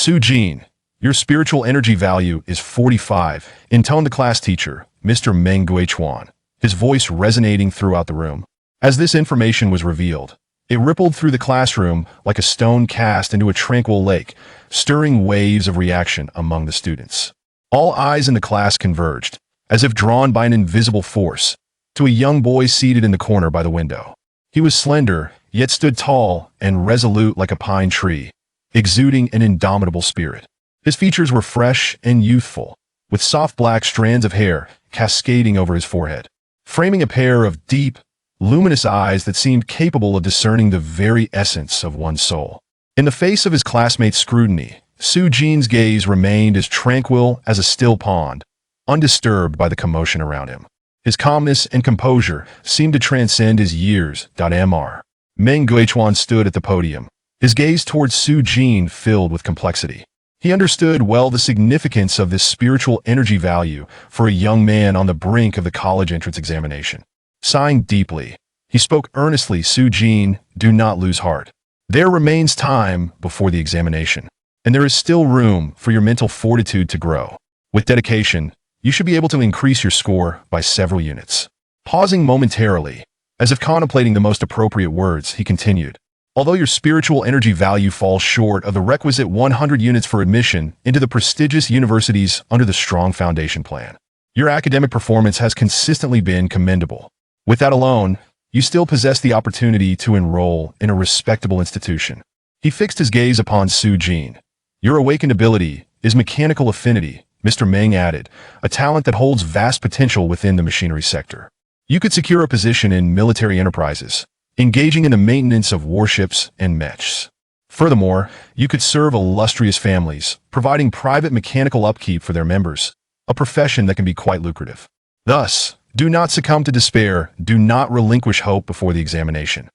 Su-jin, your spiritual energy value is 45, intoned the class teacher, Mr. Meng Guichuan, his voice resonating throughout the room. As this information was revealed, it rippled through the classroom like a stone cast into a tranquil lake, stirring waves of reaction among the students. All eyes in the class converged, as if drawn by an invisible force, to a young boy seated in the corner by the window. He was slender, yet stood tall and resolute like a pine tree, exuding an indomitable spirit. His features were fresh and youthful, with soft black strands of hair cascading over his forehead, framing a pair of deep, luminous eyes that seemed capable of discerning the very essence of one's soul. In the face of his classmates' scrutiny, Su-jin's gaze remained as tranquil as a still pond, undisturbed by the commotion around him. His calmness and composure seemed to transcend his years. Mr. Meng Guichuan stood at the podium, his gaze towards Su-jin filled with complexity. He understood well the significance of this spiritual energy value for a young man on the brink of the college entrance examination. Sighing deeply, he spoke earnestly, Su-jin, do not lose heart. There remains time before the examination, and there is still room for your mental fortitude to grow. With dedication, you should be able to increase your score by several units. Pausing momentarily, as if contemplating the most appropriate words, he continued, although your spiritual energy value falls short of the requisite 100 units for admission into the prestigious universities under the strong foundation plan, your academic performance has consistently been commendable. With that alone, you still possess the opportunity to enroll in a respectable institution. He fixed his gaze upon Su-jin. Your awakened ability is mechanical affinity, Mr. Meng added, a talent that holds vast potential within the machinery sector. You could secure a position in military enterprises, engaging in the maintenance of warships and mechs. Furthermore, you could serve illustrious families, providing private mechanical upkeep for their members, a profession that can be quite lucrative. Thus, do not succumb to despair, do not relinquish hope before the examination.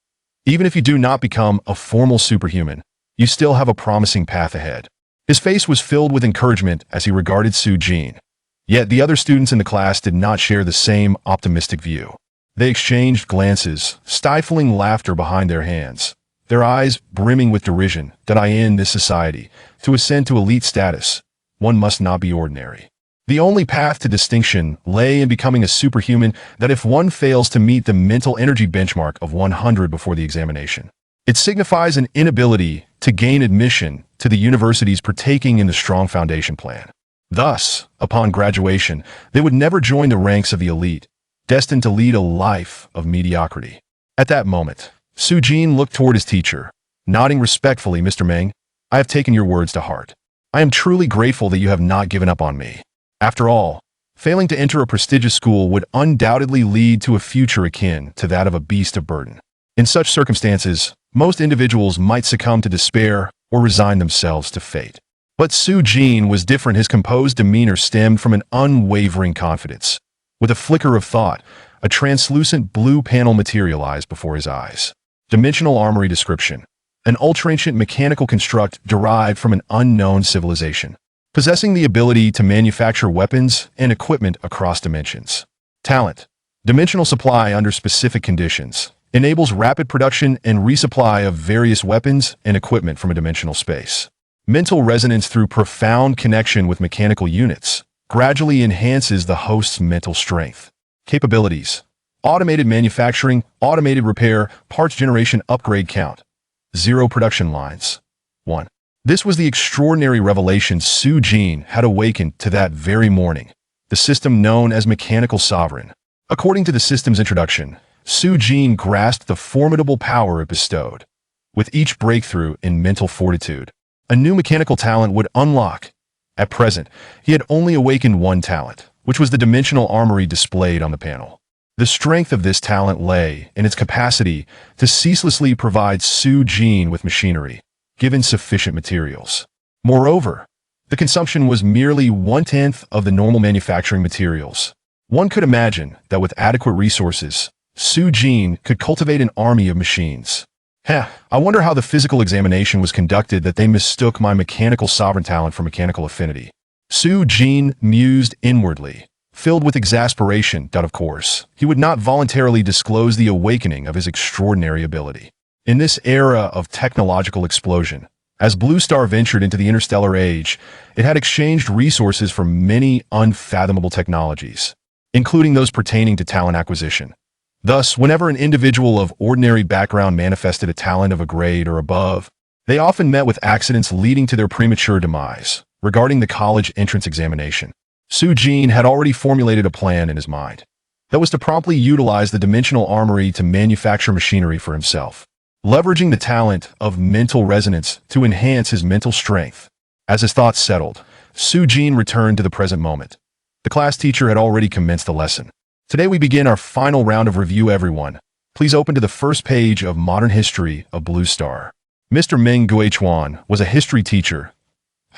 Even if you do not become a formal superhuman, you still have a promising path ahead. His face was filled with encouragement as he regarded Su-jin. Yet the other students in the class did not share the same optimistic view. They exchanged glances, stifling laughter behind their hands, their eyes brimming with derision. In this society, to ascend to elite status, one must not be ordinary. The only path to distinction lay in becoming a superhuman. That if one fails to meet the mental energy benchmark of 100 before the examination, it signifies an inability to gain admission to the universities partaking in the strong foundation plan. Thus, upon graduation, they would never join the ranks of the elite, destined to lead a life of mediocrity. At that moment, Su-jin looked toward his teacher, nodding respectfully. Mr. Meng, I have taken your words to heart. I am truly grateful that you have not given up on me. After all, failing to enter a prestigious school would undoubtedly lead to a future akin to that of a beast of burden. In such circumstances, most individuals might succumb to despair or resign themselves to fate. But Su-jin was different. His composed demeanor stemmed from an unwavering confidence. With a flicker of thought, a translucent blue panel materialized before his eyes. Dimensional armory description. An ultra-ancient mechanical construct derived from an unknown civilization, possessing the ability to manufacture weapons and equipment across dimensions. Talent. Dimensional supply under specific conditions. Enables rapid production and resupply of various weapons and equipment from a dimensional space. Mental resonance through profound connection with mechanical units gradually enhances the host's mental strength. Capabilities. Automated manufacturing, automated repair, parts generation, upgrade count. 0 production lines. 1. This was the extraordinary revelation Su-jin had awakened to that very morning. The system known as Mechanical Sovereign. According to the system's introduction, Su-jin grasped the formidable power it bestowed. With each breakthrough in mental fortitude, a new mechanical talent would unlock. At present, he had only awakened one talent, which was the dimensional armory displayed on the panel. The strength of this talent lay in its capacity to ceaselessly provide Su-jin with machinery, given sufficient materials. Moreover, the consumption was merely 1/10 of the normal manufacturing materials. One could imagine that with adequate resources, Su-jin could cultivate an army of machines. I wonder how the physical examination was conducted that they mistook my mechanical sovereign talent for mechanical affinity. Su-jin mused inwardly, filled with exasperation. Of course, he would not voluntarily disclose the awakening of his extraordinary ability. In this era of technological explosion, As Blue Star ventured into the interstellar age, it had exchanged resources for many unfathomable technologies, including those pertaining to talent acquisition. Thus, whenever an individual of ordinary background manifested a talent of a grade or above, they often met with accidents leading to their premature demise. Regarding the college entrance examination, Su-Jin had already formulated a plan in his mind that was to promptly utilize the dimensional armory to manufacture machinery for himself, leveraging the talent of mental resonance to enhance his mental strength. As his thoughts settled, Su-Jin returned to the present moment. The class teacher had already commenced the lesson. Today we begin our final round of review, everyone. Please open to the first page of Modern History of Blue Star. Mr. Meng Guichuan was a history teacher.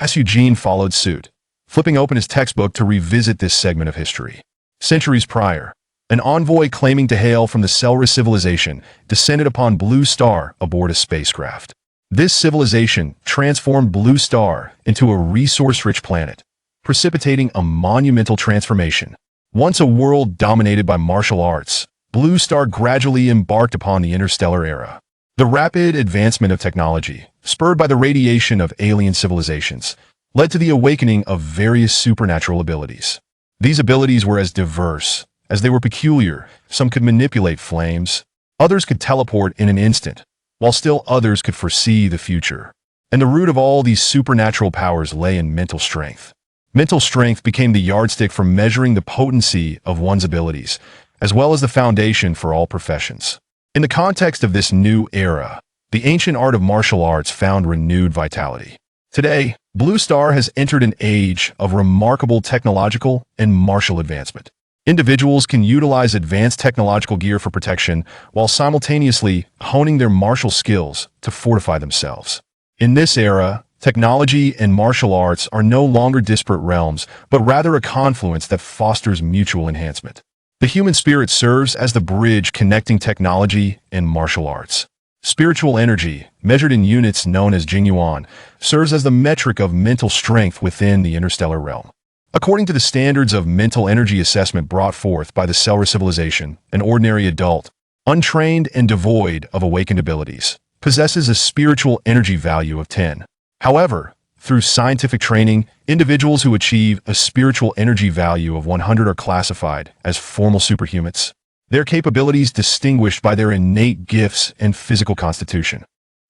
Su-Jin followed suit, flipping open his textbook to revisit this segment of history. Centuries prior, an envoy claiming to hail from the Selra civilization descended upon Blue Star aboard a spacecraft. This civilization transformed Blue Star into a resource-rich planet, precipitating a monumental transformation. Once a world dominated by martial arts, Blue Star gradually embarked upon the interstellar era. The rapid advancement of technology, spurred by the radiation of alien civilizations, led to the awakening of various supernatural abilities. These abilities were as diverse as they were peculiar. Some could manipulate flames, others could teleport in an instant, while still others could foresee the future. And the root of all these supernatural powers lay in mental strength. Mental strength became the yardstick for measuring the potency of one's abilities, as well as the foundation for all professions. In the context of this new era, the ancient art of martial arts found renewed vitality. Today, Blue Star has entered an age of remarkable technological and martial advancement. Individuals can utilize advanced technological gear for protection while simultaneously honing their martial skills to fortify themselves. In this era, technology and martial arts are no longer disparate realms, but rather a confluence that fosters mutual enhancement. The human spirit serves as the bridge connecting technology and martial arts. Spiritual energy, measured in units known as Jingyuan, serves as the metric of mental strength within the interstellar realm. According to the standards of mental energy assessment brought forth by the Selra civilization, an ordinary adult, untrained and devoid of awakened abilities, possesses a spiritual energy value of 10. However, through scientific training, individuals who achieve a spiritual energy value of 100 are classified as formal superhumans, their capabilities distinguished by their innate gifts and physical constitution.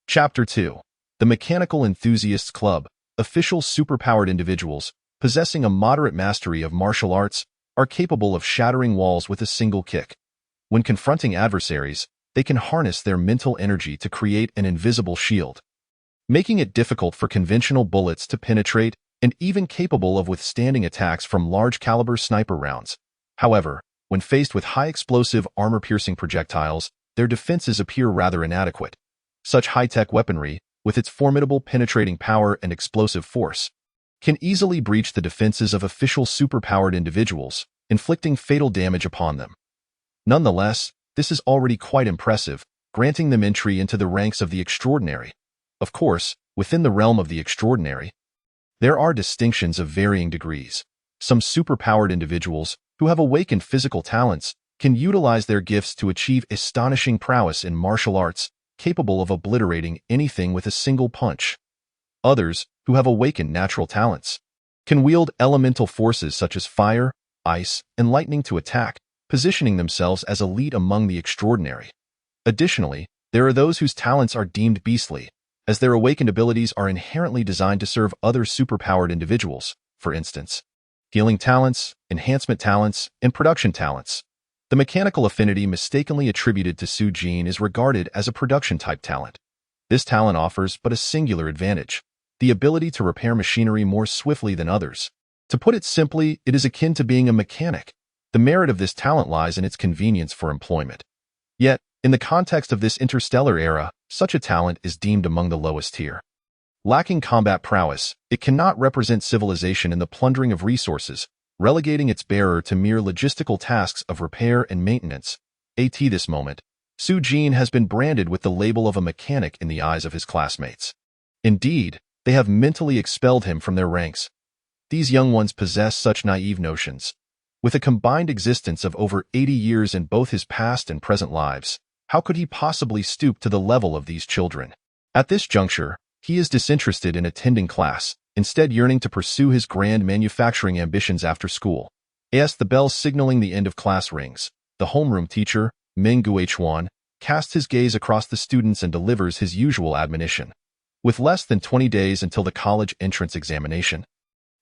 Chapter 2. The Mechanical Enthusiasts Club. Official superpowered individuals possessing a moderate mastery of martial arts are capable of shattering walls with a single kick. When confronting adversaries, they can harness their mental energy to create an invisible shield, making it difficult for conventional bullets to penetrate and even capable of withstanding attacks from large-caliber sniper rounds. However, when faced with high-explosive, armor-piercing projectiles, their defenses appear rather inadequate. Such high-tech weaponry, with its formidable penetrating power and explosive force, can easily breach the defenses of official superpowered individuals, inflicting fatal damage upon them. Nonetheless, this is already quite impressive, granting them entry into the ranks of the extraordinary. Of course, within the realm of the extraordinary, there are distinctions of varying degrees. Some superpowered individuals who have awakened physical talents can utilize their gifts to achieve astonishing prowess in martial arts, capable of obliterating anything with a single punch. Others, who have awakened natural talents, can wield elemental forces such as fire, ice, and lightning to attack, positioning themselves as elite among the extraordinary. Additionally, there are those whose talents are deemed beastly, as their awakened abilities are inherently designed to serve other superpowered individuals, for instance, healing talents, enhancement talents, and production talents. The mechanical affinity mistakenly attributed to Su-Jin is regarded as a production-type talent. This talent offers but a singular advantage: the ability to repair machinery more swiftly than others. To put it simply, it is akin to being a mechanic. The merit of this talent lies in its convenience for employment. Yet, in the context of this interstellar era, such a talent is deemed among the lowest tier. Lacking combat prowess, it cannot represent civilization in the plundering of resources, relegating its bearer to mere logistical tasks of repair and maintenance. At this moment, Su-Jin has been branded with the label of a mechanic in the eyes of his classmates. Indeed, they have mentally expelled him from their ranks. These young ones possess such naive notions. With a combined existence of over 80 years in both his past and present lives, how could he possibly stoop to the level of these children? At this juncture, He is disinterested in attending class, instead yearning to pursue his grand manufacturing ambitions after school. As the bell signaling the end of class rings, the homeroom teacher, Meng-Guichuan, casts his gaze across the students and delivers his usual admonition. With less than 20 days until the college entrance examination,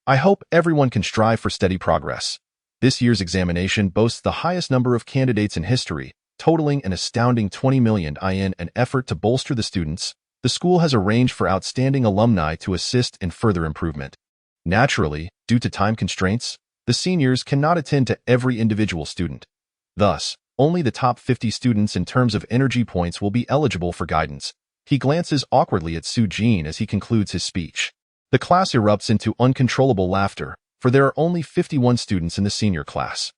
I hope everyone can strive for steady progress. This year's examination boasts the highest number of candidates in history, totaling an astounding 20 million in an effort to bolster the students. The school has arranged for outstanding alumni to assist in further improvement. Naturally, due to time constraints, the seniors cannot attend to every individual student. Thus, only the top 50 students in terms of energy points will be eligible for guidance. He glances awkwardly at Su Jin as he concludes his speech. The class erupts into uncontrollable laughter, for there are only 51 students in the senior class.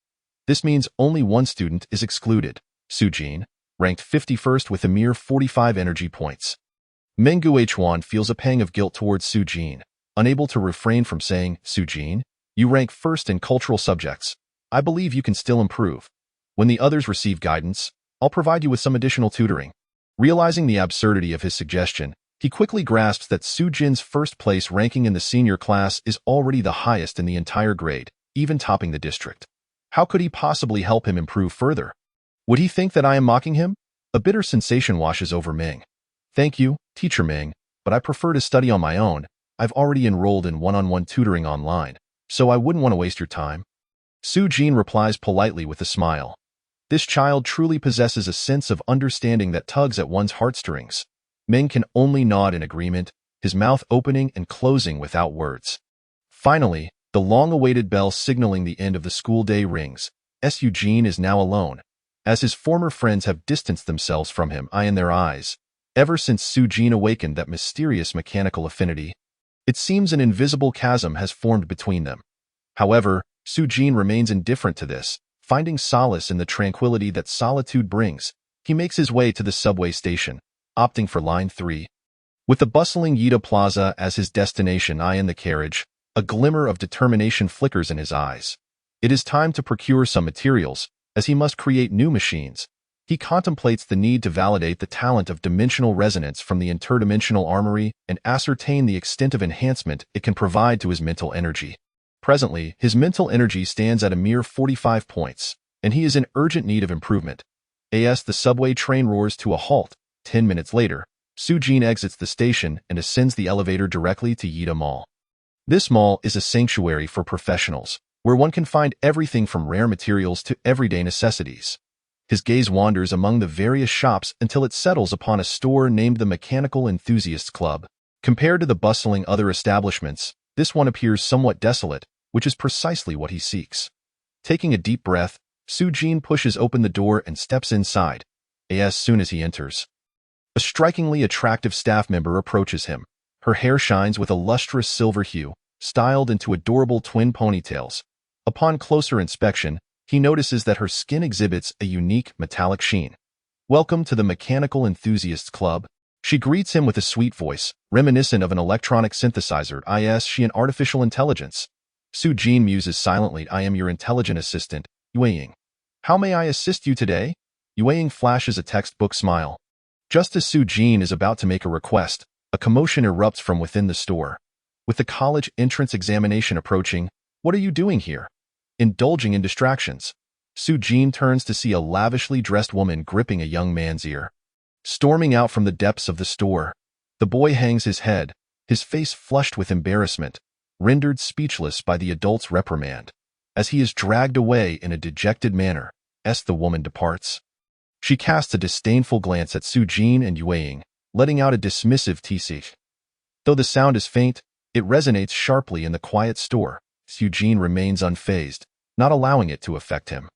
This means only one student is excluded, Su Jin, ranked 51st with a mere 45 energy points. Meng-Guichuan feels a pang of guilt towards Su Jin, unable to refrain from saying, Su Jin, you rank first in cultural subjects. I believe you can still improve. When the others receive guidance, I'll provide you with some additional tutoring. Realizing the absurdity of his suggestion, he quickly grasps that Su Jin's first place ranking in the senior class is already the highest in the entire grade, even topping the district. How could he possibly help him improve further? Would he think that I am mocking him? A bitter sensation washes over Meng. Thank you, Teacher Meng, but I prefer to study on my own. I've already enrolled in one-on-one tutoring online, so I wouldn't want to waste your time. Su Jin replies politely with a smile. This child truly possesses a sense of understanding that tugs at one's heartstrings. Meng can only nod in agreement, his mouth opening and closing without words. Finally, the long-awaited bell signaling the end of the school day rings. Su Jin is now alone, as his former friends have distanced themselves from him in their eyes. Ever since Su Jin awakened that mysterious mechanical affinity, it seems an invisible chasm has formed between them. However, Su Jin remains indifferent to this, finding solace in the tranquility that solitude brings. He makes his way to the subway station, opting for Line 3. With the bustling Yida Plaza as his destination in the carriage, a glimmer of determination flickers in his eyes. It is time to procure some materials, as he must create new machines. He contemplates the need to validate the talent of dimensional resonance from the interdimensional armory and ascertain the extent of enhancement it can provide to his mental energy. Presently, his mental energy stands at a mere 45 points, and he is in urgent need of improvement. As the subway train roars to a halt, 10 minutes later, Su Jin exits the station and ascends the elevator directly to Yida Mall. This mall is a sanctuary for professionals, where one can find everything from rare materials to everyday necessities. His gaze wanders among the various shops until it settles upon a store named the Mechanical Enthusiasts Club. Compared to the bustling other establishments, this one appears somewhat desolate, which is precisely what he seeks. Taking a deep breath, Su Jin pushes open the door and steps inside. As soon as he enters, a strikingly attractive staff member approaches him. Her hair shines with a lustrous silver hue, styled into adorable twin ponytails. Upon closer inspection, he notices that her skin exhibits a unique metallic sheen. Welcome to the Mechanical Enthusiasts Club. She greets him with a sweet voice, reminiscent of an electronic synthesizer. Is she an artificial intelligence? Su Jin muses silently. I am your intelligent assistant, Yueying. How may I assist you today? Yueying flashes a textbook smile. Just as Su Jin is about to make a request, a commotion erupts from within the store. With the college entrance examination approaching, what are you doing here? Indulging in distractions. Su Jin turns to see a lavishly dressed woman gripping a young man's ear. Storming out from the depths of the store, the boy hangs his head, his face flushed with embarrassment, rendered speechless by the adult's reprimand. As he is dragged away in a dejected manner, the woman departs. She casts a disdainful glance at Su Jin and Yueying, letting out a dismissive tsk. Though the sound is faint, it resonates sharply in the quiet store. Su Jin remains unfazed, not allowing it to affect him.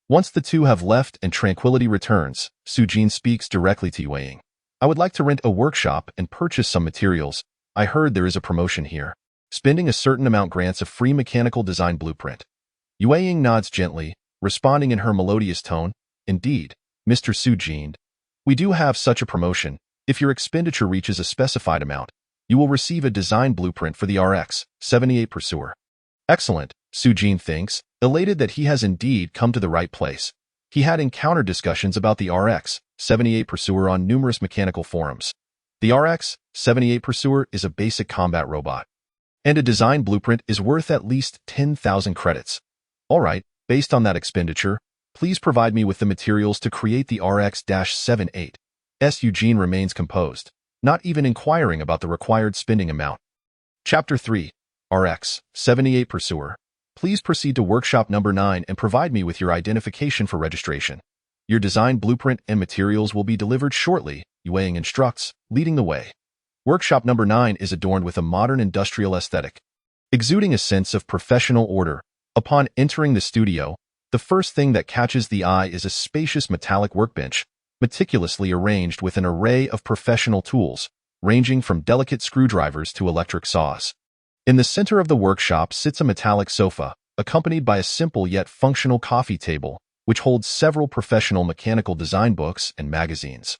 Once the two have left and tranquility returns, Su Jin speaks directly to Yueying. I would like to rent a workshop and purchase some materials. I heard there is a promotion here. Spending a certain amount grants a free mechanical design blueprint. Yueying nods gently, responding in her melodious tone. Indeed, Mr. Su Jin. We do have such a promotion. If your expenditure reaches a specified amount, you will receive a design blueprint for the RX-78 Pursuer. Excellent, Su Jin thinks, elated that he has indeed come to the right place. He had encountered discussions about the RX-78 Pursuer on numerous mechanical forums. The RX-78 Pursuer is a basic combat robot, and a design blueprint is worth at least 10,000 credits. Alright, based on that expenditure, please provide me with the materials to create the RX-78. Eugene remains composed, not even inquiring about the required spending amount. Chapter 3. RX-78 Pursuer. Please proceed to workshop number 9 and provide me with your identification for registration. Your design blueprint and materials will be delivered shortly, Yueying instructs, leading the way. Workshop number 9 is adorned with a modern industrial aesthetic, exuding a sense of professional order. Upon entering the studio, the first thing that catches the eye is a spacious metallic workbench, meticulously arranged with an array of professional tools, ranging from delicate screwdrivers to electric saws. In the center of the workshop sits a metallic sofa, accompanied by a simple yet functional coffee table, which holds several professional mechanical design books and magazines.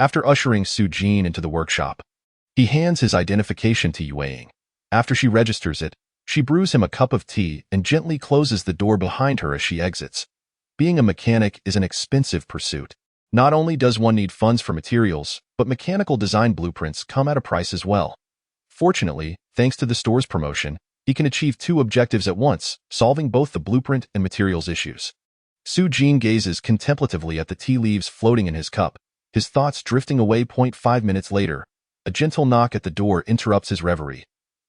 After ushering Su-jin into the workshop, he hands his identification to Yueying. After she registers it, she brews him a cup of tea and gently closes the door behind her as she exits. Being a mechanic is an expensive pursuit. Not only does one need funds for materials, but mechanical design blueprints come at a price as well. Fortunately, thanks to the store's promotion, he can achieve two objectives at once, solving both the blueprint and materials issues. Su-jin gazes contemplatively at the tea leaves floating in his cup, his thoughts drifting away. 5 minutes later, a gentle knock at the door interrupts his reverie.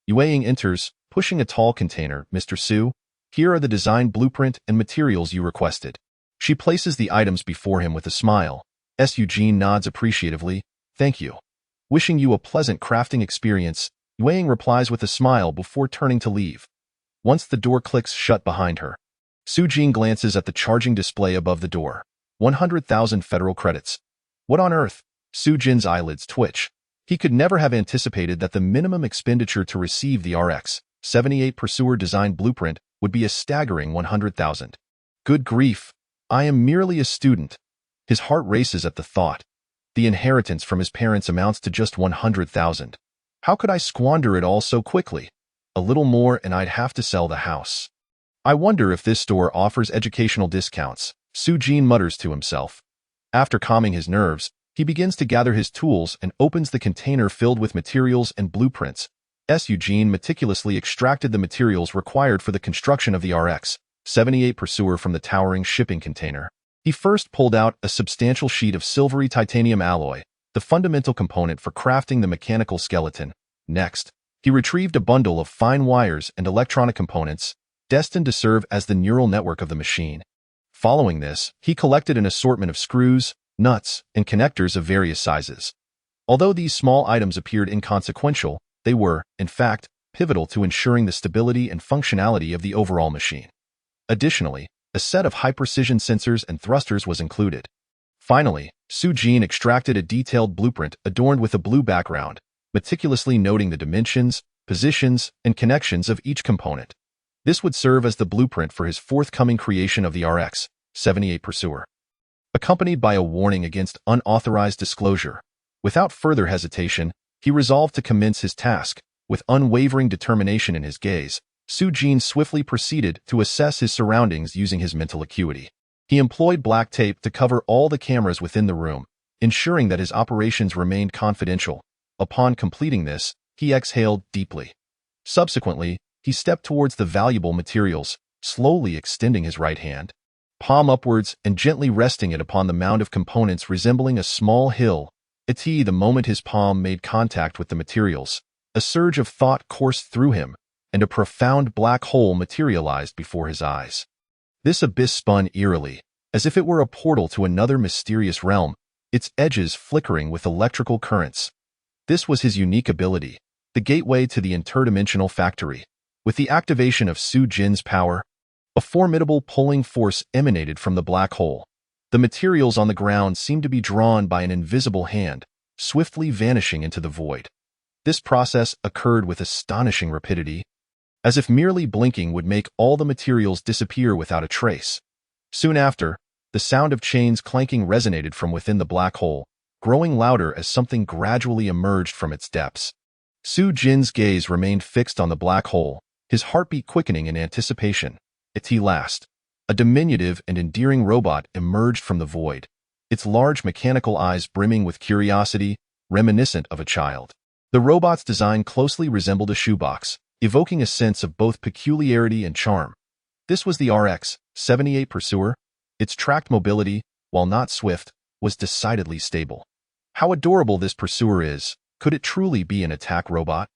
Yueying enters, pushing a tall container. Mr. Su, here are the design blueprint and materials you requested. She places the items before him with a smile. Eugene nods appreciatively. Thank you. Wishing you a pleasant crafting experience, Yueying replies with a smile before turning to leave. Once the door clicks shut behind her, Su-jin glances at the charging display above the door. 100,000 federal credits. What on earth? Su-jin's eyelids twitch. He could never have anticipated that the minimum expenditure to receive the RX-78 Pursuer design blueprint would be a staggering 100,000. Good grief, I am merely a student. His heart races at the thought. The inheritance from his parents amounts to just 100,000. How could I squander it all so quickly? A little more and I'd have to sell the house. I wonder if this store offers educational discounts, Su-jin mutters to himself. After calming his nerves, he begins to gather his tools and opens the container filled with materials and blueprints. Eugene meticulously extracted the materials required for the construction of the RX-78 Pursuer from the towering shipping container. He first pulled out a substantial sheet of silvery titanium alloy, the fundamental component for crafting the mechanical skeleton. Next, he retrieved a bundle of fine wires and electronic components, destined to serve as the neural network of the machine. Following this, he collected an assortment of screws, nuts, and connectors of various sizes. Although these small items appeared inconsequential, they were, in fact, pivotal to ensuring the stability and functionality of the overall machine. Additionally, a set of high-precision sensors and thrusters was included. Finally, Su-jin extracted a detailed blueprint adorned with a blue background, meticulously noting the dimensions, positions, and connections of each component. This would serve as the blueprint for his forthcoming creation of the RX-78 Pursuer. Accompanied by a warning against unauthorized disclosure, without further hesitation, he resolved to commence his task. With unwavering determination in his gaze, Su-jin swiftly proceeded to assess his surroundings using his mental acuity. He employed black tape to cover all the cameras within the room, ensuring that his operations remained confidential. Upon completing this, he exhaled deeply. Subsequently, he stepped towards the valuable materials, slowly extending his right hand, palm upwards and gently resting it upon the mound of components resembling a small hill. The moment his palm made contact with the materials, a surge of thought coursed through him, and a profound black hole materialized before his eyes. This abyss spun eerily, as if it were a portal to another mysterious realm, its edges flickering with electrical currents. This was his unique ability, the gateway to the interdimensional factory. With the activation of Su-jin's power, a formidable pulling force emanated from the black hole. The materials on the ground seemed to be drawn by an invisible hand, swiftly vanishing into the void. This process occurred with astonishing rapidity, as if merely blinking would make all the materials disappear without a trace. Soon after, the sound of chains clanking resonated from within the black hole, growing louder as something gradually emerged from its depths. Su-jin's gaze remained fixed on the black hole, his heartbeat quickening in anticipation. At last, a diminutive and endearing robot emerged from the void, its large mechanical eyes brimming with curiosity, reminiscent of a child. The robot's design closely resembled a shoebox, evoking a sense of both peculiarity and charm. This was the RX-78 Pursuer. Its tracked mobility, while not swift, was decidedly stable. How adorable this Pursuer is! Could it truly be an attack robot?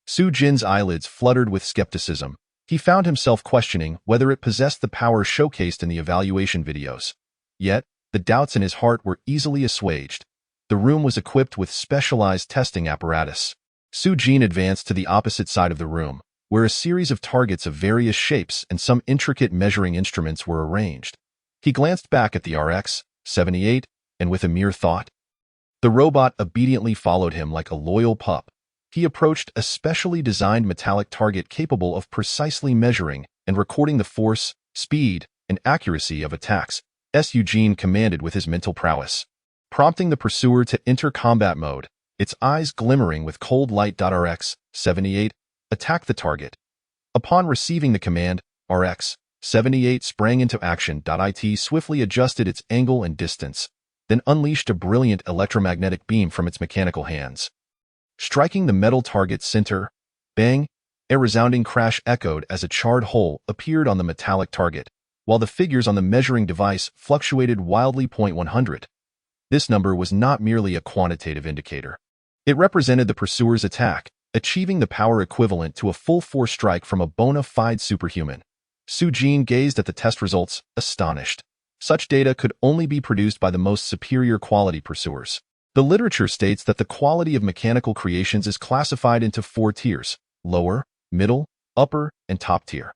Su Jin's eyelids fluttered with skepticism. He found himself questioning whether it possessed the power showcased in the evaluation videos. Yet, the doubts in his heart were easily assuaged. The room was equipped with specialized testing apparatus. Su Jin advanced to the opposite side of the room, where a series of targets of various shapes and some intricate measuring instruments were arranged. He glanced back at the RX-78, and with a mere thought, the robot obediently followed him like a loyal pup. He approached a specially designed metallic target capable of precisely measuring and recording the force, speed, and accuracy of attacks. Eugene commanded with his mental prowess, prompting the Pursuer to enter combat mode, its eyes glimmering with cold light. RX-78 attacked the target. Upon receiving the command, RX-78 sprang into action. It swiftly adjusted its angle and distance, then unleashed a brilliant electromagnetic beam from its mechanical hands. Striking the metal target's center, bang, a resounding crash echoed as a charred hole appeared on the metallic target, while the figures on the measuring device fluctuated wildly. 100. This number was not merely a quantitative indicator. It represented the Pursuer's attack, achieving the power equivalent to a full-force strike from a bona fide superhuman. Su Jin gazed at the test results, astonished. Such data could only be produced by the most superior quality Pursuers. The literature states that the quality of mechanical creations is classified into 4 tiers: lower, middle, upper, and top tier.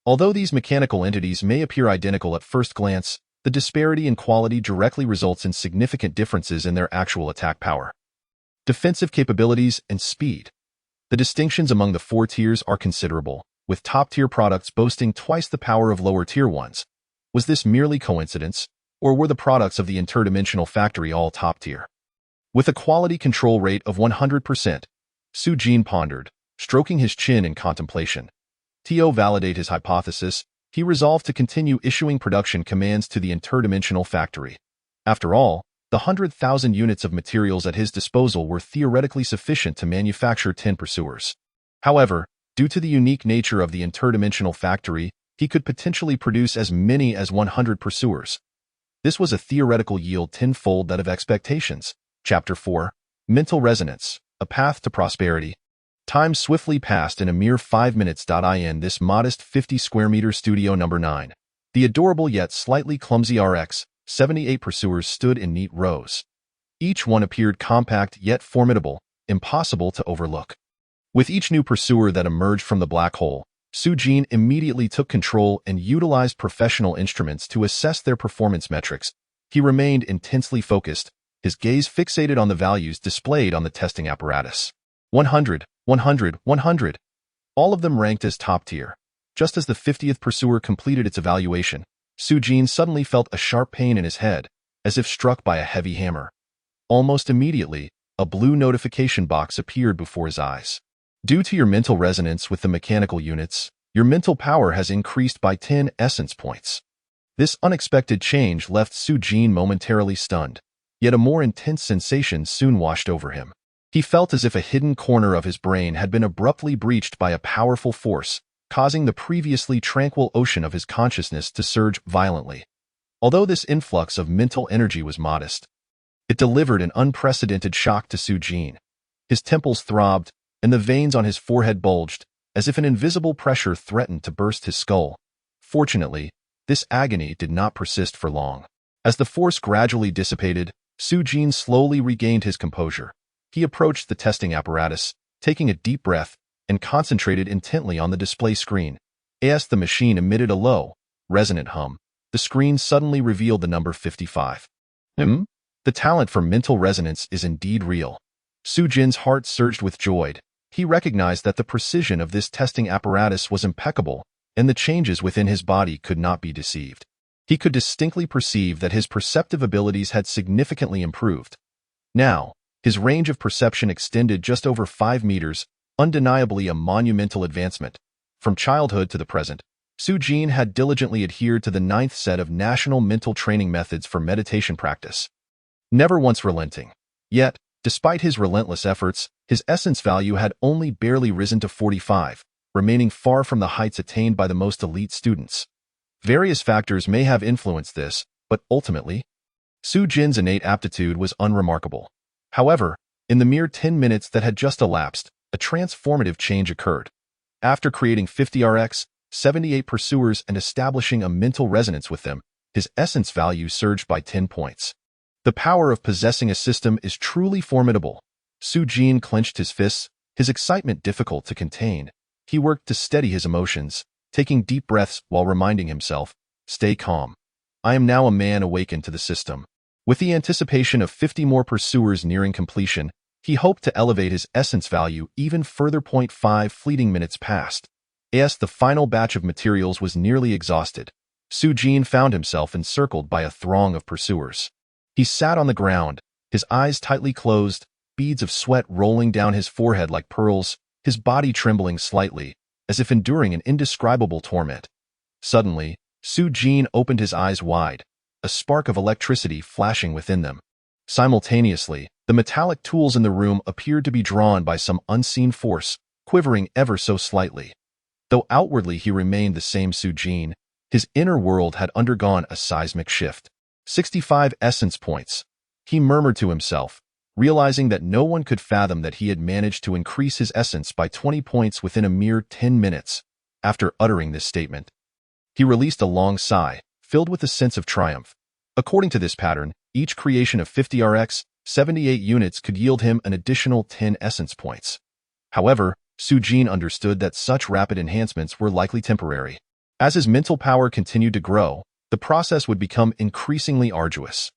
Although these mechanical entities may appear identical at first glance, the disparity in quality directly results in significant differences in their actual attack power, defensive capabilities, and speed. The distinctions among the 4 tiers are considerable, with top-tier products boasting twice the power of lower-tier ones. Was this merely coincidence, or were the products of the interdimensional factory all top-tier? With a quality control rate of 100%, Su Jin pondered, stroking his chin in contemplation. To validate his hypothesis, he resolved to continue issuing production commands to the interdimensional factory. After all, the 100,000 units of materials at his disposal were theoretically sufficient to manufacture 10 Pursuers. However, due to the unique nature of the interdimensional factory, he could potentially produce as many as 100 Pursuers. This was a theoretical yield tenfold that of expectations. Chapter 4. Mental Resonance, A Path to Prosperity. Time swiftly passed in a mere 5 minutes. In this modest 50-square-meter studio number 9, the adorable yet slightly clumsy RX-78 Pursuers stood in neat rows. Each one appeared compact yet formidable, impossible to overlook. With each new Pursuer that emerged from the black hole, Su Jin immediately took control and utilized professional instruments to assess their performance metrics. He remained intensely focused, his gaze fixated on the values displayed on the testing apparatus. 100, 100, 100. All of them ranked as top tier. Just as the 50th Pursuer completed its evaluation, Su Jin suddenly felt a sharp pain in his head, as if struck by a heavy hammer. Almost immediately, a blue notification box appeared before his eyes. Due to your mental resonance with the mechanical units, your mental power has increased by 10 essence points. This unexpected change left Su Jin momentarily stunned, yet a more intense sensation soon washed over him. He felt as if a hidden corner of his brain had been abruptly breached by a powerful force, causing the previously tranquil ocean of his consciousness to surge violently. Although this influx of mental energy was modest, it delivered an unprecedented shock to Su Jin. His temples throbbed, and the veins on his forehead bulged, as if an invisible pressure threatened to burst his skull. Fortunately, this agony did not persist for long. As the force gradually dissipated, Su Jin slowly regained his composure. He approached the testing apparatus, taking a deep breath, and concentrated intently on the display screen. As the machine emitted a low, resonant hum, the screen suddenly revealed the number 55. The talent for mental resonance is indeed real. Su Jin's heart surged with joy. He recognized that the precision of this testing apparatus was impeccable, and the changes within his body could not be deceived. He could distinctly perceive that his perceptive abilities had significantly improved. Now, his range of perception extended just over 5 meters, undeniably a monumental advancement. From childhood to the present, Su Jin had diligently adhered to the 9th set of national mental training methods for meditation practice, never once relenting. Yet, Despite his relentless efforts, his essence value had only barely risen to 45, remaining far from the heights attained by the most elite students. Various factors may have influenced this, but ultimately, Su Jin's innate aptitude was unremarkable. However, in the mere 10 minutes that had just elapsed, a transformative change occurred. After creating 50 RX, 78 pursuers and establishing a mental resonance with them, his essence value surged by 10 points. The power of possessing a system is truly formidable. Su Jin clenched his fists, his excitement difficult to contain. He worked to steady his emotions, taking deep breaths while reminding himself, "Stay calm. I am now a man awakened to the system." With the anticipation of 50 more pursuers nearing completion, he hoped to elevate his essence value even further. 5 fleeting minutes passed. As the final batch of materials was nearly exhausted, Su Jin found himself encircled by a throng of pursuers. He sat on the ground, his eyes tightly closed, beads of sweat rolling down his forehead like pearls, his body trembling slightly, as if enduring an indescribable torment. Suddenly, Su Jin opened his eyes wide, a spark of electricity flashing within them. Simultaneously, the metallic tools in the room appeared to be drawn by some unseen force, quivering ever so slightly. Though outwardly he remained the same Su Jin, his inner world had undergone a seismic shift. 65 essence points. He murmured to himself, realizing that no one could fathom that he had managed to increase his essence by 20 points within a mere 10 minutes. After uttering this statement, he released a long sigh, filled with a sense of triumph. According to this pattern, each creation of 50 RX, 78 units could yield him an additional 10 essence points. However, Su Jin understood that such rapid enhancements were likely temporary. As his mental power continued to grow, the process would become increasingly arduous.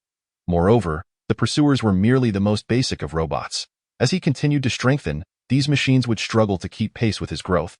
Moreover, the pursuers were merely the most basic of robots. As he continued to strengthen, these machines would struggle to keep pace with his growth,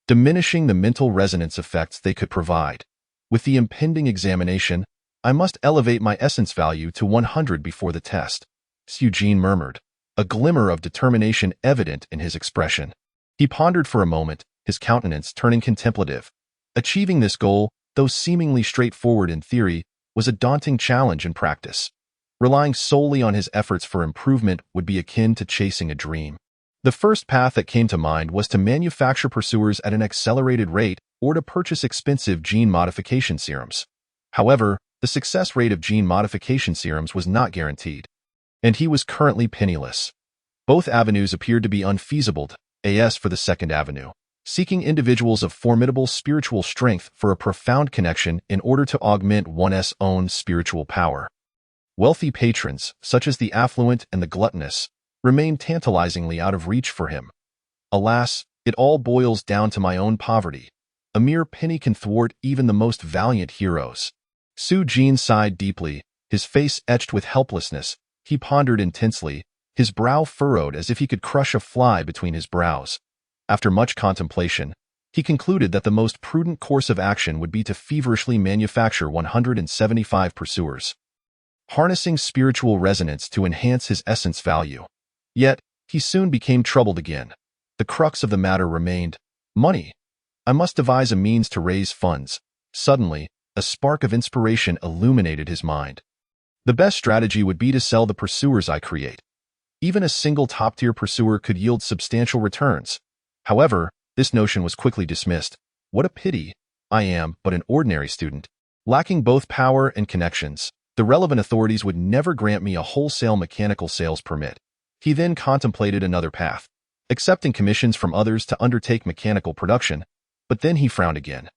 diminishing the mental resonance effects they could provide. With the impending examination, I must elevate my essence value to 100 before the test, Su Jin murmured, a glimmer of determination evident in his expression. He pondered for a moment, his countenance turning contemplative. Achieving this goal, though seemingly straightforward in theory, was a daunting challenge in practice. Relying solely on his efforts for improvement would be akin to chasing a dream. The first path that came to mind was to manufacture pursuers at an accelerated rate or to purchase expensive gene modification serums. However, the success rate of gene modification serums was not guaranteed, and he was currently penniless. Both avenues appeared to be unfeasible, as for the second avenue, seeking individuals of formidable spiritual strength for a profound connection in order to augment one's own spiritual power. Wealthy patrons, such as the affluent and the gluttonous, remained tantalizingly out of reach for him. Alas, it all boils down to my own poverty. A mere penny can thwart even the most valiant heroes. Su Jin sighed deeply, his face etched with helplessness. He pondered intensely, his brow furrowed as if he could crush a fly between his brows. After much contemplation, he concluded that the most prudent course of action would be to feverishly manufacture 175 pursuers, harnessing spiritual resonance to enhance his essence value. Yet, he soon became troubled again. The crux of the matter remained money. I must devise a means to raise funds. Suddenly, a spark of inspiration illuminated his mind. The best strategy would be to sell the pursuers I create. Even a single top-tier pursuer could yield substantial returns. However, this notion was quickly dismissed. What a pity. I am but an ordinary student, lacking both power and connections. The relevant authorities would never grant me a wholesale mechanical sales permit. He then contemplated another path, accepting commissions from others to undertake mechanical production, but then he frowned again.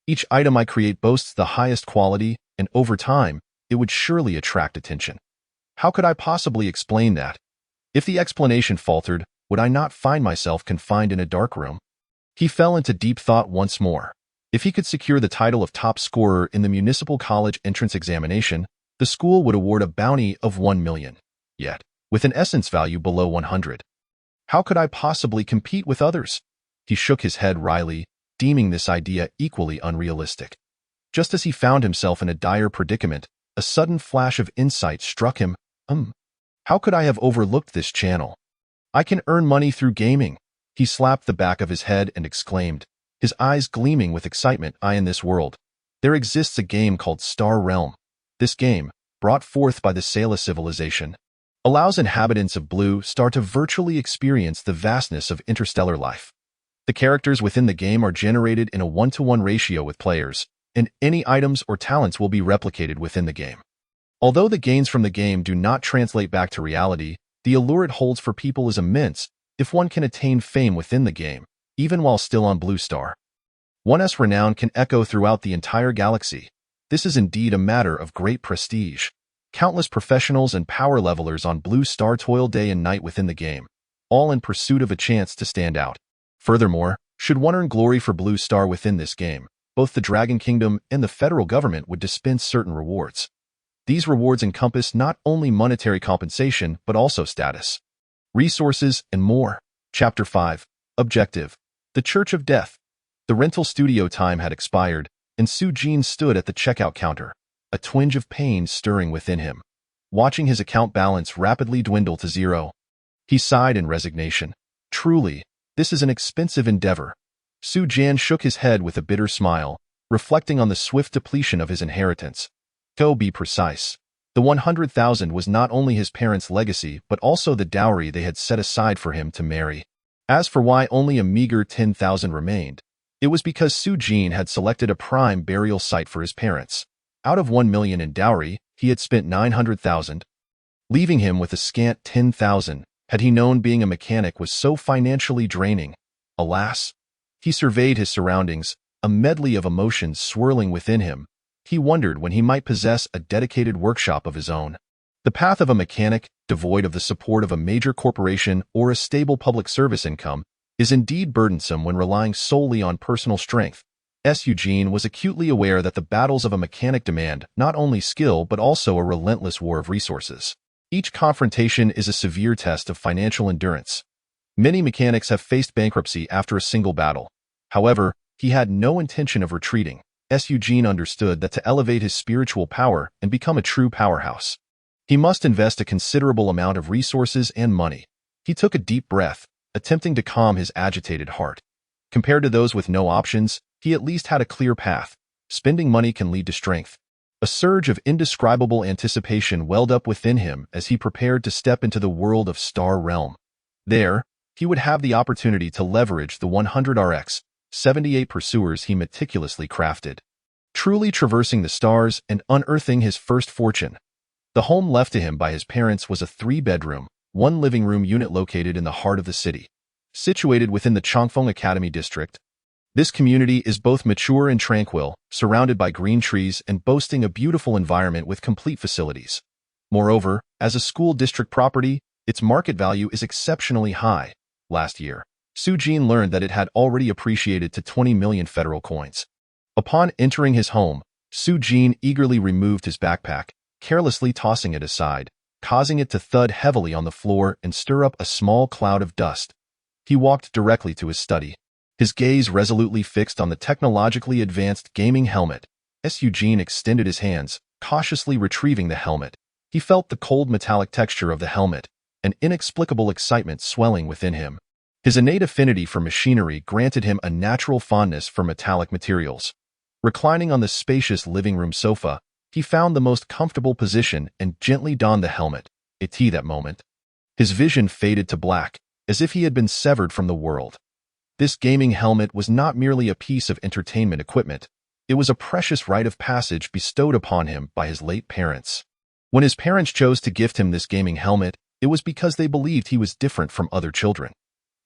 Each item I create boasts the highest quality, and over time, it would surely attract attention. How could I possibly explain that? If the explanation faltered, would I not find myself confined in a dark room? He fell into deep thought once more. If he could secure the title of top scorer in the municipal college entrance examination, the school would award a bounty of 1 million. Yet, with an essence value below 100. How could I possibly compete with others? He shook his head wryly, deeming this idea equally unrealistic. Just as he found himself in a dire predicament, a sudden flash of insight struck him. How could I have overlooked this channel? I can earn money through gaming. He slapped the back of his head and exclaimed, his eyes gleaming with excitement. In this world, there exists a game called Star Realm. This game, brought forth by the Sela civilization, allows inhabitants of Blue Star to virtually experience the vastness of interstellar life. The characters within the game are generated in a 1-to-1 ratio with players, and any items or talents will be replicated within the game. Although the gains from the game do not translate back to reality, the allure it holds for people is immense if one can attain fame within the game, even while still on Blue Star. One's renown can echo throughout the entire galaxy. This is indeed a matter of great prestige. Countless professionals and power levelers on Blue Star toil day and night within the game, all in pursuit of a chance to stand out. Furthermore, should one earn glory for Blue Star within this game, both the Dragon Kingdom and the federal government would dispense certain rewards. These rewards encompass not only monetary compensation but also status, resources, and more. Chapter 5. Objective: The Church of Death. The rental studio time had expired, and Su-Jin stood at the checkout counter, a twinge of pain stirring within him. Watching his account balance rapidly dwindle to zero, he sighed in resignation. Truly, this is an expensive endeavor. Su-Jin shook his head with a bitter smile, reflecting on the swift depletion of his inheritance. To be precise, the 100,000 was not only his parents' legacy but also the dowry they had set aside for him to marry. As for why only a meager 10,000 remained, it was because Su-Jin had selected a prime burial site for his parents. Out of 1 million in dowry, he had spent 900,000, leaving him with a scant 10,000. Had he known being a mechanic was so financially draining. Alas, he surveyed his surroundings, a medley of emotions swirling within him. He wondered when he might possess a dedicated workshop of his own. The path of a mechanic, devoid of the support of a major corporation or a stable public service income, is indeed burdensome when relying solely on personal strength. Eugene was acutely aware that the battles of a mechanic demand not only skill but also a relentless war of resources. Each confrontation is a severe test of financial endurance. Many mechanics have faced bankruptcy after a single battle. However, he had no intention of retreating. Eugene understood that to elevate his spiritual power and become a true powerhouse, he must invest a considerable amount of resources and money. He took a deep breath, attempting to calm his agitated heart. Compared to those with no options, he at least had a clear path. Spending money can lead to strength. A surge of indescribable anticipation welled up within him as he prepared to step into the world of Star Realm. There, he would have the opportunity to leverage the 100 RX-78 pursuers he meticulously crafted, truly traversing the stars and unearthing his first fortune. The home left to him by his parents was a 3-bedroom, 1-living-room unit located in the heart of the city. Situated within the Chongfeng Academy district, this community is both mature and tranquil, surrounded by green trees and boasting a beautiful environment with complete facilities. Moreover, as a school district property, its market value is exceptionally high. Last year, Su-Jin learned that it had already appreciated to 20 million federal coins. Upon entering his home, Su-Jin eagerly removed his backpack, carelessly tossing it aside, causing it to thud heavily on the floor and stir up a small cloud of dust. He walked directly to his study, his gaze resolutely fixed on the technologically advanced gaming helmet. Su-Jin extended his hands, cautiously retrieving the helmet. He felt the cold metallic texture of the helmet, an inexplicable excitement swelling within him. His innate affinity for machinery granted him a natural fondness for metallic materials. Reclining on the spacious living room sofa, he found the most comfortable position and gently donned the helmet. That moment, his vision faded to black, as if he had been severed from the world. This gaming helmet was not merely a piece of entertainment equipment. It was a precious rite of passage bestowed upon him by his late parents. When his parents chose to gift him this gaming helmet, it was because they believed he was different from other children.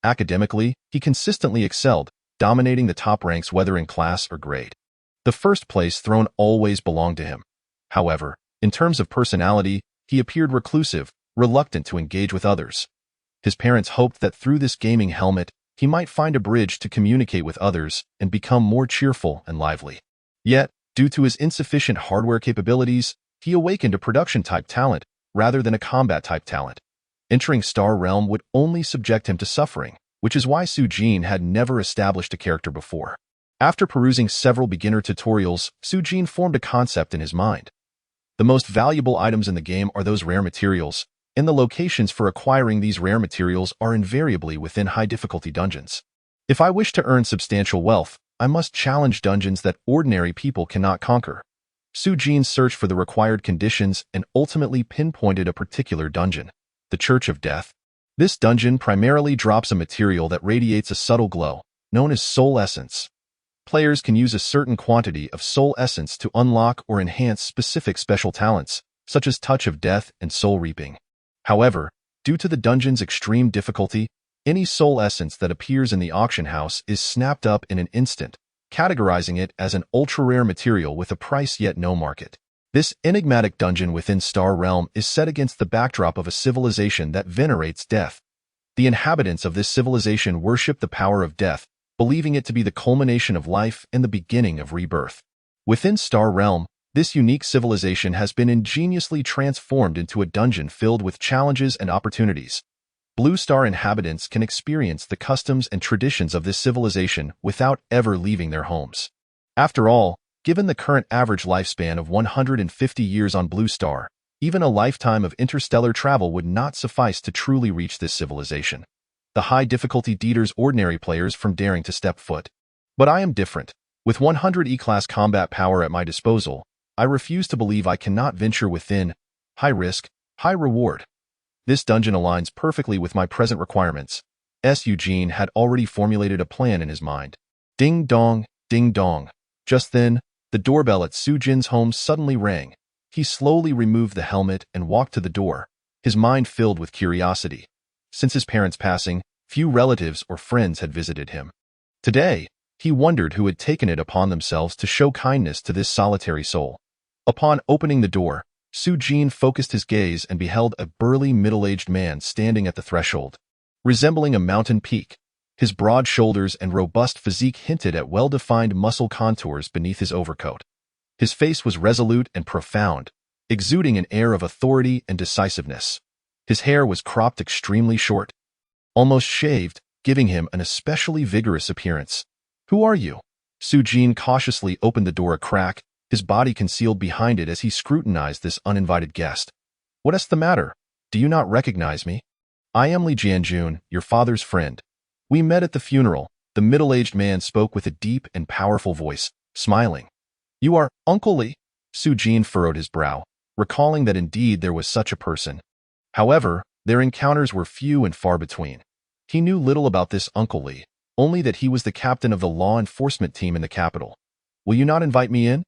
Academically, he consistently excelled, dominating the top ranks whether in class or grade. The first place throne always belonged to him. However, in terms of personality, he appeared reclusive, reluctant to engage with others. His parents hoped that through this gaming helmet, he might find a bridge to communicate with others and become more cheerful and lively. Yet, due to his insufficient hardware capabilities, he awakened a production-type talent rather than a combat-type talent. Entering Star Realm would only subject him to suffering, which is why Su-Jin had never established a character before. After perusing several beginner tutorials, Su-Jin formed a concept in his mind. The most valuable items in the game are those rare materials, and the locations for acquiring these rare materials are invariably within high-difficulty dungeons. If I wish to earn substantial wealth, I must challenge dungeons that ordinary people cannot conquer. Su-Jin searched for the required conditions and ultimately pinpointed a particular dungeon. the Church of Death. This dungeon primarily drops a material that radiates a subtle glow, known as soul essence. Players can use a certain quantity of soul essence to unlock or enhance specific special talents, such as Touch of Death and Soul Reaping. However, due to the dungeon's extreme difficulty, any soul essence that appears in the auction house is snapped up in an instant, categorizing it as an ultra-rare material with a price yet no market. This enigmatic dungeon within Star Realm is set against the backdrop of a civilization that venerates death. The inhabitants of this civilization worship the power of death, believing it to be the culmination of life and the beginning of rebirth. Within Star Realm, this unique civilization has been ingeniously transformed into a dungeon filled with challenges and opportunities. Blue Star inhabitants can experience the customs and traditions of this civilization without ever leaving their homes. After all, given the current average lifespan of 150 years on Blue Star, even a lifetime of interstellar travel would not suffice to truly reach this civilization. The high difficulty deters ordinary players from daring to step foot. But I am different. With 100 E-class combat power at my disposal, I refuse to believe I cannot venture within. High risk, high reward. This dungeon aligns perfectly with my present requirements. Eugene had already formulated a plan in his mind. Ding dong, ding dong. Just then, the doorbell at Sujin's home suddenly rang. He slowly removed the helmet and walked to the door, his mind filled with curiosity. Since his parents' passing, few relatives or friends had visited him. Today, he wondered who had taken it upon themselves to show kindness to this solitary soul. Upon opening the door, Sujin focused his gaze and beheld a burly middle-aged man standing at the threshold. Resembling a mountain peak, his broad shoulders and robust physique hinted at well-defined muscle contours beneath his overcoat. His face was resolute and profound, exuding an air of authority and decisiveness. His hair was cropped extremely short, almost shaved, giving him an especially vigorous appearance. "Who are you?" Sujin cautiously opened the door a crack, his body concealed behind it as he scrutinized this uninvited guest. "What is the matter? Do you not recognize me? I am Li Jianjun, your father's friend. We met at the funeral." The middle-aged man spoke with a deep and powerful voice, smiling. "You are Uncle Li?" Sujin furrowed his brow, recalling that indeed there was such a person. However, their encounters were few and far between. He knew little about this Uncle Li, only that he was the captain of the law enforcement team in the capital. "Will you not invite me in?"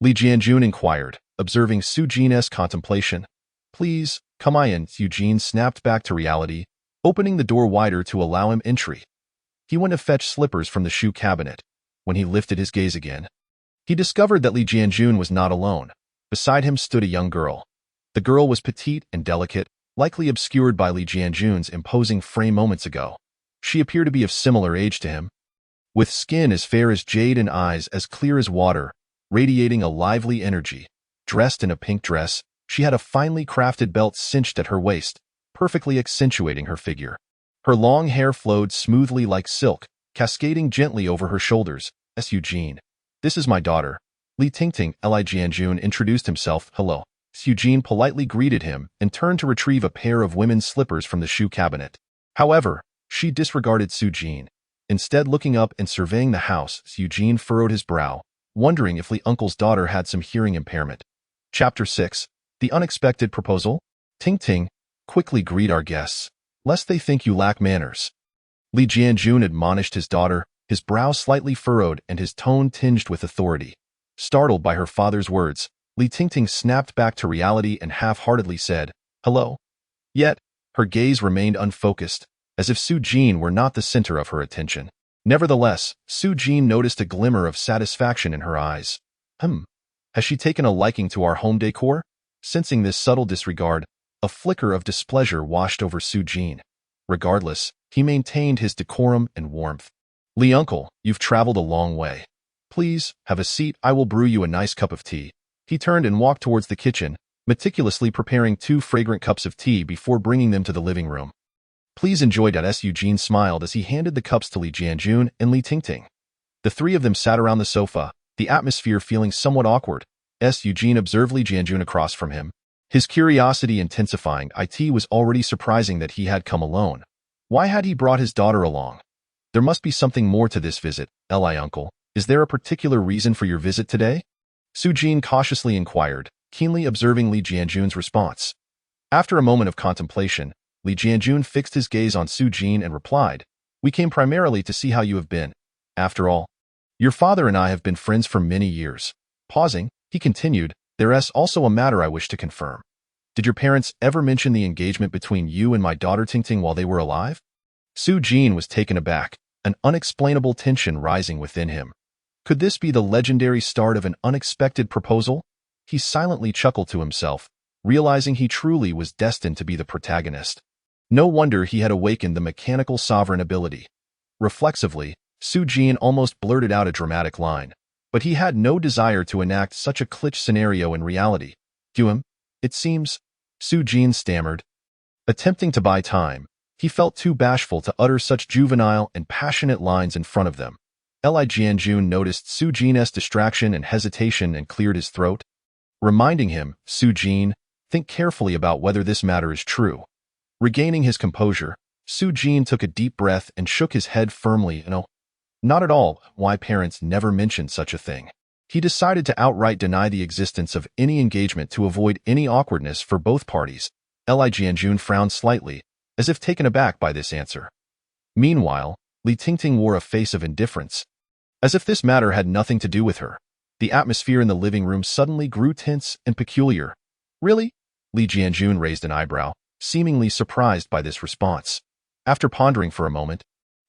Li Jianjun inquired, observing Sujin's contemplation. "Please, come in." Sujin snapped back to reality, opening the door wider to allow him entry. He went to fetch slippers from the shoe cabinet. When he lifted his gaze again, he discovered that Li Jianjun was not alone. Beside him stood a young girl. The girl was petite and delicate, likely obscured by Li Jianjun's imposing frame moments ago. She appeared to be of similar age to him, with skin as fair as jade and eyes as clear as water, radiating a lively energy. Dressed in a pink dress, she had a finely crafted belt cinched at her waist, perfectly accentuating her figure. Her long hair flowed smoothly like silk, cascading gently over her shoulders. "Eugene. This is my daughter, Li Tingting." Li Jianjun introduced himself. "Hello." Eugene politely greeted him and turned to retrieve a pair of women's slippers from the shoe cabinet. However, she disregarded Sujin. Instead, looking up and surveying the house, Eugene furrowed his brow, wondering if Li Uncle's daughter had some hearing impairment. Chapter 6. The Unexpected Proposal. "Ting Ting, quickly greet our guests, lest they think you lack manners." Li Jianjun admonished his daughter, his brow slightly furrowed and his tone tinged with authority. Startled by her father's words, Li Tingting snapped back to reality and half-heartedly said, "Hello." Yet, her gaze remained unfocused, as if Sujin were not the center of her attention. Nevertheless, Sujin noticed a glimmer of satisfaction in her eyes. Has she taken a liking to our home decor?" Sensing this subtle disregard, a flicker of displeasure washed over Sujin. Regardless, he maintained his decorum and warmth. "Li Uncle, you've traveled a long way. Please, have a seat. I will brew you a nice cup of tea." He turned and walked towards the kitchen, meticulously preparing 2 fragrant cups of tea before bringing them to the living room. "Please enjoy." Eugene smiled as he handed the cups to Li Jianjun and Li Tingting. The three of them sat around the sofa, the atmosphere feeling somewhat awkward. Eugene observed Li Jianjun across from him, his curiosity intensifying. It was already surprising that he had come alone. Why had he brought his daughter along? There must be something more to this visit. "Li Uncle, is there a particular reason for your visit today?" Sujin cautiously inquired, keenly observing Li Jianjun's response. After a moment of contemplation, Li Jianjun fixed his gaze on Su Jin and replied, "We came primarily to see how you have been. After all, your father and I have been friends for many years." Pausing, he continued, "There's also a matter I wish to confirm. Did your parents ever mention the engagement between you and my daughter Tingting while they were alive?" Su Jin was taken aback, an unexplainable tension rising within him. Could this be the legendary start of an unexpected proposal? He silently chuckled to himself, realizing he truly was destined to be the protagonist. No wonder he had awakened the mechanical sovereign ability. Reflexively, Su Jin almost blurted out a dramatic line, but he had no desire to enact such a cliché scenario in reality. It seems, Su Jin stammered. Attempting to buy time, he felt too bashful to utter such juvenile and passionate lines in front of them. Li Jianjun noticed Su Jin's distraction and hesitation and cleared his throat, reminding him, "Su Jin, think carefully about whether this matter is true." Regaining his composure, Su Jin took a deep breath and shook his head firmly. "No, not at all. Why parents never mentioned such a thing." He decided to outright deny the existence of any engagement to avoid any awkwardness for both parties. Li Jianjun frowned slightly, as if taken aback by this answer. Meanwhile, Li Tingting wore a face of indifference, as if this matter had nothing to do with her. The atmosphere in the living room suddenly grew tense and peculiar. "Really?" Li Jianjun raised an eyebrow, seemingly surprised by this response. After pondering for a moment,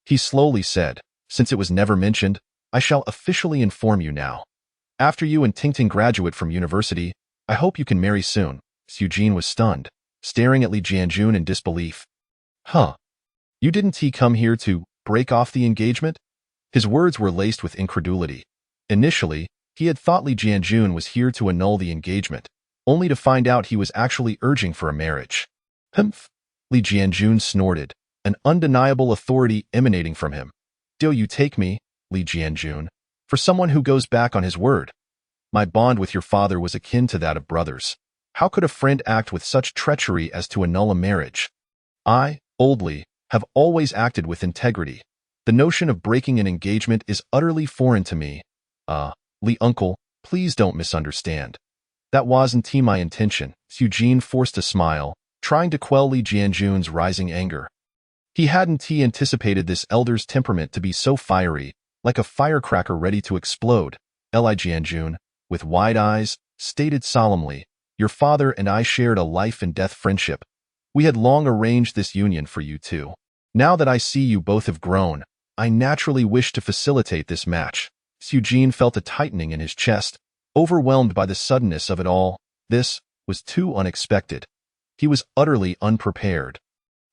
he slowly said, "Since it was never mentioned, I shall officially inform you now. After you and Tingting graduate from university, I hope you can marry soon." Su Jin was stunned, staring at Li Jianjun in disbelief. "Huh? You didn't come here to break off the engagement?" His words were laced with incredulity. Initially, he had thought Li Jianjun was here to annul the engagement, only to find out he was actually urging for a marriage. "Humph!" Li Jianjun snorted, an undeniable authority emanating from him. "Do you take me, Li Jianjun, for someone who goes back on his word? My bond with your father was akin to that of brothers. How could a friend act with such treachery as to annul a marriage? I, Old Li, have always acted with integrity. The notion of breaking an engagement is utterly foreign to me. Li uncle, please don't misunderstand. That wasn't my intention." Su Jin forced a smile, trying to quell Li Jianjun's rising anger. He hadn't anticipated this elder's temperament to be so fiery, like a firecracker ready to explode. Li Jianjun, with wide eyes, stated solemnly, "Your father and I shared a life-and-death friendship. We had long arranged this union for you two. Now that I see you both have grown, I naturally wish to facilitate this match." Su Jin felt a tightening in his chest, overwhelmed by the suddenness of it all. This was too unexpected. He was utterly unprepared.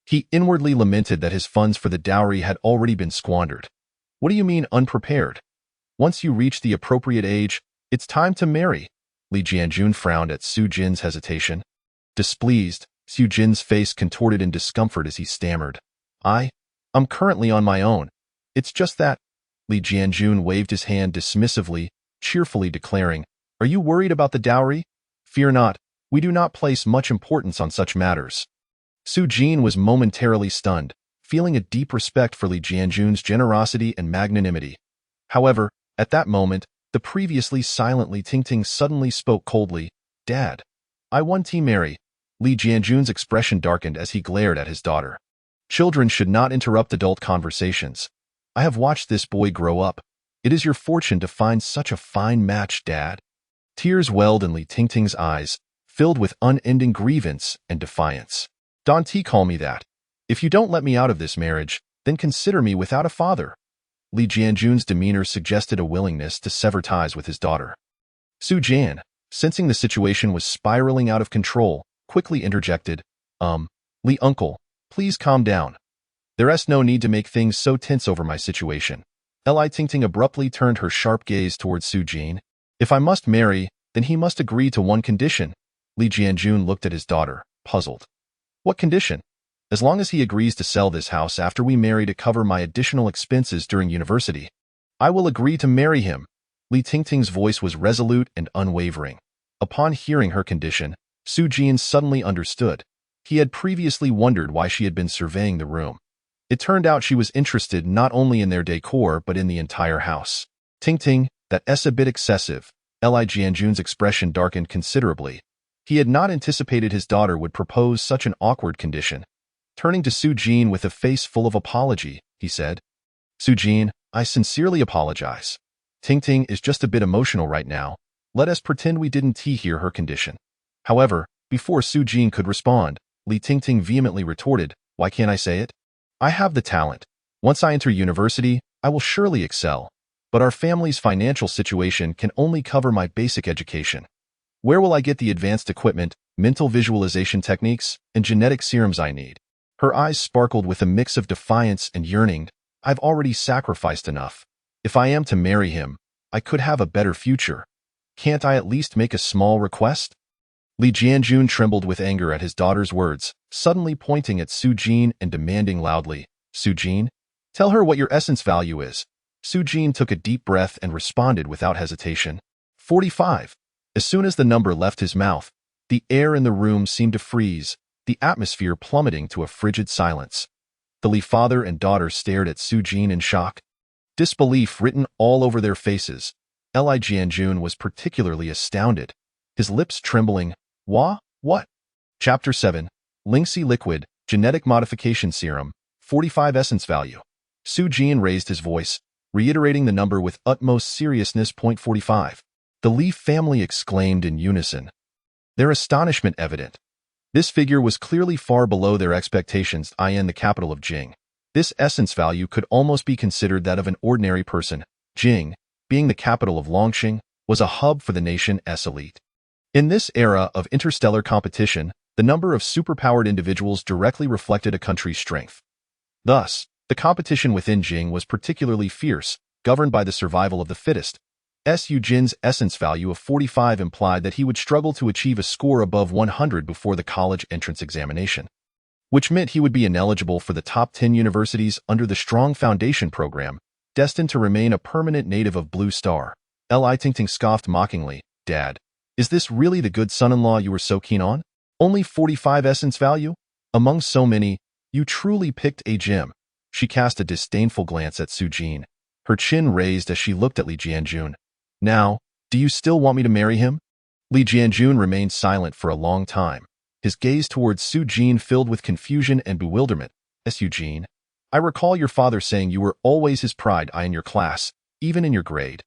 He inwardly lamented that his funds for the dowry had already been squandered. "What do you mean unprepared? Once you reach the appropriate age, it's time to marry." Li Jianjun frowned at Su Jin's hesitation. Displeased, Su Jin's face contorted in discomfort as he stammered, I'm currently on my own. It's just that." Li Jianjun waved his hand dismissively, cheerfully declaring, "Are you worried about the dowry? Fear not, we do not place much importance on such matters." Su Jin was momentarily stunned, feeling a deep respect for Li Jianjun's generosity and magnanimity. However, at that moment, the previously silent Li Tingting suddenly spoke coldly, "Dad, I want to marry." Li Jianjun's expression darkened as he glared at his daughter. Children should not interrupt adult conversations. "I have watched this boy grow up. It is your fortune to find such a fine match, Dad." Tears welled in Li Tingting's eyes, filled with unending grievance and defiance. "Don't call me that. If you don't let me out of this marriage, then consider me without a father." Li Jianjun's demeanor suggested a willingness to sever ties with his daughter. Su Jin, sensing the situation was spiraling out of control, quickly interjected, Li uncle, please calm down. There's no need to make things so tense over my situation." Li Tingting abruptly turned her sharp gaze towards Su Jin. "If I must marry, then he must agree to one condition." Li Jianjun looked at his daughter, puzzled. "What condition?" "As long as he agrees to sell this house after we marry to cover my additional expenses during university, I will agree to marry him." Li Tingting's voice was resolute and unwavering. Upon hearing her condition, Su Jin suddenly understood. He had previously wondered why she had been surveying the room. It turned out she was interested not only in their decor but in the entire house. "Tingting, that's a bit excessive." Li Jianjun's expression darkened considerably. He had not anticipated his daughter would propose such an awkward condition. Turning to Su Jin with a face full of apology, he said, Su Jin, I sincerely apologize. Ting Ting is just a bit emotional right now. Let us pretend we didn't hear her condition. However, before Su Jin could respond, Li Tingting vehemently retorted, why can't I say it? I have the talent. Once I enter university, I will surely excel. But our family's financial situation can only cover my basic education. Where will I get the advanced equipment, mental visualization techniques, and genetic serums I need? Her eyes sparkled with a mix of defiance and yearning. I've already sacrificed enough. If I am to marry him, I could have a better future. Can't I at least make a small request? Li Jianjun trembled with anger at his daughter's words, suddenly pointing at Su Jin and demanding loudly, Su Jin, tell her what your essence value is. Su Jin took a deep breath and responded without hesitation. 45. As soon as the number left his mouth, the air in the room seemed to freeze, the atmosphere plummeting to a frigid silence. The Li father and daughter stared at Su Jin in shock, disbelief written all over their faces. Li Jianjun was particularly astounded, his lips trembling. What? Chapter 7. Lingxi Liquid, Genetic Modification Serum, 45 Essence Value. Su Jin raised his voice, reiterating the number with utmost seriousness. 45. The Li family exclaimed in unison, their astonishment evident. This figure was clearly far below their expectations. In the capital of Jing, this essence value could almost be considered that of an ordinary person. Jing, being the capital of Longqing, was a hub for the nation's elite. In this era of interstellar competition, the number of superpowered individuals directly reflected a country's strength. Thus, the competition within Jing was particularly fierce, governed by the survival of the fittest. Su Jin's essence value of 45 implied that he would struggle to achieve a score above 100 before the college entrance examination, which meant he would be ineligible for the top 10 universities under the Strong Foundation program, destined to remain a permanent native of Blue Star. Li Tingting scoffed mockingly, Dad, is this really the good son-in-law you were so keen on? Only 45 essence value? Among so many, you truly picked a gem. She cast a disdainful glance at Su Jin, her chin raised as she looked at Li Jianjun. Now, do you still want me to marry him? Li Jianjun remained silent for a long time, his gaze towards Su Jin filled with confusion and bewilderment. Su Jin, I recall your father saying you were always his pride in your class, even in your grade.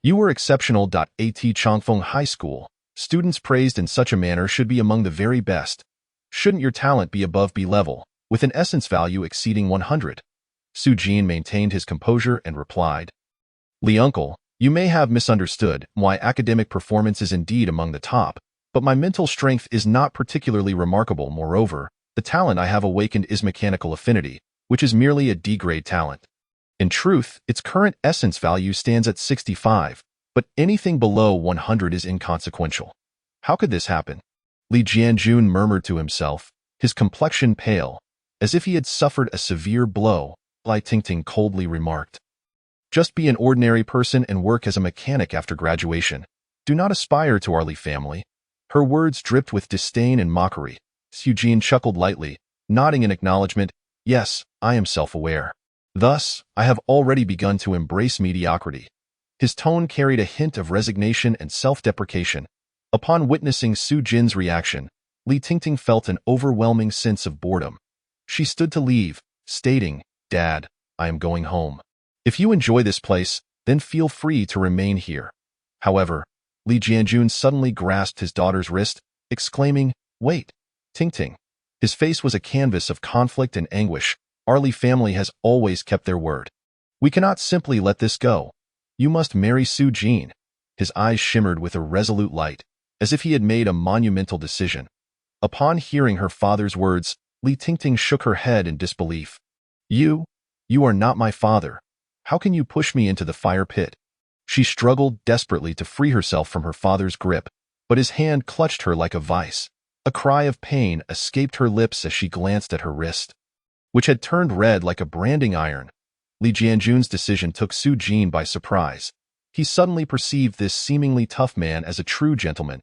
You were exceptional. At Chongfeng High School, students praised in such a manner should be among the very best. Shouldn't your talent be above B level, with an essence value exceeding 100? Su Jin maintained his composure and replied, Li uncle, you may have misunderstood. My academic performance is indeed among the top, but my mental strength is not particularly remarkable. Moreover, the talent I have awakened is mechanical affinity, which is merely a D-grade talent. In truth, its current essence value stands at 65, but anything below 100 is inconsequential. How could this happen? Li Jianjun murmured to himself, his complexion pale, as if he had suffered a severe blow. Li Tingting coldly remarked, just be an ordinary person and work as a mechanic after graduation. Do not aspire to our Li family. Her words dripped with disdain and mockery. Su Jin chuckled lightly, nodding in acknowledgement. Yes, I am self-aware. Thus, I have already begun to embrace mediocrity. His tone carried a hint of resignation and self-deprecation. Upon witnessing Su Jin's reaction, Li Tingting felt an overwhelming sense of boredom. She stood to leave, stating, Dad, I am going home. If you enjoy this place, then feel free to remain here. However, Li Jianjun suddenly grasped his daughter's wrist, exclaiming, Wait, Tingting. His face was a canvas of conflict and anguish. Our Li family has always kept their word. We cannot simply let this go. You must marry Su Jin. His eyes shimmered with a resolute light, as if he had made a monumental decision. Upon hearing her father's words, Li Tingting shook her head in disbelief. You are not my father. How can you push me into the fire pit? She struggled desperately to free herself from her father's grip, but his hand clutched her like a vice. A cry of pain escaped her lips as she glanced at her wrist, which had turned red like a branding iron. Li Jianjun's decision took Su Jin by surprise. He suddenly perceived this seemingly tough man as a true gentleman.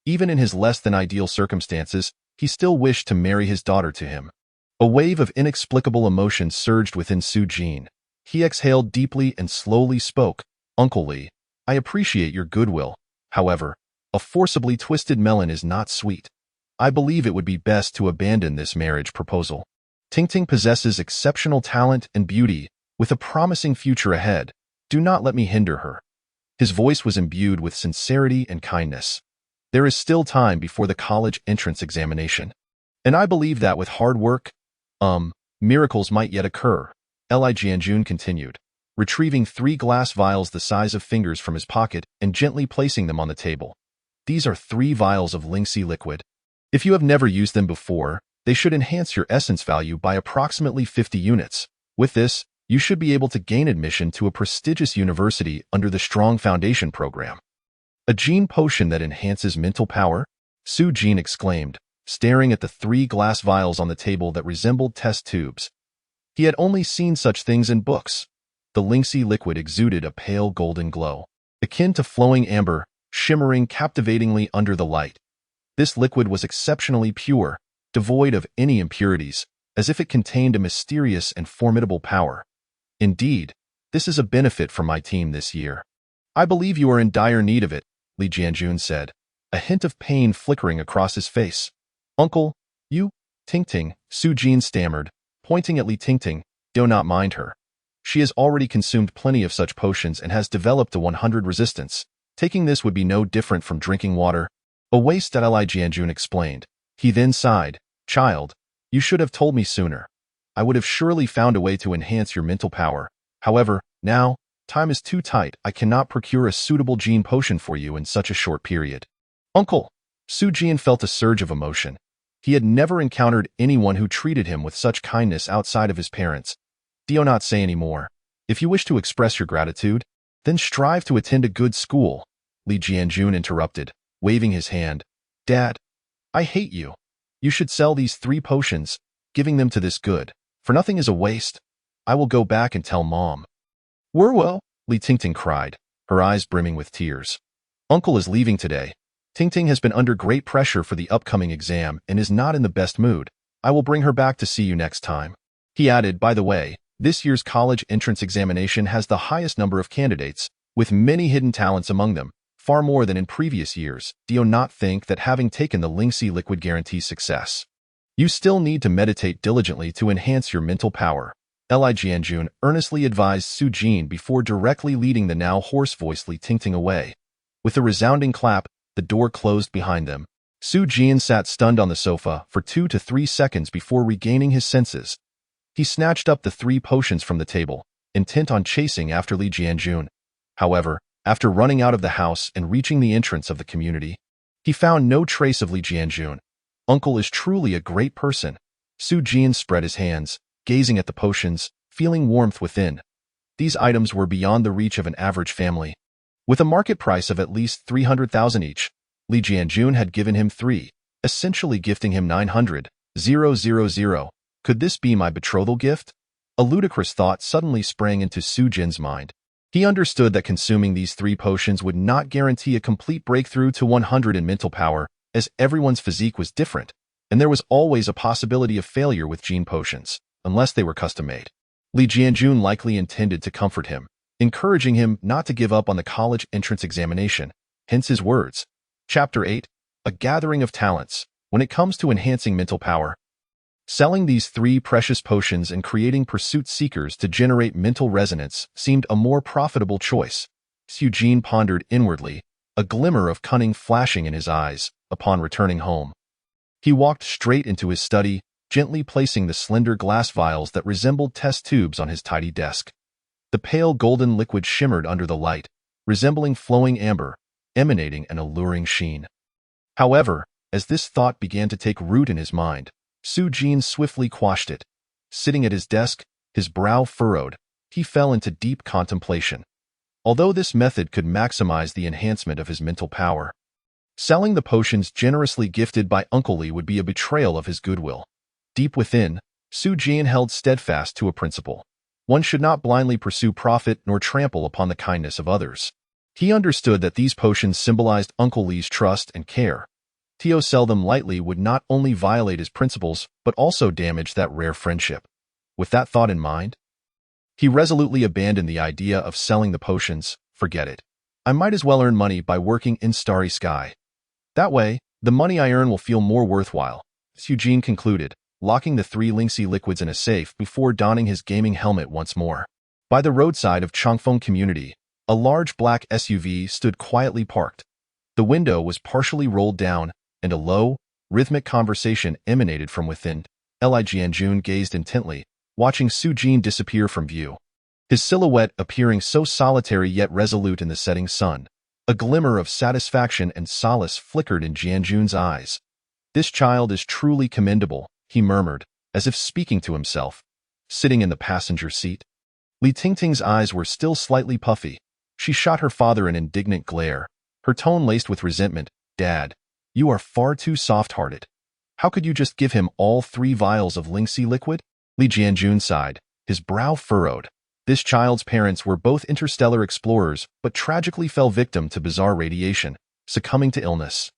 Even in his less-than-ideal circumstances, he still wished to marry his daughter to him. A wave of inexplicable emotion surged within Su Jin. He exhaled deeply and slowly spoke, Uncle Li, I appreciate your goodwill. However, a forcibly twisted melon is not sweet. I believe it would be best to abandon this marriage proposal. Ting possesses exceptional talent and beauty, with a promising future ahead. Do not let me hinder her. His voice was imbued with sincerity and kindness. There is still time before the college entrance examination. And I believe that with hard work, miracles might yet occur. Li Jianjun continued, retrieving 3 glass vials the size of fingers from his pocket and gently placing them on the table. These are 3 vials of Lingxi liquid. If you have never used them before, they should enhance your essence value by approximately 50 units. With this, you should be able to gain admission to a prestigious university under the Strong Foundation program. A gene potion that enhances mental power? Su Jin exclaimed, staring at the 3 glass vials on the table that resembled test tubes. He had only seen such things in books. The Lingxi liquid exuded a pale golden glow, akin to flowing amber, shimmering captivatingly under the light. This liquid was exceptionally pure, devoid of any impurities, as if it contained a mysterious and formidable power. Indeed, this is a benefit for my team this year. I believe you are in dire need of it, Li Jianjun said, a hint of pain flickering across his face. Uncle, you? Ting, Su Jin stammered, pointing at Li Ting. Do not mind her. She has already consumed plenty of such potions and has developed a 100 resistance. Taking this would be no different from drinking water. A waste, that Li Jianjun explained. He then sighed. Child, you should have told me sooner. I would have surely found a way to enhance your mental power. However, now, time is too tight. I cannot procure a suitable gene potion for you in such a short period. Uncle! Su Jin felt a surge of emotion. He had never encountered anyone who treated him with such kindness outside of his parents. Do not say any more. If you wish to express your gratitude, then strive to attend a good school, Li Jianjun interrupted, waving his hand. Dad, I hate you. You should sell these 3 potions, giving them to this good, for nothing is a waste. I will go back and tell Mom. Well, Li Ting cried, her eyes brimming with tears. Uncle is leaving today. Ting has been under great pressure for the upcoming exam and is not in the best mood. I will bring her back to see you next time. He added, by the way, this year's college entrance examination has the highest number of candidates, with many hidden talents among them, far more than in previous years. Do not think that having taken the Lingxi liquid guarantees success. You still need to meditate diligently to enhance your mental power. Li Jianjun earnestly advised Su Jin before directly leading the now hoarse-voiced Li Ting away. With a resounding clap, the door closed behind them. Su Jin sat stunned on the sofa for 2 to 3 seconds before regaining his senses. He snatched up the 3 potions from the table, intent on chasing after Li Jianjun. However, after running out of the house and reaching the entrance of the community, he found no trace of Li Jianjun. Uncle is truly a great person. Su Jin spread his hands, gazing at the potions, feeling warmth within. These items were beyond the reach of an average family. With a market price of at least 300,000 each, Li Jianjun had given him 3, essentially gifting him 900,000. Could this be my betrothal gift? A ludicrous thought suddenly sprang into Su Jin's mind. He understood that consuming these 3 potions would not guarantee a complete breakthrough to 100 in mental power, as everyone's physique was different, and there was always a possibility of failure with gene potions, unless they were custom-made. Li Jianjun likely intended to comfort him, encouraging him not to give up on the college entrance examination, hence his words. Chapter 8, A Gathering of Talents. When it comes to enhancing mental power, selling these 3 precious potions and creating pursuit seekers to generate mental resonance seemed a more profitable choice. Su Jin pondered inwardly, a glimmer of cunning flashing in his eyes, upon returning home. He walked straight into his study, gently placing the slender glass vials that resembled test tubes on his tidy desk. The pale golden liquid shimmered under the light, resembling flowing amber, emanating an alluring sheen. However, as this thought began to take root in his mind, Su Jin swiftly quashed it. Sitting at his desk, his brow furrowed, he fell into deep contemplation. Although this method could maximize the enhancement of his mental power, selling the potions generously gifted by Uncle Li would be a betrayal of his goodwill. Deep within, Su Jin held steadfast to a principle. One should not blindly pursue profit nor trample upon the kindness of others. He understood that these potions symbolized Uncle Li's trust and care. To sell them lightly would not only violate his principles, but also damage that rare friendship. With that thought in mind, he resolutely abandoned the idea of selling the potions. Forget it. I might as well earn money by working in Starry Sky. That way, the money I earn will feel more worthwhile, Su Jin concluded, locking the 3 Lingxi liquids in a safe before donning his gaming helmet once more. By the roadside of Changfeng Community, a large black SUV stood quietly parked. The window was partially rolled down, and a low, rhythmic conversation emanated from within. Li Jianjun gazed intently, watching Su Jin disappear from view. His silhouette appearing so solitary yet resolute in the setting sun. A glimmer of satisfaction and solace flickered in Jianjun's eyes. "This child is truly commendable," he murmured, as if speaking to himself. Sitting in the passenger seat, Li Tingting's eyes were still slightly puffy. She shot her father an indignant glare, her tone laced with resentment. "Dad, you are far too soft-hearted. How could you just give him all 3 vials of Lingxi liquid?" Li Jianjun sighed, his brow furrowed. This child's parents were both interstellar explorers, but tragically fell victim to bizarre radiation, succumbing to illness.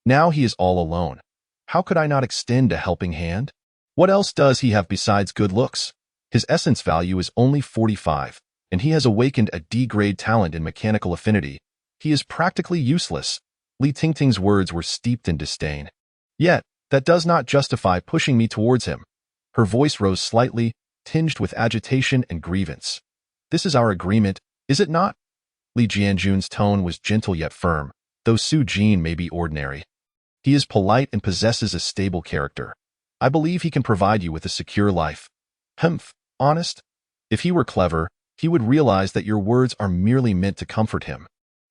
Now he is all alone. How could I not extend a helping hand? What else does he have besides good looks? His essence value is only 45, and he has awakened a D-grade talent in mechanical affinity. He is practically useless. Li Tingting's words were steeped in disdain. Yet, that does not justify pushing me towards him. Her voice rose slightly, tinged with agitation and grievance. "This is our agreement, is it not?" Li Jianjun's tone was gentle yet firm, though Su Jin may be ordinary. "He is polite and possesses a stable character. I believe he can provide you with a secure life." "Humph, honest? If he were clever, he would realize that your words are merely meant to comfort him."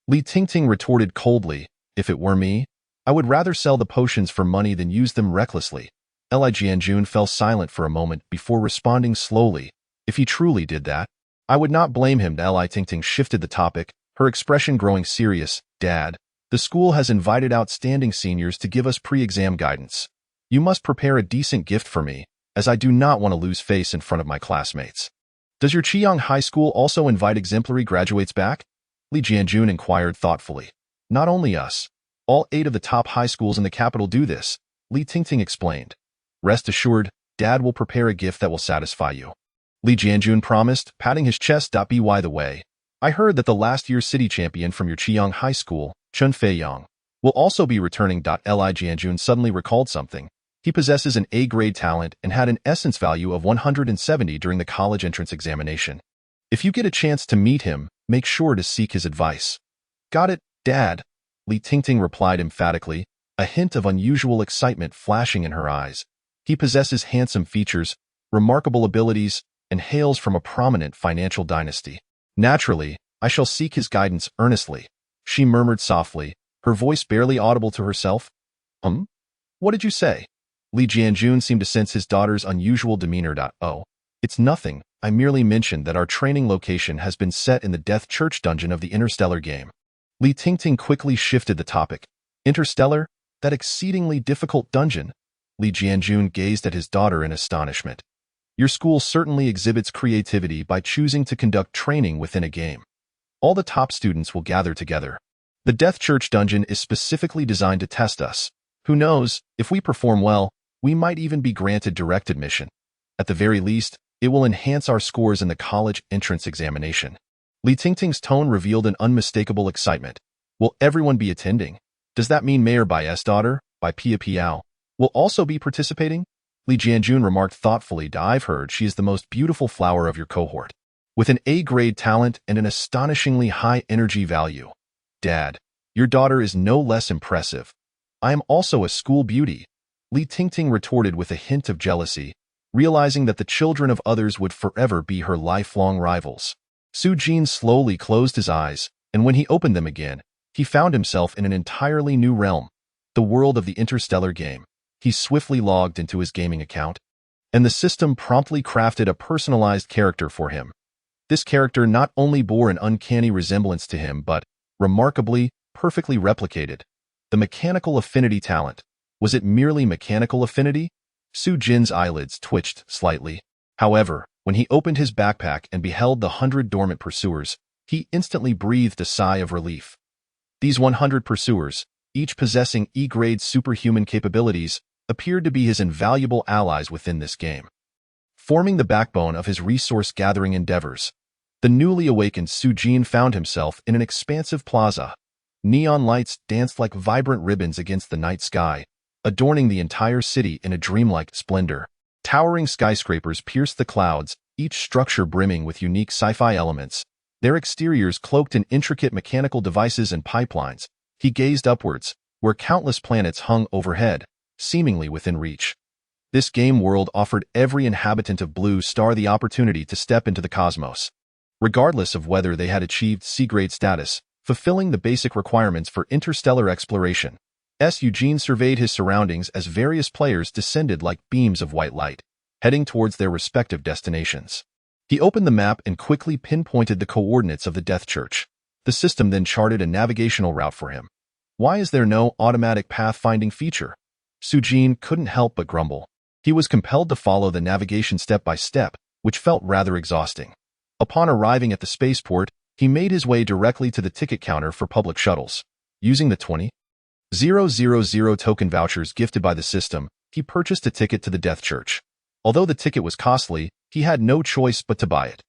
Li Tingting retorted coldly, "If it were me, I would rather sell the potions for money than use them recklessly." Li Jianjun fell silent for a moment before responding slowly. "If he truly did that, I would not blame him." Li Tingting shifted the topic, her expression growing serious. "Dad, the school has invited outstanding seniors to give us pre-exam guidance. You must prepare a decent gift for me, as I do not want to lose face in front of my classmates." "Does your Qiyang High School also invite exemplary graduates back?" Li Jianjun inquired thoughtfully. "Not only us. All 8 of the top high schools in the capital do this," Li Tingting explained. "Rest assured, Dad will prepare a gift that will satisfy you," Li Jianjun promised, patting his chest. "By the way, I heard that the last year's city champion from your Qiyang High School, Chun Feiyang, will also be returning." Li Jianjun suddenly recalled something. He possesses an A-grade talent and had an essence value of 170 during the college entrance examination. If you get a chance to meet him, make sure to seek his advice. "Got it, Dad," Li Tingting replied emphatically, a hint of unusual excitement flashing in her eyes. "He possesses handsome features, remarkable abilities, and hails from a prominent financial dynasty. Naturally, I shall seek his guidance earnestly," she murmured softly, her voice barely audible to herself. What did you say?" Li Jianjun seemed to sense his daughter's unusual demeanor. "Oh, it's nothing. I merely mentioned that our training location has been set in the Death Church dungeon of the Interstellar game." Li Tingting quickly shifted the topic. "Interstellar? That exceedingly difficult dungeon?" Li Jianjun gazed at his daughter in astonishment. "Your school certainly exhibits creativity by choosing to conduct training within a game. All the top students will gather together. The Death Church dungeon is specifically designed to test us. Who knows, if we perform well, we might even be granted direct admission. At the very least, it will enhance our scores in the college entrance examination." Li Tingting's tone revealed an unmistakable excitement. "Will everyone be attending? Does that mean Mayor Bai's daughter, Bai Pia Piao, will also be participating?" Li Jianjun remarked thoughtfully. "I've heard she is the most beautiful flower of your cohort, with an A-grade talent and an astonishingly high energy value. Dad, your daughter is no less impressive. I am also a school beauty," Li Tingting retorted with a hint of jealousy, realizing that the children of others would forever be her lifelong rivals. Su Jin slowly closed his eyes, and when he opened them again, he found himself in an entirely new realm, the world of the interstellar game. He swiftly logged into his gaming account, and the system promptly crafted a personalized character for him. This character not only bore an uncanny resemblance to him, but, remarkably, perfectly replicated the mechanical affinity talent. Was it merely mechanical affinity? Su Jin's eyelids twitched slightly. However, when he opened his backpack and beheld the 100 dormant pursuers, he instantly breathed a sigh of relief. These 100 pursuers, each possessing E-grade superhuman capabilities, appeared to be his invaluable allies within this game, forming the backbone of his resource-gathering endeavors. The newly awakened Su Jin found himself in an expansive plaza. Neon lights danced like vibrant ribbons against the night sky, adorning the entire city in a dreamlike splendor. Towering skyscrapers pierced the clouds, each structure brimming with unique sci-fi elements, their exteriors cloaked in intricate mechanical devices and pipelines. He gazed upwards, where countless planets hung overhead, seemingly within reach. This game world offered every inhabitant of Blue Star the opportunity to step into the cosmos, regardless of whether they had achieved C-grade status, fulfilling the basic requirements for interstellar exploration. Eugene surveyed his surroundings as various players descended like beams of white light, heading towards their respective destinations. He opened the map and quickly pinpointed the coordinates of the Death Church. The system then charted a navigational route for him. Why is there no automatic pathfinding feature? Eugene couldn't help but grumble. He was compelled to follow the navigation step by step, which felt rather exhausting. Upon arriving at the spaceport, he made his way directly to the ticket counter for public shuttles. Using the 20,000 token vouchers gifted by the system, he purchased a ticket to the Death Church. Although the ticket was costly, he had no choice but to buy it.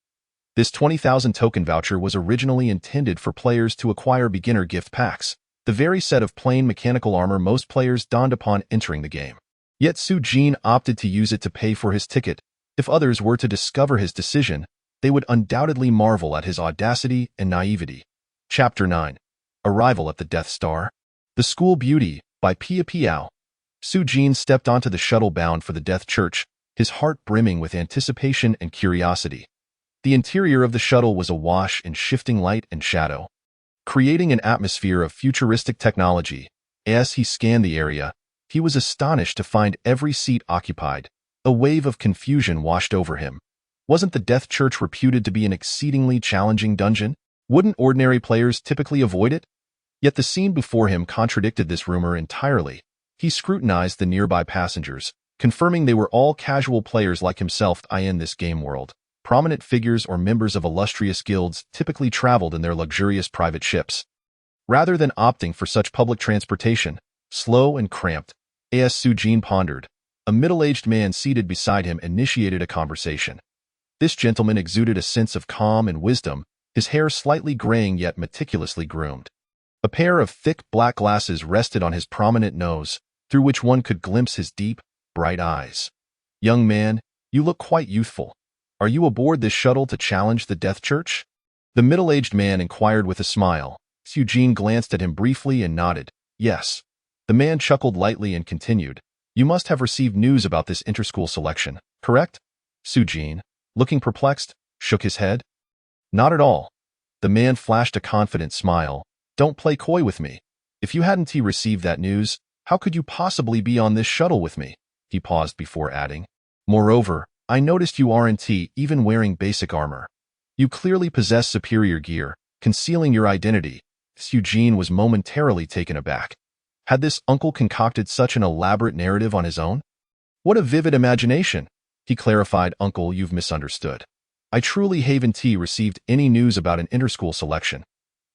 This 20,000 token voucher was originally intended for players to acquire beginner gift packs, the very set of plain mechanical armor most players donned upon entering the game. Yet Eugene opted to use it to pay for his ticket. If others were to discover his decision, they would undoubtedly marvel at his audacity and naivety. Chapter 9. Arrival at the Death Star. The School Beauty, by Pia Piao. Eugene stepped onto the shuttle bound for the Death Church, his heart brimming with anticipation and curiosity. The interior of the shuttle was awash in shifting light and shadow, creating an atmosphere of futuristic technology. As he scanned the area, he was astonished to find every seat occupied. A wave of confusion washed over him. Wasn't the Death Church reputed to be an exceedingly challenging dungeon? Wouldn't ordinary players typically avoid it? Yet the scene before him contradicted this rumor entirely. He scrutinized the nearby passengers, confirming they were all casual players like himself in this game world. Prominent figures or members of illustrious guilds typically traveled in their luxurious private ships. Rather than opting for such public transportation, slow and cramped, Eugene pondered. A middle-aged man seated beside him initiated a conversation. This gentleman exuded a sense of calm and wisdom, his hair slightly graying yet meticulously groomed. A pair of thick black glasses rested on his prominent nose, through which one could glimpse his deep, bright eyes. "Young man, you look quite youthful. Are you aboard this shuttle to challenge the Death Church?" The middle-aged man inquired with a smile. Eugene glanced at him briefly and nodded. "Yes." The man chuckled lightly and continued. "You must have received news about this interschool selection, correct?" Eugene, looking perplexed, shook his head. "Not at all." The man flashed a confident smile. "Don't play coy with me. If you hadn't received that news, how could you possibly be on this shuttle with me?" He paused before adding. "Moreover, I noticed you aren't even wearing basic armor. You clearly possess superior gear, concealing your identity." Eugene was momentarily taken aback. Had this uncle concocted such an elaborate narrative on his own? "What a vivid imagination!" He clarified. "Uncle, you've misunderstood. I truly haven't received any news about an interschool selection."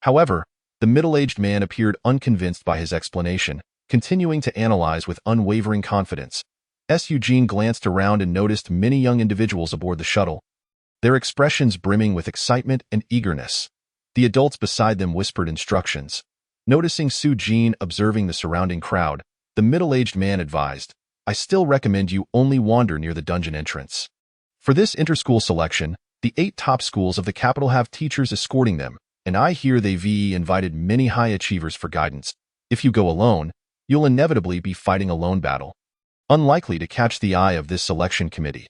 However, the middle-aged man appeared unconvinced by his explanation, continuing to analyze with unwavering confidence. Eugene glanced around and noticed many young individuals aboard the shuttle, their expressions brimming with excitement and eagerness. The adults beside them whispered instructions. Noticing Eugene observing the surrounding crowd, the middle-aged man advised, "I still recommend you only wander near the dungeon entrance. For this interschool selection, the 8 top schools of the capital have teachers escorting them, and I hear they've invited many high achievers for guidance. If you go alone, you'll inevitably be fighting a lone battle, unlikely to catch the eye of this selection committee."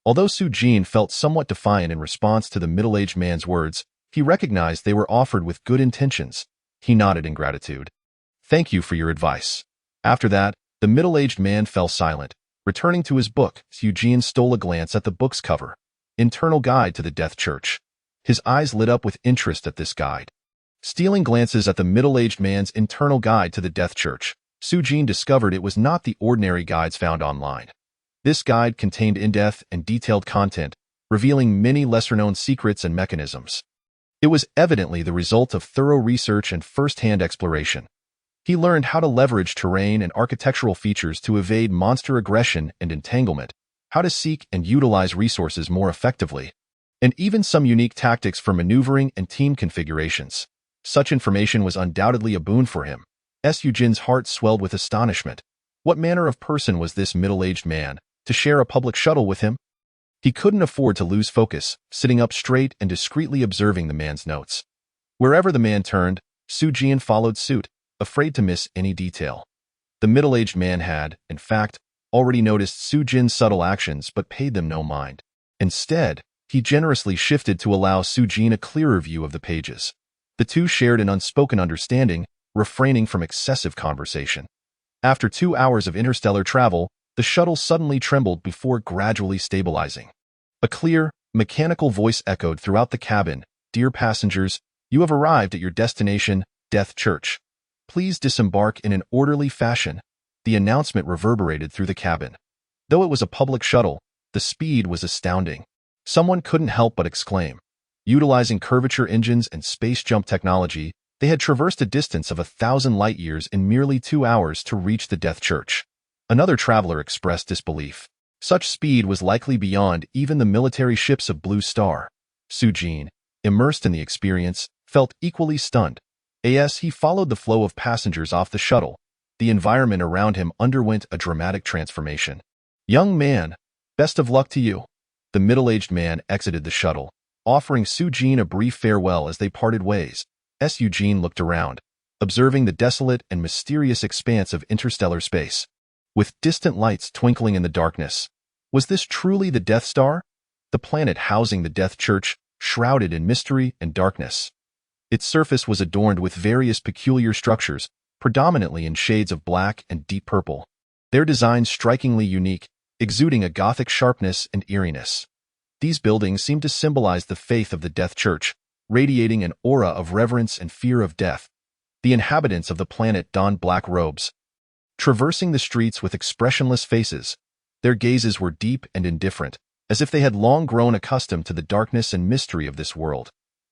Although Eugene felt somewhat defiant in response to the middle-aged man's words, he recognized they were offered with good intentions. He nodded in gratitude. "Thank you for your advice." After that, the middle-aged man fell silent. Returning to his book, Eugene stole a glance at the book's cover. Internal Guide to the Death Church. His eyes lit up with interest at this guide. Stealing glances at the middle-aged man's internal guide to the Death Church, Eugene discovered it was not the ordinary guides found online. This guide contained in-depth and detailed content, revealing many lesser-known secrets and mechanisms. It was evidently the result of thorough research and first-hand exploration. He learned how to leverage terrain and architectural features to evade monster aggression and entanglement, how to seek and utilize resources more effectively, and even some unique tactics for maneuvering and team configurations. Such information was undoubtedly a boon for him. Eugene's heart swelled with astonishment. What manner of person was this middle-aged man, to share a public shuttle with him? He couldn't afford to lose focus, sitting up straight and discreetly observing the man's notes. Wherever the man turned, Soo-jin followed suit, afraid to miss any detail. The middle-aged man had, in fact, already noticed Soo-jin's subtle actions but paid them no mind. Instead, he generously shifted to allow Soo-jin a clearer view of the pages. The two shared an unspoken understanding, refraining from excessive conversation. After 2 hours of interstellar travel, the shuttle suddenly trembled before gradually stabilizing. A clear, mechanical voice echoed throughout the cabin. "Dear passengers, you have arrived at your destination, Death Church. Please disembark in an orderly fashion." The announcement reverberated through the cabin. Though it was a public shuttle, the speed was astounding. Someone couldn't help but exclaim. Utilizing curvature engines and space jump technology, they had traversed a distance of 1,000 light-years in merely 2 hours to reach the Death Church. Another traveler expressed disbelief. Such speed was likely beyond even the military ships of Blue Star. Soo-jin, immersed in the experience, felt equally stunned. As he followed the flow of passengers off the shuttle, the environment around him underwent a dramatic transformation. "Young man, best of luck to you." The middle-aged man exited the shuttle, offering Soo-jin a brief farewell as they parted ways. Soo-jin looked around, observing the desolate and mysterious expanse of interstellar space. With distant lights twinkling in the darkness, was this truly the Death Star? The planet housing the Death Church, shrouded in mystery and darkness. Its surface was adorned with various peculiar structures, predominantly in shades of black and deep purple. Their designs strikingly unique, exuding a Gothic sharpness and eeriness. These buildings seemed to symbolize the faith of the Death Church, radiating an aura of reverence and fear of death. The inhabitants of the planet donned black robes, traversing the streets with expressionless faces. Their gazes were deep and indifferent, as if they had long grown accustomed to the darkness and mystery of this world.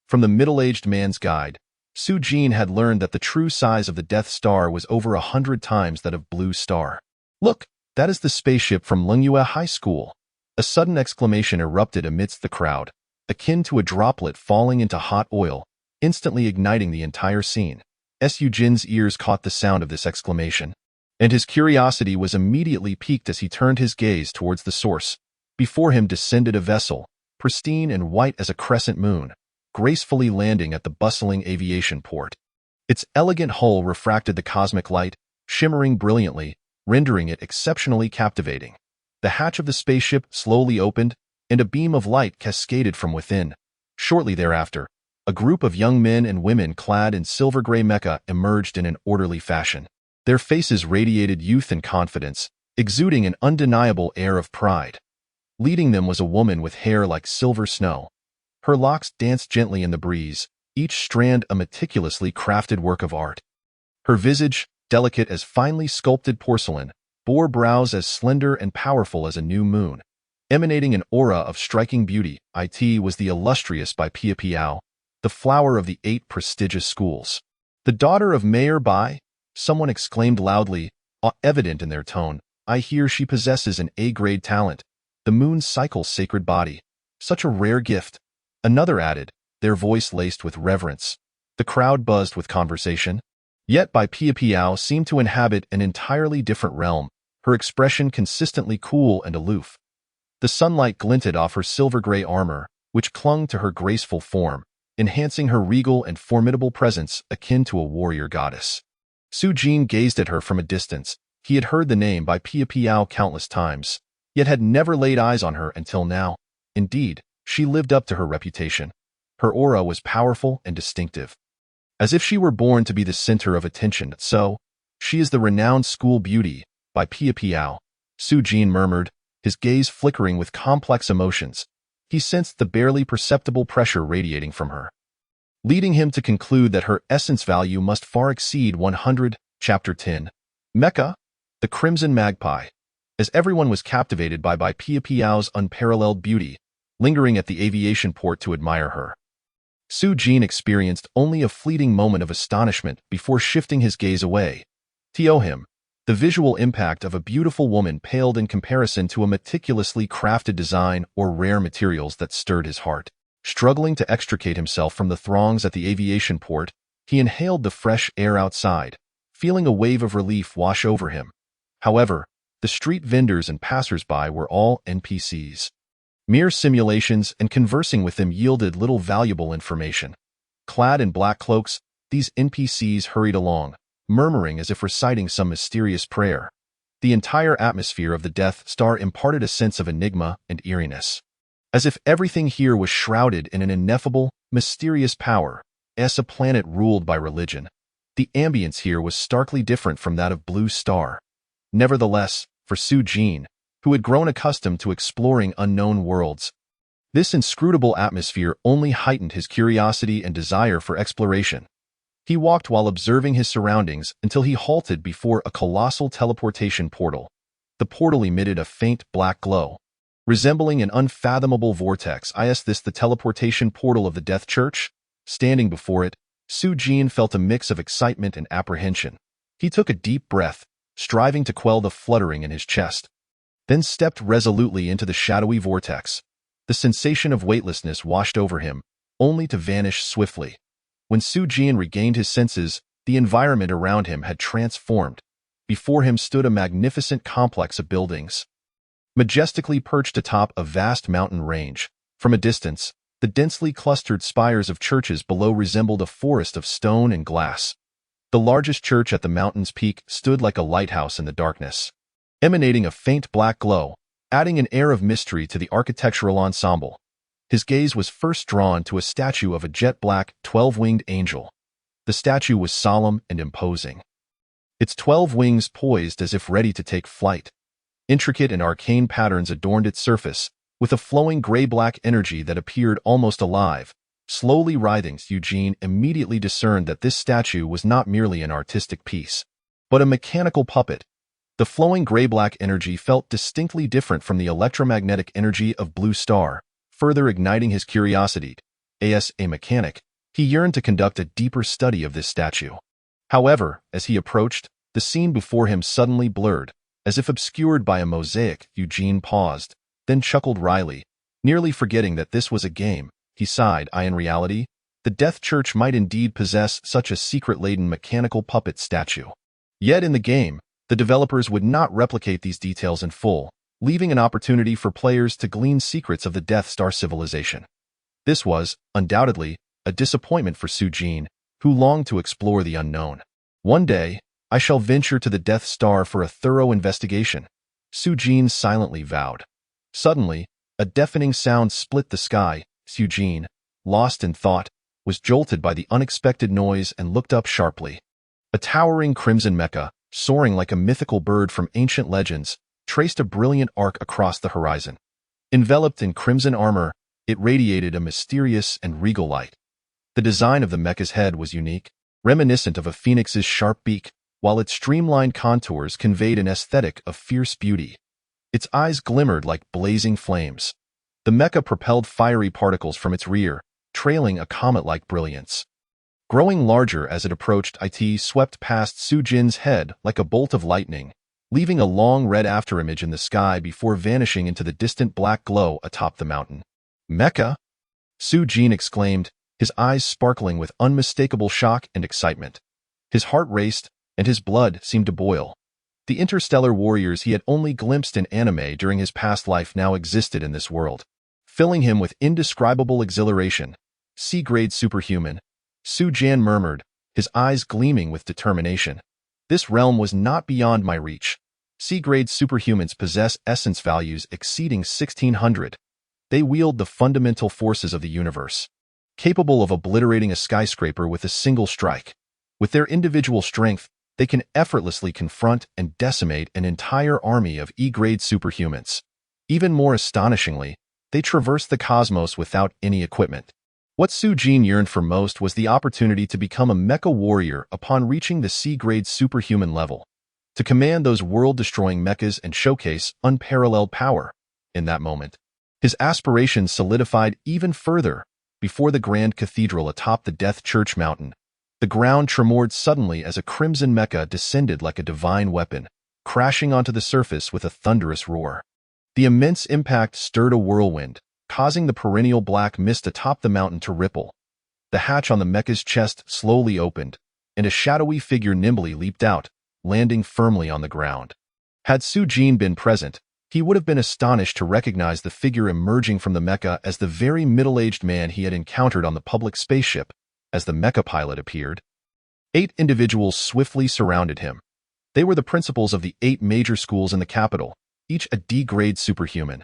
From the middle-aged man's guide, Soo-jin had learned that the true size of the Death Star was over 100 times that of Blue Star. "Look, that is the spaceship from Lungyue High School." A sudden exclamation erupted amidst the crowd, akin to a droplet falling into hot oil, instantly igniting the entire scene. Soo-jin's ears caught the sound of this exclamation, and his curiosity was immediately piqued as he turned his gaze towards the source. Before him descended a vessel, pristine and white as a crescent moon, gracefully landing at the bustling aviation port. Its elegant hull refracted the cosmic light, shimmering brilliantly, rendering it exceptionally captivating. The hatch of the spaceship slowly opened, and a beam of light cascaded from within. Shortly thereafter, a group of young men and women clad in silver-gray mecha emerged in an orderly fashion. Their faces radiated youth and confidence, exuding an undeniable air of pride. Leading them was a woman with hair like silver snow. Her locks danced gently in the breeze, each strand a meticulously crafted work of art. Her visage, delicate as finely sculpted porcelain, bore brows as slender and powerful as a new moon. Emanating an aura of striking beauty, it was the illustrious Bai Piao, the flower of the 8 prestigious schools. "The daughter of Mayor Bai?" Someone exclaimed loudly, evident in their tone. "I hear she possesses an A-grade talent. The moon's cycle's sacred body. Such a rare gift." Another added, their voice laced with reverence. The crowd buzzed with conversation. Yet Bai Piao seemed to inhabit an entirely different realm, her expression consistently cool and aloof. The sunlight glinted off her silver-gray armor, which clung to her graceful form, enhancing her regal and formidable presence akin to a warrior goddess. Soo-jin gazed at her from a distance. He had heard the name Bai Piao countless times, yet had never laid eyes on her until now. Indeed, she lived up to her reputation. Her aura was powerful and distinctive, as if she were born to be the center of attention. "So, she is the renowned school beauty, Bai Piao," Soo-jin murmured, his gaze flickering with complex emotions. He sensed the barely perceptible pressure radiating from her, leading him to conclude that her essence value must far exceed 100. Chapter 10. Mecha, the Crimson Magpie. As everyone was captivated by Bai Piao's unparalleled beauty, lingering at the aviation port to admire her, Soo-jin experienced only a fleeting moment of astonishment before shifting his gaze away. To him, the visual impact of a beautiful woman paled in comparison to a meticulously crafted design or rare materials that stirred his heart. Struggling to extricate himself from the throngs at the aviation port, he inhaled the fresh air outside, feeling a wave of relief wash over him. However, The street vendors and passers-by were all NPCs. Mere simulations, and conversing with them yielded little valuable information. Clad in black cloaks, these NPCs hurried along, murmuring as if reciting some mysterious prayer. The entire atmosphere of the Death Star imparted a sense of enigma and eeriness. As if everything here was shrouded in an ineffable, mysterious power, as a planet ruled by religion. The ambience here was starkly different from that of Blue Star. Nevertheless, for Su-Jin, who had grown accustomed to exploring unknown worlds, this inscrutable atmosphere only heightened his curiosity and desire for exploration. He walked while observing his surroundings until he halted before a colossal teleportation portal. The portal emitted a faint black glow, resembling an unfathomable vortex. Is this the teleportation portal of the Death Church? Standing before it, Su-Jin felt a mix of excitement and apprehension. He took a deep breath, striving to quell the fluttering in his chest, then stepped resolutely into the shadowy vortex. The sensation of weightlessness washed over him, only to vanish swiftly. When Su-Jin regained his senses, the environment around him had transformed. Before him stood a magnificent complex of buildings, majestically perched atop a vast mountain range. From a distance, the densely clustered spires of churches below resembled a forest of stone and glass. The largest church at the mountain's peak stood like a lighthouse in the darkness, emanating a faint black glow, adding an air of mystery to the architectural ensemble. His gaze was first drawn to a statue of a jet-black, 12-winged angel. The statue was solemn and imposing, its 12 wings poised as if ready to take flight. Intricate and arcane patterns adorned its surface, with a flowing gray-black energy that appeared almost alive. Slowly writhing, Eugene immediately discerned that this statue was not merely an artistic piece, but a mechanical puppet. The flowing gray-black energy felt distinctly different from the electromagnetic energy of Blue Star, further igniting his curiosity. As a mechanic, he yearned to conduct a deeper study of this statue. However, as he approached, the scene before him suddenly blurred, as if obscured by a mosaic. Eugene paused, then chuckled wryly, nearly forgetting that this was a game. He sighed. In reality, the Death Church might indeed possess such a secret-laden mechanical puppet statue. Yet in the game, the developers would not replicate these details in full, leaving an opportunity for players to glean secrets of the Death Star civilization. This was, undoubtedly, a disappointment for Su-Jin, who longed to explore the unknown. One day, I shall venture to the Death Star for a thorough investigation, Su-Jin silently vowed. Suddenly, a deafening sound split the sky. Su-Jin, lost in thought, was jolted by the unexpected noise and looked up sharply. A towering crimson mecha, soaring like a mythical bird from ancient legends, traced a brilliant arc across the horizon. Enveloped in crimson armor, it radiated a mysterious and regal light. The design of the mecha's head was unique, reminiscent of a phoenix's sharp beak, while its streamlined contours conveyed an aesthetic of fierce beauty. Its eyes glimmered like blazing flames. The mecha propelled fiery particles from its rear, trailing a comet-like brilliance. Growing larger as it approached, it swept past Su-Jin's head like a bolt of lightning, leaving a long red afterimage in the sky before vanishing into the distant black glow atop the mountain. Mecha? Su-Jin exclaimed, his eyes sparkling with unmistakable shock and excitement. His heart raced, and his blood seemed to boil. The interstellar warriors he had only glimpsed in anime during his past life now existed in this world, filling him with indescribable exhilaration. C-grade superhuman, Su-Jin murmured, his eyes gleaming with determination. This realm was not beyond my reach. C-grade superhumans possess essence values exceeding 1600. They wield the fundamental forces of the universe, capable of obliterating a skyscraper with a single strike. With their individual strength, they can effortlessly confront and decimate an entire army of E-grade superhumans. Even more astonishingly, they traverse the cosmos without any equipment. What Su-Jin yearned for most was the opportunity to become a mecha warrior upon reaching the C-grade superhuman level, to command those world-destroying mechas and showcase unparalleled power. In that moment, his aspirations solidified even further. Before the grand cathedral atop the Death Church mountain, the ground tremored suddenly as a crimson mecha descended like a divine weapon, crashing onto the surface with a thunderous roar. The immense impact stirred a whirlwind, causing the perennial black mist atop the mountain to ripple. The hatch on the mecha's chest slowly opened, and a shadowy figure nimbly leaped out, landing firmly on the ground. Had Su Jin been present, he would have been astonished to recognize the figure emerging from the mecha as the very middle-aged man he had encountered on the public spaceship. As the mecha pilot appeared, 8 individuals swiftly surrounded him. They were the principals of the 8 major schools in the capital, each a D-grade superhuman.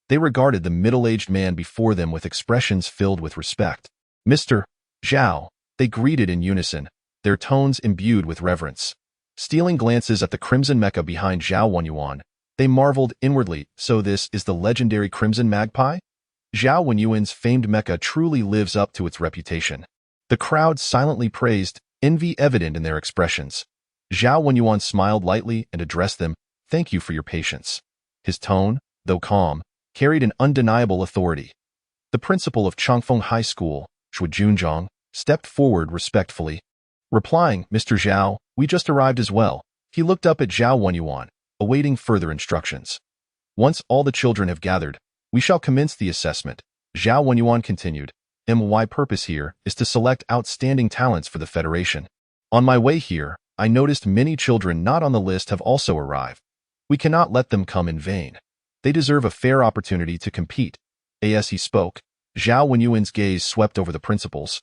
They regarded the middle-aged man before them with expressions filled with respect. Mr. Zhao, they greeted in unison, their tones imbued with reverence. Stealing glances at the crimson mecha behind Zhao Wenyuan, they marveled inwardly, so this is the legendary Crimson Magpie? Zhao Wenyuan's famed mecha truly lives up to its reputation. The crowd silently praised, envy evident in their expressions. Zhao Wenyuan smiled lightly and addressed them, "Thank you for your patience." His tone, though calm, carried an undeniable authority. The principal of Changfeng High School, Shu Junzhong, stepped forward respectfully. Replying, "Mr. Zhao, we just arrived as well." He looked up at Zhao Wenyuan, awaiting further instructions. "Once all the children have gathered, we shall commence the assessment." Zhao Wenyuan continued, "My purpose here is to select outstanding talents for the Federation. On my way here, I noticed many children not on the list have also arrived. We cannot let them come in vain. They deserve a fair opportunity to compete." As he spoke, Zhao Wenyuan's gaze swept over the principals,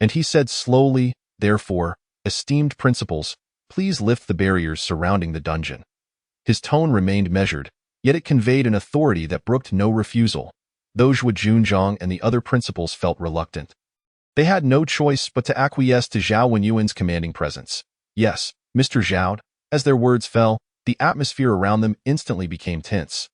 and he said slowly, "Therefore, esteemed principals, please lift the barriers surrounding the dungeon." His tone remained measured, yet it conveyed an authority that brooked no refusal. Those Shu Junzhong and the other principals felt reluctant. They had no choice but to acquiesce to Zhao Wenyuan's commanding presence. "Yes, Mr. Zhao." As their words fell, the atmosphere around them instantly became tense.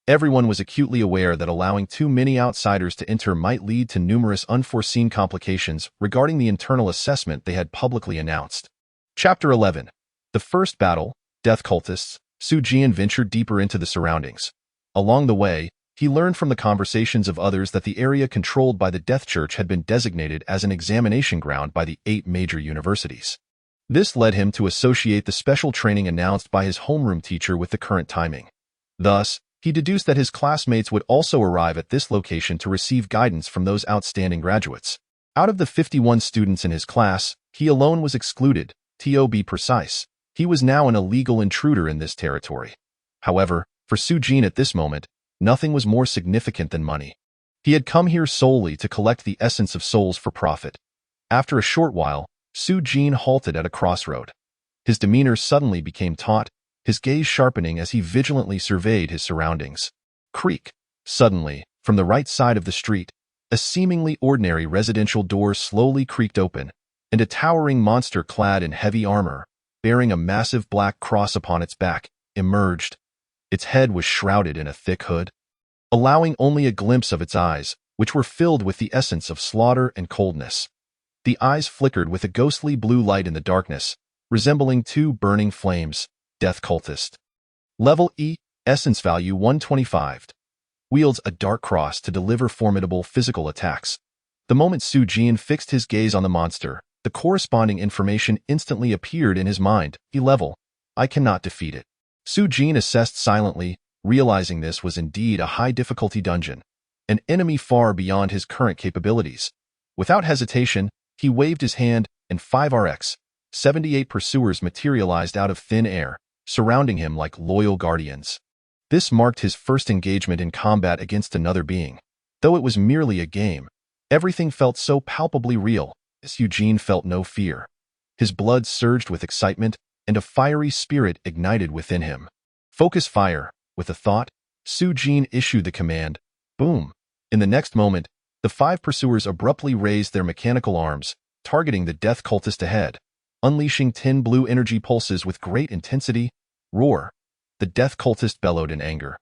Everyone was acutely aware that allowing too many outsiders to enter might lead to numerous unforeseen complications regarding the internal assessment they had publicly announced. Chapter 11. The First Battle, Death Cultists. Su Jin ventured deeper into the surroundings. Along the way, he learned from the conversations of others that the area controlled by the Death Church had been designated as an examination ground by the 8 major universities. This led him to associate the special training announced by his homeroom teacher with the current timing. Thus, he deduced that his classmates would also arrive at this location to receive guidance from those outstanding graduates. Out of the 51 students in his class, he alone was excluded. To be precise, he was now an illegal intruder in this territory. However, for Su Jin at this moment, nothing was more significant than money. He had come here solely to collect the essence of souls for profit. After a short while, Su Jin halted at a crossroad. His demeanor suddenly became taut, his gaze sharpening as he vigilantly surveyed his surroundings. Creak! Suddenly, from the right side of the street, a seemingly ordinary residential door slowly creaked open, and a towering monster clad in heavy armor, bearing a massive black cross upon its back, emerged. Its head was shrouded in a thick hood, allowing only a glimpse of its eyes, which were filled with the essence of slaughter and coldness. The eyes flickered with a ghostly blue light in the darkness, resembling 2 burning flames. Death Cultist. Level E, Essence Value 125. Wields a dark cross to deliver formidable physical attacks. The moment Su Jin fixed his gaze on the monster, the corresponding information instantly appeared in his mind. E-level. I cannot defeat it. Su Jin assessed silently, realizing this was indeed a high-difficulty dungeon, an enemy far beyond his current capabilities. Without hesitation, he waved his hand, and 5 78 pursuers materialized out of thin air, surrounding him like loyal guardians. This marked his first engagement in combat against another being. Though it was merely a game, everything felt so palpably real. Su Jin felt no fear. His blood surged with excitement, and a fiery spirit ignited within him. Focus fire. With a thought, Su Jin issued the command, boom. In the next moment, the 5 pursuers abruptly raised their mechanical arms, targeting the death cultist ahead. Unleashing 10 blue energy pulses with great intensity, roar. The death cultist bellowed in anger.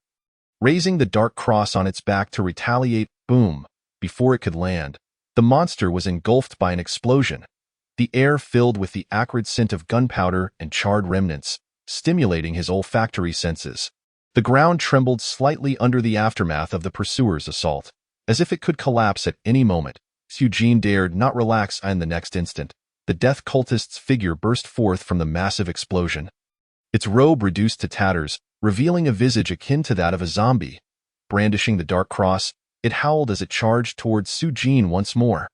Raising the dark cross on its back to retaliate, boom. Before it could land, the monster was engulfed by an explosion. The air filled with the acrid scent of gunpowder and charred remnants, stimulating his olfactory senses. The ground trembled slightly under the aftermath of the pursuers' assault, as if it could collapse at any moment. Su Jin dared not relax, and the next instant, the death cultist's figure burst forth from the massive explosion. Its robe reduced to tatters, revealing a visage akin to that of a zombie. Brandishing the dark cross, it howled as it charged towards Su Jin once more.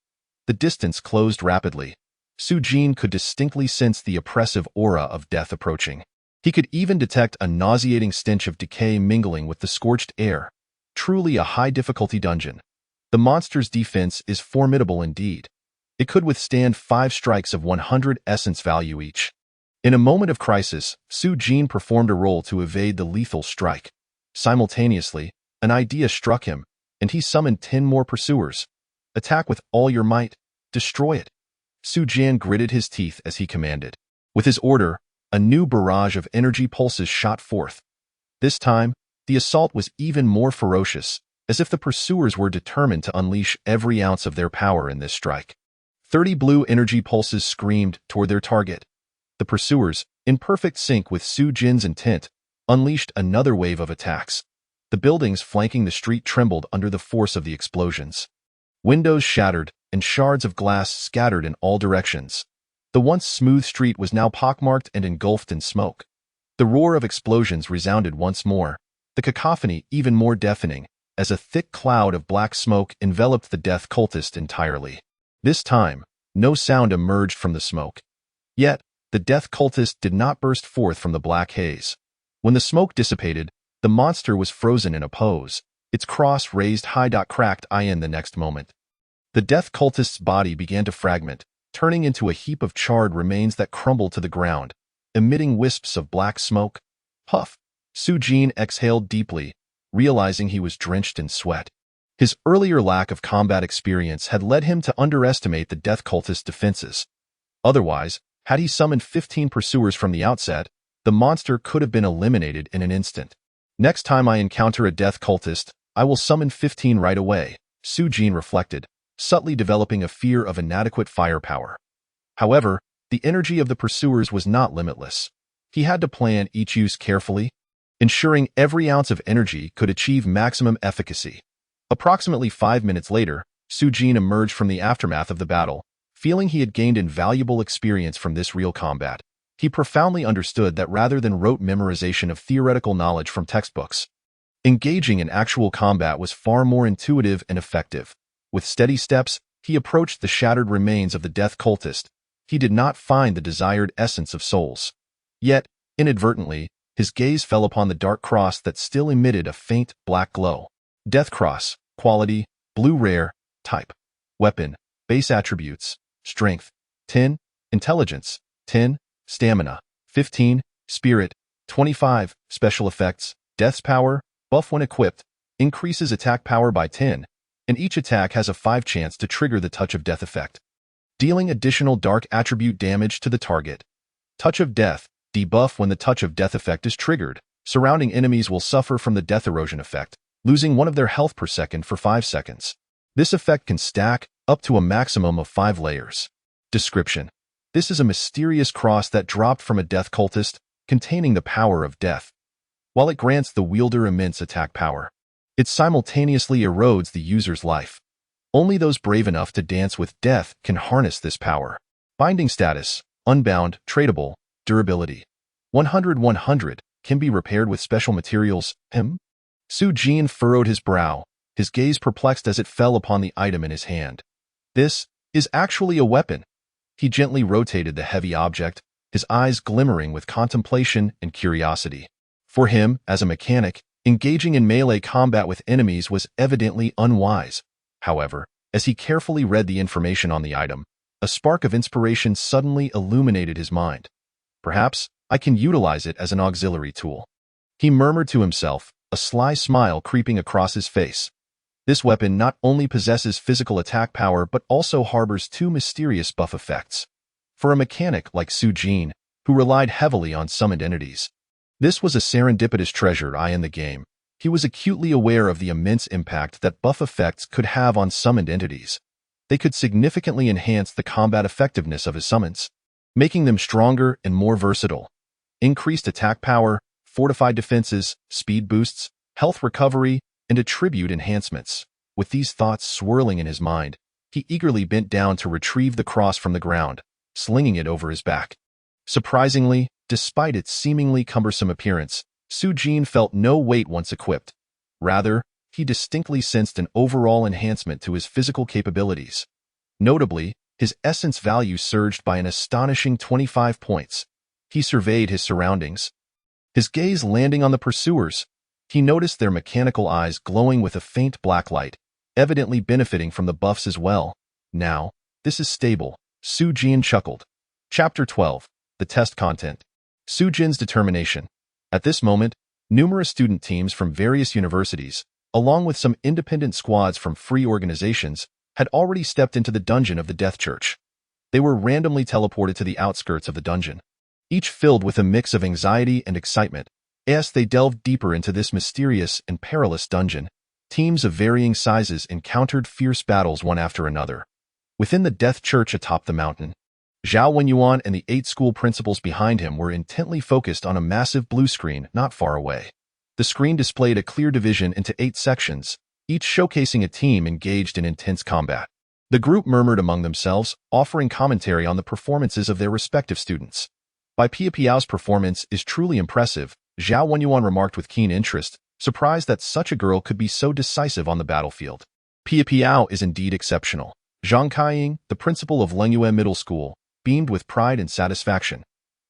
The distance closed rapidly. Su Jin could distinctly sense the oppressive aura of death approaching. He could even detect a nauseating stench of decay mingling with the scorched air. Truly a high-difficulty dungeon. The monster's defense is formidable indeed. It could withstand 5 strikes of 100 essence value each. In a moment of crisis, Su Jin performed a roll to evade the lethal strike. Simultaneously, an idea struck him, and he summoned 10 more pursuers. Attack with all your might. Destroy it. Su Jin gritted his teeth as he commanded. With his order, a new barrage of energy pulses shot forth. This time, the assault was even more ferocious, as if the pursuers were determined to unleash every ounce of their power in this strike. 30 blue energy pulses screamed toward their target. The pursuers, in perfect sync with Su Jin's intent, unleashed another wave of attacks. The buildings flanking the street trembled under the force of the explosions. Windows shattered, and shards of glass scattered in all directions. The once smooth street was now pockmarked and engulfed in smoke. The roar of explosions resounded once more, the cacophony even more deafening, as a thick cloud of black smoke enveloped the death cultist entirely. This time, no sound emerged from the smoke. Yet, the death cultist did not burst forth from the black haze. When the smoke dissipated, the monster was frozen in a pose, its cross raised high. Cracked in the next moment. The death cultist's body began to fragment, turning into a heap of charred remains that crumbled to the ground, emitting wisps of black smoke. Puff! Su Jin exhaled deeply, realizing he was drenched in sweat. His earlier lack of combat experience had led him to underestimate the death cultist's defenses. Otherwise, had he summoned 15 pursuers from the outset, the monster could have been eliminated in an instant. Next time I encounter a death cultist, I will summon 15 right away, Su Jin reflected, subtly developing a fear of inadequate firepower. However, the energy of the pursuers was not limitless. He had to plan each use carefully, ensuring every ounce of energy could achieve maximum efficacy. Approximately 5 minutes later, Su Jin emerged from the aftermath of the battle, feeling he had gained invaluable experience from this real combat. He profoundly understood that rather than rote memorization of theoretical knowledge from textbooks, engaging in actual combat was far more intuitive and effective. With steady steps, he approached the shattered remains of the death cultist. He did not find the desired essence of souls. Yet, inadvertently, his gaze fell upon the dark cross that still emitted a faint, black glow. Death Cross, quality, blue rare, type, weapon, base attributes, strength, 10, intelligence, 10, stamina, 15, spirit, 25, special effects, death's power, buff when equipped, increases attack power by 10, and each attack has a 5 chance to trigger the Touch of Death effect, dealing additional dark attribute damage to the target. Touch of Death, debuff when the Touch of Death effect is triggered. Surrounding enemies will suffer from the death erosion effect, losing 1 of their health per second for 5 seconds. This effect can stack up to a maximum of 5 layers. Description: this is a mysterious cross that dropped from a death cultist, containing the power of death. While it grants the wielder immense attack power, it simultaneously erodes the user's life. Only those brave enough to dance with death can harness this power. Binding status: unbound, tradable, durability 100/100, can be repaired with special materials. Su Jin furrowed his brow, his gaze perplexed as it fell upon the item in his hand. This is actually a weapon. He gently rotated the heavy object, his eyes glimmering with contemplation and curiosity. For him, as a mechanic, engaging in melee combat with enemies was evidently unwise. However, as he carefully read the information on the item, a spark of inspiration suddenly illuminated his mind. Perhaps I can utilize it as an auxiliary tool. He murmured to himself, a sly smile creeping across his face. This weapon not only possesses physical attack power but also harbors 2 mysterious buff effects. For a mechanic like Su Jin, who relied heavily on summoned entities, this was a serendipitous treasure in the game. He was acutely aware of the immense impact that buff effects could have on summoned entities. They could significantly enhance the combat effectiveness of his summons, making them stronger and more versatile. Increased attack power, fortified defenses, speed boosts, health recovery, and attribute enhancements. With these thoughts swirling in his mind, he eagerly bent down to retrieve the cross from the ground, slinging it over his back. Surprisingly, despite its seemingly cumbersome appearance, Su Jin felt no weight once equipped. Rather, he distinctly sensed an overall enhancement to his physical capabilities. Notably, his essence value surged by an astonishing 25 points. He surveyed his surroundings, His gaze landing on the pursuers, he noticed their mechanical eyes glowing with a faint black light, evidently benefiting from the buffs as well. Now, this is stable, Su Jin chuckled. Chapter 12. The Test Content. Su Jin's Determination. At this moment, numerous student teams from various universities, along with some independent squads from free organizations, had already stepped into the dungeon of the Death Church. They were randomly teleported to the outskirts of the dungeon, each filled with a mix of anxiety and excitement. As they delved deeper into this mysterious and perilous dungeon, teams of varying sizes encountered fierce battles one after another. Within the Death Church atop the mountain, Zhao Wenyuan and the 8 school principals behind him were intently focused on a massive blue screen not far away. The screen displayed a clear division into 8 sections, each showcasing a team engaged in intense combat. The group murmured among themselves, offering commentary on the performances of their respective students. Bai Piao's performance is truly impressive, Zhao Wenyuan remarked with keen interest, surprised that such a girl could be so decisive on the battlefield. Piao is indeed exceptional. Zhang Kaiying, the principal of Lengyue Middle School, beamed with pride and satisfaction.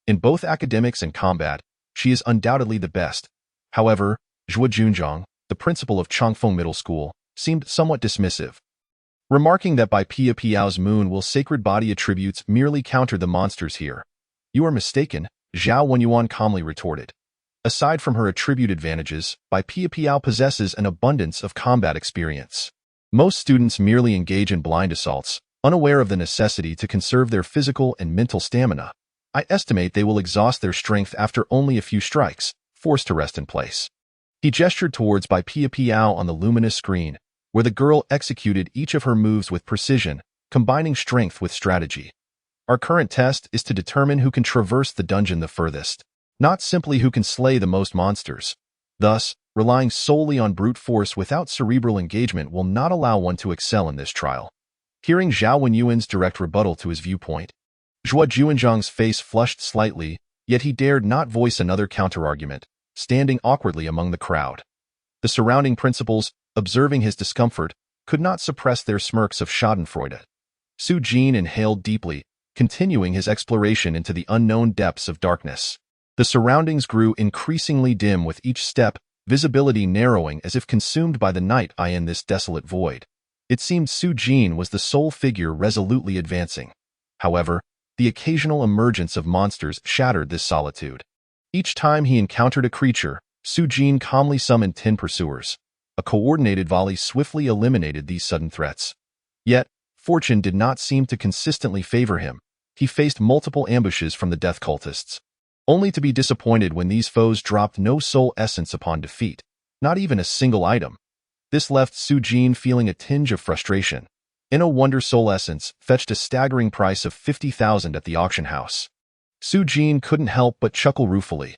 In both academics and combat, she is undoubtedly the best. However, Zhuo Junzhong, the principal of Changfeng Middle School, seemed somewhat dismissive. Remarking that Bai Piao's moon will sacred body attributes merely counter the monsters here. You are mistaken, Zhao Wenyuan calmly retorted. Aside from her attribute advantages, Bai Piao possesses an abundance of combat experience. Most students merely engage in blind assaults, unaware of the necessity to conserve their physical and mental stamina. I estimate they will exhaust their strength after only a few strikes, forced to rest in place. He gestured towards Bai Piao on the luminous screen, where the girl executed each of her moves with precision, combining strength with strategy. Our current test is to determine who can traverse the dungeon the furthest, not simply who can slay the most monsters. Thus, relying solely on brute force without cerebral engagement will not allow one to excel in this trial. Hearing Zhao Wenyuan's direct rebuttal to his viewpoint, Zhuo Junzhang's face flushed slightly, yet he dared not voice another counterargument, standing awkwardly among the crowd. The surrounding principals, observing his discomfort, could not suppress their smirks of schadenfreude. Su Jin inhaled deeply, continuing his exploration into the unknown depths of darkness. The surroundings grew increasingly dim with each step, visibility narrowing as if consumed by the night in this desolate void. It seemed Su Jin was the sole figure resolutely advancing. However, the occasional emergence of monsters shattered this solitude. Each time he encountered a creature, Su Jin calmly summoned 10 pursuers. A coordinated volley swiftly eliminated these sudden threats. Yet, fortune did not seem to consistently favor him. He faced multiple ambushes from the death cultists, only to be disappointed when these foes dropped no soul essence upon defeat, not even a single item. This left Su Jin feeling a tinge of frustration. Inno Wonder Soul Essence fetched a staggering price of 50,000 at the auction house. Su Jin couldn't help but chuckle ruefully.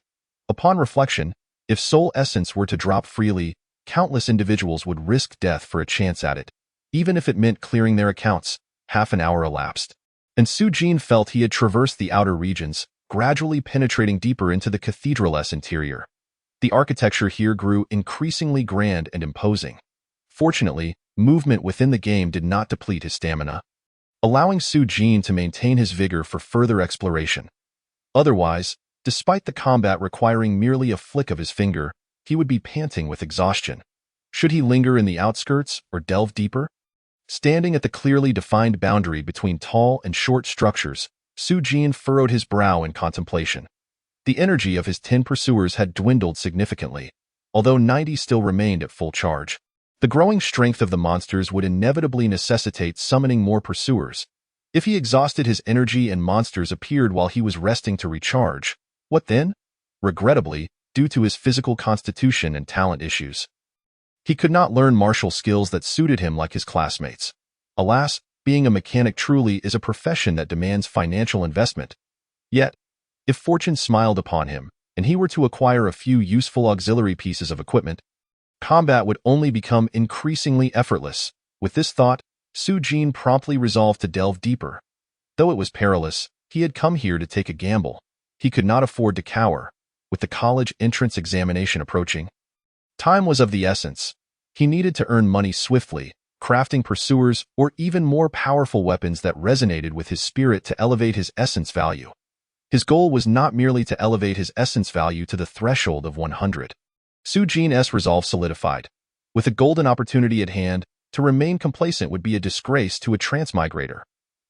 Upon reflection, if Soul Essence were to drop freely, countless individuals would risk death for a chance at it. Even if it meant clearing their accounts, half an hour elapsed. And Su Jin felt he had traversed the outer regions, gradually penetrating deeper into the cathedral's interior. The architecture here grew increasingly grand and imposing. Fortunately, movement within the game did not deplete his stamina, allowing Su Jin to maintain his vigor for further exploration. Otherwise, despite the combat requiring merely a flick of his finger, he would be panting with exhaustion. Should he linger in the outskirts or delve deeper? Standing at the clearly defined boundary between tall and short structures, Su Jin furrowed his brow in contemplation. The energy of his 10 pursuers had dwindled significantly, although 90 still remained at full charge. The growing strength of the monsters would inevitably necessitate summoning more pursuers. If he exhausted his energy and monsters appeared while he was resting to recharge, what then? Regrettably, due to his physical constitution and talent issues, he could not learn martial skills that suited him like his classmates. Alas, being a mechanic truly is a profession that demands financial investment. Yet, if fortune smiled upon him, and he were to acquire a few useful auxiliary pieces of equipment, combat would only become increasingly effortless. With this thought, Su Jin promptly resolved to delve deeper. Though it was perilous, he had come here to take a gamble. He could not afford to cower, with the college entrance examination approaching. Time was of the essence. He needed to earn money swiftly, crafting pursuers or even more powerful weapons that resonated with his spirit to elevate his essence value. His goal was not merely to elevate his essence value to the threshold of 100. Su Jin's resolve solidified. With a golden opportunity at hand, to remain complacent would be a disgrace to a transmigrator.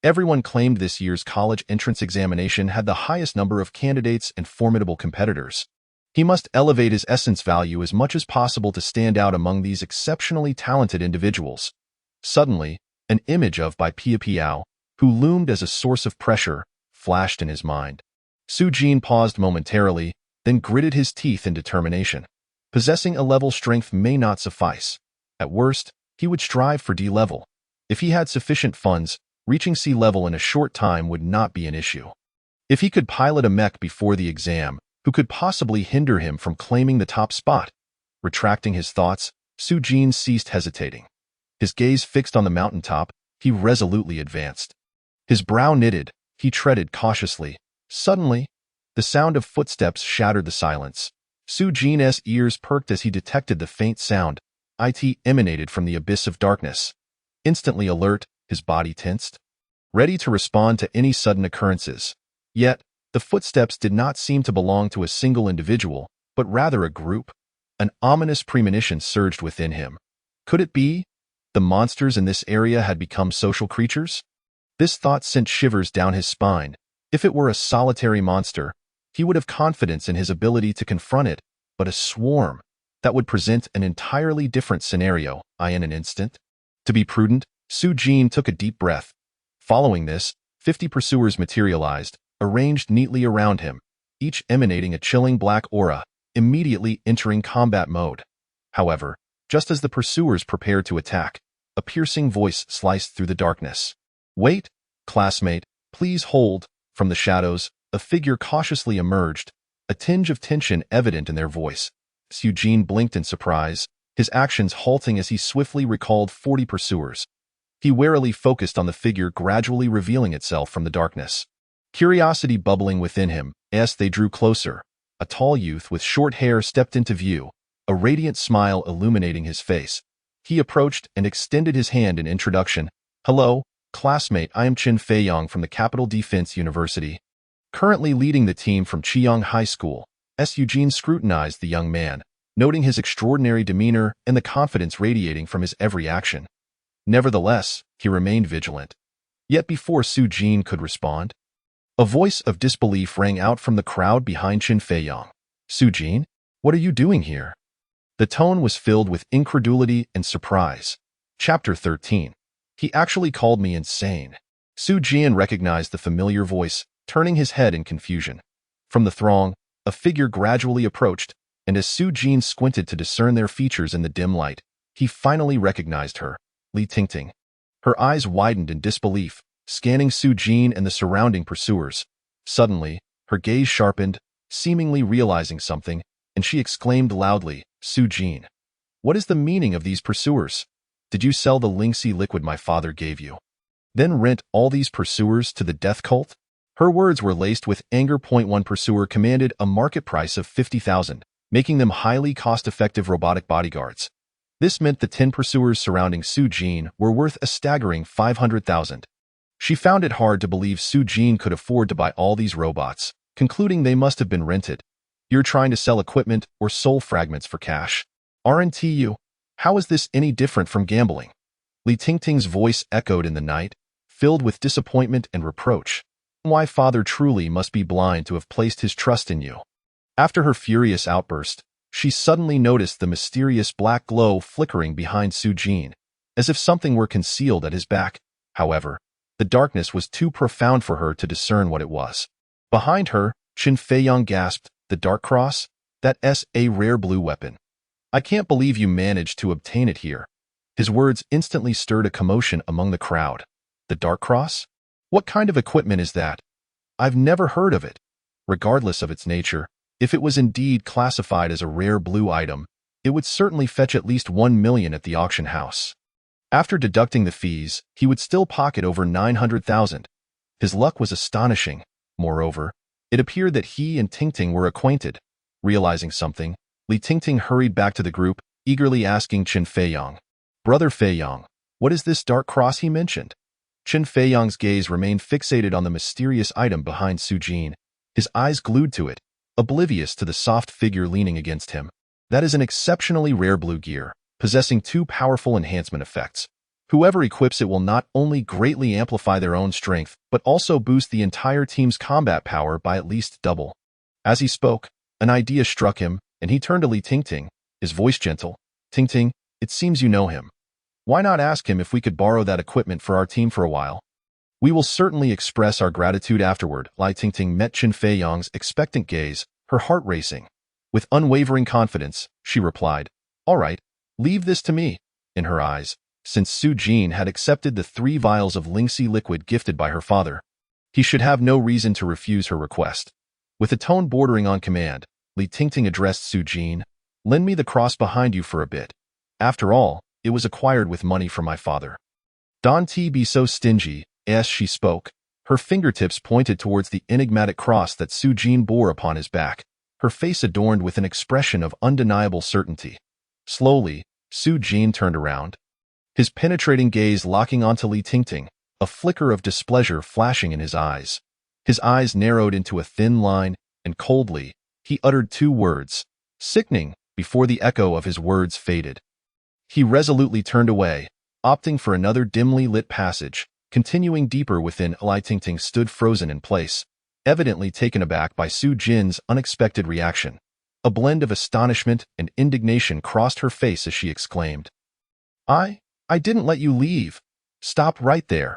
Everyone claimed this year's college entrance examination had the highest number of candidates and formidable competitors. He must elevate his essence value as much as possible to stand out among these exceptionally talented individuals. Suddenly, an image of Bai Piao, who loomed as a source of pressure, flashed in his mind. Su Jin paused momentarily, then gritted his teeth in determination. Possessing a level strength may not suffice. At worst, he would strive for D level. If he had sufficient funds, reaching C level in a short time would not be an issue. If he could pilot a mech before the exam, who could possibly hinder him from claiming the top spot? Retracting his thoughts, Su Jin ceased hesitating. His gaze fixed on the mountaintop, he resolutely advanced. His brow knitted, he treaded cautiously. Suddenly, the sound of footsteps shattered the silence. Su Jin's ears perked as he detected the faint sound. It emanated from the abyss of darkness. Instantly alert, his body tensed, ready to respond to any sudden occurrences. Yet, the footsteps did not seem to belong to a single individual, but rather a group. An ominous premonition surged within him. Could it be? The monsters in this area had become social creatures? This thought sent shivers down his spine. If it were a solitary monster, he would have confidence in his ability to confront it, but a swarm, that would present an entirely different scenario, in an instant. To be prudent, Su Jin took a deep breath. Following this, 50 pursuers materialized, arranged neatly around him, each emanating a chilling black aura, immediately entering combat mode. However, just as the pursuers prepared to attack, a piercing voice sliced through the darkness. "Wait, classmate, please hold." From the shadows, a figure cautiously emerged, a tinge of tension evident in their voice. Su Jin blinked in surprise, his actions halting as he swiftly recalled 40 pursuers. He warily focused on the figure gradually revealing itself from the darkness. Curiosity bubbling within him, as they drew closer, a tall youth with short hair stepped into view, a radiant smile illuminating his face. He approached and extended his hand in introduction. "Hello, classmate, I am Qin Feiyang from the Capital Defense University. Currently leading the team from Chiang High School." Su Jin scrutinized the young man, noting his extraordinary demeanor and the confidence radiating from his every action. Nevertheless, he remained vigilant. Yet before Su Jin could respond, a voice of disbelief rang out from the crowd behind Qin Feiyang. "Su Jin, what are you doing here?" The tone was filled with incredulity and surprise. Chapter 13. He actually called me insane. Su Jin recognized the familiar voice, turning his head in confusion. From the throng, a figure gradually approached, and as Su Jin squinted to discern their features in the dim light, he finally recognized her, Li Tingting. Her eyes widened in disbelief, scanning Su Jin and the surrounding pursuers. Suddenly, her gaze sharpened, seemingly realizing something, and she exclaimed loudly, "Su Jin, what is the meaning of these pursuers? Did you sell the Lingxi liquid my father gave you? Then rent all these pursuers to the death cult?" Her words were laced with anger. One pursuer commanded a market price of 50,000, making them highly cost-effective robotic bodyguards. This meant the 10 pursuers surrounding Su Jin were worth a staggering 500,000. She found it hard to believe Su Jin could afford to buy all these robots, concluding they must have been rented. "You're trying to sell equipment or soul fragments for cash, aren't you? How is this any different from gambling?" Li Tingting's voice echoed in the night, filled with disappointment and reproach. "Why, father truly must be blind to have placed his trust in you." After her furious outburst, she suddenly noticed the mysterious black glow flickering behind Su Jin, as if something were concealed at his back. However, the darkness was too profound for her to discern what it was. Behind her, Qin Feiyang gasped, "The Dark Cross? That's a rare blue weapon. I can't believe you managed to obtain it here." His words instantly stirred a commotion among the crowd. "The Dark Cross? What kind of equipment is that? I've never heard of it." Regardless of its nature, if it was indeed classified as a rare blue item, it would certainly fetch at least 1 million at the auction house. After deducting the fees, he would still pocket over 900,000. His luck was astonishing. Moreover, it appeared that he and Tingting were acquainted. Realizing something, Li Tingting hurried back to the group, eagerly asking Qin Feiyang, "Brother Feiyang, what is this dark cross he mentioned?" Qin Feiyang's gaze remained fixated on the mysterious item behind Su Jin, his eyes glued to it, oblivious to the soft figure leaning against him. That is an exceptionally rare blue gear, possessing 2 powerful enhancement effects. Whoever equips it will not only greatly amplify their own strength, but also boost the entire team's combat power by at least double. As he spoke, an idea struck him, and he turned to Li Tingting, his voice gentle. Tingting, it seems you know him. Why not ask him if we could borrow that equipment for our team for a while? We will certainly express our gratitude afterward. Li Tingting met Qin Feiyang's expectant gaze, her heart racing. With unwavering confidence, she replied, "All right, leave this to me." In her eyes, since Su Jin had accepted the 3 vials of Lingxi liquid gifted by her father, he should have no reason to refuse her request. With a tone bordering on command, Li Tingting addressed Su Jin, "Lend me the cross behind you for a bit. After all, it was acquired with money from my father." "Don't be so stingy," as she spoke. Her fingertips pointed towards the enigmatic cross that Su Jin bore upon his back, her face adorned with an expression of undeniable certainty. Slowly, Su Jin turned around, his penetrating gaze locking onto Li Tingting, a flicker of displeasure flashing in his eyes. His eyes narrowed into a thin line, and coldly, he uttered 2 words, "Sickening," before the echo of his words faded. He resolutely turned away, opting for another dimly lit passage. Continuing deeper within, Li Tingting stood frozen in place, evidently taken aback by Su Jin's unexpected reaction. A blend of astonishment and indignation crossed her face as she exclaimed, I didn't let you leave. Stop right there."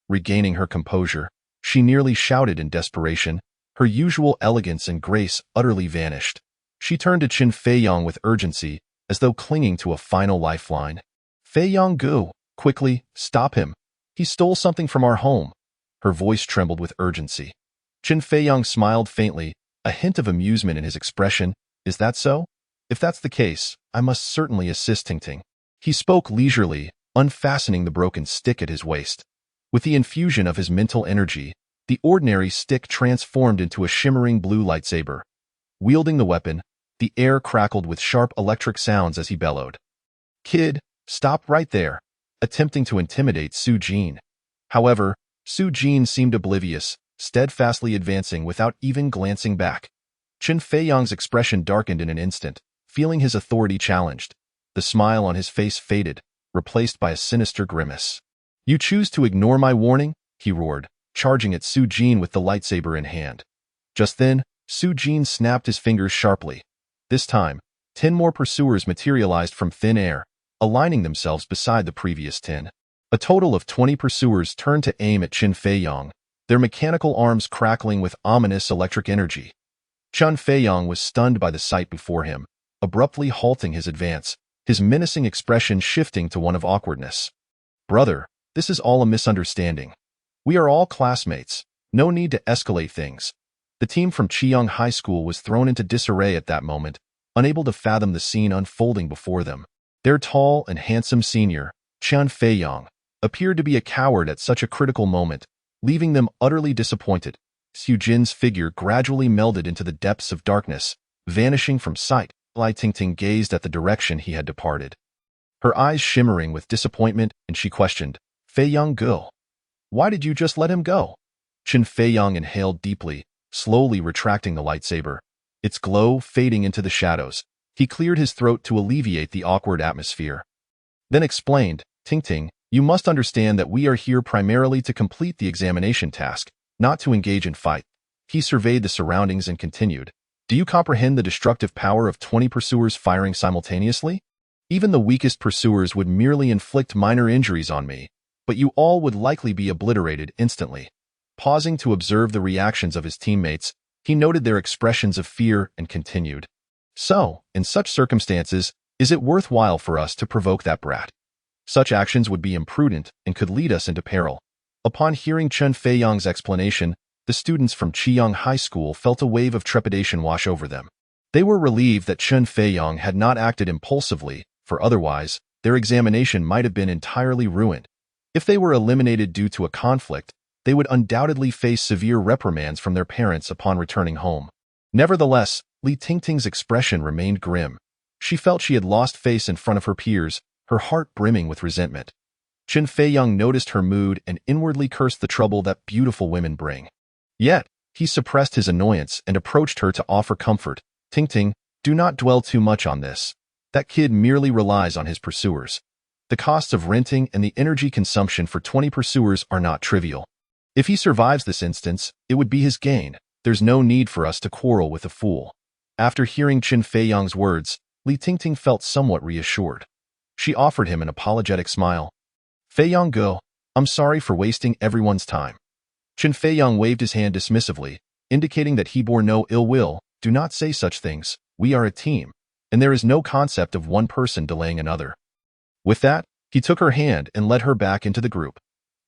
Regaining her composure, she nearly shouted in desperation, her usual elegance and grace utterly vanished. She turned to Qin Feiyang with urgency, as though clinging to a final lifeline. "Feiyang Gu, quickly, stop him. He stole something from our home." Her voice trembled with urgency. Qin Feiyang smiled faintly, a hint of amusement in his expression. "Is that so? If that's the case, I must certainly assist Tingting." He spoke leisurely, unfastening the broken stick at his waist. With the infusion of his mental energy, the ordinary stick transformed into a shimmering blue lightsaber. Wielding the weapon, the air crackled with sharp electric sounds as he bellowed, "Kid, stop right there," attempting to intimidate Su Jin. However, Su Jin seemed oblivious, steadfastly advancing without even glancing back. Qin Feiyang's expression darkened in an instant, feeling his authority challenged. The smile on his face faded, replaced by a sinister grimace. "You choose to ignore my warning?" he roared, charging at Su Jin with the lightsaber in hand. Just then, Su Jin snapped his fingers sharply. This time, 10 more pursuers materialized from thin air, aligning themselves beside the previous 10. A total of 20 pursuers turned to aim at Qin Feiyang, their mechanical arms crackling with ominous electric energy. Qin Feiyang was stunned by the sight before him, abruptly halting his advance, his menacing expression shifting to one of awkwardness. "Brother, this is all a misunderstanding. We are all classmates. No need to escalate things." The team from Qiyang High School was thrown into disarray at that moment, unable to fathom the scene unfolding before them. Their tall and handsome senior, Qin Feiyang, appeared to be a coward at such a critical moment, leaving them utterly disappointed. Su Jin's figure gradually melded into the depths of darkness, vanishing from sight. Li Tingting gazed at the direction he had departed, her eyes shimmering with disappointment, and she questioned, "Feiyang Gu, why did you just let him go?" Qin Feiyang inhaled deeply, slowly retracting the lightsaber, its glow fading into the shadows. He cleared his throat to alleviate the awkward atmosphere, then explained, "Tingting, you must understand that we are here primarily to complete the examination task, not to engage in fight." He surveyed the surroundings and continued, "Do you comprehend the destructive power of 20 pursuers firing simultaneously? Even the weakest pursuers would merely inflict minor injuries on me, but you all would likely be obliterated instantly." Pausing to observe the reactions of his teammates, he noted their expressions of fear and continued, "So, in such circumstances, is it worthwhile for us to provoke that brat? Such actions would be imprudent and could lead us into peril." Upon hearing Qin Feiyang's explanation, the students from Qiyang High School felt a wave of trepidation wash over them. They were relieved that Qin Feiyang had not acted impulsively, for otherwise, their examination might have been entirely ruined. If they were eliminated due to a conflict, they would undoubtedly face severe reprimands from their parents upon returning home. Nevertheless, Li Tingting's expression remained grim. She felt she had lost face in front of her peers, her heart brimming with resentment. Qin Feiyang noticed her mood and inwardly cursed the trouble that beautiful women bring. Yet, He suppressed his annoyance and approached her to offer comfort. Ting, do not dwell too much on this. That kid merely relies on his pursuers. The costs of renting and the energy consumption for 20 pursuers are not trivial. If he survives this instance, it would be his gain. There's no need for us to quarrel with a fool. After hearing Qin Feiyang's words, Li Tingting felt somewhat reassured. She offered him an apologetic smile. Feiyang go, I'm sorry for wasting everyone's time. Qin Feiyang waved his hand dismissively, indicating that he bore no ill will. Do not say such things. We are a team, and there is no concept of one person delaying another. With that, he took her hand and led her back into the group.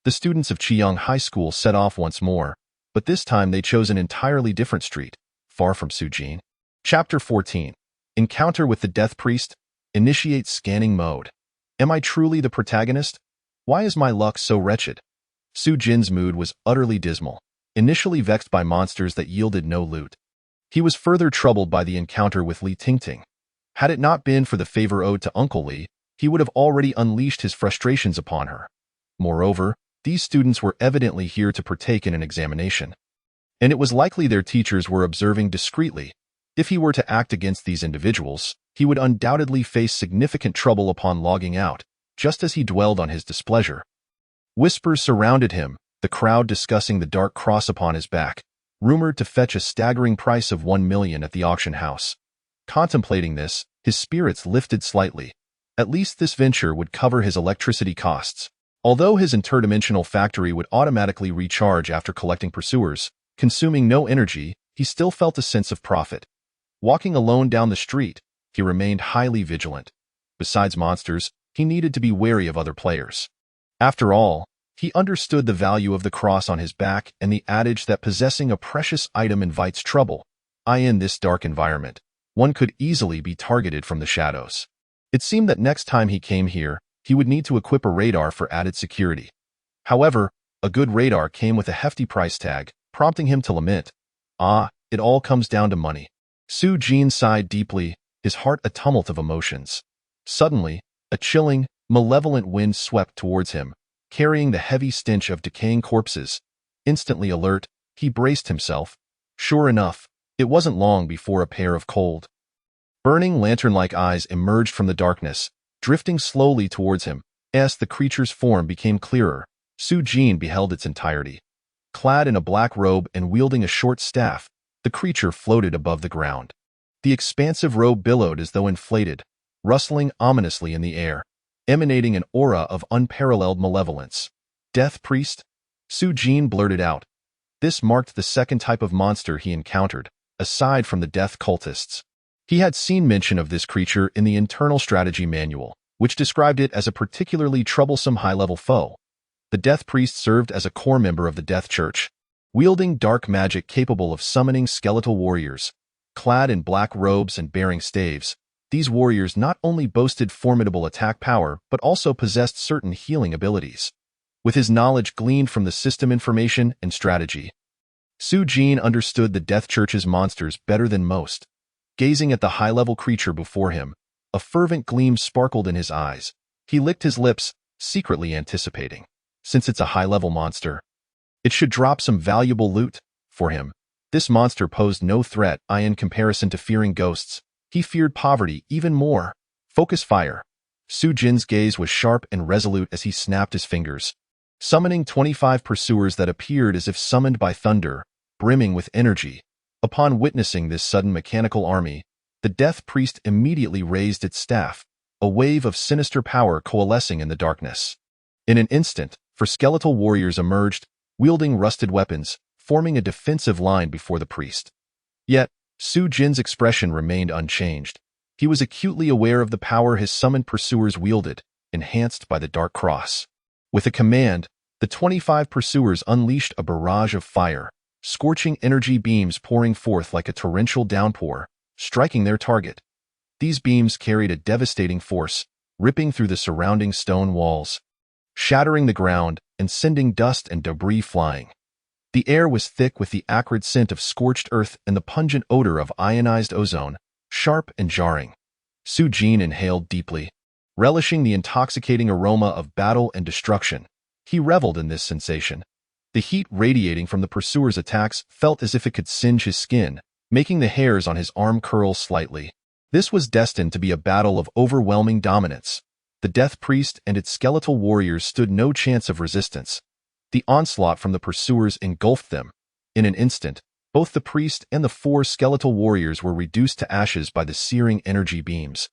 The students of Qiyang High School set off once more, but this time they chose an entirely different street, far from Sujin. Chapter 14. Encounter with the Death Priest. Initiate scanning mode. Am I truly the protagonist? Why is my luck so wretched? Su Jin's mood was utterly dismal, initially vexed by monsters that yielded no loot. He was further troubled by the encounter with Li Tingting. Had it not been for the favor owed to Uncle Li, he would have already unleashed his frustrations upon her. Moreover, these students were evidently here to partake in an examination, and it was likely their teachers were observing discreetly. If he were to act against these individuals, he would undoubtedly face significant trouble upon logging out, just as he dwelled on his displeasure. Whispers surrounded him, the crowd discussing the dark cross upon his back, rumored to fetch a staggering price of 1 million at the auction house. Contemplating this, his spirits lifted slightly. At least this venture would cover his electricity costs. Although his interdimensional factory would automatically recharge after collecting pursuers, consuming no energy, he still felt a sense of profit. Walking alone down the street, he remained highly vigilant. Besides monsters, he needed to be wary of other players. After all, he understood the value of the cross on his back and the adage that possessing a precious item invites trouble. In this dark environment, one could easily be targeted from the shadows. It seemed that next time he came here, he would need to equip a radar for added security. However, a good radar came with a hefty price tag, prompting him to lament. It all comes down to money. Su Jin sighed deeply, his heart a tumult of emotions. Suddenly, a chilling, malevolent wind swept towards him, carrying the heavy stench of decaying corpses. Instantly alert, he braced himself. Sure enough, it wasn't long before a pair of cold, burning lantern-like eyes emerged from the darkness, drifting slowly towards him. As the creature's form became clearer, Su Jin beheld its entirety. Clad in a black robe and wielding a short staff, the creature floated above the ground. The expansive robe billowed as though inflated, rustling ominously in the air, emanating an aura of unparalleled malevolence. Death Priest? Su Jin blurted out. This marked the second type of monster he encountered, aside from the death cultists. He had seen mention of this creature in the internal strategy manual, which described it as a particularly troublesome high-level foe. The Death Priest served as a core member of the Death Church, wielding dark magic capable of summoning skeletal warriors. Clad in black robes and bearing staves, these warriors not only boasted formidable attack power but also possessed certain healing abilities. With his knowledge gleaned from the system information and strategy, Su Jin understood the Death Church's monsters better than most. Gazing at the high-level creature before him, a fervent gleam sparkled in his eyes. He licked his lips, secretly anticipating. Since it's a high-level monster, it should drop some valuable loot. For him, this monster posed no threat. In comparison to fearing ghosts, he feared poverty even more. Focus fire. Su Jin's gaze was sharp and resolute as he snapped his fingers, summoning 25 pursuers that appeared as if summoned by thunder, brimming with energy. Upon witnessing this sudden mechanical army, the Death Priest immediately raised its staff, a wave of sinister power coalescing in the darkness. In an instant, skeletal warriors emerged, wielding rusted weapons, forming a defensive line before the priest. Yet, Su Jin's expression remained unchanged. He was acutely aware of the power his summoned pursuers wielded, enhanced by the Dark Cross. With a command, the 25 pursuers unleashed a barrage of fire, scorching energy beams pouring forth like a torrential downpour, striking their target. These beams carried a devastating force, ripping through the surrounding stone walls, shattering the ground and sending dust and debris flying. The air was thick with the acrid scent of scorched earth and the pungent odor of ionized ozone, sharp and jarring. Su Jin inhaled deeply, relishing the intoxicating aroma of battle and destruction. He reveled in this sensation. The heat radiating from the pursuer's attacks felt as if it could singe his skin, making the hairs on his arm curl slightly. This was destined to be a battle of overwhelming dominance. The Death Priest and its skeletal warriors stood no chance of resistance. The onslaught from the pursuers engulfed them. In an instant, both the priest and the 4 skeletal warriors were reduced to ashes by the searing energy beams.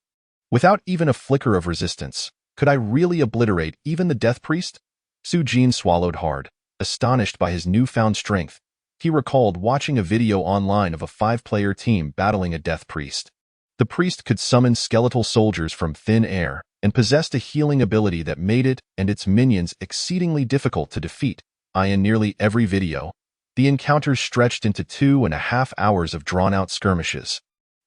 Without even a flicker of resistance, could I really obliterate even the Death Priest? Su Jin swallowed hard, astonished by his newfound strength. He recalled watching a video online of a 5-player team battling a Death Priest. The priest could summon skeletal soldiers from thin air and possessed a healing ability that made it and its minions exceedingly difficult to defeat. In nearly every video, the encounters stretched into 2.5 hours of drawn-out skirmishes.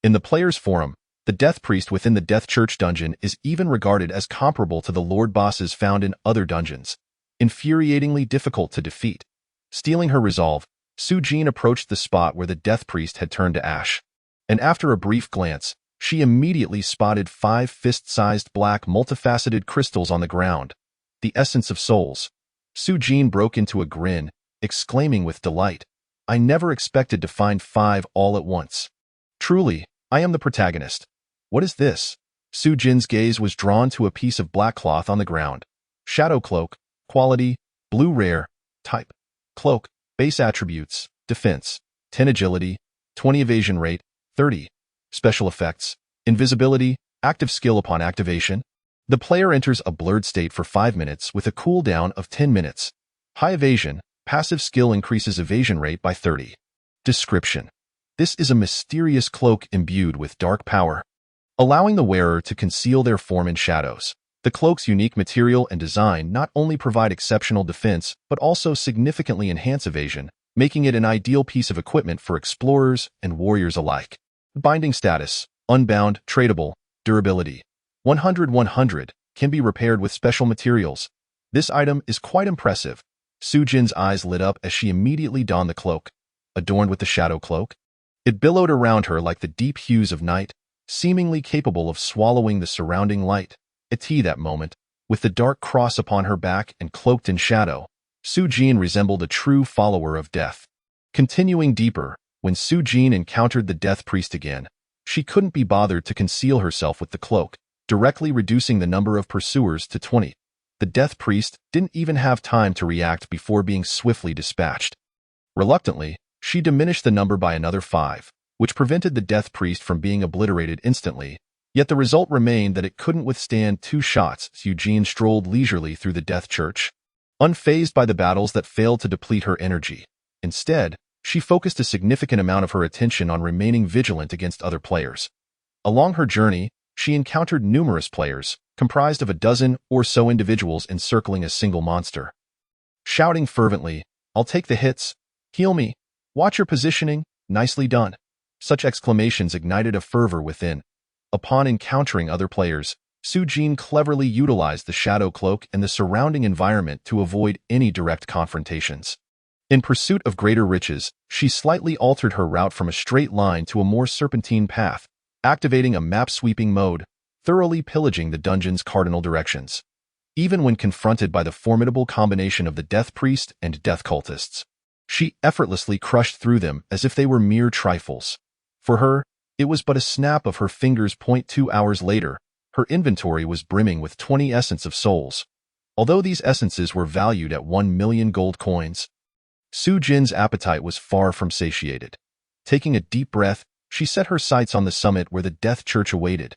In the players' forum, the Death Priest within the Death Church dungeon is even regarded as comparable to the Lord bosses found in other dungeons, infuriatingly difficult to defeat. Stealing her resolve, Su Jin approached the spot where the Death Priest had turned to ash, and after a brief glance, she immediately spotted 5 fist-sized black multifaceted crystals on the ground, the essence of souls. Su Jin broke into a grin, exclaiming with delight, "I never expected to find 5 all at once. Truly, I am the protagonist. What is this?" Su Jin's gaze was drawn to a piece of black cloth on the ground. Shadow Cloak, quality, blue rare, type, cloak, base attributes, defense, 10 agility, 20 evasion rate, 30. Special effects, invisibility, active skill upon activation. The player enters a blurred state for 5 minutes with a cooldown of 10 minutes. High evasion, passive skill increases evasion rate by 30. Description: this is a mysterious cloak imbued with dark power, allowing the wearer to conceal their form in shadows. The cloak's unique material and design not only provide exceptional defense, but also significantly enhance evasion, making it an ideal piece of equipment for explorers and warriors alike. Binding status: unbound, tradable, durability 100/100, can be repaired with special materials. This item is quite impressive. Su Jin's eyes lit up as she immediately donned the cloak. Adorned with the Shadow Cloak, it billowed around her like the deep hues of night, seemingly capable of swallowing the surrounding light. At that moment, with the dark cross upon her back and cloaked in shadow, Su Jin resembled a true follower of death. Continuing deeper, when Su Jin encountered the Death Priest again, she couldn't be bothered to conceal herself with the cloak, directly reducing the number of pursuers to 20. The Death Priest didn't even have time to react before being swiftly dispatched. Reluctantly, she diminished the number by another 5, which prevented the Death Priest from being obliterated instantly. Yet the result remained that it couldn't withstand 2 shots. Su Jin strolled leisurely through the Death Church, unfazed by the battles that failed to deplete her energy. Instead, she focused a significant amount of her attention on remaining vigilant against other players. Along her journey, she encountered numerous players, comprised of a dozen or so individuals encircling a single monster. Shouting fervently, "I'll take the hits, heal me, watch your positioning, nicely done." Such exclamations ignited a fervor within. Upon encountering other players, Su Jin cleverly utilized the Shadow Cloak and the surrounding environment to avoid any direct confrontations. In pursuit of greater riches, she slightly altered her route from a straight line to a more serpentine path, activating a map-sweeping mode, thoroughly pillaging the dungeon's cardinal directions. Even when confronted by the formidable combination of the Death Priest and Death Cultists, she effortlessly crushed through them as if they were mere trifles. For her, it was but a snap of her fingers. 2 hours later, her inventory was brimming with 20 essence of souls. Although these essences were valued at 1 million gold coins, Su Jin's appetite was far from satiated. Taking a deep breath, she set her sights on the summit where the Death Church awaited.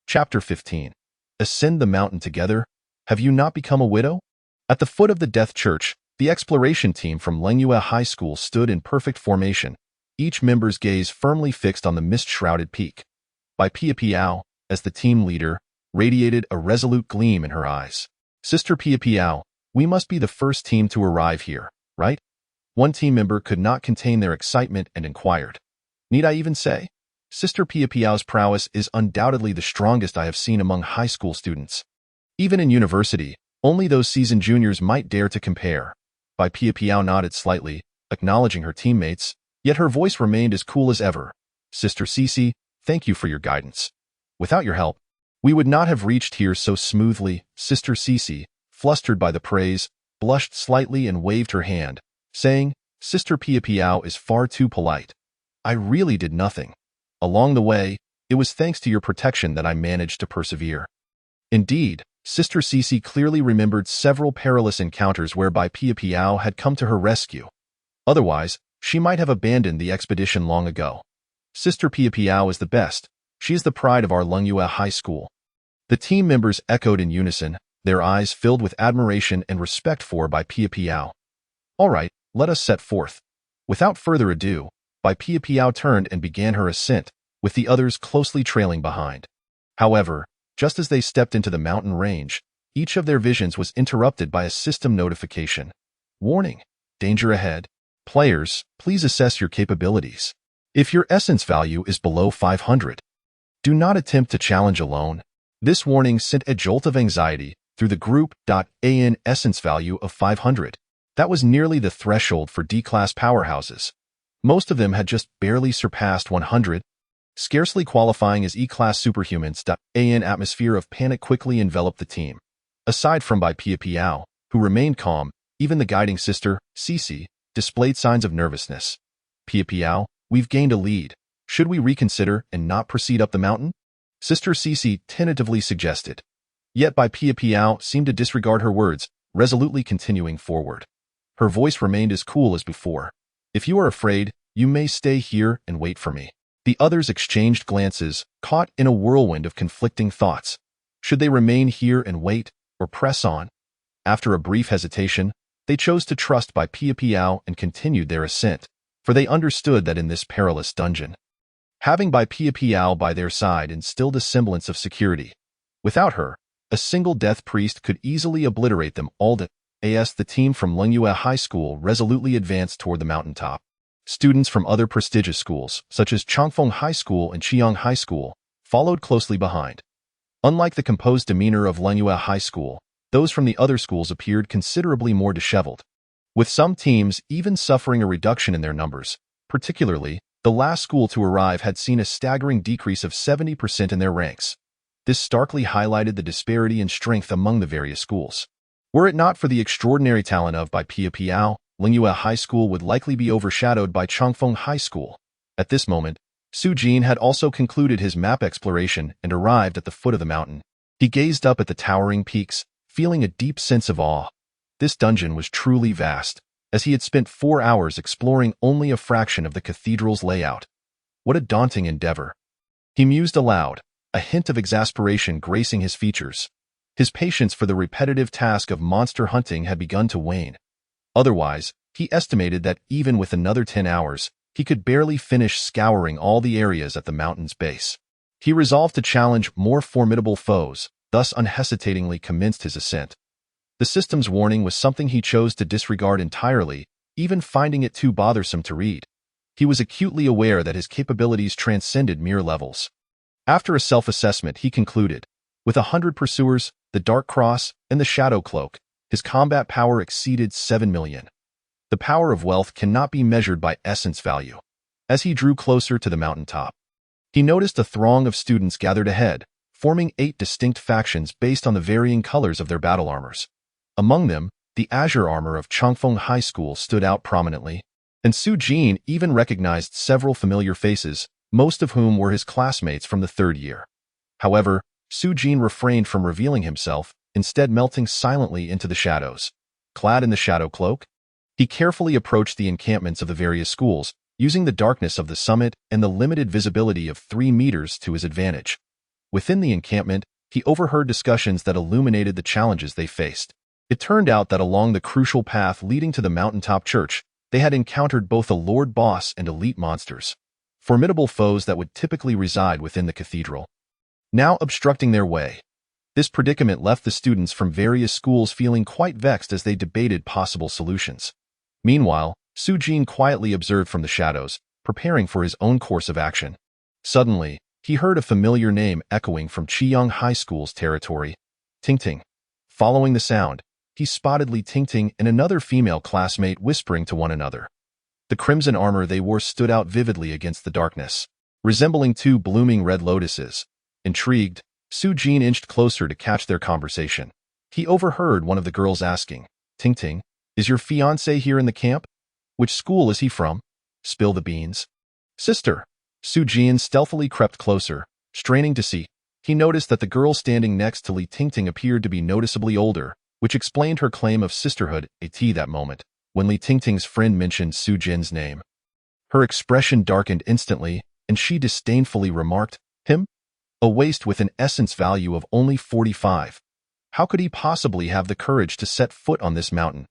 Chapter 15. Ascend the mountain together. Have you not become a widow? At the foot of the Death Church, the exploration team from Lengyue High School stood in perfect formation, each member's gaze firmly fixed on the mist-shrouded peak. Bai Piao, as the team leader, radiated a resolute gleam in her eyes. "Sister Piao, we must be the first team to arrive here, right?" One team member could not contain their excitement and inquired. "Need I even say? Sister Piao's prowess is undoubtedly the strongest I have seen among high school students. Even in university, only those seasoned juniors might dare to compare." Bai Piao nodded slightly, acknowledging her teammates, yet her voice remained as cool as ever. "Sister Cici, thank you for your guidance. Without your help, we would not have reached here so smoothly." Sister Cici, flustered by the praise, blushed slightly and waved her hand, saying, "Sister Pia Piao is far too polite. I really did nothing. Along the way, it was thanks to your protection that I managed to persevere." Indeed, Sister Cece clearly remembered several perilous encounters whereby Pia Piao had come to her rescue. Otherwise, she might have abandoned the expedition long ago. Sister Pia Piao is the best. She is the pride of our Lungyue High School. The team members echoed in unison, their eyes filled with admiration and respect for Bai Pia Piao. "All right, let us set forth." Without further ado, Bai Pia Piao turned and began her ascent, with the others closely trailing behind. However, just as they stepped into the mountain range, each of their visions was interrupted by a system notification. "Warning! Danger ahead. Players, please assess your capabilities. If your essence value is below 500, do not attempt to challenge alone." This warning sent a jolt of anxiety through the group. An essence value of 500. That was nearly the threshold for D-class powerhouses. Most of them had just barely surpassed 100, scarcely qualifying as E-class superhumans. An atmosphere of panic quickly enveloped the team. Aside from Bai Pia Piao, who remained calm, even the guiding sister, Cece, displayed signs of nervousness. "Pia Piao, we've gained a lead. Should we reconsider and not proceed up the mountain?" Sister Cece tentatively suggested. Yet Bai Pia Piao seemed to disregard her words, resolutely continuing forward. Her voice remained as cool as before. "If you are afraid, you may stay here and wait for me." The others exchanged glances, caught in a whirlwind of conflicting thoughts. Should they remain here and wait, or press on? After a brief hesitation, they chose to trust Bai Pia Piao and continued their ascent, for they understood that in this perilous dungeon, having Bai Pia Piao by their side instilled a semblance of security. Without her, a single death priest could easily obliterate them all. The team from Lungyue High School resolutely advanced toward the mountaintop. Students from other prestigious schools, such as Changfeng High School and Chiang High School, followed closely behind. Unlike the composed demeanor of Lungyue High School, those from the other schools appeared considerably more disheveled, with some teams even suffering a reduction in their numbers. Particularly, the last school to arrive had seen a staggering decrease of 70% in their ranks. This starkly highlighted the disparity in strength among the various schools. Were it not for the extraordinary talent of Bai Pia Piao, Lungyue High School would likely be overshadowed by Changfeng High School. At this moment, Su Jin had also concluded his map exploration and arrived at the foot of the mountain. He gazed up at the towering peaks, feeling a deep sense of awe. This dungeon was truly vast, as he had spent 4 hours exploring only a fraction of the cathedral's layout. What a daunting endeavor. He mused aloud, a hint of exasperation gracing his features. His patience for the repetitive task of monster hunting had begun to wane. Otherwise, he estimated that even with another 10 hours, he could barely finish scouring all the areas at the mountain's base. He resolved to challenge more formidable foes, thus unhesitatingly commenced his ascent. The system's warning was something he chose to disregard entirely, even finding it too bothersome to read. He was acutely aware that his capabilities transcended mere levels. After a self-assessment, he concluded, with 100 pursuers, the Dark Cross, and the Shadow Cloak, his combat power exceeded 7 million. The power of wealth cannot be measured by essence value. As he drew closer to the mountaintop, he noticed a throng of students gathered ahead, forming 8 distinct factions based on the varying colors of their battle armors. Among them, the azure armor of Changfeng High School stood out prominently, and Su Jin even recognized several familiar faces, most of whom were his classmates from the 3rd year. However, Su Jin refrained from revealing himself, instead melting silently into the shadows. Clad in the shadow cloak, he carefully approached the encampments of the various schools, using the darkness of the summit and the limited visibility of 3 meters to his advantage. Within the encampment, he overheard discussions that illuminated the challenges they faced. It turned out that along the crucial path leading to the mountaintop church, they had encountered both a lord boss and elite monsters, formidable foes that would typically reside within the cathedral, now obstructing their way. This predicament left the students from various schools feeling quite vexed as they debated possible solutions. Meanwhile, Su Jin quietly observed from the shadows, preparing for his own course of action. Suddenly, he heard a familiar name echoing from Chiang High School's territory. Tingting. Following the sound, he spotted Li Tingting and another female classmate whispering to one another. The crimson armor they wore stood out vividly against the darkness, resembling 2 blooming red lotuses. Intrigued, Su Jin inched closer to catch their conversation. He overheard one of the girls asking, "Tingting, is your fiancé here in the camp?" Which school is he from? Spill the beans. Sister. Su Jian stealthily crept closer, straining to see. He noticed that the girl standing next to Li Tingting appeared to be noticeably older, which explained her claim of sisterhood at that moment, when Li Tingting's friend mentioned Su Jin's name. Her expression darkened instantly, and she disdainfully remarked, "Him? A waste with an essence value of only 45. How could he possibly have the courage to set foot on this mountain?"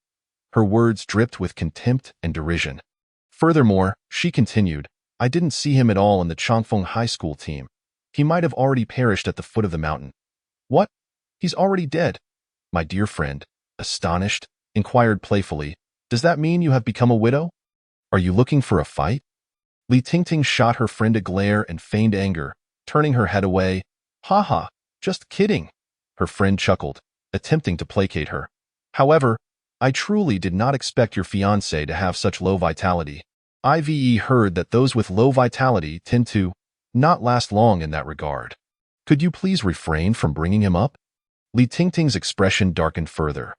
Her words dripped with contempt and derision. Furthermore, she continued, "I didn't see him at all in the Chongfeng High School team. He might have already perished at the foot of the mountain." "What? He's already dead?" My dear friend, astonished, inquired playfully, "Does that mean you have become a widow? Are you looking for a fight?" Li Tingting shot her friend a glare and feigned anger, turning her head away. "Ha ha, just kidding." Her friend chuckled, attempting to placate her. "However, I truly did not expect your fiancé to have such low vitality. I've heard that those with low vitality tend to not last long in that regard. Could you please refrain from bringing him up?" Li Tingting's expression darkened further.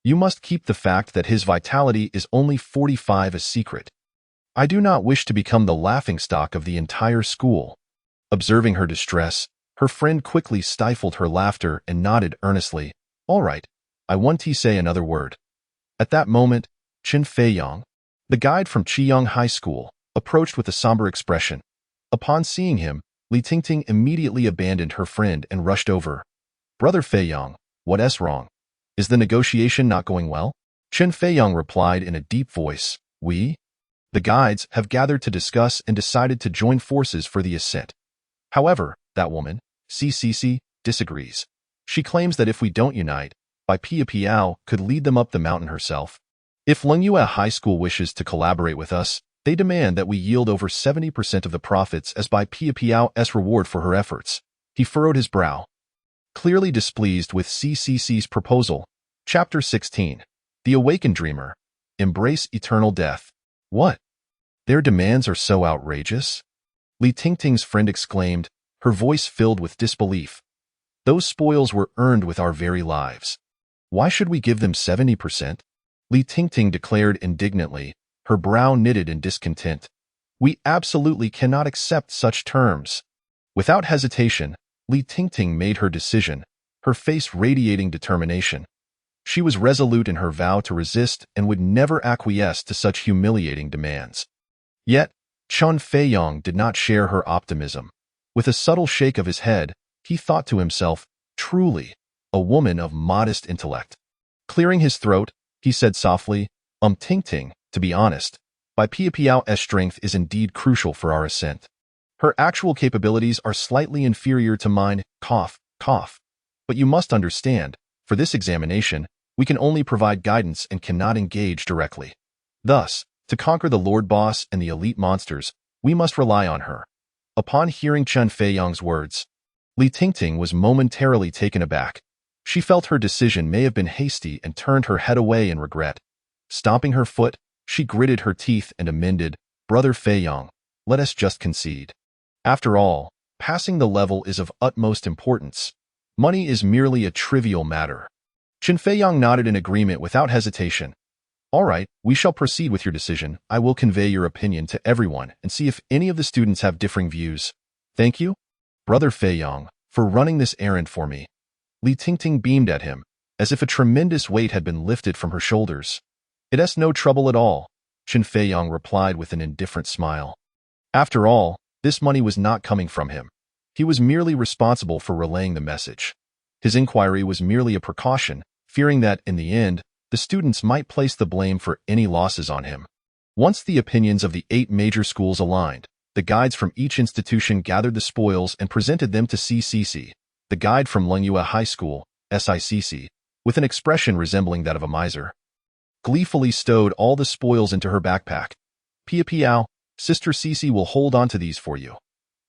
"You must keep the fact that his vitality is only 45 a secret. I do not wish to become the laughingstock of the entire school." Observing her distress, her friend quickly stifled her laughter and nodded earnestly. "All right, I won't say another word." At that moment, Chen Feiyang, the guide from Qiyang High School, approached with a somber expression. Upon seeing him, Li Tingting immediately abandoned her friend and rushed over. "Brother Feiyang, what's wrong? Is the negotiation not going well?" Chen Feiyang replied in a deep voice, "We, the guides, have gathered to discuss and decided to join forces for the ascent. However, that woman, CCC, disagrees. She claims that if we don't unite, Bai Piao could lead them up the mountain herself. If Lengyue High School wishes to collaborate with us, they demand that we yield over 70% of the profits as Bai Piao's reward for her efforts." He furrowed his brow, clearly displeased with CCC's proposal. Chapter 16. The Awakened Dreamer. Embrace eternal death. "What? Their demands are so outrageous?" Li Tingting's friend exclaimed, her voice filled with disbelief. "Those spoils were earned with our very lives. Why should we give them 70%? Li Tingting declared indignantly, her brow knitted in discontent. "We absolutely cannot accept such terms." Without hesitation, Li Tingting made her decision, her face radiating determination. She was resolute in her vow to resist and would never acquiesce to such humiliating demands. Yet, Chen Feiyang did not share her optimism. With a subtle shake of his head, he thought to himself, "Truly, a woman of modest intellect." Clearing his throat, he said softly, Tingting, to be honest, Bai Piao's strength is indeed crucial for our ascent. Her actual capabilities are slightly inferior to mine, cough, cough. But you must understand, for this examination, we can only provide guidance and cannot engage directly. Thus, to conquer the Lord Boss and the elite monsters, we must rely on her." Upon hearing Chen Feiyang's words, Li Tingting was momentarily taken aback. She felt her decision may have been hasty and turned her head away in regret. Stomping her foot, she gritted her teeth and amended, "Brother Feiyang, let us just concede. After all, passing the level is of utmost importance. Money is merely a trivial matter." Chen Feiyang nodded in agreement without hesitation. "All right, we shall proceed with your decision. I will convey your opinion to everyone and see if any of the students have differing views. Thank you, Brother Feiyang, for running this errand for me." Li Tingting beamed at him, as if a tremendous weight had been lifted from her shoulders. "It's no trouble at all," Chen Feiyang replied with an indifferent smile. After all, this money was not coming from him. He was merely responsible for relaying the message. His inquiry was merely a precaution, fearing that, in the end, the students might place the blame for any losses on him. Once the opinions of the 8 major schools aligned, the guides from each institution gathered the spoils and presented them to CCC, the guide from Lengyue High School, SICC, with an expression resembling that of a miser, gleefully stowed all the spoils into her backpack. "Piao, Sister Cici will hold on to these for you.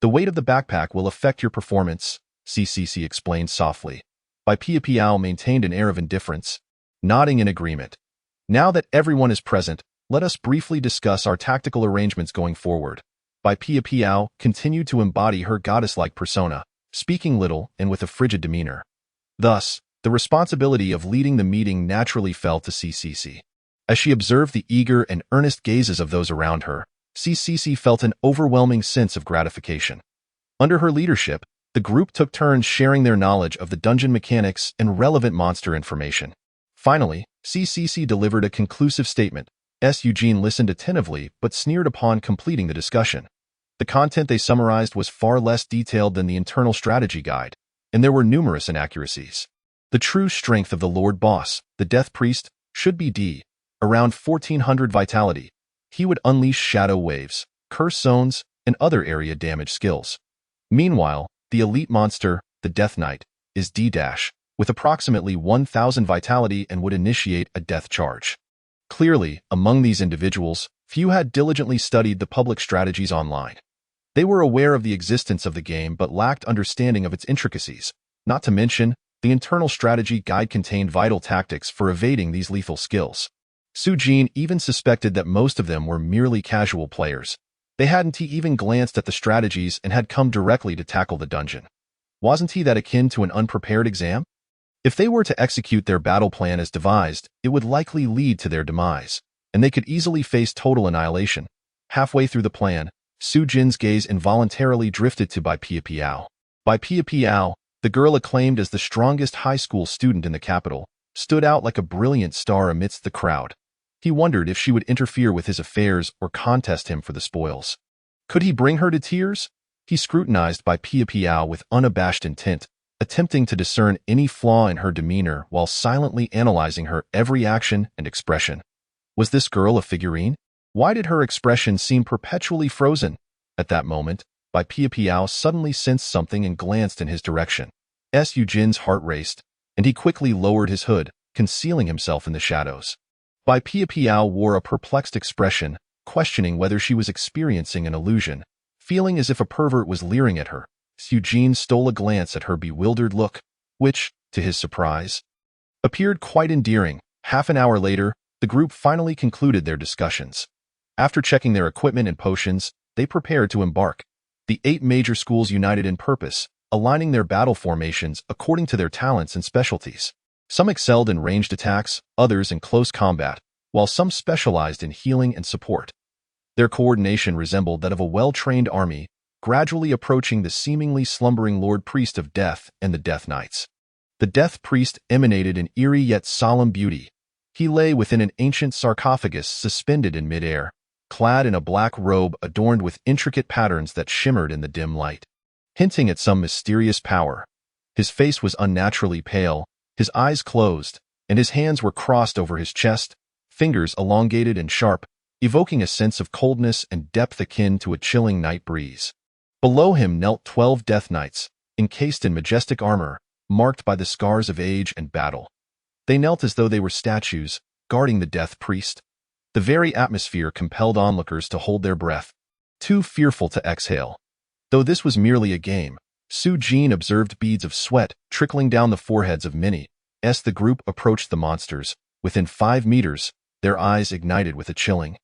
The weight of the backpack will affect your performance," CCC explained softly. Bai Piao maintained an air of indifference, nodding in agreement. "Now that everyone is present, let us briefly discuss our tactical arrangements going forward." Bai Piao continued to embody her goddess-like persona, speaking little and with a frigid demeanor. Thus, the responsibility of leading the meeting naturally fell to CCC. As she observed the eager and earnest gazes of those around her, CCC felt an overwhelming sense of gratification. Under her leadership, the group took turns sharing their knowledge of the dungeon mechanics and relevant monster information. Finally, CCC delivered a conclusive statement. Eugene listened attentively but sneered upon completing the discussion. The content they summarized was far less detailed than the internal strategy guide, and there were numerous inaccuracies. The true strength of the Lord Boss, the Death Priest, should be around 1400 vitality. He would unleash shadow waves, curse zones, and other area damage skills. Meanwhile, the elite monster, the Death Knight, is D- with approximately 1000 vitality and would initiate a death charge. Clearly, among these individuals, few had diligently studied the public strategies online. They were aware of the existence of the game but lacked understanding of its intricacies. Not to mention, the internal strategy guide contained vital tactics for evading these lethal skills. Sujin even suspected that most of them were merely casual players. They hadn't even glanced at the strategies and had come directly to tackle the dungeon. Wasn't that akin to an unprepared exam? If they were to execute their battle plan as devised, it would likely lead to their demise, and they could easily face total annihilation. Halfway through the plan, Sujin's gaze involuntarily drifted to Bai Piao. Bai Piao, the girl acclaimed as the strongest high school student in the capital, stood out like a brilliant star amidst the crowd. He wondered if she would interfere with his affairs or contest him for the spoils. Could he bring her to tears? He scrutinized Bai Piao with unabashed intent, attempting to discern any flaw in her demeanor while silently analyzing her every action and expression. Was this girl a figurine? Why did her expression seem perpetually frozen? At that moment, Bai Piao suddenly sensed something and glanced in his direction. Eugene's heart raced, and he quickly lowered his hood, concealing himself in the shadows. Bai Piao wore a perplexed expression, questioning whether she was experiencing an illusion, feeling as if a pervert was leering at her. Eugene stole a glance at her bewildered look, which, to his surprise, appeared quite endearing. Half an hour later, the group finally concluded their discussions. After checking their equipment and potions, they prepared to embark. The 8 major schools united in purpose, aligning their battle formations according to their talents and specialties. Some excelled in ranged attacks, others in close combat, while some specialized in healing and support. Their coordination resembled that of a well-trained army, gradually approaching the seemingly slumbering Lord Priest of Death and the Death Knights. The Death Priest emanated an eerie yet solemn beauty. He lay within an ancient sarcophagus suspended in midair, clad in a black robe adorned with intricate patterns that shimmered in the dim light, hinting at some mysterious power. His face was unnaturally pale, his eyes closed, and his hands were crossed over his chest, fingers elongated and sharp, evoking a sense of coldness and depth akin to a chilling night breeze. Below him knelt 12 Death Knights, encased in majestic armor, marked by the scars of age and battle. They knelt as though they were statues, guarding the Death Priest. The very atmosphere compelled onlookers to hold their breath, too fearful to exhale. Though this was merely a game, Sujin observed beads of sweat trickling down the foreheads of many. As the group approached the monsters, within 5 meters, their eyes ignited with a chilling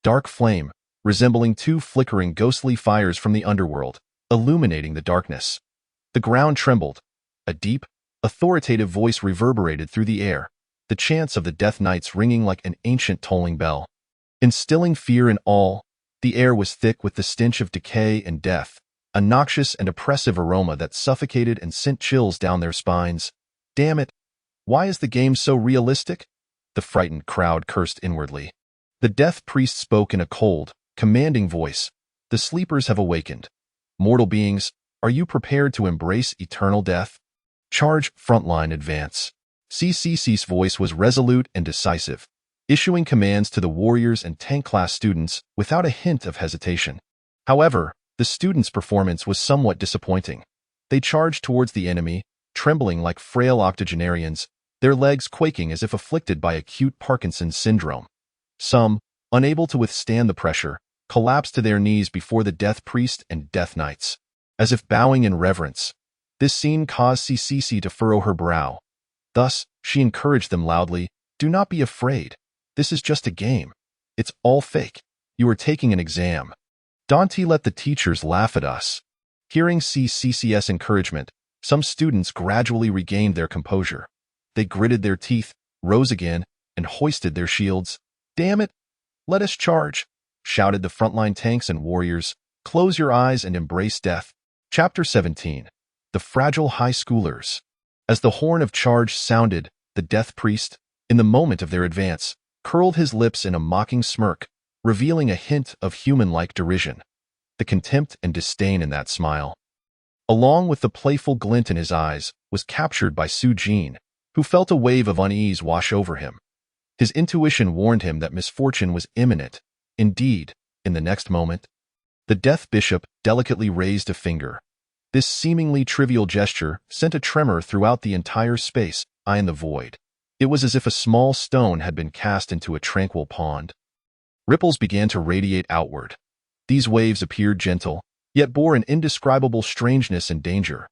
dark flame, resembling 2 flickering ghostly fires from the underworld, illuminating the darkness. The ground trembled. A deep, authoritative voice reverberated through the air, the chants of the Death Knights ringing like an ancient tolling bell. Instilling fear in all, the air was thick with the stench of decay and death, a noxious and oppressive aroma that suffocated and sent chills down their spines. Damn it! Why is the game so realistic? The frightened crowd cursed inwardly. The Death Priest spoke in a cold, commanding voice. The sleepers have awakened. Mortal beings, are you prepared to embrace eternal death? Charge, frontline, advance. CCC's voice was resolute and decisive, issuing commands to the warriors and tank-class students without a hint of hesitation. However, the students' performance was somewhat disappointing. They charged towards the enemy, trembling like frail octogenarians, their legs quaking as if afflicted by acute Parkinson's syndrome. Some, unable to withstand the pressure, collapsed to their knees before the Death Priest and Death Knights, as if bowing in reverence. This scene caused CCC to furrow her brow. Thus, she encouraged them loudly, "Do not be afraid. This is just a game. It's all fake. You are taking an exam. Don't let the teachers laugh at us." Hearing CCC's encouragement, some students gradually regained their composure. They gritted their teeth, rose again, and hoisted their shields, Damn it! Let us charge! Shouted the frontline tanks and warriors. Close your eyes and embrace death. Chapter 17. The Fragile High Schoolers. As the horn of charge sounded, the Death Priest, in the moment of their advance, curled his lips in a mocking smirk, revealing a hint of human-like derision. The contempt and disdain in that smile, along with the playful glint in his eyes, was captured by Su-jin, who felt a wave of unease wash over him. His intuition warned him that misfortune was imminent. Indeed, in the next moment, the Death Bishop delicately raised a finger. This seemingly trivial gesture sent a tremor throughout the entire space, in the void. It was as if a small stone had been cast into a tranquil pond. Ripples began to radiate outward. These waves appeared gentle, yet bore an indescribable strangeness and danger.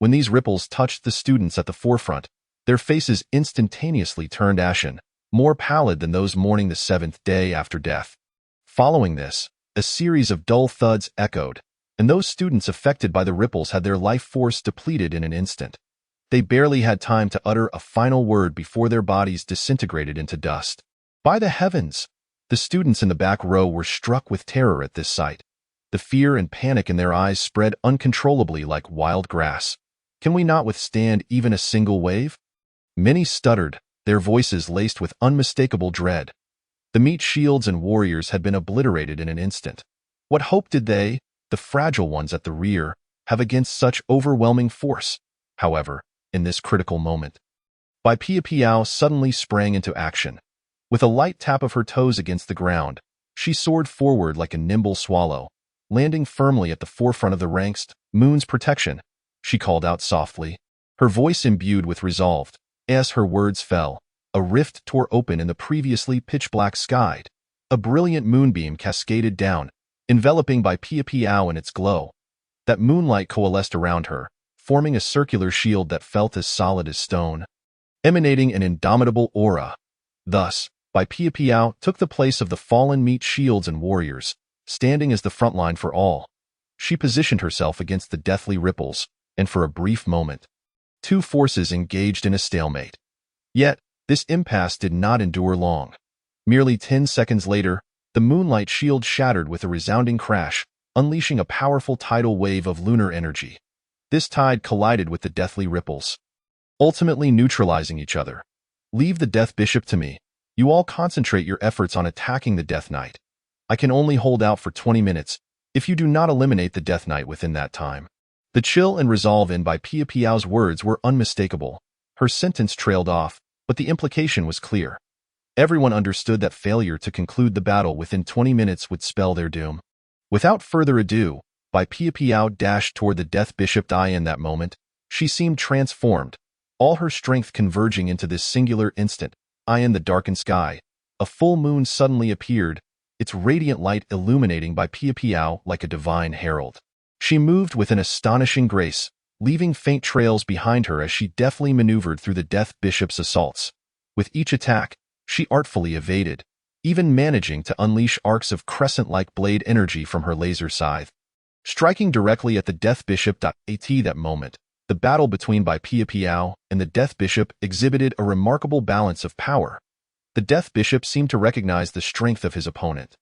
When these ripples touched the students at the forefront, their faces instantaneously turned ashen, more pallid than those mourning the seventh day after death. Following this, a series of dull thuds echoed, and those students affected by the ripples had their life force depleted in an instant. They barely had time to utter a final word before their bodies disintegrated into dust. By the heavens! The students in the back row were struck with terror at this sight. The fear and panic in their eyes spread uncontrollably like wild grass. Can we not withstand even a single wave? Many stuttered, their voices laced with unmistakable dread. The meat shields and warriors had been obliterated in an instant. What hope did they, the fragile ones at the rear, have against such overwhelming force? However, in this critical moment, Bai Piao suddenly sprang into action. With a light tap of her toes against the ground, she soared forward like a nimble swallow, landing firmly at the forefront of the ranks. Moon's protection, she called out softly, her voice imbued with resolve. As her words fell, a rift tore open in the previously pitch-black sky. A brilliant moonbeam cascaded down, enveloping Bai Piao in its glow. That moonlight coalesced around her, forming a circular shield that felt as solid as stone, emanating an indomitable aura. Thus, Bai Piao took the place of the fallen meat shields and warriors, standing as the front line for all. She positioned herself against the deathly ripples, and for a brief moment, two forces engaged in a stalemate. Yet, this impasse did not endure long. Merely 10 seconds later, the moonlight shield shattered with a resounding crash, unleashing a powerful tidal wave of lunar energy. This tide collided with the deathly ripples, ultimately neutralizing each other. Leave the Death Bishop to me. You all concentrate your efforts on attacking the Death Knight. I can only hold out for 20 minutes if you do not eliminate the Death Knight within that time. The chill and resolve in Bai Piao's words were unmistakable. Her sentence trailed off, but the implication was clear. Everyone understood that failure to conclude the battle within 20 minutes would spell their doom. Without further ado, Bai Piao dashed toward the Death Bishop. In that moment, she seemed transformed, all her strength converging into this singular instant. In the darkened sky, a full moon suddenly appeared, its radiant light illuminating Bai Piao like a divine herald. She moved with an astonishing grace, leaving faint trails behind her as she deftly maneuvered through the Death Bishop's assaults. With each attack, she artfully evaded, even managing to unleash arcs of crescent-like blade energy from her laser scythe, striking directly at the Death Bishop. At that moment, the battle between Bai Piao and the Death Bishop exhibited a remarkable balance of power. The Death Bishop seemed to recognize the strength of his opponent.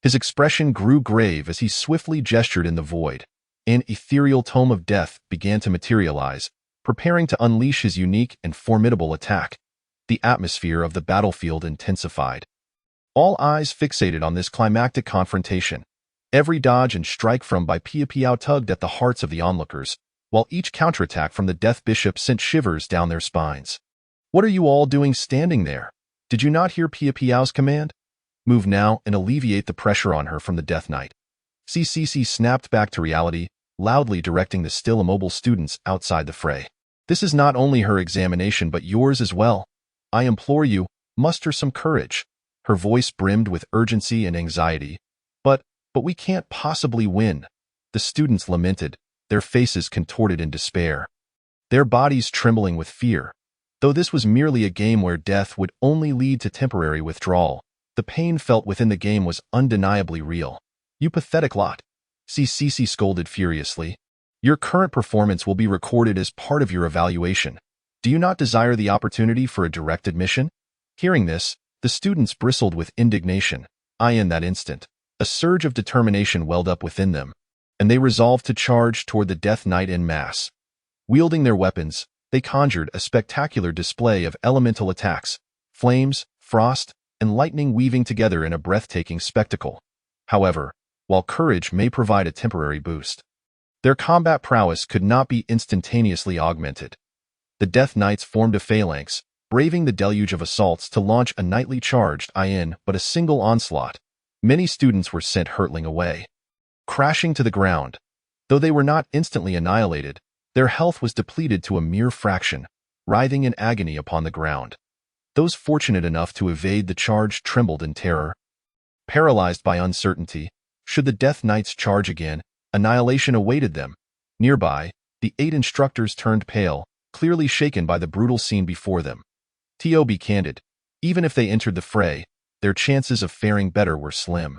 His expression grew grave as he swiftly gestured in the void. An ethereal tome of death began to materialize, preparing to unleash his unique and formidable attack. The atmosphere of the battlefield intensified. All eyes fixated on this climactic confrontation. Every dodge and strike from Bai Piao tugged at the hearts of the onlookers, while each counterattack from the Death Bishop sent shivers down their spines. What are you all doing standing there? Did you not hear Piao's command? Move now and alleviate the pressure on her from the Death Knight. CCC snapped back to reality, loudly directing the still immobile students outside the fray. This is not only her examination but yours as well. I implore you, muster some courage. Her voice brimmed with urgency and anxiety. But we can't possibly win. The students lamented, their faces contorted in despair, their bodies trembling with fear. Though this was merely a game where death would only lead to temporary withdrawal, the pain felt within the game was undeniably real. You pathetic lot. CCC scolded furiously. Your current performance will be recorded as part of your evaluation. Do you not desire the opportunity for a direct admission? Hearing this, The students bristled with indignation. In that instant, a surge of determination welled up within them, and they resolved to charge toward the Death Knight en masse. Wielding their weapons, they conjured a spectacular display of elemental attacks, flames, frost, and lightning weaving together in a breathtaking spectacle. However, while courage may provide a temporary boost, their combat prowess could not be instantaneously augmented. The Death Knights formed a phalanx, braving the deluge of assaults to launch a nightly charge in but a single onslaught. Many students were sent hurtling away, crashing to the ground. Though they were not instantly annihilated, their health was depleted to a mere fraction, writhing in agony upon the ground. Those fortunate enough to evade the charge trembled in terror. Paralyzed by uncertainty, should the Death Knights charge again, annihilation awaited them. Nearby, the 8 instructors turned pale, clearly shaken by the brutal scene before them. To be candid, even if they entered the fray, their chances of faring better were slim.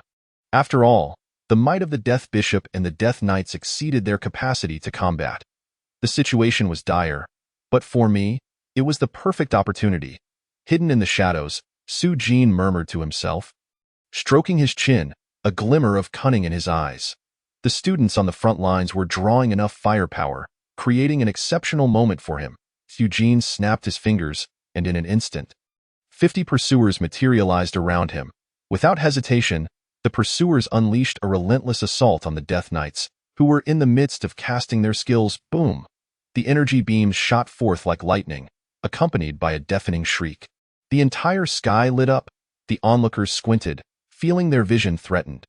After all, the might of the Death Bishop and the Death Knights exceeded their capacity to combat. The situation was dire, but for me, it was the perfect opportunity. Hidden in the shadows, Su-jin murmured to himself, stroking his chin, a glimmer of cunning in his eyes. The students on the front lines were drawing enough firepower, creating an exceptional moment for him. Su-jin snapped his fingers, and in an instant, 50 pursuers materialized around him. Without hesitation, the pursuers unleashed a relentless assault on the Death Knights, who were in the midst of casting their skills. Boom! The energy beams shot forth like lightning, accompanied by a deafening shriek. The entire sky lit up. The onlookers squinted, feeling their vision threatened.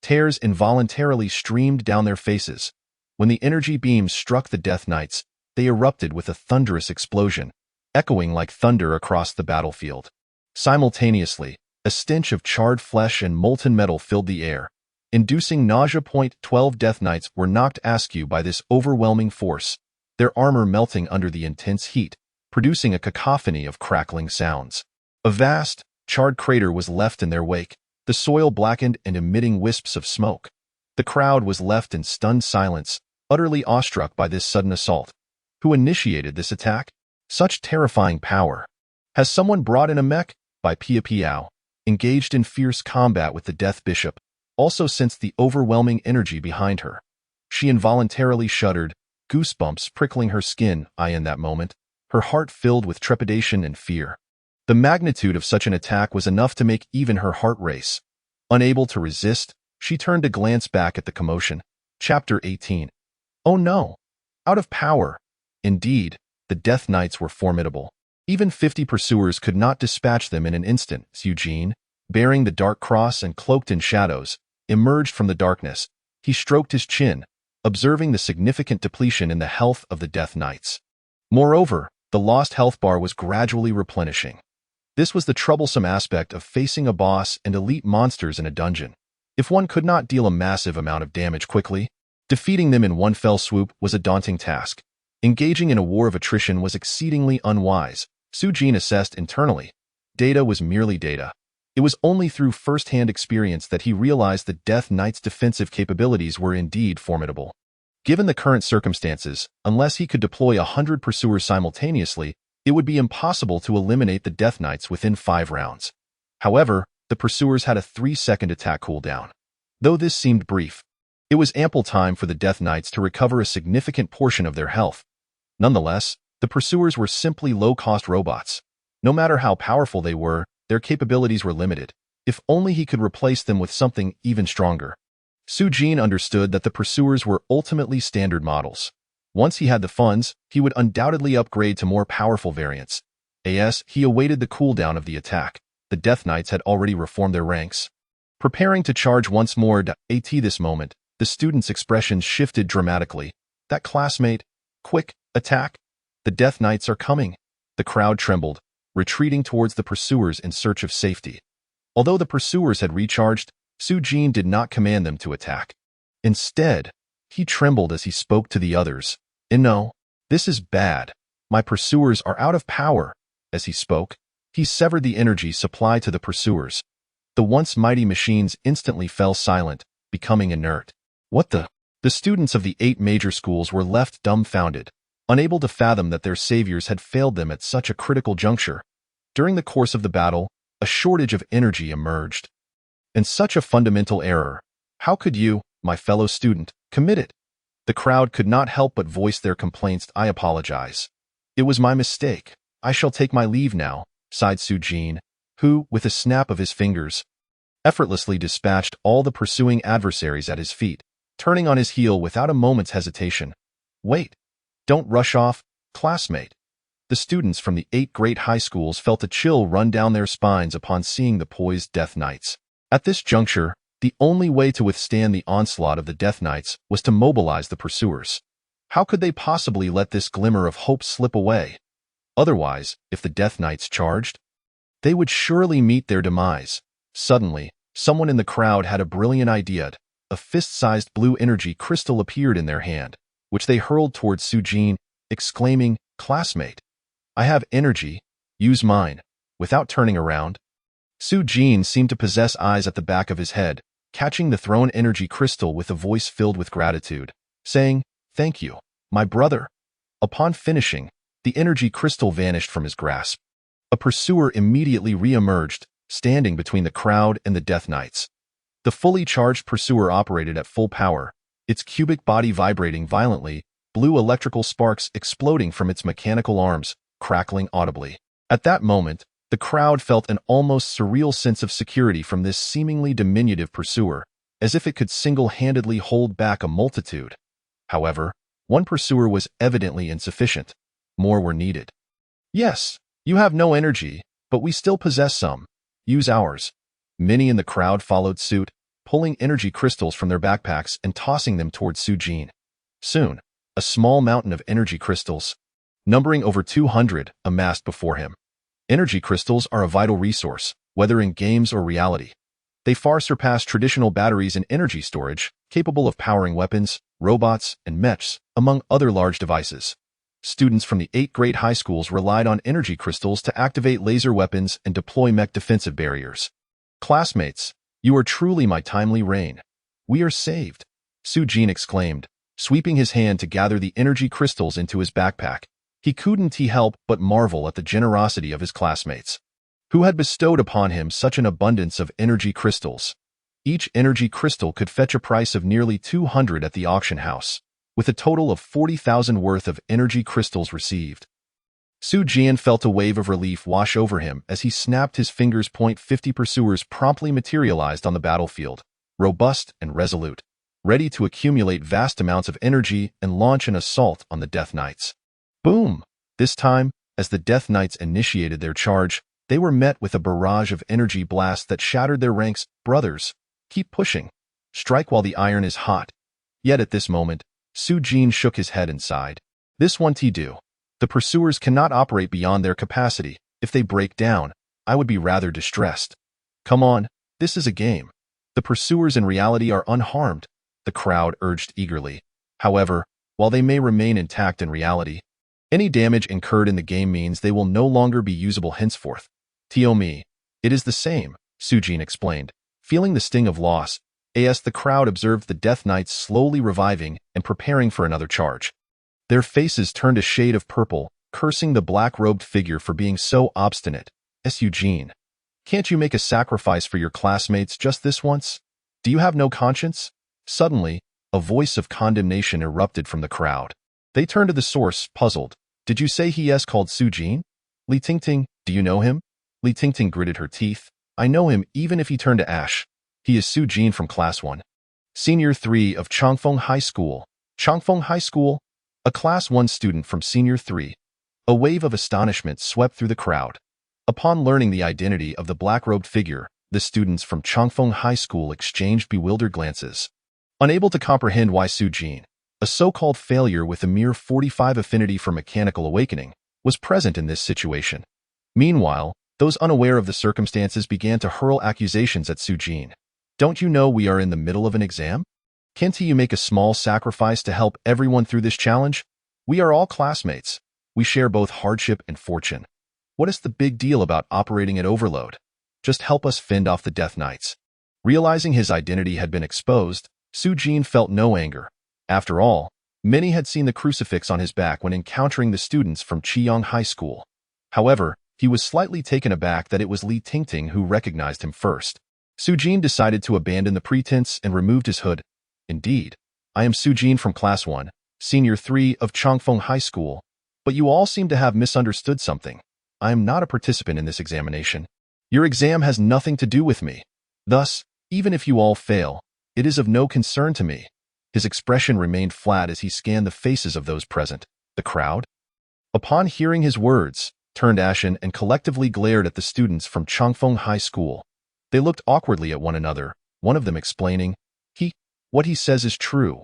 Tears involuntarily streamed down their faces. When the energy beams struck the Death Knights, they erupted with a thunderous explosion, echoing like thunder across the battlefield. Simultaneously, a stench of charred flesh and molten metal filled the air, inducing nausea. 12 Death Knights were knocked askew by this overwhelming force, their armor melting under the intense heat, producing a cacophony of crackling sounds. A vast, charred crater was left in their wake, the soil blackened and emitting wisps of smoke. The crowd was left in stunned silence, utterly awestruck by this sudden assault. Who initiated this attack? Such terrifying power. Has someone brought in a mech? By Pia Piao, engaged in fierce combat with the Death Bishop, also sensed the overwhelming energy behind her. She involuntarily shuddered, goosebumps prickling her skin. In that moment, her heart filled with trepidation and fear. The magnitude of such an attack was enough to make even her heart race. Unable to resist, she turned to glance back at the commotion. Chapter 18. Oh no! Out of power! Indeed, the Death Knights were formidable. Even 50 pursuers could not dispatch them in an instant. Su-jin, bearing the dark cross and cloaked in shadows, emerged from the darkness. He stroked his chin, observing the significant depletion in the health of the Death Knights. Moreover, the lost health bar was gradually replenishing. This was the troublesome aspect of facing a boss and elite monsters in a dungeon. If one could not deal a massive amount of damage quickly, defeating them in one fell swoop was a daunting task. Engaging in a war of attrition was exceedingly unwise. Su-jin assessed internally. Data was merely data. It was only through first-hand experience that he realized the Death Knight's defensive capabilities were indeed formidable. Given the current circumstances, unless he could deploy 100 pursuers simultaneously, it would be impossible to eliminate the Death Knights within 5 rounds. However, the pursuers had a 3-second attack cooldown. Though this seemed brief, it was ample time for the Death Knights to recover a significant portion of their health. Nonetheless, the pursuers were simply low-cost robots. No matter how powerful they were, their capabilities were limited. If only he could replace them with something even stronger. Su-jin understood that the pursuers were ultimately standard models. Once he had the funds, he would undoubtedly upgrade to more powerful variants. As he awaited the cooldown of the attack, the Death Knights had already reformed their ranks. Preparing to charge once more. At this moment, the students' expressions shifted dramatically. That classmate, quick, attack! The Death Knights are coming. The crowd trembled, retreating towards the pursuers in search of safety. Although the pursuers had recharged, Su-jin did not command them to attack. Instead, he trembled as he spoke to the others. No, this is bad. My pursuers are out of power. As he spoke, he severed the energy supply to the pursuers. The once mighty machines instantly fell silent, becoming inert. What the? The students of the 8 major schools were left dumbfounded, unable to fathom that their saviors had failed them at such a critical juncture. During the course of the battle, a shortage of energy emerged. And such a fundamental error. How could you, my fellow student, commit it? The crowd could not help but voice their complaints. I apologize. It was my mistake. I shall take my leave now, sighed Sujin, who, with a snap of his fingers, effortlessly dispatched all the pursuing adversaries at his feet, turning on his heel without a moment's hesitation. Wait. Don't rush off, classmate. The students from the 8 great high schools felt a chill run down their spines upon seeing the poised Death Knights. At this juncture, the only way to withstand the onslaught of the Death Knights was to mobilize the pursuers. How could they possibly let this glimmer of hope slip away? Otherwise, if the Death Knights charged, they would surely meet their demise. Suddenly, someone in the crowd had a brilliant idea. A fist-sized blue energy crystal appeared in their hand, which they hurled towards Sujin, exclaiming, "Classmate, I have energy, use mine," without turning around. Sujin seemed to possess eyes at the back of his head, catching the thrown energy crystal with a voice filled with gratitude, saying, "Thank you, my brother." Upon finishing, the energy crystal vanished from his grasp. A pursuer immediately re-emerged, standing between the crowd and the Death Knights. The fully charged pursuer operated at full power, its cubic body vibrating violently, blue electrical sparks exploding from its mechanical arms, crackling audibly. At that moment, the crowd felt an almost surreal sense of security from this seemingly diminutive pursuer, as if it could single-handedly hold back a multitude. However, one pursuer was evidently insufficient. More were needed. "Yes, you have no energy, but we still possess some. Use ours." Many in the crowd followed suit, pulling energy crystals from their backpacks and tossing them towards Sujin. Soon, a small mountain of energy crystals, numbering over 200, amassed before him. Energy crystals are a vital resource, whether in games or reality. They far surpass traditional batteries in energy storage, capable of powering weapons, robots, and mechs, among other large devices. Students from the 8 great high schools relied on energy crystals to activate laser weapons and deploy mech defensive barriers. "Classmates, you are truly my timely reign. We are saved," Sujin exclaimed, sweeping his hand to gather the energy crystals into his backpack. He couldn't help but marvel at the generosity of his classmates, who had bestowed upon him such an abundance of energy crystals. Each energy crystal could fetch a price of nearly 200 at the auction house, with a total of 40,000 worth of energy crystals received. Sujin felt a wave of relief wash over him as he snapped his fingers. 50 pursuers promptly materialized on the battlefield, robust and resolute, ready to accumulate vast amounts of energy and launch an assault on the Death Knights. Boom! This time, as the Death Knights initiated their charge, they were met with a barrage of energy blasts that shattered their ranks. "Brothers, keep pushing. Strike while the iron is hot." Yet at this moment, Sujin shook his head and sighed. "This won't do. The pursuers cannot operate beyond their capacity. If they break down, I would be rather distressed. Come on, this is a game. The pursuers in reality are unharmed," the crowd urged eagerly. "However, while they may remain intact in reality, any damage incurred in the game means they will no longer be usable henceforth." "Tio me, it is the same," Sujin explained, feeling the sting of loss, as the crowd observed the Death Knights slowly reviving and preparing for another charge. Their faces turned a shade of purple, cursing the black-robed figure for being so obstinate. "Sujin, can't you make a sacrifice for your classmates just this once? Do you have no conscience?" Suddenly, a voice of condemnation erupted from the crowd. They turned to the source, puzzled. "Did you say he is called Sujin? Li Tingting, do you know him?" Li Tingting gritted her teeth. "I know him even if he turned to ash. He is Sujin from Class 1. Senior 3 of Changfeng High School." Changfeng High School? A Class 1 student from Senior 3. A wave of astonishment swept through the crowd. Upon learning the identity of the black-robed figure, the students from Changfeng High School exchanged bewildered glances. Unable to comprehend why Sujin, a so-called failure with a mere 45 affinity for mechanical awakening, was present in this situation. Meanwhile, those unaware of the circumstances began to hurl accusations at Sujin. "Don't you know we are in the middle of an exam? Can't you make a small sacrifice to help everyone through this challenge? We are all classmates. We share both hardship and fortune. What is the big deal about operating at Overlord? Just help us fend off the Death Knights." Realizing his identity had been exposed, Sujin felt no anger. After all, many had seen the crucifix on his back when encountering the students from Chiyang High School. However, He was slightly taken aback that it was Li Tingting who recognized him first. Sujin decided to abandon the pretense and removed his hood. Indeed, I am Sujin from Class 1, Senior 3 of Changfeng High School, but you all seem to have misunderstood something. I am not a participant in this examination. Your exam has nothing to do with me. Thus, even if you all fail, it is of no concern to me. His expression remained flat as he scanned the faces of those present. The crowd, upon hearing his words, turned ashen and collectively glared at the students from Changfeng High School. They looked awkwardly at one another, one of them explaining, what he says is true.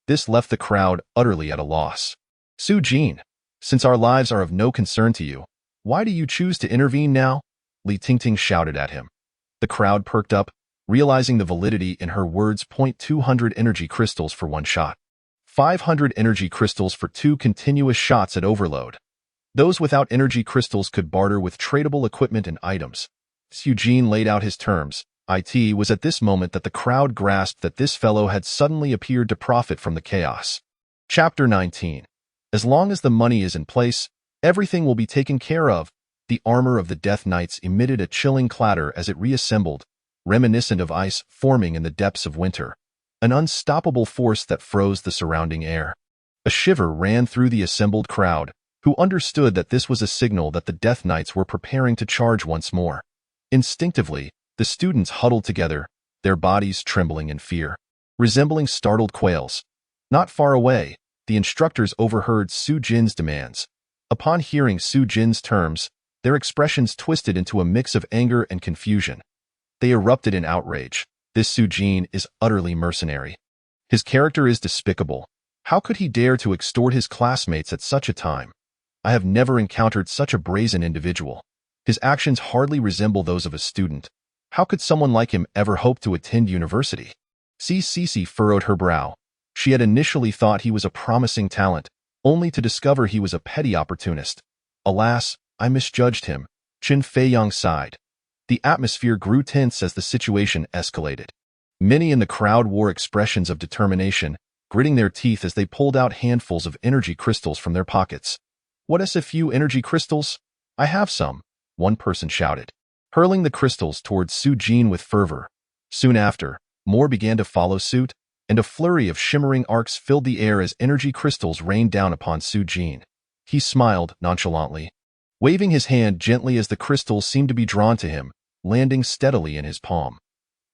This left the crowd utterly at a loss. Sujin, since our lives are of no concern to you, why do you choose to intervene now? Li Tingting shouted at him. The crowd perked up, realizing the validity in her words. 200 energy crystals for one shot. 500 energy crystals for 2 continuous shots at Overlord. Those without energy crystals could barter with tradable equipment and items. Sujin laid out his terms. It was at this moment that the crowd grasped that this fellow had suddenly appeared to profit from the chaos. Chapter 19. As long as the money is in place, everything will be taken care of. The armor of the Death Knights emitted a chilling clatter as it reassembled, reminiscent of ice forming in the depths of winter, an unstoppable force that froze the surrounding air. A shiver ran through the assembled crowd, who understood that this was a signal that the Death Knights were preparing to charge once more. Instinctively, the students huddled together, their bodies trembling in fear, resembling startled quails. Not far away, the instructors overheard Sujin's demands. Upon hearing Sujin's terms, their expressions twisted into a mix of anger and confusion. They erupted in outrage. This Sujin is utterly mercenary. His character is despicable. How could he dare to extort his classmates at such a time? I have never encountered such a brazen individual. His actions hardly resemble those of a student. How could someone like him ever hope to attend university? Cece furrowed her brow. She had initially thought he was a promising talent, only to discover he was a petty opportunist. Alas, I misjudged him. Qin Feiyang sighed. The atmosphere grew tense as the situation escalated. Many in the crowd wore expressions of determination, gritting their teeth as they pulled out handfuls of energy crystals from their pockets. What is a few energy crystals? I have some, one person shouted, hurling the crystals towards Sujin with fervor. Soon after, more began to follow suit, and a flurry of shimmering arcs filled the air as energy crystals rained down upon Sujin. He smiled nonchalantly, waving his hand gently as the crystals seemed to be drawn to him, landing steadily in his palm.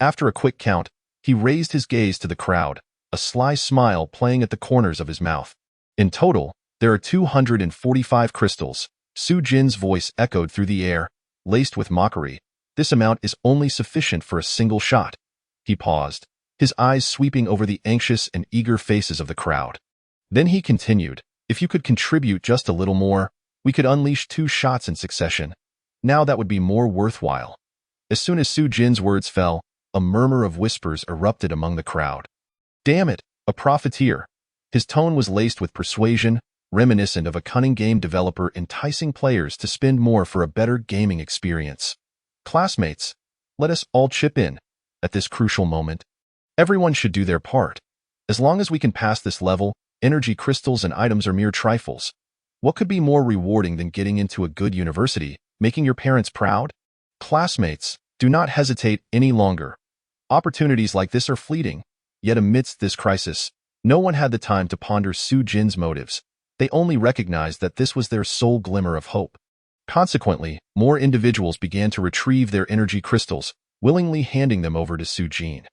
After a quick count, he raised his gaze to the crowd, a sly smile playing at the corners of his mouth. In total, there are 245 crystals. Sujin's voice echoed through the air, laced with mockery. This amount is only sufficient for a single shot. He paused, his eyes sweeping over the anxious and eager faces of the crowd. Then he continued, if you could contribute just a little more, we could unleash 2 shots in succession. Now that would be more worthwhile. As soon as Sujin's words fell, a murmur of whispers erupted among the crowd. Damn it, a profiteer. His tone was laced with persuasion, reminiscent of a cunning game developer enticing players to spend more for a better gaming experience. Classmates, let us all chip in. At this crucial moment, everyone should do their part. As long as we can pass this level, energy crystals and items are mere trifles. What could be more rewarding than getting into a good university, making your parents proud? Classmates, do not hesitate any longer. Opportunities like this are fleeting. Yet amidst this crisis, no one had the time to ponder Sujin's motives. They only recognized that this was their sole glimmer of hope. Consequently, more individuals began to retrieve their energy crystals, willingly handing them over to Sujin.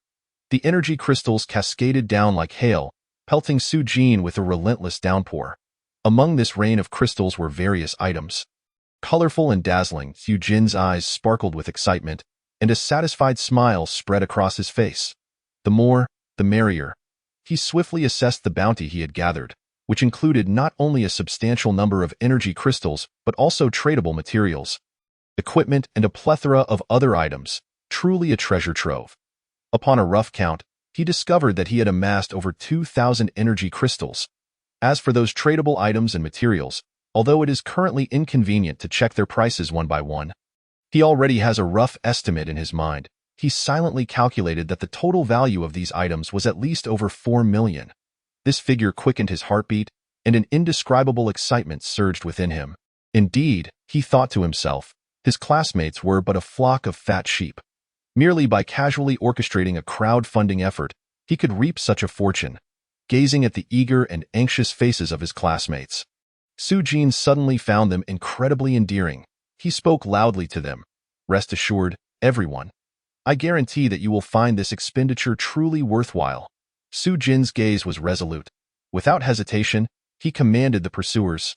The energy crystals cascaded down like hail, pelting Sujin with a relentless downpour. Among this rain of crystals were various items. Colorful and dazzling, Sujin's eyes sparkled with excitement, and a satisfied smile spread across his face. The more, the merrier. He swiftly assessed the bounty he had gathered, which included not only a substantial number of energy crystals, but also tradable materials, equipment, and a plethora of other items, truly a treasure trove. Upon a rough count, he discovered that he had amassed over 2,000 energy crystals. As for those tradable items and materials, although it is currently inconvenient to check their prices one by one, he already has a rough estimate in his mind. He silently calculated that the total value of these items was at least over 4 million. This figure quickened his heartbeat, and an indescribable excitement surged within him. Indeed, he thought to himself, His classmates were but a flock of fat sheep. Merely by casually orchestrating a crowdfunding effort, he could reap such a fortune. Gazing at the eager and anxious faces of his classmates, Sujin suddenly found them incredibly endearing. He spoke loudly to them. Rest assured, everyone. I guarantee that you will find this expenditure truly worthwhile. Sujin's gaze was resolute. Without hesitation, he commanded the pursuers,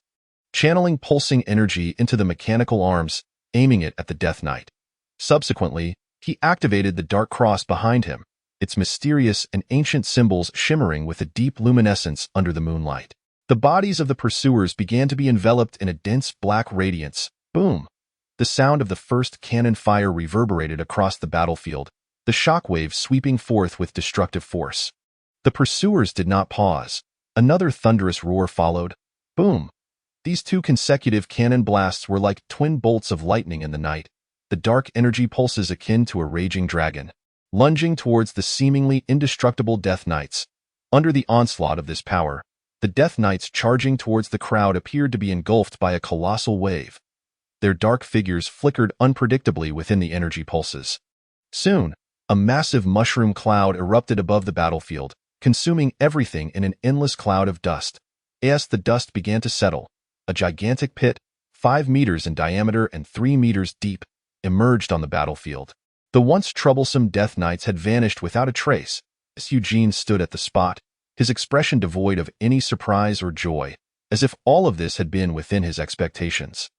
channeling pulsing energy into the mechanical arms, aiming it at the Death Knight. Subsequently, he activated the dark cross behind him, its mysterious and ancient symbols shimmering with a deep luminescence under the moonlight. The bodies of the pursuers began to be enveloped in a dense black radiance. Boom! The sound of the first cannon fire reverberated across the battlefield, the shockwaves sweeping forth with destructive force. The pursuers did not pause. Another thunderous roar followed. Boom! These two consecutive cannon blasts were like twin bolts of lightning in the night, the dark energy pulses akin to a raging dragon, lunging towards the seemingly indestructible Death Knights. Under the onslaught of this power, the Death Knights charging towards the crowd appeared to be engulfed by a colossal wave. Their dark figures flickered unpredictably within the energy pulses. Soon, a massive mushroom cloud erupted above the battlefield, consuming everything in an endless cloud of dust. As the dust began to settle, a gigantic pit, 5 meters in diameter and 3 meters deep, emerged on the battlefield. The once troublesome Death Knights had vanished without a trace. As Eugene stood at the spot, his expression devoid of any surprise or joy, as if all of this had been within his expectations.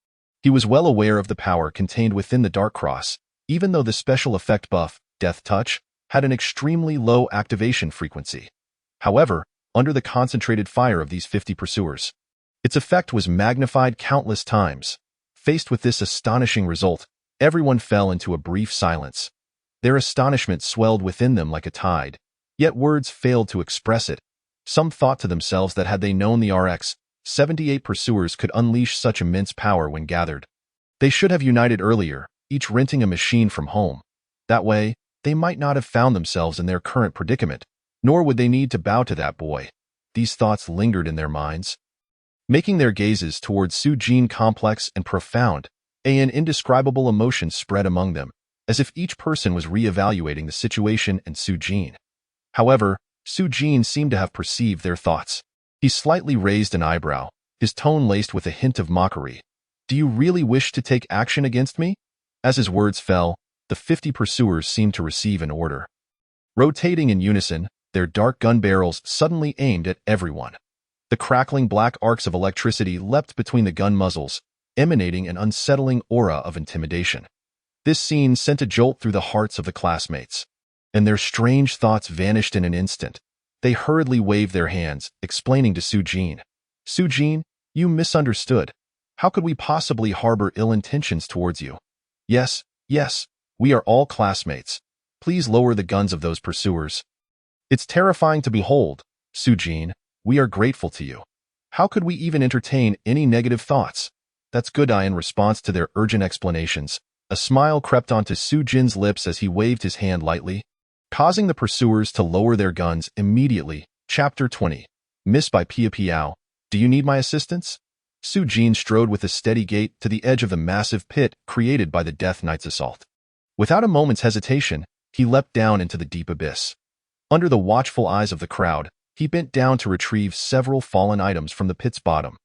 He was well aware of the power contained within the Dark Cross, even though the special effect buff, Death Touch, had an extremely low activation frequency. However, under the concentrated fire of these 50 pursuers, its effect was magnified countless times. Faced with this astonishing result, everyone fell into a brief silence. Their astonishment swelled within them like a tide, yet words failed to express it. Some thought to themselves that had they known the RX-78 pursuers could unleash such immense power when gathered, they should have united earlier, each renting a machine from home. That way, they might not have found themselves in their current predicament, nor would they need to bow to that boy. These thoughts lingered in their minds, making their gazes towards Sujin complex and profound. An indescribable emotion spread among them, as if each person was re-evaluating the situation and Sujin. However, Sujin seemed to have perceived their thoughts. He slightly raised an eyebrow, his tone laced with a hint of mockery. Do you really wish to take action against me? As his words fell, the 50 pursuers seemed to receive an order. Rotating in unison, their dark gun barrels suddenly aimed at everyone. The crackling black arcs of electricity leapt between the gun muzzles, emanating an unsettling aura of intimidation. This scene sent a jolt through the hearts of the classmates, and their strange thoughts vanished in an instant. They hurriedly waved their hands, explaining to Sujin. Sujin, you misunderstood. How could we possibly harbor ill intentions towards you? Yes, we are all classmates. Please lower the guns of those pursuers. It's terrifying to behold, Sujin. We are grateful to you. How could we even entertain any negative thoughts? That's good. In response to their urgent explanations, a smile crept onto Sujin's lips as he waved his hand lightly, causing the pursuers to lower their guns immediately. Chapter 20. Miss by Pia Piao. Do you need my assistance? Sujin strode with a steady gait to the edge of the massive pit created by the Death Knight's assault. Without a moment's hesitation, he leapt down into the deep abyss. Under the watchful eyes of the crowd, he bent down to retrieve several fallen items from the pit's bottom.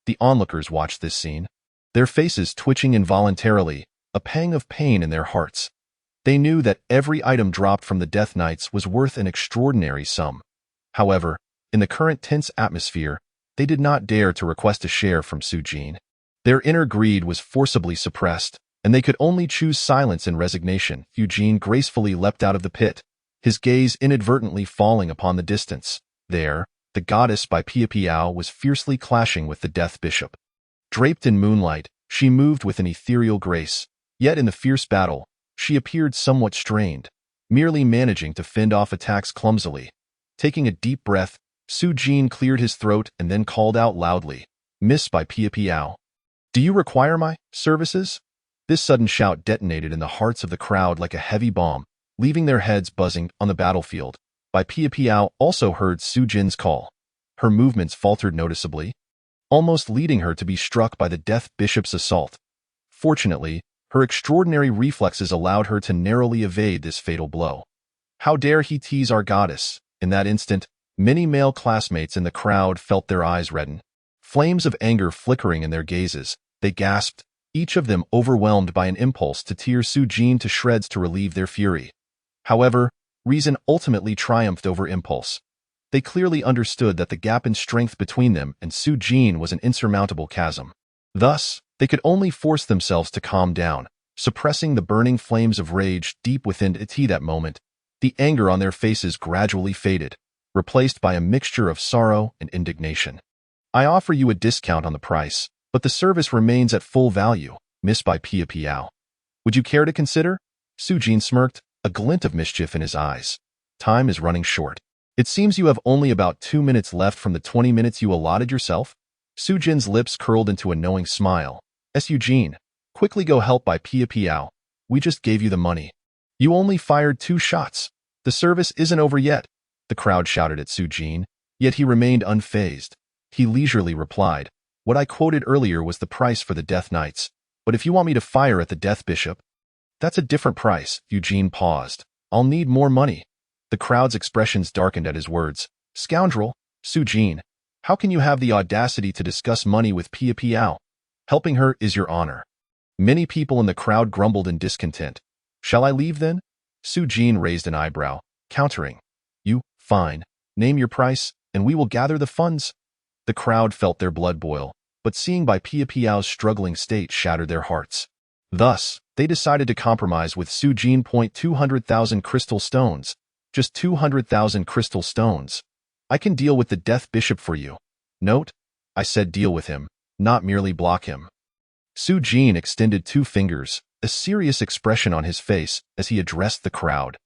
The onlookers watched this scene, their faces twitching involuntarily, a pang of pain in their hearts. They knew that every item dropped from the Death Knights was worth an extraordinary sum. However, in the current tense atmosphere, they did not dare to request a share from Sujin. Their inner greed was forcibly suppressed, and they could only choose silence and resignation. Eugene gracefully leapt out of the pit, his gaze inadvertently falling upon the distance. There, the goddess by Pia Piao was fiercely clashing with the Death Bishop. Draped in moonlight, she moved with an ethereal grace, yet in the fierce battle, she appeared somewhat strained, merely managing to fend off attacks clumsily. Taking a deep breath, Sujin cleared his throat and then called out loudly, Miss by Pia Piao. Do you require my services? This sudden shout detonated in the hearts of the crowd like a heavy bomb, leaving their heads buzzing on the battlefield. By Pia Piao also heard Sujin's call. Her movements faltered noticeably, almost leading her to be struck by the Death Bishop's assault. Fortunately, Her extraordinary reflexes allowed her to narrowly evade this fatal blow. How dare he tease our goddess? In that instant, many male classmates in the crowd felt their eyes redden. Flames of anger flickering in their gazes, they gasped, each of them overwhelmed by an impulse to tear Su-jin to shreds to relieve their fury. However, reason ultimately triumphed over impulse. They clearly understood that the gap in strength between them and Su-jin was an insurmountable chasm. Thus, they could only force themselves to calm down, suppressing the burning flames of rage deep within it. That moment, the anger on their faces gradually faded, replaced by a mixture of sorrow and indignation. I offer you a discount on the price, but the service remains at full value, Miss by Pia Piao. Would you care to consider? Su-jin smirked, a glint of mischief in his eyes. Time is running short. It seems you have only about 2 minutes left from the 20 minutes you allotted yourself? Su-jin's lips curled into a knowing smile. Eugene, quickly go help by Pia Piao. We just gave you the money. You only fired 2 shots. The service isn't over yet. The crowd shouted at Su-jin, yet he remained unfazed. He leisurely replied, what I quoted earlier was the price for the Death Knights, but if you want me to fire at the Death Bishop, that's a different price. Eugene paused. I'll need more money. The crowd's expressions darkened at his words. Scoundrel, Su-jin, how can you have the audacity to discuss money with Pia Piao? Helping her is your honor. Many people in the crowd grumbled in discontent. Shall I leave then? Su-jin raised an eyebrow, countering. You, fine. Name your price, and we will gather the funds. The crowd felt their blood boil, but seeing by Pia Piao's struggling state shattered their hearts. Thus, they decided to compromise with Su-jin. 200,000 crystal stones. Just 200,000 crystal stones. I can deal with the Death Bishop for you. Note, I said deal with him, not merely block him. Su-jin extended 2 fingers, a serious expression on his face as he addressed the crowd.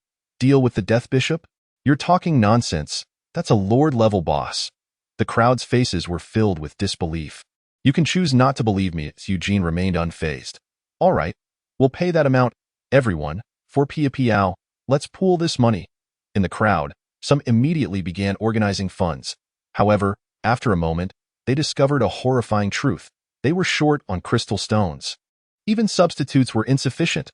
Deal with the Death Bishop? You're talking nonsense. That's a Lord-level boss. The crowd's faces were filled with disbelief. You can choose not to believe me. Eugene remained unfazed. All right, we'll pay that amount. Everyone, for Pia Piao, let's pool this money. In the crowd, some immediately began organizing funds. However, after a moment, they discovered a horrifying truth. They were short on crystal stones. Even substitutes were insufficient.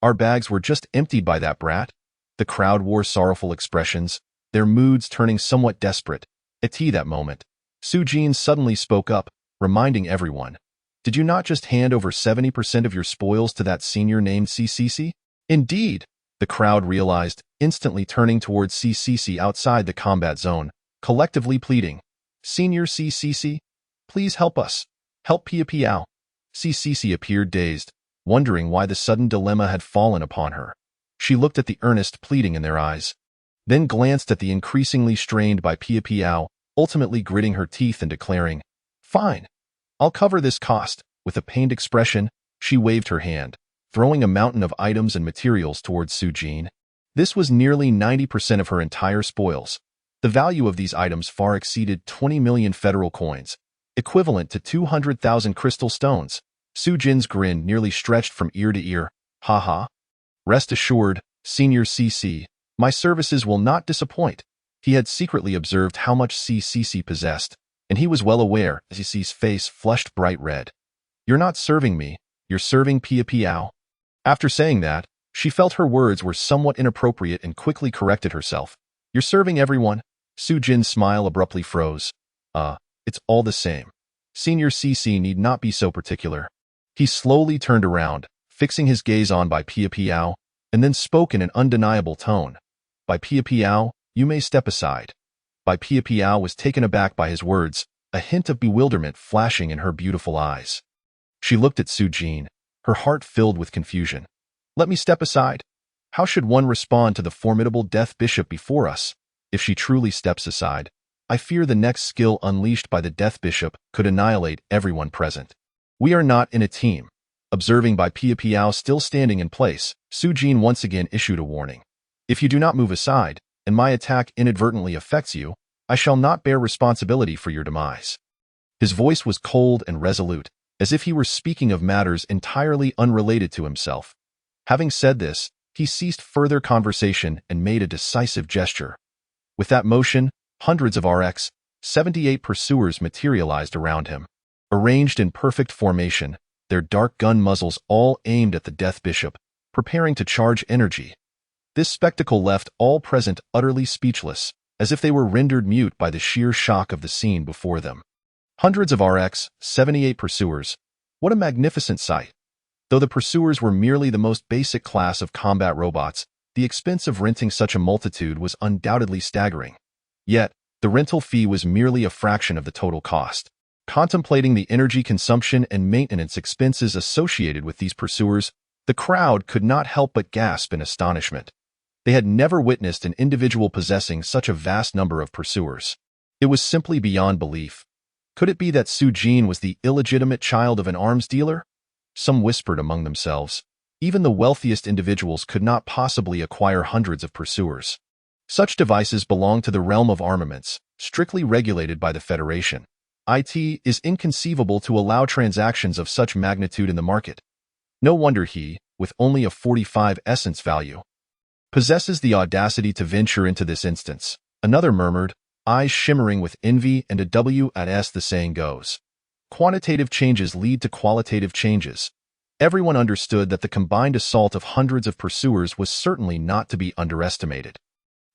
Our bags were just emptied by that brat. The crowd wore sorrowful expressions, their moods turning somewhat desperate. At that moment, Su-jin suddenly spoke up, reminding everyone. Did you not just hand over 70% of your spoils to that senior named CCC? Indeed, the crowd realized, instantly turning towards CCC outside the combat zone, collectively pleading. Senior CCC, please help us. Help Pia Piao. CCC appeared dazed, wondering why the sudden dilemma had fallen upon her. She looked at the earnest pleading in their eyes, then glanced at the increasingly strained by Pia Piao, ultimately gritting her teeth and declaring, Fine, I'll cover this cost. With a pained expression, she waved her hand, throwing a mountain of items and materials towards Su-jin. This was nearly 90% of her entire spoils. The value of these items far exceeded 20 million federal coins, equivalent to 200,000 crystal stones. Su-jin's grin nearly stretched from ear to ear. Ha ha. Rest assured, Senior CC, my services will not disappoint. He had secretly observed how much CCC possessed, and he was well aware as CC's face flushed bright red. You're not serving me, you're serving Pia Piao. After saying that, she felt her words were somewhat inappropriate and quickly corrected herself. You're serving everyone. Su-jin's smile abruptly froze. It's all the same. Senior CC need not be so particular. He slowly turned around, fixing his gaze on by Pia Piao, and then spoke in an undeniable tone. By Pia Piao, you may step aside. By Pia Piao was taken aback by his words, a hint of bewilderment flashing in her beautiful eyes. She looked at Su-jin, her heart filled with confusion. Let me step aside. How should one respond to the formidable Death Bishop before us? If she truly steps aside, I fear the next skill unleashed by the Death Bishop could annihilate everyone present. We are not in a team. Observing by Pia Piao still standing in place, Su-jin once again issued a warning. If you do not move aside, and my attack inadvertently affects you, I shall not bear responsibility for your demise. His voice was cold and resolute, as if he were speaking of matters entirely unrelated to himself. Having said this, he ceased further conversation and made a decisive gesture. With that motion, hundreds of RX 78 pursuers materialized around him. Arranged in perfect formation, their dark gun muzzles all aimed at the Death Bishop, preparing to charge energy. This spectacle left all present utterly speechless, as if they were rendered mute by the sheer shock of the scene before them. Hundreds of RX-78 pursuers. What a magnificent sight! Though the pursuers were merely the most basic class of combat robots, the expense of renting such a multitude was undoubtedly staggering. Yet, the rental fee was merely a fraction of the total cost. Contemplating the energy consumption and maintenance expenses associated with these pursuers, the crowd could not help but gasp in astonishment. They had never witnessed an individual possessing such a vast number of pursuers. It was simply beyond belief. Could it be that Su-jin was the illegitimate child of an arms dealer? Some whispered among themselves. Even the wealthiest individuals could not possibly acquire hundreds of pursuers. Such devices belong to the realm of armaments, strictly regulated by the Federation. It is inconceivable to allow transactions of such magnitude in the market. No wonder he, with only a 45 essence value, possesses the audacity to venture into this instance. Another murmured, eyes shimmering with envy and a W as the saying goes. Quantitative changes lead to qualitative changes. Everyone understood that the combined assault of hundreds of pursuers was certainly not to be underestimated.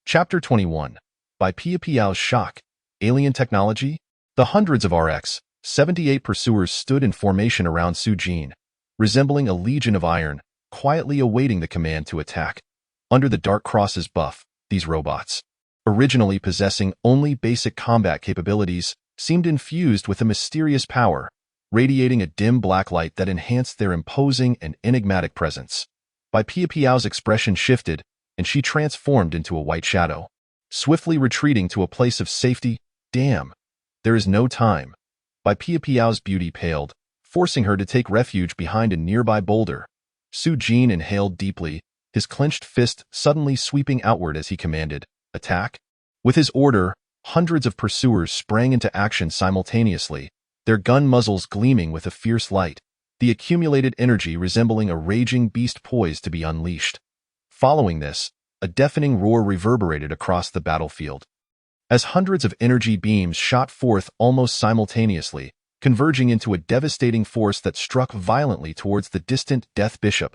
Chapter 21. By Pia Piao's Shock, Alien Technology? The hundreds of RX-78 pursuers stood in formation around Su-jin, resembling a legion of iron, quietly awaiting the command to attack. Under the Dark Cross's buff, these robots, originally possessing only basic combat capabilities, seemed infused with a mysterious power, radiating a dim black light that enhanced their imposing and enigmatic presence. Bai Pia Piao's expression shifted, and she transformed into a white shadow, swiftly retreating to a place of safety. Damn, there is no time. Bai Pia Piao's beauty paled, forcing her to take refuge behind a nearby boulder. Su-jin inhaled deeply, his clenched fist suddenly sweeping outward as he commanded, "Attack." With his order, hundreds of pursuers sprang into action simultaneously, their gun muzzles gleaming with a fierce light, the accumulated energy resembling a raging beast poised to be unleashed. Following this, a deafening roar reverberated across the battlefield, as hundreds of energy beams shot forth almost simultaneously, converging into a devastating force that struck violently towards the distant Death Bishop.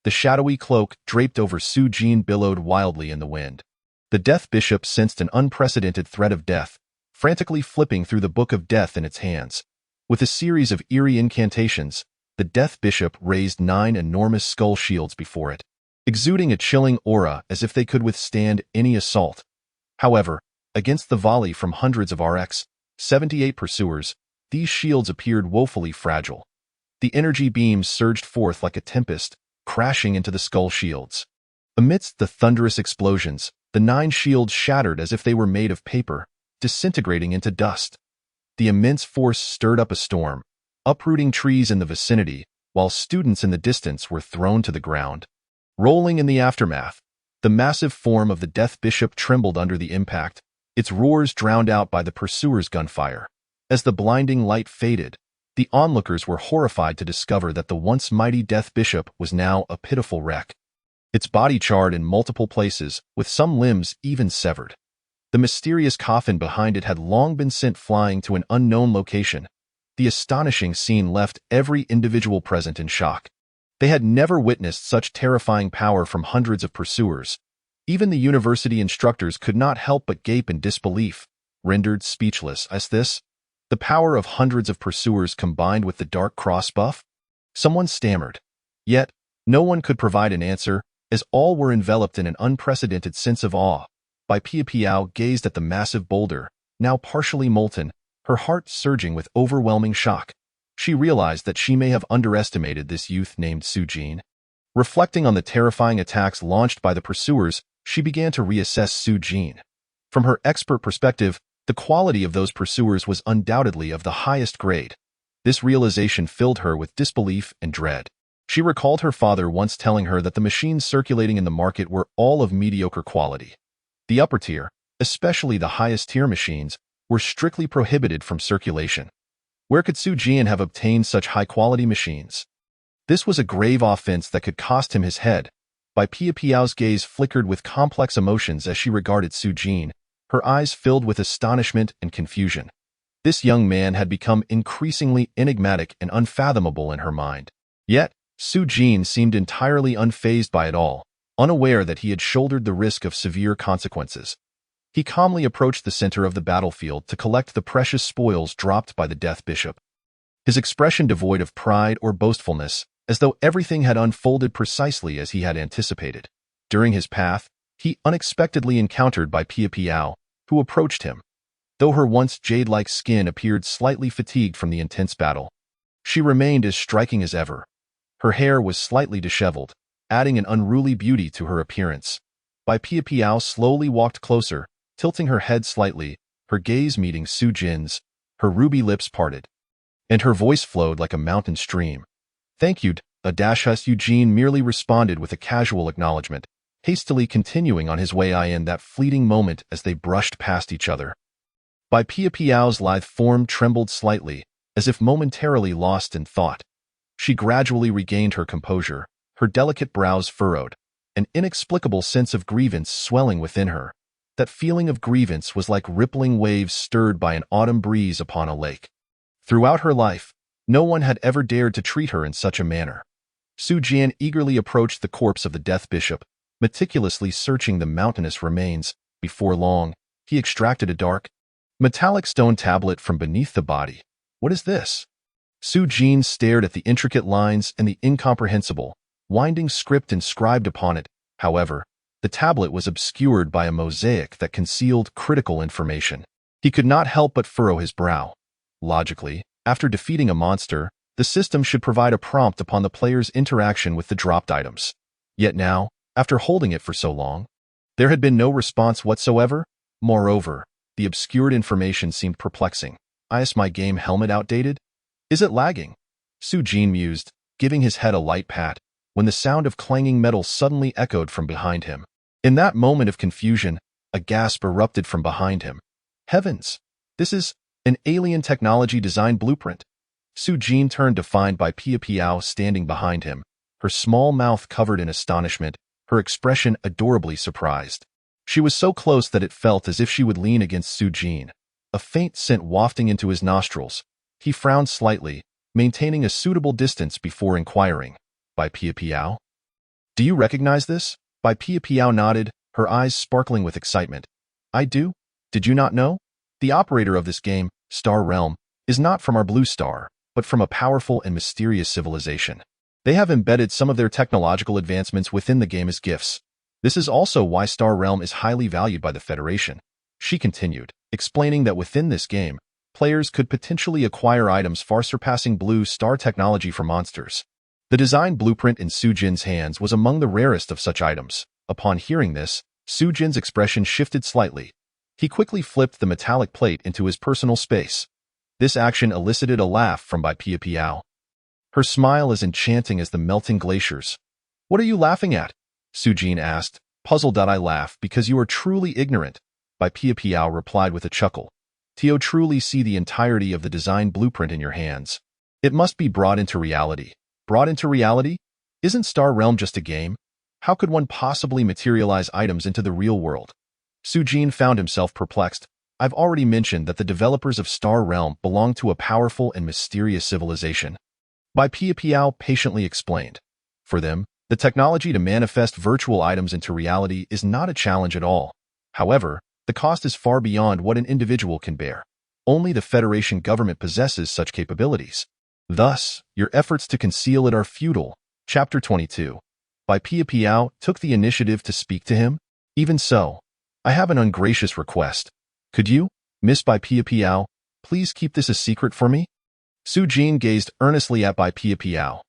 The shadowy cloak draped over Su-jin billowed wildly in the wind. The Death Bishop sensed an unprecedented threat of death, frantically flipping through the Book of Death in its hands. With a series of eerie incantations, the Death Bishop raised 9 enormous skull shields before it, exuding a chilling aura as if they could withstand any assault. However, against the volley from hundreds of RX-78 pursuers, these shields appeared woefully fragile. The energy beams surged forth like a tempest, crashing into the skull shields. Amidst the thunderous explosions, the 9 shields shattered as if they were made of paper, disintegrating into dust. The immense force stirred up a storm, uprooting trees in the vicinity, while students in the distance were thrown to the ground. Rolling in the aftermath, the massive form of the Death Bishop trembled under the impact, its roars drowned out by the pursuers' gunfire. As the blinding light faded, the onlookers were horrified to discover that the once mighty Death Bishop was now a pitiful wreck. Its body charred in multiple places, with some limbs even severed. The mysterious coffin behind it had long been sent flying to an unknown location. The astonishing scene left every individual present in shock. They had never witnessed such terrifying power from hundreds of pursuers. Even the university instructors could not help but gape in disbelief, rendered speechless as this. The power of hundreds of pursuers combined with the Dark Cross buff? Someone stammered. Yet, no one could provide an answer, as all were enveloped in an unprecedented sense of awe. Bai Pia Piao gazed at the massive boulder, now partially molten, her heart surging with overwhelming shock. She realized that she may have underestimated this youth named Su-jin. Reflecting on the terrifying attacks launched by the pursuers, she began to reassess Su-jin. From her expert perspective, the quality of those pursuers was undoubtedly of the highest grade. This realization filled her with disbelief and dread. She recalled her father once telling her that the machines circulating in the market were all of mediocre quality. The upper tier, especially the highest tier machines, were strictly prohibited from circulation. Where could Su-jin have obtained such high-quality machines? This was a grave offense that could cost him his head. Bai Pia Piao's gaze flickered with complex emotions as she regarded Su-jin, her eyes filled with astonishment and confusion. This young man had become increasingly enigmatic and unfathomable in her mind. Yet, Su-jin seemed entirely unfazed by it all, unaware that he had shouldered the risk of severe consequences. He calmly approached the center of the battlefield to collect the precious spoils dropped by the Death Bishop. His expression devoid of pride or boastfulness, as though everything had unfolded precisely as he had anticipated. During his path, he unexpectedly encountered by Pia Piao, who approached him. Though her once jade-like skin appeared slightly fatigued from the intense battle, she remained as striking as ever. Her hair was slightly disheveled, adding an unruly beauty to her appearance. Bai Pia Piao slowly walked closer, tilting her head slightly, her gaze meeting Su-jin's. Her ruby lips parted, and her voice flowed like a mountain stream. "Thank you." Eugene merely responded with a casual acknowledgement, hastily continuing on his way in that fleeting moment as they brushed past each other. Bai Pia Piao's lithe form trembled slightly, as if momentarily lost in thought. She gradually regained her composure, her delicate brows furrowed, an inexplicable sense of grievance swelling within her. That feeling of grievance was like rippling waves stirred by an autumn breeze upon a lake. Throughout her life, no one had ever dared to treat her in such a manner. Su-jin eagerly approached the corpse of the Death Bishop, meticulously searching the mountainous remains. Before long, he extracted a dark, metallic stone tablet from beneath the body. "What is this?" Su-jin stared at the intricate lines and the incomprehensible, winding script inscribed upon it. However, the tablet was obscured by a mosaic that concealed critical information. He could not help but furrow his brow. Logically, after defeating a monster, the system should provide a prompt upon the player's interaction with the dropped items. Yet now, after holding it for so long, there had been no response whatsoever. Moreover, the obscured information seemed perplexing. "Is my game helmet outdated? Is it lagging?" Su-jin mused, giving his head a light pat, when the sound of clanging metal suddenly echoed from behind him. In that moment of confusion, a gasp erupted from behind him. "Heavens! This is an alien technology design blueprint." Su-jin turned to find Bai Pia Piao standing behind him, her small mouth covered in astonishment, her expression adorably surprised. She was so close that it felt as if she would lean against Su-jin, a faint scent wafting into his nostrils. He frowned slightly, maintaining a suitable distance before inquiring, "Bai Pia Piao? Do you recognize this?" Bai Pia Piao nodded, her eyes sparkling with excitement. "I do. Did you not know? The operator of this game, Star Realm, is not from our blue star, but from a powerful and mysterious civilization. They have embedded some of their technological advancements within the game as gifts. This is also why Star Realm is highly valued by the Federation." She continued, explaining that within this game, players could potentially acquire items far surpassing blue star technology for monsters. The design blueprint in Su-jin's hands was among the rarest of such items. Upon hearing this, Su-jin's expression shifted slightly. He quickly flipped the metallic plate into his personal space. This action elicited a laugh from Bai Pia Piao. Her smile as enchanting as the melting glaciers. "What are you laughing at?" Su-jin asked, puzzled. "I laugh because you are truly ignorant," Bai Pia Piao replied with a chuckle. "Tio truly see the entirety of the design blueprint in your hands. It must be brought into reality." "Brought into reality? Isn't Star Realm just a game? How could one possibly materialize items into the real world?" Su-jin found himself perplexed. "I've already mentioned that the developers of Star Realm belong to a powerful and mysterious civilization," Bai Pia Piao patiently explained. "For them, the technology to manifest virtual items into reality is not a challenge at all. However, the cost is far beyond what an individual can bear. Only the Federation government possesses such capabilities. Thus, your efforts to conceal it are futile." Chapter 22. Bai Pia Piao took the initiative to speak to him. "Even so, I have an ungracious request. Could you, Miss Bai Pia Piao, please keep this a secret for me?" Su-jin gazed earnestly at Bai Pia Piao.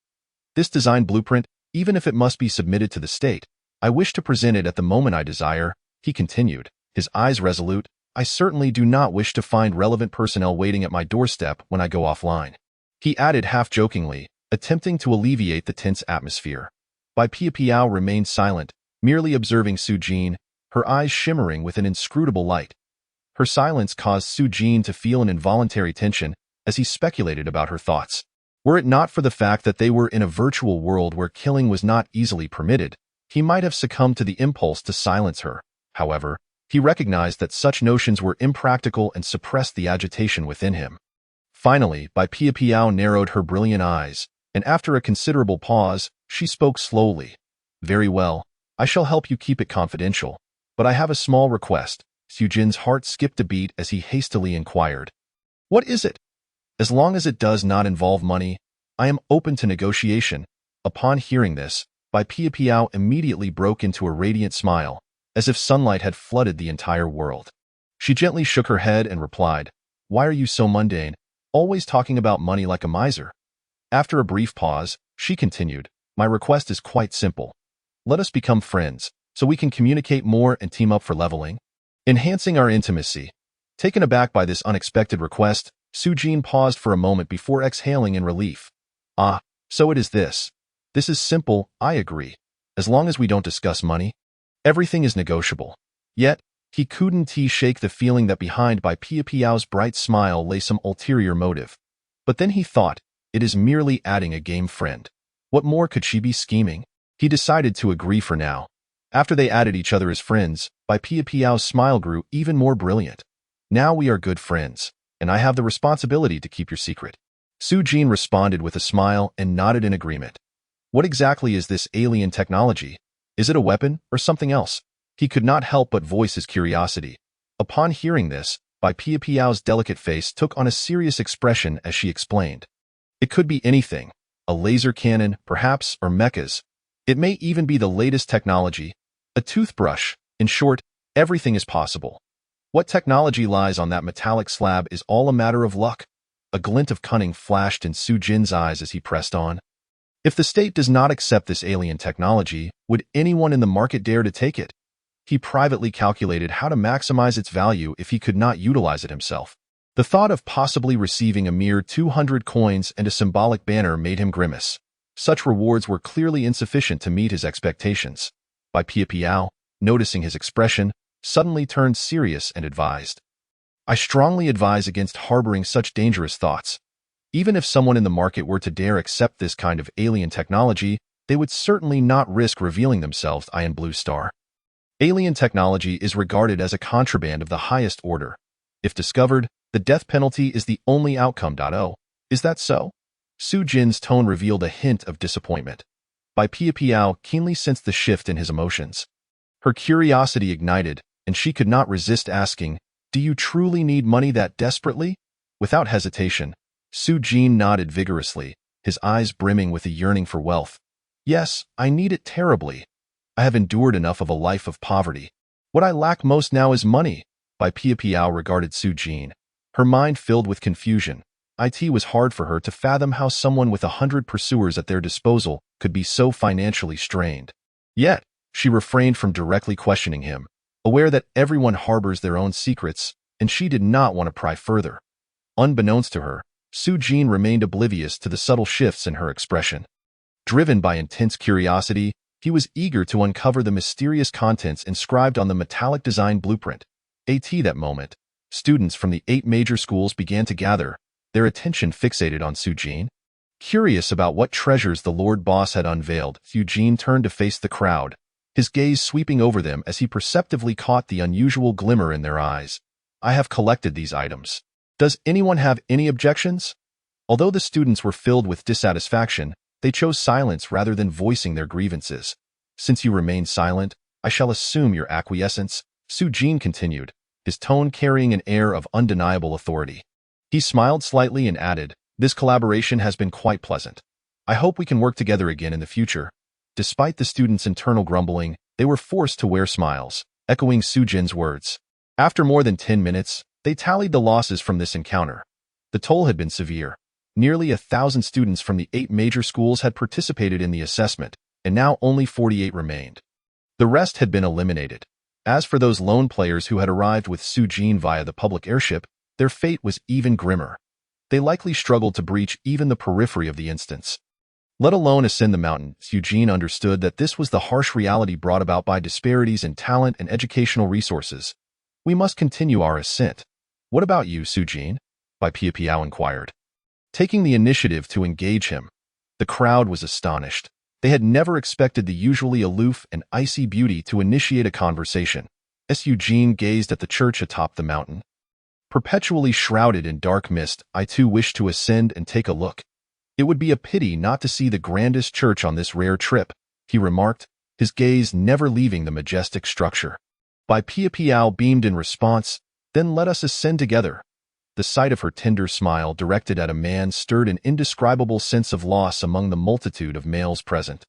"This design blueprint, even if it must be submitted to the state, I wish to present it at the moment I desire," he continued, his eyes resolute. "I certainly do not wish to find relevant personnel waiting at my doorstep when I go offline," he added half-jokingly, attempting to alleviate the tense atmosphere. Bai Pia Piao remained silent, merely observing Su-jin, her eyes shimmering with an inscrutable light. Her silence caused Su-jin to feel an involuntary tension as he speculated about her thoughts. Were it not for the fact that they were in a virtual world where killing was not easily permitted, he might have succumbed to the impulse to silence her. However, He recognized that such notions were impractical and suppressed the agitation within him. Finally, Bai Piao narrowed her brilliant eyes, and after a considerable pause, she spoke slowly. "Very well, I shall help you keep it confidential, but I have a small request." Sujin's heart skipped a beat as he hastily inquired. "What is it?" "As long as it does not involve money, I am open to negotiation." Upon hearing this, Bai Piao immediately broke into a radiant smile, as if sunlight had flooded the entire world. She gently shook her head and replied, "Why are you so mundane, always talking about money like a miser?" After a brief pause, she continued, "My request is quite simple. Let us become friends, so we can communicate more and team up for leveling, enhancing our intimacy." Taken aback by this unexpected request, Sujin paused for a moment before exhaling in relief. "Ah, so it is this. This is simple, I agree. As long as we don't discuss money, everything is negotiable." Yet, he couldn't shake the feeling that behind Bai Piao's bright smile lay some ulterior motive. But then he thought, it is merely adding a game friend. What more could she be scheming? He decided to agree for now. After they added each other as friends, Bai Piao's smile grew even more brilliant. "Now we are good friends, and I have the responsibility to keep your secret." Sujin responded with a smile and nodded in agreement. What exactly is this alien technology? Is it a weapon or something else? He could not help but voice his curiosity. Upon hearing this, Bai Piao's delicate face took on a serious expression as she explained. "It could be anything. A laser cannon, perhaps, or mechas. It may even be the latest technology. A toothbrush. In short, everything is possible. What technology lies on that metallic slab is all a matter of luck." A glint of cunning flashed in Sujin's eyes as he pressed on. If the state does not accept this alien technology, would anyone in the market dare to take it? He privately calculated how to maximize its value if he could not utilize it himself. The thought of possibly receiving a mere 200 coins and a symbolic banner made him grimace. Such rewards were clearly insufficient to meet his expectations. Bai Piao, noticing his expression, suddenly turned serious and advised, "I strongly advise against harboring such dangerous thoughts. Even if someone in the market were to dare accept this kind of alien technology, they would certainly not risk revealing themselves Iron Blue Star. Alien technology is regarded as a contraband of the highest order. If discovered, the death penalty is the only outcome. Oh, is that so?" Sujin's tone revealed a hint of disappointment. Bai Piao keenly sensed the shift in his emotions. Her curiosity ignited, and she could not resist asking, "Do you truly need money that desperately?" Without hesitation, Sujin nodded vigorously, his eyes brimming with a yearning for wealth. "Yes, I need it terribly. I have endured enough of a life of poverty. What I lack most now is money." Bai Piao regarded Sujin, her mind filled with confusion. It was hard for her to fathom how someone with 100 pursuers at their disposal could be so financially strained. Yet, she refrained from directly questioning him, aware that everyone harbors their own secrets, and she did not want to pry further. Unbeknownst to her, Sujin remained oblivious to the subtle shifts in her expression. Driven by intense curiosity, he was eager to uncover the mysterious contents inscribed on the metallic design blueprint. At that moment, students from the 8 major schools began to gather, their attention fixated on Sujin. Curious about what treasures the Lord Boss had unveiled, Sujin turned to face the crowd, his gaze sweeping over them as he perceptively caught the unusual glimmer in their eyes. "I have collected these items. Does anyone have any objections?" Although the students were filled with dissatisfaction, they chose silence rather than voicing their grievances. "Since you remain silent, I shall assume your acquiescence," Sujin continued, his tone carrying an air of undeniable authority. He smiled slightly and added, "This collaboration has been quite pleasant. I hope we can work together again in the future." Despite the students' internal grumbling, they were forced to wear smiles, echoing Sujin's words. After more than 10 minutes, they tallied the losses from this encounter. The toll had been severe. Nearly 1,000 students from the 8 major schools had participated in the assessment, and now only 48 remained. The rest had been eliminated. As for those lone players who had arrived with Sujin via the public airship, their fate was even grimmer. They likely struggled to breach even the periphery of the instance. Let alone ascend the mountain, Sujin understood that this was the harsh reality brought about by disparities in talent and educational resources. "We must continue our ascent." "What about you, Sujin?" Bai Piao inquired, taking the initiative to engage him. The crowd was astonished. They had never expected the usually aloof and icy beauty to initiate a conversation. As Eugene gazed at the church atop the mountain, perpetually shrouded in dark mist, I too wished to ascend and take a look. It would be a pity not to see the grandest church on this rare trip, he remarked, his gaze never leaving the majestic structure. Bai Piao beamed in response, then let us ascend together. The sight of her tender smile directed at a man stirred an indescribable sense of loss among the multitude of males present.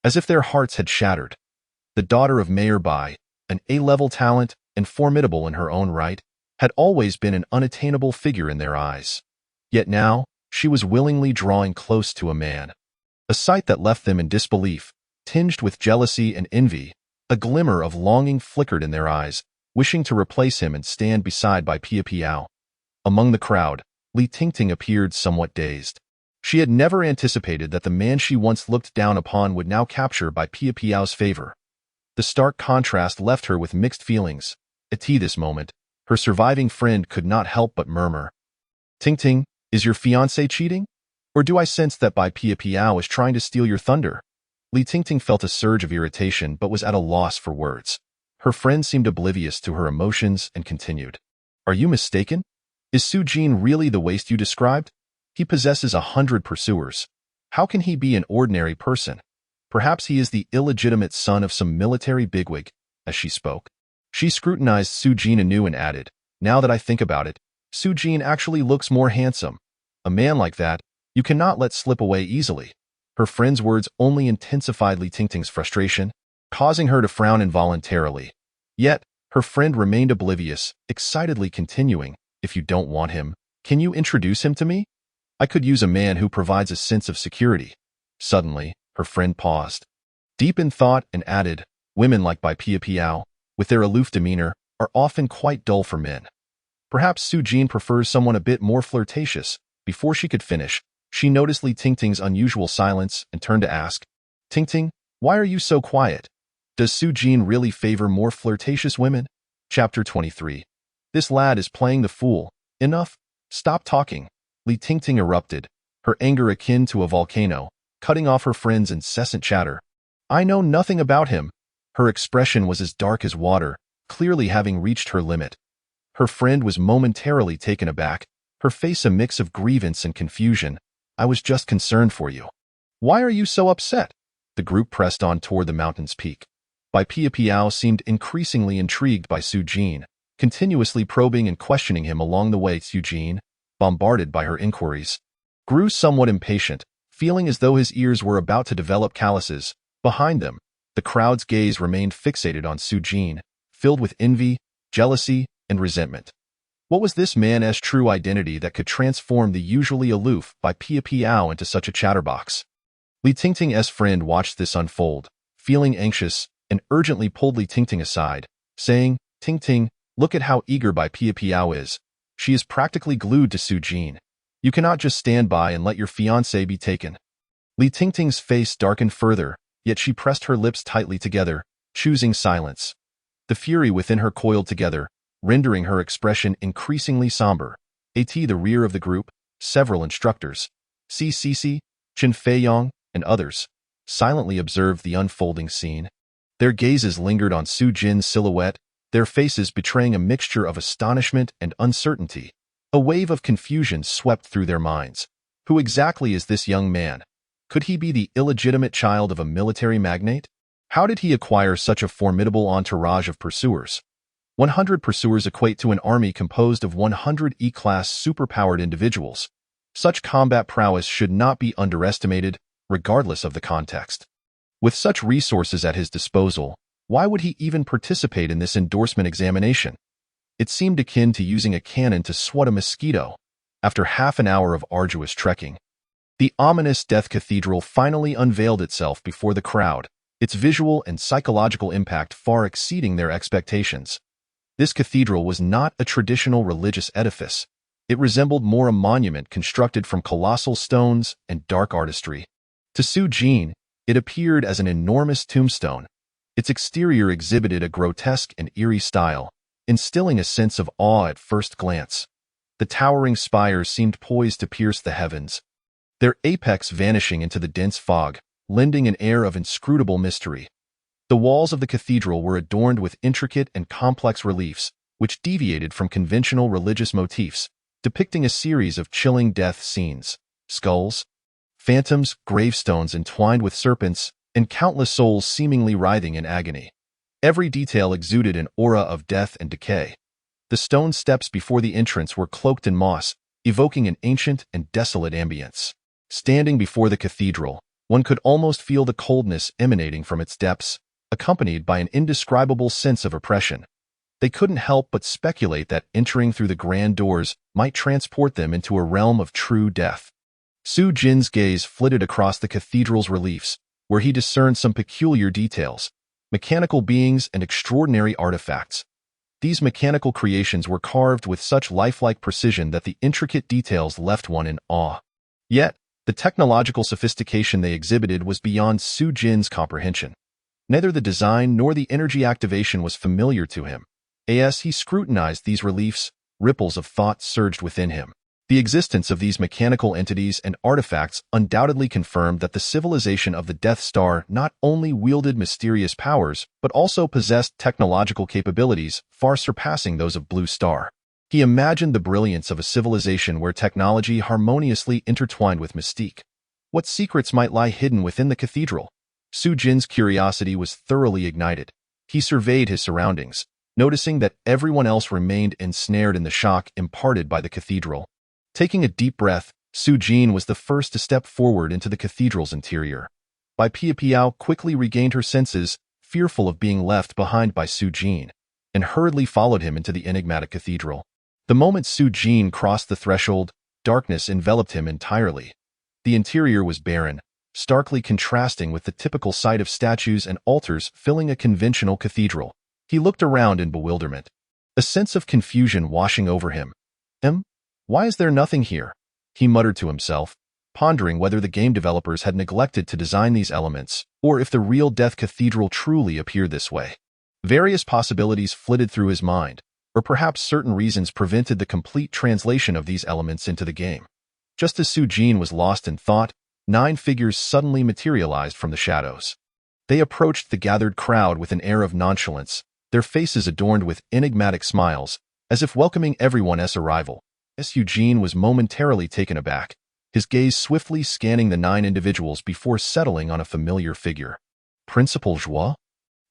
As if their hearts had shattered, the daughter of Mayor Bai, an A-level talent and formidable in her own right, had always been an unattainable figure in their eyes. Yet now, she was willingly drawing close to a man. A sight that left them in disbelief, tinged with jealousy and envy. A glimmer of longing flickered in their eyes, wishing to replace him and stand beside Bai Piao. Among the crowd, Li Tingting appeared somewhat dazed. She had never anticipated that the man she once looked down upon would now capture Bai Piao's favor. The stark contrast left her with mixed feelings. At this moment, her surviving friend could not help but murmur, "Tingting, is your fiancé cheating? Or do I sense that Bai Piao is trying to steal your thunder?" Li Tingting felt a surge of irritation but was at a loss for words. Her friend seemed oblivious to her emotions and continued, "Are you mistaken? Is Su Jin really the waste you described? He possesses 100 pursuers. How can he be an ordinary person? Perhaps he is the illegitimate son of some military bigwig." As she spoke, she scrutinized Su Jin anew and added, "Now that I think about it, Su Jin actually looks more handsome. A man like that, you cannot let slip away easily." Her friend's words only intensified Li Tingting's frustration, causing her to frown involuntarily. Yet, her friend remained oblivious, excitedly continuing, "If you don't want him, can you introduce him to me? I could use a man who provides a sense of security." Suddenly, her friend paused, deep in thought, and added, "Women like Bai Piao, with their aloof demeanor, are often quite dull for men. Perhaps Su Jin prefers someone a bit more flirtatious." Before she could finish, she noticed Li Tingting's unusual silence and turned to ask, "Tingting, why are you so quiet? Does Su Jin really favor more flirtatious women?" Chapter 23. "This lad is playing the fool. Enough. Stop talking." Li Tingting erupted, her anger akin to a volcano, cutting off her friend's incessant chatter. "I know nothing about him." Her expression was as dark as water, clearly having reached her limit. Her friend was momentarily taken aback, her face a mix of grievance and confusion. "I was just concerned for you." "Why are you so upset?" The group pressed on toward the mountain's peak. Bai Piao seemed increasingly intrigued by Su Jin, continuously probing and questioning him along the way. Su Jin, bombarded by her inquiries, grew somewhat impatient, feeling as though his ears were about to develop calluses. Behind them, the crowd's gaze remained fixated on Su Jin, filled with envy, jealousy, and resentment. What was this man's true identity that could transform the usually aloof Bai Piao into such a chatterbox? Li Tingting's friend watched this unfold, feeling anxious, and urgently pulled Li Tingting aside, saying, "Tingting, look at how eager Bai Piao is. She is practically glued to Su Jin. You cannot just stand by and let your fiancé be taken." Li Tingting's face darkened further, yet she pressed her lips tightly together, choosing silence. The fury within her coiled together, rendering her expression increasingly somber. At the rear of the group, several instructors, CCC, Chen Feiyong, and others, silently observed the unfolding scene. Their gazes lingered on Su Jin's silhouette, their faces betraying a mixture of astonishment and uncertainty. A wave of confusion swept through their minds. Who exactly is this young man? Could he be the illegitimate child of a military magnate? How did he acquire such a formidable entourage of pursuers? 100 pursuers equate to an army composed of 100 E-class superpowered individuals. Such combat prowess should not be underestimated, regardless of the context. With such resources at his disposal, why would he even participate in this endorsement examination? It seemed akin to using a cannon to swat a mosquito. After half an hour of arduous trekking, the ominous Death Cathedral finally unveiled itself before the crowd, its visual and psychological impact far exceeding their expectations. This cathedral was not a traditional religious edifice. It resembled more a monument constructed from colossal stones and dark artistry. To Su Jin, it appeared as an enormous tombstone. Its exterior exhibited a grotesque and eerie style, instilling a sense of awe at first glance. The towering spires seemed poised to pierce the heavens, their apex vanishing into the dense fog, lending an air of inscrutable mystery. The walls of the cathedral were adorned with intricate and complex reliefs, which deviated from conventional religious motifs, depicting a series of chilling death scenes, skulls, phantoms, gravestones entwined with serpents, and countless souls seemingly writhing in agony. Every detail exuded an aura of death and decay. The stone steps before the entrance were cloaked in moss, evoking an ancient and desolate ambience. Standing before the cathedral, one could almost feel the coldness emanating from its depths, accompanied by an indescribable sense of oppression. They couldn't help but speculate that entering through the grand doors might transport them into a realm of true death. Su Jin's gaze flitted across the cathedral's reliefs, where he discerned some peculiar details, mechanical beings and extraordinary artifacts. These mechanical creations were carved with such lifelike precision that the intricate details left one in awe. Yet, the technological sophistication they exhibited was beyond Su Jin's comprehension. Neither the design nor the energy activation was familiar to him. As he scrutinized these reliefs, ripples of thought surged within him. The existence of these mechanical entities and artifacts undoubtedly confirmed that the civilization of the Death Star not only wielded mysterious powers, but also possessed technological capabilities far surpassing those of Blue Star. He imagined the brilliance of a civilization where technology harmoniously intertwined with mystique. What secrets might lie hidden within the cathedral? Su Jin's curiosity was thoroughly ignited. He surveyed his surroundings, noticing that everyone else remained ensnared in the shock imparted by the cathedral. Taking a deep breath, Su Jin was the first to step forward into the cathedral's interior. Bai Piao quickly regained her senses, fearful of being left behind by Su Jin, and hurriedly followed him into the enigmatic cathedral. The moment Su Jin crossed the threshold, darkness enveloped him entirely. The interior was barren, starkly contrasting with the typical sight of statues and altars filling a conventional cathedral. He looked around in bewilderment, a sense of confusion washing over him. Why is there nothing here? He muttered to himself, pondering whether the game developers had neglected to design these elements, or if the real Death Cathedral truly appeared this way. Various possibilities flitted through his mind, or perhaps certain reasons prevented the complete translation of these elements into the game. Just as Su Jin was lost in thought, 9 figures suddenly materialized from the shadows. They approached the gathered crowd with an air of nonchalance, their faces adorned with enigmatic smiles, as if welcoming everyone's arrival. Su Jin was momentarily taken aback, his gaze swiftly scanning the 9 individuals before settling on a familiar figure. Principal Zhua?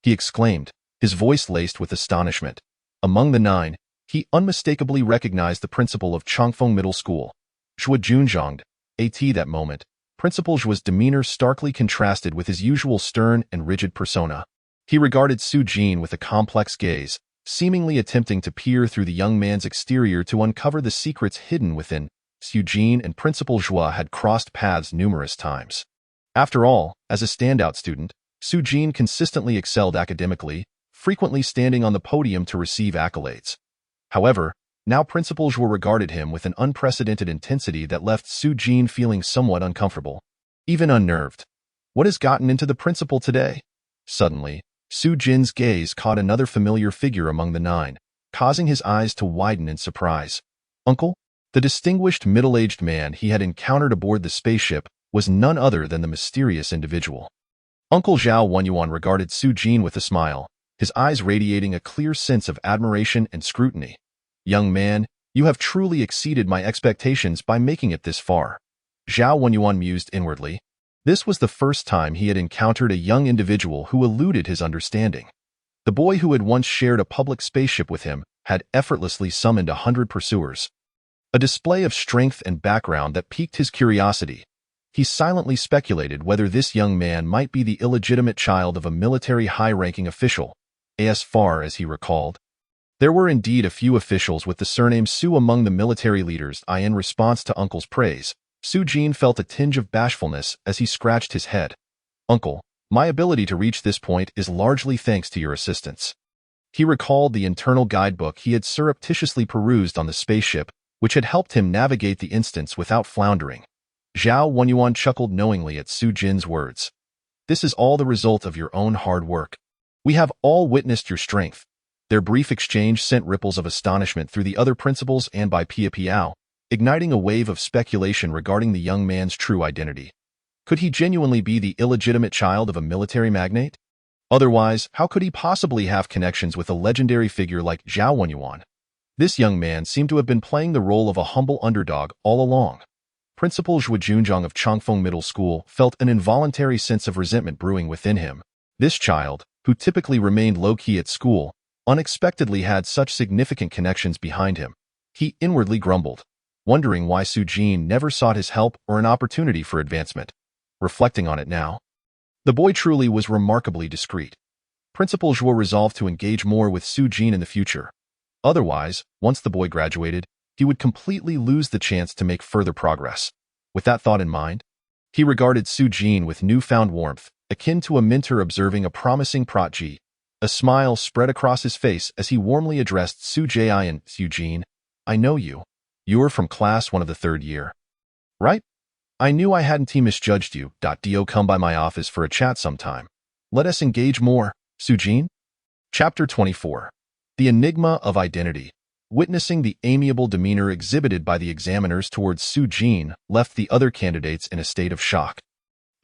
He exclaimed, his voice laced with astonishment. Among the 9, he unmistakably recognized the principal of Changfeng Middle School, Zhua Junzhongde. At that moment, Principal Zhua's demeanor starkly contrasted with his usual stern and rigid persona. He regarded Su Jin with a complex gaze, seemingly attempting to peer through the young man's exterior to uncover the secrets hidden within. Su Jin and Principal Zhua had crossed paths numerous times. After all, as a standout student, Su Jin consistently excelled academically, frequently standing on the podium to receive accolades. However, now Principal Zhua regarded him with an unprecedented intensity that left Su Jin feeling somewhat uncomfortable, even unnerved. What has gotten into the principal today? Suddenly, Su Jin's gaze caught another familiar figure among the 9, causing his eyes to widen in surprise. Uncle? The distinguished middle-aged man he had encountered aboard the spaceship was none other than the mysterious individual. Uncle Zhao Wenyuan regarded Su Jin with a smile, his eyes radiating a clear sense of admiration and scrutiny. Young man, you have truly exceeded my expectations by making it this far. Zhao Wenyuan mused inwardly. This was the first time he had encountered a young individual who eluded his understanding. The boy who had once shared a public spaceship with him had effortlessly summoned 100 pursuers. A display of strength and background that piqued his curiosity. He silently speculated whether this young man might be the illegitimate child of a military high-ranking official, as far as he recalled. There were indeed a few officials with the surname Su among the military leaders. In response to Uncle's praise, Su Jin felt a tinge of bashfulness as he scratched his head. Uncle, my ability to reach this point is largely thanks to your assistance. He recalled the internal guidebook he had surreptitiously perused on the spaceship, which had helped him navigate the instance without floundering. Zhao Wenyuan chuckled knowingly at Su Jin's words. This is all the result of your own hard work. We have all witnessed your strength. Their brief exchange sent ripples of astonishment through the other principals and Bai Piao, igniting a wave of speculation regarding the young man's true identity. Could he genuinely be the illegitimate child of a military magnate? Otherwise, how could he possibly have connections with a legendary figure like Zhao Wenyuan? This young man seemed to have been playing the role of a humble underdog all along. Principal Zhou Junjiang of Changfeng Middle School felt an involuntary sense of resentment brewing within him. This child, who typically remained low-key at school, unexpectedly had such significant connections behind him. He inwardly grumbled, wondering why Su Jin never sought his help or an opportunity for advancement. Reflecting on it now, the boy truly was remarkably discreet. Principal Zhou resolved to engage more with Su Jin in the future. Otherwise, once the boy graduated, he would completely lose the chance to make further progress. With that thought in mind, he regarded Su Jin with newfound warmth, akin to a mentor observing a promising protege. A smile spread across his face as he warmly addressed Su Jian. Su Jin, I know you. You're from class 1 of the 3rd year. Right? I knew I hadn't misjudged you. Do come by my office for a chat sometime. Let us engage more, Su Jin? Chapter 24. The Enigma of Identity. Witnessing the amiable demeanor exhibited by the examiners towards Su Jin left the other candidates in a state of shock.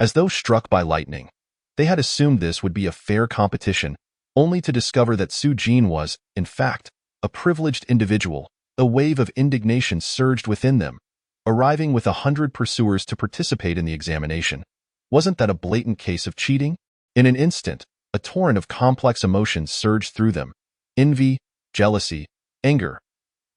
As though struck by lightning, they had assumed this would be a fair competition, only to discover that Su Jin was, in fact, a privileged individual. A wave of indignation surged within them, arriving with 100 pursuers to participate in the examination. Wasn't that a blatant case of cheating? In an instant, a torrent of complex emotions surged through them. Envy, jealousy, anger.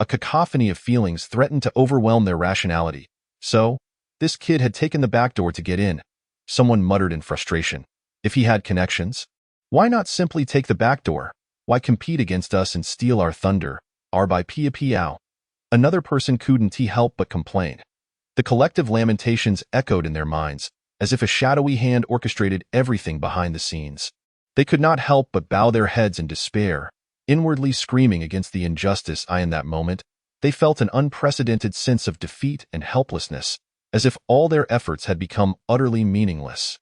A cacophony of feelings threatened to overwhelm their rationality. So, this kid had taken the back door to get in. Someone muttered in frustration. If he had connections, why not simply take the back door? Why compete against us and steal our thunder? By Pia Piao. Another person couldn't help but complain. The collective lamentations echoed in their minds, as if a shadowy hand orchestrated everything behind the scenes. They could not help but bow their heads in despair, inwardly screaming against the injustice. In that moment, they felt an unprecedented sense of defeat and helplessness, as if all their efforts had become utterly meaningless.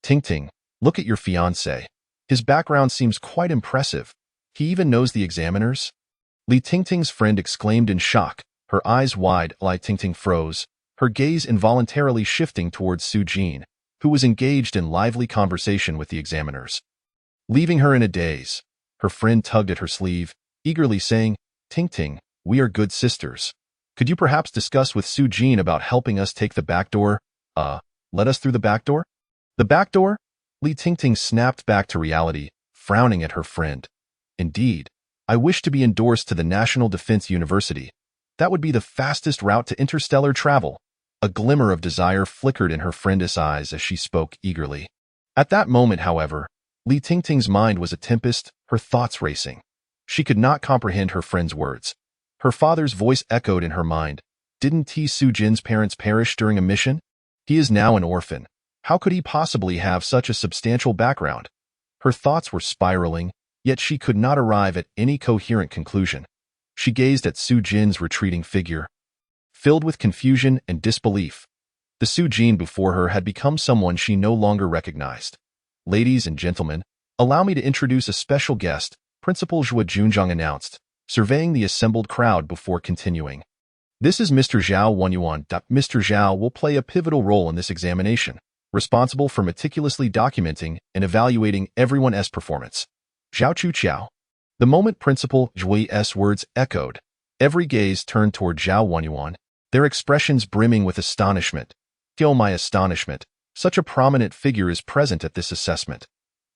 Ting, look at your fiancé. His background seems quite impressive. He even knows the examiners? Li Tingting's friend exclaimed in shock, her eyes wide. Li Tingting froze, her gaze involuntarily shifting towards Su Jin, who was engaged in lively conversation with the examiners. Leaving her in a daze, her friend tugged at her sleeve, eagerly saying, Ting, we are good sisters. Could you perhaps discuss with Su Jin about helping us take the back door? Let us through the back door? The back door? Li Tingting snapped back to reality, frowning at her friend. Indeed. I wish to be endorsed to the National Defense University. That would be the fastest route to interstellar travel. A glimmer of desire flickered in her friend's eyes as she spoke eagerly. At that moment, however, Li Tingting's mind was a tempest, her thoughts racing. She could not comprehend her friend's words. Her father's voice echoed in her mind. Didn't Su Jin's parents perish during a mission? He is now an orphan. How could he possibly have such a substantial background? Her thoughts were spiraling, yet she could not arrive at any coherent conclusion. She gazed at Su Jin's retreating figure, filled with confusion and disbelief. The Su Jin before her had become someone she no longer recognized. Ladies and gentlemen, allow me to introduce a special guest, Principal Zhou Junjiang announced, surveying the assembled crowd before continuing. This is Mr. Zhao Wenyuan. Mr. Zhao will play a pivotal role in this examination, responsible for meticulously documenting and evaluating everyone's performance. Zhao Chu Qiao. The moment Principal Zhui's words echoed, every gaze turned toward Zhao Wenyuan, their expressions brimming with astonishment. Feel my astonishment. Such a prominent figure is present at this assessment.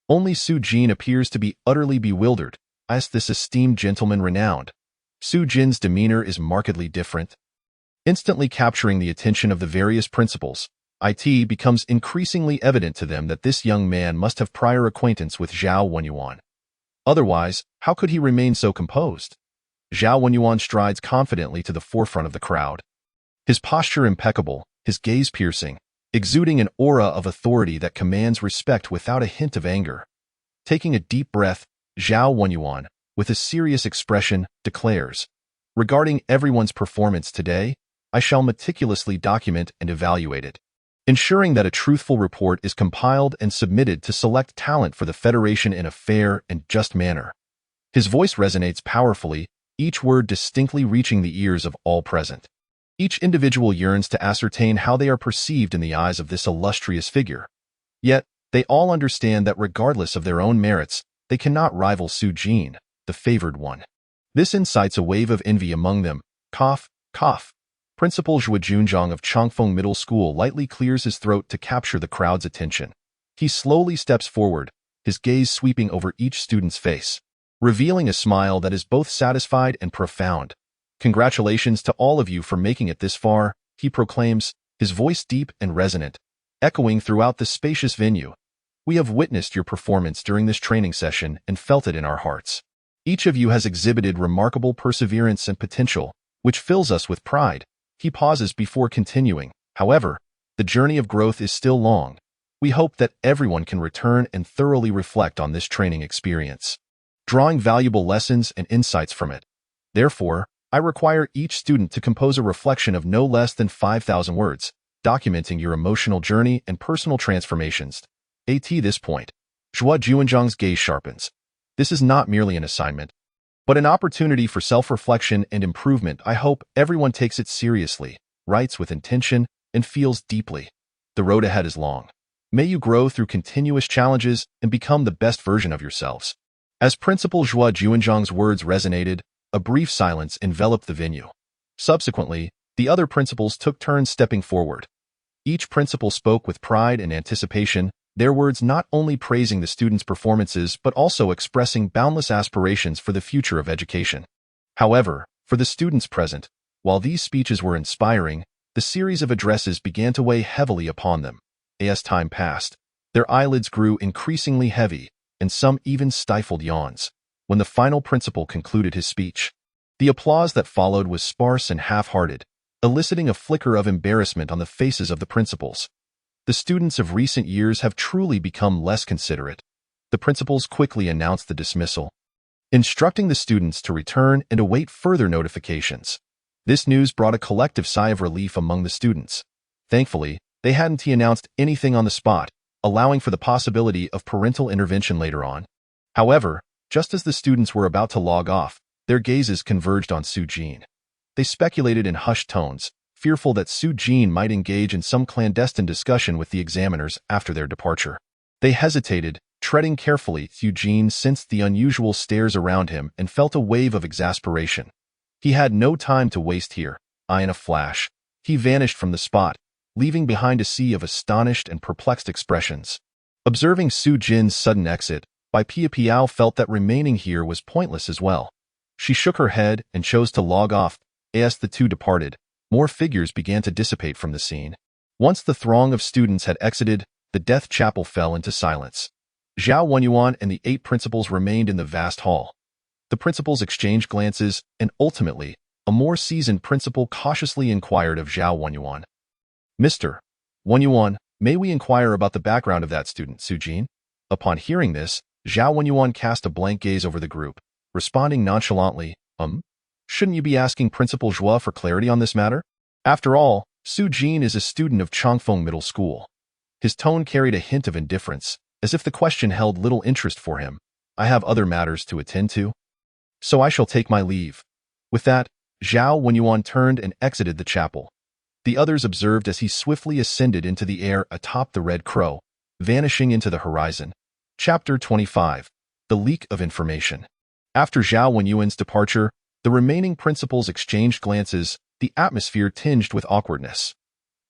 Only Su Jin appears to be utterly bewildered, as this esteemed gentleman renowned. Su Jin's demeanor is markedly different. Instantly capturing the attention of the various principals, it becomes increasingly evident to them that this young man must have prior acquaintance with Zhao Wenyuan. Otherwise, how could he remain so composed? Zhao Wenyuan strides confidently to the forefront of the crowd. His posture impeccable, his gaze piercing, exuding an aura of authority that commands respect without a hint of anger. Taking a deep breath, Zhao Wenyuan, with a serious expression, declares, regarding everyone's performance today, I shall meticulously document and evaluate it, ensuring that a truthful report is compiled and submitted to select talent for the Federation in a fair and just manner. His voice resonates powerfully, each word distinctly reaching the ears of all present. Each individual yearns to ascertain how they are perceived in the eyes of this illustrious figure. Yet, They all understand that regardless of their own merits, they cannot rival Su Jin, the favored one. This incites a wave of envy among them. Cough, cough. Principal Zhuo Junzhang of Changfeng Middle School lightly clears his throat to capture the crowd's attention. He slowly steps forward, his gaze sweeping over each student's face, revealing a smile that is both satisfied and profound. Congratulations to all of you for making it this far, he proclaims, his voice deep and resonant, echoing throughout the spacious venue. We have witnessed your performance during this training session and felt it in our hearts. Each of you has exhibited remarkable perseverance and potential, which fills us with pride. He pauses before continuing. However, the journey of growth is still long. We hope that everyone can return and thoroughly reflect on this training experience, drawing valuable lessons and insights from it. Therefore, I require each student to compose a reflection of no less than 5,000 words, documenting your emotional journey and personal transformations. At this point, Zhuo Junzhang's gaze sharpens. This is not merely an assignment, but an opportunity for self-reflection and improvement. I hope everyone takes it seriously, writes with intention, and feels deeply. The road ahead is long. May you grow through continuous challenges and become the best version of yourselves. As Principal Zhuo Junzhang's words resonated, a brief silence enveloped the venue. Subsequently, the other principals took turns stepping forward. Each principal spoke with pride and anticipation, their words not only praising the students' performances but also expressing boundless aspirations for the future of education. However, for the students present, while these speeches were inspiring, the series of addresses began to weigh heavily upon them. As time passed, their eyelids grew increasingly heavy, and some even stifled yawns. When the final principal concluded his speech, the applause that followed was sparse and half-hearted, eliciting a flicker of embarrassment on the faces of the principals. The students of recent years have truly become less considerate. The principals quickly announced the dismissal, instructing the students to return and await further notifications. This news brought a collective sigh of relief among the students. Thankfully, they hadn't announced anything on the spot, allowing for the possibility of parental intervention later on. However, just as the students were about to log off, their gazes converged on Su Jin. They speculated in hushed tones, fearful that Su Jin might engage in some clandestine discussion with the examiners after their departure. They hesitated, treading carefully. Su Jin sensed the unusual stares around him and felt a wave of exasperation. He had no time to waste here. In a flash, he vanished from the spot, leaving behind a sea of astonished and perplexed expressions. Observing Su Jin's sudden exit, Bai Piao felt that remaining here was pointless as well. She shook her head and chose to log off. As the two departed, more figures began to dissipate from the scene. Once the throng of students had exited, the death chapel fell into silence. Zhao Wenyuan and the 8 principals remained in the vast hall. The principals exchanged glances, and ultimately, a more seasoned principal cautiously inquired of Zhao Wenyuan. Mr. Wenyuan, may we inquire about the background of that student, Su Jin? Upon hearing this, Zhao Wenyuan cast a blank gaze over the group, responding nonchalantly, Shouldn't you be asking Principal Zhuo for clarity on this matter? After all, Su Jin is a student of Changfeng Middle School. His tone carried a hint of indifference, as if the question held little interest for him. I have other matters to attend to, so I shall take my leave. With that, Zhao Wenyuan turned and exited the chapel. The others observed as he swiftly ascended into the air atop the Red Crow, vanishing into the horizon. Chapter 25. The Leak of Information. After Zhao Wenyuan's departure, the remaining principals exchanged glances, the atmosphere tinged with awkwardness.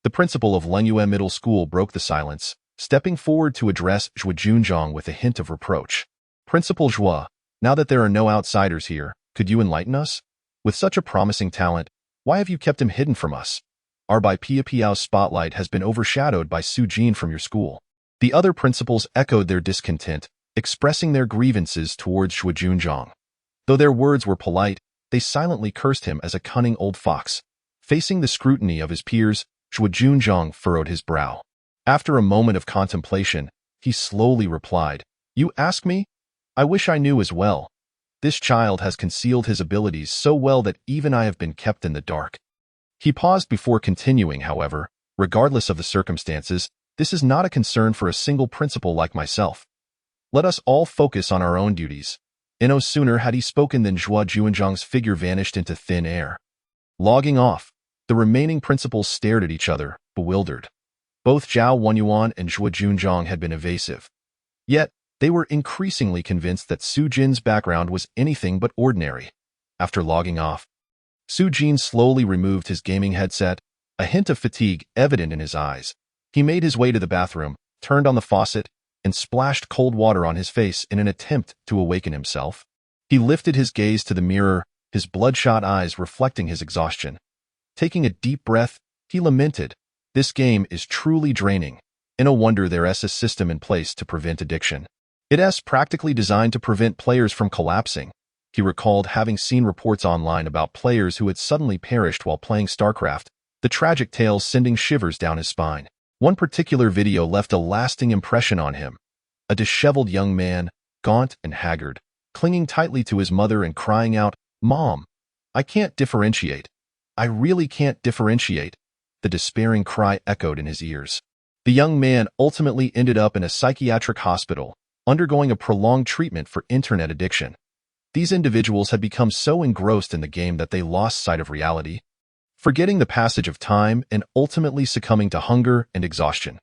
The principal of Lengyue Middle School broke the silence, stepping forward to address Zhuo Junzhang with a hint of reproach. Principal Zhuo, now that there are no outsiders here, could you enlighten us? With such a promising talent, why have you kept him hidden from us? Our Bai Piao's spotlight has been overshadowed by Su Jin from your school. The other principals echoed their discontent, expressing their grievances towards Zhuo Junzhang. Though their words were polite, they silently cursed him as a cunning old fox. Facing the scrutiny of his peers, Zhuo Junzhang furrowed his brow. After a moment of contemplation, he slowly replied, You ask me? I wish I knew as well. This child has concealed his abilities so well that even I have been kept in the dark. He paused before continuing, however, regardless of the circumstances, this is not a concern for a single principal like myself. Let us all focus on our own duties. No sooner had he spoken than Zhuo Junzhang's figure vanished into thin air. Logging off, the remaining principals stared at each other, bewildered. Both Zhao Wenyuan and Zhuo Junzhong had been evasive. Yet, they were increasingly convinced that Su Jin's background was anything but ordinary. After logging off, Su Jin slowly removed his gaming headset, a hint of fatigue evident in his eyes. He made his way to the bathroom, turned on the faucet, and splashed cold water on his face in an attempt to awaken himself. He lifted his gaze to the mirror, his bloodshot eyes reflecting his exhaustion. Taking a deep breath, he lamented, "This game is truly draining, and no wonder there's a system in place to prevent addiction. It's practically designed to prevent players from collapsing." He recalled having seen reports online about players who had suddenly perished while playing StarCraft, the tragic tales sending shivers down his spine. One particular video left a lasting impression on him. A disheveled young man, gaunt and haggard, clinging tightly to his mother and crying out, "Mom, I can't differentiate. I really can't differentiate." The despairing cry echoed in his ears. The young man ultimately ended up in a psychiatric hospital, undergoing a prolonged treatment for internet addiction. These individuals had become so engrossed in the game that they lost sight of reality, forgetting the passage of time and ultimately succumbing to hunger and exhaustion.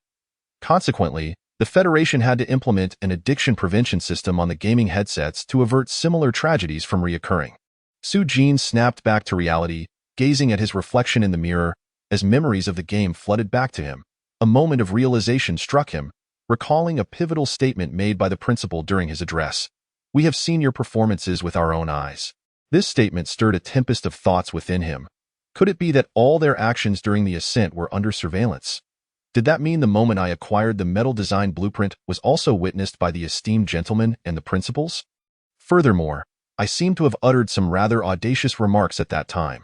Consequently, the Federation had to implement an addiction prevention system on the gaming headsets to avert similar tragedies from reoccurring. Su Jin snapped back to reality, gazing at his reflection in the mirror as memories of the game flooded back to him. A moment of realization struck him, recalling a pivotal statement made by the principal during his address. "We have seen your performances with our own eyes." This statement stirred a tempest of thoughts within him. Could it be that all their actions during the ascent were under surveillance? Did that mean the moment I acquired the metal design blueprint was also witnessed by the esteemed gentlemen and the principals? Furthermore, I seem to have uttered some rather audacious remarks at that time.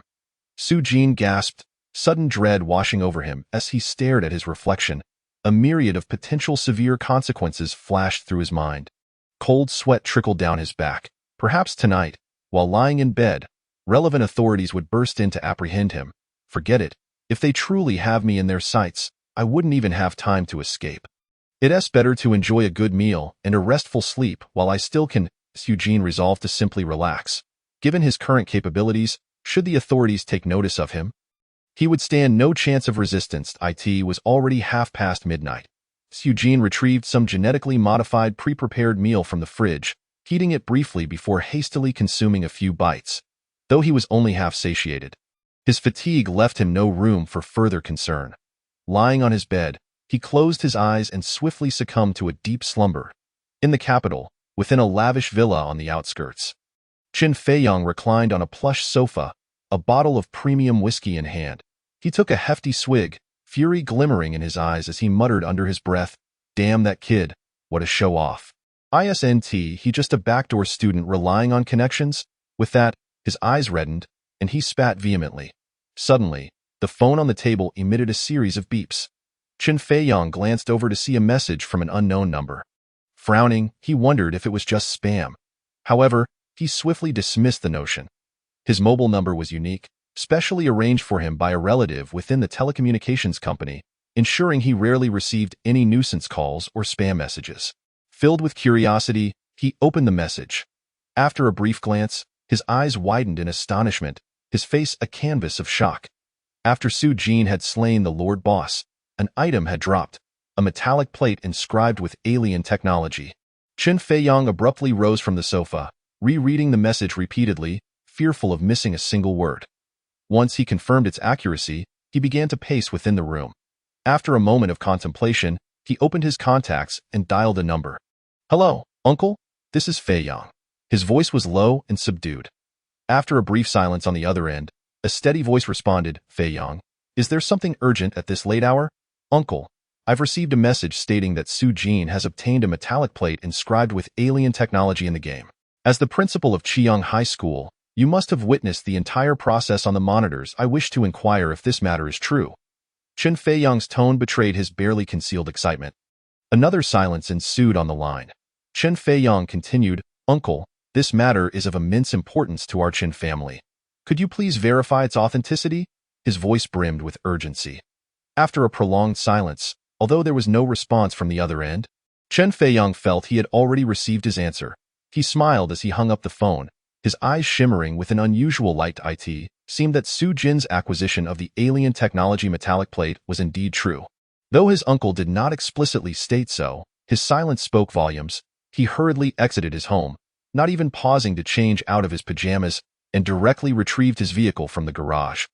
Su Jin gasped, sudden dread washing over him as he stared at his reflection. A myriad of potential severe consequences flashed through his mind. Cold sweat trickled down his back. Perhaps tonight, while lying in bed, relevant authorities would burst in to apprehend him. Forget it. If they truly have me in their sights, I wouldn't even have time to escape. It's better to enjoy a good meal and a restful sleep while I still can. Su Jin resolved to simply relax. Given his current capabilities, should the authorities take notice of him, he would stand no chance of resistance. It was already half past midnight. Su Jin retrieved some genetically modified pre-prepared meal from the fridge, heating it briefly before hastily consuming a few bites. Though he was only half satiated, his fatigue left him no room for further concern. Lying on his bed, he closed his eyes and swiftly succumbed to a deep slumber. In the capital, within a lavish villa on the outskirts, Qin Feiyang reclined on a plush sofa, a bottle of premium whiskey in hand. He took a hefty swig, fury glimmering in his eyes as he muttered under his breath, "Damn that kid, what a show-off. Isn't he just a backdoor student relying on connections?" With that, his eyes reddened, and he spat vehemently. Suddenly, the phone on the table emitted a series of beeps. Qin Feiyang glanced over to see a message from an unknown number. Frowning, he wondered if it was just spam. However, he swiftly dismissed the notion. His mobile number was unique, specially arranged for him by a relative within the telecommunications company, ensuring he rarely received any nuisance calls or spam messages. Filled with curiosity, he opened the message. After a brief glance, his eyes widened in astonishment, his face a canvas of shock. After Su Jin had slain the Lord Boss, an item had dropped, a metallic plate inscribed with alien technology. Qin Feiyang abruptly rose from the sofa, rereading the message repeatedly, fearful of missing a single word. Once he confirmed its accuracy, he began to pace within the room. After a moment of contemplation, he opened his contacts and dialed a number. "Hello, Uncle? This is Feiyang." His voice was low and subdued. After a brief silence on the other end, a steady voice responded, "Feiyang, is there something urgent at this late hour?" "Uncle, I've received a message stating that Su Jin has obtained a metallic plate inscribed with alien technology in the game. As the principal of Chiyoung High School, you must have witnessed the entire process on the monitors. I wish to inquire if this matter is true." Qin Feiyang's tone betrayed his barely concealed excitement. Another silence ensued on the line. Qin Feiyang continued, "Uncle, this matter is of immense importance to our Qin family. Could you please verify its authenticity?" His voice brimmed with urgency. After a prolonged silence, although there was no response from the other end, Qin Feiyang felt he had already received his answer. He smiled as he hung up the phone, his eyes shimmering with an unusual light. It seemed that Su Jin's acquisition of the alien technology metallic plate was indeed true. Though his uncle did not explicitly state so, his silence spoke volumes. He hurriedly exited his home, not even pausing to change out of his pajamas, and directly retrieved his vehicle from the garage.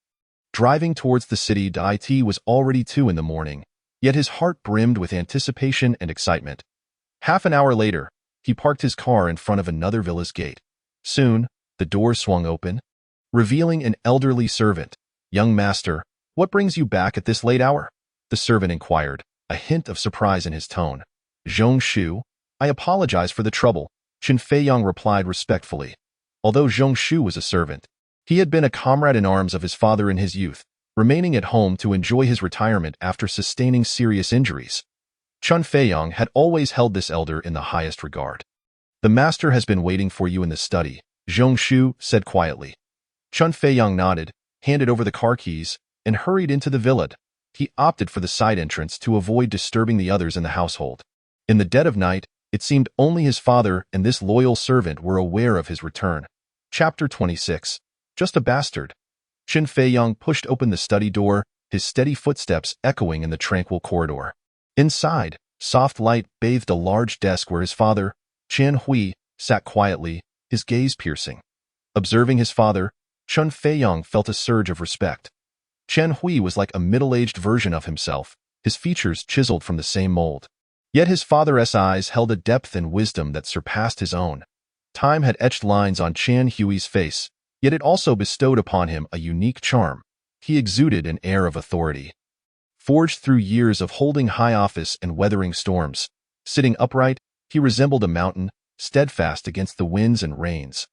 Driving towards the city, it was already 2 in the morning, yet his heart brimmed with anticipation and excitement. Half an hour later, he parked his car in front of another villa's gate. Soon, the doors swung open, revealing an elderly servant. "Young master, what brings you back at this late hour?" the servant inquired, a hint of surprise in his tone. "Zhong Shu, I apologize for the trouble," Qin Feiyang replied respectfully. Although Zhong Shu was a servant, he had been a comrade-in-arms of his father in his youth, remaining at home to enjoy his retirement after sustaining serious injuries. Qin Feiyang had always held this elder in the highest regard. "The master has been waiting for you in the study," Zhong Shu said quietly. Qin Feiyang nodded, handed over the car keys, and hurried into the villa. He opted for the side entrance to avoid disturbing the others in the household. In the dead of night, it seemed only his father and this loyal servant were aware of his return. Chapter 26. Just a bastard. Qin Feiyang pushed open the study door, his steady footsteps echoing in the tranquil corridor. Inside, soft light bathed a large desk where his father, Qian Hui, sat quietly, his gaze piercing. Observing his father, Qin Feiyang felt a surge of respect. Qian Hui was like a middle-aged version of himself, his features chiseled from the same mold. Yet his father's eyes held a depth and wisdom that surpassed his own. Time had etched lines on Qian Hui's face, yet it also bestowed upon him a unique charm. He exuded an air of authority. Forged through years of holding high office and weathering storms, sitting upright, he resembled a mountain, steadfast against the winds and rains.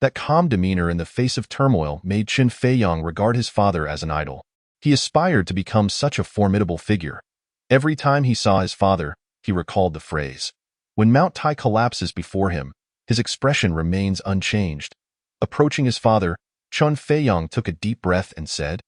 That calm demeanor in the face of turmoil made Qin Feiyang regard his father as an idol. He aspired to become such a formidable figure. Every time he saw his father, he recalled the phrase, "When Mount Tai collapses before him, his expression remains unchanged." Approaching his father, Qin Feiyang took a deep breath and said,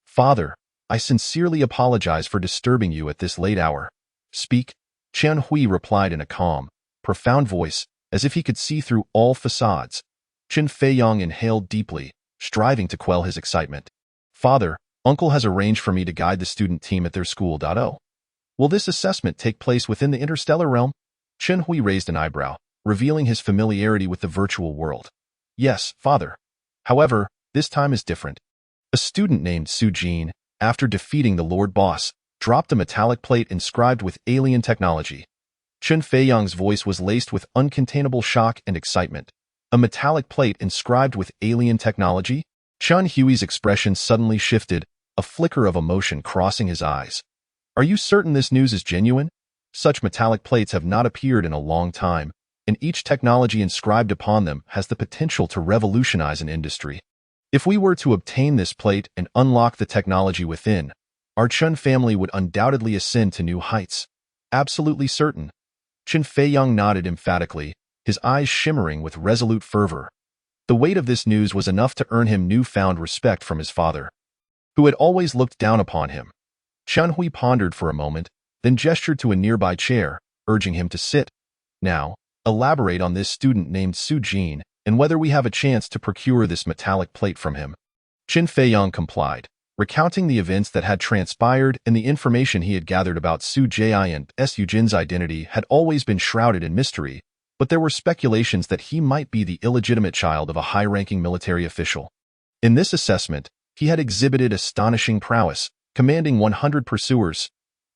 "Father, I sincerely apologize for disturbing you at this late hour." "Speak," Qian Hui replied in a calm, profound voice, as if he could see through all facades. Qin Feiyang inhaled deeply, striving to quell his excitement. "Father, Uncle has arranged for me to guide the student team at their school. Will this assessment take place within the interstellar realm?" Qian Hui raised an eyebrow, revealing his familiarity with the virtual world. "Yes, father. However, this time is different." A student named Su Jin, after defeating the Lord Boss, dropped a metallic plate inscribed with alien technology. Qin Feiyang's voice was laced with uncontainable shock and excitement. A metallic plate inscribed with alien technology? Qian Hui's expression suddenly shifted, a flicker of emotion crossing his eyes. "Are you certain this news is genuine? Such metallic plates have not appeared in a long time, and each technology inscribed upon them has the potential to revolutionize an industry. If we were to obtain this plate and unlock the technology within, our Chen family would undoubtedly ascend to new heights." "Absolutely certain." Qin Feiyang nodded emphatically, his eyes shimmering with resolute fervor. The weight of this news was enough to earn him newfound respect from his father, who had always looked down upon him. Qian Hui pondered for a moment, then gestured to a nearby chair, urging him to sit. "Now, elaborate on this student named Su Jin, and whether we have a chance to procure this metallic plate from him." Qin Feiyang complied, recounting the events that had transpired, and the information he had gathered about Su Ji and Su Jin's identity had always been shrouded in mystery, but there were speculations that he might be the illegitimate child of a high-ranking military official. In this assessment, he had exhibited astonishing prowess, commanding 100 pursuers,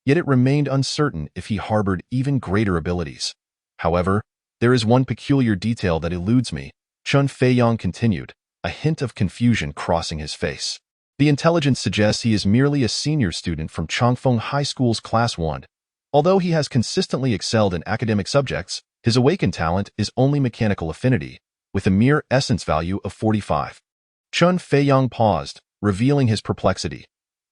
yet it remained uncertain if he harbored even greater abilities. "However, there is one peculiar detail that eludes me," Qin Feiyang continued, a hint of confusion crossing his face. "The intelligence suggests he is merely a senior student from Changfeng High School's Class 1. Although he has consistently excelled in academic subjects, his awakened talent is only mechanical affinity, with a mere essence value of 45. Qin Feiyang paused, revealing his perplexity.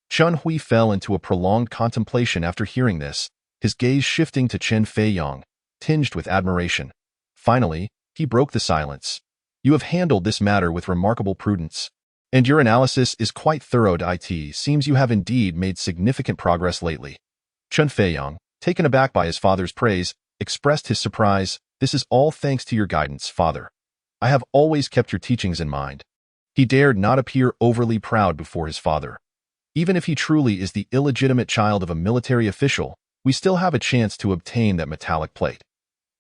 Qian Hui fell into a prolonged contemplation after hearing this, his gaze shifting to Qin Feiyang, tinged with admiration. Finally, he broke the silence. "You have handled this matter with remarkable prudence, and your analysis is quite thorough. It seems you have indeed made significant progress lately." Qin Feiyang, taken aback by his father's praise, expressed his surprise. "This is all thanks to your guidance, father. I have always kept your teachings in mind." He dared not appear overly proud before his father. Even if he truly is the illegitimate child of a military official, we still have a chance to obtain that metallic plate.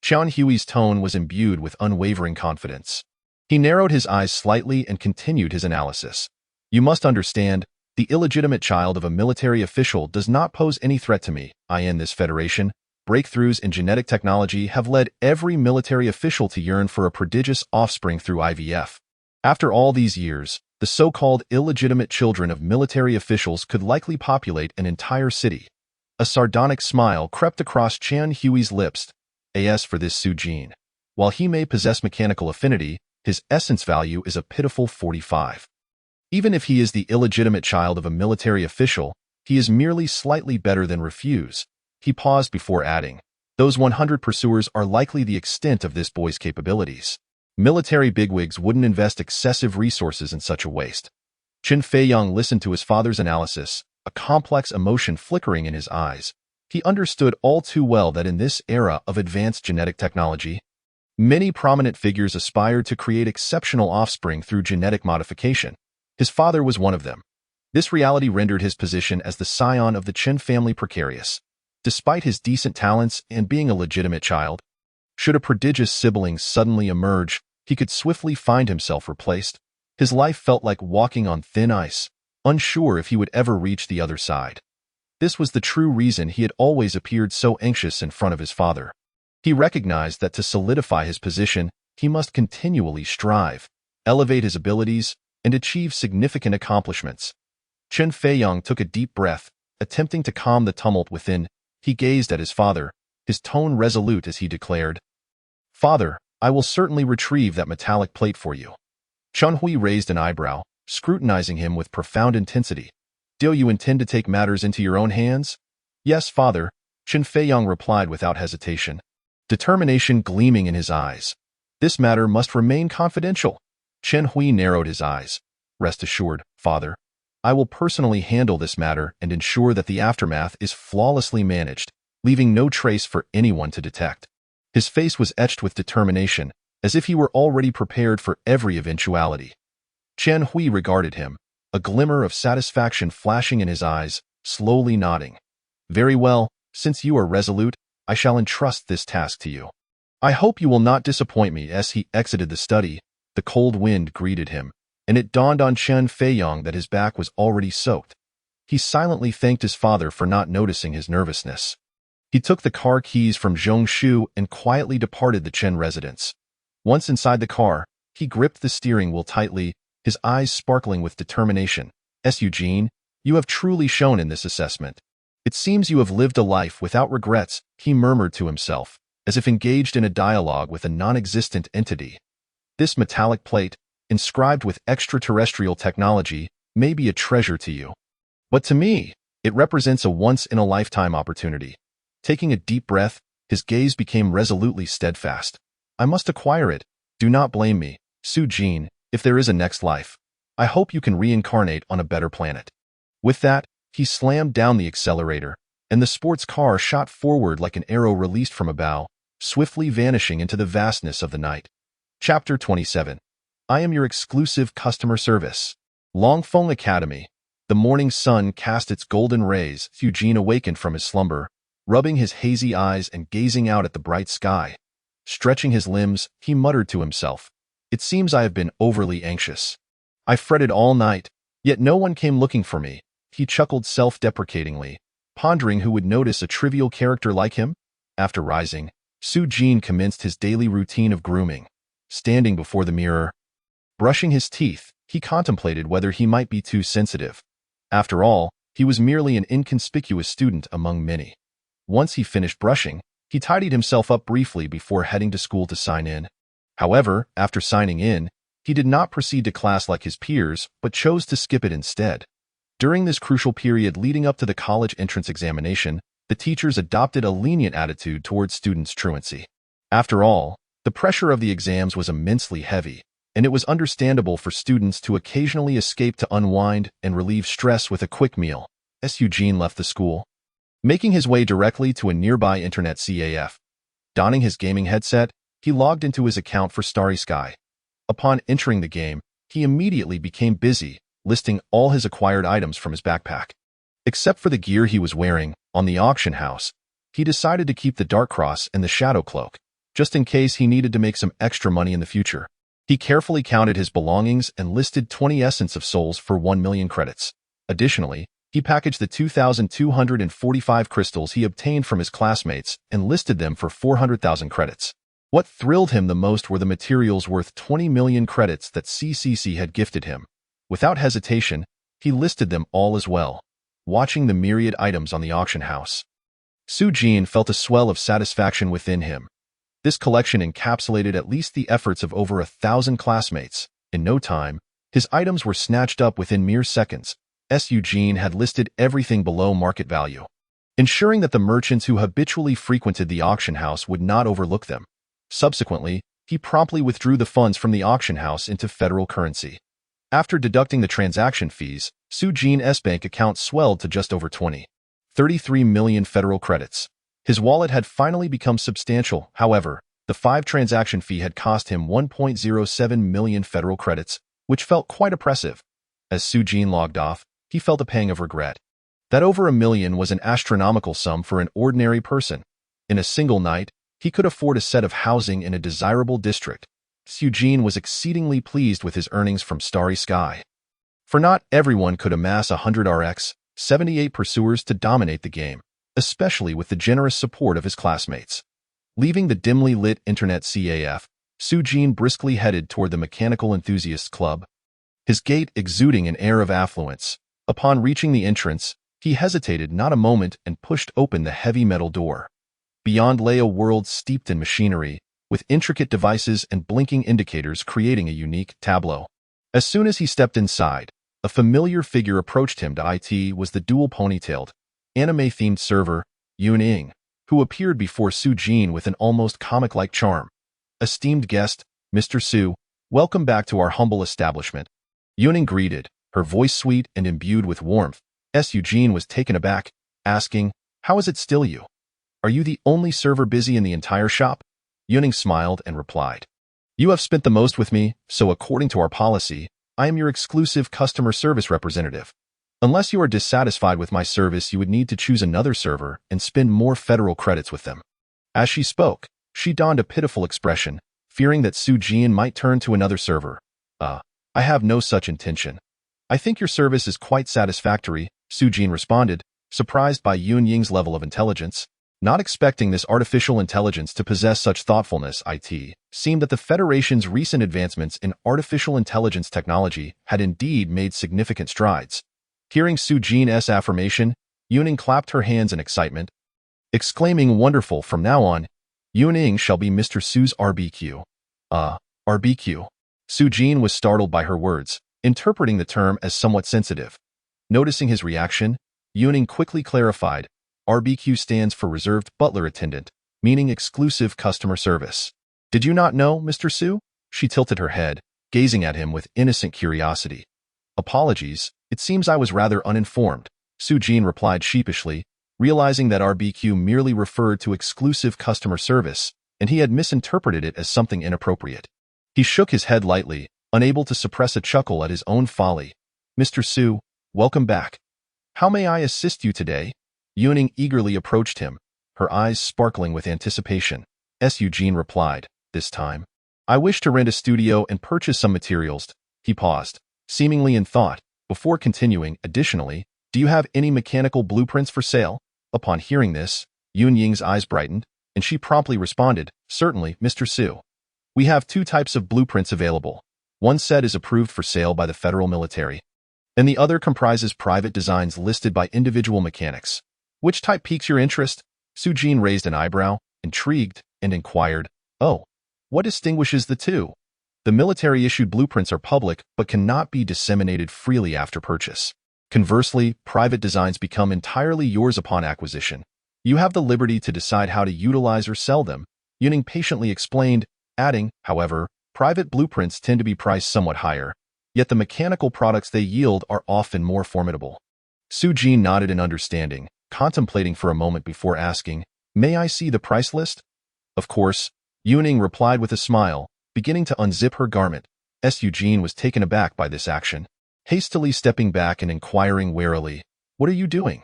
Qian Hui's tone was imbued with unwavering confidence. He narrowed his eyes slightly and continued his analysis. You must understand, the illegitimate child of a military official does not pose any threat to me. In this federation, breakthroughs in genetic technology have led every military official to yearn for a prodigious offspring through IVF. After all these years, the so-called illegitimate children of military officials could likely populate an entire city. A sardonic smile crept across Qian Hui's lips. As for this Su Jin, while he may possess mechanical affinity, his essence value is a pitiful 45. Even if he is the illegitimate child of a military official, he is merely slightly better than refuse. He paused before adding, those 100 pursuers are likely the extent of this boy's capabilities. Military bigwigs wouldn't invest excessive resources in such a waste. Qin Feiyang listened to his father's analysis, a complex emotion flickering in his eyes. He understood all too well that in this era of advanced genetic technology, many prominent figures aspired to create exceptional offspring through genetic modification. His father was one of them. This reality rendered his position as the scion of the Qin family precarious. Despite his decent talents and being a legitimate child, should a prodigious sibling suddenly emerge, he could swiftly find himself replaced. His life felt like walking on thin ice, unsure if he would ever reach the other side. This was the true reason he had always appeared so anxious in front of his father. He recognized that to solidify his position, he must continually strive, elevate his abilities, and achieve significant accomplishments. Qin Feiyang took a deep breath, attempting to calm the tumult within. He gazed at his father, his tone resolute as he declared, "Father, I will certainly retrieve that metallic plate for you." Qian Hui raised an eyebrow, scrutinizing him with profound intensity. "Do you intend to take matters into your own hands?" "Yes, father," Qin Feiyang replied without hesitation, determination gleaming in his eyes. "This matter must remain confidential." Qian Hui narrowed his eyes. "Rest assured, father, I will personally handle this matter and ensure that the aftermath is flawlessly managed, leaving no trace for anyone to detect." His face was etched with determination, as if he were already prepared for every eventuality. Qian Hui regarded him, a glimmer of satisfaction flashing in his eyes, slowly nodding. "Very well, since you are resolute, I shall entrust this task to you. I hope you will not disappoint me." As he exited the study, the cold wind greeted him, and it dawned on Qin Feiyang that his back was already soaked. He silently thanked his father for not noticing his nervousness. He took the car keys from Zhong Shu and quietly departed the Chen residence. Once inside the car, he gripped the steering wheel tightly, his eyes sparkling with determination. "Eugene, you have truly shown in this assessment. It seems you have lived a life without regrets," he murmured to himself, as if engaged in a dialogue with a non-existent entity. "This metallic plate, inscribed with extraterrestrial technology, may be a treasure to you. But to me, it represents a once-in-a-lifetime opportunity." Taking a deep breath, his gaze became resolutely steadfast. "I must acquire it. Do not blame me, Su Jin, if there is a next life. I hope you can reincarnate on a better planet." With that, he slammed down the accelerator, and the sports car shot forward like an arrow released from a bow, swiftly vanishing into the vastness of the night. Chapter 27. I am your exclusive customer service. Longfeng Academy. The morning sun cast its golden rays. Eugene awakened from his slumber, rubbing his hazy eyes and gazing out at the bright sky. Stretching his limbs, he muttered to himself, "It seems I have been overly anxious. I fretted all night, yet no one came looking for me." He chuckled self-deprecatingly, pondering who would notice a trivial character like him. After rising, Su Jin commenced his daily routine of grooming. Standing before the mirror, brushing his teeth, he contemplated whether he might be too sensitive. After all, he was merely an inconspicuous student among many. Once he finished brushing, he tidied himself up briefly before heading to school to sign in. However, after signing in, he did not proceed to class like his peers, but chose to skip it instead. During this crucial period leading up to the college entrance examination, the teachers adopted a lenient attitude towards students' truancy. After all, the pressure of the exams was immensely heavy, and it was understandable for students to occasionally escape to unwind and relieve stress with a quick meal. As Eugene left the school, making his way directly to a nearby internet CAF. Donning his gaming headset, he logged into his account for Starry Sky. Upon entering the game, he immediately became busy, listing all his acquired items from his backpack. Except for the gear he was wearing on the auction house, he decided to keep the Dark Cross and the Shadow Cloak, just in case he needed to make some extra money in the future. He carefully counted his belongings and listed 20 Essence of Souls for 1 million credits. Additionally, he packaged the 2,245 crystals he obtained from his classmates and listed them for 400,000 credits. What thrilled him the most were the materials worth 20 million credits that CCC had gifted him. Without hesitation, he listed them all as well, watching the myriad items on the auction house. Su-jin felt a swell of satisfaction within him. This collection encapsulated at least the efforts of over 1,000 classmates. In no time, his items were snatched up within mere seconds. Su-jin had listed everything below market value, ensuring that the merchants who habitually frequented the auction house would not overlook them. Subsequently, he promptly withdrew the funds from the auction house into federal currency. After deducting the transaction fees, Su-jin's bank account swelled to just over 33 million federal credits. His wallet had finally become substantial. However, the 5 transaction fee had cost him 1.07 million federal credits, which felt quite oppressive. As Su-jin logged off, he felt a pang of regret. That over $1 million was an astronomical sum for an ordinary person. In a single night, he could afford a set of housing in a desirable district. Su-jin was exceedingly pleased with his earnings from Starry Sky. For not everyone could amass 100 RX, 78 pursuers to dominate the game, especially with the generous support of his classmates. Leaving the dimly lit internet CAF, Su-jin briskly headed toward the Mechanical Enthusiasts Club, his gait exuding an air of affluence. Upon reaching the entrance, he hesitated not a moment and pushed open the heavy metal door. Beyond lay a world steeped in machinery, with intricate devices and blinking indicators creating a unique tableau. As soon as he stepped inside, a familiar figure approached him. It was the dual ponytailed, anime-themed server, Yun-ing, who appeared before Su-jin with an almost comic-like charm. "Esteemed guest, Mr. Su, welcome back to our humble establishment." Yun-ing greeted, her voice sweet and imbued with warmth. Su-jin was taken aback, asking, "How is it still you? Are you the only server busy in the entire shop?" Yun-ing smiled and replied, "You have spent the most with me, so according to our policy, I am your exclusive customer service representative. Unless you are dissatisfied with my service, you would need to choose another server and spend more federal credits with them." As she spoke, she donned a pitiful expression, fearing that Su-jin might turn to another server. I have no such intention. I think your service is quite satisfactory," Su-jin responded, surprised by Yun-ying's level of intelligence. Not expecting this artificial intelligence to possess such thoughtfulness, it seemed that the Federation's recent advancements in artificial intelligence technology had indeed made significant strides. Hearing Su-jin's affirmation, Yun-ing clapped her hands in excitement, exclaiming, "Wonderful, from now on, Yun-ing shall be Mr. Su's RBQ. RBQ. Su-jin was startled by her words, interpreting the term as somewhat sensitive. Noticing his reaction, Yun-ing quickly clarified, RBQ stands for Reserved Butler Attendant, meaning exclusive customer service. "Did you not know, Mr. Su?" She tilted her head, gazing at him with innocent curiosity. "Apologies, it seems I was rather uninformed," Su-jin replied sheepishly, realizing that RBQ merely referred to exclusive customer service, and he had misinterpreted it as something inappropriate. He shook his head lightly, unable to suppress a chuckle at his own folly. "Mr. Su, welcome back. How may I assist you today?" Yun-ing eagerly approached him, her eyes sparkling with anticipation. Su-jin replied, this time, "I wish to rent a studio and purchase some materials." He paused, seemingly in thought, before continuing, "Additionally, do you have any mechanical blueprints for sale?" Upon hearing this, Yun-ying's eyes brightened, and she promptly responded, "Certainly, Mr. Su. We have 2 types of blueprints available. One set is approved for sale by the federal military, and the other comprises private designs listed by individual mechanics. Which type piques your interest?" Su-jin raised an eyebrow, intrigued, and inquired, "Oh, what distinguishes the two?" "The military-issued blueprints are public but cannot be disseminated freely after purchase. Conversely, private designs become entirely yours upon acquisition. You have the liberty to decide how to utilize or sell them," Yun-ing patiently explained, adding, "However, private blueprints tend to be priced somewhat higher, yet the mechanical products they yield are often more formidable." Su-jin nodded in understanding, contemplating for a moment before asking, "May I see the price list?" "Of course," Yun-ing replied with a smile, beginning to unzip her garment. Su-jin was taken aback by this action. hastily stepping back and inquiring warily, "What are you doing?"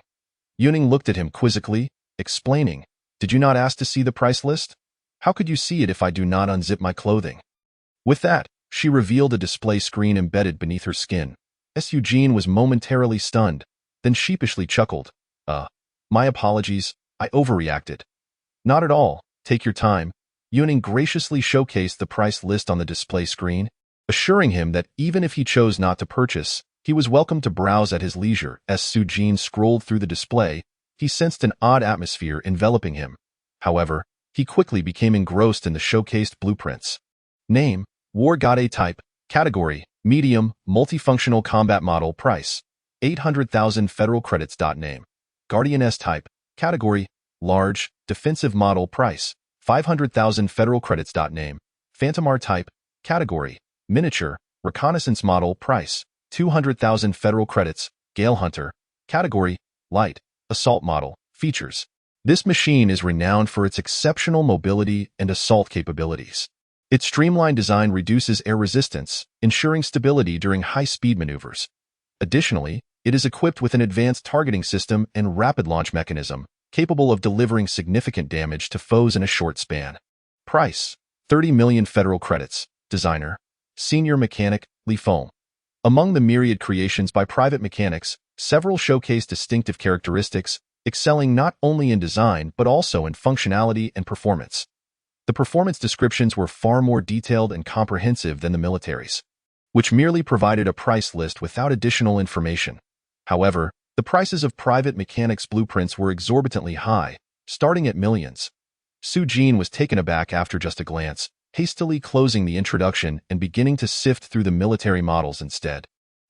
Yuning looked at him quizzically, explaining, "Did you not ask to see the price list? How could you see it if I do not unzip my clothing?" With that, she revealed a display screen embedded beneath her skin. Eugene was momentarily stunned, then sheepishly chuckled. My apologies, I overreacted." "Not at all, take your time." Yuning graciously showcased the price list on the display screen, assuring him that even if he chose not to purchase, he was welcome to browse at his leisure. As Eugene scrolled through the display, he sensed an odd atmosphere enveloping him. However, he quickly became engrossed in the showcased blueprints. Name, War God type, category, medium, multifunctional combat model, price, 800,000 federal credits. Name, Guardian S type, category, large, defensive model, price, 500,000 federal credits. Name, Phantom R type, category, miniature, reconnaissance model, price, 200,000 federal credits. Gale Hunter, category, light, assault model, features. This machine is renowned for its exceptional mobility and assault capabilities. Its streamlined design reduces air resistance, ensuring stability during high-speed maneuvers. Additionally, it is equipped with an advanced targeting system and rapid launch mechanism, capable of delivering significant damage to foes in a short span. Price, 30 million federal credits. Designer, Senior Mechanic, Li Feng. Among the myriad creations by private mechanics, several showcase distinctive characteristics, excelling not only in design but also in functionality and performance. The performance descriptions were far more detailed and comprehensive than the military's, which merely provided a price list without additional information. However, the prices of private mechanics' blueprints were exorbitantly high, starting at millions. Eugene was taken aback after just a glance, hastily closing the introduction and beginning to sift through the military models instead.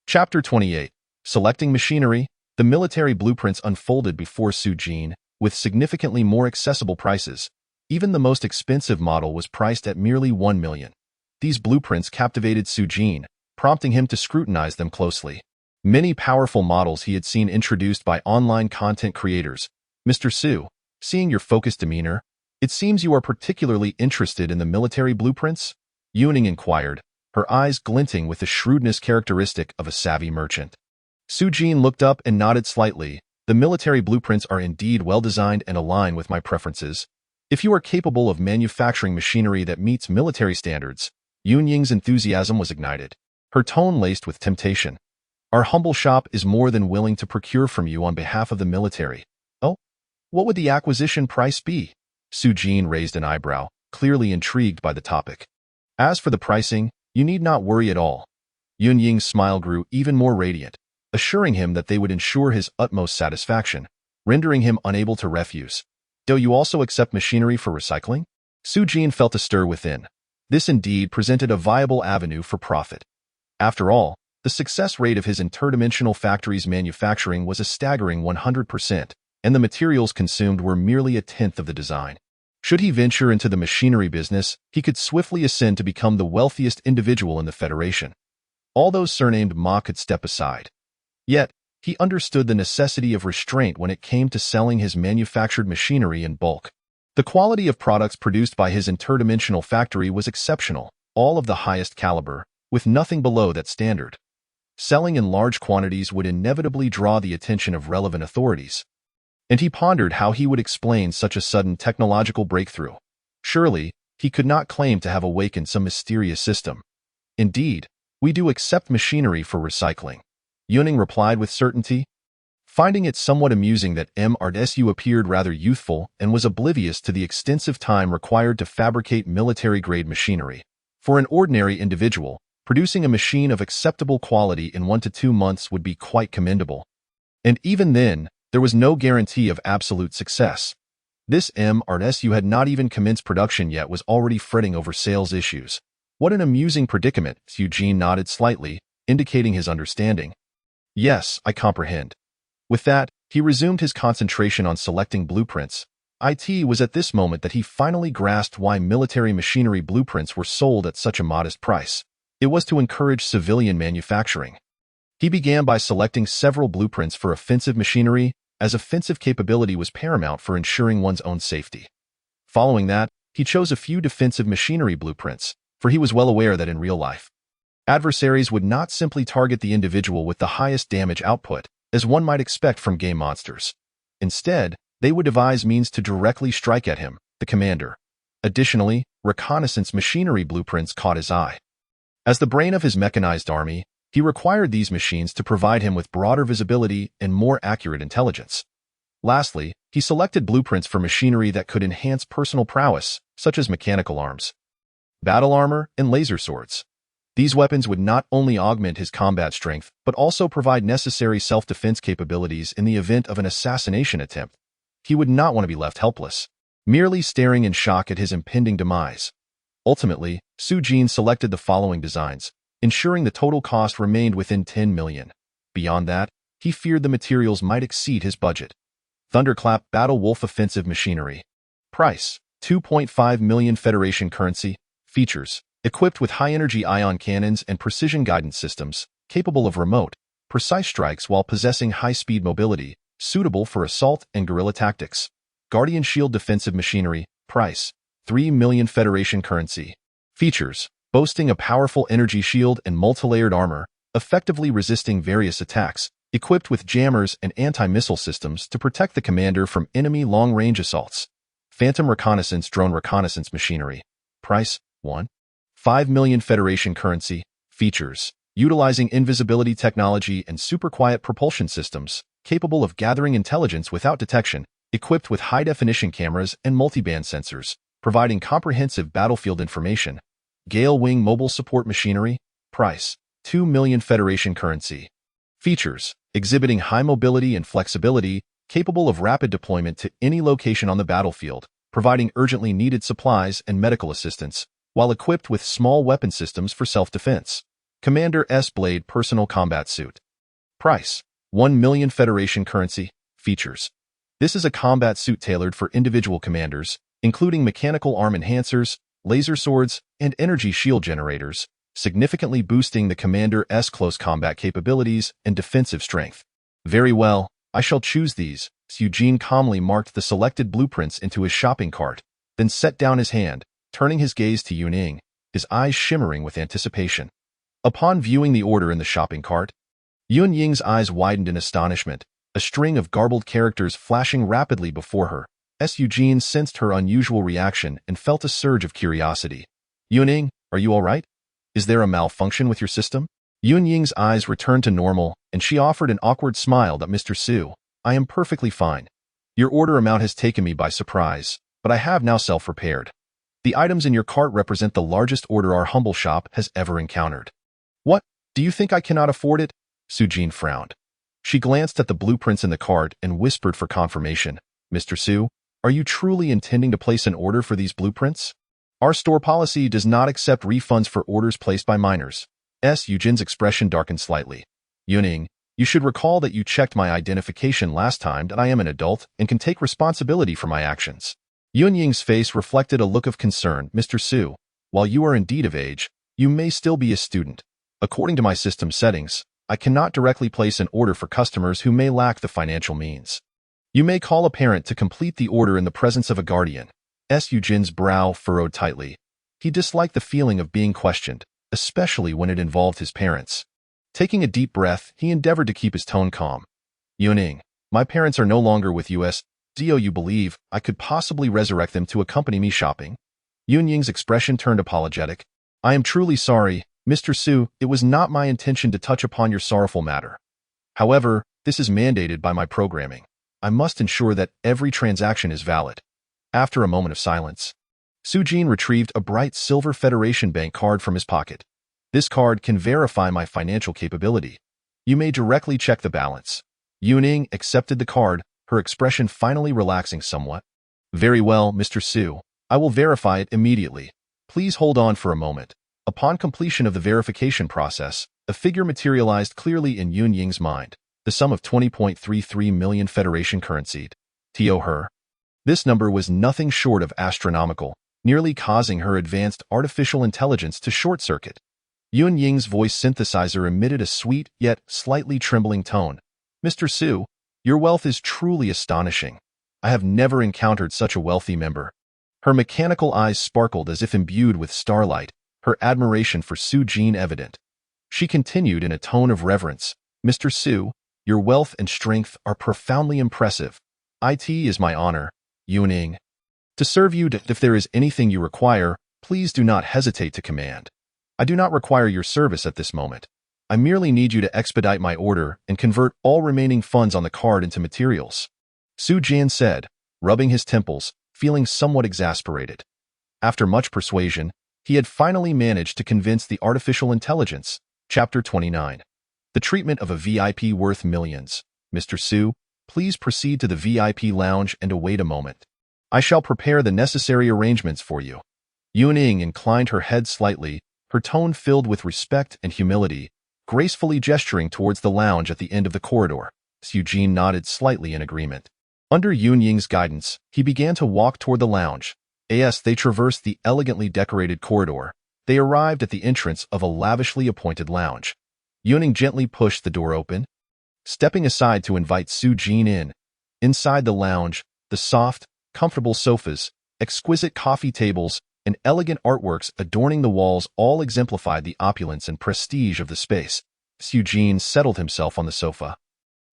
Chapter 28. Selecting Machinery. The military blueprints unfolded before Eugene, with significantly more accessible prices. Even the most expensive model was priced at merely 1 million. These blueprints captivated Eugene, prompting him to scrutinize them closely. Many powerful models he had seen introduced by online content creators. "Mr. Su, seeing your focused demeanor, it seems you are particularly interested in the military blueprints?" Yuning inquired, her eyes glinting with the shrewdness characteristic of a savvy merchant. Eugene looked up and nodded slightly. "The military blueprints are indeed well-designed and align with my preferences. If you are capable of manufacturing machinery that meets military standards." Yunying's enthusiasm was ignited, her tone laced with temptation. "Our humble shop is more than willing to procure from you on behalf of the military." "Oh? What would the acquisition price be?" Eugene raised an eyebrow, clearly intrigued by the topic. "As for the pricing, you need not worry at all." Yunying's smile grew even more radiant, assuring him that they would ensure his utmost satisfaction, rendering him unable to refuse. "Do you also accept machinery for recycling?" Eugene felt a stir within. This indeed presented a viable avenue for profit. After all, the success rate of his interdimensional factory's manufacturing was a staggering 100%, and the materials consumed were merely a tenth of the design. Should he venture into the machinery business, he could swiftly ascend to become the wealthiest individual in the Federation. All those surnamed Ma could step aside. Yet, he understood the necessity of restraint when it came to selling his manufactured machinery in bulk. The quality of products produced by his interdimensional factory was exceptional, all of the highest caliber, with nothing below that standard. Selling in large quantities would inevitably draw the attention of relevant authorities, and he pondered how he would explain such a sudden technological breakthrough. Surely, he could not claim to have awakened some mysterious system. "Indeed, we do accept machinery for recycling," Yuning replied with certainty, finding it somewhat amusing that MRSU appeared rather youthful and was oblivious to the extensive time required to fabricate military-grade machinery. For an ordinary individual, producing a machine of acceptable quality in 1 to 2 months would be quite commendable. And even then, there was no guarantee of absolute success. This MRSU had not even commenced production yet was already fretting over sales issues. What an amusing predicament. Eugene nodded slightly, indicating his understanding. "Yes, I comprehend." With that, he resumed his concentration on selecting blueprints. It was at this moment that he finally grasped why military machinery blueprints were sold at such a modest price. It was to encourage civilian manufacturing. He began by selecting several blueprints for offensive machinery, as offensive capability was paramount for ensuring one's own safety. Following that, he chose a few defensive machinery blueprints, for he was well aware that in real life, Adversaries would not simply target the individual with the highest damage output, as one might expect from game monsters. Instead, they would devise means to directly strike at him, the commander. Additionally, reconnaissance machinery blueprints caught his eye. As the brain of his mechanized army, he required these machines to provide him with broader visibility and more accurate intelligence. Lastly, he selected blueprints for machinery that could enhance personal prowess, such as mechanical arms, battle armor, and laser swords. These weapons would not only augment his combat strength, but also provide necessary self-defense capabilities in the event of an assassination attempt. He would not want to be left helpless, merely staring in shock at his impending demise. Ultimately, Su Jin selected the following designs, ensuring the total cost remained within 10 million. Beyond that, he feared the materials might exceed his budget. Thunderclap Battle Wolf Offensive Machinery. Price: 2.5 million Federation currency. Features: equipped with high-energy ion cannons and precision guidance systems, capable of remote, precise strikes while possessing high-speed mobility, suitable for assault and guerrilla tactics. Guardian Shield Defensive Machinery. Price: 3 million Federation currency. Features: boasting a powerful energy shield and multi-layered armor, effectively resisting various attacks, equipped with jammers and anti-missile systems to protect the commander from enemy long-range assaults. Phantom Reconnaissance Drone Reconnaissance Machinery. Price: 1.5 million Federation currency. Features: utilizing invisibility technology and super-quiet propulsion systems, capable of gathering intelligence without detection, equipped with high-definition cameras and multiband sensors, providing comprehensive battlefield information. Gale Wing Mobile Support Machinery. Price: 2 million Federation currency. Features: exhibiting high mobility and flexibility, capable of rapid deployment to any location on the battlefield, providing urgently needed supplies and medical assistance, while equipped with small weapon systems for self-defense. Commander S. Blade Personal Combat Suit. Price: 1 million Federation currency. Features: this is a combat suit tailored for individual commanders, including mechanical arm enhancers, laser swords, and energy shield generators, significantly boosting the Commander's close combat capabilities and defensive strength. Very well, I shall choose these. Eugene calmly marked the selected blueprints into his shopping cart, then set down his hand, turning his gaze to Yuning, his eyes shimmering with anticipation. Upon viewing the order in the shopping cart, Yun Ying's eyes widened in astonishment, a string of garbled characters flashing rapidly before her. Eugene sensed her unusual reaction and felt a surge of curiosity. Yuning, are you all right? Is there a malfunction with your system? Yun Ying's eyes returned to normal, and she offered an awkward smile that Mr. Su, I am perfectly fine. Your order amount has taken me by surprise, but I have now self-repaired. The items in your cart represent the largest order our humble shop has ever encountered. What? Do you think I cannot afford it? Su Jin frowned. She glanced at the blueprints in the cart and whispered for confirmation. Mr. Su, are you truly intending to place an order for these blueprints? Our store policy does not accept refunds for orders placed by minors. Eugene's expression darkened slightly. Yuning, you should recall that you checked my identification last time that I am an adult and can take responsibility for my actions. Yun Ying's face reflected a look of concern. Mr. Su, while you are indeed of age, you may still be a student. According to my system settings, I cannot directly place an order for customers who may lack the financial means. You may call a parent to complete the order in the presence of a guardian. Eugene's brow furrowed tightly. He disliked the feeling of being questioned, especially when it involved his parents. Taking a deep breath, he endeavored to keep his tone calm. Yuning, my parents are no longer with us. Do you believe I could possibly resurrect them to accompany me shopping? Yun Ying's expression turned apologetic. I am truly sorry, Mr. Su, it was not my intention to touch upon your sorrowful matter. However, this is mandated by my programming. I must ensure that every transaction is valid. After a moment of silence, Su Jin retrieved a bright silver Federation Bank card from his pocket. This card can verify my financial capability. You may directly check the balance. Yuning accepted the card, her expression finally relaxing somewhat. Very well, Mr. Su. I will verify it immediately. Please hold on for a moment. Upon completion of the verification process, a figure materialized clearly in Yun Ying's mind. The sum of 20.33 million Federation currency. To her. This number was nothing short of astronomical, nearly causing her advanced artificial intelligence to short-circuit. Yun Ying's voice synthesizer emitted a sweet, yet slightly trembling tone. Mr. Su, your wealth is truly astonishing. I have never encountered such a wealthy member. Her mechanical eyes sparkled as if imbued with starlight, her admiration for Su Jin evident. She continued in a tone of reverence, "Mr. Su, your wealth and strength are profoundly impressive. It is my honor, Yuning, to serve you. If there is anything you require, please do not hesitate to command. I do not require your service at this moment. I merely need you to expedite my order and convert all remaining funds on the card into materials," Su Jian said, rubbing his temples, feeling somewhat exasperated. After much persuasion, he had finally managed to convince the artificial intelligence. Chapter 29. The treatment of a VIP worth millions. "Mr. Su, please proceed to the VIP lounge and await a moment. I shall prepare the necessary arrangements for you." Yuning inclined her head slightly, her tone filled with respect and humility, gracefully gesturing towards the lounge at the end of the corridor. Su Jin nodded slightly in agreement. Under Yunying's guidance, he began to walk toward the lounge. As they traversed the elegantly decorated corridor, they arrived at the entrance of a lavishly appointed lounge. Yuning gently pushed the door open, stepping aside to invite Su Jin in. Inside the lounge, the soft, comfortable sofas, exquisite coffee tables, and elegant artworks adorning the walls all exemplified the opulence and prestige of the space. Su Jin settled himself on the sofa.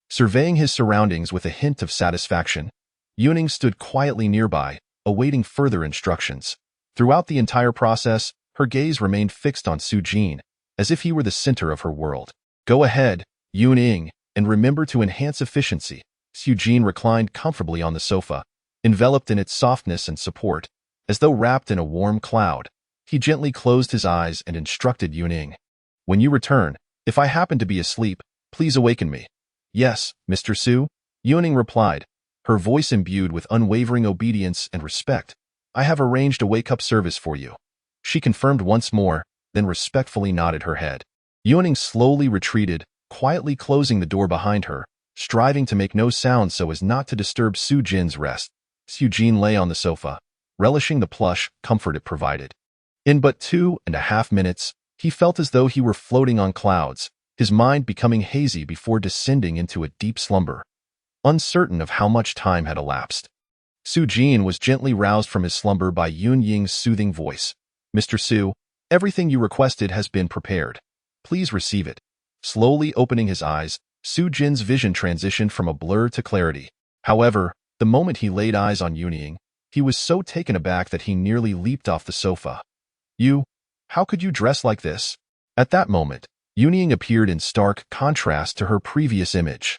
Surveying his surroundings with a hint of satisfaction, Yuning stood quietly nearby, awaiting further instructions. Throughout the entire process, her gaze remained fixed on Su Jin, as if he were the center of her world. "Go ahead, Yuning, and remember to enhance efficiency." Su Jin reclined comfortably on the sofa, enveloped in its softness and support, as though wrapped in a warm cloud. He gently closed his eyes and instructed Yuning. "When you return, if I happen to be asleep, please awaken me." "Yes, Mr. Su," Yuning replied, her voice imbued with unwavering obedience and respect. "I have arranged a wake-up service for you." She confirmed once more, then respectfully nodded her head. Yuning slowly retreated, quietly closing the door behind her, striving to make no sound so as not to disturb Su Jin's rest. Su Jin lay on the sofa, relishing the plush comfort it provided. In but 2.5 minutes, he felt as though he were floating on clouds, his mind becoming hazy before descending into a deep slumber. Uncertain of how much time had elapsed, Su Jin was gently roused from his slumber by Yunying's soothing voice. "Mr. Su, everything you requested has been prepared. Please receive it." Slowly opening his eyes, Su Jin's vision transitioned from a blur to clarity. However, the moment he laid eyes on Yunying, he was so taken aback that he nearly leaped off the sofa. How could you dress like this?" At that moment, Yunying appeared in stark contrast to her previous image.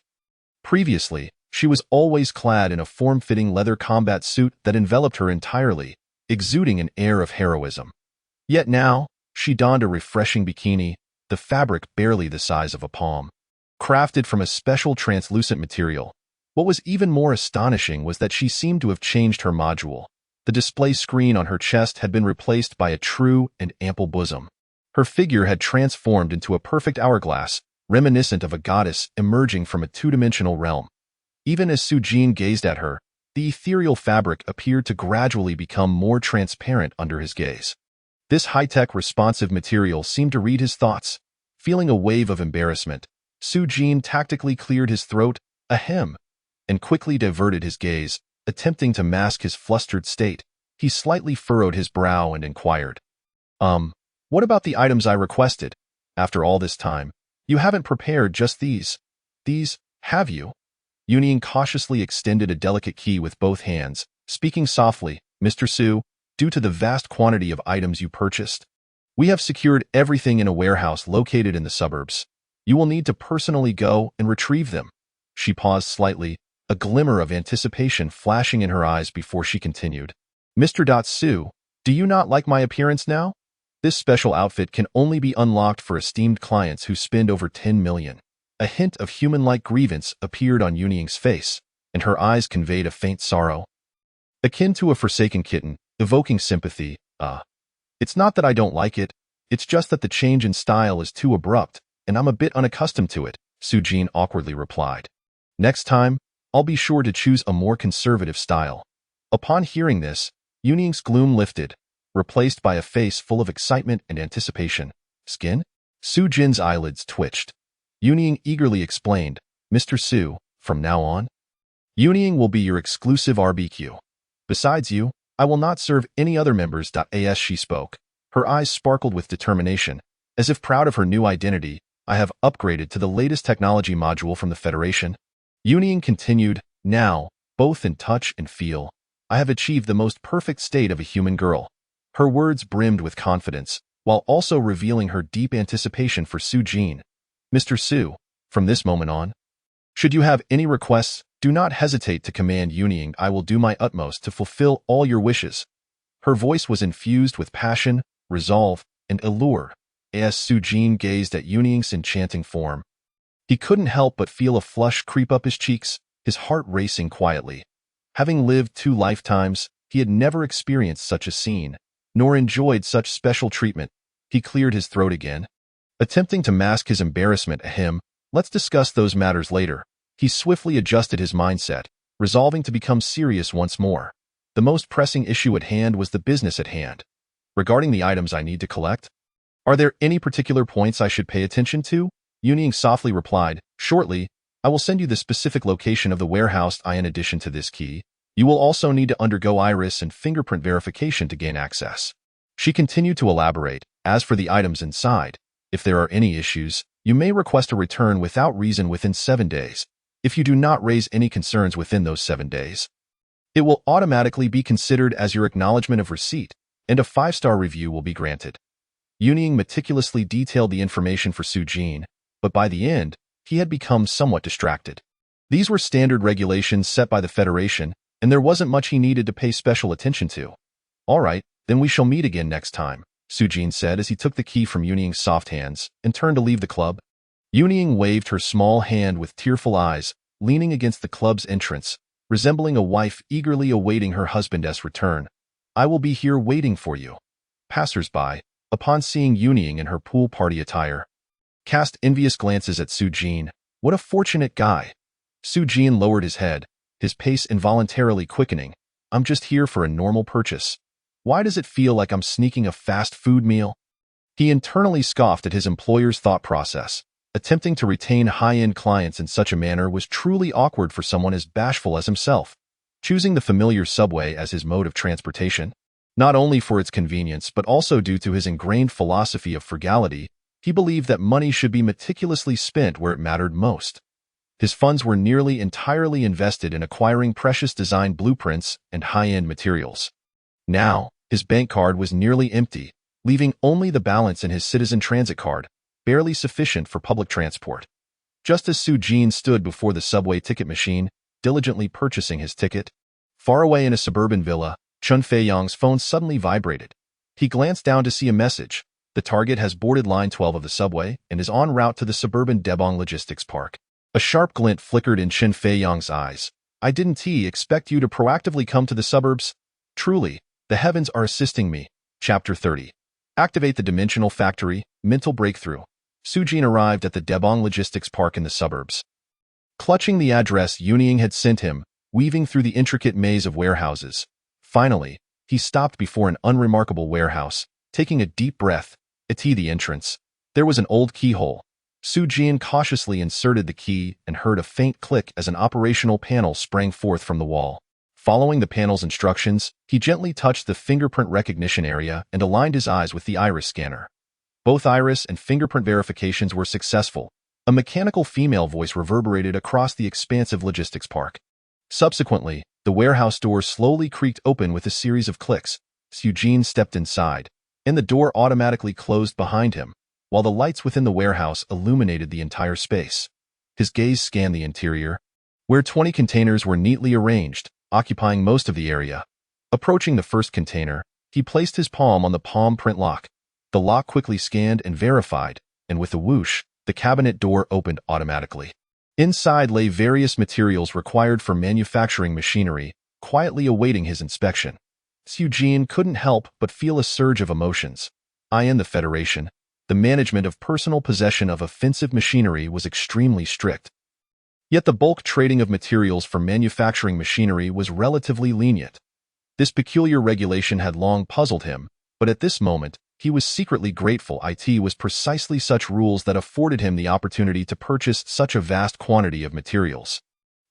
Previously, she was always clad in a form-fitting leather combat suit that enveloped her entirely, exuding an air of heroism. Yet now, she donned a refreshing bikini, the fabric barely the size of a palm. Crafted from a special translucent material, what was even more astonishing was that she seemed to have changed her module. The display screen on her chest had been replaced by a true and ample bosom. Her figure had transformed into a perfect hourglass, reminiscent of a goddess emerging from a two-dimensional realm. Even as Su Jin gazed at her, the ethereal fabric appeared to gradually become more transparent under his gaze. This high-tech responsive material seemed to read his thoughts. Feeling a wave of embarrassment, Su Jin tactically cleared his throat, ahem, and quickly diverted his gaze, attempting to mask his flustered state. He slightly furrowed his brow and inquired, what about the items I requested? After all this time, you haven't prepared just these, have you?" Yunying cautiously extended a delicate key with both hands, speaking softly. "Mr. Su, due to the vast quantity of items you purchased, we have secured everything in a warehouse located in the suburbs. You will need to personally go and retrieve them." She paused slightly, a glimmer of anticipation flashing in her eyes before she continued. "Mr. Su, do you not like my appearance now? This special outfit can only be unlocked for esteemed clients who spend over 10 million. A hint of human-like grievance appeared on Yunying's face, and her eyes conveyed a faint sorrow, akin to a forsaken kitten, evoking sympathy. It's not that I don't like it, it's just that the change in style is too abrupt, and I'm a bit unaccustomed to it," Su Jin awkwardly replied. "Next time, I'll be sure to choose a more conservative style." Upon hearing this, Yunying's gloom lifted, replaced by a face full of excitement and anticipation. "Skin?" Su Jin's eyelids twitched. Yunying eagerly explained, "Mr. Su, from now on, Yunying will be your exclusive RBQ. Besides you, I will not serve any other members." As she spoke, her eyes sparkled with determination, As if proud of her new identity, I have upgraded to the latest technology module from the Federation. Yunying continued, now, both in touch and feel, I have achieved the most perfect state of a human girl. Her words brimmed with confidence, while also revealing her deep anticipation for Su Jin. Mr. Su, from this moment on, should you have any requests, do not hesitate to command Yunying. I will do my utmost to fulfill all your wishes. Her voice was infused with passion, resolve, and allure. As Su Jin gazed at Yunying's enchanting form, he couldn't help but feel a flush creep up his cheeks, his heart racing quietly. Having lived 2 lifetimes, he had never experienced such a scene, nor enjoyed such special treatment. He cleared his throat again, attempting to mask his embarrassment at him. Let's discuss those matters later. He swiftly adjusted his mindset, resolving to become serious once more. The most pressing issue at hand was the business at hand. Regarding the items I need to collect, are there any particular points I should pay attention to? Yunying softly replied, shortly, I will send you the specific location of the warehouse. In addition to this key, you will also need to undergo iris and fingerprint verification to gain access. She continued to elaborate, as for the items inside, if there are any issues, you may request a return without reason within 7 days. If you do not raise any concerns within those 7 days, it will automatically be considered as your acknowledgement of receipt, and a 5-star review will be granted. Yunying meticulously detailed the information for Su Jin, but by the end, he had become somewhat distracted. These were standard regulations set by the Federation, and there wasn't much he needed to pay special attention to. All right, then we shall meet again next time, Su Jin said as he took the key from Yunying's soft hands and turned to leave the club. Yunying waved her small hand with tearful eyes, leaning against the club's entrance, resembling a wife eagerly awaiting her husband's return. I will be here waiting for you. Passers-by, upon seeing Yunying in her pool party attire, cast envious glances at Su Jin. What a fortunate guy. Su Jin lowered his head, his pace involuntarily quickening. I'm just here for a normal purchase. Why does it feel like I'm sneaking a fast food meal? He internally scoffed at his employer's thought process. Attempting to retain high-end clients in such a manner was truly awkward for someone as bashful as himself. Choosing the familiar subway as his mode of transportation, not only for its convenience but also due to his ingrained philosophy of frugality, he believed that money should be meticulously spent where it mattered most. His funds were nearly entirely invested in acquiring precious design blueprints and high-end materials. Now, his bank card was nearly empty, leaving only the balance in his citizen transit card, barely sufficient for public transport. Just as Su Jin stood before the subway ticket machine, diligently purchasing his ticket, far away in a suburban villa, Chun Fei-yong's phone suddenly vibrated. He glanced down to see a message. The target has boarded line 12 of the subway and is en route to the suburban Debong Logistics Park. A sharp glint flickered in Chun Fei-yong's eyes. I didn't expect you to proactively come to the suburbs. Truly, the heavens are assisting me. Chapter 30. Activate the Dimensional Factory, Mental Breakthrough. Su Jin arrived at the Debong Logistics Park in the suburbs. Clutching the address Yunying had sent him, weaving through the intricate maze of warehouses. Finally, he stopped before an unremarkable warehouse, taking a deep breath. At the entrance, there was an old keyhole. Su Jin cautiously inserted the key and heard a faint click as an operational panel sprang forth from the wall. Following the panel's instructions, he gently touched the fingerprint recognition area and aligned his eyes with the iris scanner. Both iris and fingerprint verifications were successful. A mechanical female voice reverberated across the expansive logistics park. Subsequently, the warehouse door slowly creaked open with a series of clicks. Su Jin stepped inside, and the door automatically closed behind him, while the lights within the warehouse illuminated the entire space. His gaze scanned the interior, where 20 containers were neatly arranged, occupying most of the area. Approaching the first container, he placed his palm on the palm print lock. The lock quickly scanned and verified, and with a whoosh, the cabinet door opened automatically. Inside lay various materials required for manufacturing machinery, quietly awaiting his inspection. Su Jin couldn't help but feel a surge of emotions. In the Federation, the management of personal possession of offensive machinery was extremely strict. Yet the bulk trading of materials for manufacturing machinery was relatively lenient. This peculiar regulation had long puzzled him, but at this moment, he was secretly grateful it was precisely such rules that afforded him the opportunity to purchase such a vast quantity of materials.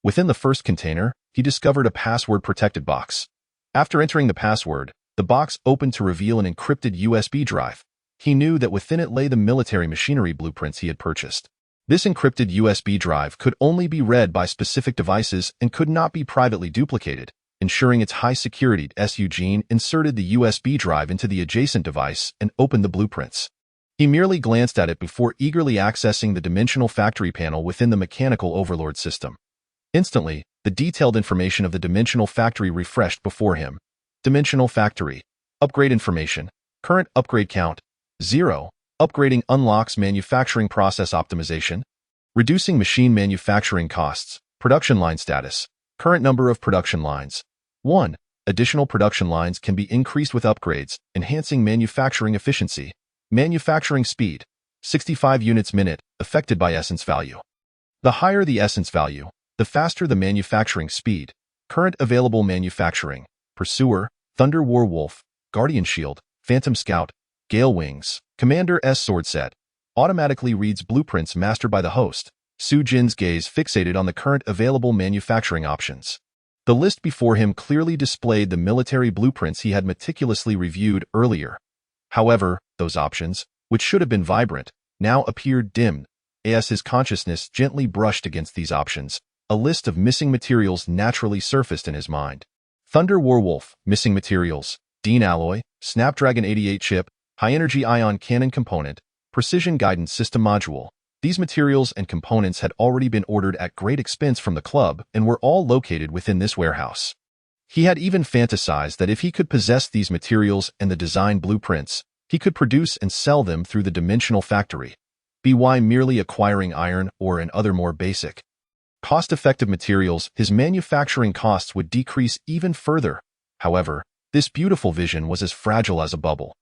Within the first container, he discovered a password-protected box. After entering the password, the box opened to reveal an encrypted USB drive. He knew that within it lay the military machinery blueprints he had purchased. This encrypted USB drive could only be read by specific devices and could not be privately duplicated, ensuring its high security. Eugene inserted the USB drive into the adjacent device and opened the blueprints. He merely glanced at it before eagerly accessing the dimensional factory panel within the mechanical Overlord system. Instantly, the detailed information of the dimensional factory refreshed before him. Dimensional factory. Upgrade information. Current upgrade count. 0. Upgrading unlocks manufacturing process optimization. Reducing machine manufacturing costs. Production line status. Current number of production lines. 1. Additional production lines can be increased with upgrades, enhancing manufacturing efficiency. Manufacturing speed. 65 units minute, affected by essence value. The higher the essence value, the faster the manufacturing speed. Current available manufacturing. Pursuer, Thunder Warwolf, Guardian Shield, Phantom Scout, Gale Wings, Commander S Sword Set. Automatically reads blueprints mastered by the host. Su Jin's gaze fixated on the current available manufacturing options. The list before him clearly displayed the military blueprints he had meticulously reviewed earlier. However, those options, which should have been vibrant, now appeared dimmed. As his consciousness gently brushed against these options, a list of missing materials naturally surfaced in his mind. Thunder Warwolf, missing materials, Dean alloy, Snapdragon 88 chip, high-energy ion cannon component, precision guidance system module. These materials and components had already been ordered at great expense from the club and were all located within this warehouse. He had even fantasized that if he could possess these materials and the design blueprints, he could produce and sell them through the dimensional factory. By merely acquiring iron ore and other more basic, cost-effective materials, his manufacturing costs would decrease even further. However, this beautiful vision was as fragile as a bubble.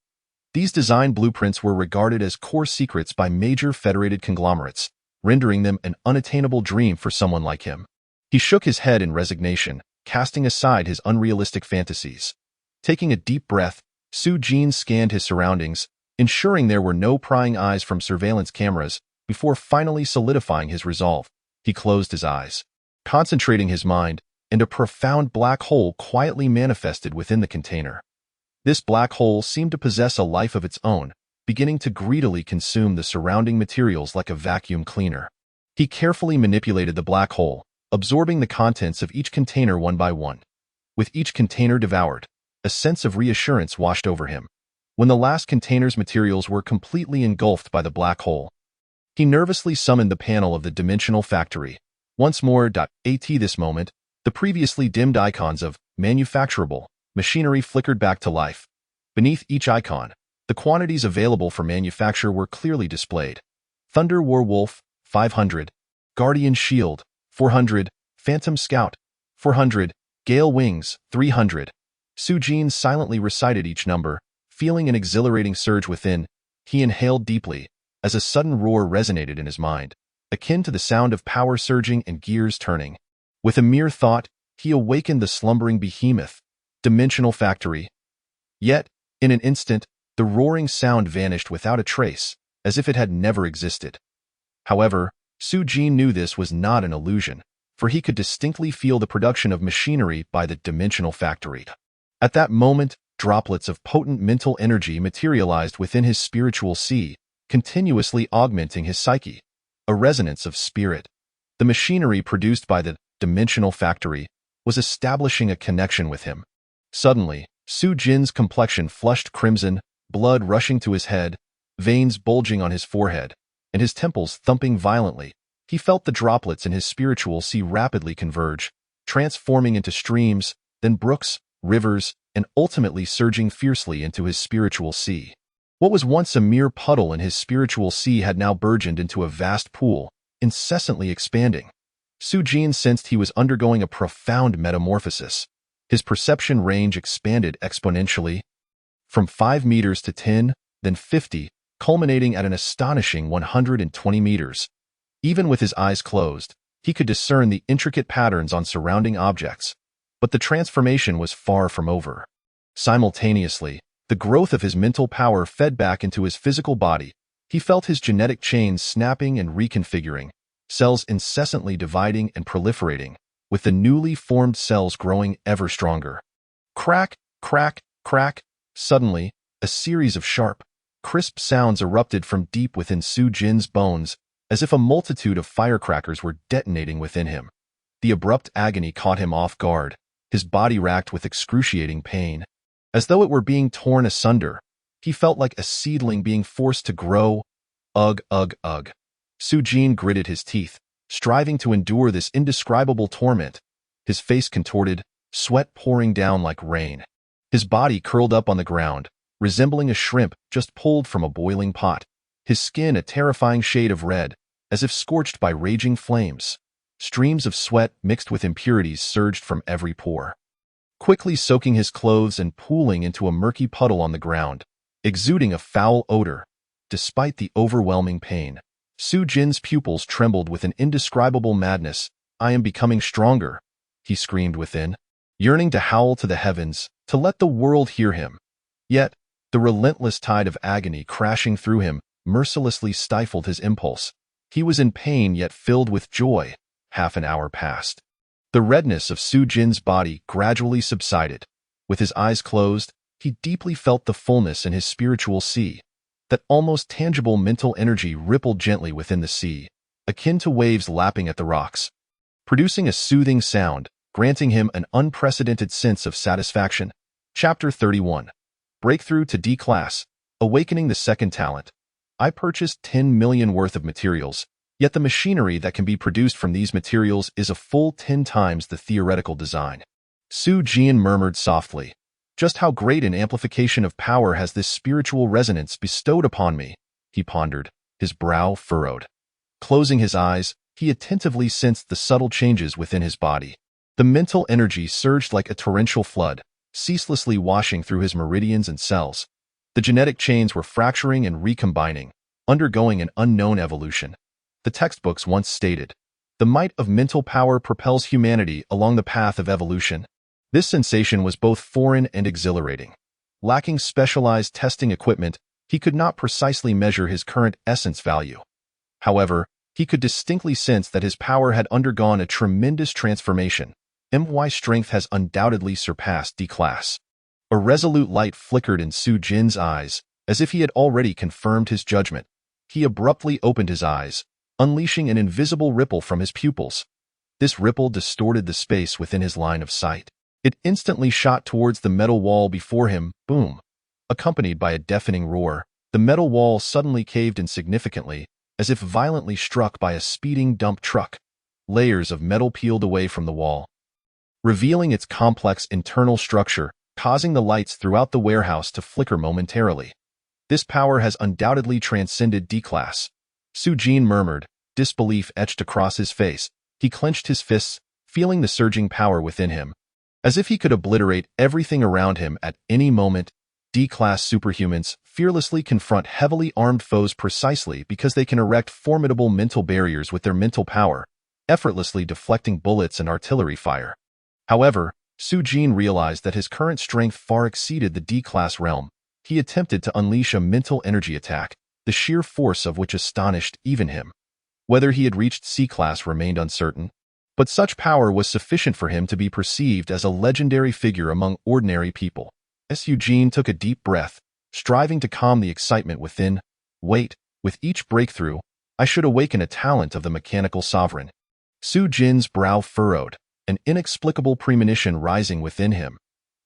These design blueprints were regarded as core secrets by major federated conglomerates, rendering them an unattainable dream for someone like him. He shook his head in resignation, casting aside his unrealistic fantasies. Taking a deep breath, Su Jin scanned his surroundings, ensuring there were no prying eyes from surveillance cameras, before finally solidifying his resolve. He closed his eyes, concentrating his mind, and a profound black hole quietly manifested within the container. This black hole seemed to possess a life of its own, beginning to greedily consume the surrounding materials like a vacuum cleaner. He carefully manipulated the black hole, absorbing the contents of each container one by one. With each container devoured, a sense of reassurance washed over him. When the last container's materials were completely engulfed by the black hole, he nervously summoned the panel of the dimensional factory. Once more, at this moment, the previously dimmed icons of manufacturable machinery flickered back to life. Beneath each icon, the quantities available for manufacture were clearly displayed. Thunder Warwolf, 500. Guardian Shield, 400. Phantom Scout, 400. Gale Wings, 300. Su Jin silently recited each number, feeling an exhilarating surge within. He inhaled deeply, as a sudden roar resonated in his mind, akin to the sound of power surging and gears turning. With a mere thought, he awakened the slumbering behemoth, dimensional factory. Yet, in an instant, the roaring sound vanished without a trace, as if it had never existed. However, Su Jin knew this was not an illusion, for he could distinctly feel the production of machinery by the dimensional factory. At that moment, droplets of potent mental energy materialized within his spiritual sea, continuously augmenting his psyche. A resonance of spirit. The machinery produced by the dimensional factory was establishing a connection with him. Suddenly, Su Jin's complexion flushed crimson, blood rushing to his head, veins bulging on his forehead, and his temples thumping violently. He felt the droplets in his spiritual sea rapidly converge, transforming into streams, then brooks, rivers, and ultimately surging fiercely into his spiritual sea. What was once a mere puddle in his spiritual sea had now burgeoned into a vast pool, incessantly expanding. Su Jin sensed he was undergoing a profound metamorphosis. His perception range expanded exponentially, from 5 meters to 10, then 50, culminating at an astonishing 120 meters. Even with his eyes closed, he could discern the intricate patterns on surrounding objects. But the transformation was far from over. Simultaneously, the growth of his mental power fed back into his physical body. He felt his genetic chains snapping and reconfiguring, cells incessantly dividing and proliferating, with the newly formed cells growing ever stronger. Crack, crack, crack. Suddenly, a series of sharp, Crisp sounds erupted from deep within Su Jin's bones, as if a multitude of firecrackers were detonating within him. The abrupt agony caught him off guard, his body racked with excruciating pain. As though it were being torn asunder, he felt like a seedling being forced to grow. Ugh, ugh, ugh. Su Jin gritted his teeth, striving to endure this indescribable torment. His face contorted, sweat pouring down like rain. His body curled up on the ground, resembling a shrimp just pulled from a boiling pot. His skin a terrifying shade of red, as if scorched by raging flames. Streams of sweat mixed with impurities surged from every pore, quickly soaking his clothes and pooling into a murky puddle on the ground, exuding a foul odor. Despite the overwhelming pain, Su Jin's pupils trembled with an indescribable madness. "I am becoming stronger," he screamed within, yearning to howl to the heavens, to let the world hear him. Yet, the relentless tide of agony crashing through him mercilessly stifled his impulse. He was in pain yet filled with joy. Half an hour passed. The redness of Su Jin's body gradually subsided. With his eyes closed, he deeply felt the fullness in his spiritual sea. That almost tangible mental energy rippled gently within the sea, akin to waves lapping at the rocks, producing a soothing sound, granting him an unprecedented sense of satisfaction. Chapter 31. Breakthrough to D-Class, Awakening the Second Talent. I purchased 10 million worth of materials, yet the machinery that can be produced from these materials is a full 10 times the theoretical design. Su Jin murmured softly. Just how great an amplification of power has this spiritual resonance bestowed upon me? He pondered, his brow furrowed. Closing his eyes, he attentively sensed the subtle changes within his body. The mental energy surged like a torrential flood, ceaselessly washing through his meridians and cells. The genetic chains were fracturing and recombining, undergoing an unknown evolution. The textbooks once stated, "The might of mental power propels humanity along the path of evolution." This sensation was both foreign and exhilarating. Lacking specialized testing equipment, he could not precisely measure his current essence value. However, he could distinctly sense that his power had undergone a tremendous transformation. My strength has undoubtedly surpassed D-Class. A resolute light flickered in Su Jin's eyes, as if he had already confirmed his judgment. He abruptly opened his eyes, unleashing an invisible ripple from his pupils. This ripple distorted the space within his line of sight. It instantly shot towards the metal wall before him, boom. Accompanied by a deafening roar, the metal wall suddenly caved in significantly, as if violently struck by a speeding dump truck. Layers of metal peeled away from the wall, revealing its complex internal structure, causing the lights throughout the warehouse to flicker momentarily. This power has undoubtedly transcended D-Class. Su Jin murmured, disbelief etched across his face. He clenched his fists, feeling the surging power within him. As if he could obliterate everything around him at any moment, D-Class superhumans fearlessly confront heavily armed foes precisely because they can erect formidable mental barriers with their mental power, effortlessly deflecting bullets and artillery fire. However, Su Jin realized that his current strength far exceeded the D-Class realm. He attempted to unleash a mental energy attack, the sheer force of which astonished even him. Whether he had reached C-Class remained uncertain, but such power was sufficient for him to be perceived as a legendary figure among ordinary people. Su Jin took a deep breath, striving to calm the excitement within. Wait, with each breakthrough, I should awaken a talent of the mechanical sovereign. Su Jin's brow furrowed, an inexplicable premonition rising within him.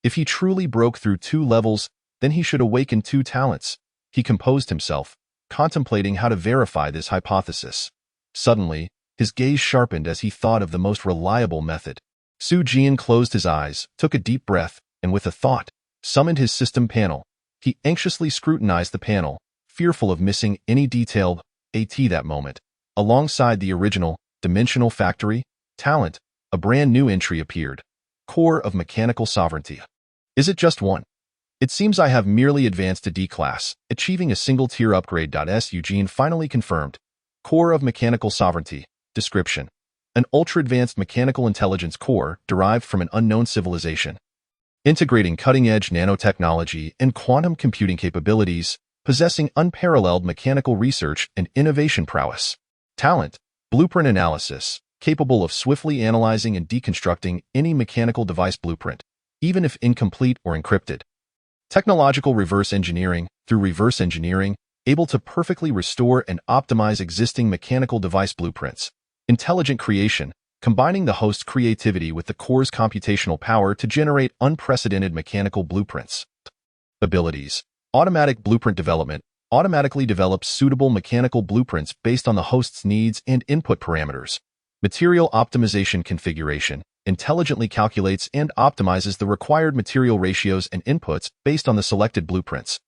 If he truly broke through 2 levels, then he should awaken 2 talents. He composed himself, contemplating how to verify this hypothesis. Suddenly, his gaze sharpened as he thought of the most reliable method. Su Jin closed his eyes, took a deep breath, and with a thought, summoned his system panel. He anxiously scrutinized the panel, fearful of missing any detailed that moment. Alongside the original, dimensional factory, talent, a brand new entry appeared. Core of Mechanical Sovereignty. Is it just one? It seems I have merely advanced to D-Class, achieving a single tier upgrade. Su Jin finally confirmed. Core of Mechanical Sovereignty. Description: an ultra-advanced mechanical intelligence core derived from an unknown civilization, integrating cutting-edge nanotechnology and quantum computing capabilities, possessing unparalleled mechanical research and innovation prowess. Talent: blueprint analysis, capable of swiftly analyzing and deconstructing any mechanical device blueprint, even if incomplete or encrypted. Technological reverse engineering. Through reverse engineering, able to perfectly restore and optimize existing mechanical device blueprints. Intelligent creation, combining the host's creativity with the core's computational power to generate unprecedented mechanical blueprints. Abilities. Automatic blueprint development. Automatically develops suitable mechanical blueprints based on the host's needs and input parameters. Material optimization configuration. Intelligently calculates and optimizes the required material ratios and inputs based on the selected blueprints.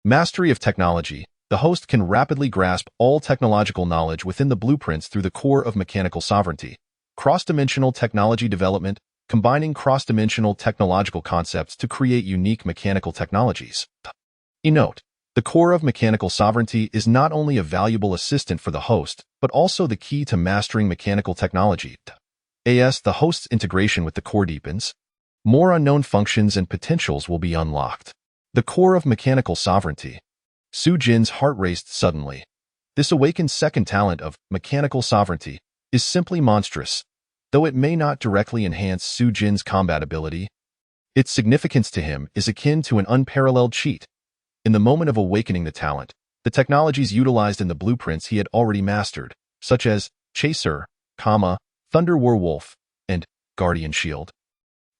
Mastery of technology. The host can rapidly grasp all technological knowledge within the blueprints through the core of mechanical sovereignty. Cross-dimensional technology development, combining cross-dimensional technological concepts to create unique mechanical technologies. Note: the core of mechanical sovereignty is not only a valuable assistant for the host, but also the key to mastering mechanical technology. As the host's integration with the core deepens, more unknown functions and potentials will be unlocked. The core of mechanical sovereignty. Su-jin's heart raced suddenly. This awakened second talent of mechanical sovereignty is simply monstrous. Though it may not directly enhance Su-jin's combat ability, its significance to him is akin to an unparalleled cheat. In the moment of awakening the talent, the technologies utilized in the blueprints he had already mastered, such as Chaser, Thunder Werewolf, and Guardian Shield,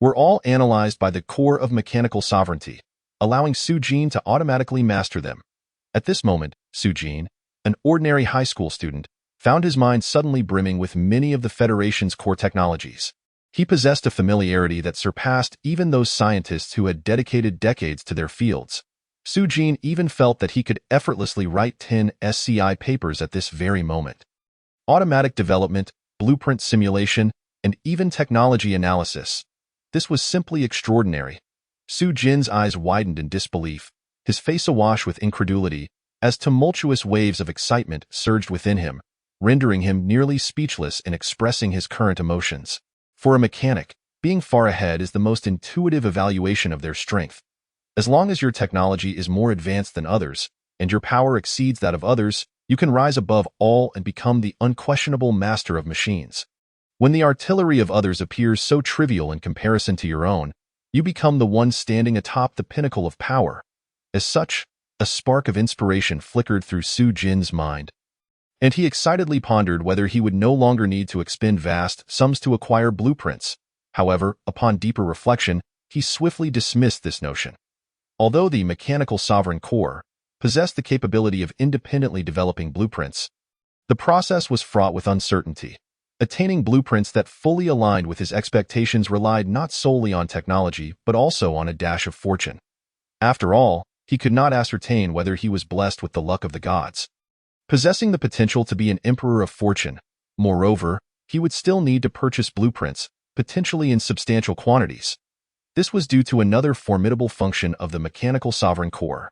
were all analyzed by the core of mechanical sovereignty, allowing Su-jin to automatically master them. At this moment, Su-jin, an ordinary high school student, found his mind suddenly brimming with many of the Federation's core technologies. He possessed a familiarity that surpassed even those scientists who had dedicated decades to their fields. Su-jin even felt that he could effortlessly write 10 SCI papers at this very moment. Automatic development, blueprint simulation, and even technology analysis. This was simply extraordinary. Su-jin's eyes widened in disbelief, his face awash with incredulity, as tumultuous waves of excitement surged within him, rendering him nearly speechless in expressing his current emotions. For a mechanic, being far ahead is the most intuitive evaluation of their strength. As long as your technology is more advanced than others, and your power exceeds that of others, you can rise above all and become the unquestionable master of machines. When the artillery of others appears so trivial in comparison to your own, you become the one standing atop the pinnacle of power. As such, a spark of inspiration flickered through Su-jin's mind, and he excitedly pondered whether he would no longer need to expend vast sums to acquire blueprints. However, upon deeper reflection, he swiftly dismissed this notion. Although the mechanical sovereign core possessed the capability of independently developing blueprints, the process was fraught with uncertainty. Attaining blueprints that fully aligned with his expectations relied not solely on technology, but also on a dash of fortune. After all, he could not ascertain whether he was blessed with the luck of the gods, possessing the potential to be an emperor of fortune. Moreover, he would still need to purchase blueprints, potentially in substantial quantities. This was due to another formidable function of the mechanical sovereign core: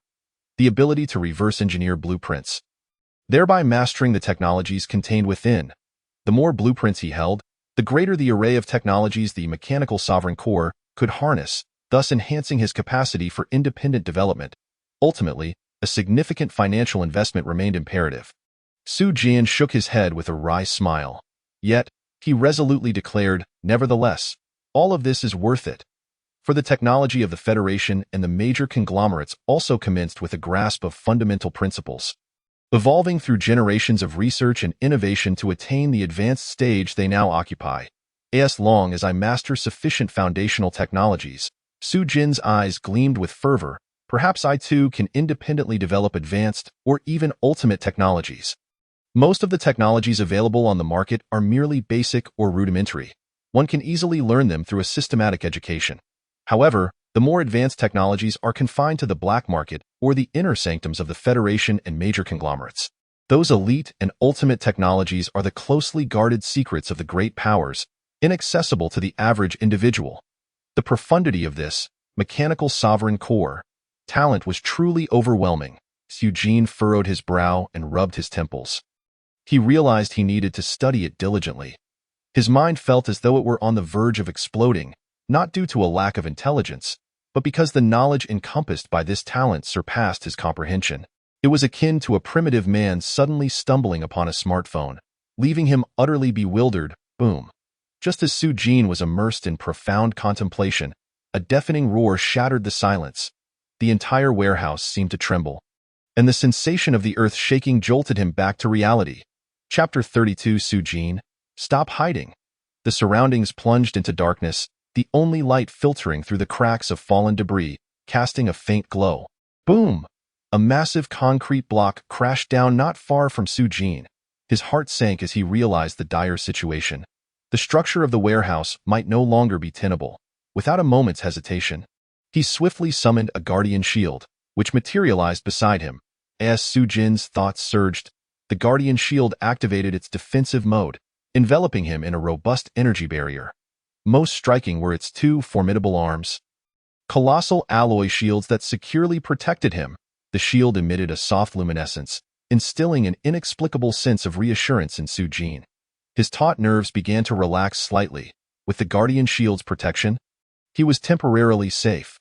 the ability to reverse engineer blueprints, thereby mastering the technologies contained within. The more blueprints he held, the greater the array of technologies the mechanical sovereign core could harness, thus enhancing his capacity for independent development. Ultimately, a significant financial investment remained imperative. Su-jin shook his head with a wry smile. Yet, he resolutely declared, nevertheless, all of this is worth it. For the technology of the Federation and the major conglomerates also commenced with a grasp of fundamental principles, evolving through generations of research and innovation to attain the advanced stage they now occupy. As long as I master sufficient foundational technologies, Su-jin's eyes gleamed with fervor, perhaps I too can independently develop advanced or even ultimate technologies. Most of the technologies available on the market are merely basic or rudimentary. One can easily learn them through a systematic education. However, the more advanced technologies are confined to the black market or the inner sanctums of the Federation and major conglomerates. Those elite and ultimate technologies are the closely guarded secrets of the great powers, inaccessible to the average individual. The profundity of this mechanical sovereign core talent was truly overwhelming. Su-jin furrowed his brow and rubbed his temples. He realized he needed to study it diligently. His mind felt as though it were on the verge of exploding, not due to a lack of intelligence, but because the knowledge encompassed by this talent surpassed his comprehension. It was akin to a primitive man suddenly stumbling upon a smartphone, leaving him utterly bewildered. Boom. Just as Su-jin was immersed in profound contemplation, a deafening roar shattered the silence. The entire warehouse seemed to tremble, and the sensation of the earth shaking jolted him back to reality. Chapter 32. Sujin, stop hiding. The surroundings plunged into darkness, the only light filtering through the cracks of fallen debris, casting a faint glow. Boom! A massive concrete block crashed down not far from Sujin. His heart sank as he realized the dire situation. The structure of the warehouse might no longer be tenable. Without a moment's hesitation, he swiftly summoned a guardian shield, which materialized beside him. As Sujin's thoughts surged, the guardian shield activated its defensive mode, enveloping him in a robust energy barrier. Most striking were its two formidable arms, colossal alloy shields that securely protected him. The shield emitted a soft luminescence, instilling an inexplicable sense of reassurance in Sujin. His taut nerves began to relax slightly. With the guardian shield's protection, he was temporarily safe.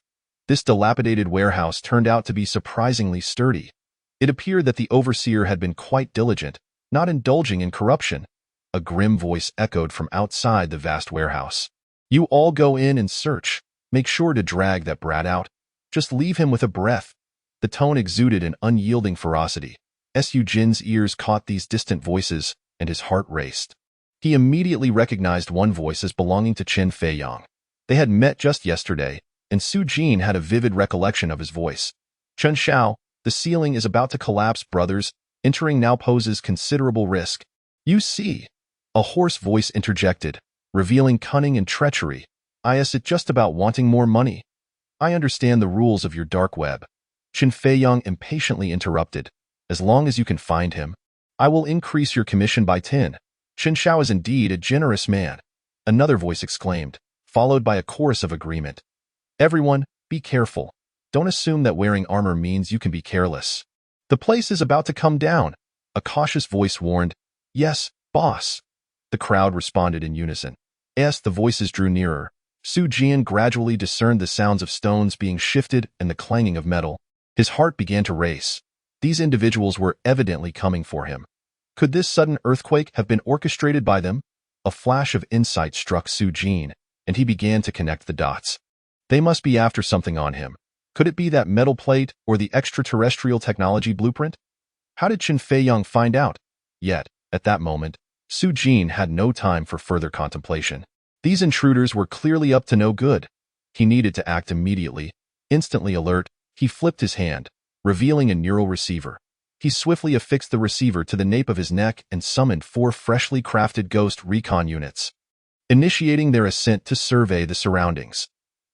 This dilapidated warehouse turned out to be surprisingly sturdy. It appeared that the overseer had been quite diligent, not indulging in corruption. A grim voice echoed from outside the vast warehouse. You all go in and search. Make sure to drag that brat out. Just leave him with a breath. The tone exuded an unyielding ferocity. Sujin's ears caught these distant voices, and his heart raced. He immediately recognized one voice as belonging to Chen Feiyang. They had met just yesterday, and Sujin had a vivid recollection of his voice. Chen Xiao, the ceiling is about to collapse, brothers. Entering now poses considerable risk. You see, a hoarse voice interjected, revealing cunning and treachery. Is it just about wanting more money? I understand the rules of your dark web. Chen Feiyang impatiently interrupted. As long as you can find him, I will increase your commission by 10. Chen Xiao is indeed a generous man. Another voice exclaimed, followed by a chorus of agreement. Everyone, be careful. Don't assume that wearing armor means you can be careless. The place is about to come down. A cautious voice warned. Yes, boss. The crowd responded in unison. As the voices drew nearer, Sujin gradually discerned the sounds of stones being shifted and the clanging of metal. His heart began to race. These individuals were evidently coming for him. Could this sudden earthquake have been orchestrated by them? A flash of insight struck Sujin, and he began to connect the dots. They must be after something on him. Could it be that metal plate or the extraterrestrial technology blueprint? How did Chen Feiyang find out? Yet, at that moment, Sujin had no time for further contemplation. These intruders were clearly up to no good. He needed to act immediately. Instantly alert, he flipped his hand, revealing a neural receiver. He swiftly affixed the receiver to the nape of his neck and summoned 4 freshly crafted ghost recon units, initiating their ascent to survey the surroundings.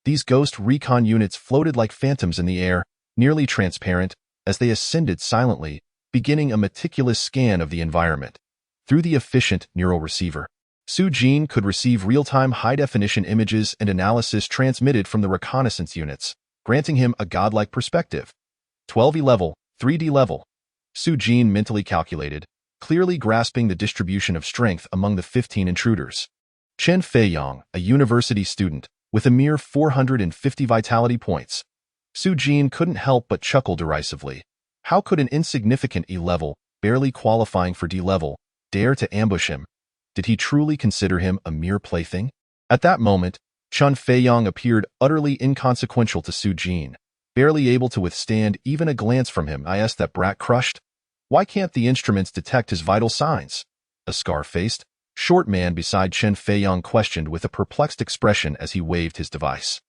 These ghost recon units floated like phantoms in the air, nearly transparent, as they ascended silently, beginning a meticulous scan of the environment. Through the efficient neural receiver, Sujin could receive real-time high-definition images and analysis transmitted from the reconnaissance units, granting him a godlike perspective. 12E level, 3D level. Sujin mentally calculated, clearly grasping the distribution of strength among the 15 intruders. Chen Feiyang, a university student, with a mere 450 vitality points. Sujin couldn't help but chuckle derisively. How could an insignificant E-level, barely qualifying for D-level, dare to ambush him? Did he truly consider him a mere plaything? At that moment, Chen Feiyang appeared utterly inconsequential to Sujin, barely able to withstand even a glance from him. Is that brat crushed? Why can't the instruments detect his vital signs? A scar-faced, short man beside Chen Feiyang questioned with a perplexed expression as he waved his device.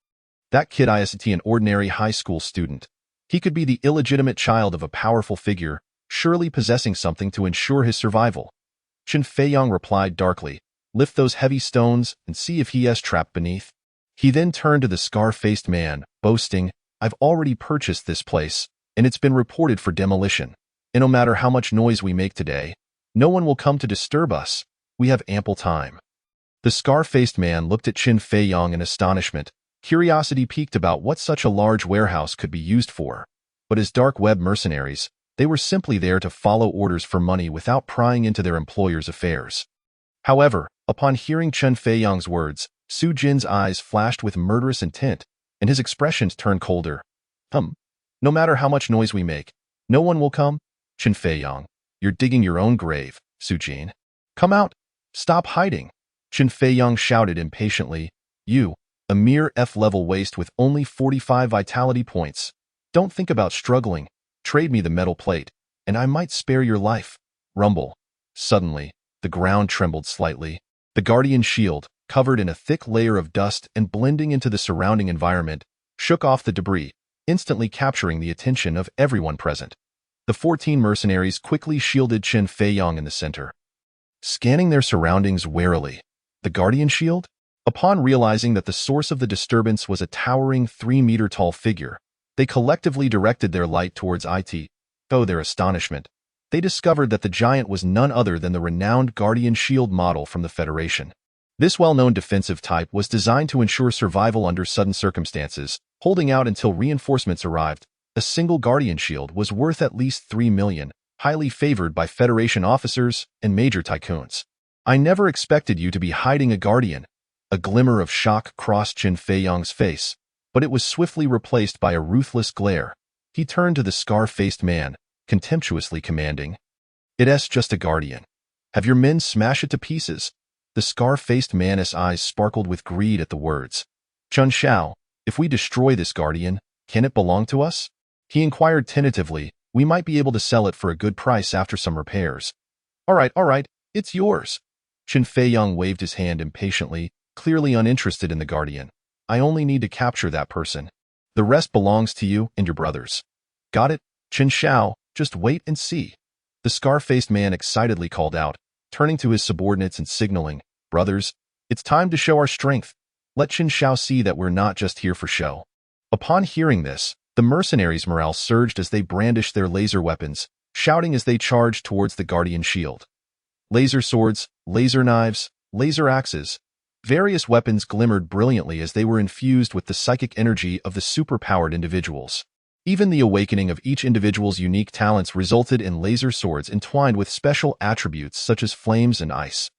That kid isn't an ordinary high school student. He could be the illegitimate child of a powerful figure, surely possessing something to ensure his survival. Chen Feiyang replied darkly, lift those heavy stones and see if he is trapped beneath. He then turned to the scar-faced man, boasting, I've already purchased this place, and it's been reported for demolition. And no matter how much noise we make today, no one will come to disturb us. We have ample time. The scar-faced man looked at Chen Feiyang in astonishment. Curiosity piqued about what such a large warehouse could be used for. But as dark web mercenaries, they were simply there to follow orders for money without prying into their employer's affairs. However, upon hearing Chen Feiyang's words, Sujin's eyes flashed with murderous intent, and his expressions turned colder. No matter how much noise we make, no one will come? Chen Feiyang, you're digging your own grave, Sujin. Come out! Stop hiding! Chen Feiyang shouted impatiently. You, a mere F-level waste with only 45 vitality points. Don't think about struggling. Trade me the metal plate, and I might spare your life. Rumble. Suddenly, the ground trembled slightly. The Guardian shield, covered in a thick layer of dust and blending into the surrounding environment, shook off the debris, instantly capturing the attention of everyone present. The 14 mercenaries quickly shielded Qin Feiyang in the center, scanning their surroundings warily. The Guardian shield? Upon realizing that the source of the disturbance was a towering 3-meter-tall figure, they collectively directed their light towards it. To their astonishment, they discovered that the giant was none other than the renowned Guardian shield model from the Federation. This well-known defensive type was designed to ensure survival under sudden circumstances, holding out until reinforcements arrived. A single Guardian shield was worth at least 3 million, highly favored by Federation officers and major tycoons. I never expected you to be hiding a Guardian. A glimmer of shock crossed Qin Feiyang's face, but it was swiftly replaced by a ruthless glare. He turned to the scar-faced man, contemptuously commanding, "It's just a Guardian. Have your men smash it to pieces." The scar-faced man's eyes sparkled with greed at the words. "Chun Shao, if we destroy this Guardian, can it belong to us?" He inquired tentatively. "We might be able to sell it for a good price after some repairs." All right, it's yours." Qin Feiyang waved his hand impatiently, clearly uninterested in the Guardian. "I only need to capture that person. The rest belongs to you and your brothers." "Got it, Qin Shao, just wait and see." The scar-faced man excitedly called out, turning to his subordinates and signaling, "Brothers, it's time to show our strength. Let Qin Shao see that we're not just here for show." Upon hearing this, the mercenaries' morale surged as they brandished their laser weapons, shouting as they charged towards the Guardian shield. Laser swords, laser knives, laser axes. Various weapons glimmered brilliantly as they were infused with the psychic energy of the superpowered individuals. Even the awakening of each individual's unique talents resulted in laser swords entwined with special attributes such as flames and ice.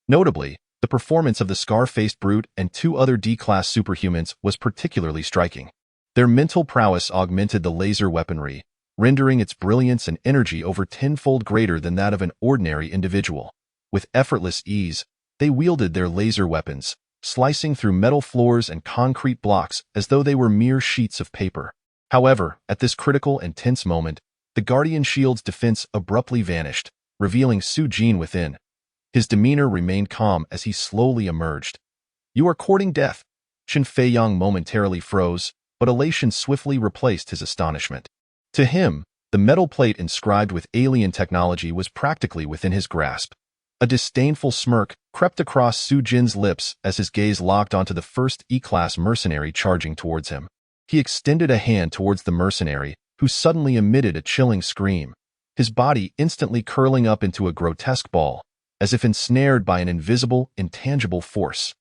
Notably, the performance of the scar-faced brute and 2 other D-class superhumans was particularly striking. Their mental prowess augmented the laser weaponry, rendering its brilliance and energy over 10-fold greater than that of an ordinary individual. With effortless ease, they wielded their laser weapons, slicing through metal floors and concrete blocks as though they were mere sheets of paper. However, at this critical and tense moment, the Guardian shield's defense abruptly vanished, revealing Su Jin within. His demeanor remained calm as he slowly emerged. "You are courting death." Qin Feiyang momentarily froze, but elation swiftly replaced his astonishment. To him, the metal plate inscribed with alien technology was practically within his grasp. A disdainful smirk crept across Su Jin's lips as his gaze locked onto the first E-class mercenary charging towards him. He extended a hand towards the mercenary, who suddenly emitted a chilling scream, his body instantly curling up into a grotesque ball, as if ensnared by an invisible, intangible force.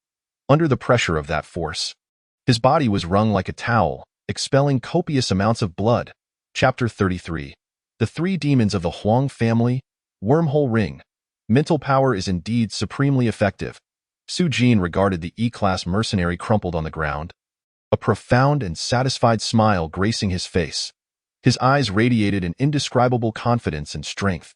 Under the pressure of that force, his body was wrung like a towel, expelling copious amounts of blood. Chapter 33. The 3 demons of the Huang family. Wormhole ring. Mental power is indeed supremely effective. Su Jin regarded the E-class mercenary crumpled on the ground, a profound and satisfied smile gracing his face. His eyes radiated an indescribable confidence and strength.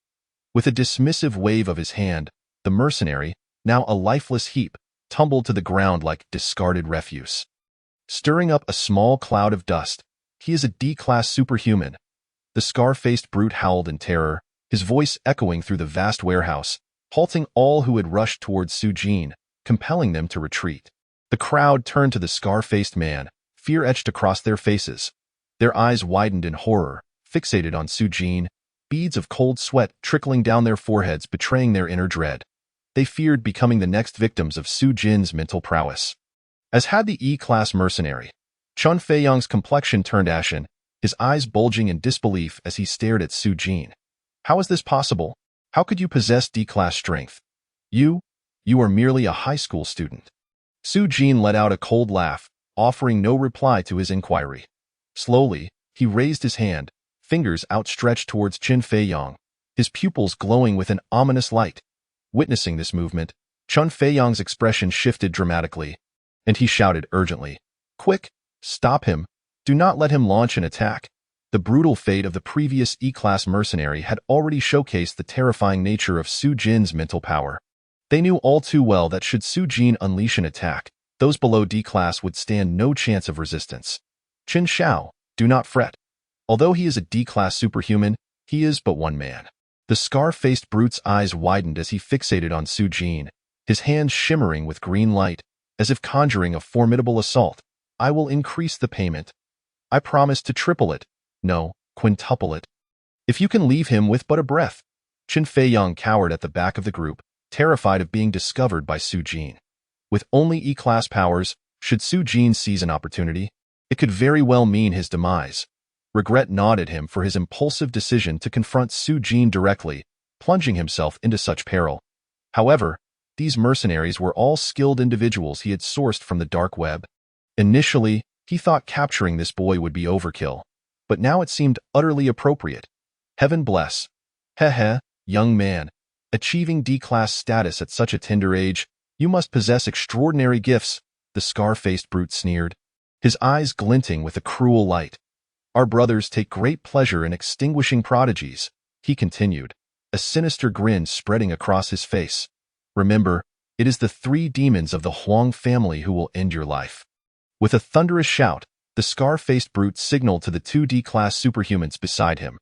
With a dismissive wave of his hand, the mercenary, now a lifeless heap, tumbled to the ground like discarded refuse. Stirring up a small cloud of dust, he is a D-class superhuman. The scar-faced brute howled in terror, his voice echoing through the vast warehouse, halting all who had rushed towards Su Jin, compelling them to retreat. The crowd turned to the scar-faced man, fear etched across their faces. Their eyes widened in horror, fixated on Su Jin, beads of cold sweat trickling down their foreheads betraying their inner dread. They feared becoming the next victims of Su Jin's mental prowess. As had the E-class mercenary, Qin Feiyang's complexion turned ashen, his eyes bulging in disbelief as he stared at Su Jin. "How is this possible? How could you possess D-class strength? You are merely a high school student." Su Jin let out a cold laugh, offering no reply to his inquiry. Slowly, he raised his hand, fingers outstretched towards Qin Feiyang, his pupils glowing with an ominous light. Witnessing this movement, Qin Feiyang's expression shifted dramatically, and he shouted urgently, "Quick, stop him. Do not let him launch an attack." The brutal fate of the previous E-class mercenary had already showcased the terrifying nature of Su Jin's mental power. They knew all too well that should Su Jin unleash an attack, those below D-class would stand no chance of resistance. "Qin Shao, do not fret. Although he is a D-class superhuman, he is but one man. The scar-faced brute's eyes widened as he fixated on Su-jin, his hands shimmering with green light, as if conjuring a formidable assault. I will increase the payment. I promise to triple it. No, quintuple it. If you can leave him with but a breath. Qin Feiyong cowered at the back of the group, terrified of being discovered by Su-jin. With only E-class powers, should Su-jin seize an opportunity, it could very well mean his demise. Regret gnawed at him for his impulsive decision to confront Su-jin directly, plunging himself into such peril. However, these mercenaries were all skilled individuals he had sourced from the dark web. Initially, he thought capturing this boy would be overkill, but now it seemed utterly appropriate. Heaven bless. Heh, young man. Achieving D-class status at such a tender age, you must possess extraordinary gifts, the scar-faced brute sneered, his eyes glinting with a cruel light. Our brothers take great pleasure in extinguishing prodigies, he continued, a sinister grin spreading across his face. Remember, it is the 3 demons of the Huang family who will end your life. With a thunderous shout, the scar-faced brute signaled to the 2 D-class superhumans beside him.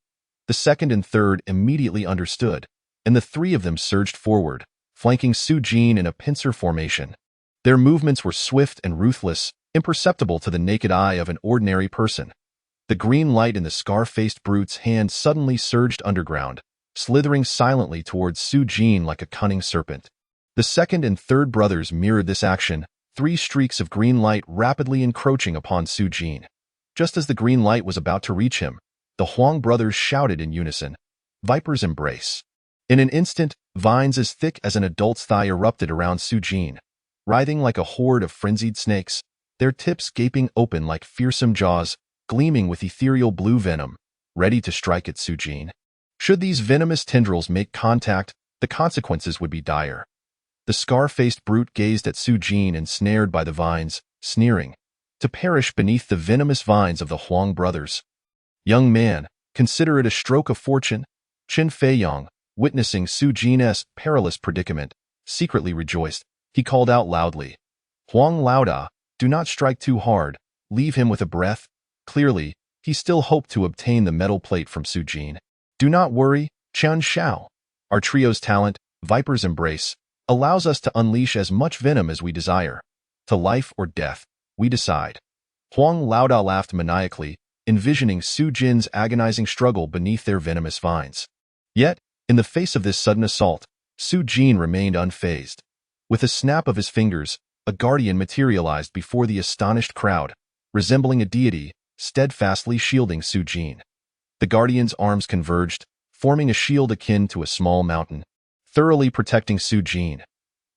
The second and third immediately understood, and the 3 of them surged forward, flanking Su-jin in a pincer formation. Their movements were swift and ruthless, imperceptible to the naked eye of an ordinary person. The green light in the scar-faced brute's hand suddenly surged underground, slithering silently towards Su-jin like a cunning serpent. The second and third brothers mirrored this action, 3 streaks of green light rapidly encroaching upon Su-jin. Just as the green light was about to reach him, the Huang brothers shouted in unison, "Viper's embrace." In an instant, vines as thick as an adult's thigh erupted around Su-jin, writhing like a horde of frenzied snakes, their tips gaping open like fearsome jaws, gleaming with ethereal blue venom, ready to strike at Su-jin. Should these venomous tendrils make contact, the consequences would be dire. The scar-faced brute gazed at Su-jin ensnared by the vines, sneering, to perish beneath the venomous vines of the Huang brothers. Young man, consider it a stroke of fortune. Qin Feiyong, witnessing Su-jin's perilous predicament, secretly rejoiced. He called out loudly, "Huang Laoda, do not strike too hard, leave him with a breath." Clearly, he still hoped to obtain the metal plate from Su-jin. "Do not worry, Qian Shao. Our trio's talent, Viper's Embrace, allows us to unleash as much venom as we desire. To life or death, we decide." Huang Laoda laughed maniacally, envisioning Su-jin's agonizing struggle beneath their venomous vines. Yet, in the face of this sudden assault, Su-jin remained unfazed. With a snap of his fingers, a guardian materialized before the astonished crowd, resembling a deity, steadfastly shielding Su-jin. The guardian's arms converged, forming a shield akin to a small mountain, thoroughly protecting Su-jin.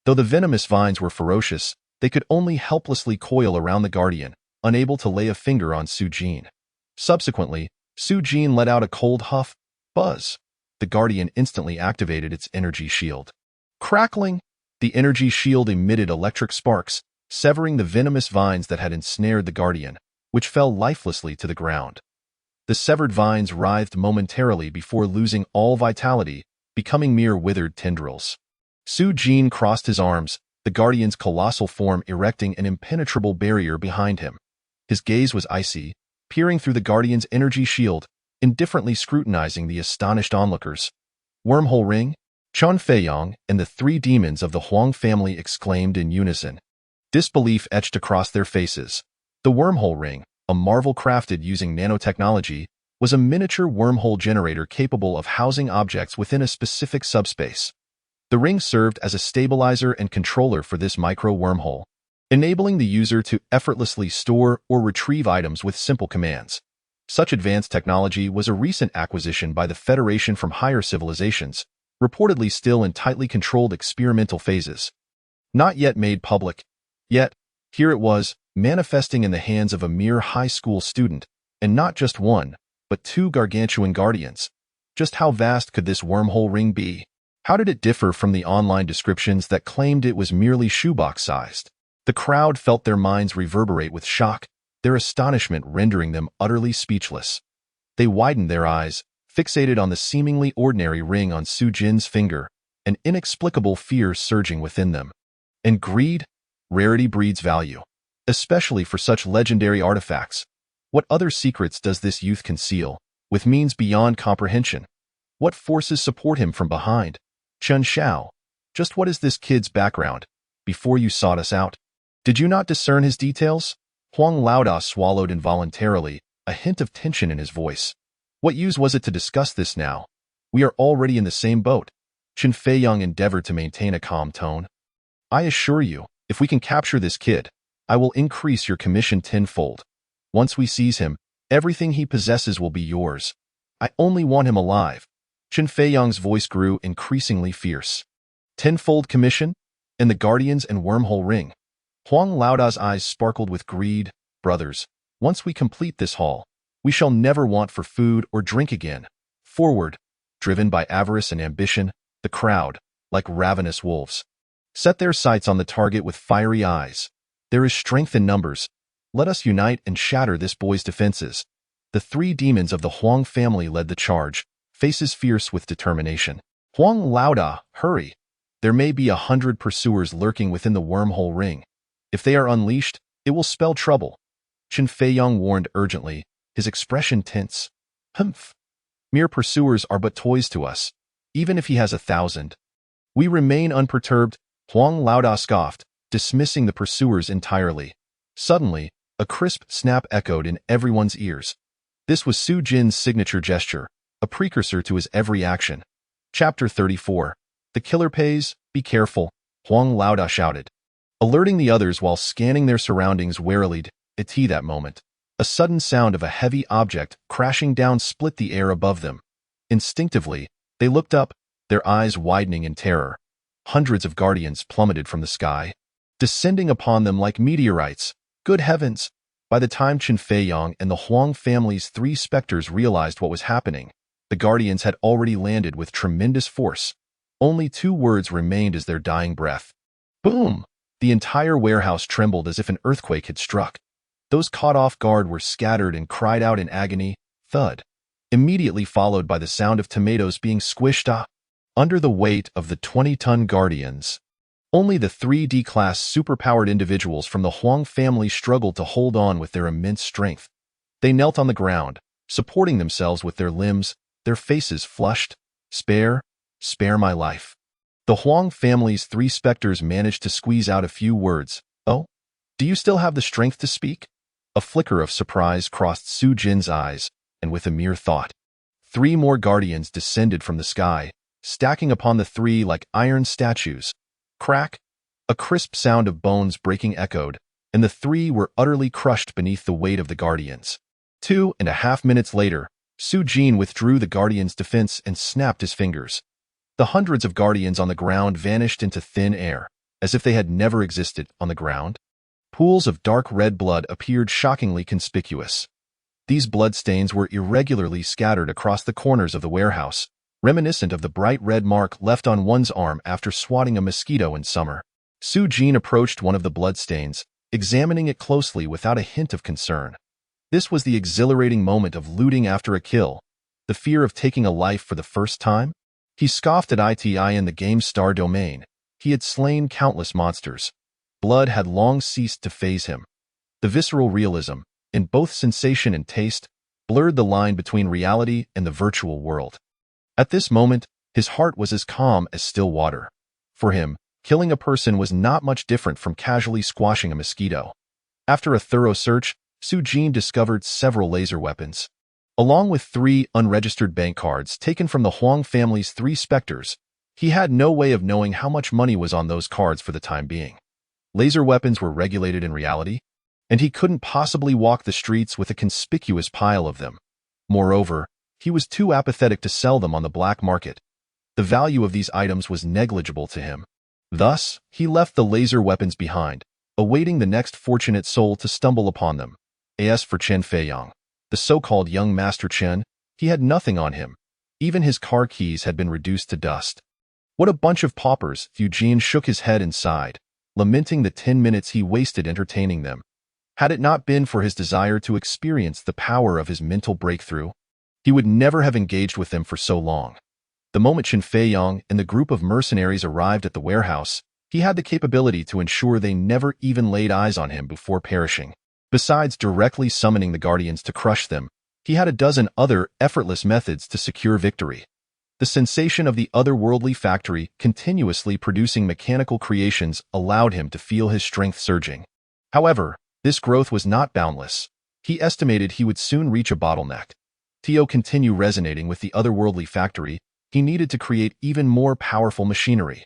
Though the venomous vines were ferocious, they could only helplessly coil around the guardian, unable to lay a finger on Su-jin. Subsequently, Su-jin let out a cold huff. Buzz. The guardian instantly activated its energy shield. Crackling, the energy shield emitted electric sparks, severing the venomous vines that had ensnared the guardian, which fell lifelessly to the ground. The severed vines writhed momentarily before losing all vitality, becoming mere withered tendrils. Su-jin crossed his arms, the guardian's colossal form erecting an impenetrable barrier behind him. His gaze was icy, peering through the guardian's energy shield, indifferently scrutinizing the astonished onlookers. "Wormhole ring?" Qin Feiyong and the 3 demons of the Huang family exclaimed in unison. Disbelief etched across their faces. The wormhole ring, a marvel crafted using nanotechnology, was a miniature wormhole generator capable of housing objects within a specific subspace. The ring served as a stabilizer and controller for this micro-wormhole, enabling the user to effortlessly store or retrieve items with simple commands. Such advanced technology was a recent acquisition by the Federation from higher civilizations, reportedly still in tightly controlled experimental phases. Not yet made public. Yet, here it was, manifesting in the hands of a mere high school student, and not just one, but 2 gargantuan guardians. Just how vast could this wormhole ring be? How did it differ from the online descriptions that claimed it was merely shoebox-sized? The crowd felt their minds reverberate with shock, their astonishment rendering them utterly speechless. They widened their eyes, fixated on the seemingly ordinary ring on Su-jin's finger, an inexplicable fear surging within them. And greed? Rarity breeds value, especially for such legendary artifacts. What other secrets does this youth conceal, with means beyond comprehension? What forces support him from behind? Chen Xiao, just what is this kid's background? Before you sought us out, did you not discern his details? Huang Laoda swallowed involuntarily, a hint of tension in his voice. What use was it to discuss this now? We are already in the same boat. Chen Feiyang endeavored to maintain a calm tone. I assure you, if we can capture this kid, I will increase your commission tenfold. Once we seize him, everything he possesses will be yours. I only want him alive. Chen Feiyang's voice grew increasingly fierce. Tenfold commission? And the Guardians and Wormhole Ring? Huang Laoda's eyes sparkled with greed. Brothers, once we complete this haul, we shall never want for food or drink again. Forward, driven by avarice and ambition, the crowd, like ravenous wolves, set their sights on the target with fiery eyes. There is strength in numbers. Let us unite and shatter this boy's defenses. The three demons of the Huang family led the charge, faces fierce with determination. Huang Laoda, hurry. There may be 100 pursuers lurking within the wormhole ring. If they are unleashed, it will spell trouble. Chen Feiyang warned urgently, his expression tense. Humph. Mere pursuers are but toys to us, even if he has 1,000. We remain unperturbed, Huang Laoda scoffed, dismissing the pursuers entirely. Suddenly, a crisp snap echoed in everyone's ears. This was Su Jin's signature gesture, a precursor to his every action. Chapter 34. The killer pays, be careful, Huang Laoda shouted, alerting the others while scanning their surroundings warily. At that moment, a sudden sound of a heavy object crashing down split the air above them. Instinctively, they looked up, their eyes widening in terror. Hundreds of guardians plummeted from the sky, descending upon them like meteorites. Good heavens! By the time Chen Feiyang and the Huang family's three specters realized what was happening, the guardians had already landed with tremendous force. Only 2 words remained as their dying breath. Boom! The entire warehouse trembled as if an earthquake had struck. Those caught off guard were scattered and cried out in agony, thud, immediately followed by the sound of tomatoes being squished under the weight of the 20-ton guardians. Only the 3D-class superpowered individuals from the Huang family struggled to hold on with their immense strength. They knelt on the ground, supporting themselves with their limbs, their faces flushed. Spare my life. The Huang family's 3 specters managed to squeeze out a few words. Oh? Do you still have the strength to speak? A flicker of surprise crossed Su Jin's eyes, and with a mere thought, 3 more guardians descended from the sky, stacking upon the 3 like iron statues. Crack! A crisp sound of bones breaking echoed, and the 3 were utterly crushed beneath the weight of the guardians. 2.5 minutes later, Su Jin withdrew the guardian's defense and snapped his fingers. The hundreds of guardians on the ground vanished into thin air, as if they had never existed on the ground. Pools of dark red blood appeared shockingly conspicuous. These bloodstains were irregularly scattered across the corners of the warehouse, reminiscent of the bright red mark left on one's arm after swatting a mosquito in summer. Su Jin approached one of the bloodstains, examining it closely without a hint of concern. This was the exhilarating moment of looting after a kill, the fear of taking a life for the first time. He scoffed at ITI in the game's star domain. He had slain countless monsters. Blood had long ceased to faze him. The visceral realism, in both sensation and taste, blurred the line between reality and the virtual world. At this moment, his heart was as calm as still water. For him, killing a person was not much different from casually squashing a mosquito. After a thorough search, Su Jin discovered several laser weapons. Along with 3 unregistered bank cards taken from the Huang family's 3 specters, he had no way of knowing how much money was on those cards for the time being. Laser weapons were regulated in reality, and he couldn't possibly walk the streets with a conspicuous pile of them. Moreover, he was too apathetic to sell them on the black market. The value of these items was negligible to him. Thus, he left the laser weapons behind, awaiting the next fortunate soul to stumble upon them. As for Chen Feiyang, the so-called young Master Chen, he had nothing on him. Even his car keys had been reduced to dust. What a bunch of paupers! Eugene shook his head and sighed, lamenting the 10 minutes he wasted entertaining them. Had it not been for his desire to experience the power of his mental breakthrough, he would never have engaged with them for so long. The moment Chen Feiyang and the group of mercenaries arrived at the warehouse, he had the capability to ensure they never even laid eyes on him before perishing. Besides directly summoning the guardians to crush them, he had a dozen other effortless methods to secure victory. The sensation of the otherworldly factory continuously producing mechanical creations allowed him to feel his strength surging. However, this growth was not boundless. He estimated he would soon reach a bottleneck. To continue resonating with the otherworldly factory, he needed to create even more powerful machinery.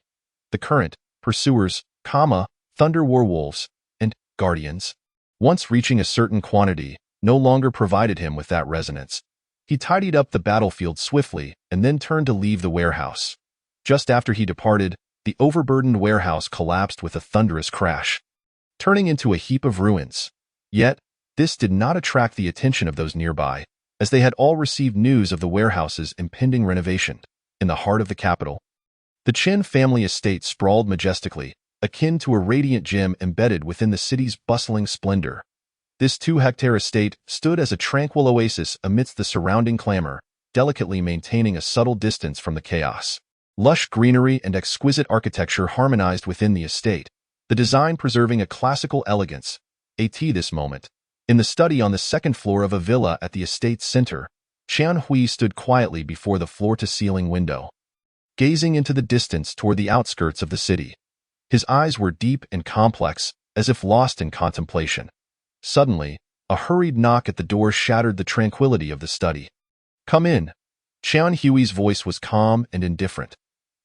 The current, pursuers, thunder werewolves, and guardians, once reaching a certain quantity, no longer provided him with that resonance. He tidied up the battlefield swiftly and then turned to leave the warehouse. Just after he departed, the overburdened warehouse collapsed with a thunderous crash, turning into a heap of ruins. Yet, this did not attract the attention of those nearby, as they had all received news of the warehouse's impending renovation. In the heart of the capital, the Chen family estate sprawled majestically, akin to a radiant gem embedded within the city's bustling splendor. This 2-hectare estate stood as a tranquil oasis amidst the surrounding clamor, delicately maintaining a subtle distance from the chaos. Lush greenery and exquisite architecture harmonized within the estate, the design preserving a classical elegance. This moment, in the study on the second floor of a villa at the estate's center, Qian Hui stood quietly before the floor-to-ceiling window, gazing into the distance toward the outskirts of the city. His eyes were deep and complex, as if lost in contemplation. Suddenly, a hurried knock at the door shattered the tranquility of the study. "Come in." Qian Hui's voice was calm and indifferent.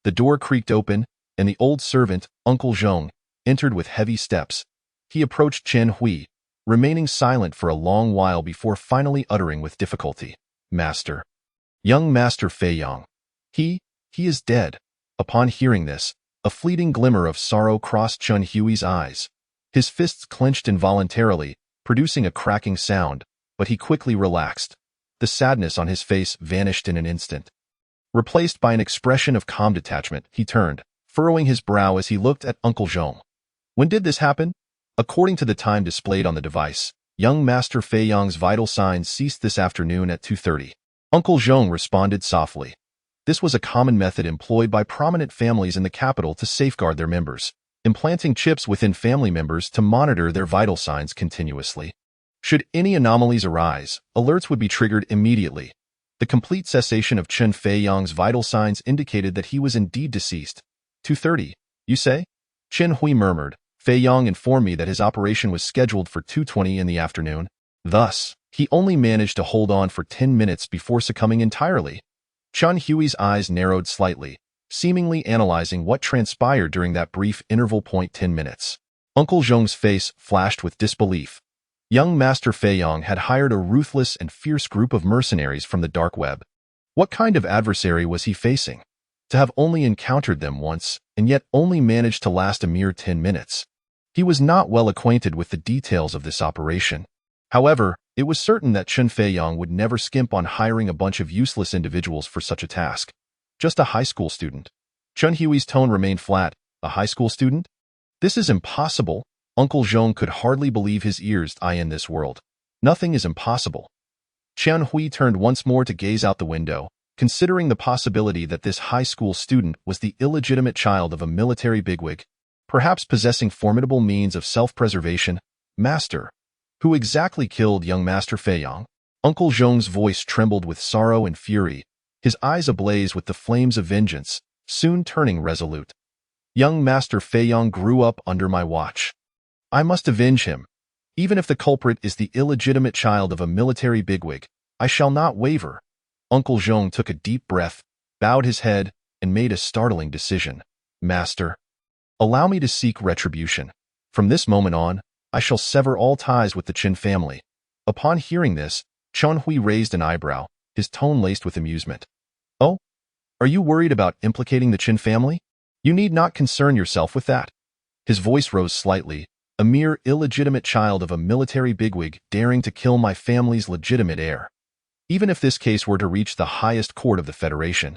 The door creaked open, and the old servant, Uncle Zhong, entered with heavy steps. He approached Qian Hui, remaining silent for a long while before finally uttering with difficulty, "Master." "Young Master Fei Yang. He is dead." Upon hearing this, a fleeting glimmer of sorrow crossed Qian Hui's eyes. His fists clenched involuntarily, producing a cracking sound, but he quickly relaxed. The sadness on his face vanished in an instant. Replaced by an expression of calm detachment, he turned, furrowing his brow as he looked at Uncle Zhong. "When did this happen?" According to the time displayed on the device, young Master Fei Yang's vital signs ceased this afternoon at 2:30. Uncle Zhong responded softly. This was a common method employed by prominent families in the capital to safeguard their members, implanting chips within family members to monitor their vital signs continuously. Should any anomalies arise, alerts would be triggered immediately. The complete cessation of Chen Fei Yang's vital signs indicated that he was indeed deceased. 2:30, you say? Chen Hui murmured. Fei Yang informed me that his operation was scheduled for 2:20 in the afternoon. Thus, he only managed to hold on for 10 minutes before succumbing entirely. Qian Hui's eyes narrowed slightly, seemingly analyzing what transpired during that brief interval. 10 minutes. Uncle Zhong's face flashed with disbelief. Young Master Fei Yang had hired a ruthless and fierce group of mercenaries from the dark web. What kind of adversary was he facing? To have only encountered them once, and yet only managed to last a mere 10 minutes. He was not well acquainted with the details of this operation. However, it was certain that Chen Fei Yang would never skimp on hiring a bunch of useless individuals for such a task. Just a high school student. Chen Hui's tone remained flat. A high school student? This is impossible. Uncle Zhong could hardly believe his ears. In this world, nothing is impossible. Qian Hui turned once more to gaze out the window, considering the possibility that this high school student was the illegitimate child of a military bigwig, perhaps possessing formidable means of self-preservation. Master, who exactly killed young Master Fei Yang? Uncle Zhong's voice trembled with sorrow and fury, his eyes ablaze with the flames of vengeance, soon turning resolute. Young Master Fei Yang grew up under my watch. I must avenge him. Even if the culprit is the illegitimate child of a military bigwig, I shall not waver. Uncle Zhong took a deep breath, bowed his head, and made a startling decision. Master, allow me to seek retribution. From this moment on, I shall sever all ties with the Chen family. Upon hearing this, Qian Hui raised an eyebrow, his tone laced with amusement. Oh? Are you worried about implicating the Chen family? You need not concern yourself with that. His voice rose slightly. A mere illegitimate child of a military bigwig daring to kill my family's legitimate heir. Even if this case were to reach the highest court of the Federation,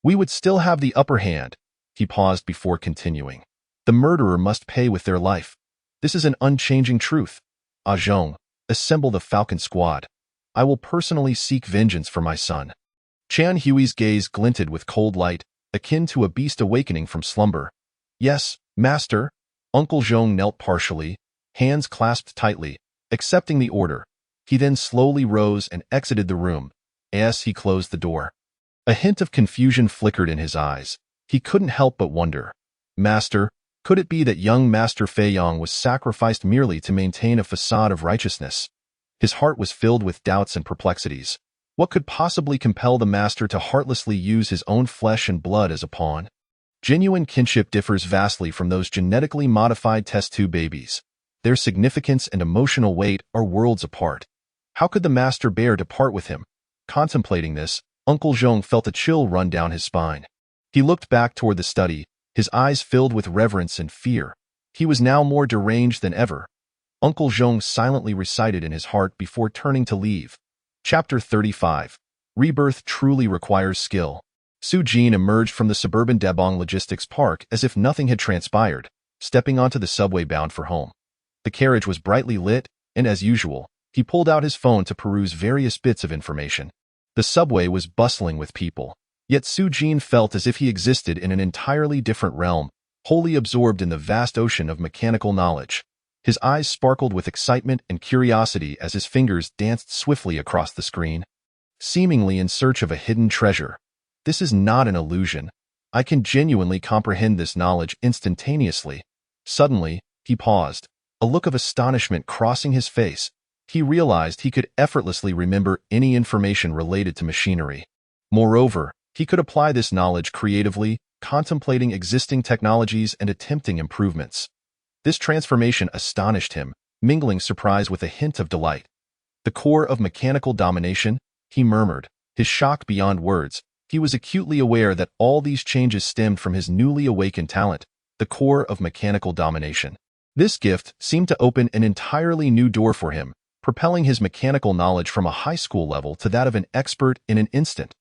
we would still have the upper hand. He paused before continuing. The murderer must pay with their life. This is an unchanging truth. Zhong, assemble the Falcon Squad. I will personally seek vengeance for my son. Qian Hui's gaze glinted with cold light, akin to a beast awakening from slumber. Yes, master. Uncle Zhong knelt partially, hands clasped tightly, Accepting the order, he then slowly rose and exited the room. As he closed the door, a hint of confusion flickered in his eyes. He couldn't help but wonder. Master, could it be that young Master Fei Yong was sacrificed merely to maintain a facade of righteousness? His heart was filled with doubts and perplexities. What could possibly compel the master to heartlessly use his own flesh and blood as a pawn? Genuine kinship differs vastly from those genetically modified test tube babies. Their significance and emotional weight are worlds apart. How could the master bear to part with him? Contemplating this, Uncle Zhong felt a chill run down his spine. He looked back toward the study, his eyes filled with reverence and fear. He was now more deranged than ever. Uncle Zhong silently recited in his heart before turning to leave. Chapter 35. Rebirth truly requires skill. Su Jin emerged from the suburban Debong Logistics Park as if nothing had transpired, stepping onto the subway bound for home. The carriage was brightly lit, and as usual, he pulled out his phone to peruse various bits of information. The subway was bustling with people, yet Su Jin felt as if he existed in an entirely different realm, wholly absorbed in the vast ocean of mechanical knowledge. His eyes sparkled with excitement and curiosity as his fingers danced swiftly across the screen, seemingly in search of a hidden treasure. This is not an illusion. I can genuinely comprehend this knowledge instantaneously. Suddenly, he paused, a look of astonishment crossing his face. He realized he could effortlessly remember any information related to machinery. Moreover, he could apply this knowledge creatively, contemplating existing technologies and attempting improvements. This transformation astonished him, mingling surprise with a hint of delight. The core of mechanical domination, he murmured, his shock beyond words. He was acutely aware that all these changes stemmed from his newly awakened talent, the core of mechanical domination. This gift seemed to open an entirely new door for him, propelling his mechanical knowledge from a high school level to that of an expert in an instant.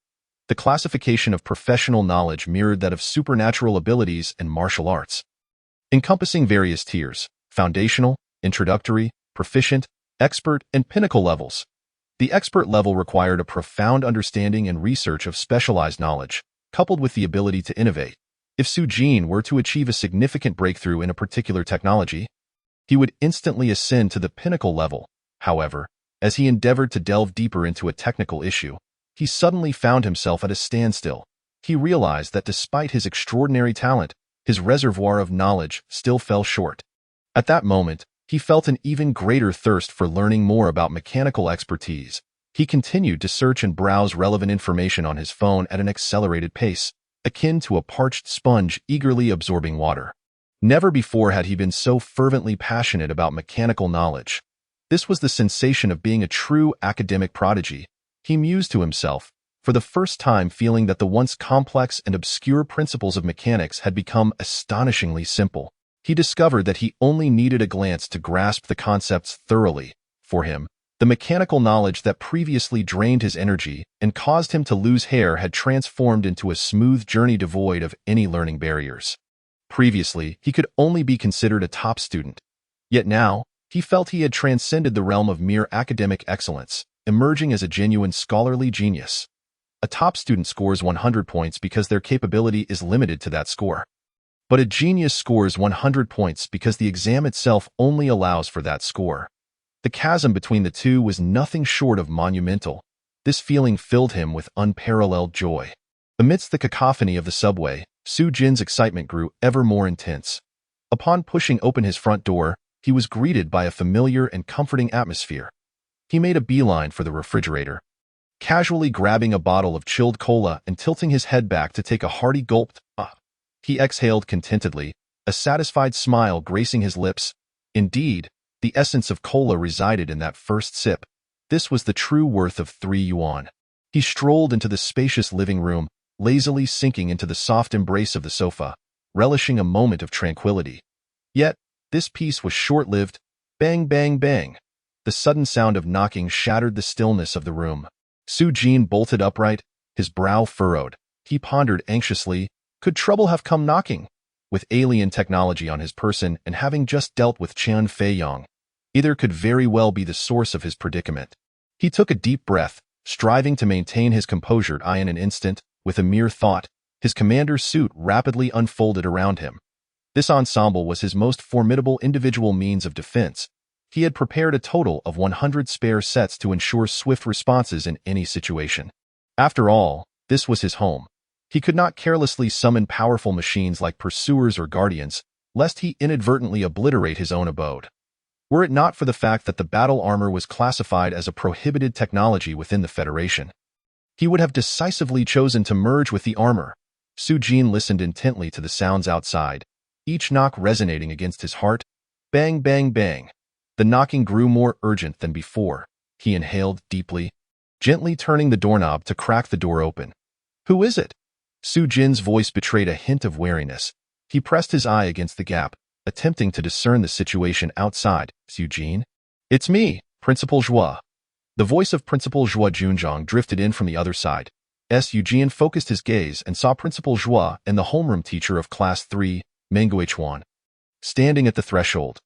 The classification of professional knowledge mirrored that of supernatural abilities and martial arts, encompassing various tiers: foundational, introductory, proficient, expert, and pinnacle levels. The expert level required a profound understanding and research of specialized knowledge, coupled with the ability to innovate. If Su Jin were to achieve a significant breakthrough in a particular technology, he would instantly ascend to the pinnacle level. However, as he endeavored to delve deeper into a technical issue, he suddenly found himself at a standstill. He realized that despite his extraordinary talent, his reservoir of knowledge still fell short. At that moment, he felt an even greater thirst for learning more about mechanical expertise. He continued to search and browse relevant information on his phone at an accelerated pace, akin to a parched sponge eagerly absorbing water. Never before had he been so fervently passionate about mechanical knowledge. This was the sensation of being a true academic prodigy. He mused to himself, for the first time feeling that the once complex and obscure principles of mechanics had become astonishingly simple. He discovered that he only needed a glance to grasp the concepts thoroughly. For him, the mechanical knowledge that previously drained his energy and caused him to lose hair had transformed into a smooth journey devoid of any learning barriers. Previously, he could only be considered a top student. Yet now, he felt he had transcended the realm of mere academic excellence, emerging as a genuine scholarly genius. A top student scores 100 points because their capability is limited to that score. But a genius scores 100 points because the exam itself only allows for that score. The chasm between the two was nothing short of monumental. This feeling filled him with unparalleled joy. Amidst the cacophony of the subway, Su Jin's excitement grew ever more intense. Upon pushing open his front door, he was greeted by a familiar and comforting atmosphere. He made a beeline for the refrigerator, casually grabbing a bottle of chilled cola and tilting his head back to take a hearty gulp. He exhaled contentedly, a satisfied smile gracing his lips. Indeed, the essence of cola resided in that first sip. This was the true worth of 3 yuan. He strolled into the spacious living room, lazily sinking into the soft embrace of the sofa, relishing a moment of tranquility. Yet, this peace was short-lived. Bang, bang, bang. The sudden sound of knocking shattered the stillness of the room. Su Jin bolted upright, his brow furrowed. He pondered anxiously, could trouble have come knocking? With alien technology on his person and having just dealt with Qian Feiyong, either could very well be the source of his predicament. He took a deep breath, striving to maintain his composure. In an instant, with a mere thought, his commander's suit rapidly unfolded around him. This ensemble was his most formidable individual means of defense. He had prepared a total of 100 spare sets to ensure swift responses in any situation. After all, this was his home. He could not carelessly summon powerful machines like pursuers or guardians, lest he inadvertently obliterate his own abode. Were it not for the fact that the battle armor was classified as a prohibited technology within the Federation, he would have decisively chosen to merge with the armor. Su Jin listened intently to the sounds outside, each knock resonating against his heart. Bang, bang, bang. The knocking grew more urgent than before. He inhaled deeply, gently turning the doorknob to crack the door open. "Who is it?" Su Jin's voice betrayed a hint of wariness. He pressed his eye against the gap, attempting to discern the situation outside. "Su Jin?" "It's me, Principal Zhua." The voice of Principal Zhua Junzhong drifted in from the other side. Su Jin focused his gaze and saw Principal Zhua and the homeroom teacher of Class 3, Menguichuan, standing at the threshold.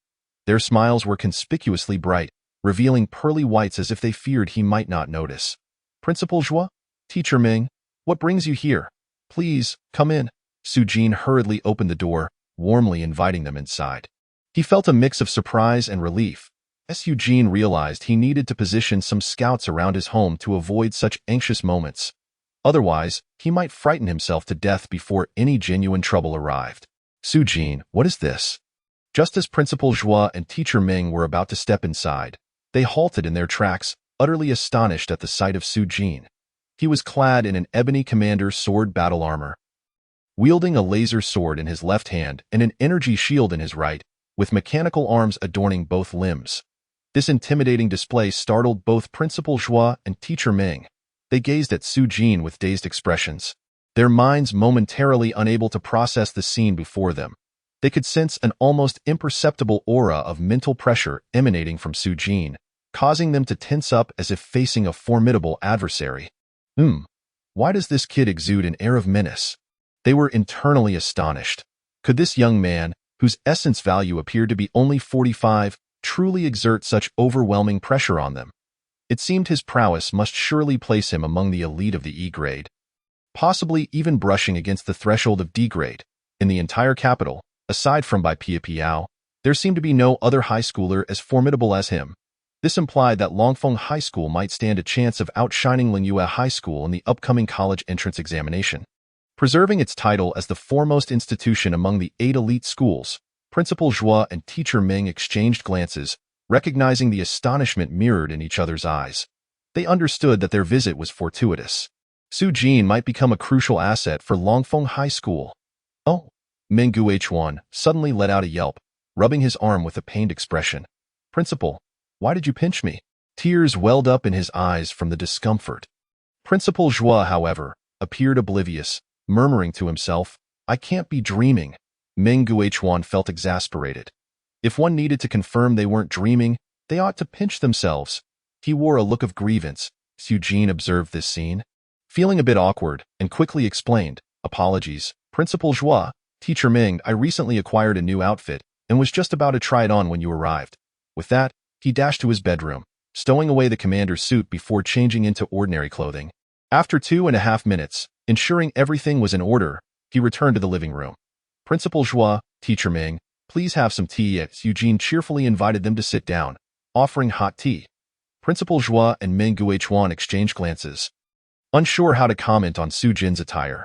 Their smiles were conspicuously bright, revealing pearly whites as if they feared he might not notice. "Principal Zhua? Teacher Meng, what brings you here? Please, come in." Su Jin hurriedly opened the door, warmly inviting them inside. He felt a mix of surprise and relief. Su Jin realized he needed to position some scouts around his home to avoid such anxious moments. Otherwise, he might frighten himself to death before any genuine trouble arrived. "Su Jin, what is this?" Just as Principal Zhua and Teacher Meng were about to step inside, they halted in their tracks, utterly astonished at the sight of Su Jin. He was clad in an ebony commander's sword battle armor, wielding a laser sword in his left hand and an energy shield in his right, with mechanical arms adorning both limbs. This intimidating display startled both Principal Zhua and Teacher Meng. They gazed at Su Jin with dazed expressions, their minds momentarily unable to process the scene before them. They could sense an almost imperceptible aura of mental pressure emanating from Su Jin, causing them to tense up as if facing a formidable adversary. Why does this kid exude an air of menace? They were internally astonished. Could this young man, whose essence value appeared to be only 45, truly exert such overwhelming pressure on them? It seemed his prowess must surely place him among the elite of the E grade, possibly even brushing against the threshold of D grade. In the entire capital, aside from Bai Piao, there seemed to be no other high schooler as formidable as him. This implied that Longfeng High School might stand a chance of outshining Lingyue High School in the upcoming college entrance examination. Preserving its title as the foremost institution among the 8 elite schools, Principal Zhua and Teacher Meng exchanged glances, recognizing the astonishment mirrored in each other's eyes. They understood that their visit was fortuitous. Su Jin might become a crucial asset for Longfeng High School. "Oh!" Menguichuan suddenly let out a yelp, rubbing his arm with a pained expression. "Principal, why did you pinch me?" Tears welled up in his eyes from the discomfort. Principal Zhua, however, appeared oblivious, murmuring to himself, "I can't be dreaming." Menguichuan felt exasperated. If one needed to confirm they weren't dreaming, they ought to pinch themselves. He wore a look of grievance. Su Jin observed this scene, feeling a bit awkward, and quickly explained, "Apologies, Principal Zhua. Teacher Meng, I recently acquired a new outfit and was just about to try it on when you arrived." With that, he dashed to his bedroom, stowing away the commander's suit before changing into ordinary clothing. After 2.5 minutes, ensuring everything was in order, he returned to the living room. "Principal Zhua, Teacher Meng, please have some tea." Su Jin cheerfully invited them to sit down, offering hot tea. Principal Zhua and Meng Guichuan exchanged glances, unsure how to comment on Su Jin's attire.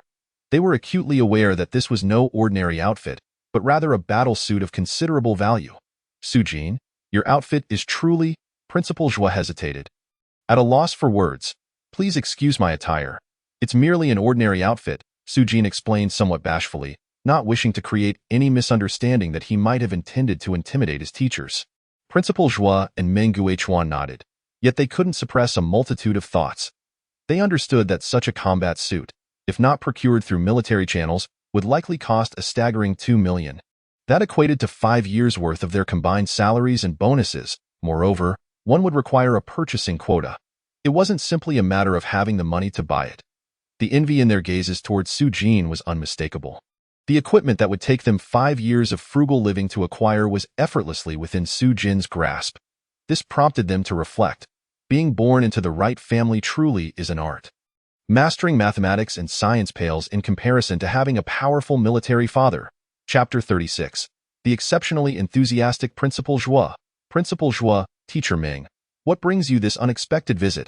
They were acutely aware that this was no ordinary outfit, but rather a battle suit of considerable value. "Su Jin, your outfit is truly..." Principal Zhua hesitated, at a loss for words. "Please excuse my attire. It's merely an ordinary outfit," Su Jin explained somewhat bashfully, not wishing to create any misunderstanding that he might have intended to intimidate his teachers. Principal Zhua and Meng Guichuan nodded, yet they couldn't suppress a multitude of thoughts. They understood that such a combat suit, if not procured through military channels, would likely cost a staggering 2 million. That equated to 5 years' worth of their combined salaries and bonuses. Moreover, one would require a purchasing quota. It wasn't simply a matter of having the money to buy it. The envy in their gazes towards Su Jin was unmistakable. The equipment that would take them 5 years of frugal living to acquire was effortlessly within Su Jin's grasp. This prompted them to reflect. Being born into the right family truly is an art. Mastering mathematics and science pales in comparison to having a powerful military father. Chapter 36. The exceptionally enthusiastic Principal Zhua. Principal Zhua, Teacher Ming, what brings you this unexpected visit?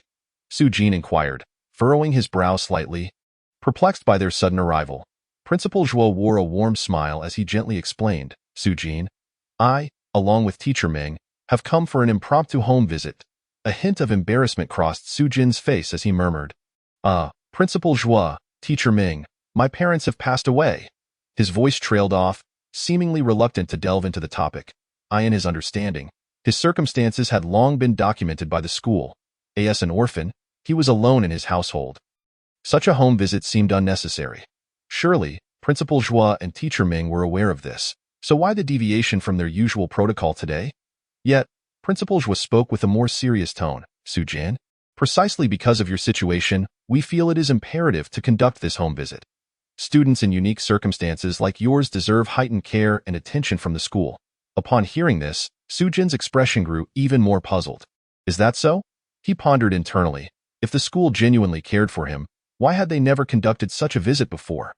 Su Jin inquired, furrowing his brow slightly. Perplexed by their sudden arrival, Principal Zhua wore a warm smile as he gently explained, Su Jin, I, along with Teacher Ming, have come for an impromptu home visit. A hint of embarrassment crossed Su Jin's face as he murmured, Principal Zhua, Teacher Ming, my parents have passed away. His voice trailed off, seemingly reluctant to delve into the topic. In his understanding, his circumstances had long been documented by the school. As an orphan, he was alone in his household. Such a home visit seemed unnecessary. Surely, Principal Zhua and Teacher Ming were aware of this, so why the deviation from their usual protocol today? Yet, Principal Zhua spoke with a more serious tone, Su Jin. Precisely because of your situation, we feel it is imperative to conduct this home visit. Students in unique circumstances like yours deserve heightened care and attention from the school. Upon hearing this, Su Jin's expression grew even more puzzled. Is that so? He pondered internally. If the school genuinely cared for him, why had they never conducted such a visit before?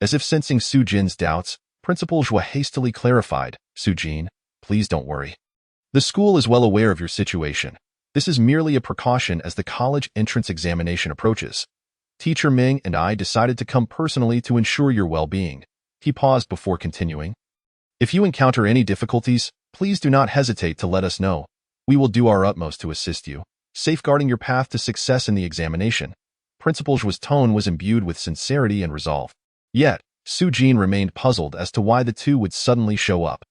As if sensing Su Jin's doubts, Principal Zhua hastily clarified, Su Jin, please don't worry. The school is well aware of your situation. This is merely a precaution as the college entrance examination approaches. Teacher Ming and I decided to come personally to ensure your well-being. He paused before continuing. If you encounter any difficulties, please do not hesitate to let us know. We will do our utmost to assist you, safeguarding your path to success in the examination. Principal Zhua's tone was imbued with sincerity and resolve. Yet, Su Jin remained puzzled as to why the two would suddenly show up.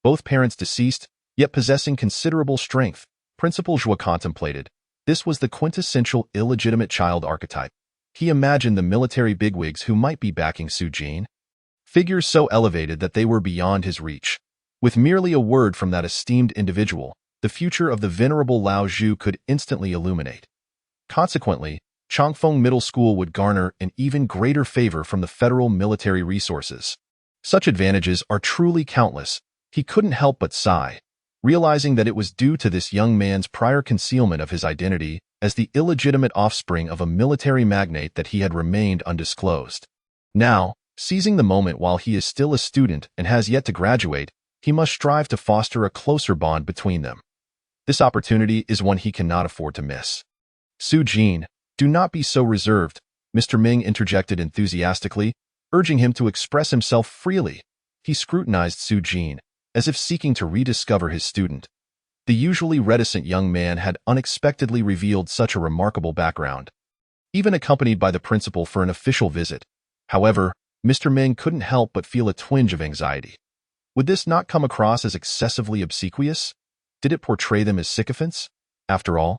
Both parents deceased, yet possessing considerable strength, Principal Zhua contemplated. This was the quintessential illegitimate child archetype. He imagined the military bigwigs who might be backing Su Jin. Figures so elevated that they were beyond his reach. With merely a word from that esteemed individual, the future of the venerable Lao Zhu could instantly illuminate. Consequently, Changfeng Middle School would garner an even greater favor from the federal military resources. Such advantages are truly countless. He couldn't help but sigh, realizing that it was due to this young man's prior concealment of his identity as the illegitimate offspring of a military magnate that he had remained undisclosed. Now, seizing the moment while he is still a student and has yet to graduate, he must strive to foster a closer bond between them. This opportunity is one he cannot afford to miss. Su Jin, do not be so reserved, Mr. Ming interjected enthusiastically, urging him to express himself freely. He scrutinized Su Jin, as if seeking to rediscover his student. The usually reticent young man had unexpectedly revealed such a remarkable background, even accompanied by the principal for an official visit. However, Mr. Ming couldn't help but feel a twinge of anxiety. Would this not come across as excessively obsequious? Did it portray them as sycophants? After all,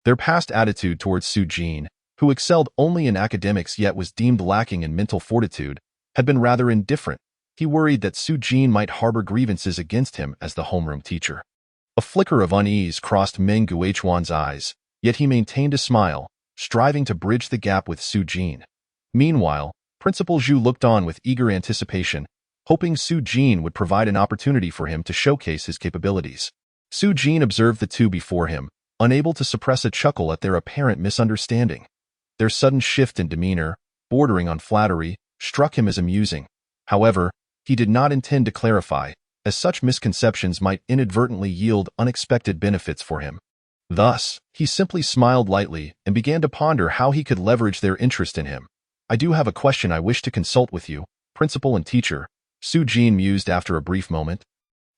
their past attitude towards Su Jin, who excelled only in academics yet was deemed lacking in mental fortitude, had been rather indifferent. He worried that Su Jin might harbor grievances against him as the homeroom teacher. A flicker of unease crossed Meng Guichuan's eyes, yet he maintained a smile, striving to bridge the gap with Su Jin. Meanwhile, Principal Zhu looked on with eager anticipation, hoping Su Jin would provide an opportunity for him to showcase his capabilities. Su Jin observed the two before him, unable to suppress a chuckle at their apparent misunderstanding. Their sudden shift in demeanor, bordering on flattery, struck him as amusing. However, he did not intend to clarify, as such misconceptions might inadvertently yield unexpected benefits for him. Thus, he simply smiled lightly and began to ponder how he could leverage their interest in him. I do have a question I wish to consult with you, principal and teacher, Su Jin mused after a brief moment.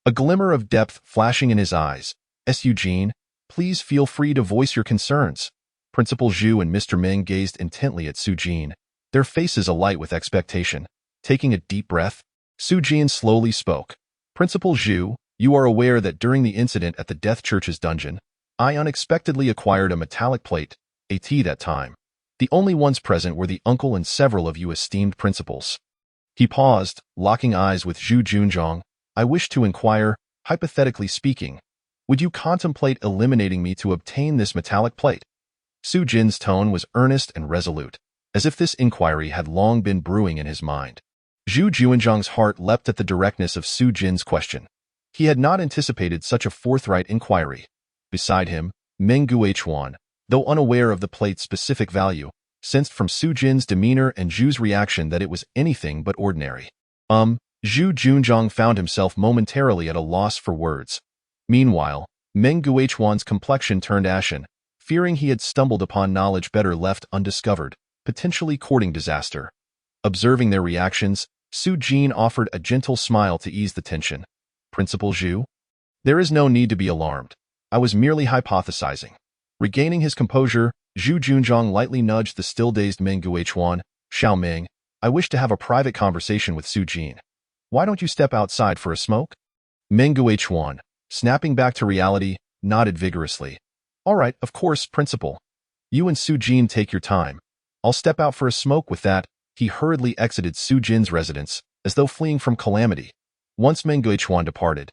A glimmer of depth flashing in his eyes. Su Jin, please feel free to voice your concerns. Principal Zhu and Mr. Ming gazed intently at Su Jin, their faces alight with expectation. Taking a deep breath, Su Jin slowly spoke. Principal Zhu, you are aware that during the incident at the Death Church's dungeon, I unexpectedly acquired a metallic plate, AT that time. The only ones present were the uncle and several of you esteemed principals. He paused, locking eyes with Zhu Junzhong. I wish to inquire, hypothetically speaking, would you contemplate eliminating me to obtain this metallic plate? Su Jin's tone was earnest and resolute, as if this inquiry had long been brewing in his mind. Zhu Junzhong's heart leapt at the directness of Su Jin's question. He had not anticipated such a forthright inquiry. Beside him, Meng Guichuan, though unaware of the plate's specific value, sensed from Su Jin's demeanor and Zhu's reaction that it was anything but ordinary. Zhu Junzhong found himself momentarily at a loss for words. Meanwhile, Meng Guichuan's complexion turned ashen, fearing he had stumbled upon knowledge better left undiscovered, potentially courting disaster. Observing their reactions, Su Jin offered a gentle smile to ease the tension. Principal Zhu? There is no need to be alarmed. I was merely hypothesizing. Regaining his composure, Zhu Junzhong lightly nudged the still-dazed Meng Guichuan. Xiao Meng, I wish to have a private conversation with Su Jin. Why don't you step outside for a smoke? Meng Guichuan, snapping back to reality, nodded vigorously. All right, of course, Principal. You and Su Jin take your time. I'll step out for a smoke. With that, he hurriedly exited Su Jin's residence, as though fleeing from calamity. Once Meng Guichuan departed,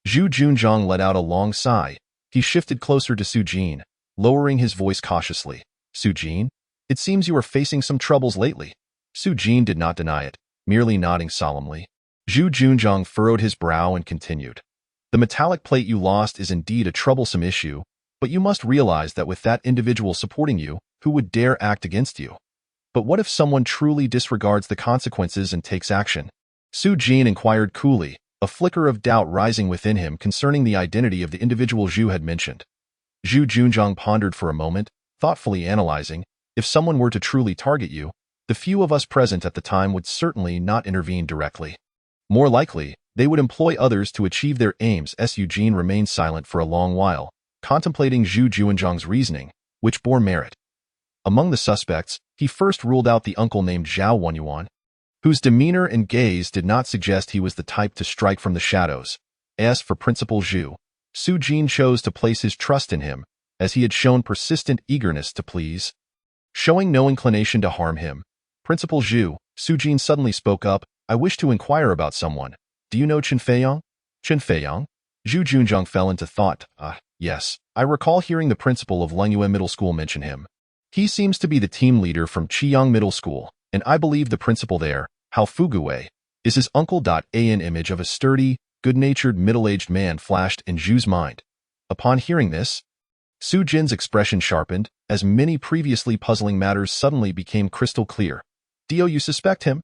Zhu Junzhong let out a long sigh. He shifted closer to Su Jin, lowering his voice cautiously. Su Jin? It seems you are facing some troubles lately. Su Jin did not deny it, merely nodding solemnly. Zhu Junzhong furrowed his brow and continued. The metallic plate you lost is indeed a troublesome issue, but you must realize that with that individual supporting you, who would dare act against you? But what if someone truly disregards the consequences and takes action? Su Jin inquired coolly, a flicker of doubt rising within him concerning the identity of the individual Zhu had mentioned. Zhu Junzhong pondered for a moment, thoughtfully analyzing, if someone were to truly target you, the few of us present at the time would certainly not intervene directly. More likely, they would employ others to achieve their aims. Su Jin remained silent for a long while, contemplating Zhu Junzhong's reasoning, which bore merit. Among the suspects, he first ruled out the uncle named Zhao Wenyuan, whose demeanor and gaze did not suggest he was the type to strike from the shadows. As for Principal Zhu, Su Jin chose to place his trust in him, as he had shown persistent eagerness to please. Showing no inclination to harm him, Principal Zhu, Su Jin suddenly spoke up, I wish to inquire about someone. Do you know Chen Feiyang? Chen Feiyang? Zhu Junzhong fell into thought. Yes. I recall hearing the principal of Lengyue Middle School mention him. He seems to be the team leader from Qiyang Middle School, and I believe the principal there, Hao Fuguwei, is his uncle. An image of a sturdy, good-natured middle-aged man flashed in Zhu's mind. Upon hearing this, Su Jin's expression sharpened, as many previously puzzling matters suddenly became crystal clear. Do you suspect him?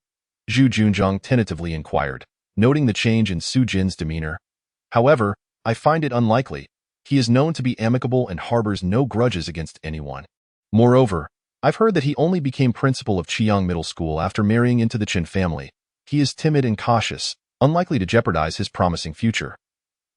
Zhu Junzhong tentatively inquired, noting the change in Su Jin's demeanor. However, I find it unlikely. He is known to be amicable and harbors no grudges against anyone. Moreover, I've heard that he only became principal of Qiyang Middle School after marrying into the Chen family. He is timid and cautious, unlikely to jeopardize his promising future.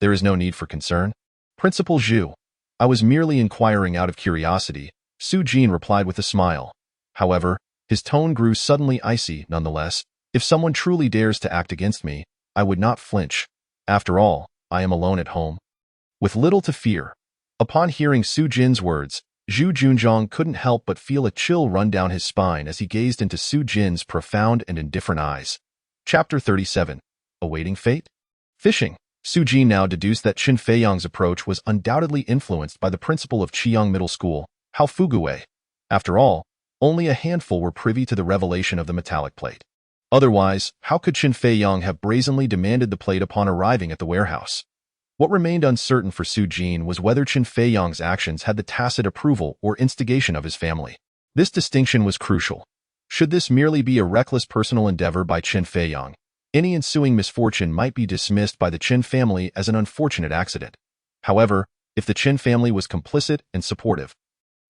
There is no need for concern. Principal Zhu, I was merely inquiring out of curiosity, Su Jin replied with a smile. However, his tone grew suddenly icy nonetheless. If someone truly dares to act against me, I would not flinch. After all, I am alone at home, with little to fear. Upon hearing Su Jin's words, Zhu Junzhong couldn't help but feel a chill run down his spine as he gazed into Su Jin's profound and indifferent eyes. Chapter 37. Awaiting Fate? Fishing. Su Jin now deduced that Chen Feiyang's approach was undoubtedly influenced by the principal of Qiyang Middle School, Hao Fuguwei. After all, only a handful were privy to the revelation of the metallic plate. Otherwise, how could Chen Feiyang have brazenly demanded the plate upon arriving at the warehouse? What remained uncertain for Su Jin was whether Chen Feiyang's actions had the tacit approval or instigation of his family. This distinction was crucial. Should this merely be a reckless personal endeavor by Chen Feiyang, any ensuing misfortune might be dismissed by the Chen family as an unfortunate accident. However, if the Chen family was complicit and supportive,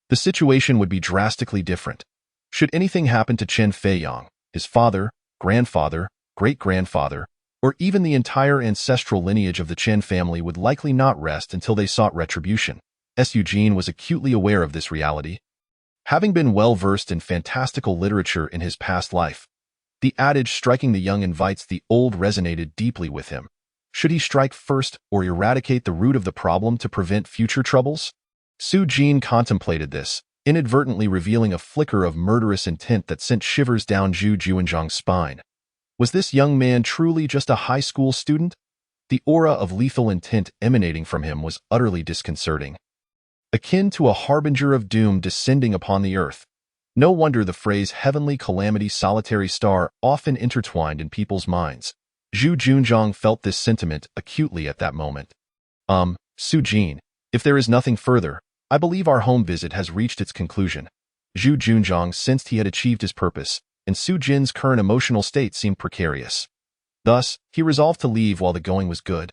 the situation would be drastically different. Should anything happen to Chen Feiyang, his father, grandfather, great-grandfather, or even the entire ancestral lineage of the Chen family would likely not rest until they sought retribution. Su Jin was acutely aware of this reality. Having been well-versed in fantastical literature in his past life, the adage striking the young invites the old resonated deeply with him. Should he strike first or eradicate the root of the problem to prevent future troubles? Su Jin contemplated this, inadvertently revealing a flicker of murderous intent that sent shivers down Zhu Junzhong's spine. Was this young man truly just a high school student? The aura of lethal intent emanating from him was utterly disconcerting, akin to a harbinger of doom descending upon the earth. No wonder the phrase heavenly calamity solitary star often intertwined in people's minds. Zhu Junzhong felt this sentiment acutely at that moment. Su Jin, if there is nothing further, I believe our home visit has reached its conclusion. Zhu Junzhong sensed he had achieved his purpose, and Su Jin's current emotional state seemed precarious. Thus, he resolved to leave while the going was good.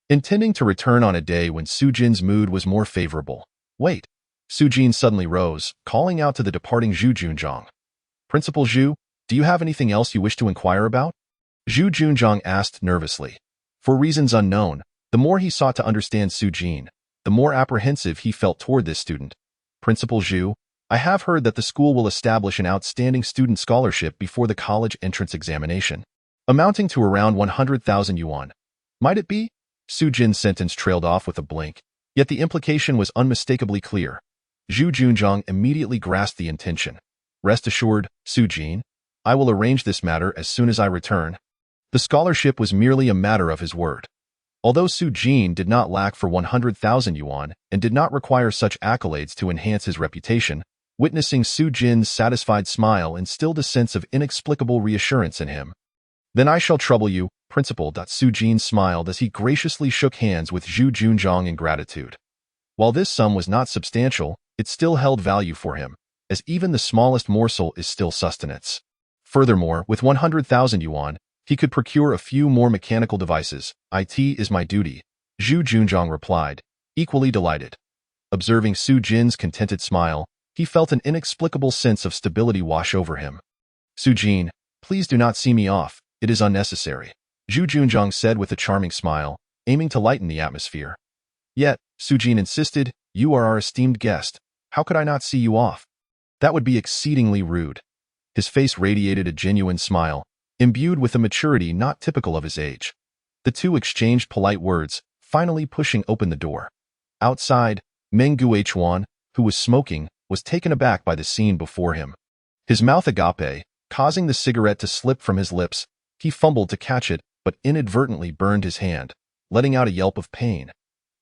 intending to return on a day when Sujin's mood was more favorable. Wait. Sujin suddenly rose, calling out to the departing Zhu Junzhang. Principal Zhu, do you have anything else you wish to inquire about? Zhu Junzhang asked nervously. For reasons unknown, the more he sought to understand Sujin, the more apprehensive he felt toward this student. Principal Zhu, I have heard that the school will establish an outstanding student scholarship before the college entrance examination, amounting to around 100,000 yuan. Might it be? Sujin's sentence trailed off with a blink, yet the implication was unmistakably clear. Zhu Junzhang immediately grasped the intention. Rest assured, Sujin, I will arrange this matter as soon as I return. The scholarship was merely a matter of his word. Although Sujin did not lack for 100,000 yuan and did not require such accolades to enhance his reputation, witnessing Sujin's satisfied smile instilled a sense of inexplicable reassurance in him. Then I shall trouble you, Principal. Sujin smiled as he graciously shook hands with Zhu Junzhang in gratitude. While this sum was not substantial, it still held value for him, as even the smallest morsel is still sustenance. Furthermore, with 100,000 yuan, he could procure a few more mechanical devices. It is my duty, Zhu Junzhang replied, equally delighted. Observing Sujin's contented smile, he felt an inexplicable sense of stability wash over him. Sujin, please do not see me off, it is unnecessary, Zhu Junzhang said with a charming smile, aiming to lighten the atmosphere. Yet, Sujin insisted, you are our esteemed guest, how could I not see you off? That would be exceedingly rude. His face radiated a genuine smile, imbued with a maturity not typical of his age. The two exchanged polite words, finally pushing open the door. Outside, Meng Guichuan, who was smoking, was taken aback by the scene before him. His mouth agape, causing the cigarette to slip from his lips, he fumbled to catch it, but inadvertently burned his hand, letting out a yelp of pain.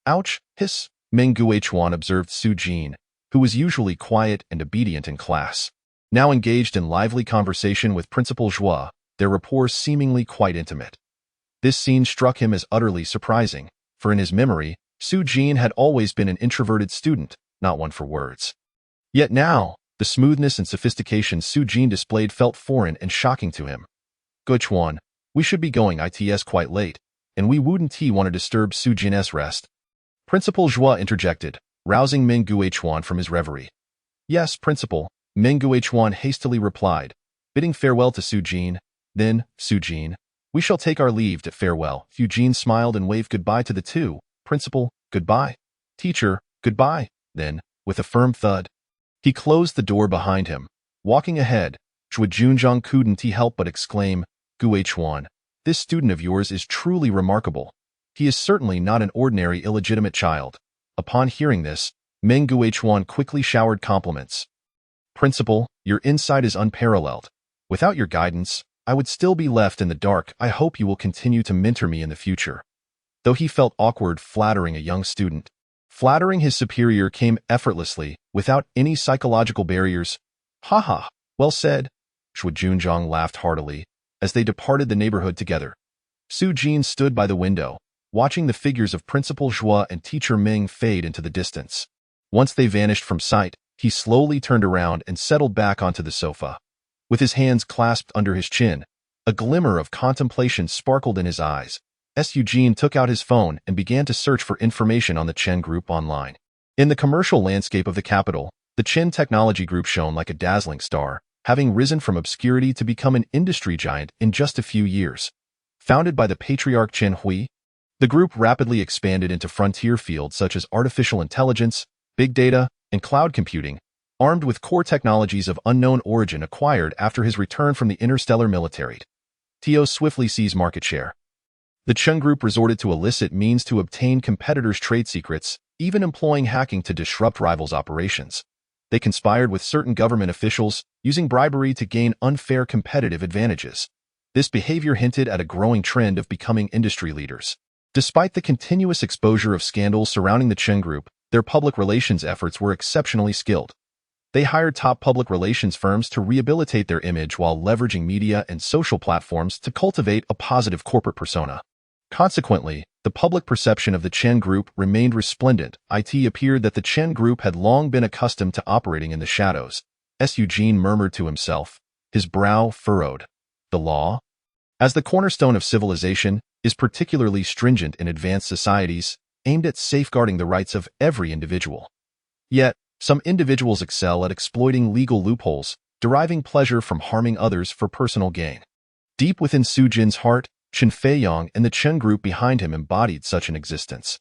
Ouch, hiss, Meng Guichuan observed Sujin, who was usually quiet and obedient in class. Now engaged in lively conversation with Principal Zhua, their rapport seemingly quite intimate. This scene struck him as utterly surprising, for in his memory, Sujin had always been an introverted student, not one for words. Yet now, the smoothness and sophistication Sujin displayed felt foreign and shocking to him. Guichuan, we should be going, it's quite late, and we wouldn't want to disturb Sujin's rest. Principal Zhua interjected, rousing Meng Guichuan from his reverie. Yes, Principal, Meng Guichuan hastily replied, bidding farewell to Sujin. Then, Sujin, we shall take our leave to farewell. Sujin smiled and waved goodbye to the two. Principal, goodbye. Teacher, goodbye. Then, with a firm thud, he closed the door behind him. Walking ahead, Zhu Junzhang couldn't help but exclaim, Guichuan, this student of yours is truly remarkable. He is certainly not an ordinary illegitimate child. Upon hearing this, Meng Guichuan quickly showered compliments. Principal, your insight is unparalleled. Without your guidance, I would still be left in the dark. I hope you will continue to mentor me in the future. Though he felt awkward flattering a young student, flattering his superior came effortlessly, without any psychological barriers. Ha, well said. Zhu Junzhang laughed heartily, as they departed the neighborhood together. Sujin stood by the window, watching the figures of Principal Zhua and Teacher Meng fade into the distance. Once they vanished from sight, he slowly turned around and settled back onto the sofa. With his hands clasped under his chin, a glimmer of contemplation sparkled in his eyes. Eugene took out his phone and began to search for information on the Chen Group online. In the commercial landscape of the capital, the Chen Technology Group shone like a dazzling star, having risen from obscurity to become an industry giant in just a few years. Founded by the patriarch Chen Hui, the group rapidly expanded into frontier fields such as artificial intelligence, big data, and cloud computing, armed with core technologies of unknown origin acquired after his return from the interstellar military. Tio swiftly seized market share. The Chen Group resorted to illicit means to obtain competitors' trade secrets, even employing hacking to disrupt rivals' operations. They conspired with certain government officials, using bribery to gain unfair competitive advantages. This behavior hinted at a growing trend of becoming industry leaders. Despite the continuous exposure of scandals surrounding the Chen Group, their public relations efforts were exceptionally skilled. They hired top public relations firms to rehabilitate their image while leveraging media and social platforms to cultivate a positive corporate persona. Consequently, the public perception of the Chen Group remained resplendent. It appeared that the Chen Group had long been accustomed to operating in the shadows. Eugene murmured to himself, his brow furrowed. The law? As the cornerstone of civilization is particularly stringent in advanced societies, aimed at safeguarding the rights of every individual. Yet, some individuals excel at exploiting legal loopholes, deriving pleasure from harming others for personal gain. Deep within Su Jin's heart, Chen Feiyong and the Chen group behind him embodied such an existence.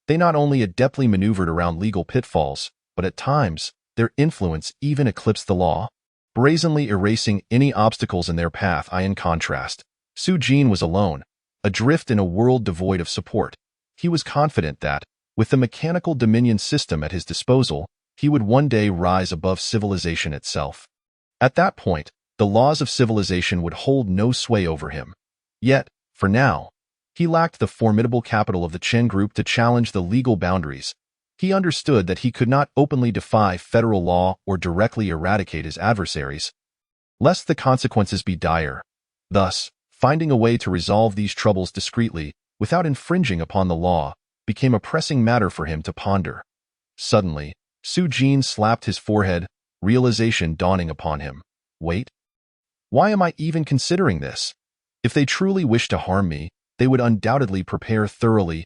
They not only adeptly maneuvered around legal pitfalls, but at times, their influence even eclipsed the law, brazenly erasing any obstacles in their path. In contrast, Su Jin was alone, adrift in a world devoid of support. He was confident that, with the mechanical dominion system at his disposal, he would one day rise above civilization itself. At that point, the laws of civilization would hold no sway over him. Yet, for now, he lacked the formidable capital of the Chen group to challenge the legal boundaries. He understood that he could not openly defy federal law or directly eradicate his adversaries, lest the consequences be dire. Thus, finding a way to resolve these troubles discreetly, without infringing upon the law, became a pressing matter for him to ponder. Suddenly, Su Jin slapped his forehead, realization dawning upon him. Wait. Why am I even considering this? If they truly wish to harm me, they would undoubtedly prepare thoroughly.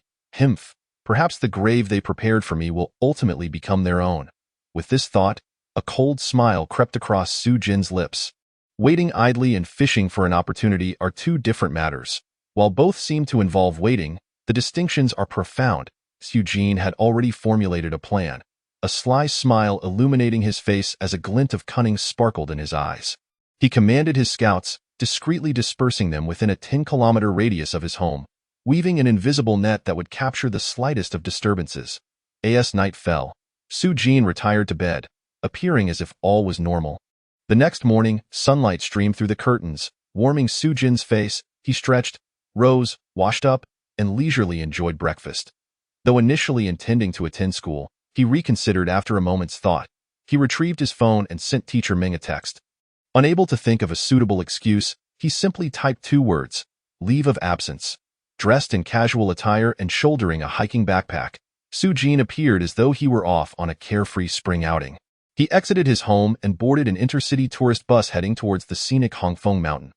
Perhaps the grave they prepared for me will ultimately become their own. With this thought, a cold smile crept across Su Jin's lips. Waiting idly and fishing for an opportunity are two different matters. While both seem to involve waiting, the distinctions are profound. Su Jin had already formulated a plan, a sly smile illuminating his face as a glint of cunning sparkled in his eyes. He commanded his scouts, discreetly dispersing them within a 10-kilometer radius of his home, weaving an invisible net that would capture the slightest of disturbances. As night fell, Su Jin retired to bed, appearing as if all was normal. The next morning, sunlight streamed through the curtains, warming Su Jin's face. He stretched, rose, washed up, and leisurely enjoyed breakfast. Though initially intending to attend school, he reconsidered after a moment's thought. He retrieved his phone and sent teacher Ming a text. Unable to think of a suitable excuse, he simply typed 2 words, leave of absence. Dressed in casual attire and shouldering a hiking backpack, Su Jin appeared as though he were off on a carefree spring outing. He exited his home and boarded an intercity tourist bus heading towards the scenic Hongfeng Mountain.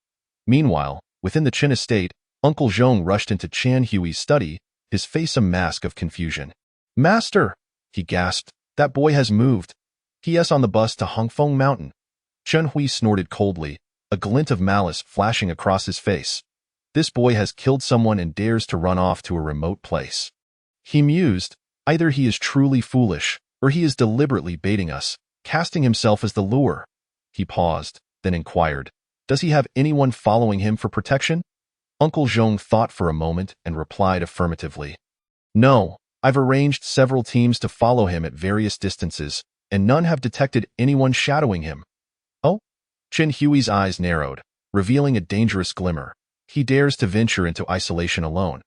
Meanwhile, within the Chen estate, Uncle Zhong rushed into Chan Hui's study, his face a mask of confusion. "Master!" he gasped. "That boy has moved. He is on the bus to Hongfeng Mountain." Chen Hui snorted coldly, a glint of malice flashing across his face. "This boy has killed someone and dares to run off to a remote place." He mused, either he is truly foolish, or he is deliberately baiting us, casting himself as the lure. He paused, then inquired, "Does he have anyone following him for protection?" Uncle Zhong thought for a moment and replied affirmatively. "No, I've arranged several teams to follow him at various distances, and none have detected anyone shadowing him." "Oh?" Chen Hui's eyes narrowed, revealing a dangerous glimmer. He dares to venture into isolation alone.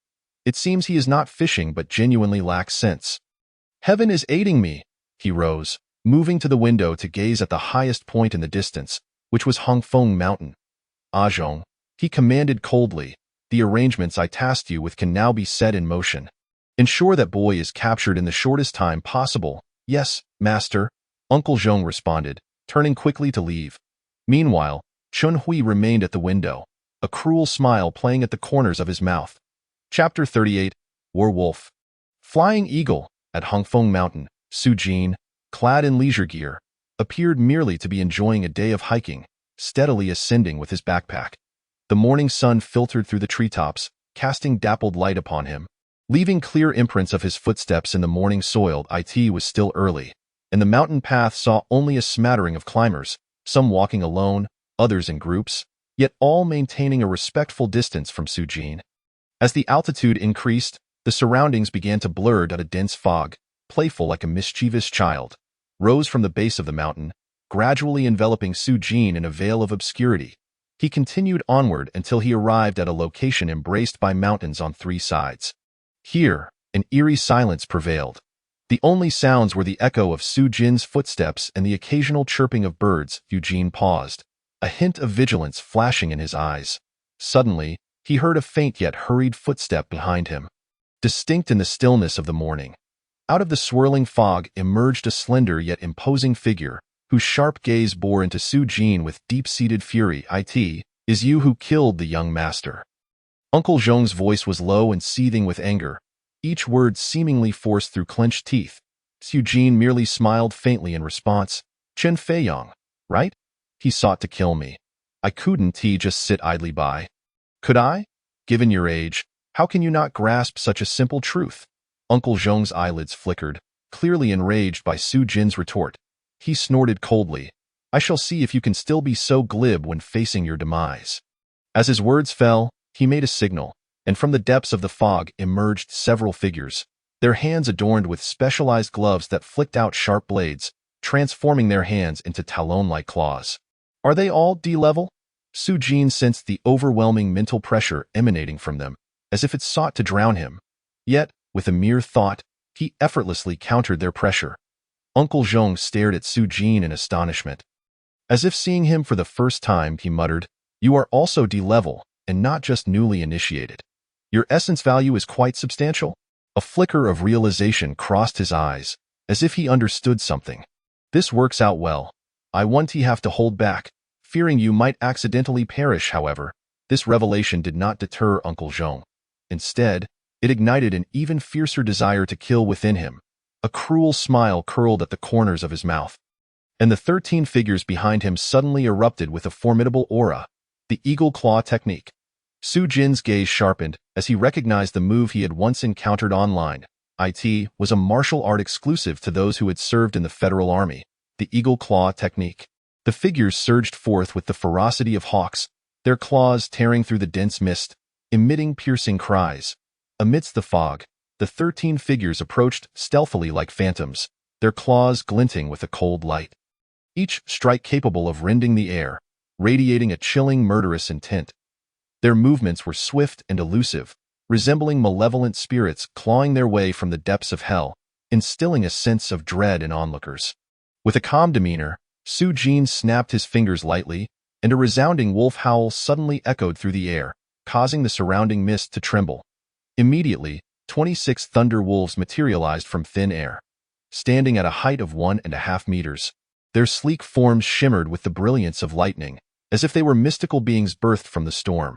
It seems he is not fishing but genuinely lacks sense. "Heaven is aiding me." He rose, moving to the window to gaze at the highest point in the distance, which was Hongfeng Mountain. "Zhong," he commanded coldly, "the arrangements I tasked you with can now be set in motion. Ensure that boy is captured in the shortest time possible." "Yes, master," Uncle Zhong responded, turning quickly to leave. Meanwhile, Chen Hui remained at the window, a cruel smile playing at the corners of his mouth. Chapter 38, Werewolf. Flying Eagle. At Hongfeng Mountain, Su Jin, clad in leisure gear, appeared merely to be enjoying a day of hiking, steadily ascending with his backpack. The morning sun filtered through the treetops, casting dappled light upon him, leaving clear imprints of his footsteps in the morning soil. It was still early, and the mountain path saw only a smattering of climbers, some walking alone, others in groups, yet all maintaining a respectful distance from Su Jin. As the altitude increased, the surroundings began to blur. A dense fog, playful like a mischievous child, rose from the base of the mountain, gradually enveloping Su Jin in a veil of obscurity. He continued onward until he arrived at a location embraced by mountains on 3 sides. Here, an eerie silence prevailed. The only sounds were the echo of Su Jin's footsteps and the occasional chirping of birds. Eugene paused, a hint of vigilance flashing in his eyes. Suddenly, he heard a faint yet hurried footstep behind him, distinct in the stillness of the morning. Out of the swirling fog emerged a slender yet imposing figure, whose sharp gaze bore into Su Jin with deep-seated fury. Is you who killed the young master. Uncle Zhong's voice was low and seething with anger, each word seemingly forced through clenched teeth. Su Jin merely smiled faintly in response. Chen Feiyong, right? He sought to kill me. I couldn't he just sit idly by. Could I? Given your age, how can you not grasp such a simple truth? Uncle Zhong's eyelids flickered, clearly enraged by Su Jin's retort. He snorted coldly. I shall see if you can still be so glib when facing your demise. As his words fell, he made a signal, and from the depths of the fog emerged several figures, their hands adorned with specialized gloves that flicked out sharp blades, transforming their hands into talon-like claws. Are they all D-level? Su Jin sensed the overwhelming mental pressure emanating from them, as if it sought to drown him. Yet, with a mere thought, he effortlessly countered their pressure. Uncle Zhong stared at Su Jin in astonishment. As if seeing him for the first time, he muttered, You are also D-level, and not just newly initiated. Your essence value is quite substantial. A flicker of realization crossed his eyes, as if he understood something. This works out well. I want to have to hold back, fearing you might accidentally perish. However, this revelation did not deter Uncle Zhong. Instead, it ignited an even fiercer desire to kill within him. A cruel smile curled at the corners of his mouth. And the 13 figures behind him suddenly erupted with a formidable aura, the eagle claw technique. Su Jin's gaze sharpened as he recognized the move he had once encountered online. It was a martial art exclusive to those who had served in the Federal Army, the eagle claw technique. The figures surged forth with the ferocity of hawks, their claws tearing through the dense mist, emitting piercing cries. Amidst the fog, the 13 figures approached stealthily like phantoms, their claws glinting with a cold light. Each strike capable of rending the air, radiating a chilling, murderous intent. Their movements were swift and elusive, resembling malevolent spirits clawing their way from the depths of hell, instilling a sense of dread in onlookers. With a calm demeanor, Su Jin snapped his fingers lightly, and a resounding wolf howl suddenly echoed through the air, causing the surrounding mist to tremble. Immediately, 26 thunder wolves materialized from thin air. Standing at a height of 1.5 meters, their sleek forms shimmered with the brilliance of lightning, as if they were mystical beings birthed from the storm.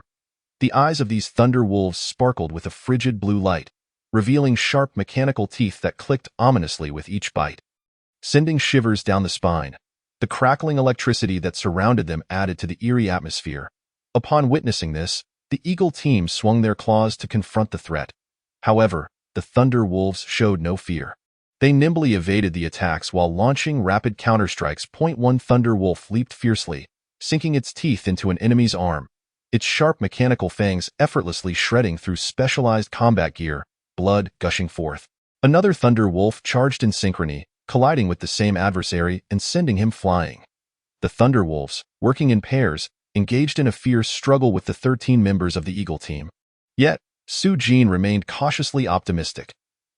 The eyes of these thunder wolves sparkled with a frigid blue light, revealing sharp mechanical teeth that clicked ominously with each bite. Sending shivers down the spine, the crackling electricity that surrounded them added to the eerie atmosphere. Upon witnessing this, the eagle team swung their claws to confront the threat. However, the thunder wolves showed no fear. They nimbly evaded the attacks while launching rapid counterstrikes. One thunder wolf leaped fiercely, sinking its teeth into an enemy's arm, its sharp mechanical fangs effortlessly shredding through specialized combat gear, blood gushing forth. Another thunder wolf charged in synchrony, colliding with the same adversary and sending him flying. The thunder wolves, working in pairs, engaged in a fierce struggle with the 13 members of the eagle team. Yet, Su Jin remained cautiously optimistic.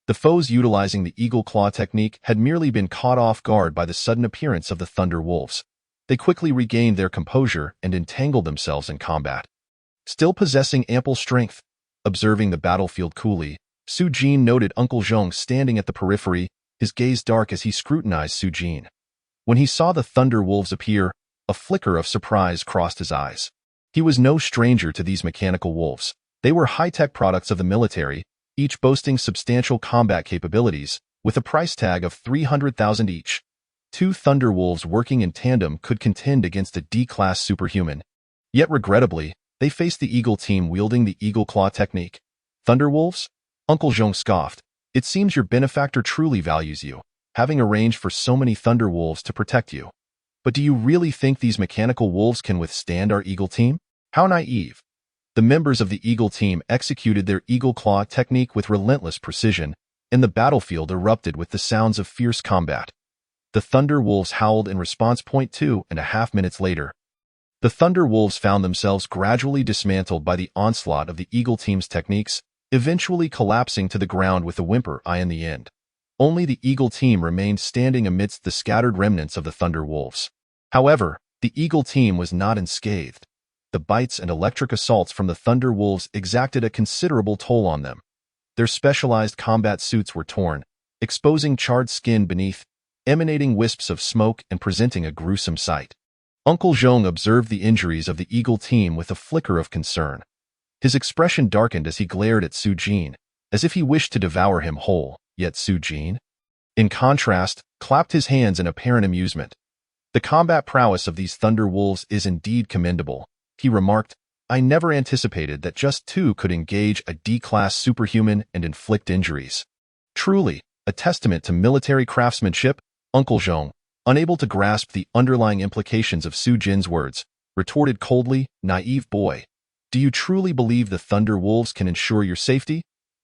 The foes utilizing the eagle claw technique had merely been caught off guard by the sudden appearance of the thunder wolves. They quickly regained their composure and entangled themselves in combat. Still possessing ample strength, observing the battlefield coolly, Su Jin noted Uncle Zhong standing at the periphery, his gaze dark as he scrutinized Su Jin. When he saw the thunder wolves appear, a flicker of surprise crossed his eyes. He was no stranger to these mechanical wolves. They were high-tech products of the military, each boasting substantial combat capabilities, with a price tag of 300,000 each. 2 thunder wolves working in tandem could contend against a D-class superhuman. Yet regrettably, they faced the eagle team wielding the eagle claw technique. Thunder wolves? Uncle Zhong scoffed. It seems your benefactor truly values you, having arranged for so many thunder wolves to protect you. But do you really think these mechanical wolves can withstand our eagle team? How naive. The members of the eagle team executed their eagle claw technique with relentless precision, and the battlefield erupted with the sounds of fierce combat. The thunder wolves howled in response. 2.5 minutes later, the thunder wolves found themselves gradually dismantled by the onslaught of the eagle team's techniques, eventually collapsing to the ground with a whimper in the end. Only the eagle team remained standing amidst the scattered remnants of the thunder wolves. However, the eagle team was not unscathed. The bites and electric assaults from the thunder wolves exacted a considerable toll on them. Their specialized combat suits were torn, exposing charred skin beneath, emanating wisps of smoke and presenting a gruesome sight. Uncle Zhong observed the injuries of the Eagle team with a flicker of concern. His expression darkened as he glared at Su Jin, as if he wished to devour him whole, yet Su Jin, in contrast, clapped his hands in apparent amusement. The combat prowess of these Thunder Wolves is indeed commendable, he remarked. I never anticipated that just two could engage a D-class superhuman and inflict injuries. Truly, a testament to military craftsmanship. Uncle Zhong, unable to grasp the underlying implications of Su Jin's words, retorted coldly, naive boy. Do you truly believe the Thunder Wolves can ensure your safety?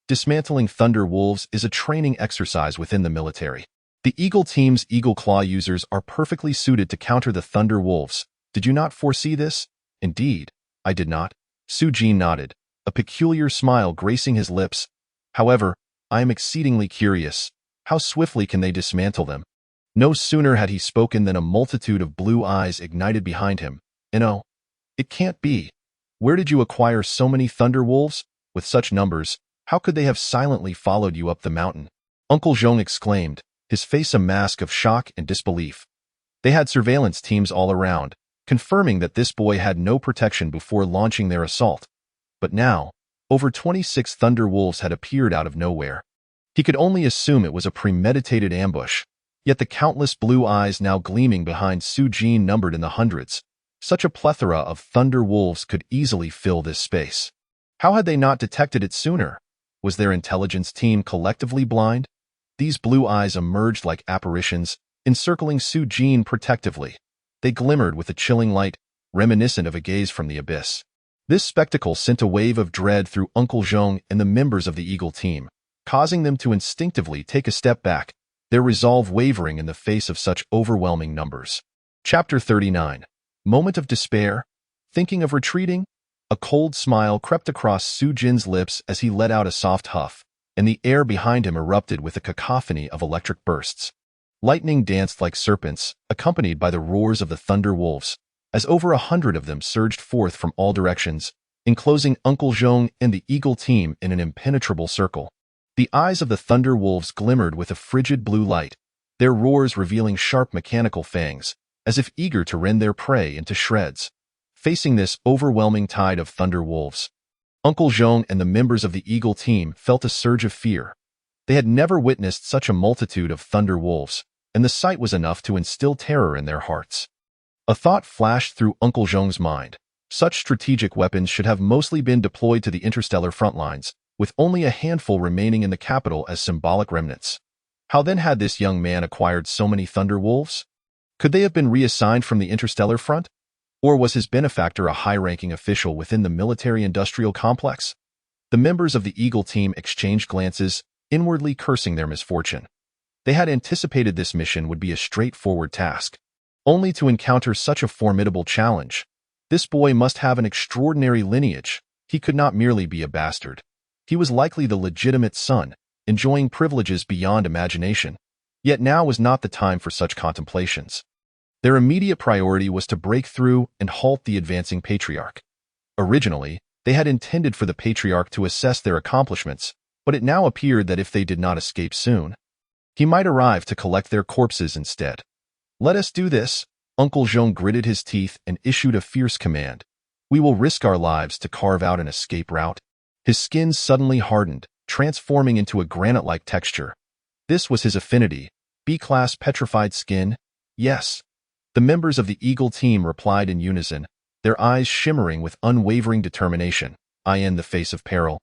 Dismantling Thunder Wolves is a training exercise within the military. The Eagle team's Eagle Claw users are perfectly suited to counter the Thunder Wolves. Did you not foresee this? Indeed, I did not. Su Jin nodded, a peculiar smile gracing his lips. However, I am exceedingly curious. How swiftly can they dismantle them? No sooner had he spoken than a multitude of blue eyes ignited behind him. No, it can't be. Where did you acquire so many Thunder Wolves? With such numbers, how could they have silently followed you up the mountain? Uncle Zhong exclaimed, his face a mask of shock and disbelief. They had surveillance teams all around, confirming that this boy had no protection before launching their assault. But now, over 26 Thunder Wolves had appeared out of nowhere. He could only assume it was a premeditated ambush, yet the countless blue eyes now gleaming behind Su Jin numbered in the hundreds. Such a plethora of Thunder Wolves could easily fill this space. How had they not detected it sooner? Was their intelligence team collectively blind? These blue eyes emerged like apparitions, encircling Su Jin protectively. They glimmered with a chilling light, reminiscent of a gaze from the abyss. This spectacle sent a wave of dread through Uncle Zhong and the members of the Eagle team, causing them to instinctively take a step back, their resolve wavering in the face of such overwhelming numbers. Chapter 39. Moment of despair? Thinking of retreating? A cold smile crept across Su Jin's lips as he let out a soft huff, and the air behind him erupted with a cacophony of electric bursts. Lightning danced like serpents, accompanied by the roars of the Thunder Wolves, as over 100 of them surged forth from all directions, enclosing Uncle Zhong and the Eagle team in an impenetrable circle. The eyes of the Thunder Wolves glimmered with a frigid blue light, their roars revealing sharp mechanical fangs, as if eager to rend their prey into shreds. Facing this overwhelming tide of Thunder Wolves, Uncle Zhong and the members of the Eagle team felt a surge of fear. They had never witnessed such a multitude of Thunder Wolves, and the sight was enough to instill terror in their hearts. A thought flashed through Uncle Zhong's mind. Such strategic weapons should have mostly been deployed to the interstellar front lines, with only a handful remaining in the capital as symbolic remnants. How then had this young man acquired so many Thunder Wolves? Could they have been reassigned from the interstellar front? Or was his benefactor a high-ranking official within the military-industrial complex? The members of the Eagle team exchanged glances, inwardly cursing their misfortune. They had anticipated this mission would be a straightforward task, only to encounter such a formidable challenge. This boy must have an extraordinary lineage. He could not merely be a bastard. He was likely the legitimate son, enjoying privileges beyond imagination. Yet now was not the time for such contemplations. Their immediate priority was to break through and halt the advancing patriarch. Originally, they had intended for the patriarch to assess their accomplishments, but it now appeared that if they did not escape soon, he might arrive to collect their corpses instead. Let us do this. Uncle Zhong gritted his teeth and issued a fierce command. We will risk our lives to carve out an escape route. His skin suddenly hardened, transforming into a granite-like texture. This was his affinity, B-class petrified skin. Yes. The members of the Eagle team replied in unison, their eyes shimmering with unwavering determination. I in the face of peril.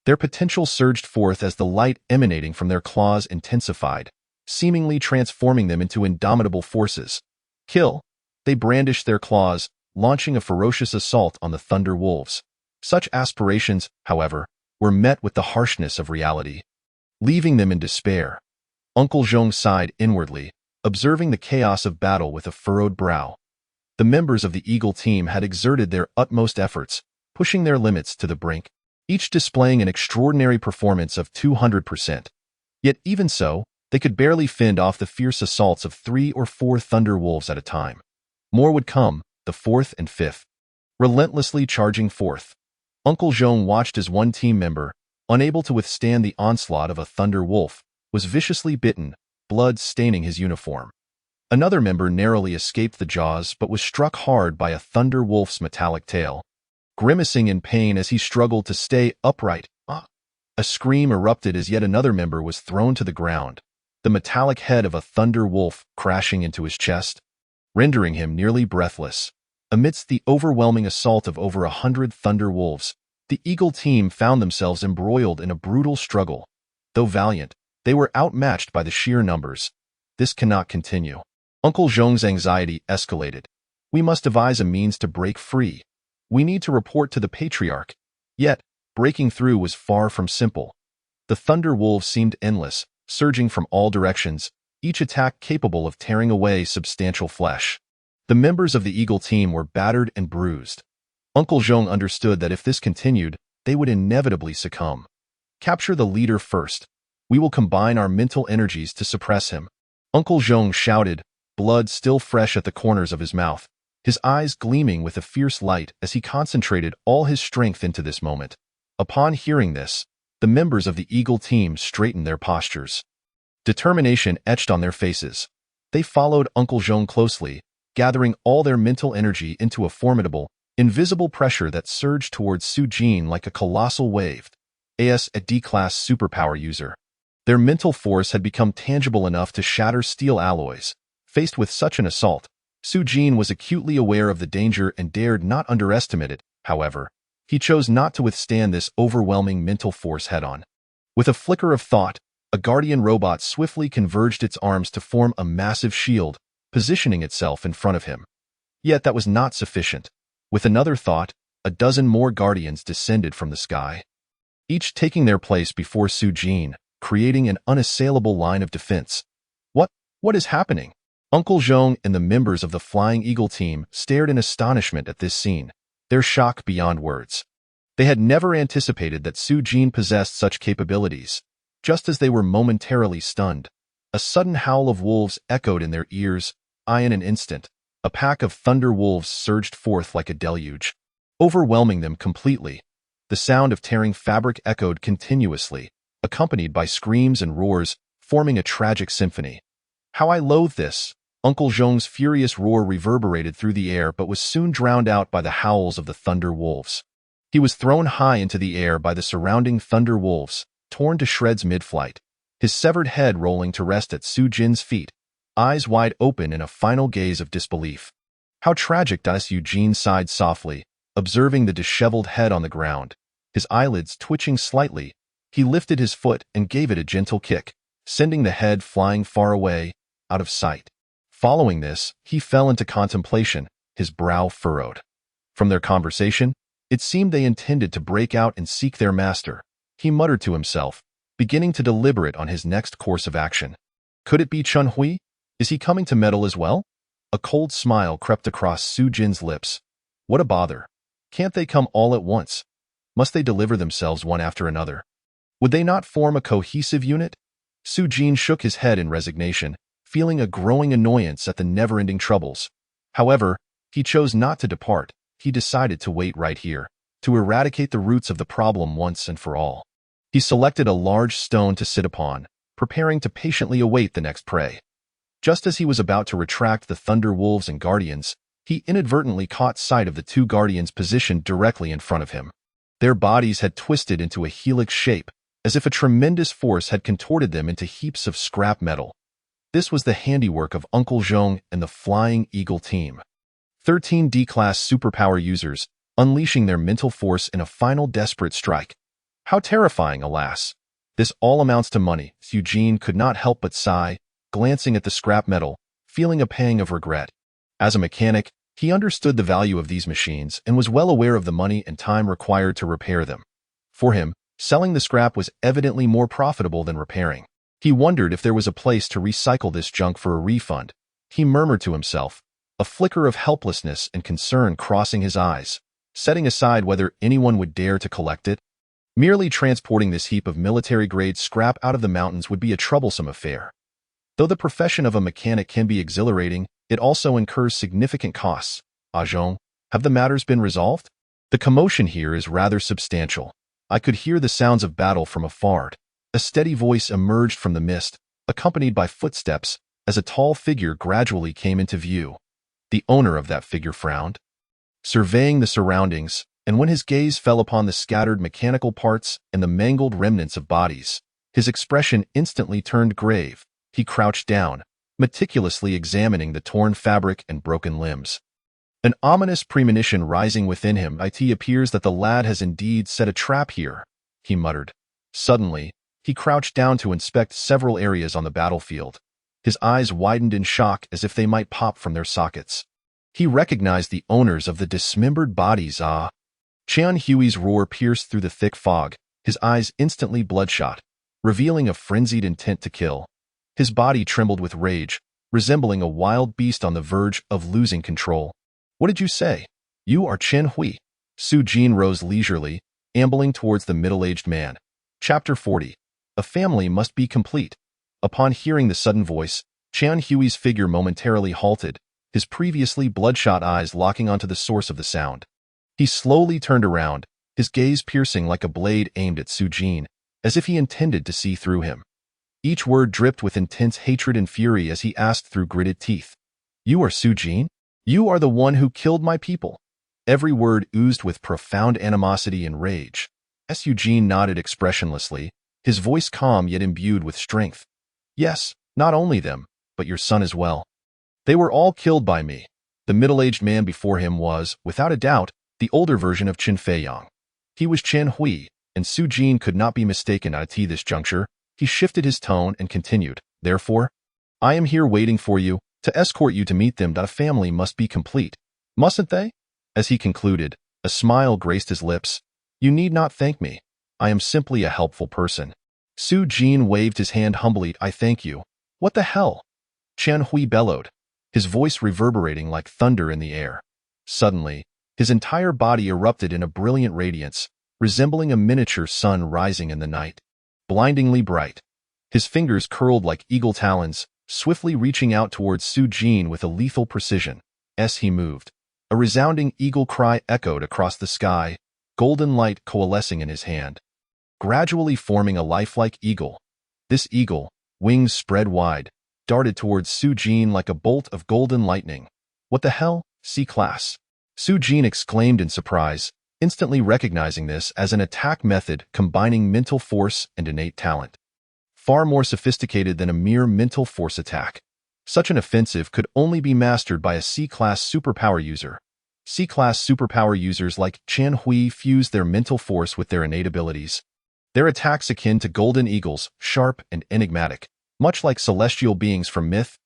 Their potential surged forth as the light emanating from their claws intensified, seemingly transforming them into indomitable forces. Kill. They brandished their claws, launching a ferocious assault on the Thunder Wolves. Such aspirations, however, were met with the harshness of reality, leaving them in despair. Uncle Zhong sighed inwardly, observing the chaos of battle with a furrowed brow. The members of the Eagle team had exerted their utmost efforts, pushing their limits to the brink, each displaying an extraordinary performance of 200%. Yet even so, they could barely fend off the fierce assaults of 3 or 4 Thunder Wolves at a time. More would come, the 4th and 5th, relentlessly charging forth. Uncle Zhong watched as one team member, unable to withstand the onslaught of a Thunder Wolf, was viciously bitten, blood staining his uniform. Another member narrowly escaped the jaws but was struck hard by a thunder wolf's metallic tail. Grimacing in pain as he struggled to stay upright, a scream erupted as yet another member was thrown to the ground, the metallic head of a thunder wolf crashing into his chest, rendering him nearly breathless. Amidst the overwhelming assault of over 100 thunder wolves, the Eagle team found themselves embroiled in a brutal struggle. Though valiant, they were outmatched by the sheer numbers. This cannot continue. Uncle Zhong's anxiety escalated. We must devise a means to break free. We need to report to the Patriarch. Yet, breaking through was far from simple. The thunder wolves seemed endless, surging from all directions, each attack capable of tearing away substantial flesh. The members of the Eagle team were battered and bruised. Uncle Zhong understood that if this continued, they would inevitably succumb. Capture the leader first. We will combine our mental energies to suppress him. Uncle Zhong shouted, blood still fresh at the corners of his mouth, his eyes gleaming with a fierce light as he concentrated all his strength into this moment. Upon hearing this, the members of the Eagle team straightened their postures. Determination etched on their faces. They followed Uncle Zhong closely, gathering all their mental energy into a formidable, invisible pressure that surged towards Su Jin like a colossal wave. SSS-class superpower user. Their mental force had become tangible enough to shatter steel alloys. Faced with such an assault, Su Jin was acutely aware of the danger and dared not underestimate it. However, he chose not to withstand this overwhelming mental force head-on. With a flicker of thought, a guardian robot swiftly converged its arms to form a massive shield, positioning itself in front of him. Yet that was not sufficient. With another thought, a dozen more guardians descended from the sky, each taking their place before Su Jin, creating an unassailable line of defense. What is happening? Uncle Zhong and the members of the Flying Eagle team stared in astonishment at this scene, their shock beyond words. They had never anticipated that Su Jin possessed such capabilities. Just as they were momentarily stunned, a sudden howl of wolves echoed in their ears. In an instant, a pack of thunder wolves surged forth like a deluge, overwhelming them completely. The sound of tearing fabric echoed continuously, accompanied by screams and roars, forming a tragic symphony. How I loathe this! Uncle Zhong's furious roar reverberated through the air but was soon drowned out by the howls of the thunder wolves. He was thrown high into the air by the surrounding thunder wolves, torn to shreds mid-flight, his severed head rolling to rest at Su Jin's feet, eyes wide open in a final gaze of disbelief. How tragic! Su Jin sighed softly, observing the disheveled head on the ground. His eyelids twitching slightly, he lifted his foot and gave it a gentle kick, sending the head flying far away, out of sight. Following this, he fell into contemplation, his brow furrowed. From their conversation, it seemed they intended to break out and seek their master. He muttered to himself, beginning to deliberate on his next course of action. Could it be Chun Hui? Is he coming to meddle as well? A cold smile crept across Su Jin's lips. What a bother. Can't they come all at once? Must they deliver themselves one after another? Would they not form a cohesive unit? Su Jin shook his head in resignation, feeling a growing annoyance at the never-ending troubles. However, he chose not to depart. He decided to wait right here, to eradicate the roots of the problem once and for all. He selected a large stone to sit upon, preparing to patiently await the next prey. Just as he was about to retract the thunder wolves and guardians, he inadvertently caught sight of the two guardians positioned directly in front of him. Their bodies had twisted into a helix shape, as if a tremendous force had contorted them into heaps of scrap metal. This was the handiwork of Uncle Zhong and the Flying Eagle team. 13 D-class superpower users, unleashing their mental force in a final desperate strike. How terrifying, alas! This all amounts to money. Su Jin could not help but sigh, glancing at the scrap metal, feeling a pang of regret. As a mechanic, he understood the value of these machines and was well aware of the money and time required to repair them. For him, selling the scrap was evidently more profitable than repairing. He wondered if there was a place to recycle this junk for a refund. He murmured to himself, a flicker of helplessness and concern crossing his eyes, setting aside whether anyone would dare to collect it. Merely transporting this heap of military-grade scrap out of the mountains would be a troublesome affair. Though the profession of a mechanic can be exhilarating, it also incurs significant costs. Zhong, have the matters been resolved? The commotion here is rather substantial. I could hear the sounds of battle from afar. A steady voice emerged from the mist, accompanied by footsteps, as a tall figure gradually came into view. The owner of that figure frowned, surveying the surroundings, and when his gaze fell upon the scattered mechanical parts and the mangled remnants of bodies, his expression instantly turned grave. He crouched down, meticulously examining the torn fabric and broken limbs. An ominous premonition rising within him. It appears that the lad has indeed set a trap here, he muttered. Suddenly, he crouched down to inspect several areas on the battlefield. His eyes widened in shock as if they might pop from their sockets. He recognized the owners of the dismembered bodies. Qian Hui's roar pierced through the thick fog, his eyes instantly bloodshot, revealing a frenzied intent to kill. His body trembled with rage, resembling a wild beast on the verge of losing control. What did you say? You are Qian Hui. Su Jin rose leisurely, ambling towards the middle-aged man. Chapter 40. A family must be complete. Upon hearing the sudden voice, Qian Hui's figure momentarily halted, his previously bloodshot eyes locking onto the source of the sound. He slowly turned around, his gaze piercing like a blade aimed at Su Jin, as if he intended to see through him. Each word dripped with intense hatred and fury as he asked through gritted teeth. You are Su Jin? You are the one who killed my people. Every word oozed with profound animosity and rage. Su Jin nodded expressionlessly, his voice calm yet imbued with strength. Yes, not only them, but your son as well. They were all killed by me. The middle-aged man before him was, without a doubt, the older version of Qin Feiyang. He was Qian Hui, and Su Jin could not be mistaken at this juncture. He shifted his tone and continued, Therefore, I am here waiting for you, to escort you to meet them. A family must be complete, mustn't they? As he concluded, a smile graced his lips. You need not thank me. I am simply a helpful person. Su Jin waved his hand humbly. I thank you. What the hell? Qian Hui bellowed, his voice reverberating like thunder in the air. Suddenly, his entire body erupted in a brilliant radiance, resembling a miniature sun rising in the night. Blindingly bright. His fingers curled like eagle talons, swiftly reaching out towards Su Jin with a lethal precision. As he moved, a resounding eagle cry echoed across the sky, golden light coalescing in his hand, gradually forming a lifelike eagle. This eagle, wings spread wide, darted towards Su Jin like a bolt of golden lightning. What the hell? SSS-class. Su Jin exclaimed in surprise, instantly recognizing this as an attack method combining mental force and innate talent. Far more sophisticated than a mere mental force attack. Such an offensive could only be mastered by a C-class superpower user. C-class superpower users like Qian Hui fuse their mental force with their innate abilities. Their attacks akin to golden eagles, sharp and enigmatic, much like celestial beings from myth.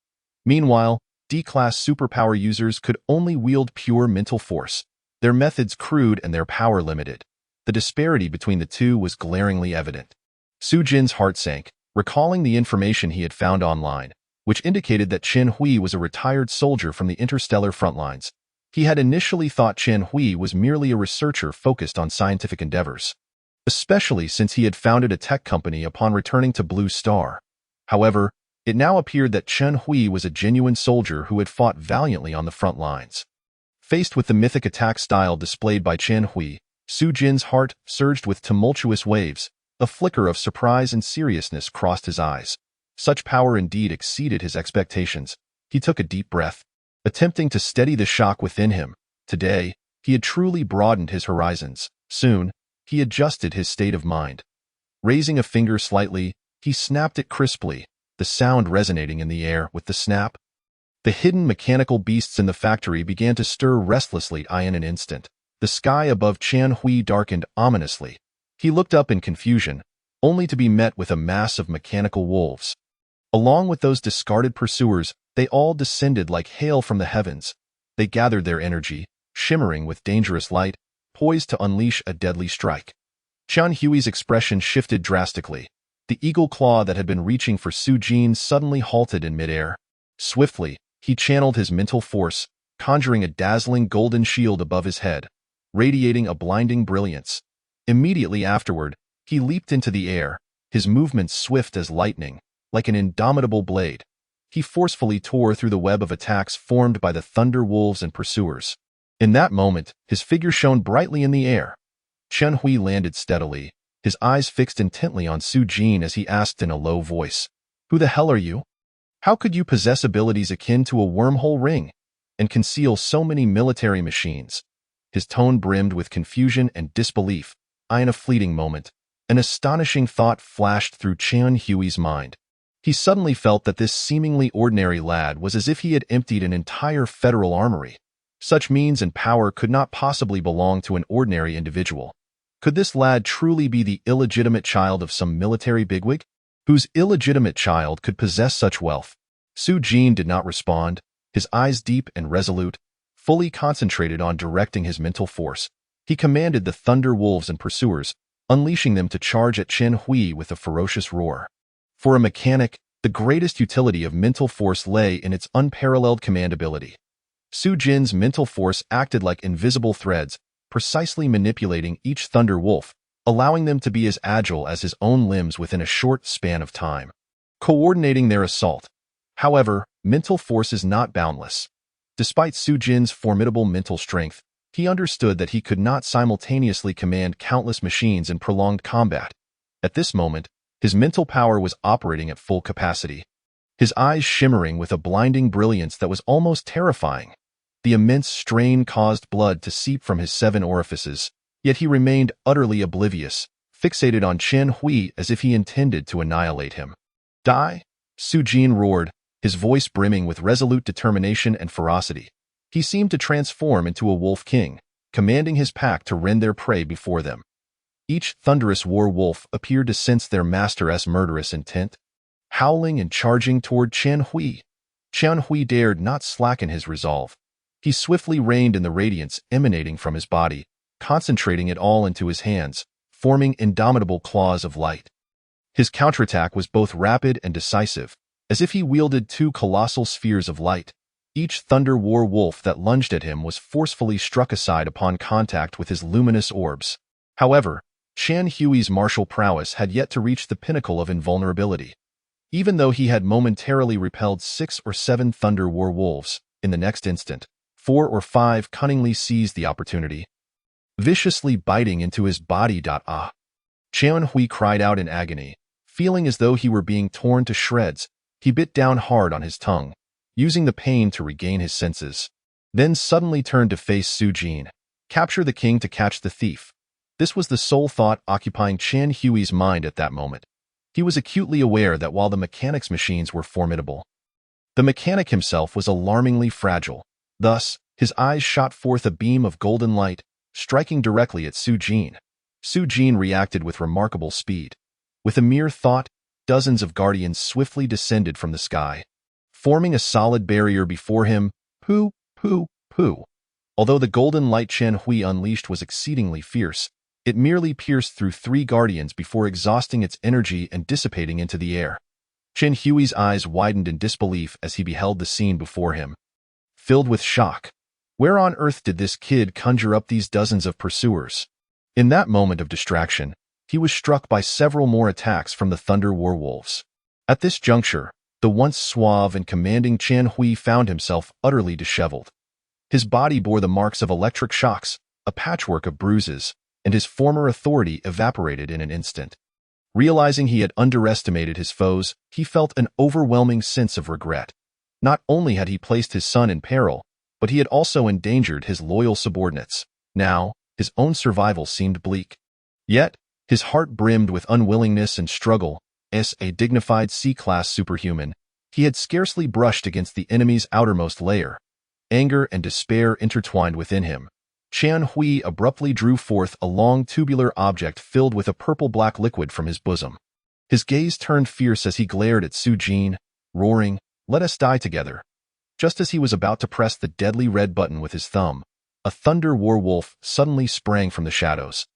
Meanwhile, D-class superpower users could only wield pure mental force, their methods crude and their power limited. The disparity between the two was glaringly evident. Su Jin's heart sank, recalling the information he had found online, which indicated that Qian Hui was a retired soldier from the interstellar frontlines. He had initially thought Qian Hui was merely a researcher focused on scientific endeavors, especially since he had founded a tech company upon returning to Blue Star. However, it now appeared that Qian Hui was a genuine soldier who had fought valiantly on the front lines. Faced with the mythic attack style displayed by Qian Hui, Su Jin's heart surged with tumultuous waves. A flicker of surprise and seriousness crossed his eyes. Such power indeed exceeded his expectations. He took a deep breath, attempting to steady the shock within him. Today, he had truly broadened his horizons. Soon, he adjusted his state of mind. Raising a finger slightly, he snapped it crisply, the sound resonating in the air with the snap. The hidden mechanical beasts in the factory began to stir restlessly in an instant. The sky above Qian Hui darkened ominously. He looked up in confusion, only to be met with a mass of mechanical wolves. Along with those discarded pursuers, they all descended like hail from the heavens. They gathered their energy, shimmering with dangerous light, poised to unleash a deadly strike. Qian Hui's expression shifted drastically. The eagle claw that had been reaching for Su Jin suddenly halted in midair. Swiftly, he channeled his mental force, conjuring a dazzling golden shield above his head, radiating a blinding brilliance. Immediately afterward, he leaped into the air, his movements swift as lightning, like an indomitable blade. He forcefully tore through the web of attacks formed by the thunder wolves and pursuers. In that moment, his figure shone brightly in the air. Qian Hui landed steadily, his eyes fixed intently on Su Jin as he asked in a low voice, Who the hell are you? How could you possess abilities akin to a wormhole ring and conceal so many military machines? His tone brimmed with confusion and disbelief. In a fleeting moment, an astonishing thought flashed through Chen Hui's mind. He suddenly felt that this seemingly ordinary lad was as if he had emptied an entire federal armory. Such means and power could not possibly belong to an ordinary individual. Could this lad truly be the illegitimate child of some military bigwig? Whose illegitimate child could possess such wealth? Su Jin did not respond, his eyes deep and resolute, fully concentrated on directing his mental force. He commanded the thunder wolves and pursuers, unleashing them to charge at Chen Hui with a ferocious roar. For a mechanic, the greatest utility of mental force lay in its unparalleled command ability. Su Jin's mental force acted like invisible threads, precisely manipulating each thunder wolf, allowing them to be as agile as his own limbs within a short span of time, coordinating their assault. However, mental force is not boundless. Despite Su Jin's formidable mental strength, he understood that he could not simultaneously command countless machines in prolonged combat. At this moment, his mental power was operating at full capacity, his eyes shimmering with a blinding brilliance that was almost terrifying. The immense strain caused blood to seep from his 7 orifices, yet he remained utterly oblivious, fixated on Chen Hui as if he intended to annihilate him. Die! Su Jin roared, his voice brimming with resolute determination and ferocity. He seemed to transform into a wolf king, commanding his pack to rend their prey before them. Each thunderous war wolf appeared to sense their master's murderous intent, howling and charging toward Chen Hui. Chen Hui dared not slacken his resolve. He swiftly reined in the radiance emanating from his body, concentrating it all into his hands, forming indomitable claws of light. His counterattack was both rapid and decisive, as if he wielded 2 colossal spheres of light. Each thunder war wolf that lunged at him was forcefully struck aside upon contact with his luminous orbs. However, Chen Hui's martial prowess had yet to reach the pinnacle of invulnerability. Even though he had momentarily repelled 6 or 7 thunder war wolves, in the next instant, 4 or 5 cunningly seized the opportunity, viciously biting into his body. Chen Hui cried out in agony, feeling as though he were being torn to shreds. He bit down hard on his tongue, using the pain to regain his senses, then suddenly turned to face Su Jin. Capture the king to catch the thief. This was the sole thought occupying Chen Hui's mind at that moment. He was acutely aware that while the mechanic's machines were formidable, the mechanic himself was alarmingly fragile. Thus, his eyes shot forth a beam of golden light, striking directly at Su Jin. Su Jin reacted with remarkable speed. With a mere thought, dozens of guardians swiftly descended from the sky, forming a solid barrier before him. Pooh, pooh, pooh. Although the golden light Chen Hui unleashed was exceedingly fierce, it merely pierced through 3 guardians before exhausting its energy and dissipating into the air. Chen Hui's eyes widened in disbelief as he beheld the scene before him. Filled with shock, where on earth did this kid conjure up these dozens of pursuers? In that moment of distraction, he was struck by several more attacks from the thunder warwolves. At this juncture, the once suave and commanding Chen Hui found himself utterly disheveled. His body bore the marks of electric shocks, a patchwork of bruises, and his former authority evaporated in an instant. Realizing he had underestimated his foes, he felt an overwhelming sense of regret. Not only had he placed his son in peril, but he had also endangered his loyal subordinates. Now, his own survival seemed bleak. Yet, his heart brimmed with unwillingness and struggle. As a dignified C-class superhuman, he had scarcely brushed against the enemy's outermost layer. Anger and despair intertwined within him. Chen Hui abruptly drew forth a long tubular object filled with a purple-black liquid from his bosom. His gaze turned fierce as he glared at Su Jin, roaring, "Let us die together." Just as he was about to press the deadly red button with his thumb, a thunder warwolf suddenly sprang from the shadows,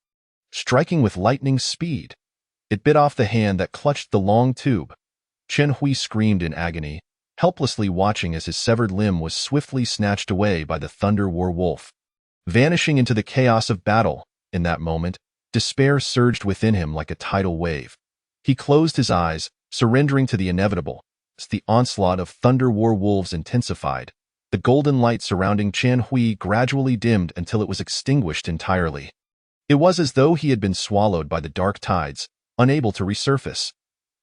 striking with lightning speed. It bit off the hand that clutched the long tube. Chen Hui screamed in agony, helplessly watching as his severed limb was swiftly snatched away by the thunder warwolf. Vanishing into the chaos of battle, in that moment, despair surged within him like a tidal wave. He closed his eyes, surrendering to the inevitable. As the onslaught of thunder warwolves intensified, the golden light surrounding Chen Hui gradually dimmed until it was extinguished entirely. It was as though he had been swallowed by the dark tides, unable to resurface.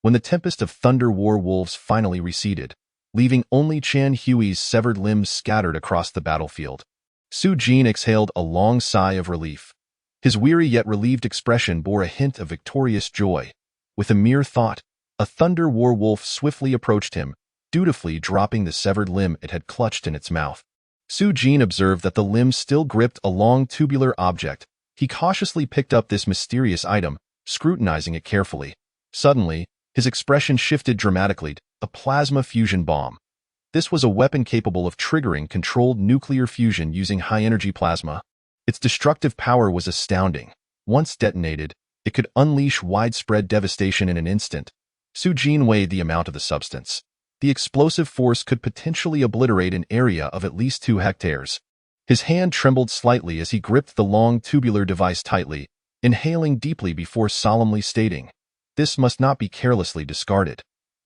When the tempest of thunder warwolves finally receded, leaving only Chan Hui's severed limbs scattered across the battlefield. Su Jin exhaled a long sigh of relief. His weary yet relieved expression bore a hint of victorious joy. With a mere thought, a thunder war wolf swiftly approached him, dutifully dropping the severed limb it had clutched in its mouth. Su Jin observed that the limb still gripped a long tubular object. He cautiously picked up this mysterious item, scrutinizing it carefully. Suddenly, his expression shifted dramatically. A plasma fusion bomb. This was a weapon capable of triggering controlled nuclear fusion using high-energy plasma. Its destructive power was astounding. Once detonated, it could unleash widespread devastation in an instant. Su Jin weighed the amount of the substance. The explosive force could potentially obliterate an area of at least 2 hectares. His hand trembled slightly as he gripped the long tubular device tightly, inhaling deeply before solemnly stating, "This must not be carelessly discarded."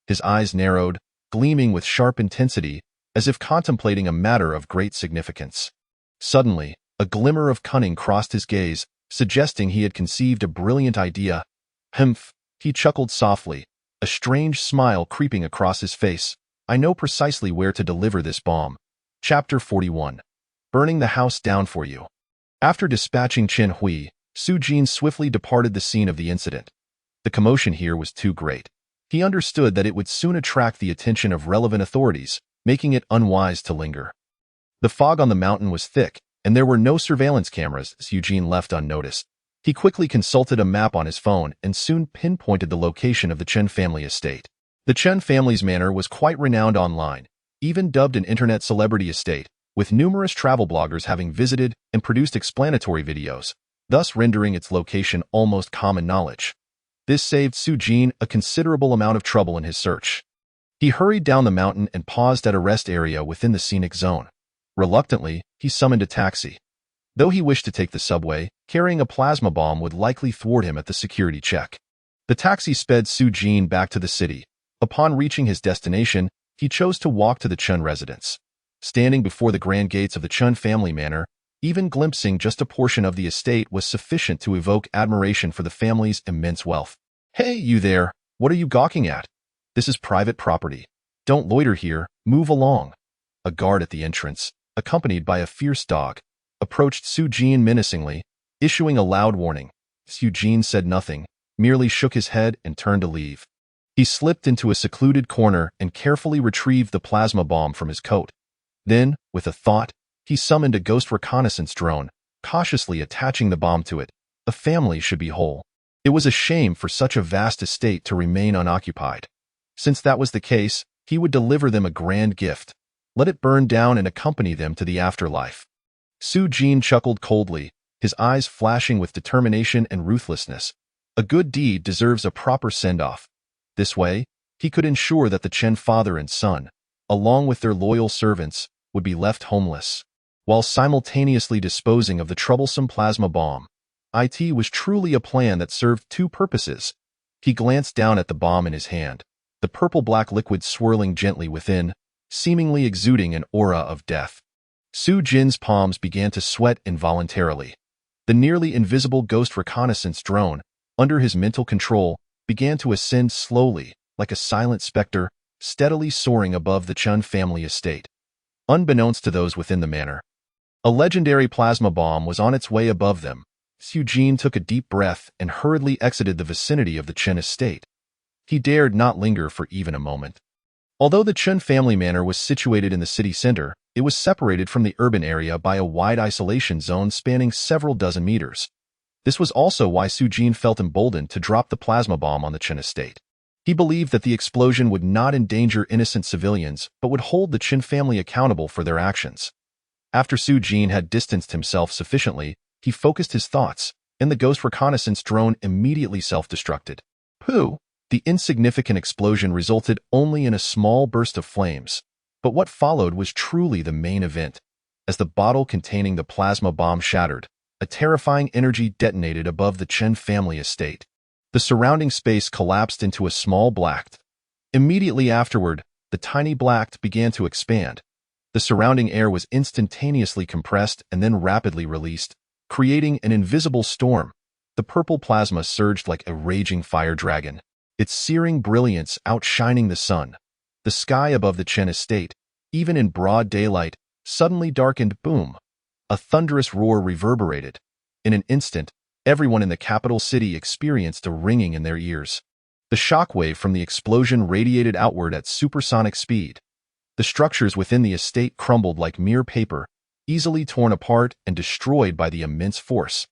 His eyes narrowed, gleaming with sharp intensity, as if contemplating a matter of great significance. Suddenly, a glimmer of cunning crossed his gaze, suggesting he had conceived a brilliant idea. Humph, he chuckled softly, a strange smile creeping across his face. "I know precisely where to deliver this bomb." Chapter 41. Burning the house down for you. After dispatching Chen Hui, Su Jin swiftly departed the scene of the incident. The commotion here was too great. He understood that it would soon attract the attention of relevant authorities, making it unwise to linger. The fog on the mountain was thick, and there were no surveillance cameras Su Jin left unnoticed. He quickly consulted a map on his phone and soon pinpointed the location of the Chen family estate. The Chen family's manor was quite renowned online, even dubbed an internet celebrity estate, with numerous travel bloggers having visited and produced explanatory videos, thus rendering its location almost common knowledge. This saved Su Jin a considerable amount of trouble in his search. He hurried down the mountain and paused at a rest area within the scenic zone. Reluctantly, he summoned a taxi. Though he wished to take the subway, carrying a plasma bomb would likely thwart him at the security check. The taxi sped Su Jin back to the city. Upon reaching his destination, he chose to walk to the Chun residence. Standing before the grand gates of the Chun family manor, even glimpsing just a portion of the estate was sufficient to evoke admiration for the family's immense wealth. "Hey, you there! What are you gawking at? This is private property. Don't loiter here, move along." A guard at the entrance, accompanied by a fierce dog, approached Su Jin menacingly, issuing a loud warning. Su Jin said nothing, merely shook his head and turned to leave. He slipped into a secluded corner and carefully retrieved the plasma bomb from his coat. Then, with a thought, he summoned a ghost reconnaissance drone, cautiously attaching the bomb to it. The family should be whole. It was a shame for such a vast estate to remain unoccupied. Since that was the case, he would deliver them a grand gift. Let it burn down and accompany them to the afterlife. Su Jin chuckled coldly, his eyes flashing with determination and ruthlessness. A good deed deserves a proper send-off. This way, he could ensure that the Chen father and son, along with their loyal servants, would be left homeless, while simultaneously disposing of the troublesome plasma bomb. It was truly a plan that served 2 purposes. He glanced down at the bomb in his hand, the purple-black liquid swirling gently within, seemingly exuding an aura of death. Su Jin's palms began to sweat involuntarily. The nearly invisible ghost reconnaissance drone, under his mental control, began to ascend slowly, like a silent specter, steadily soaring above the Chun family estate. Unbeknownst to those within the manor, a legendary plasma bomb was on its way above them. Su Jin took a deep breath and hurriedly exited the vicinity of the Chen estate. He dared not linger for even a moment. Although the Chun family manor was situated in the city center, it was separated from the urban area by a wide isolation zone spanning several dozen meters. This was also why Su Jin felt emboldened to drop the plasma bomb on the Chen estate. He believed that the explosion would not endanger innocent civilians, but would hold the Chen family accountable for their actions. After Su Jin had distanced himself sufficiently, he focused his thoughts, and the ghost reconnaissance drone immediately self-destructed. Pooh! The insignificant explosion resulted only in a small burst of flames, but what followed was truly the main event. As the bottle containing the plasma bomb shattered, a terrifying energy detonated above the Chen family estate. The surrounding space collapsed into a small blact. Immediately afterward, the tiny blact began to expand. The surrounding air was instantaneously compressed and then rapidly released, creating an invisible storm. The purple plasma surged like a raging fire dragon, its searing brilliance outshining the sun. The sky above the Chen estate, even in broad daylight, suddenly darkened. Boom! A thunderous roar reverberated. In an instant, everyone in the capital city experienced a ringing in their ears. The shockwave from the explosion radiated outward at supersonic speed. The structures within the estate crumbled like mere paper, easily torn apart and destroyed by the immense force.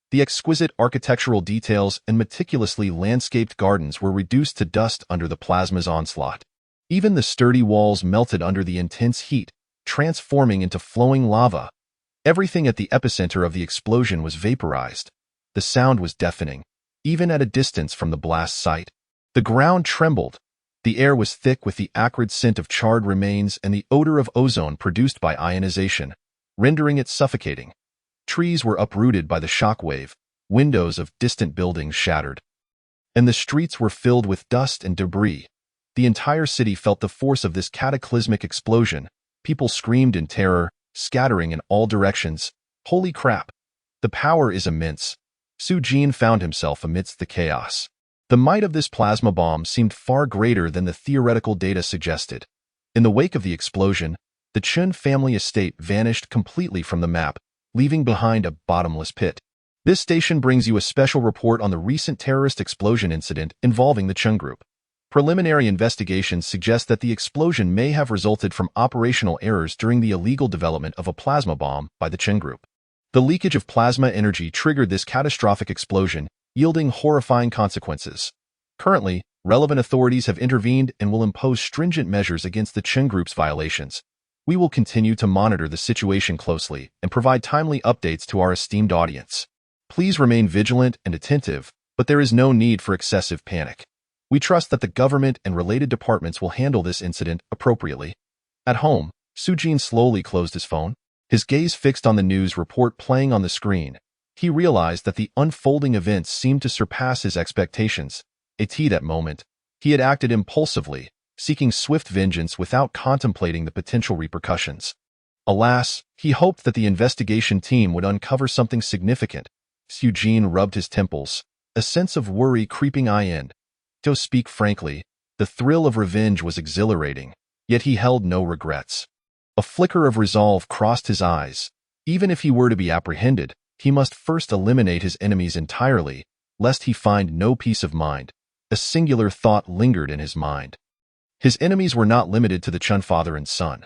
The exquisite architectural details and meticulously landscaped gardens were reduced to dust under the plasma's onslaught. Even the sturdy walls melted under the intense heat, transforming into flowing lava. Everything at the epicenter of the explosion was vaporized. The sound was deafening, even at a distance from the blast site. The ground trembled. The air was thick with the acrid scent of charred remains and the odor of ozone produced by ionization, rendering it suffocating. Trees were uprooted by the shockwave, windows of distant buildings shattered, and the streets were filled with dust and debris. The entire city felt the force of this cataclysmic explosion. People screamed in terror, scattering in all directions. Holy crap! The power is immense. Su Jin found himself amidst the chaos. The might of this plasma bomb seemed far greater than the theoretical data suggested. In the wake of the explosion, the Chen family estate vanished completely from the map, leaving behind a bottomless pit. This station brings you a special report on the recent terrorist explosion incident involving the Chen Group. Preliminary investigations suggest that the explosion may have resulted from operational errors during the illegal development of a plasma bomb by the Chen Group. The leakage of plasma energy triggered this catastrophic explosion, yielding horrifying consequences. Currently, relevant authorities have intervened and will impose stringent measures against the Chen Group's violations. We will continue to monitor the situation closely and provide timely updates to our esteemed audience. Please remain vigilant and attentive, but there is no need for excessive panic. We trust that the government and related departments will handle this incident appropriately. At home, Su Jin slowly closed his phone, his gaze fixed on the news report playing on the screen. He realized that the unfolding events seemed to surpass his expectations. At that moment, he had acted impulsively, seeking swift vengeance without contemplating the potential repercussions. Alas, he hoped that the investigation team would uncover something significant. Su Jin rubbed his temples, a sense of worry creeping in. To speak frankly, the thrill of revenge was exhilarating, yet he held no regrets. A flicker of resolve crossed his eyes. Even if he were to be apprehended, he must first eliminate his enemies entirely, lest he find no peace of mind. A singular thought lingered in his mind. His enemies were not limited to the Chen father and son.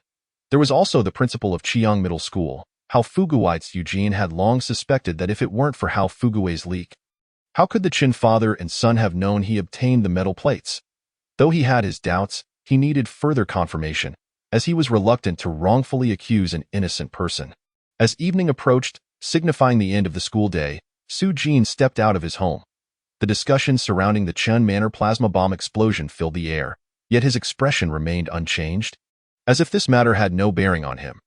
There was also the principal of Chiang Middle School, Hao Fugui's. Eugene had long suspected that if it weren't for Hao Fugui's leak, how could the Chen father and son have known he obtained the metal plates? Though he had his doubts, he needed further confirmation, as he was reluctant to wrongfully accuse an innocent person. As evening approached, signifying the end of the school day, Su Jin stepped out of his home. The discussion surrounding the Chen Manor plasma bomb explosion filled the air, yet his expression remained unchanged, as if this matter had no bearing on him.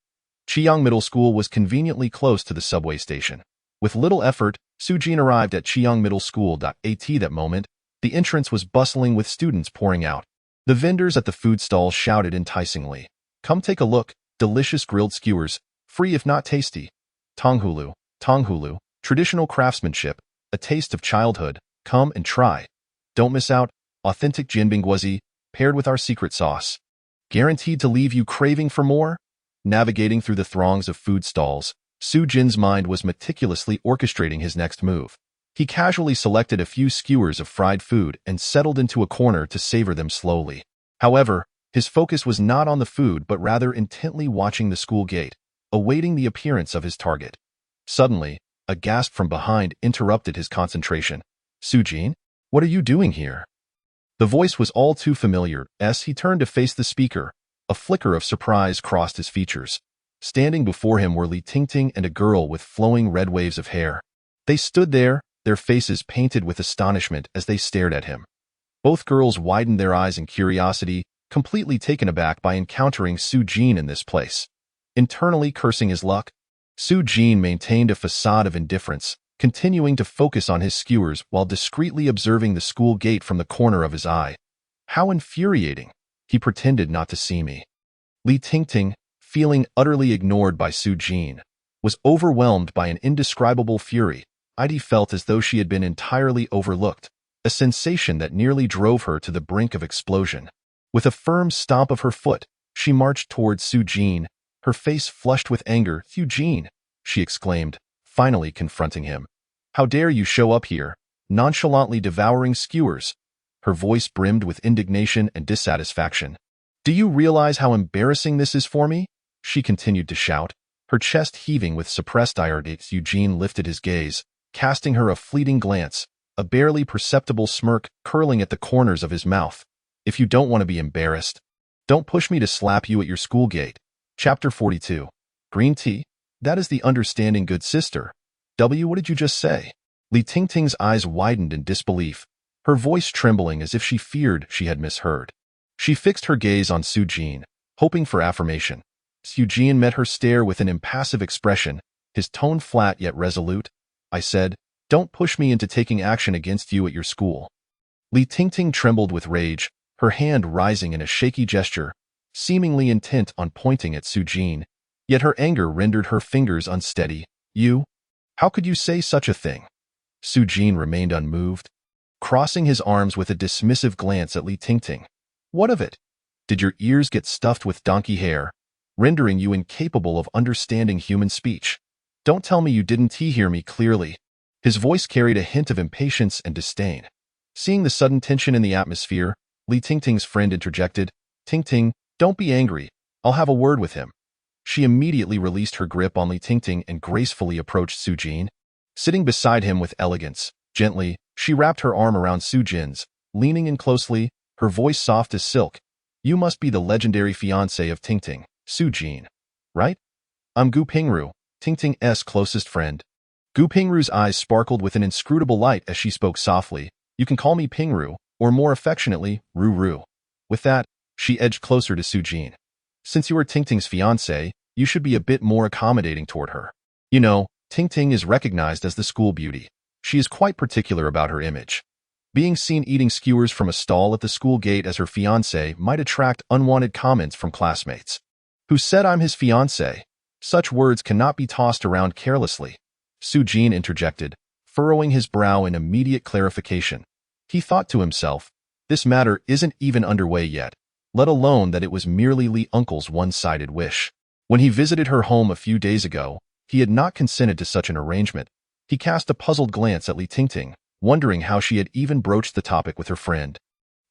Chiang Middle School was conveniently close to the subway station. With little effort, Su Jin arrived at Chiang Middle School. At that moment, the entrance was bustling with students pouring out. The vendors at the food stalls shouted enticingly, "Come take a look, delicious grilled skewers, free if not tasty. Tonghulu, traditional craftsmanship, a taste of childhood, come and try. Don't miss out, authentic jinbingguozi, paired with our secret sauce. Guaranteed to leave you craving for more." Navigating through the throngs of food stalls, Su Jin's mind was meticulously orchestrating his next move. He casually selected a few skewers of fried food and settled into a corner to savor them slowly. However, his focus was not on the food but rather intently watching the school gate, awaiting the appearance of his target. Suddenly, a gasp from behind interrupted his concentration. "Su Jin, what are you doing here?" The voice was all too familiar as he turned to face the speaker. A flicker of surprise crossed his features. Standing before him were Li Tingting and a girl with flowing red waves of hair. They stood there, their faces painted with astonishment as they stared at him. Both girls widened their eyes in curiosity, completely taken aback by encountering Su Jin in this place. Internally cursing his luck, Su Jin maintained a facade of indifference, continuing to focus on his skewers while discreetly observing the school gate from the corner of his eye. How infuriating! He pretended not to see me. Li Tingting, feeling utterly ignored by Su Jin, was overwhelmed by an indescribable fury. Heidi felt as though she had been entirely overlooked, a sensation that nearly drove her to the brink of explosion. With a firm stomp of her foot, she marched towards Su-jin, her face flushed with anger. "Eugene," she exclaimed, finally confronting him. "How dare you show up here, nonchalantly devouring skewers?" Her voice brimmed with indignation and dissatisfaction. "Do you realize how embarrassing this is for me?" she continued to shout, her chest heaving with suppressed ire. Eugene lifted his gaze, casting her a fleeting glance, a barely perceptible smirk curling at the corners of his mouth. "If you don't want to be embarrassed, don't push me to slap you at your school gate." Chapter 42. Green tea? That is the understanding good sister. What did you just say? Li Tingting's eyes widened in disbelief, her voice trembling as if she feared she had misheard. She fixed her gaze on Su-jin, hoping for affirmation. Su-jin met her stare with an impassive expression, his tone flat yet resolute. "I said, don't push me into taking action against you at your school." Li Tingting trembled with rage, her hand rising in a shaky gesture, seemingly intent on pointing at Su-jin, yet her anger rendered her fingers unsteady. "You? How could you say such a thing?" Su-jin remained unmoved, crossing his arms with a dismissive glance at Li Tingting. "What of it? Did your ears get stuffed with donkey hair, rendering you incapable of understanding human speech? Don't tell me you didn't hear me clearly." His voice carried a hint of impatience and disdain. Seeing the sudden tension in the atmosphere, Li Tingting's friend interjected, "Tingting, don't be angry. I'll have a word with him." She immediately released her grip on Li Tingting and gracefully approached Su-jin. Sitting beside him with elegance, gently, she wrapped her arm around Su-jin's, leaning in closely, her voice soft as silk. "You must be the legendary fiancé of Tingting, Su-jin, right? I'm Gu Pingru, Tingting's closest friend." Gu Pingru's eyes sparkled with an inscrutable light as she spoke softly. "You can call me Pingru, or more affectionately, Ru." With that, she edged closer to Su-jin. "Since you are Tingting's fiancé, you should be a bit more accommodating toward her. You know, Tingting is recognized as the school beauty. She is quite particular about her image. Being seen eating skewers from a stall at the school gate as her fiancé might attract unwanted comments from classmates. Who said I'm his fiancé? Such words cannot be tossed around carelessly." Su-jin interjected, furrowing his brow in immediate clarification. He thought to himself, this matter isn't even underway yet, let alone that it was merely Li Uncle's one-sided wish. When he visited her home a few days ago, he had not consented to such an arrangement. He cast a puzzled glance at Li Tingting, wondering how she had even broached the topic with her friend.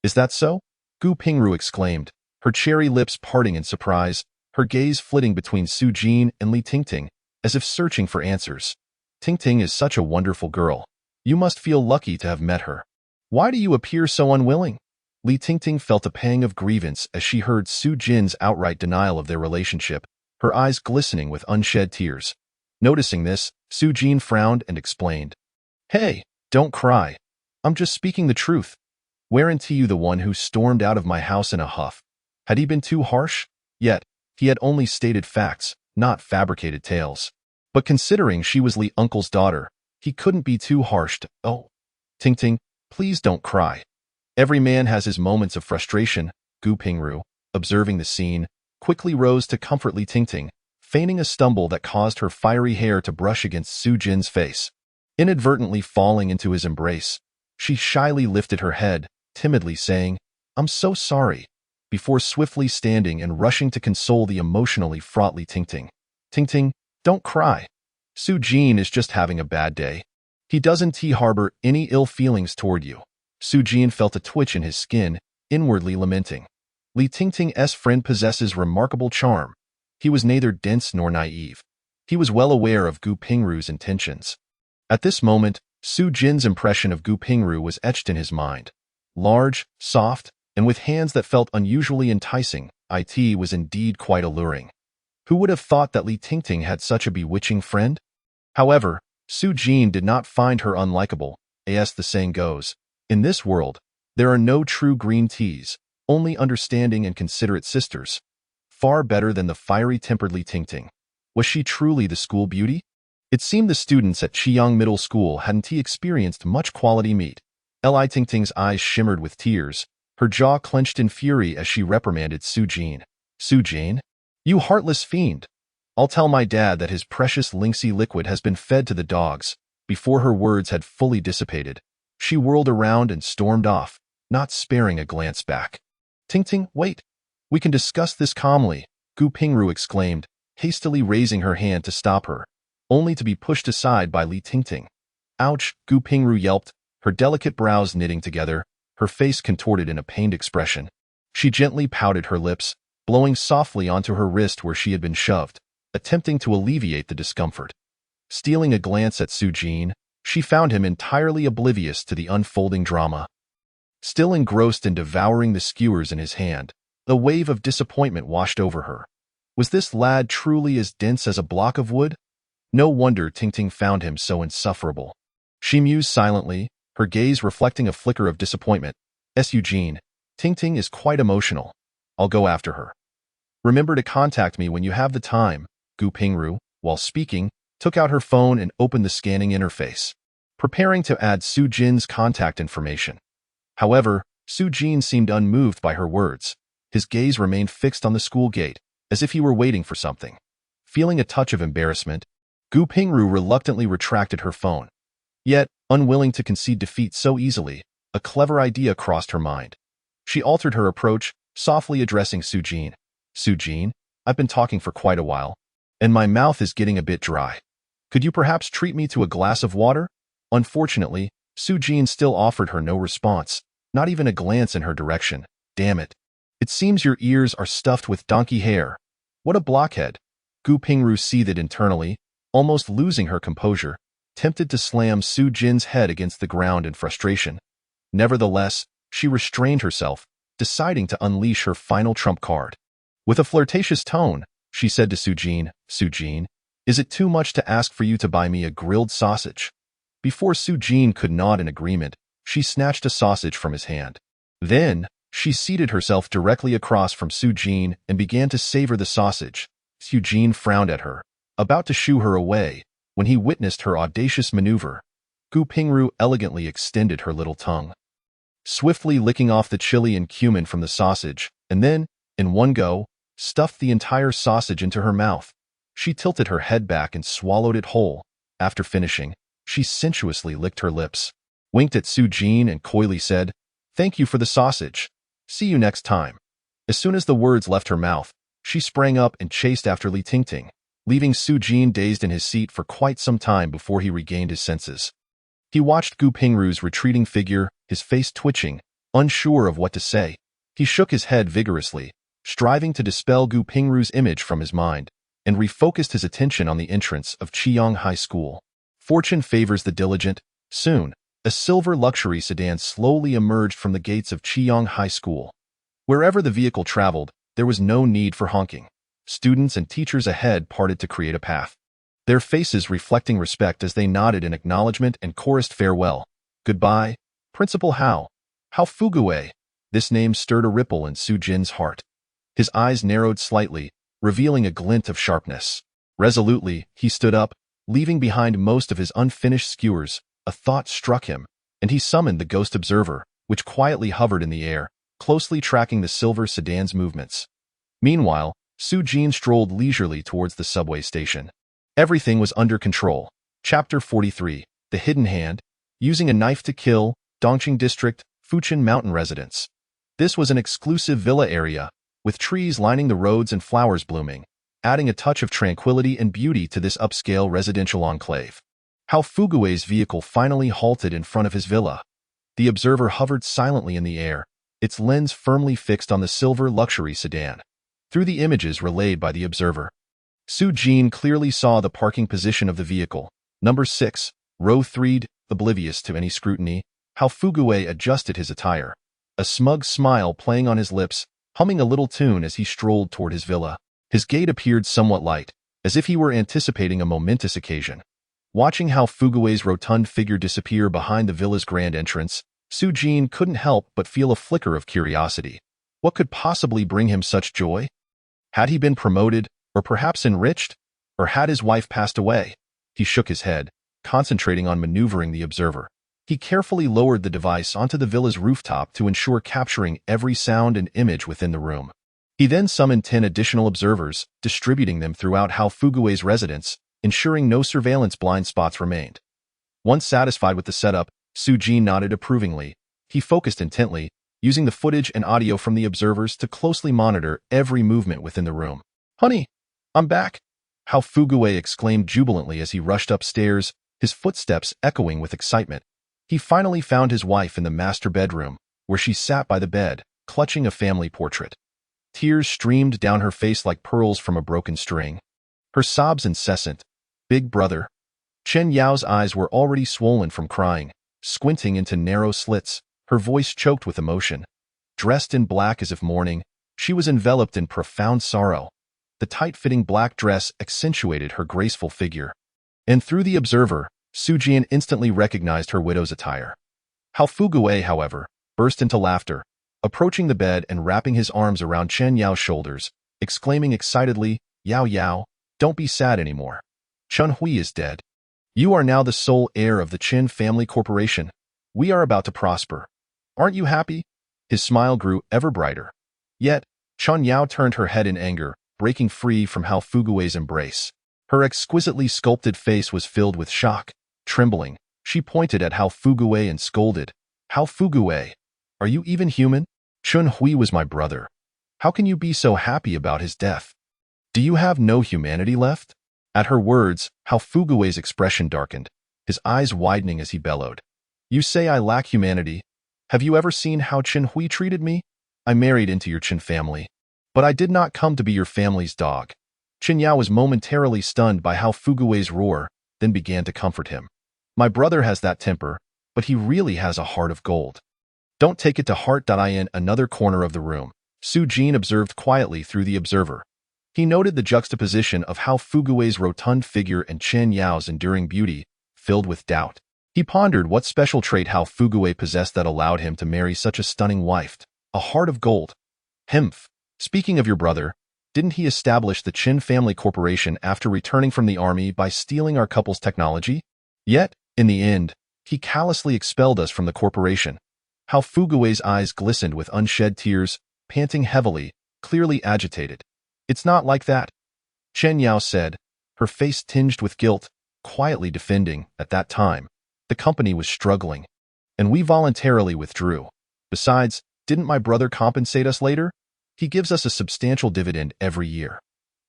"Is that so?" Gu Pingru exclaimed, her cherry lips parting in surprise, her gaze flitting between Su-jin and Li Tingting, as if searching for answers. "Tingting is such a wonderful girl. You must feel lucky to have met her. Why do you appear so unwilling?" Li Tingting felt a pang of grievance as she heard Su-jin's outright denial of their relationship, her eyes glistening with unshed tears. Noticing this, Su-jin frowned and explained, "Hey, don't cry. I'm just speaking the truth. Weren't you the one who stormed out of my house in a huff? Had he been too harsh? Yet, he had only stated facts, not fabricated tales. But considering she was Li Uncle's daughter, he couldn't be too harsh. Oh, Tingting, please don't cry. Every man has his moments of frustration." Gu Pingru, observing the scene, quickly rose to comfort Li Tingting, feigning a stumble that caused her fiery hair to brush against Su-jin's face. Inadvertently falling into his embrace, she shyly lifted her head, timidly saying, "I'm so sorry," before swiftly standing and rushing to console the emotionally fraught Li Tingting. "Tingting, don't cry. Su-jin is just having a bad day. He doesn't harbor any ill feelings toward you." Su-jin felt a twitch in his skin, inwardly lamenting. Li Tingting's friend possesses remarkable charm. He was neither dense nor naive. He was well aware of Gu Pingru's intentions. At this moment, Su-jin's impression of Gu Pingru was etched in his mind. Large, soft, and with hands that felt unusually enticing, it was indeed quite alluring. Who would have thought that Li Tingting had such a bewitching friend? However, Su-jin did not find her unlikable. As the saying goes, in this world, there are no true green teas, only understanding and considerate sisters. Far better than the fiery-tempered Li Tingting. Was she truly the school beauty? It seemed the students at Chiyang Middle School hadn't experienced much quality meat. Li Tingting's eyes shimmered with tears, her jaw clenched in fury as she reprimanded Su-jin. "Su-jin? You heartless fiend! I'll tell my dad that his precious linksy liquid has been fed to the dogs." Before her words had fully dissipated, she whirled around and stormed off, not sparing a glance back. Ting, wait. We can discuss this calmly, Gu Pingru exclaimed, hastily raising her hand to stop her, only to be pushed aside by Li Tingting. Ouch, Gu Pingru yelped, her delicate brows knitting together, her face contorted in a pained expression. She gently pouted her lips, blowing softly onto her wrist where she had been shoved, attempting to alleviate the discomfort. Stealing a glance at Su Jin, she found him entirely oblivious to the unfolding drama. Still engrossed in devouring the skewers in his hand, a wave of disappointment washed over her. Was this lad truly as dense as a block of wood? No wonder Tingting found him so insufferable. She mused silently, her gaze reflecting a flicker of disappointment. Eugene, Tingting is quite emotional. I'll go after her. Remember to contact me when you have the time, Gu Pingru, while speaking, took out her phone and opened the scanning interface, preparing to add Su Jin's contact information. However, Su Jin seemed unmoved by her words. His gaze remained fixed on the school gate, as if he were waiting for something. Feeling a touch of embarrassment, Gu Pingru reluctantly retracted her phone. Yet, unwilling to concede defeat so easily, a clever idea crossed her mind. She altered her approach, softly addressing Su Jin. Su Jin, I've been talking for quite a while, and my mouth is getting a bit dry. Could you perhaps treat me to a glass of water? Unfortunately, Su Jin still offered her no response, not even a glance in her direction. Damn it. It seems your ears are stuffed with donkey hair. What a blockhead. Gu Pingru seethed internally, almost losing her composure, tempted to slam Su Jin's head against the ground in frustration. Nevertheless, she restrained herself, deciding to unleash her final trump card. With a flirtatious tone, she said to Su Jin, is it too much to ask for you to buy me a grilled sausage? Before Su Jin could nod in agreement, she snatched a sausage from his hand. Then, she seated herself directly across from Su Jin and began to savor the sausage. Su Jin frowned at her, about to shoo her away, when he witnessed her audacious maneuver. Gu Pingru elegantly extended her little tongue, swiftly licking off the chili and cumin from the sausage, and then, in one go, stuffed the entire sausage into her mouth. She tilted her head back and swallowed it whole. After finishing, she sensuously licked her lips, winked at Su Jin and coyly said, "Thank you for the sausage. See you next time." As soon as the words left her mouth, she sprang up and chased after Li Tingting, leaving Su Jin dazed in his seat for quite some time before he regained his senses. He watched Gu Pingru's retreating figure, his face twitching, unsure of what to say. He shook his head vigorously, striving to dispel Gu Pingru's image from his mind, and refocused his attention on the entrance of Chiyang High School. Fortune favors the diligent. Soon, a silver luxury sedan slowly emerged from the gates of Chiyang High School. Wherever the vehicle traveled, there was no need for honking. Students and teachers ahead parted to create a path, their faces reflecting respect as they nodded in acknowledgement and chorused farewell. Goodbye, Principal Hao. Hao Fuguwei. This name stirred a ripple in Su Jin's heart. His eyes narrowed slightly, revealing a glint of sharpness. Resolutely, he stood up, leaving behind most of his unfinished skewers. A thought struck him, and he summoned the ghost observer, which quietly hovered in the air, closely tracking the silver sedan's movements. Meanwhile, Su Jin strolled leisurely towards the subway station. Everything was under control. Chapter 43, The Hidden Hand, Using a Knife to Kill, Dongqing District, Fuchin Mountain Residence. This was an exclusive villa area, with trees lining the roads and flowers blooming, adding a touch of tranquility and beauty to this upscale residential enclave. Hao Fuguwei's vehicle finally halted in front of his villa. The observer hovered silently in the air, its lens firmly fixed on the silver luxury sedan. Through the images relayed by the observer, Su Jin clearly saw the parking position of the vehicle. Number 6, row 3. Oblivious to any scrutiny, Hao Fuguwei adjusted his attire, a smug smile playing on his lips, humming a little tune as he strolled toward his villa. His gait appeared somewhat light, as if he were anticipating a momentous occasion. Watching Hao Fuguwei's rotund figure disappear behind the villa's grand entrance, Su Jin couldn't help but feel a flicker of curiosity. What could possibly bring him such joy? Had he been promoted, or perhaps enriched? Or had his wife passed away? He shook his head, concentrating on maneuvering the observer. He carefully lowered the device onto the villa's rooftop to ensure capturing every sound and image within the room. He then summoned 10 additional observers, distributing them throughout Hao Fuguwei's residence, ensuring no surveillance blind spots remained. Once satisfied with the setup, Su Jin nodded approvingly. He focused intently, using the footage and audio from the observers to closely monitor every movement within the room. "Honey, I'm back!" How Fugue exclaimed jubilantly as he rushed upstairs, his footsteps echoing with excitement. He finally found his wife in the master bedroom, where she sat by the bed, clutching a family portrait. Tears streamed down her face like pearls from a broken string. Her sobs incessant. "Big brother." Chen Yao's eyes were already swollen from crying, squinting into narrow slits, her voice choked with emotion. Dressed in black as if mourning, she was enveloped in profound sorrow. The tight-fitting black dress accentuated her graceful figure. And through the observer, Su Jian instantly recognized her widow's attire. Hao Fugue, however, burst into laughter, approaching the bed and wrapping his arms around Chen Yao's shoulders, exclaiming excitedly, "Yao Yao, don't be sad anymore. Chun Hui is dead. You are now the sole heir of the Qin family corporation. We are about to prosper. Aren't you happy?" His smile grew ever brighter. Yet, Chun Yao turned her head in anger, breaking free from Hao Fugue's embrace. Her exquisitely sculpted face was filled with shock. Trembling, she pointed at Hao Fugue and scolded, "Hao Fugue, are you even human? Chun Hui was my brother. How can you be so happy about his death? Do you have no humanity left?" At her words, Hao Fugue's expression darkened, his eyes widening as he bellowed, "You say I lack humanity. Have you ever seen how Chen Hui treated me? I married into your Qin family, but I did not come to be your family's dog." Chen Yao was momentarily stunned by Hao Fugue's roar, then began to comfort him. "My brother has that temper, but he really has a heart of gold. Don't take it to heart." In another corner of the room, Su Jin observed quietly through the observer. He noted the juxtaposition of Hao Fugue's rotund figure and Chen Yao's enduring beauty, filled with doubt. He pondered what special trait Hao Fugue possessed that allowed him to marry such a stunning wife. A heart of gold. Hmph. Speaking of your brother, didn't he establish the Qin Family Corporation after returning from the army by stealing our couple's technology? Yet, in the end, he callously expelled us from the corporation. Hao Fugue's eyes glistened with unshed tears, panting heavily, clearly agitated. "It's not like that," Chen Yao said, her face tinged with guilt, quietly defending, at that time, the company was struggling, and we voluntarily withdrew. Besides, didn't my brother compensate us later? He gives us a substantial dividend every year.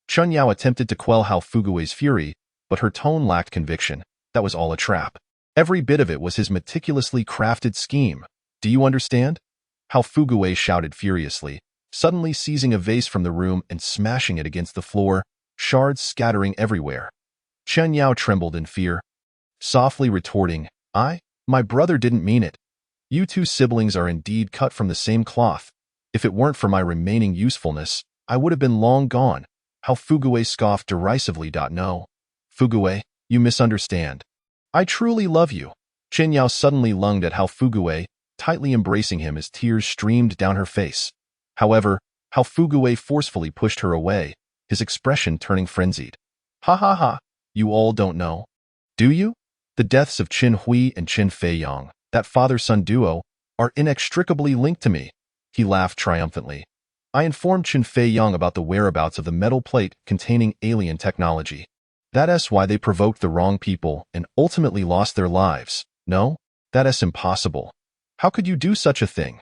Chen Yao attempted to quell Hao Fugue's fury, but her tone lacked conviction. That was all a trap. Every bit of it was his meticulously crafted scheme. "Do you understand?" Hao Fugue shouted furiously, suddenly seizing a vase from the room and smashing it against the floor, shards scattering everywhere. Chen Yao trembled in fear, softly retorting, My brother didn't mean it. You two siblings are indeed cut from the same cloth. If it weren't for my remaining usefulness, I would have been long gone." Hao Fugue scoffed derisively. "No. Fugue, you misunderstand. I truly love you." Chen Yao suddenly lunged at Hao Fugue, tightly embracing him as tears streamed down her face. However, Hao Fugue forcefully pushed her away, his expression turning frenzied. "Ha ha ha, you all don't know. Do you? The deaths of Qin Hui and Qin Feiyang, that father-son duo, are inextricably linked to me." He laughed triumphantly. "I informed Qin Feiyang about the whereabouts of the metal plate containing alien technology. That's why they provoked the wrong people and ultimately lost their lives. No? That's impossible. How could you do such a thing?"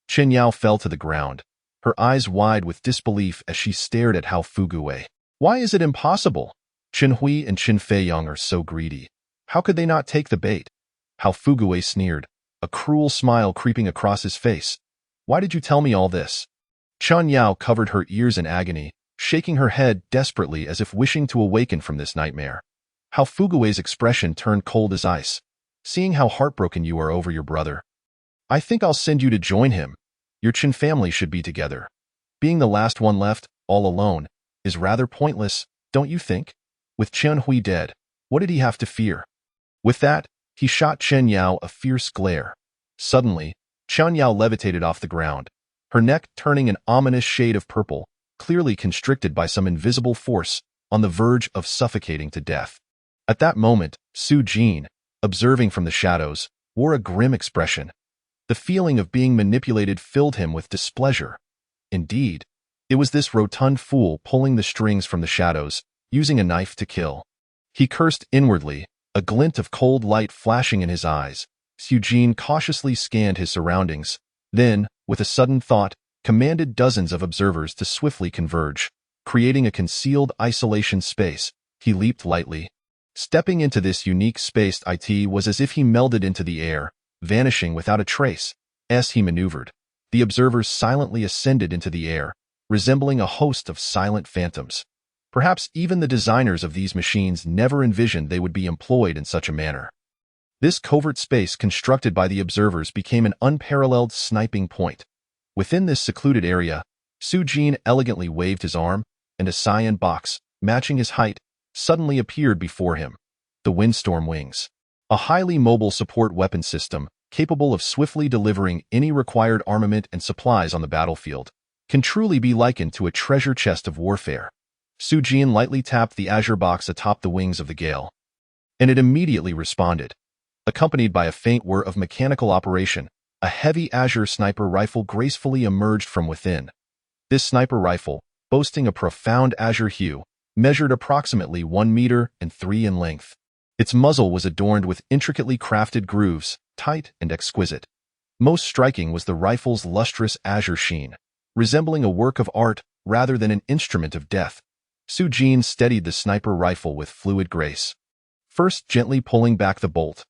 Chen Yao fell to the ground, her eyes wide with disbelief as she stared at Hao Fugue. "Why is it impossible? Qin Hui and Qin Feiyang are so greedy. How could they not take the bait?" Hao Fugue sneered, a cruel smile creeping across his face. "Why did you tell me all this?" Chen Yao covered her ears in agony, shaking her head desperately as if wishing to awaken from this nightmare. Hao Fugue's expression turned cold as ice. "Seeing how heartbroken you are over your brother, I think I'll send you to join him. Your Qin family should be together. Being the last one left, all alone, is rather pointless, don't you think? With Chen Hui dead, what did he have to fear?" With that, he shot Chen Yao a fierce glare. Suddenly, Chen Yao levitated off the ground, her neck turning an ominous shade of purple, clearly constricted by some invisible force, on the verge of suffocating to death. At that moment, Su Jin, observing from the shadows, wore a grim expression. The feeling of being manipulated filled him with displeasure. Indeed, it was this rotund fool pulling the strings from the shadows, using a knife to kill. He cursed inwardly, a glint of cold light flashing in his eyes. Su Jin cautiously scanned his surroundings. Then, with a sudden thought, commanded dozens of observers to swiftly converge. Creating a concealed isolation space, he leaped lightly. Stepping into this unique space, it was as if he melded into the air, vanishing without a trace. As he maneuvered, the observers silently ascended into the air, resembling a host of silent phantoms. Perhaps even the designers of these machines never envisioned they would be employed in such a manner. This covert space constructed by the observers became an unparalleled sniping point. Within this secluded area, Su-jin elegantly waved his arm, and a cyan box, matching his height, suddenly appeared before him. The Windstorm Wings. A highly mobile support weapon system, capable of swiftly delivering any required armament and supplies on the battlefield, can truly be likened to a treasure chest of warfare. Su-jin lightly tapped the azure box atop the wings of the Gale, and it immediately responded. Accompanied by a faint whir of mechanical operation, a heavy azure sniper rifle gracefully emerged from within. This sniper rifle, boasting a profound azure hue, measured approximately 1 meter and 3 in length. Its muzzle was adorned with intricately crafted grooves, tight and exquisite. Most striking was the rifle's lustrous azure sheen, resembling a work of art rather than an instrument of death. Su-jin steadied the sniper rifle with fluid grace, first gently pulling back the bolt.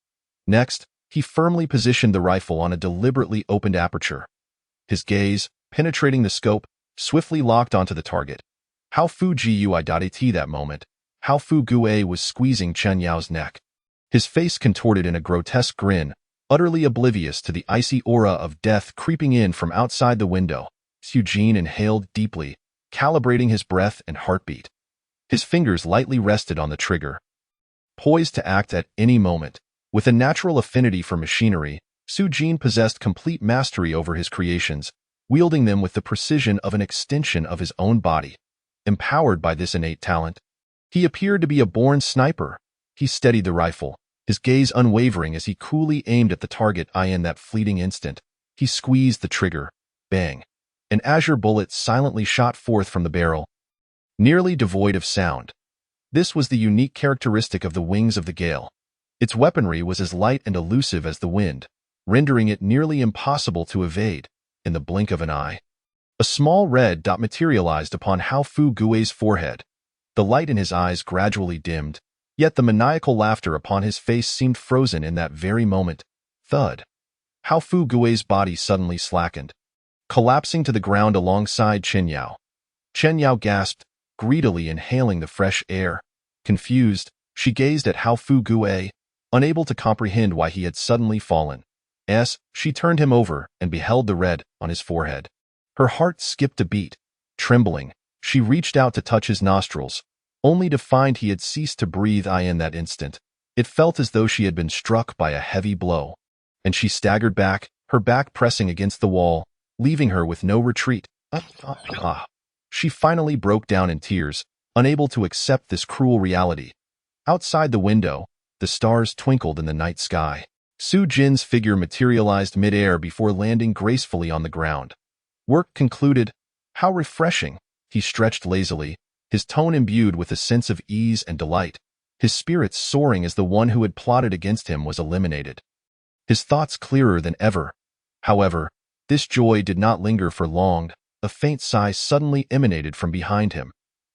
Next, he firmly positioned the rifle on a deliberately opened aperture. His gaze, penetrating the scope, swiftly locked onto the target. How Fu Gui that moment, How Fu Gue was squeezing Chen Yao's neck. His face contorted in a grotesque grin, utterly oblivious to the icy aura of death creeping in from outside the window. Su-jin inhaled deeply, calibrating his breath and heartbeat. His fingers lightly rested on the trigger, poised to act at any moment. With a natural affinity for machinery, Su-jin possessed complete mastery over his creations, wielding them with the precision of an extension of his own body. Empowered by this innate talent, he appeared to be a born sniper. He steadied the rifle, his gaze unwavering as he coolly aimed at the target. In that fleeting instant, he squeezed the trigger. Bang! An azure bullet silently shot forth from the barrel, nearly devoid of sound. This was the unique characteristic of the wings of the Gale. Its weaponry was as light and elusive as the wind, rendering it nearly impossible to evade. In the blink of an eye, a small red dot materialized upon How Fu Gue's forehead. The light in his eyes gradually dimmed, yet the maniacal laughter upon his face seemed frozen in that very moment. Thud! How Fu Gue's body suddenly slackened, collapsing to the ground alongside Chen Yao. Chen Yao gasped, greedily inhaling the fresh air. Confused, she gazed at How Fu Gue, unable to comprehend why he had suddenly fallen. She turned him over and beheld the red on his forehead. Her heart skipped a beat. Trembling, she reached out to touch his nostrils, only to find he had ceased to breathe. In that instant, it felt as though she had been struck by a heavy blow, and she staggered back, her back pressing against the wall, leaving her with no retreat. She finally broke down in tears, unable to accept this cruel reality. Outside the window, the stars twinkled in the night sky. Su-jin's figure materialized mid-air before landing gracefully on the ground. Work concluded. How refreshing! He stretched lazily, his tone imbued with a sense of ease and delight, his spirits soaring as the one who had plotted against him was eliminated. His thoughts clearer than ever. However, this joy did not linger for long. A faint sigh suddenly emanated from behind him.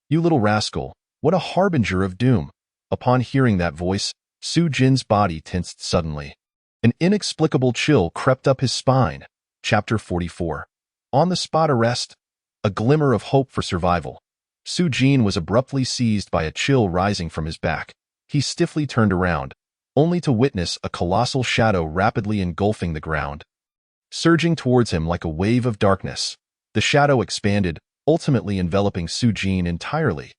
You little rascal, what a harbinger of doom! Upon hearing that voice, Su-jin's body tensed suddenly. An inexplicable chill crept up his spine. Chapter 44. On-the-spot arrest. A glimmer of hope for survival. Su-jin was abruptly seized by a chill rising from his back. He stiffly turned around, only to witness a colossal shadow rapidly engulfing the ground. Surging towards him like a wave of darkness, the shadow expanded, ultimately enveloping Su-jin entirely.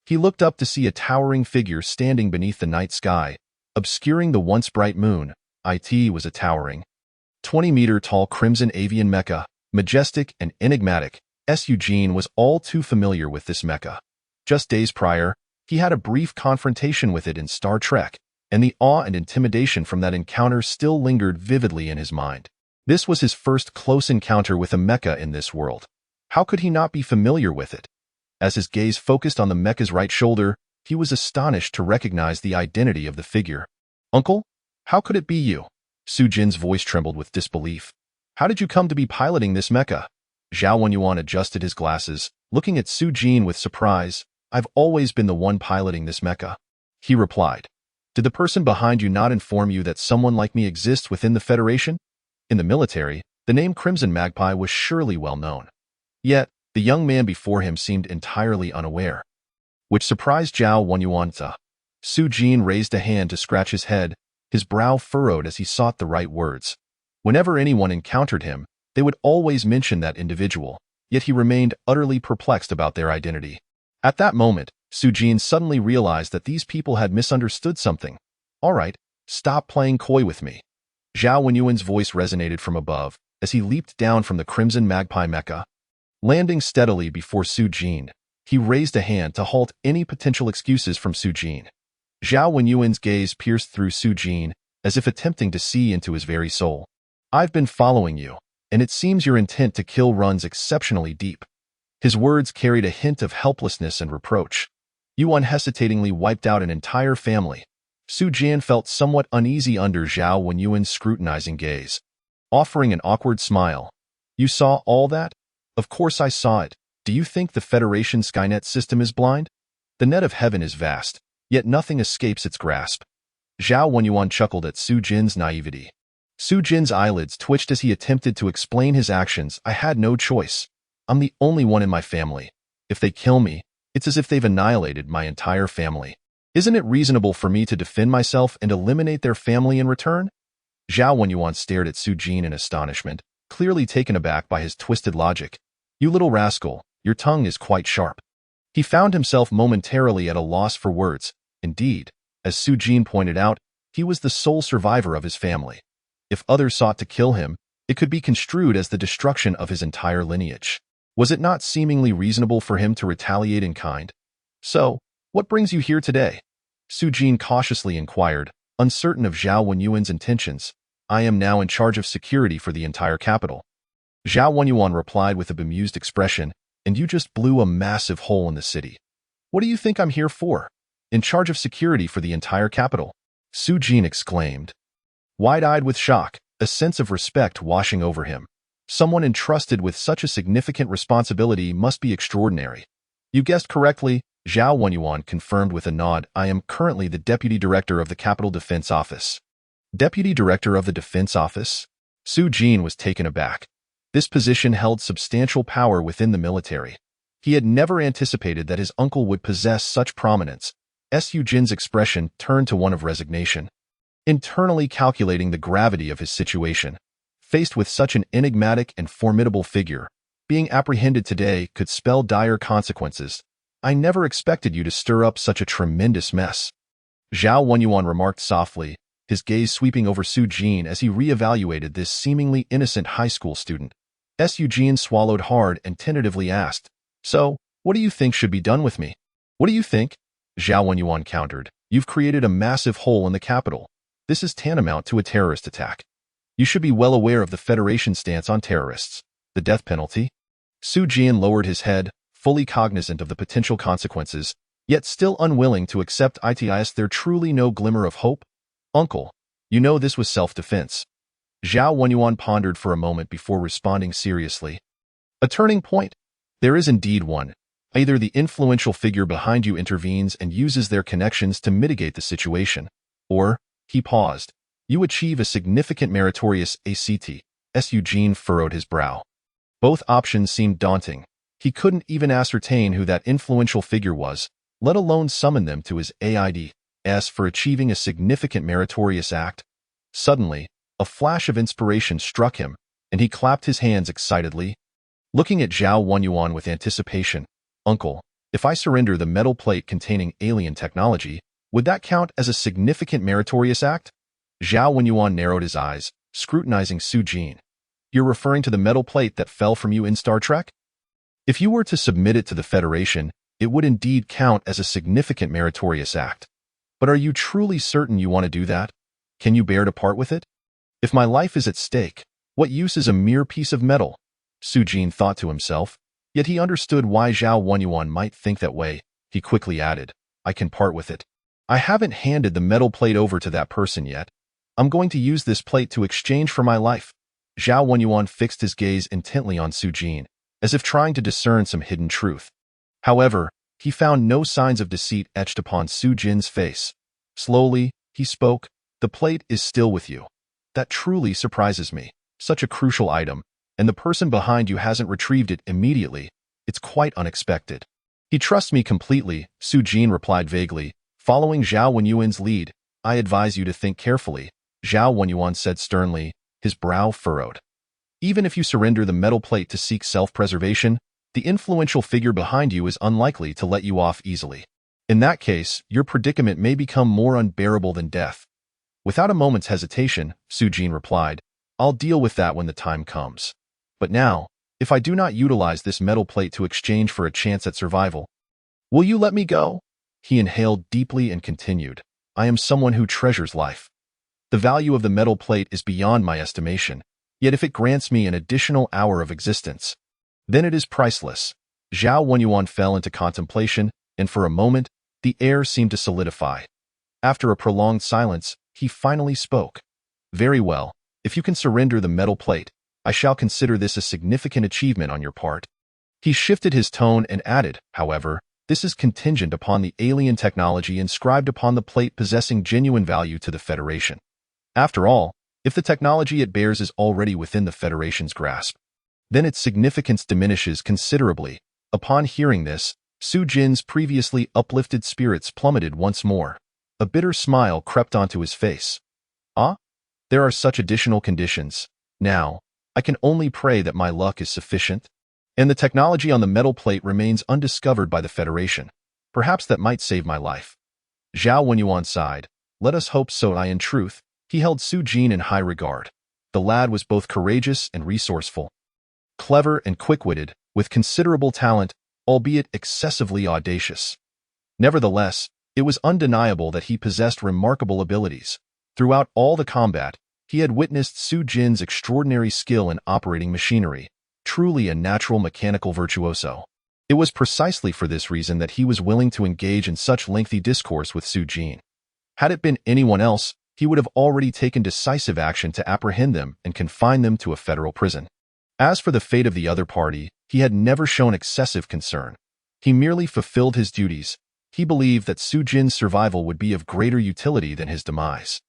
He looked up to see a towering figure standing beneath the night sky, obscuring the once bright moon. It was a towering, 20-meter-tall crimson avian mecha, majestic and enigmatic. Su-jin was all too familiar with this mecha. Just days prior, he had a brief confrontation with it in Star Trek, and the awe and intimidation from that encounter still lingered vividly in his mind. This was his first close encounter with a mecha in this world. How could he not be familiar with it? As his gaze focused on the mecha's right shoulder, he was astonished to recognize the identity of the figure. Uncle? How could it be you? Su-jin's voice trembled with disbelief. How did you come to be piloting this mecha? Zhao Wenyuan adjusted his glasses, looking at Su Jin with surprise. I've always been the one piloting this mecha. He replied. Did the person behind you not inform you that someone like me exists within the Federation? In the military, the name Crimson Magpie was surely well known. Yet, the young man before him seemed entirely unaware, which surprised Zhao Wenyuan. Su Jin raised a hand to scratch his head, his brow furrowed as he sought the right words. Whenever anyone encountered him, they would always mention that individual, yet he remained utterly perplexed about their identity. At that moment, Su Jin suddenly realized that these people had misunderstood something. All right, stop playing coy with me. Zhao Wenyuan's voice resonated from above as he leaped down from the Crimson Magpie mecha. Landing steadily before Su Jin, he raised a hand to halt any potential excuses from Su Jin. Zhao Wenyuan's gaze pierced through Su Jin, as if attempting to see into his very soul. I've been following you, and it seems your intent to kill runs exceptionally deep. His words carried a hint of helplessness and reproach. You unhesitatingly wiped out an entire family. Su Jin felt somewhat uneasy under Zhao Wenyuan's scrutinizing gaze. Offering an awkward smile. You saw all that? Of course I saw it. Do you think the Federation Skynet system is blind? The net of heaven is vast, yet nothing escapes its grasp. Zhao Wenyuan chuckled at Su Jin's naivety. Su Jin's eyelids twitched as he attempted to explain his actions. I had no choice. I'm the only one in my family. If they kill me, it's as if they've annihilated my entire family. Isn't it reasonable for me to defend myself and eliminate their family in return? Zhao Wenyuan stared at Su Jin in astonishment, clearly taken aback by his twisted logic. You little rascal, your tongue is quite sharp. He found himself momentarily at a loss for words. Indeed, as Su Jin pointed out, he was the sole survivor of his family. If others sought to kill him, it could be construed as the destruction of his entire lineage. Was it not seemingly reasonable for him to retaliate in kind? So, what brings you here today? Su Jin cautiously inquired, uncertain of Zhao Wenyuan's intentions. I am now in charge of security for the entire capital. Zhao Wenyuan replied with a bemused expression, and you just blew a massive hole in the city. What do you think I'm here for? In charge of security for the entire capital? Su Jin exclaimed. Wide-eyed with shock, a sense of respect washing over him. Someone entrusted with such a significant responsibility must be extraordinary. You guessed correctly, Zhao Wenyuan confirmed with a nod. I am currently the Deputy Director of the Capital Defense Office. Deputy Director of the Defense Office? Su Jin was taken aback. This position held substantial power within the military. He had never anticipated that his uncle would possess such prominence. Su Jin's expression turned to one of resignation. Internally calculating the gravity of his situation, faced with such an enigmatic and formidable figure, being apprehended today could spell dire consequences. I never expected you to stir up such a tremendous mess. Zhao Wenyuan remarked softly, his gaze sweeping over Su Jin as he reevaluated this seemingly innocent high school student. Su Jin swallowed hard and tentatively asked, So, what do you think should be done with me? What do you think? Zhao Wenyuan countered. You've created a massive hole in the capital. This is tantamount to a terrorist attack. You should be well aware of the Federation's stance on terrorists. The death penalty? Su Jin lowered his head, fully cognizant of the potential consequences, yet still unwilling to accept it. Is there truly no glimmer of hope? Uncle, you know this was self-defense. Zhao Wenyuan pondered for a moment before responding seriously. A turning point? There is indeed one. Either the influential figure behind you intervenes and uses their connections to mitigate the situation, or, he paused, you achieve a significant meritorious act. Su Jin furrowed his brow. Both options seemed daunting. He couldn't even ascertain who that influential figure was, let alone summon them to his aids for achieving a significant meritorious act. Suddenly, a flash of inspiration struck him, and he clapped his hands excitedly. Looking at Zhao Wenyuan with anticipation, Uncle, if I surrender the metal plate containing alien technology, would that count as a significant meritorious act? Zhao Wenyuan narrowed his eyes, scrutinizing Su Jin. You're referring to the metal plate that fell from you in Star Trek? If you were to submit it to the Federation, it would indeed count as a significant meritorious act. But are you truly certain you want to do that? Can you bear to part with it? If my life is at stake, what use is a mere piece of metal? Su Jin thought to himself, yet he understood why Zhao Wenyuan might think that way. He quickly added, I can part with it. I haven't handed the metal plate over to that person yet. I'm going to use this plate to exchange for my life. Zhao Wenyuan fixed his gaze intently on Su Jin, as if trying to discern some hidden truth. However, he found no signs of deceit etched upon Su Jin's face. Slowly, he spoke, "The plate is still with you. That truly surprises me. Such a crucial item, and the person behind you hasn't retrieved it immediately. It's quite unexpected." "He trusts me completely," Su Jin replied vaguely. Following Zhao Wenyuan's lead, "I advise you to think carefully," Zhao Wenyuan said sternly, his brow furrowed. "Even if you surrender the metal plate to seek self-preservation, the influential figure behind you is unlikely to let you off easily. In that case, your predicament may become more unbearable than death." Without a moment's hesitation, Su Jin replied, "I'll deal with that when the time comes. But now, if I do not utilize this metal plate to exchange for a chance at survival, will you let me go?" He inhaled deeply and continued, "I am someone who treasures life. The value of the metal plate is beyond my estimation, yet if it grants me an additional hour of existence, then it is priceless." Zhao Wenyuan fell into contemplation, and for a moment, the air seemed to solidify. After a prolonged silence, he finally spoke. "Very well, if you can surrender the metal plate, I shall consider this a significant achievement on your part." He shifted his tone and added, "However, this is contingent upon the alien technology inscribed upon the plate possessing genuine value to the Federation. After all, if the technology it bears is already within the Federation's grasp, then its significance diminishes considerably." Upon hearing this, Su Jin's previously uplifted spirits plummeted once more. A bitter smile crept onto his face. "Ah? There are such additional conditions. Now, I can only pray that my luck is sufficient, and the technology on the metal plate remains undiscovered by the Federation. Perhaps that might save my life." Zhao Wenyuan sighed. "Let us hope so." In truth, he held Su Jin in high regard. The lad was both courageous and resourceful, clever and quick-witted, with considerable talent, albeit excessively audacious. Nevertheless, it was undeniable that he possessed remarkable abilities. Throughout all the combat, he had witnessed Su Jin's extraordinary skill in operating machinery, truly a natural mechanical virtuoso. It was precisely for this reason that he was willing to engage in such lengthy discourse with Su Jin. Had it been anyone else, he would have already taken decisive action to apprehend them and confine them to a federal prison. As for the fate of the other party, he had never shown excessive concern. He merely fulfilled his duties. He believed that Su Jin's survival would be of greater utility than his demise.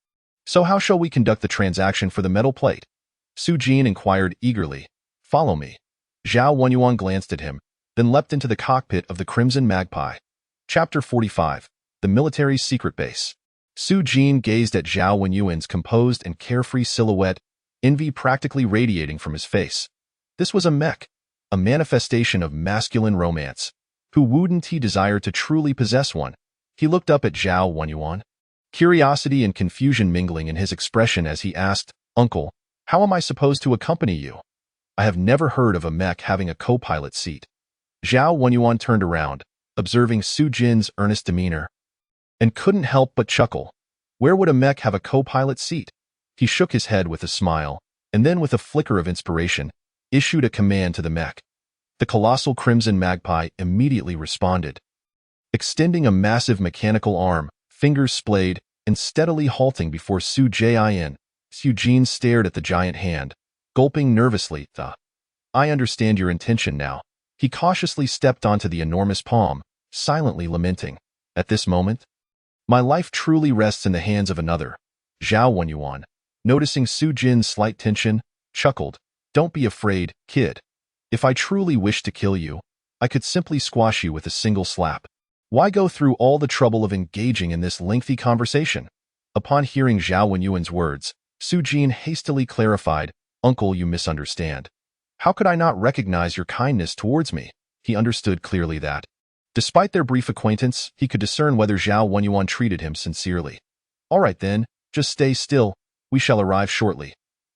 "So how shall we conduct the transaction for the metal plate?" Su Jin inquired eagerly. "Follow me." Zhao Wenyuan glanced at him, then leapt into the cockpit of the Crimson Magpie. Chapter 45. The Military's Secret Base. Su Jin gazed at Zhao Wenyuan's composed and carefree silhouette, envy practically radiating from his face. This was a mech, a manifestation of masculine romance. Who wouldn't he desire to truly possess one? He looked up at Zhao Wenyuan, curiosity and confusion mingling in his expression as he asked, "Uncle, how am I supposed to accompany you? I have never heard of a mech having a co-pilot seat." Zhao Wenyuan turned around, observing Su Jin's earnest demeanor, and couldn't help but chuckle. Where would a mech have a co-pilot seat? He shook his head with a smile, and then with a flicker of inspiration, issued a command to the mech. The colossal Crimson Magpie immediately responded. Extending a massive mechanical arm, fingers splayed, and steadily halting before Su Jin, Su Jin stared at the giant hand, gulping nervously. "I understand your intention now." He cautiously stepped onto the enormous palm, silently lamenting, "At this moment, my life truly rests in the hands of another." Zhao Wenyuan, noticing Su Jin's slight tension, chuckled, "Don't be afraid, kid. If I truly wished to kill you, I could simply squash you with a single slap. Why go through all the trouble of engaging in this lengthy conversation?" Upon hearing Zhao Wenyuan's words, Su Jin hastily clarified, "Uncle, you misunderstand. How could I not recognize your kindness towards me?" He understood clearly that, despite their brief acquaintance, he could discern whether Zhao Wenyuan treated him sincerely. "All right then, just stay still. We shall arrive shortly,"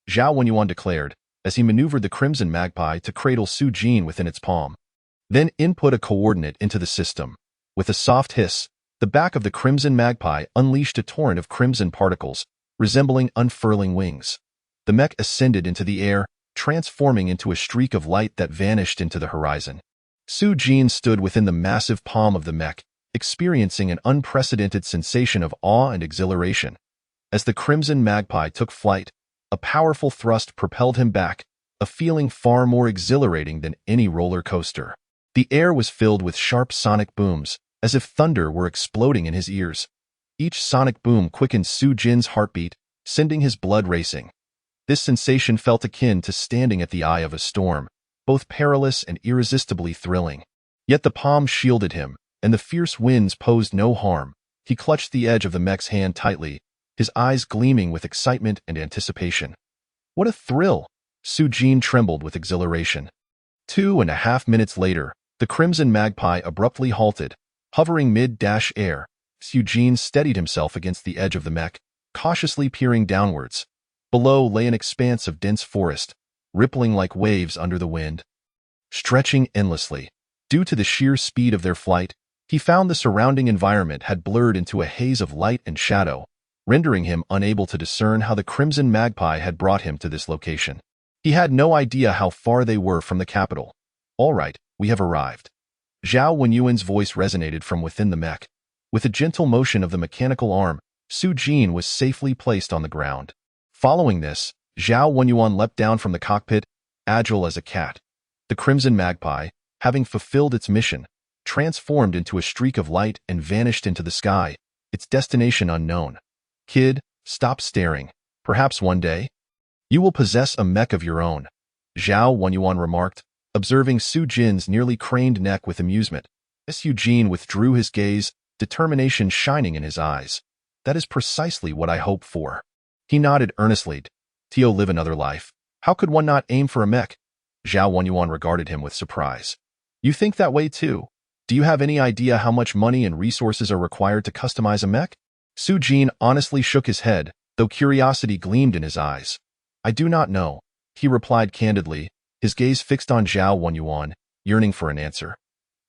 Zhao Wenyuan declared, as he maneuvered the Crimson Magpie to cradle Su Jin within its palm. Then input a coordinate into the system. With a soft hiss, the back of the Crimson Magpie unleashed a torrent of crimson particles, resembling unfurling wings. The mech ascended into the air, transforming into a streak of light that vanished into the horizon. Su Jin stood within the massive palm of the mech, experiencing an unprecedented sensation of awe and exhilaration. As the Crimson Magpie took flight, A powerful thrust propelled him back, a feeling far more exhilarating than any roller coaster. The air was filled with sharp sonic booms, as if thunder were exploding in his ears. Each sonic boom quickened Su Jin's heartbeat, sending his blood racing. This sensation felt akin to standing at the eye of a storm, both perilous and irresistibly thrilling. Yet the palm shielded him, and the fierce winds posed no harm. He clutched the edge of the mech's hand tightly, his eyes gleaming with excitement and anticipation. What a thrill! Su Jin trembled with exhilaration. 2.5 minutes later, the Crimson Magpie abruptly halted, hovering mid-air. Su Jin steadied himself against the edge of the mech, cautiously peering downwards. Below lay an expanse of dense forest, rippling like waves under the wind. Stretching endlessly. Due to the sheer speed of their flight, he found the surrounding environment had blurred into a haze of light and shadow, rendering him unable to discern how the Crimson Magpie had brought him to this location. He had no idea how far they were from the capital. "All right, we have arrived." Zhao Wenyuan's voice resonated from within the mech. With a gentle motion of the mechanical arm, Su Jin was safely placed on the ground. Following this, Zhao Wenyuan leapt down from the cockpit, agile as a cat. The Crimson Magpie, having fulfilled its mission, transformed into a streak of light and vanished into the sky, its destination unknown. "Kid, stop staring. Perhaps one day you will possess a mech of your own," Zhao Wenyuan remarked, observing Su Jin's nearly craned neck with amusement. Su Jin withdrew his gaze, determination shining in his eyes. "That is precisely what I hope for." He nodded earnestly. "To live another life. How could one not aim for a mech?" Zhao Wenyuan regarded him with surprise. "You think that way too? Do you have any idea how much money and resources are required to customize a mech?" Su Jin honestly shook his head, though curiosity gleamed in his eyes. "I do not know," he replied candidly, his gaze fixed on Zhao Wenyuan, yearning for an answer.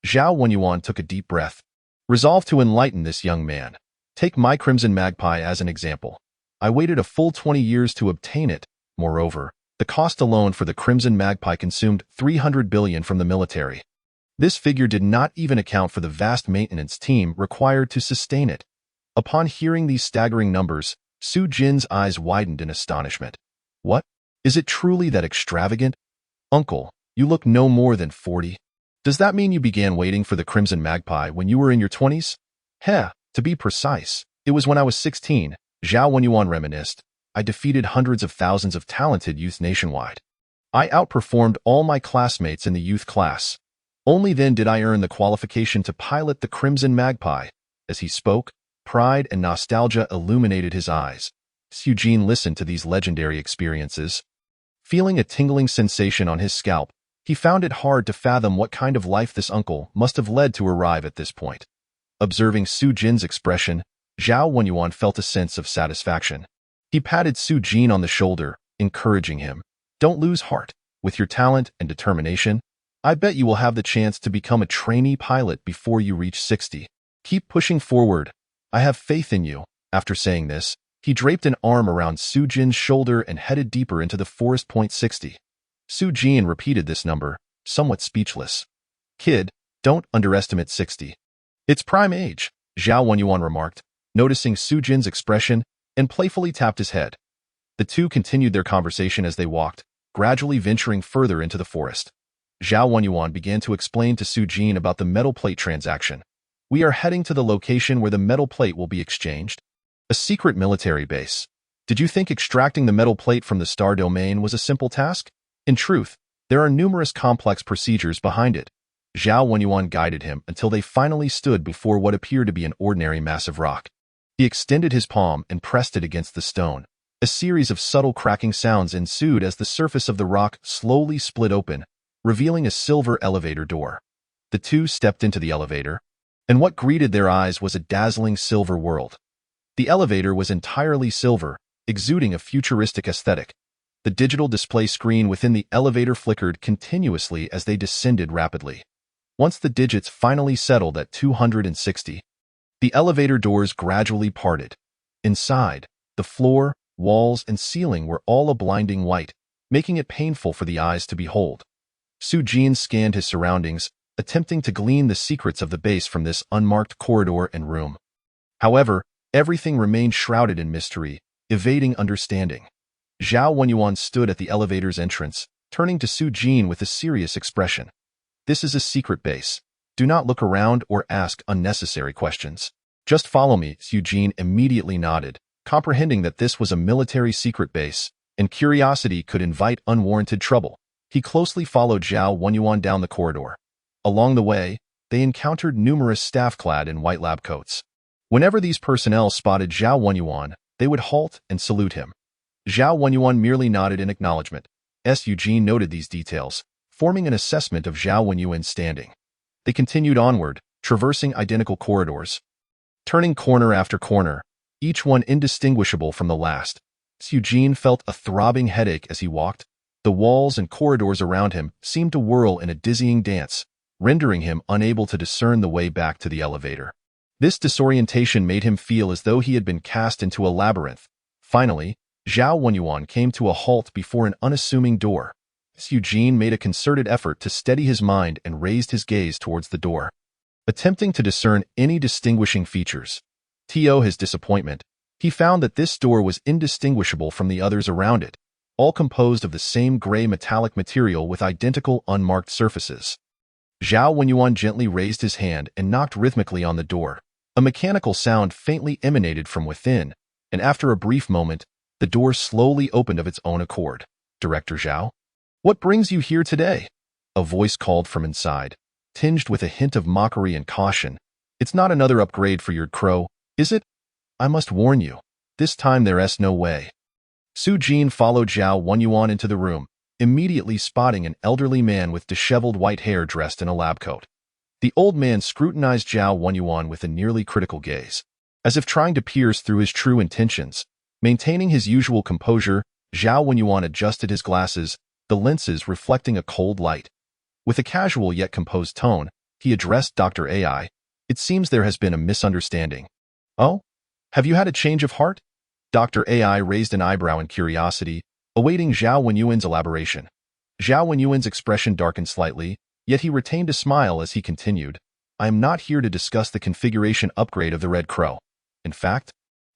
Zhao Wenyuan took a deep breath, resolved to enlighten this young man. "Take my Crimson Magpie as an example. I waited a full 20 years to obtain it. Moreover, the cost alone for the Crimson Magpie consumed 300 billion from the military. This figure did not even account for the vast maintenance team required to sustain it." Upon hearing these staggering numbers, Su Jin's eyes widened in astonishment. "What? Is it truly that extravagant? Uncle, you look no more than 40. Does that mean you began waiting for the Crimson Magpie when you were in your 20s? Heh, to be precise, it was when I was 16, Zhao Wenyuan reminisced. I defeated hundreds of thousands of talented youth nationwide. I outperformed all my classmates in the youth class. Only then did I earn the qualification to pilot the Crimson Magpie." As he spoke, pride and nostalgia illuminated his eyes. Su Jin listened to these legendary experiences. Feeling a tingling sensation on his scalp, he found it hard to fathom what kind of life this uncle must have led to arrive at this point. Observing Su Jin's expression, Zhao Wenyuan felt a sense of satisfaction. He patted Su Jin on the shoulder, encouraging him. "Don't lose heart. With your talent and determination, I bet you will have the chance to become a trainee pilot before you reach 60. Keep pushing forward. I have faith in you." After saying this, he draped an arm around Su Jin's shoulder and headed deeper into the forest. 60. Su Jin repeated this number, somewhat speechless. "Kid, don't underestimate 60. It's prime age," Zhao Wenyuan remarked, noticing Su Jin's expression, and playfully tapped his head. The two continued their conversation as they walked, gradually venturing further into the forest. Zhao Wenyuan began to explain to Su Jin about the metal plate transaction. "We are heading to the location where the metal plate will be exchanged. A secret military base. Did you think extracting the metal plate from the star domain was a simple task? In truth, there are numerous complex procedures behind it." Zhao Wenyuan guided him until they finally stood before what appeared to be an ordinary massive rock. He extended his palm and pressed it against the stone. A series of subtle cracking sounds ensued as the surface of the rock slowly split open, revealing a silver elevator door. The two stepped into the elevator, and what greeted their eyes was a dazzling silver world. The elevator was entirely silver, exuding a futuristic aesthetic. The digital display screen within the elevator flickered continuously as they descended rapidly. Once the digits finally settled at 260, the elevator doors gradually parted. Inside, the floor, walls, and ceiling were all a blinding white, making it painful for the eyes to behold. Su Jin scanned his surroundings, attempting to glean the secrets of the base from this unmarked corridor and room. However, everything remained shrouded in mystery, evading understanding. Zhao Wenyuan stood at the elevator's entrance, turning to Su Jin with a serious expression. This is a secret base. Do not look around or ask unnecessary questions. Just follow me. Su Jin immediately nodded, comprehending that this was a military secret base, and curiosity could invite unwarranted trouble. He closely followed Zhao Wenyuan down the corridor. Along the way, they encountered numerous staff clad in white lab coats. Whenever these personnel spotted Zhao Wenyuan, they would halt and salute him. Zhao Wenyuan merely nodded in acknowledgement. Su Jin noted these details, forming an assessment of Zhao Wenyuan's standing. They continued onward, traversing identical corridors. Turning corner after corner, each one indistinguishable from the last, Su Jin felt a throbbing headache as he walked. The walls and corridors around him seemed to whirl in a dizzying dance, rendering him unable to discern the way back to the elevator. This disorientation made him feel as though he had been cast into a labyrinth. Finally, Zhao Wenyuan came to a halt before an unassuming door. Su Jin made a concerted effort to steady his mind and raised his gaze towards the door, attempting to discern any distinguishing features. To his disappointment, he found that this door was indistinguishable from the others around it, all composed of the same gray metallic material with identical unmarked surfaces. Zhao Wenyuan gently raised his hand and knocked rhythmically on the door. A mechanical sound faintly emanated from within, and after a brief moment, the door slowly opened of its own accord. Director Zhao? What brings you here today? A voice called from inside, tinged with a hint of mockery and caution. It's not another upgrade for your crow, is it? I must warn you, this time there's no way. Su Jin followed Zhao Wenyuan into the room, immediately spotting an elderly man with disheveled white hair dressed in a lab coat. The old man scrutinized Zhao Wenyuan with a nearly critical gaze, as if trying to pierce through his true intentions. Maintaining his usual composure, Zhao Wenyuan adjusted his glasses, the lenses reflecting a cold light. With a casual yet composed tone, he addressed Dr. AI. It seems there has been a misunderstanding. Oh? Have you had a change of heart? Dr. AI raised an eyebrow in curiosity, awaiting Zhao Wenyuan's elaboration. Zhao Wenyuan's expression darkened slightly, yet he retained a smile as he continued. I am not here to discuss the configuration upgrade of the Red Crow. In fact,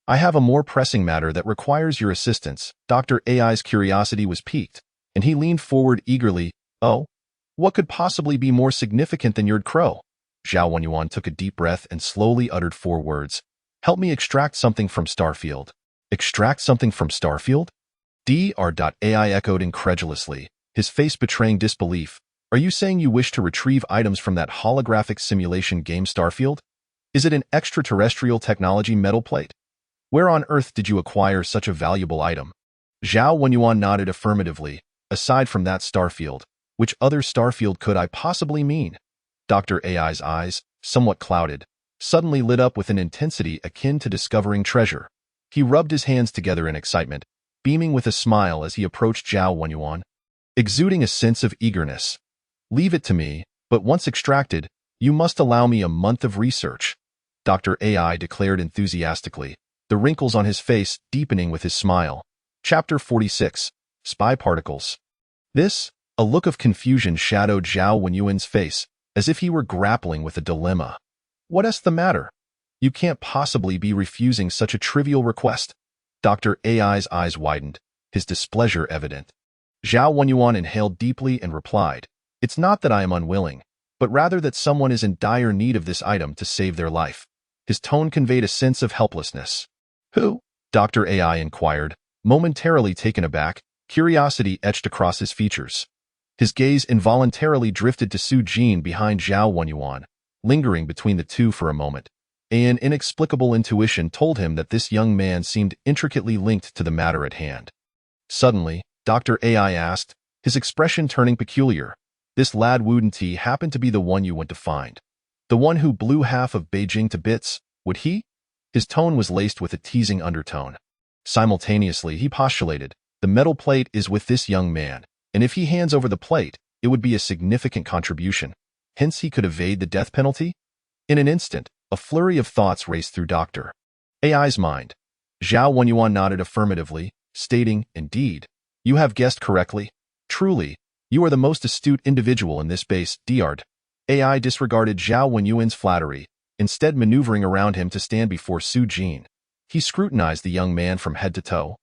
I have a more pressing matter that requires your assistance. Dr. AI's curiosity was piqued, and he leaned forward eagerly. Oh? What could possibly be more significant than your crow? Zhao Wenyuan took a deep breath and slowly uttered 4 words. Help me extract something from Starfield. Extract something from Starfield? Dr.AI echoed incredulously, his face betraying disbelief. Are you saying you wish to retrieve items from that holographic simulation game Starfield? Is it an extraterrestrial technology metal plate? Where on earth did you acquire such a valuable item? Zhao Wenyuan nodded affirmatively. Aside from that Starfield, which other Starfield could I possibly mean? Dr. AI's eyes, somewhat clouded, suddenly lit up with an intensity akin to discovering treasure. He rubbed his hands together in excitement, beaming with a smile as he approached Zhao Wenyuan, exuding a sense of eagerness. Leave it to me, but once extracted, you must allow me a month of research, Dr. AI declared enthusiastically, the wrinkles on his face deepening with his smile. Chapter 46. Spy Particles. A look of confusion shadowed Zhao Wenyuan's face, as if he were grappling with a dilemma. What's the matter? You can't possibly be refusing such a trivial request. Dr. AI's eyes widened, his displeasure evident. Zhao Wenyuan inhaled deeply and replied, It's not that I am unwilling, but rather that someone is in dire need of this item to save their life. His tone conveyed a sense of helplessness. Who? Dr. AI inquired, momentarily taken aback, curiosity etched across his features. His gaze involuntarily drifted to Su Jin behind Zhao Wenyuan, lingering between the two for a moment. An inexplicable intuition told him that this young man seemed intricately linked to the matter at hand. Suddenly, Dr. AI asked, his expression turning peculiar. This lad wouldn't happen to be the one you went to find? The one who blew half of Beijing to bits, would he? His tone was laced with a teasing undertone. Simultaneously, he postulated, the metal plate is with this young man, and if he hands over the plate, it would be a significant contribution. Hence he could evade the death penalty? In an instant, a flurry of thoughts raced through Dr. AI's mind. Zhao Wenyuan nodded affirmatively, stating, Indeed, you have guessed correctly. Truly, you are the most astute individual in this base, Dr. AI disregarded Zhao Wenyuan's flattery, instead maneuvering around him to stand before Su Jin. He scrutinized the young man from head to toe.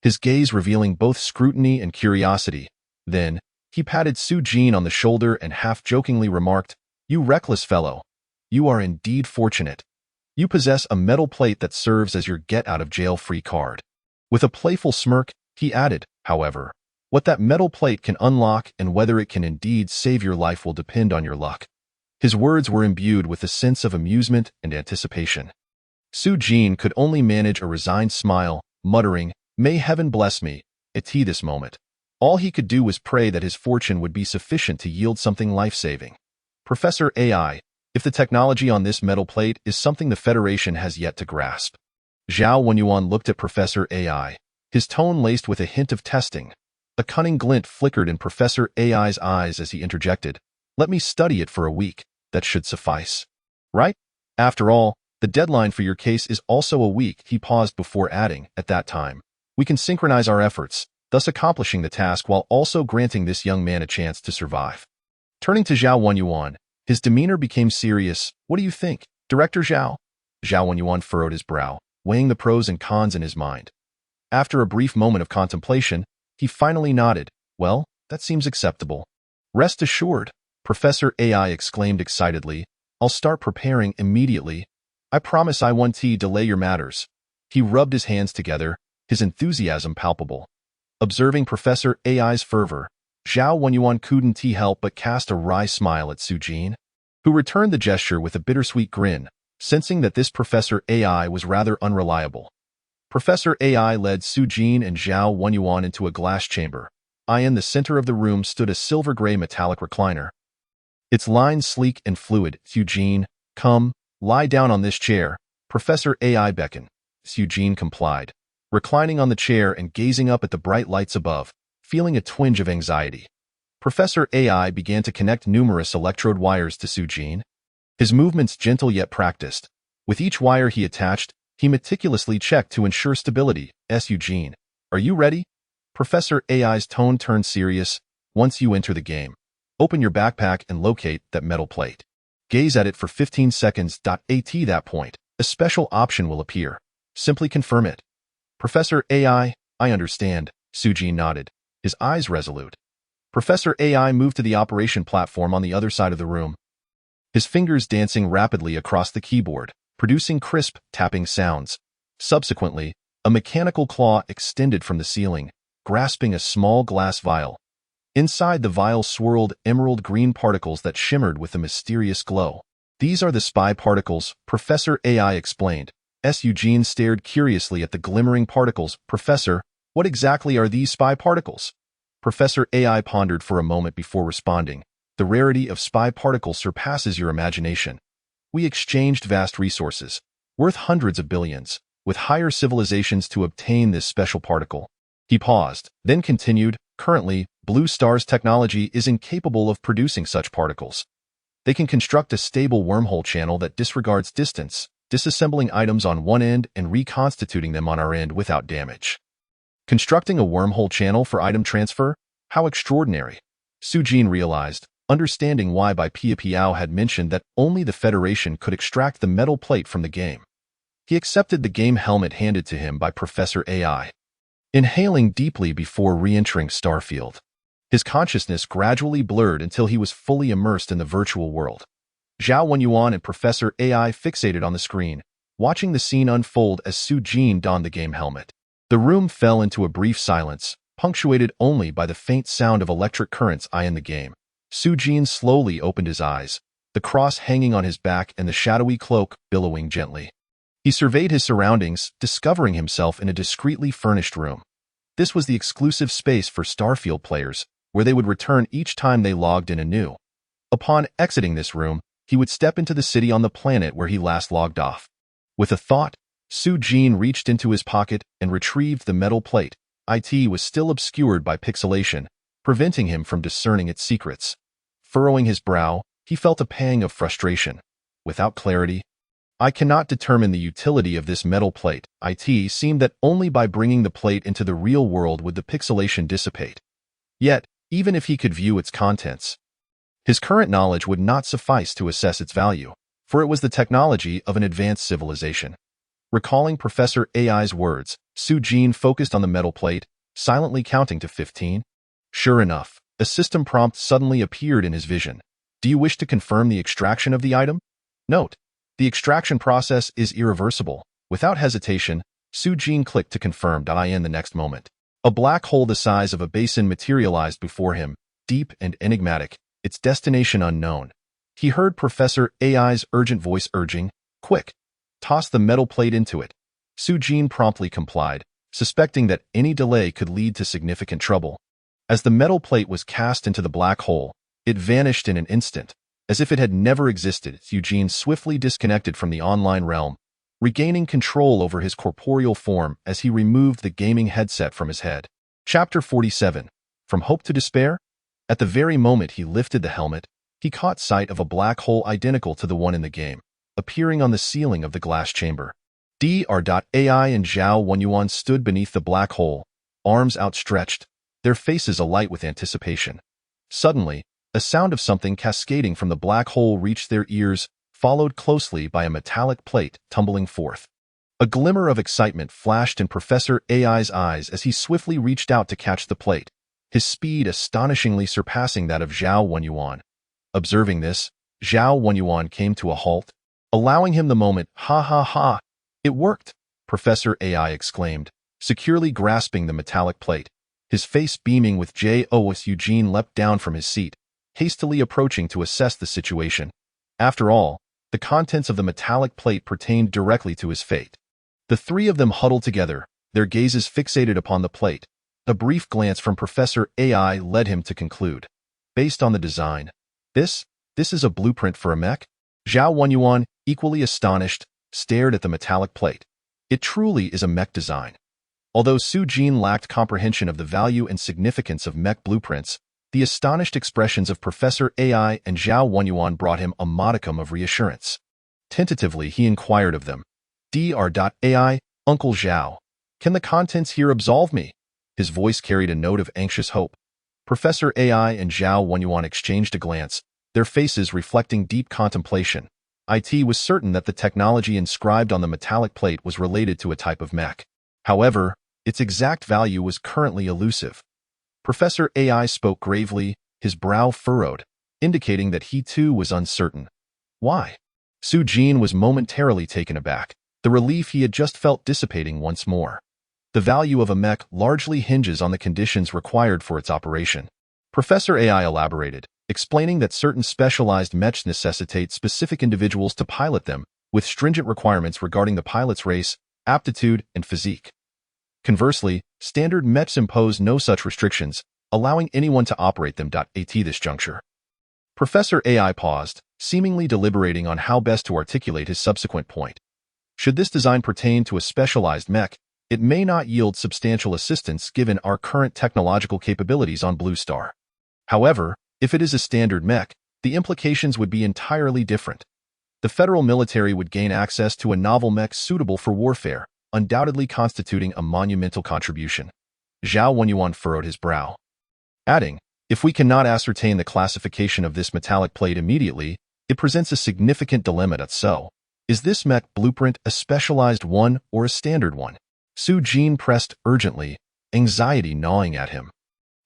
his gaze revealing both scrutiny and curiosity. Then, he patted Su Jin on the shoulder and half-jokingly remarked, "You reckless fellow. You are indeed fortunate. You possess a metal plate that serves as your get-out-of-jail-free card." With a playful smirk, he added, "However, what that metal plate can unlock and whether it can indeed save your life will depend on your luck." His words were imbued with a sense of amusement and anticipation. Su Jin could only manage a resigned smile, muttering, "May heaven bless me, at this moment." All he could do was pray that his fortune would be sufficient to yield something life-saving. "Professor AI, if the technology on this metal plate is something the Federation has yet to grasp." Zhao Wenyuan looked at Professor AI, his tone laced with a hint of testing. A cunning glint flickered in Professor AI's eyes as he interjected, "Let me study it for a week. That should suffice. Right? After all, the deadline for your case is also a week." He paused before adding, "At that time, we can synchronize our efforts, thus accomplishing the task while also granting this young man a chance to survive." Turning to Zhao Wenyuan, his demeanor became serious. "What do you think, Director Zhao?" Zhao Wenyuan furrowed his brow, weighing the pros and cons in his mind. After a brief moment of contemplation, he finally nodded. "Well, that seems acceptable." "Rest assured," Professor AI exclaimed excitedly, "I'll start preparing immediately. I promise I won't delay your matters." He rubbed his hands together, his enthusiasm palpable. Observing Professor AI's fervor, Zhao Wenyuan couldn't help but cast a wry smile at Su Jin, who returned the gesture with a bittersweet grin, sensing that this Professor AI was rather unreliable. Professor AI led Su Jin and Zhao Wenyuan into a glass chamber. In the center of the room stood a silver-gray metallic recliner. Its lines sleek and fluid. "Su Jin, come, lie down on this chair." Professor AI beckoned. Su Jin complied, reclining on the chair and gazing up at the bright lights above, feeling a twinge of anxiety. Professor AI began to connect numerous electrode wires to Su Jin. His movements gentle yet practiced. With each wire he attached, he meticulously checked to ensure stability. "Su Jin, are you ready?" Professor AI's tone turned serious. "Once you enter the game, open your backpack and locate that metal plate. Gaze at it for 15 seconds. At that point, a special option will appear. Simply confirm it." "Professor AI, I understand." Su Jin nodded, his eyes resolute. Professor AI moved to the operation platform on the other side of the room, his fingers dancing rapidly across the keyboard, producing crisp, tapping sounds. Subsequently, a mechanical claw extended from the ceiling, grasping a small glass vial. Inside the vial swirled emerald green particles that shimmered with a mysterious glow. "These are the spy particles," Professor AI explained. Su Jin stared curiously at the glimmering particles. "Professor, what exactly are these spy particles?" Professor AI pondered for a moment before responding. "The rarity of spy particles surpasses your imagination. We exchanged vast resources, worth hundreds of billions, with higher civilizations to obtain this special particle." He paused, then continued, "Currently, Blue Star's technology is incapable of producing such particles. They can construct a stable wormhole channel that disregards distance, disassembling items on one end and reconstituting them on our end without damage." Constructing a wormhole channel for item transfer? How extraordinary. Su Jin realized, understanding why Bai Piao had mentioned that only the Federation could extract the metal plate from the game. He accepted the game helmet handed to him by Professor AI. Inhaling deeply before re-entering Starfield, his consciousness gradually blurred until he was fully immersed in the virtual world. Zhao Wenyuan and Professor AI fixated on the screen, watching the scene unfold as Su Jin donned the game helmet. The room fell into a brief silence, punctuated only by the faint sound of electric currents in the game. Su Jin slowly opened his eyes, the cross hanging on his back and the shadowy cloak billowing gently. He surveyed his surroundings, discovering himself in a discreetly furnished room. This was the exclusive space for Starfield players, where they would return each time they logged in anew. Upon exiting this room, he would step into the city on the planet where he last logged off. With a thought, Su Jin reached into his pocket and retrieved the metal plate. It was still obscured by pixelation, preventing him from discerning its secrets. Furrowing his brow, he felt a pang of frustration. Without clarity, "I cannot determine the utility of this metal plate." It seemed that only by bringing the plate into the real world would the pixelation dissipate. Yet, even if he could view its contents, his current knowledge would not suffice to assess its value, for it was the technology of an advanced civilization. Recalling Professor AI's words, Su-Jin focused on the metal plate, silently counting to 15. Sure enough, a system prompt suddenly appeared in his vision. Do you wish to confirm the extraction of the item? Note: the extraction process is irreversible. Without hesitation, Su-Jin clicked to confirm.in. The next moment, a black hole the size of a basin materialized before him, deep and enigmatic, its destination unknown. He heard Professor AI's urgent voice urging, "Quick, toss the metal plate into it." Su-Jin promptly complied, suspecting that any delay could lead to significant trouble. As the metal plate was cast into the black hole, it vanished in an instant. As if it had never existed, Su-Jin swiftly disconnected from the online realm, regaining control over his corporeal form as he removed the gaming headset from his head. Chapter 47. From Hope to Despair? At the very moment he lifted the helmet, he caught sight of a black hole identical to the one in the game, appearing on the ceiling of the glass chamber. Dr.ai and Zhao Wenyuan stood beneath the black hole, arms outstretched, their faces alight with anticipation. Suddenly, a sound of something cascading from the black hole reached their ears, followed closely by a metallic plate tumbling forth. A glimmer of excitement flashed in Professor AI's eyes as he swiftly reached out to catch the plate, his speed astonishingly surpassing that of Zhao Wenyuan. Observing this, Zhao Wenyuan came to a halt, allowing him the moment. "Ha ha ha! It worked!" Professor AI exclaimed, securely grasping the metallic plate. His face beaming with joy. Su-Jin leapt down from his seat, hastily approaching to assess the situation. After all, the contents of the metallic plate pertained directly to his fate. The three of them huddled together, their gazes fixated upon the plate. A brief glance from Professor AI led him to conclude. Based on the design, this is a blueprint for a mech? Zhao Wenyuan, equally astonished, stared at the metallic plate. It truly is a mech design. Although Su-Jin lacked comprehension of the value and significance of mech blueprints, the astonished expressions of Professor AI and Zhao Wenyuan brought him a modicum of reassurance. Tentatively, he inquired of them, "Dr.ai, Uncle Zhao, can the contents here absolve me?" His voice carried a note of anxious hope. Professor AI and Zhao Wenyuan exchanged a glance, their faces reflecting deep contemplation. IT was certain that the technology inscribed on the metallic plate was related to a type of mech. However, its exact value was currently elusive. Professor AI spoke gravely, his brow furrowed, indicating that he too was uncertain. Why? Su-Jin was momentarily taken aback, the relief he had just felt dissipating once more. The value of a mech largely hinges on the conditions required for its operation. Professor AI elaborated, explaining that certain specialized mechs necessitate specific individuals to pilot them, with stringent requirements regarding the pilot's race, aptitude, and physique. Conversely, standard mechs impose no such restrictions, allowing anyone to operate them. At this juncture, Professor AI paused, seemingly deliberating on how best to articulate his subsequent point. Should this design pertain to a specialized mech, it may not yield substantial assistance given our current technological capabilities on Blue Star. However, if it is a standard mech, the implications would be entirely different. The federal military would gain access to a novel mech suitable for warfare, undoubtedly constituting a monumental contribution. Zhao Wenyuan furrowed his brow, adding, "If we cannot ascertain the classification of this metallic plate immediately, it presents a significant dilemma. So, is this mech blueprint a specialized one or a standard one?" Su-Jin pressed urgently, anxiety gnawing at him.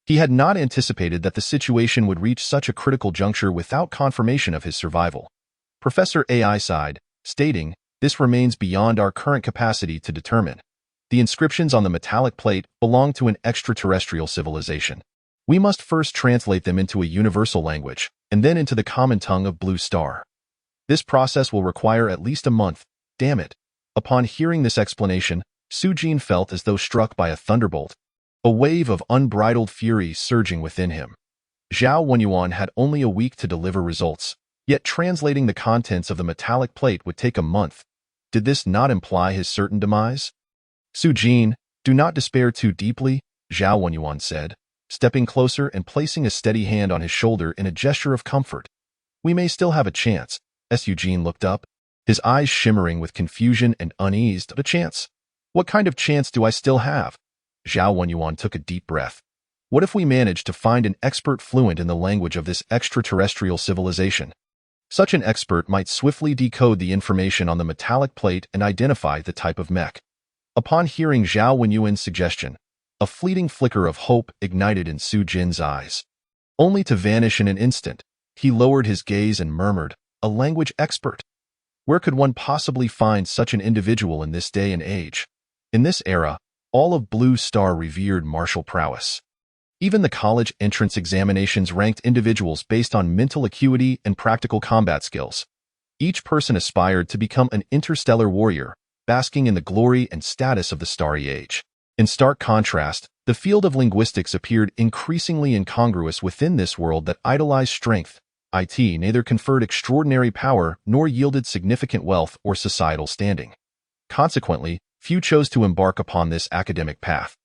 He had not anticipated that the situation would reach such a critical juncture without confirmation of his survival. Professor AI sighed, stating, "This remains beyond our current capacity to determine. The inscriptions on the metallic plate belong to an extraterrestrial civilization. We must first translate them into a universal language, and then into the common tongue of Blue Star. This process will require at least a month. Damn it." Upon hearing this explanation, Su-Jin felt as though struck by a thunderbolt, a wave of unbridled fury surging within him. Zhao Wenyuan had only a week to deliver results, yet translating the contents of the metallic plate would take a month. Did this not imply his certain demise? "Su-Jin, do not despair too deeply," Zhao Wenyuan said, stepping closer and placing a steady hand on his shoulder in a gesture of comfort. "We may still have a chance." Su-Jin looked up, his eyes shimmering with confusion and unease. "A chance? What kind of chance do I still have?" Zhao Wenyuan took a deep breath. "What if we manage to find an expert fluent in the language of this extraterrestrial civilization? Such an expert might swiftly decode the information on the metallic plate and identify the type of mech. Upon hearing Zhao Wenyuan's suggestion, a fleeting flicker of hope ignited in Su Jin's eyes. Only to vanish in an instant, he lowered his gaze and murmured, "A language expert? Where could one possibly find such an individual in this day and age? In this era, all of Blue Star revered martial prowess. Even the college entrance examinations ranked individuals based on mental acuity and practical combat skills. Each person aspired to become an interstellar warrior, basking in the glory and status of the Starry Age. In stark contrast, the field of linguistics appeared increasingly incongruous within this world that idolized strength. It neither conferred extraordinary power nor yielded significant wealth or societal standing. Consequently, few chose to embark upon this academic path.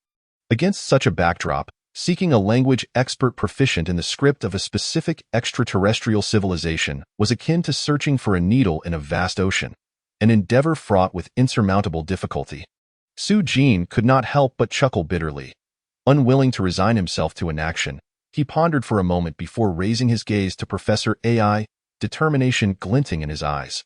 Against such a backdrop, seeking a language expert proficient in the script of a specific extraterrestrial civilization was akin to searching for a needle in a vast ocean, an endeavor fraught with insurmountable difficulty. Su Jin could not help but chuckle bitterly. Unwilling to resign himself to inaction, he pondered for a moment before raising his gaze to Professor AI, determination glinting in his eyes.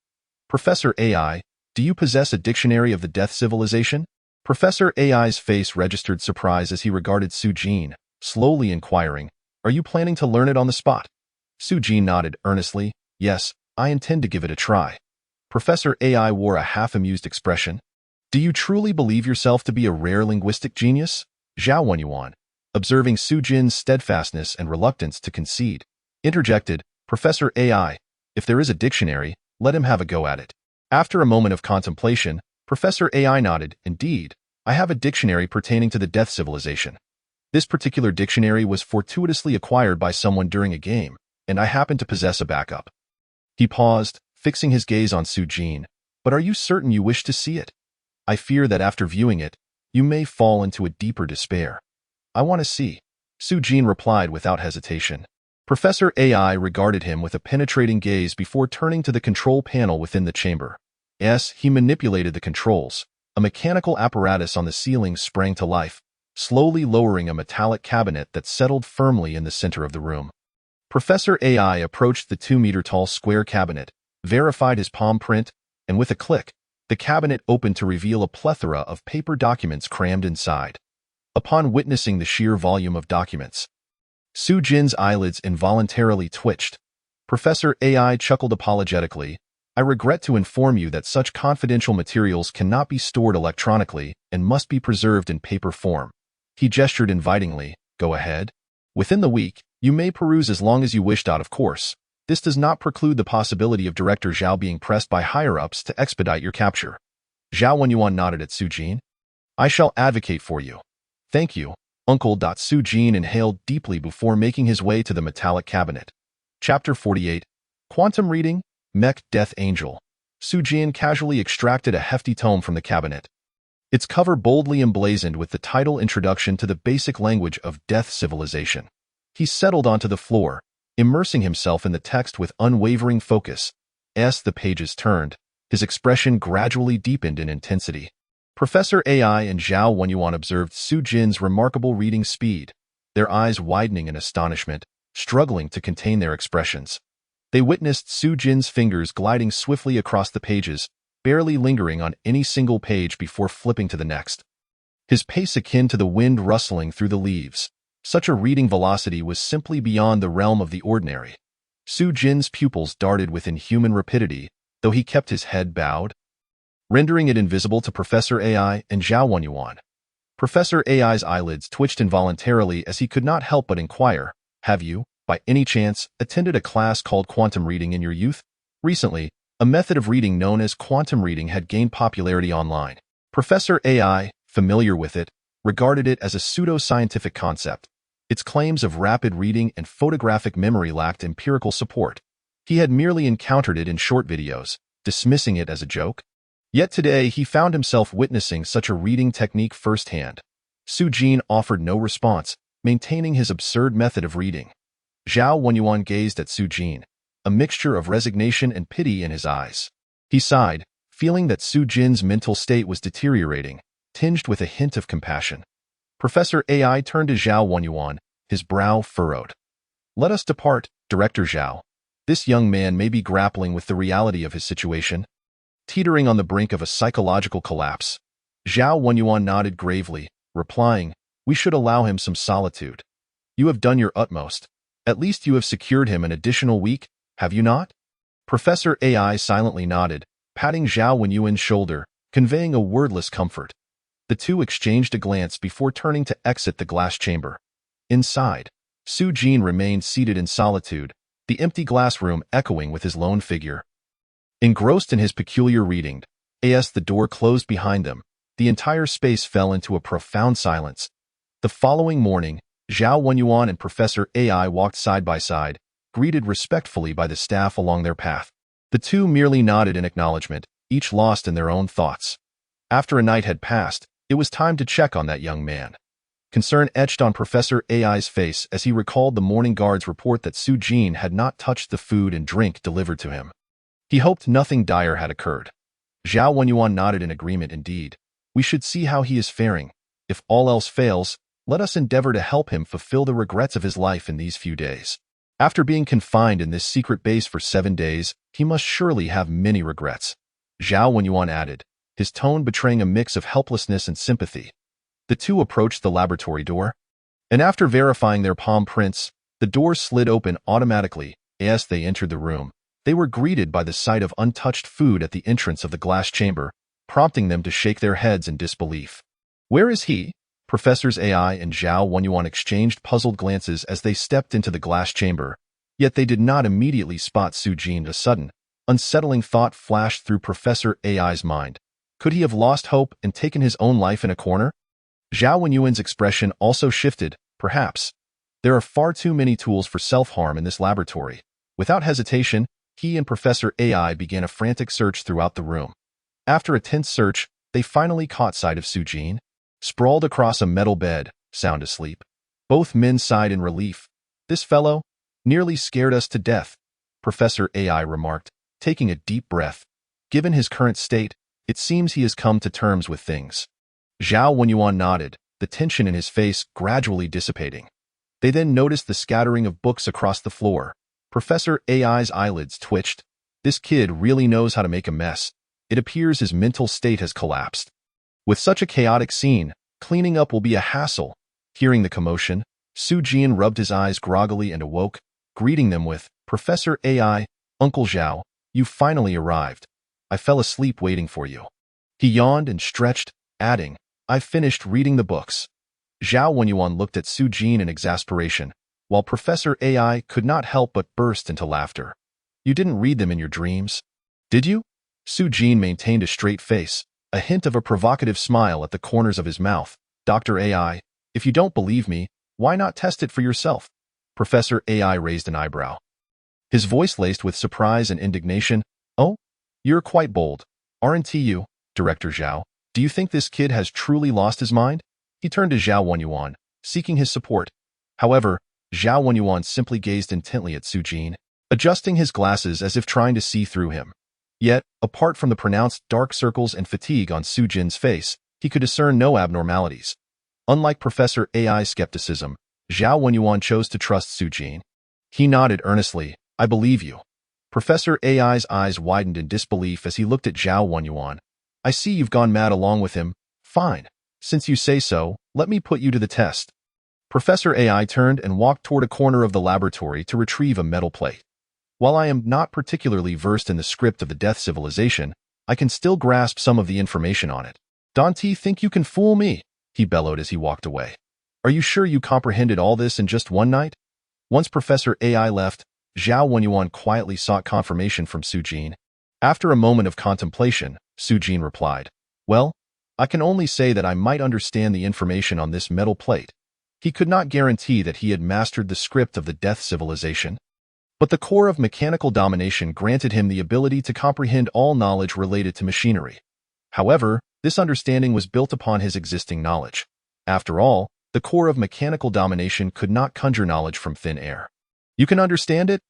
"Professor AI, do you possess a dictionary of the Death Civilization?" Professor AI's face registered surprise as he regarded Su Jin, slowly inquiring, "Are you planning to learn it on the spot?" Su Jin nodded earnestly, "Yes, I intend to give it a try." Professor AI wore a half-amused expression. "Do you truly believe yourself to be a rare linguistic genius?" Zhao Wenyuan, observing Su Jin's steadfastness and reluctance to concede, interjected, "Professor AI, if there is a dictionary, let him have a go at it." After a moment of contemplation, Professor AI nodded, "Indeed, I have a dictionary pertaining to the Death Civilization. This particular dictionary was fortuitously acquired by someone during a game, and I happen to possess a backup." He paused, fixing his gaze on Su Jin. "But are you certain you wish to see it? I fear that after viewing it, you may fall into a deeper despair." "I want to see," Su Jin replied without hesitation. Professor AI regarded him with a penetrating gaze before turning to the control panel within the chamber. As he manipulated the controls, a mechanical apparatus on the ceiling sprang to life, slowly lowering a metallic cabinet that settled firmly in the center of the room. Professor AI approached the 2-meter-tall square cabinet, verified his palm print, and with a click, the cabinet opened to reveal a plethora of paper documents crammed inside. Upon witnessing the sheer volume of documents, Su Jin's eyelids involuntarily twitched. Professor AI chuckled apologetically, "I regret to inform you that such confidential materials cannot be stored electronically and must be preserved in paper form." He gestured invitingly, "Go ahead. Within the week, you may peruse as long as you wished out, of course. This does not preclude the possibility of Director Zhao being pressed by higher-ups to expedite your capture." Zhao Wenyuan nodded at Su Jin. "I shall advocate for you." "Thank you, Uncle." Su Jin inhaled deeply before making his way to the metallic cabinet. Chapter 48. Quantum Reading, Mech Death Angel. Su Jin casually extracted a hefty tome from the cabinet. Its cover boldly emblazoned with the title Introduction to the Basic Language of Death Civilization. He settled onto the floor, immersing himself in the text with unwavering focus. As the pages turned, his expression gradually deepened in intensity. Professor AI and Zhao Wenyuan observed Su Jin's remarkable reading speed, their eyes widening in astonishment, struggling to contain their expressions. They witnessed Su Jin's fingers gliding swiftly across the pages, barely lingering on any single page before flipping to the next. His pace akin to the wind rustling through the leaves. Such a reading velocity was simply beyond the realm of the ordinary. Su Jin's pupils darted with inhuman rapidity, though he kept his head bowed, rendering it invisible to Professor AI and Zhao Wenyuan. Professor AI's eyelids twitched involuntarily as he could not help but inquire, "Have you, by any chance, attended a class called quantum reading in your youth?" Recently, a method of reading known as quantum reading had gained popularity online. Professor AI, familiar with it, regarded it as a pseudo-scientific concept. Its claims of rapid reading and photographic memory lacked empirical support. He had merely encountered it in short videos, dismissing it as a joke. Yet today he found himself witnessing such a reading technique firsthand. Su Jin offered no response, maintaining his absurd method of reading. Zhao Wenyuan gazed at Su Jin, a mixture of resignation and pity in his eyes. He sighed, feeling that Su Jin's mental state was deteriorating, tinged with a hint of compassion. Professor AI turned to Zhao Wenyuan, his brow furrowed. "Let us depart, Director Zhao." This young man may be grappling with the reality of his situation, teetering on the brink of a psychological collapse. Zhao Wenyuan nodded gravely, replying, "We should allow him some solitude. You have done your utmost. At least you have secured him an additional week, have you not?" Professor AI silently nodded, patting Zhao Wenyuan's shoulder, conveying a wordless comfort. The two exchanged a glance before turning to exit the glass chamber. Inside, Su Jin remained seated in solitude, the empty glass room echoing with his lone figure. Engrossed in his peculiar reading, as the door closed behind them, the entire space fell into a profound silence. The following morning, Zhao Wenyuan and Professor AI walked side by side, greeted respectfully by the staff along their path. The two merely nodded in acknowledgement, each lost in their own thoughts. After a night had passed, it was time to check on that young man. Concern etched on Professor AI's face as he recalled the morning guard's report that Su Jin had not touched the food and drink delivered to him. He hoped nothing dire had occurred. Zhao Wenyuan nodded in agreement indeed. "We should see how he is faring. If all else fails, let us endeavor to help him fulfill the regrets of his life in these few days. After being confined in this secret base for 7 days, he must surely have many regrets," Zhao Wenyuan added, his tone betraying a mix of helplessness and sympathy. The two approached the laboratory door, and after verifying their palm prints, the door slid open automatically. As they entered the room, they were greeted by the sight of untouched food at the entrance of the glass chamber, prompting them to shake their heads in disbelief. "Where is he?" Professors AI and Zhao Wenyuan exchanged puzzled glances as they stepped into the glass chamber, yet they did not immediately spot Su Jin. A sudden, unsettling thought flashed through Professor AI's mind. Could he have lost hope and taken his own life in a corner? Zhao Wenyuan's expression also shifted. Perhaps. There are far too many tools for self-harm in this laboratory. Without hesitation, he and Professor AI began a frantic search throughout the room. After a tense search, they finally caught sight of Su Jin, sprawled across a metal bed, sound asleep. Both men sighed in relief. "This fellow nearly scared us to death," Professor AI remarked, taking a deep breath. "Given his current state, it seems he has come to terms with things." Zhao Wenyuan nodded, the tension in his face gradually dissipating. They then noticed the scattering of books across the floor. Professor AI's eyelids twitched. "This kid really knows how to make a mess. It appears his mental state has collapsed. With such a chaotic scene, cleaning up will be a hassle." Hearing the commotion, Su Jin rubbed his eyes groggily and awoke, greeting them with, "Professor AI, Uncle Zhao, you finally arrived. I fell asleep waiting for you." He yawned and stretched, adding, "I've finished reading the books." Zhao Wenyuan looked at Su Jin in exasperation, while Professor AI could not help but burst into laughter. "You didn't read them in your dreams, did you?" Su Jin maintained a straight face, a hint of a provocative smile at the corners of his mouth. "Dr. AI, if you don't believe me, why not test it for yourself?" Professor AI raised an eyebrow, his voice laced with surprise and indignation. "Oh, you're quite bold, aren't you, Director Zhao? Do you think this kid has truly lost his mind?" He turned to Zhao Wenyuan, seeking his support. However, Zhao Wenyuan simply gazed intently at Su Jin, adjusting his glasses as if trying to see through him. Yet, apart from the pronounced dark circles and fatigue on Su Jin's face, he could discern no abnormalities. Unlike Professor AI's skepticism, Zhao Wenyuan chose to trust Su Jin. He nodded earnestly, "I believe you." Professor AI's eyes widened in disbelief as he looked at Zhao Wenyuan. "I see you've gone mad along with him. Fine. Since you say so, let me put you to the test." Professor AI turned and walked toward a corner of the laboratory to retrieve a metal plate. "While I am not particularly versed in the script of the Death Civilization, I can still grasp some of the information on it." "Don't you think you can fool me?" he bellowed as he walked away. "Are you sure you comprehended all this in just one night?" Once Professor AI left, Zhao Wenyuan quietly sought confirmation from Su Jin. After a moment of contemplation, Su Jin replied, "Well, I can only say that I might understand the information on this metal plate." He could not guarantee that he had mastered the script of the Death Civilization, but the core of mechanical domination granted him the ability to comprehend all knowledge related to machinery. However, this understanding was built upon his existing knowledge. After all, the core of mechanical domination could not conjure knowledge from thin air. "You can understand it?"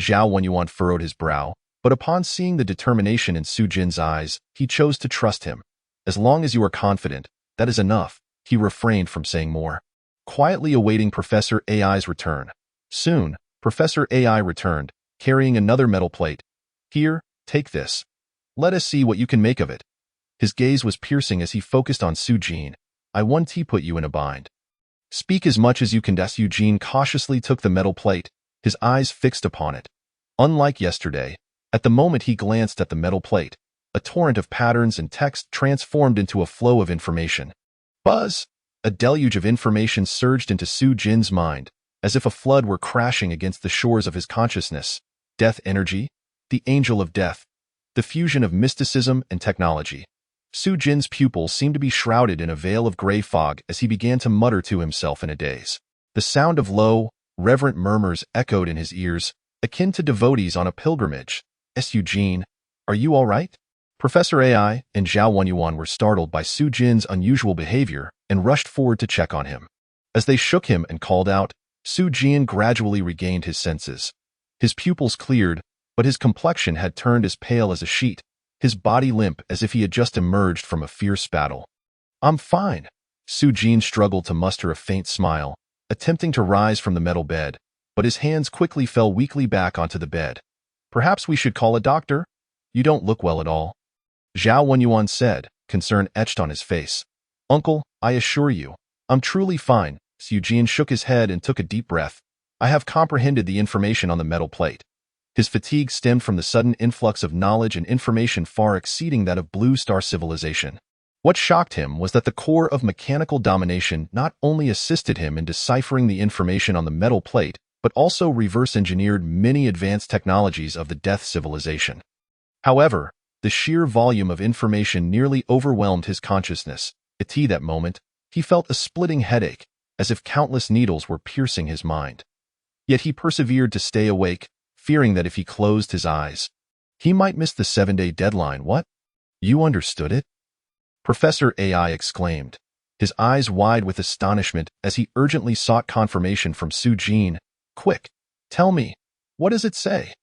Zhao Wenyuan furrowed his brow, but upon seeing the determination in Su Jin's eyes, he chose to trust him. "As long as you are confident, that is enough." He refrained from saying more, quietly awaiting Professor AI's return. Soon, Professor AI returned, carrying another metal plate. "Here, take this. Let us see what you can make of it." His gaze was piercing as he focused on Su-jin. "I won't put you in a bind. Speak as much as you can." Eugene cautiously took the metal plate, his eyes fixed upon it. Unlike yesterday, at the moment he glanced at the metal plate, a torrent of patterns and text transformed into a flow of information. Buzz! A deluge of information surged into Su-jin's mind, as if a flood were crashing against the shores of his consciousness. Death energy, the angel of death, the fusion of mysticism and technology. Su-jin's pupils seemed to be shrouded in a veil of gray fog as he began to mutter to himself in a daze. The sound of low, reverent murmurs echoed in his ears, akin to devotees on a pilgrimage. "Eugene, are you all right?" Professor Ai and Zhao Wenyuan were startled by Su-jin's unusual behavior and rushed forward to check on him. As they shook him and called out, Su-jin gradually regained his senses. His pupils cleared, but his complexion had turned as pale as a sheet, his body limp as if he had just emerged from a fierce battle. "I'm fine." Su-jin struggled to muster a faint smile, attempting to rise from the metal bed, but his hands quickly fell weakly back onto the bed. "Perhaps we should call a doctor? You don't look well at all," Zhao Wenyuan said, concern etched on his face. "Uncle, I assure you, I'm truly fine." Su-jin shook his head and took a deep breath. "I have comprehended the information on the metal plate." His fatigue stemmed from the sudden influx of knowledge and information far exceeding that of Blue Star civilization. What shocked him was that the core of mechanical domination not only assisted him in deciphering the information on the metal plate, but also reverse-engineered many advanced technologies of the Death civilization. However, the sheer volume of information nearly overwhelmed his consciousness. At that moment, he felt a splitting headache, as if countless needles were piercing his mind. Yet he persevered to stay awake, fearing that if he closed his eyes, he might miss the 7-day deadline. "What? You understood it?" Professor Ai exclaimed, his eyes wide with astonishment as he urgently sought confirmation from Su-jin. "Quick, tell me, what does it say?"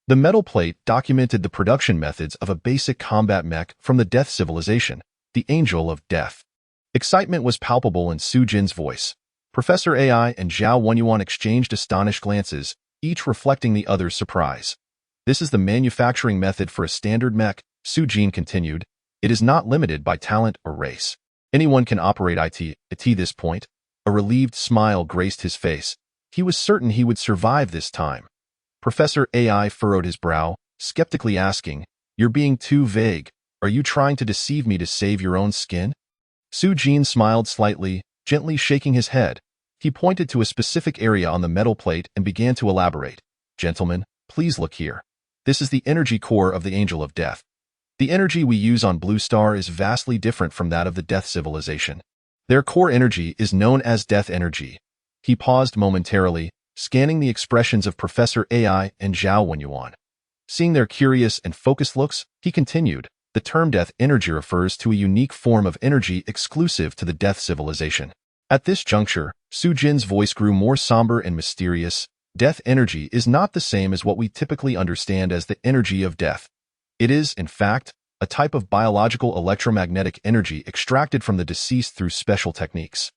The metal plate documented the production methods of a basic combat mech from the Death civilization, the Angel of Death. Excitement was palpable in Su-jin's voice. Professor Ai and Zhao Wenyuan exchanged astonished glances, each reflecting the other's surprise. "This is the manufacturing method for a standard mech," Su-jin continued. "It is not limited by talent or race. Anyone can operate it." At this point, a relieved smile graced his face. He was certain he would survive this time. Professor Ai furrowed his brow, skeptically asking, "You're being too vague. Are you trying to deceive me to save your own skin?" Su-jin smiled slightly, gently shaking his head. He pointed to a specific area on the metal plate and began to elaborate. "Gentlemen, please look here. This is the energy core of the Angel of Death. The energy we use on Blue Star is vastly different from that of the Death civilization. Their core energy is known as Death energy." He paused momentarily, scanning the expressions of Professor Ai and Zhao Wenyuan. Seeing their curious and focused looks, he continued, "The term Death energy refers to a unique form of energy exclusive to the Death civilization." At this juncture, Su-jin's voice grew more somber and mysterious. "Death energy is not the same as what we typically understand as the energy of death. It is, in fact, a type of biological electromagnetic energy extracted from the deceased through special techniques."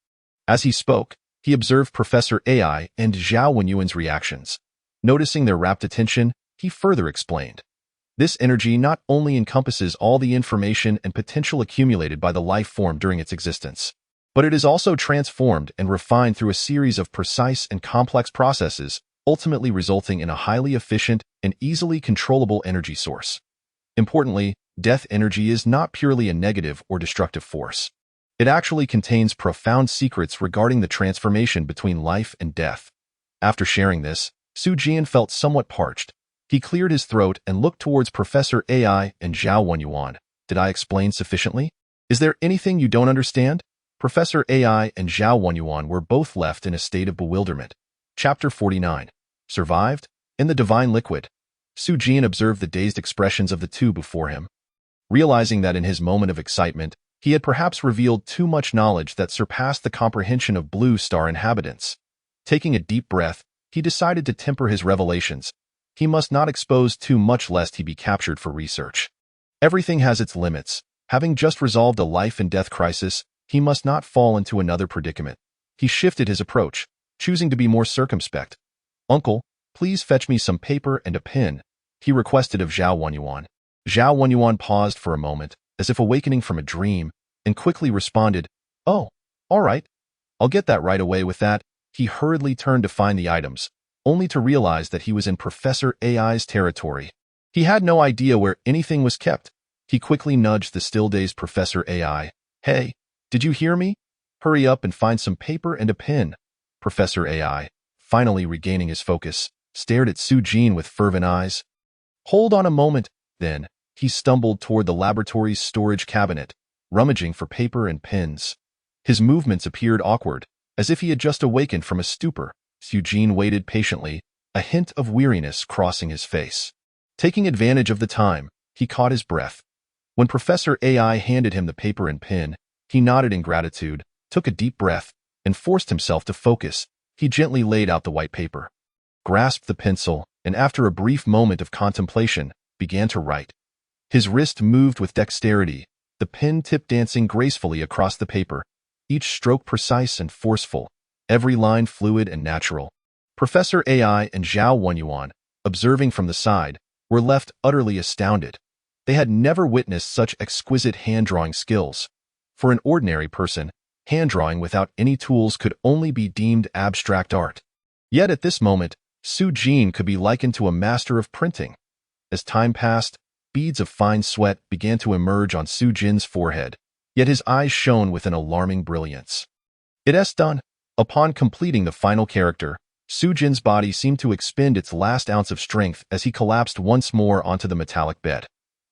As he spoke, he observed Professor Ai and Zhao Wenyuan's reactions. Noticing their rapt attention, he further explained. "This energy not only encompasses all the information and potential accumulated by the life form during its existence, but it is also transformed and refined through a series of precise and complex processes, ultimately resulting in a highly efficient and easily controllable energy source. Importantly, death energy is not purely a negative or destructive force. It actually contains profound secrets regarding the transformation between life and death." After sharing this, Su-jin felt somewhat parched. He cleared his throat and looked towards Professor Ai and Zhao Wenyuan. "Did I explain sufficiently? Is there anything you don't understand?" Professor Ai and Zhao Wenyuan were both left in a state of bewilderment. Chapter 49. Survived? In the Divine Liquid. Su-jin observed the dazed expressions of the two before him. Realizing that in his moment of excitement, he had perhaps revealed too much knowledge that surpassed the comprehension of Blue Star inhabitants. Taking a deep breath, he decided to temper his revelations. He must not expose too much lest he be captured for research. Everything has its limits. Having just resolved a life and death crisis, he must not fall into another predicament. He shifted his approach, choosing to be more circumspect. "Uncle, Please fetch me some paper and a pen, he requested of Zhao Wenyuan. Zhao Wenyuan paused for a moment, as if awakening from a dream, and quickly responded, "Oh, all right. I'll get that right away." With that, he hurriedly turned to find the items, only to realize that he was in Professor AI's territory. He had no idea where anything was kept. He quickly nudged the still-dazed Professor AI. "Hey, did you hear me? Hurry up and find some paper and a pen." Professor AI, finally regaining his focus, stared at Su Jin with fervent eyes. "Hold on a moment." Then, he stumbled toward the laboratory's storage cabinet, rummaging for paper and pens. His movements appeared awkward, as if he had just awakened from a stupor. Su Jin waited patiently, a hint of weariness crossing his face. Taking advantage of the time, he caught his breath. When Professor AI handed him the paper and pen, he nodded in gratitude, took a deep breath, and forced himself to focus. He gently laid out the white paper, grasped the pencil, and after a brief moment of contemplation, began to write. His wrist moved with dexterity, the pen tip dancing gracefully across the paper, each stroke precise and forceful, every line fluid and natural. Professor AI and Zhao Wenyuan, observing from the side, were left utterly astounded. They had never witnessed such exquisite hand-drawing skills. For an ordinary person, hand-drawing without any tools could only be deemed abstract art. Yet at this moment, Su Jin could be likened to a master of printing. As time passed, beads of fine sweat began to emerge on Su Jin's forehead, yet his eyes shone with an alarming brilliance. "It's done." Upon completing the final character, Su Jin's body seemed to expend its last ounce of strength as he collapsed once more onto the metallic bed.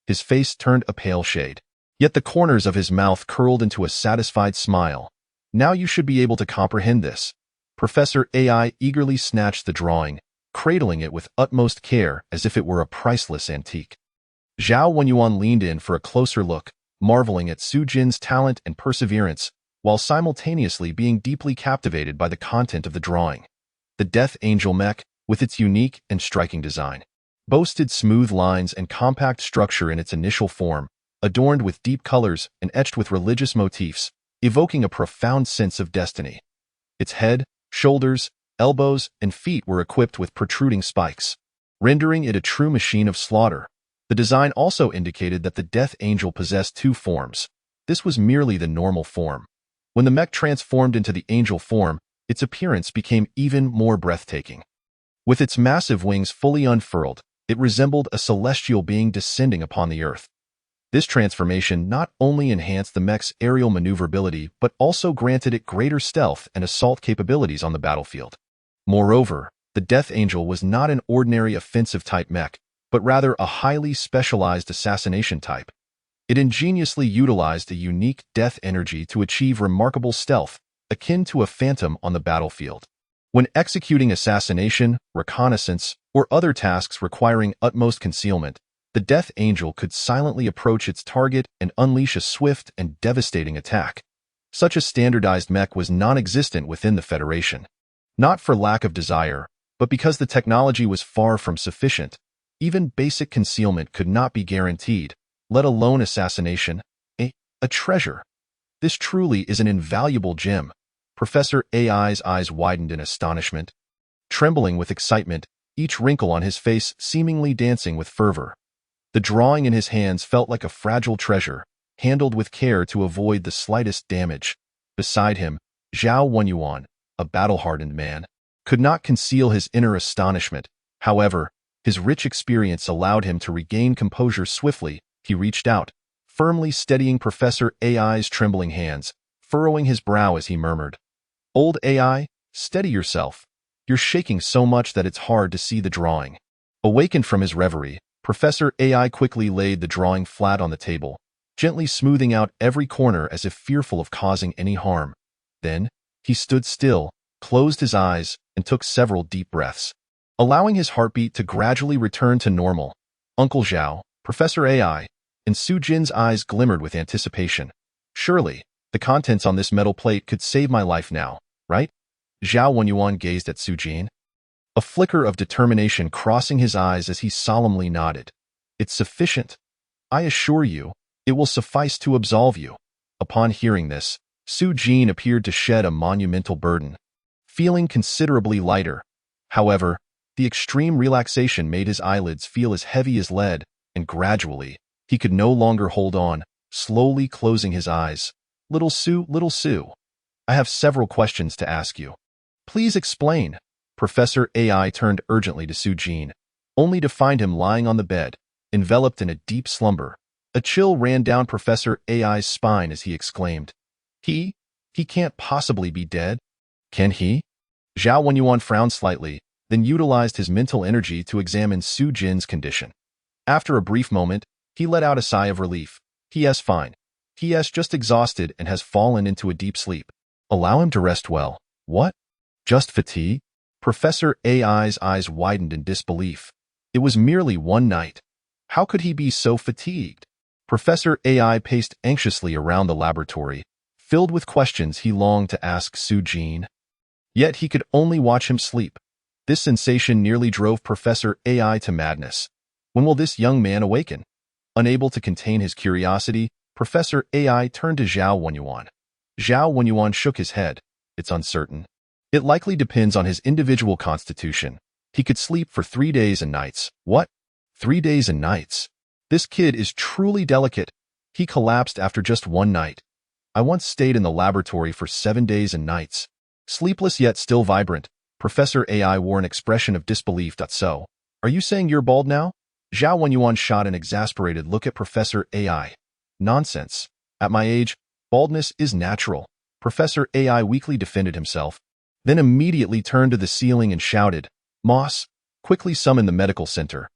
His face turned a pale shade, yet the corners of his mouth curled into a satisfied smile. "Now you should be able to comprehend this." Professor AI eagerly snatched the drawing, cradling it with utmost care as if it were a priceless antique. Zhao Wenyuan leaned in for a closer look, marveling at Su Jin's talent and perseverance, while simultaneously being deeply captivated by the content of the drawing. The Death Angel mech, with its unique and striking design, boasted smooth lines and compact structure in its initial form, adorned with deep colors and etched with religious motifs, evoking a profound sense of destiny. Its head, shoulders, elbows, and feet were equipped with protruding spikes, rendering it a true machine of slaughter. The design also indicated that the Death Angel possessed two forms. This was merely the normal form. When the mech transformed into the angel form, its appearance became even more breathtaking. With its massive wings fully unfurled, it resembled a celestial being descending upon the earth. This transformation not only enhanced the mech's aerial maneuverability, but also granted it greater stealth and assault capabilities on the battlefield. Moreover, the Death Angel was not an ordinary offensive-type mech, but rather a highly specialized assassination type. It ingeniously utilized a unique death energy to achieve remarkable stealth, akin to a phantom on the battlefield. When executing assassination, reconnaissance, or other tasks requiring utmost concealment, the Death Angel could silently approach its target and unleash a swift and devastating attack. Such a standardized mech was non-existent within the Federation. Not for lack of desire, but because the technology was far from sufficient. Even basic concealment could not be guaranteed, let alone assassination. A treasure. This truly is an invaluable gem. Professor AI's eyes widened in astonishment. Trembling with excitement, each wrinkle on his face seemingly dancing with fervor. The drawing in his hands felt like a fragile treasure, handled with care to avoid the slightest damage. Beside him, Zhao Wenyuan, a battle-hardened man, could not conceal his inner astonishment. However, his rich experience allowed him to regain composure swiftly. He reached out, firmly steadying Professor AI's trembling hands, furrowing his brow as he murmured, "Old AI, steady yourself. You're shaking so much that it's hard to see the drawing." Awakened from his reverie, Professor AI quickly laid the drawing flat on the table, gently smoothing out every corner as if fearful of causing any harm. Then, he stood still, closed his eyes, and took several deep breaths, allowing his heartbeat to gradually return to normal. Uncle Zhao, Professor AI, and Su Jin's eyes glimmered with anticipation. "Surely, the contents on this metal plate could save my life now, right?" Zhao Wenyuan gazed at Su Jin, a flicker of determination crossing his eyes as he solemnly nodded. "It's sufficient. I assure you, it will suffice to absolve you." Upon hearing this, Su Jin appeared to shed a monumental burden, feeling considerably lighter. However, The extreme relaxation made his eyelids feel as heavy as lead, and gradually, he could no longer hold on, slowly closing his eyes. Little Sue, I have several questions to ask you. Please explain. Professor AI turned urgently to Sujin, only to find him lying on the bed, enveloped in a deep slumber. A chill ran down Professor AI's spine as he exclaimed, He can't possibly be dead. Can he? Zhao Wenyuan frowned slightly, then utilized his mental energy to examine Su Jin's condition. After a brief moment, he let out a sigh of relief. He is fine. He is just exhausted and has fallen into a deep sleep. Allow him to rest well. What? Just fatigue? Professor AI's eyes widened in disbelief. It was merely one night. How could he be so fatigued? Professor AI paced anxiously around the laboratory, filled with questions he longed to ask Su Jin. Yet he could only watch him sleep. This sensation nearly drove Professor AI to madness. When will this young man awaken? Unable to contain his curiosity, Professor AI turned to Zhao Wenyuan. Zhao Wenyuan shook his head. It's uncertain. It likely depends on his individual constitution. He could sleep for 3 days and nights. What? 3 days and nights? This kid is truly delicate. He collapsed after just one night. I once stayed in the laboratory for 7 days and nights. Sleepless yet still vibrant, Professor AI wore an expression of disbelief. So, are you saying you're bald now? Zhao Wenyuan shot an exasperated look at Professor AI. Nonsense. At my age, baldness is natural. Professor AI weakly defended himself, then immediately turned to the ceiling and shouted, Moss, quickly summon the medical center.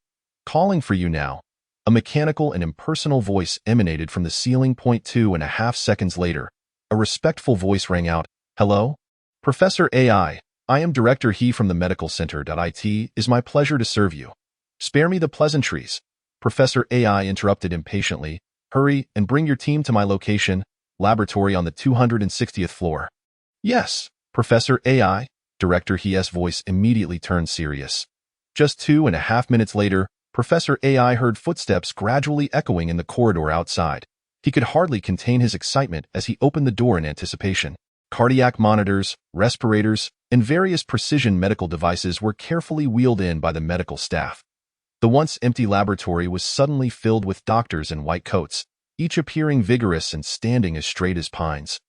Calling for you now. A mechanical and impersonal voice emanated from the ceiling. 2.5 seconds later, a respectful voice rang out, Hello? Professor AI, I am Director He from the Medical Center. It is my pleasure to serve you. Spare me the pleasantries. Professor AI interrupted impatiently. Hurry and bring your team to my location, laboratory on the 260th floor. Yes, Professor AI, Director He's voice immediately turned serious. Just 2.5 minutes later, Professor AI heard footsteps gradually echoing in the corridor outside. He could hardly contain his excitement as he opened the door in anticipation. Cardiac monitors, respirators, and various precision medical devices were carefully wheeled in by the medical staff. The once empty laboratory was suddenly filled with doctors in white coats, each appearing vigorous and standing as straight as pines.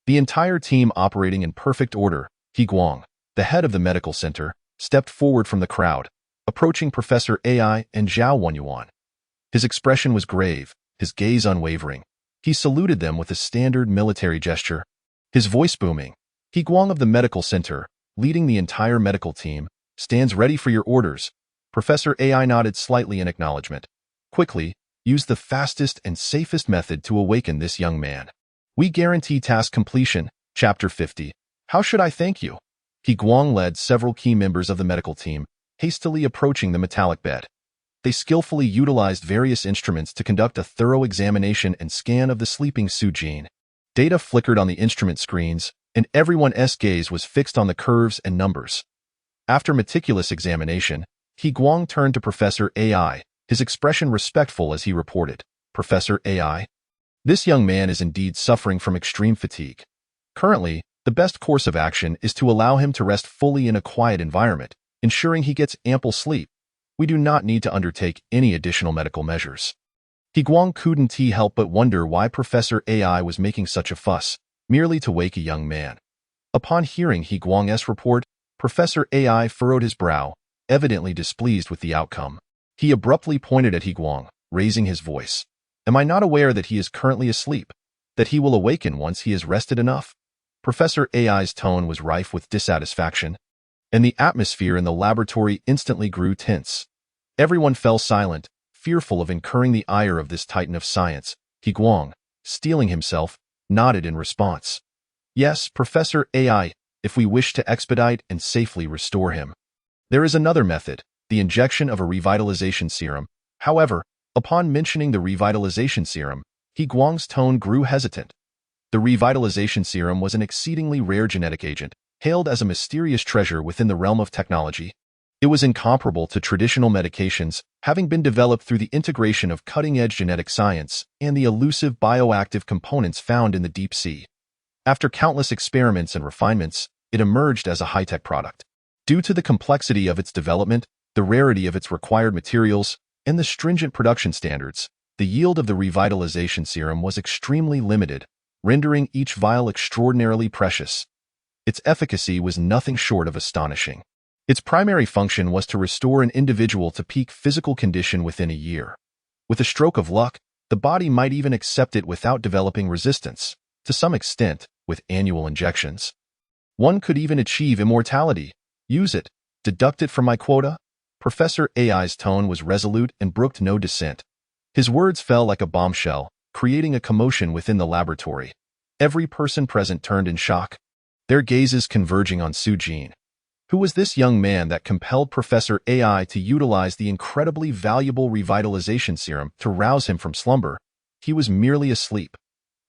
The entire team operating in perfect order. He Guang, the head of the medical center, stepped forward from the crowd, approaching Professor AI and Zhao Wenyuan. His expression was grave, his gaze unwavering. He saluted them with a standard military gesture. His voice booming. He Guang of the medical center, leading the entire medical team, stands ready for your orders. Professor AI nodded slightly in acknowledgement. Quickly, use the fastest and safest method to awaken this young man. We guarantee task completion. Chapter 50. How should I thank you? He Guang led several key members of the medical team, hastily approaching the metallic bed. They skillfully utilized various instruments to conduct a thorough examination and scan of the sleeping Su Jin. Data flickered on the instrument screens, and everyone's gaze was fixed on the curves and numbers. After meticulous examination, He Guang turned to Professor AI, his expression respectful as he reported, Professor AI, this young man is indeed suffering from extreme fatigue. Currently, the best course of action is to allow him to rest fully in a quiet environment, ensuring he gets ample sleep. We do not need to undertake any additional medical measures. He Guang couldn't help but wonder why Professor AI was making such a fuss, merely to wake a young man. Upon hearing He Guang's report, Professor AI furrowed his brow, evidently displeased with the outcome. He abruptly pointed at He Guang, raising his voice. Am I not aware that he is currently asleep? That he will awaken once he has rested enough? Professor AI's tone was rife with dissatisfaction, and the atmosphere in the laboratory instantly grew tense. Everyone fell silent, fearful of incurring the ire of this titan of science. He Guang, steeling himself, nodded in response. Yes, Professor AI, if we wish to expedite and safely restore him. There is another method, the injection of a revitalization serum. However, upon mentioning the revitalization serum, He Guang's tone grew hesitant. The revitalization serum was an exceedingly rare genetic agent, hailed as a mysterious treasure within the realm of technology. It was incomparable to traditional medications, having been developed through the integration of cutting-edge genetic science and the elusive bioactive components found in the deep sea. After countless experiments and refinements, it emerged as a high-tech product. Due to the complexity of its development, the rarity of its required materials, and the stringent production standards, the yield of the revitalization serum was extremely limited, rendering each vial extraordinarily precious. Its efficacy was nothing short of astonishing. Its primary function was to restore an individual to peak physical condition within a year. With a stroke of luck, the body might even accept it without developing resistance, to some extent, with annual injections. One could even achieve immortality. Use it. Deduct it from my quota. Professor AI's tone was resolute and brooked no dissent. His words fell like a bombshell, creating a commotion within the laboratory. Every person present turned in shock, their gazes converging on Su-jin. Who was this young man that compelled Professor AI to utilize the incredibly valuable revitalization serum to rouse him from slumber? He was merely asleep.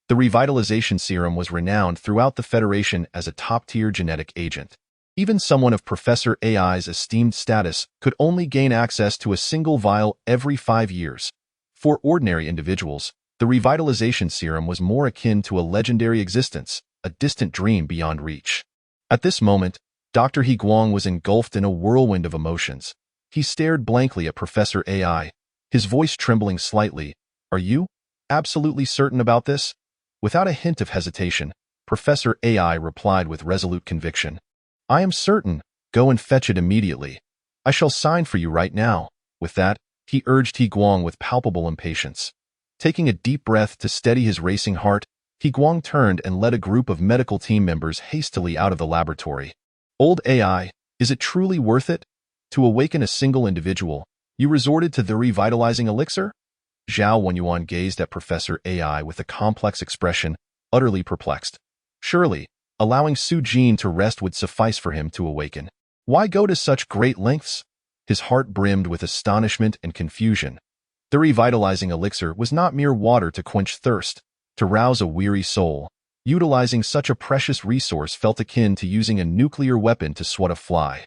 The revitalization serum was renowned throughout the Federation as a top-tier genetic agent. Even someone of Professor AI's esteemed status could only gain access to a single vial every 5 years. For ordinary individuals, the revitalization serum was more akin to a legendary existence, a distant dream beyond reach. At this moment, Dr. He Guang was engulfed in a whirlwind of emotions. He stared blankly at Professor AI, his voice trembling slightly. "Are you absolutely certain about this?" Without a hint of hesitation, Professor AI replied with resolute conviction. "I am certain. Go and fetch it immediately. I shall sign for you right now." With that, he urged He Guang with palpable impatience. Taking a deep breath to steady his racing heart, He Guang turned and led a group of medical team members hastily out of the laboratory. "Old AI, is it truly worth it? To awaken a single individual, you resorted to the revitalizing elixir?" Zhao Wenyuan gazed at Professor AI with a complex expression, utterly perplexed. Surely, allowing Su-jin to rest would suffice for him to awaken. Why go to such great lengths? His heart brimmed with astonishment and confusion. The revitalizing elixir was not mere water to quench thirst, to rouse a weary soul. Utilizing such a precious resource felt akin to using a nuclear weapon to swat a fly.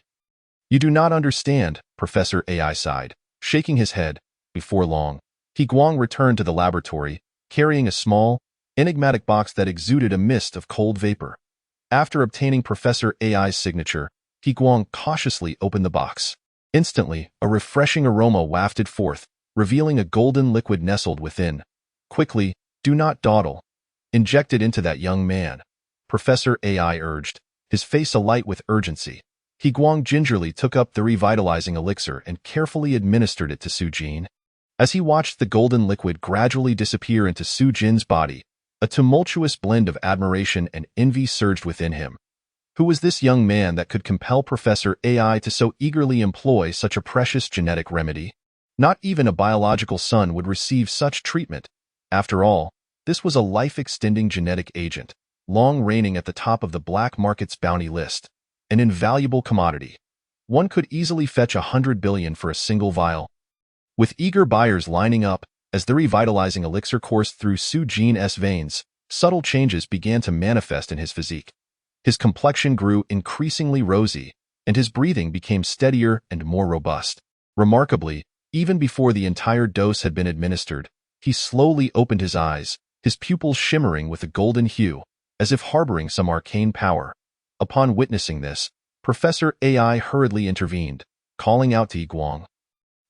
"You do not understand," Professor AI sighed, shaking his head. Before long, He Guang returned to the laboratory, carrying a small, enigmatic box that exuded a mist of cold vapor. After obtaining Professor AI's signature, He Guang cautiously opened the box. Instantly, a refreshing aroma wafted forth, revealing a golden liquid nestled within. "Quickly, do not dawdle. Inject it into that young man," Professor AI urged, his face alight with urgency. He Guang gingerly took up the revitalizing elixir and carefully administered it to Su-jin. As he watched the golden liquid gradually disappear into Su-jin's body, a tumultuous blend of admiration and envy surged within him. Who was this young man that could compel Professor AI to so eagerly employ such a precious genetic remedy? Not even a biological son would receive such treatment. After all, this was a life-extending genetic agent, long reigning at the top of the black market's bounty list, an invaluable commodity. One could easily fetch 100 billion for a single vial. With eager buyers lining up, as the revitalizing elixir coursed through Su-jin's veins, subtle changes began to manifest in his physique. His complexion grew increasingly rosy, and his breathing became steadier and more robust. Remarkably, even before the entire dose had been administered, he slowly opened his eyes, his pupils shimmering with a golden hue, as if harboring some arcane power. Upon witnessing this, Professor AI hurriedly intervened, calling out to He Guang.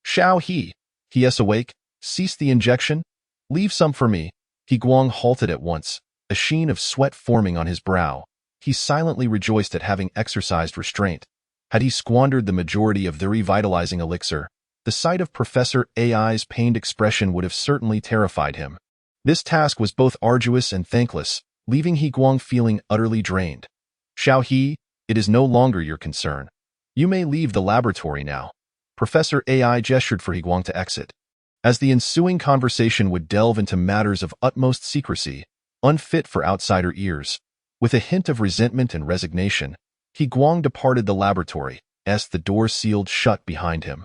"Shao he is awake, cease the injection, leave some for me." He Guang halted at once, a sheen of sweat forming on his brow. He silently rejoiced at having exercised restraint. Had he squandered the majority of the revitalizing elixir, the sight of Professor AI's pained expression would have certainly terrified him. This task was both arduous and thankless, leaving He Guang feeling utterly drained. "Shao He, it is no longer your concern. You may leave the laboratory now." Professor AI gestured for He Guang to exit. As the ensuing conversation would delve into matters of utmost secrecy, unfit for outsider ears, with a hint of resentment and resignation, He Guang departed the laboratory, as the door sealed shut behind him.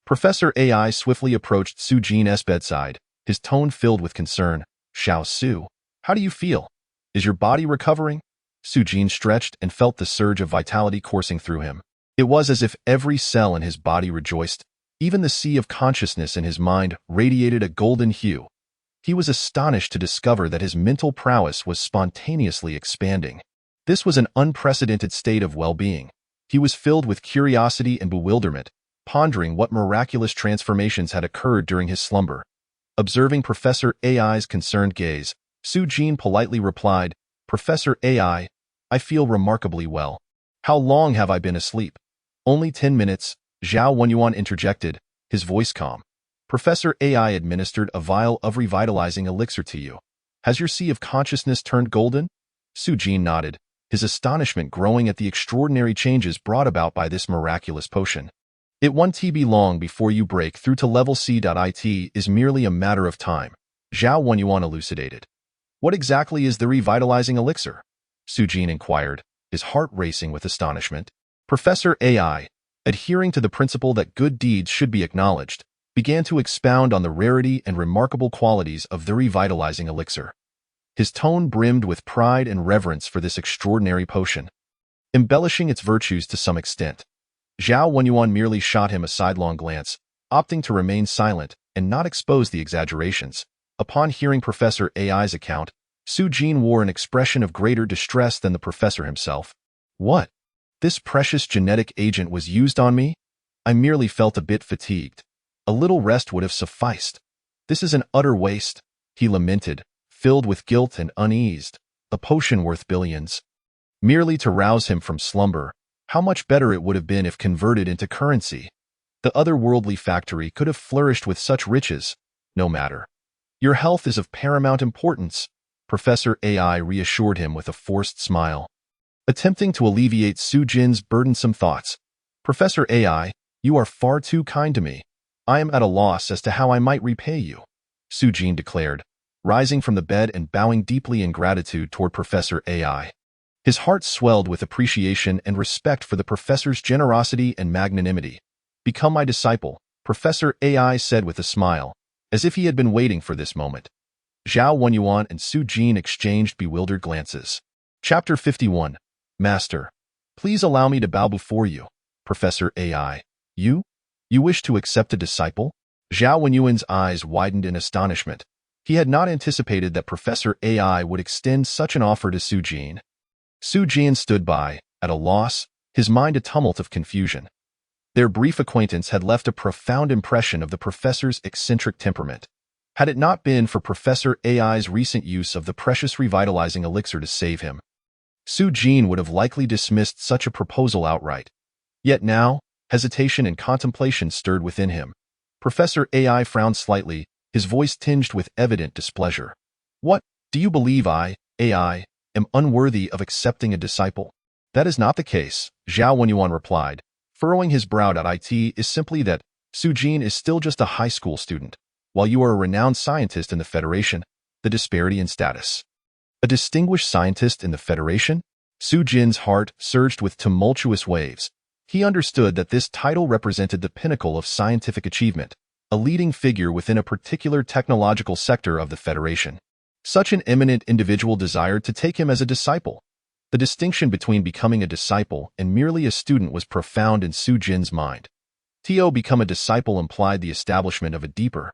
Professor AI swiftly approached Su-jin's bedside, his tone filled with concern. "Shao Su, how do you feel? Is your body recovering?" Su-jin stretched and felt the surge of vitality coursing through him. It was as if every cell in his body rejoiced. Even the sea of consciousness in his mind radiated a golden hue. He was astonished to discover that his mental prowess was spontaneously expanding. This was an unprecedented state of well-being. He was filled with curiosity and bewilderment, pondering what miraculous transformations had occurred during his slumber. Observing Professor AI's concerned gaze, Su Jin politely replied, "Professor AI, I feel remarkably well. How long have I been asleep?" "Only 10 minutes, Zhao Wenyuan interjected, his voice calm. "Professor AI administered a vial of revitalizing elixir to you. Has your sea of consciousness turned golden?" Su Jin nodded, his astonishment growing at the extraordinary changes brought about by this miraculous potion. "It won't be long before you break through to level C.It is merely a matter of time," Zhao Wenyuan elucidated. "What exactly is the revitalizing elixir?" Su Jin inquired, his heart racing with astonishment. Professor AI, adhering to the principle that good deeds should be acknowledged, began to expound on the rarity and remarkable qualities of the revitalizing elixir. His tone brimmed with pride and reverence for this extraordinary potion, embellishing its virtues to some extent. Zhao Wenyuan merely shot him a sidelong glance, opting to remain silent and not expose the exaggerations. Upon hearing Professor AI's account, Su Jin wore an expression of greater distress than the professor himself. "What? This precious genetic agent was used on me? I merely felt a bit fatigued. A little rest would have sufficed. This is an utter waste," he lamented, filled with guilt and unease. "A potion worth billions. Merely to rouse him from slumber. How much better it would have been if converted into currency. The otherworldly factory could have flourished with such riches. No matter. Your health is of paramount importance," Professor AI reassured him with a forced smile. Attempting to alleviate Su Jin's burdensome thoughts, "Professor AI, you are far too kind to me. I am at a loss as to how I might repay you," Su Jin declared, rising from the bed and bowing deeply in gratitude toward Professor AI. His heart swelled with appreciation and respect for the professor's generosity and magnanimity. "Become my disciple," Professor AI said with a smile, as if he had been waiting for this moment. Zhao Wenyuan and Su Jin exchanged bewildered glances. Chapter 51. Master, please allow me to bow before you. Professor AI. You wish to accept a disciple? Zhao Wenyuan's eyes widened in astonishment. He had not anticipated that Professor AI would extend such an offer to Su Jin. Su Jin stood by, at a loss, his mind a tumult of confusion. Their brief acquaintance had left a profound impression of the professor's eccentric temperament. Had it not been for Professor AI's recent use of the precious revitalizing elixir to save him, Su Jin would have likely dismissed such a proposal outright. Yet now, hesitation and contemplation stirred within him. Professor AI frowned slightly, his voice tinged with evident displeasure. "What, do you believe I, AI, am unworthy of accepting a disciple?" "That is not the case," Zhao Wenyuan replied, furrowing his brow. "It is simply that Su Jin is still just a high school student, while you are a renowned scientist in the Federation. The disparity in status." "A distinguished scientist in the Federation?" Su Jin's heart surged with tumultuous waves. He understood that this title represented the pinnacle of scientific achievement, a leading figure within a particular technological sector of the Federation. Such an eminent individual desired to take him as a disciple. The distinction between becoming a disciple and merely a student was profound in Su Jin's mind. To become a disciple implied the establishment of a deeper,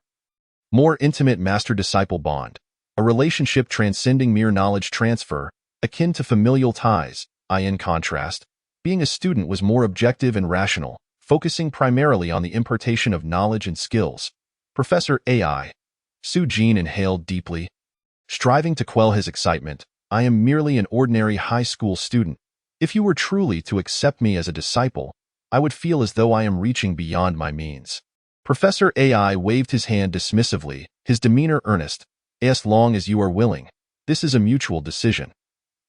more intimate master-disciple bond, a relationship transcending mere knowledge transfer, akin to familial ties. In contrast, being a student was more objective and rational, focusing primarily on the impartation of knowledge and skills. Professor AI. Su Jin inhaled deeply, striving to quell his excitement. "I am merely an ordinary high school student. If you were truly to accept me as a disciple, I would feel as though I am reaching beyond my means." Professor AI waved his hand dismissively, his demeanor earnest. "As long as you are willing, this is a mutual decision.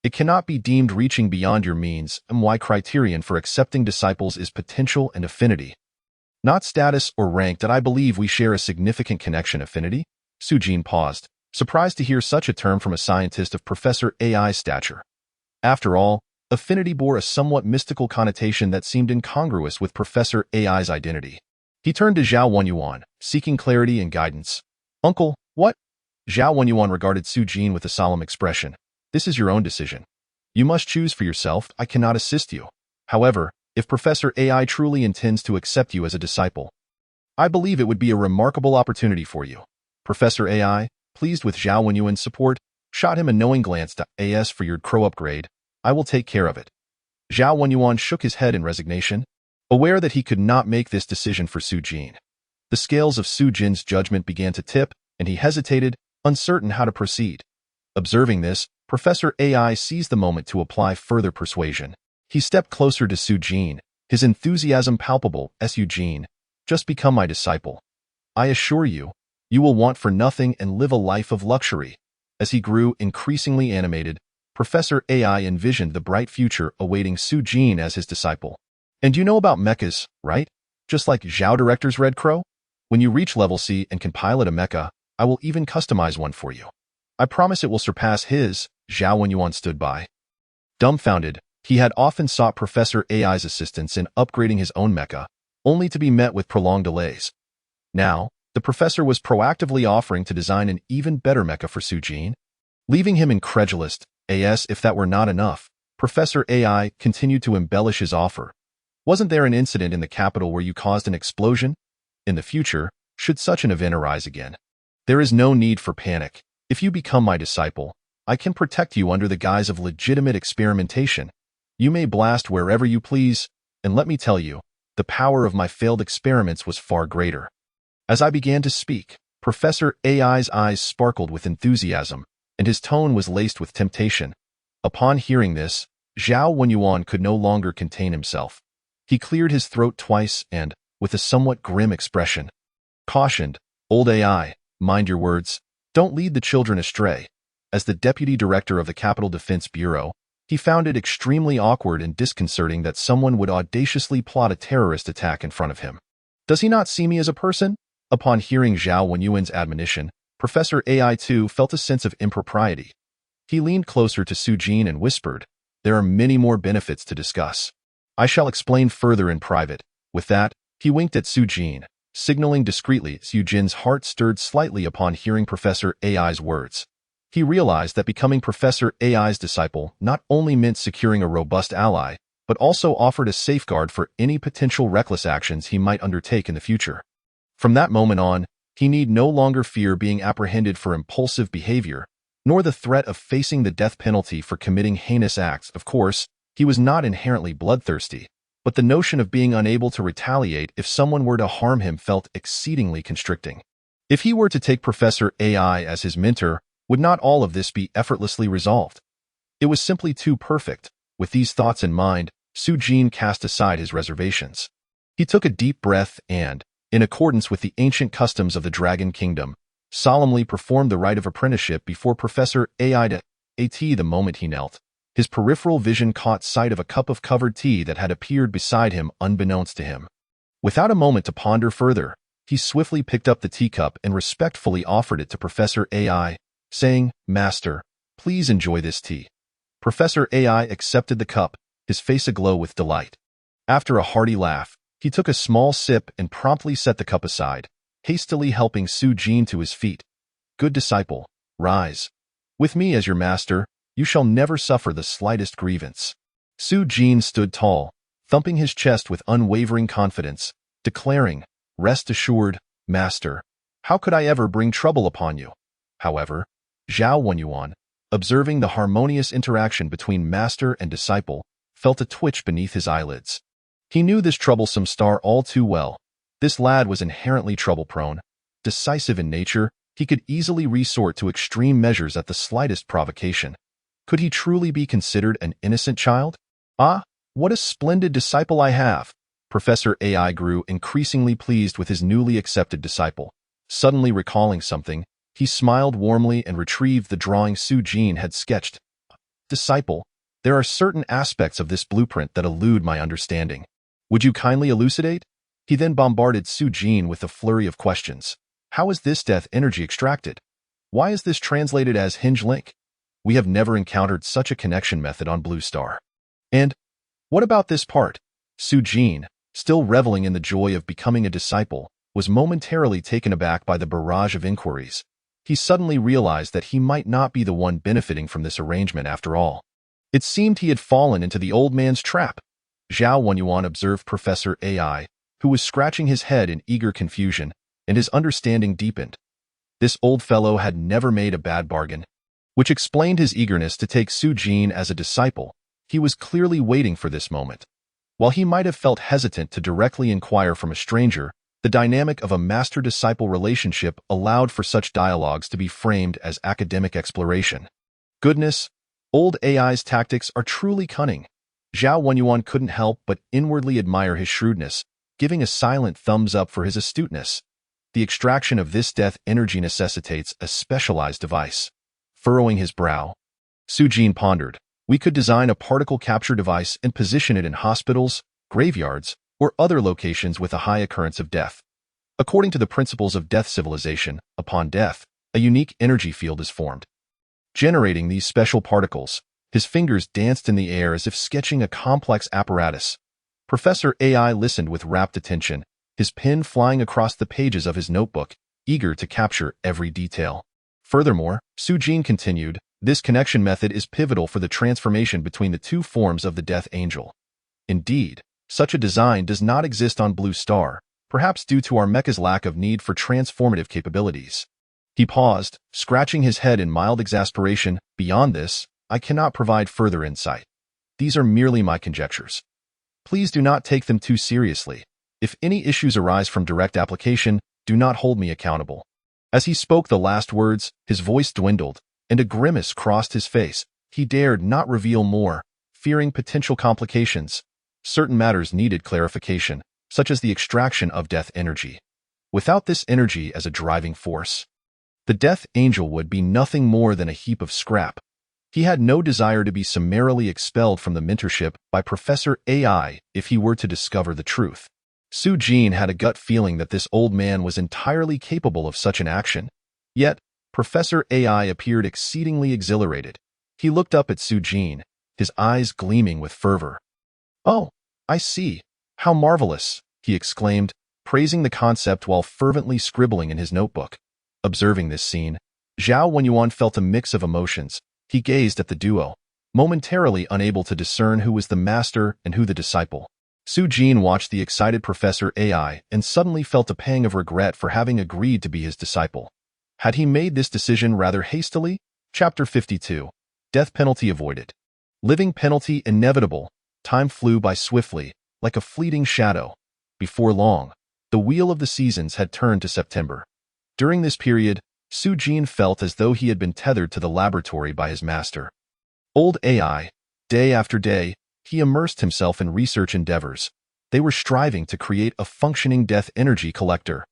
It cannot be deemed reaching beyond your means. My criterion for accepting disciples is potential and affinity, not status or rank. I believe we share a significant connection." "Affinity?" Su Jin paused, surprised to hear such a term from a scientist of Professor AI's stature. After all, affinity bore a somewhat mystical connotation that seemed incongruous with Professor AI's identity. He turned to Zhao Wenyuan, seeking clarity and guidance. "Uncle, what?" Zhao Wenyuan regarded Su Jin with a solemn expression. "This is your own decision. You must choose for yourself. I cannot assist you. However, if Professor AI truly intends to accept you as a disciple, I believe it would be a remarkable opportunity for you." Professor AI, pleased with Zhao Wenyuan's support, shot him a knowing glance. "As for your crow upgrade, I will take care of it." Zhao Wenyuan shook his head in resignation, aware that he could not make this decision for Su Jin. The scales of Su Jin's judgment began to tip, and he hesitated, uncertain how to proceed. Observing this, Professor AI seized the moment to apply further persuasion. He stepped closer to Su Jin, his enthusiasm palpable. Su Jin, just become my disciple. I assure you, you will want for nothing and live a life of luxury. As he grew increasingly animated, Professor AI envisioned the bright future awaiting Su Jin as his disciple. And you know about mechas, right? Just like Zhao Director's Red Crow? When you reach level C and can pilot a mecha, I will even customize one for you. I promise it will surpass his. Zhao Wenyuan stood by. Dumbfounded, he had often sought Professor AI's assistance in upgrading his own mecha, only to be met with prolonged delays. Now, the professor was proactively offering to design an even better mecha for Su Jin. Leaving him incredulous, as if that were not enough, Professor AI continued to embellish his offer. Wasn't there an incident in the capital where you caused an explosion? In the future, should such an event arise again, there is no need for panic. If you become my disciple, I can protect you under the guise of legitimate experimentation. You may blast wherever you please, and let me tell you, the power of my failed experiments was far greater. As I began to speak, Professor AI's eyes sparkled with enthusiasm, and his tone was laced with temptation. Upon hearing this, Zhao Wenyuan could no longer contain himself. He cleared his throat twice and, with a somewhat grim expression, cautioned, "Old AI, mind your words. Don't lead the children astray." As the deputy director of the Capital Defense Bureau, he found it extremely awkward and disconcerting that someone would audaciously plot a terrorist attack in front of him. Does he not see me as a person? Upon hearing Zhao Wenyuan's admonition, Professor AI too felt a sense of impropriety. He leaned closer to Su Jin and whispered, "There are many more benefits to discuss. I shall explain further in private." With that, he winked at Su Jin, signaling discreetly. Su Jin's heart stirred slightly upon hearing Professor AI's words. He realized that becoming Professor AI's disciple not only meant securing a robust ally, but also offered a safeguard for any potential reckless actions he might undertake in the future. From that moment on, he need no longer fear being apprehended for impulsive behavior, nor the threat of facing the death penalty for committing heinous acts. Of course, he was not inherently bloodthirsty, but the notion of being unable to retaliate if someone were to harm him felt exceedingly constricting. If he were to take Professor AI as his mentor, would not all of this be effortlessly resolved? It was simply too perfect. With these thoughts in mind, Su Jin cast aside his reservations. He took a deep breath and, in accordance with the ancient customs of the Dragon Kingdom, solemnly performed the rite of apprenticeship before Professor AI. The moment he knelt, his peripheral vision caught sight of a cup of covered tea that had appeared beside him unbeknownst to him. Without a moment to ponder further, he swiftly picked up the teacup and respectfully offered it to Professor AI, saying, "Master, please enjoy this tea." Professor AI accepted the cup, his face aglow with delight. After a hearty laugh, he took a small sip and promptly set the cup aside, hastily helping Su Jin to his feet. "Good disciple, rise. With me as your master, you shall never suffer the slightest grievance." Su Jin stood tall, thumping his chest with unwavering confidence, declaring, "Rest assured, master. How could I ever bring trouble upon you?" However, Zhao Wenyuan, observing the harmonious interaction between master and disciple, felt a twitch beneath his eyelids. He knew this troublesome star all too well. This lad was inherently trouble-prone. Decisive in nature, he could easily resort to extreme measures at the slightest provocation. Could he truly be considered an innocent child? "Ah, what a splendid disciple I have!" Professor AI grew increasingly pleased with his newly accepted disciple. Suddenly recalling something, he smiled warmly and retrieved the drawing Su Jin had sketched. "Disciple, there are certain aspects of this blueprint that elude my understanding. Would you kindly elucidate?" He then bombarded Su Jin with a flurry of questions. "How is this death energy extracted? Why is this translated as hinge link? We have never encountered such a connection method on Blue Star. And what about this part?" Su Jin, still reveling in the joy of becoming a disciple, was momentarily taken aback by the barrage of inquiries. He suddenly realized that he might not be the one benefiting from this arrangement after all. It seemed he had fallen into the old man's trap. Zhao Wenyuan observed Professor AI, who was scratching his head in eager confusion, and his understanding deepened. This old fellow had never made a bad bargain, which explained his eagerness to take Su Jin as a disciple. He was clearly waiting for this moment. While he might have felt hesitant to directly inquire from a stranger, the dynamic of a master-disciple relationship allowed for such dialogues to be framed as academic exploration. Goodness, old AI's tactics are truly cunning. Zhao Wenyuan couldn't help but inwardly admire his shrewdness, giving a silent thumbs up for his astuteness. The extraction of this death energy necessitates a specialized device. Furrowing his brow, Su Jin pondered. We could design a particle capture device and position it in hospitals, graveyards, or other locations with a high occurrence of death. According to the principles of death civilization, upon death, a unique energy field is formed. Generating these special particles, his fingers danced in the air as if sketching a complex apparatus. Professor AI listened with rapt attention, his pen flying across the pages of his notebook, eager to capture every detail. Furthermore, Su Jin continued, this connection method is pivotal for the transformation between the two forms of the Death Angel. Indeed, such a design does not exist on Blue Star, perhaps due to our mecha's lack of need for transformative capabilities. He paused, scratching his head in mild exasperation. Beyond this, I cannot provide further insight. These are merely my conjectures. Please do not take them too seriously. If any issues arise from direct application, do not hold me accountable. As he spoke the last words, his voice dwindled, and a grimace crossed his face. He dared not reveal more, fearing potential complications. Certain matters needed clarification, such as the extraction of death energy. Without this energy as a driving force, the Death Angel would be nothing more than a heap of scrap. He had no desire to be summarily expelled from the mentorship by Professor AI if he were to discover the truth. Su Jin had a gut feeling that this old man was entirely capable of such an action. Yet, Professor AI appeared exceedingly exhilarated. He looked up at Su Jin, his eyes gleaming with fervor. "Oh, I see. How marvelous," he exclaimed, praising the concept while fervently scribbling in his notebook. Observing this scene, Zhao Wenyuan felt a mix of emotions. He gazed at the duo, momentarily unable to discern who was the master and who the disciple. Su Jin watched the excited Professor AI and suddenly felt a pang of regret for having agreed to be his disciple. Had he made this decision rather hastily? Chapter 52. Death penalty avoided. Living penalty inevitable. Time flew by swiftly, like a fleeting shadow. Before long, the wheel of the seasons had turned to September. During this period, Su Jin felt as though he had been tethered to the laboratory by his master. Old AI, day after day, he immersed himself in research endeavors. They were striving to create a functioning death energy collector.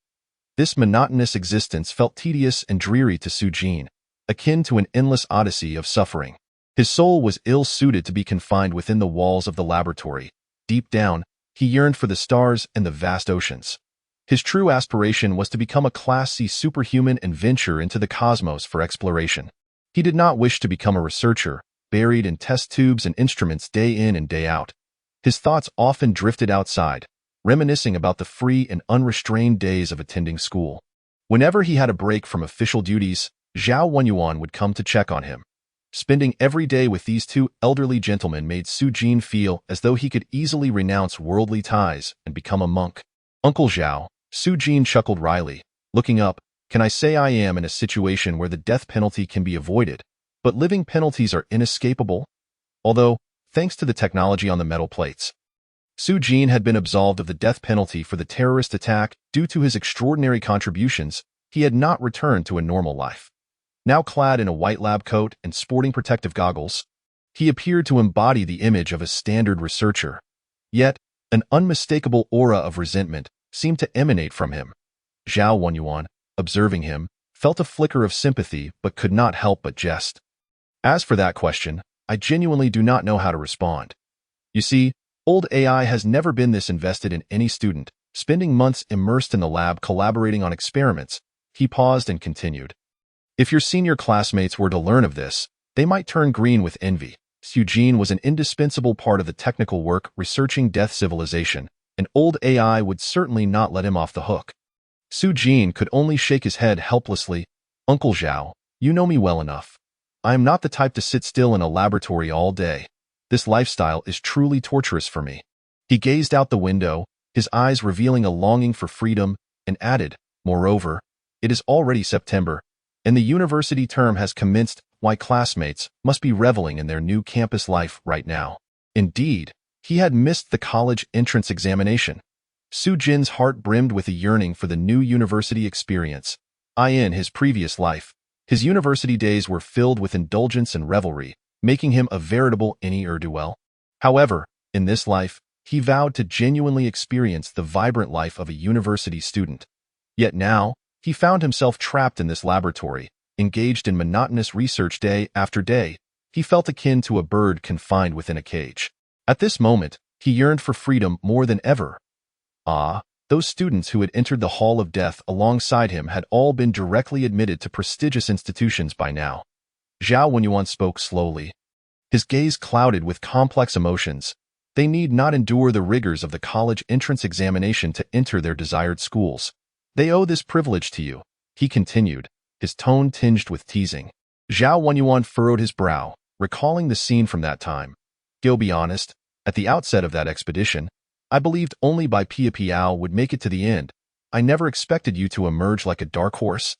This monotonous existence felt tedious and dreary to Su Jin, akin to an endless odyssey of suffering. His soul was ill-suited to be confined within the walls of the laboratory. Deep down, he yearned for the stars and the vast oceans. His true aspiration was to become a Class C superhuman and venture into the cosmos for exploration. He did not wish to become a researcher, buried in test tubes and instruments day in and day out. His thoughts often drifted outside, reminiscing about the free and unrestrained days of attending school. Whenever he had a break from official duties, Zhao Wenyuan would come to check on him. Spending every day with these two elderly gentlemen made Su Jin feel as though he could easily renounce worldly ties and become a monk. "Uncle Zhao," Su Jin chuckled wryly. Looking up, "Can I say I am in a situation where the death penalty can be avoided, but living penalties are inescapable? Although, thanks to the technology on the metal plates, Su Jin had been absolved of the death penalty for the terrorist attack due to his extraordinary contributions. He had not returned to a normal life. Now clad in a white lab coat and sporting protective goggles, he appeared to embody the image of a standard researcher. Yet, an unmistakable aura of resentment seemed to emanate from him. Zhao Wenyuan, observing him, felt a flicker of sympathy but could not help but jest. "As for that question, I genuinely do not know how to respond. You see, old AI has never been this invested in any student, spending months immersed in the lab collaborating on experiments." He paused and continued. "If your senior classmates were to learn of this, they might turn green with envy. Su Jin was an indispensable part of the technical work researching death civilization, and old AI would certainly not let him off the hook." Su Jin could only shake his head helplessly. "Uncle Zhao, you know me well enough. I am not the type to sit still in a laboratory all day. This lifestyle is truly torturous for me." He gazed out the window, his eyes revealing a longing for freedom, and added, "Moreover, it is already September, and the university term has commenced. My classmates must be reveling in their new campus life right now." Indeed, he had missed the college entrance examination. Su Jin's heart brimmed with a yearning for the new university experience. In his previous life, his university days were filled with indulgence and revelry, making him a veritable ne'er-do-well. However, in this life, he vowed to genuinely experience the vibrant life of a university student. Yet now, he found himself trapped in this laboratory, engaged in monotonous research day after day. He felt akin to a bird confined within a cage. At this moment, he yearned for freedom more than ever. Those students who had entered the Hall of Death alongside him had all been directly admitted to prestigious institutions by now. Zhao Wenyuan spoke slowly, his gaze clouded with complex emotions. They need not endure the rigors of the college entrance examination to enter their desired schools. They owe this privilege to you, he continued, his tone tinged with teasing. Zhao Wenyuan furrowed his brow, recalling the scene from that time. Go be honest, at the outset of that expedition, I believed only Bai Piao would make it to the end. I never expected you to emerge like a dark horse.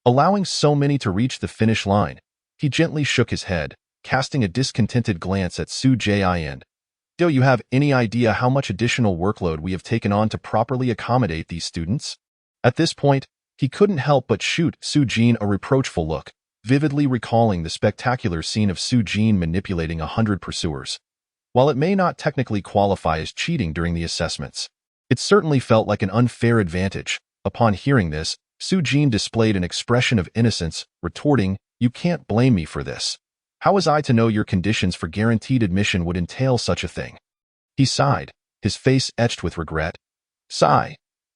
Allowing so many to reach the finish line, he gently shook his head, casting a discontented glance at Su Jin. Do you have any idea how much additional workload we have taken on to properly accommodate these students? At this point, he couldn't help but shoot Su Jin a reproachful look, vividly recalling the spectacular scene of Su Jin manipulating 100 pursuers. While it may not technically qualify as cheating during the assessments, it certainly felt like an unfair advantage. Upon hearing this, Su Jin displayed an expression of innocence, retorting, "You can't blame me for this. How was I to know your conditions for guaranteed admission would entail such a thing?" He sighed, his face etched with regret. "Sigh.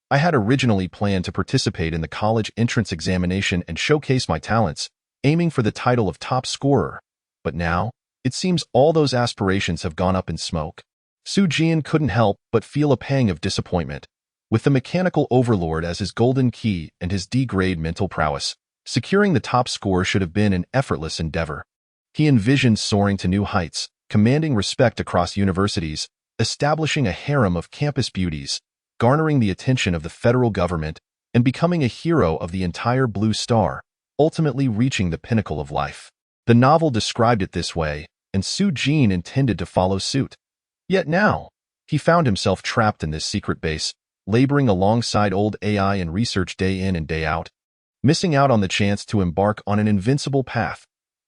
I had originally planned to participate in the college entrance examination and showcase my talents, aiming for the title of top scorer. But now, it seems all those aspirations have gone up in smoke." Su Jin couldn't help but feel a pang of disappointment. With the mechanical overlord as his golden key and his D-grade mental prowess, securing the top score should have been an effortless endeavor. He envisioned soaring to new heights, commanding respect across universities, establishing a harem of campus beauties, garnering the attention of the federal government, and becoming a hero of the entire Blue Star, ultimately reaching the pinnacle of life. The novel described it this way, and Su Jin intended to follow suit. Yet now, he found himself trapped in this secret base, laboring alongside old AI in research day in and day out, missing out on the chance to embark on an invincible path.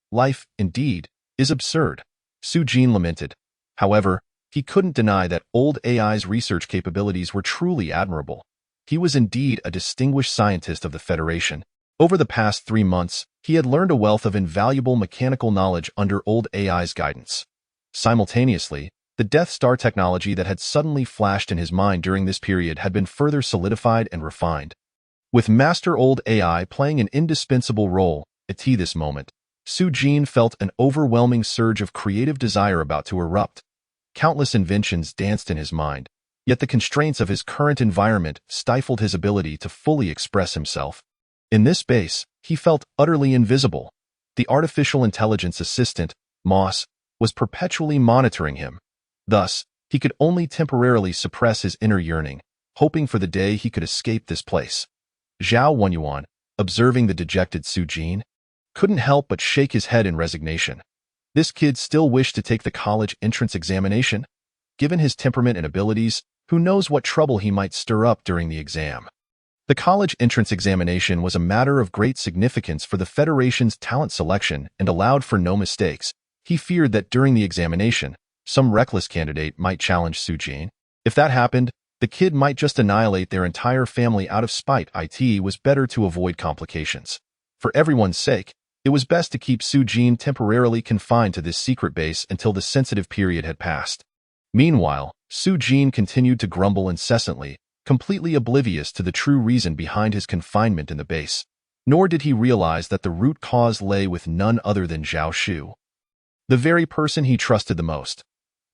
Life, indeed, is absurd, Su Jin lamented. However, he couldn't deny that old AI's research capabilities were truly admirable. He was indeed a distinguished scientist of the Federation. Over the past 3 months, he had learned a wealth of invaluable mechanical knowledge under old AI's guidance. Simultaneously, the Death Star technology that had suddenly flashed in his mind during this period had been further solidified and refined. With Master Old AI playing an indispensable role at this moment, Su Jin felt an overwhelming surge of creative desire about to erupt. Countless inventions danced in his mind, yet the constraints of his current environment stifled his ability to fully express himself. In this space, he felt utterly invisible. The artificial intelligence assistant, Moss, was perpetually monitoring him. Thus, he could only temporarily suppress his inner yearning, hoping for the day he could escape this place. Zhao Wenyuan, observing the dejected Su Jin, couldn't help but shake his head in resignation. This kid still wished to take the college entrance examination? Given his temperament and abilities, who knows what trouble he might stir up during the exam. The college entrance examination was a matter of great significance for the Federation's talent selection and allowed for no mistakes. He feared that during the examination, some reckless candidate might challenge Su Jin. If that happened, the kid might just annihilate their entire family out of spite. It was better to avoid complications. For everyone's sake, it was best to keep Su Jin temporarily confined to this secret base until the sensitive period had passed. Meanwhile, Su Jin continued to grumble incessantly, completely oblivious to the true reason behind his confinement in the base. Nor did he realize that the root cause lay with none other than Zhao Shu, the very person he trusted the most.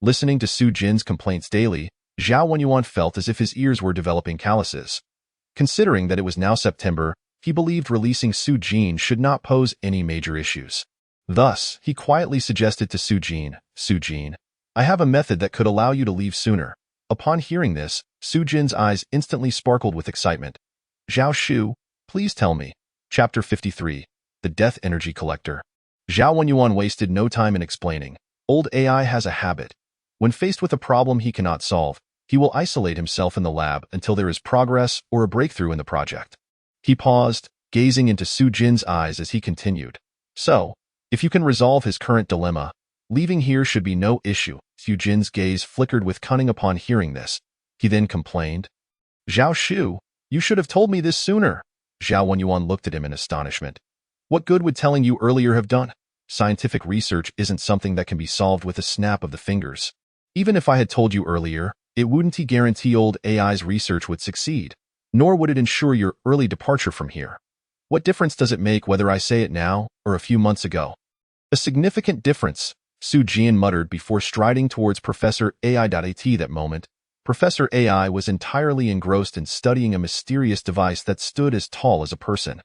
Listening to Su Jin's complaints daily, Zhao Wenyuan felt as if his ears were developing calluses. Considering that it was now September, he believed releasing Su Jin should not pose any major issues. Thus, he quietly suggested to Su Jin, "Su Jin, I have a method that could allow you to leave sooner." Upon hearing this, Su Jin's eyes instantly sparkled with excitement. "Zhao Shu, please tell me." Chapter 53. The Death Energy Collector. Zhao Wenyuan wasted no time in explaining. Old AI has a habit. When faced with a problem he cannot solve, he will isolate himself in the lab until there is progress or a breakthrough in the project. He paused, gazing into Su Jin's eyes as he continued. So, if you can resolve his current dilemma, leaving here should be no issue. Su Jin's gaze flickered with cunning upon hearing this. He then complained. Zhao Shu, you should have told me this sooner. Zhao Wenyuan looked at him in astonishment. What good would telling you earlier have done? Scientific research isn't something that can be solved with a snap of the fingers. Even if I had told you earlier, it wouldn't guarantee old AI's research would succeed, nor would it ensure your early departure from here. What difference does it make whether I say it now or a few months ago? A significant difference, Su Jin muttered before striding towards Professor AI. At that moment, Professor AI was entirely engrossed in studying a mysterious device that stood as tall as a person.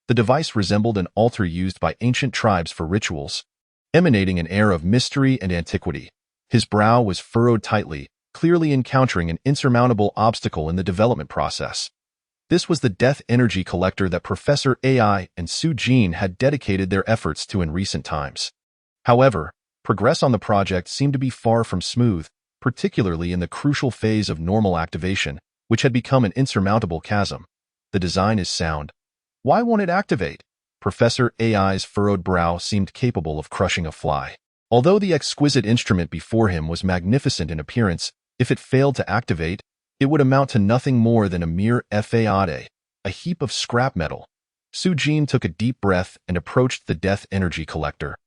The device resembled an altar used by ancient tribes for rituals, emanating an air of mystery and antiquity. His brow was furrowed tightly, clearly encountering an insurmountable obstacle in the development process. This was the death energy collector that Professor AI and Su Jin had dedicated their efforts to in recent times. However, progress on the project seemed to be far from smooth, particularly in the crucial phase of normal activation, which had become an insurmountable chasm. The design is sound. Why won't it activate? Professor AI's furrowed brow seemed capable of crushing a fly. Although the exquisite instrument before him was magnificent in appearance, if it failed to activate, it would amount to nothing more than a mere fade, a heap of scrap metal. Su Jin took a deep breath and approached the death energy collector.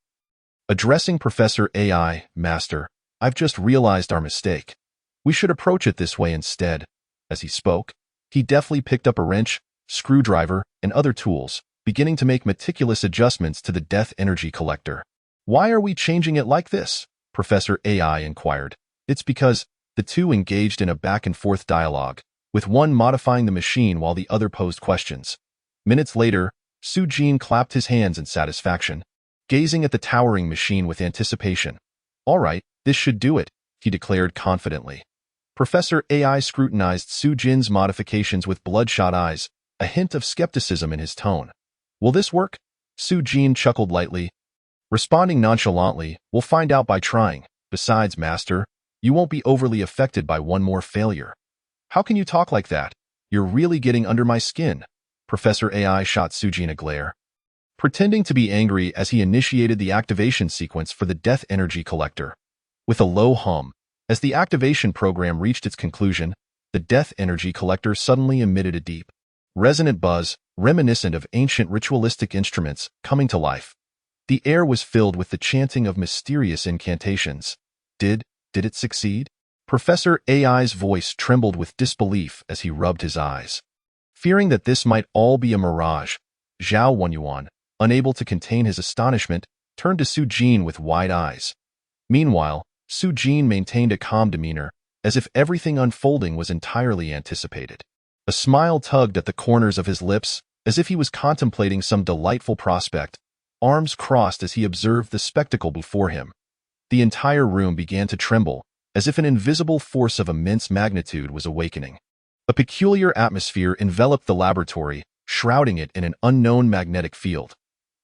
Addressing Professor AI, Master, I've just realized our mistake. We should approach it this way instead. As he spoke, he deftly picked up a wrench, screwdriver, and other tools, beginning to make meticulous adjustments to the death energy collector. Why are we changing it like this? Professor AI inquired. It's because the two engaged in a back-and-forth dialogue, with one modifying the machine while the other posed questions. Minutes later, Su Jin clapped his hands in satisfaction, gazing at the towering machine with anticipation. All right, this should do it, he declared confidently. Professor AI scrutinized Su Jin's modifications with bloodshot eyes, a hint of skepticism in his tone. Will this work? Su Jin chuckled lightly, responding nonchalantly, we'll find out by trying. Besides, Master, you won't be overly affected by one more failure. How can you talk like that? You're really getting under my skin. Professor AI shot Su Jin a glare, pretending to be angry as he initiated the activation sequence for the death energy collector. With a low hum, as the activation program reached its conclusion, the death energy collector suddenly emitted a deep, resonant buzz, reminiscent of ancient ritualistic instruments coming to life. The air was filled with the chanting of mysterious incantations. Did it succeed? Professor AI's voice trembled with disbelief as he rubbed his eyes. Fearing that this might all be a mirage, Zhao Wenyuan, unable to contain his astonishment, turned to Su Jin with wide eyes. Meanwhile, Su Jin maintained a calm demeanor, as if everything unfolding was entirely anticipated. A smile tugged at the corners of his lips, as if he was contemplating some delightful prospect, arms crossed as he observed the spectacle before him. The entire room began to tremble, as if an invisible force of immense magnitude was awakening. A peculiar atmosphere enveloped the laboratory, shrouding it in an unknown magnetic field.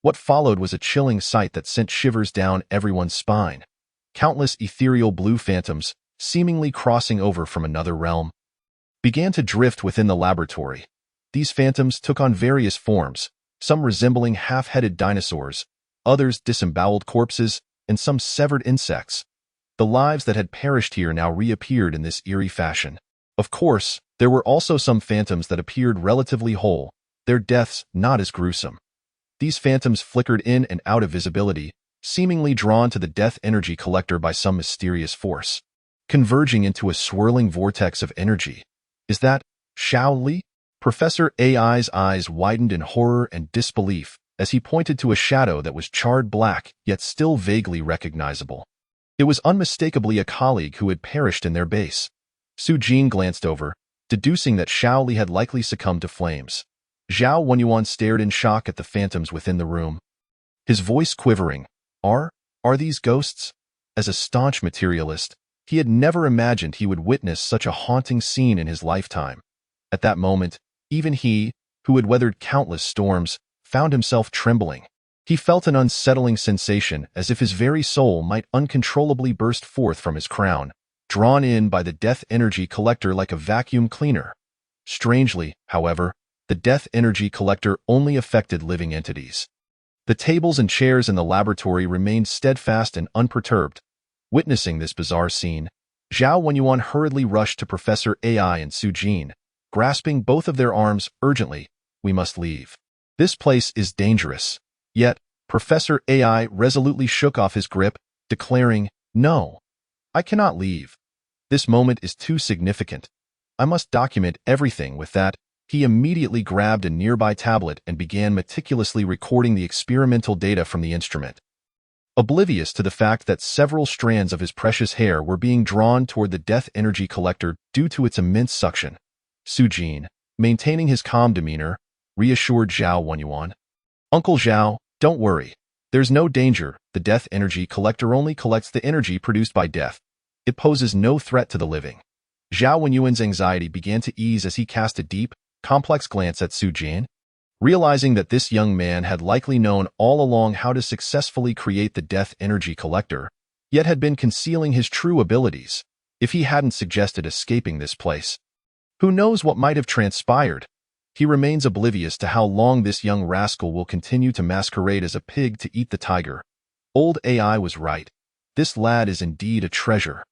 What followed was a chilling sight that sent shivers down everyone's spine. Countless ethereal blue phantoms, seemingly crossing over from another realm, began to drift within the laboratory. These phantoms took on various forms, some resembling half-headed dinosaurs, others disemboweled corpses, and some severed insects. The lives that had perished here now reappeared in this eerie fashion. Of course, there were also some phantoms that appeared relatively whole, their deaths not as gruesome. These phantoms flickered in and out of visibility, seemingly drawn to the death energy collector by some mysterious force, converging into a swirling vortex of energy. Is that Wryly? Professor AI's eyes widened in horror and disbelief as he pointed to a shadow that was charred black yet still vaguely recognizable. It was unmistakably a colleague who had perished in their base. Su Jin glanced over, deducing that Wryly had likely succumbed to flames. Zhao Wenyuan stared in shock at the phantoms within the room, his voice quivering. Are these ghosts? As a staunch materialist, he had never imagined he would witness such a haunting scene in his lifetime. At that moment, even he, who had weathered countless storms, found himself trembling. He felt an unsettling sensation as if his very soul might uncontrollably burst forth from his crown, drawn in by the death energy collector like a vacuum cleaner. Strangely, however, the death energy collector only affected living entities. The tables and chairs in the laboratory remained steadfast and unperturbed. Witnessing this bizarre scene, Zhao Wenyuan hurriedly rushed to Professor AI and Su Jin, grasping both of their arms urgently. "We must leave. This place is dangerous." Yet, Professor AI resolutely shook off his grip, declaring, "No, I cannot leave. This moment is too significant. I must document everything with that." He immediately grabbed a nearby tablet and began meticulously recording the experimental data from the instrument. Oblivious to the fact that several strands of his precious hair were being drawn toward the death energy collector due to its immense suction, Su Jin, maintaining his calm demeanor, reassured Zhao Wenyuan. "Uncle Zhao, don't worry. There's no danger. The death energy collector only collects the energy produced by death. It poses no threat to the living." Zhao Wenyuan's anxiety began to ease as he cast a deep, complex glance at Su Jin, realizing that this young man had likely known all along how to successfully create the death energy collector, yet had been concealing his true abilities. If he hadn't suggested escaping this place, who knows what might have transpired? He remains oblivious to how long this young rascal will continue to masquerade as a pig to eat the tiger. Old AI was right. This lad is indeed a treasure.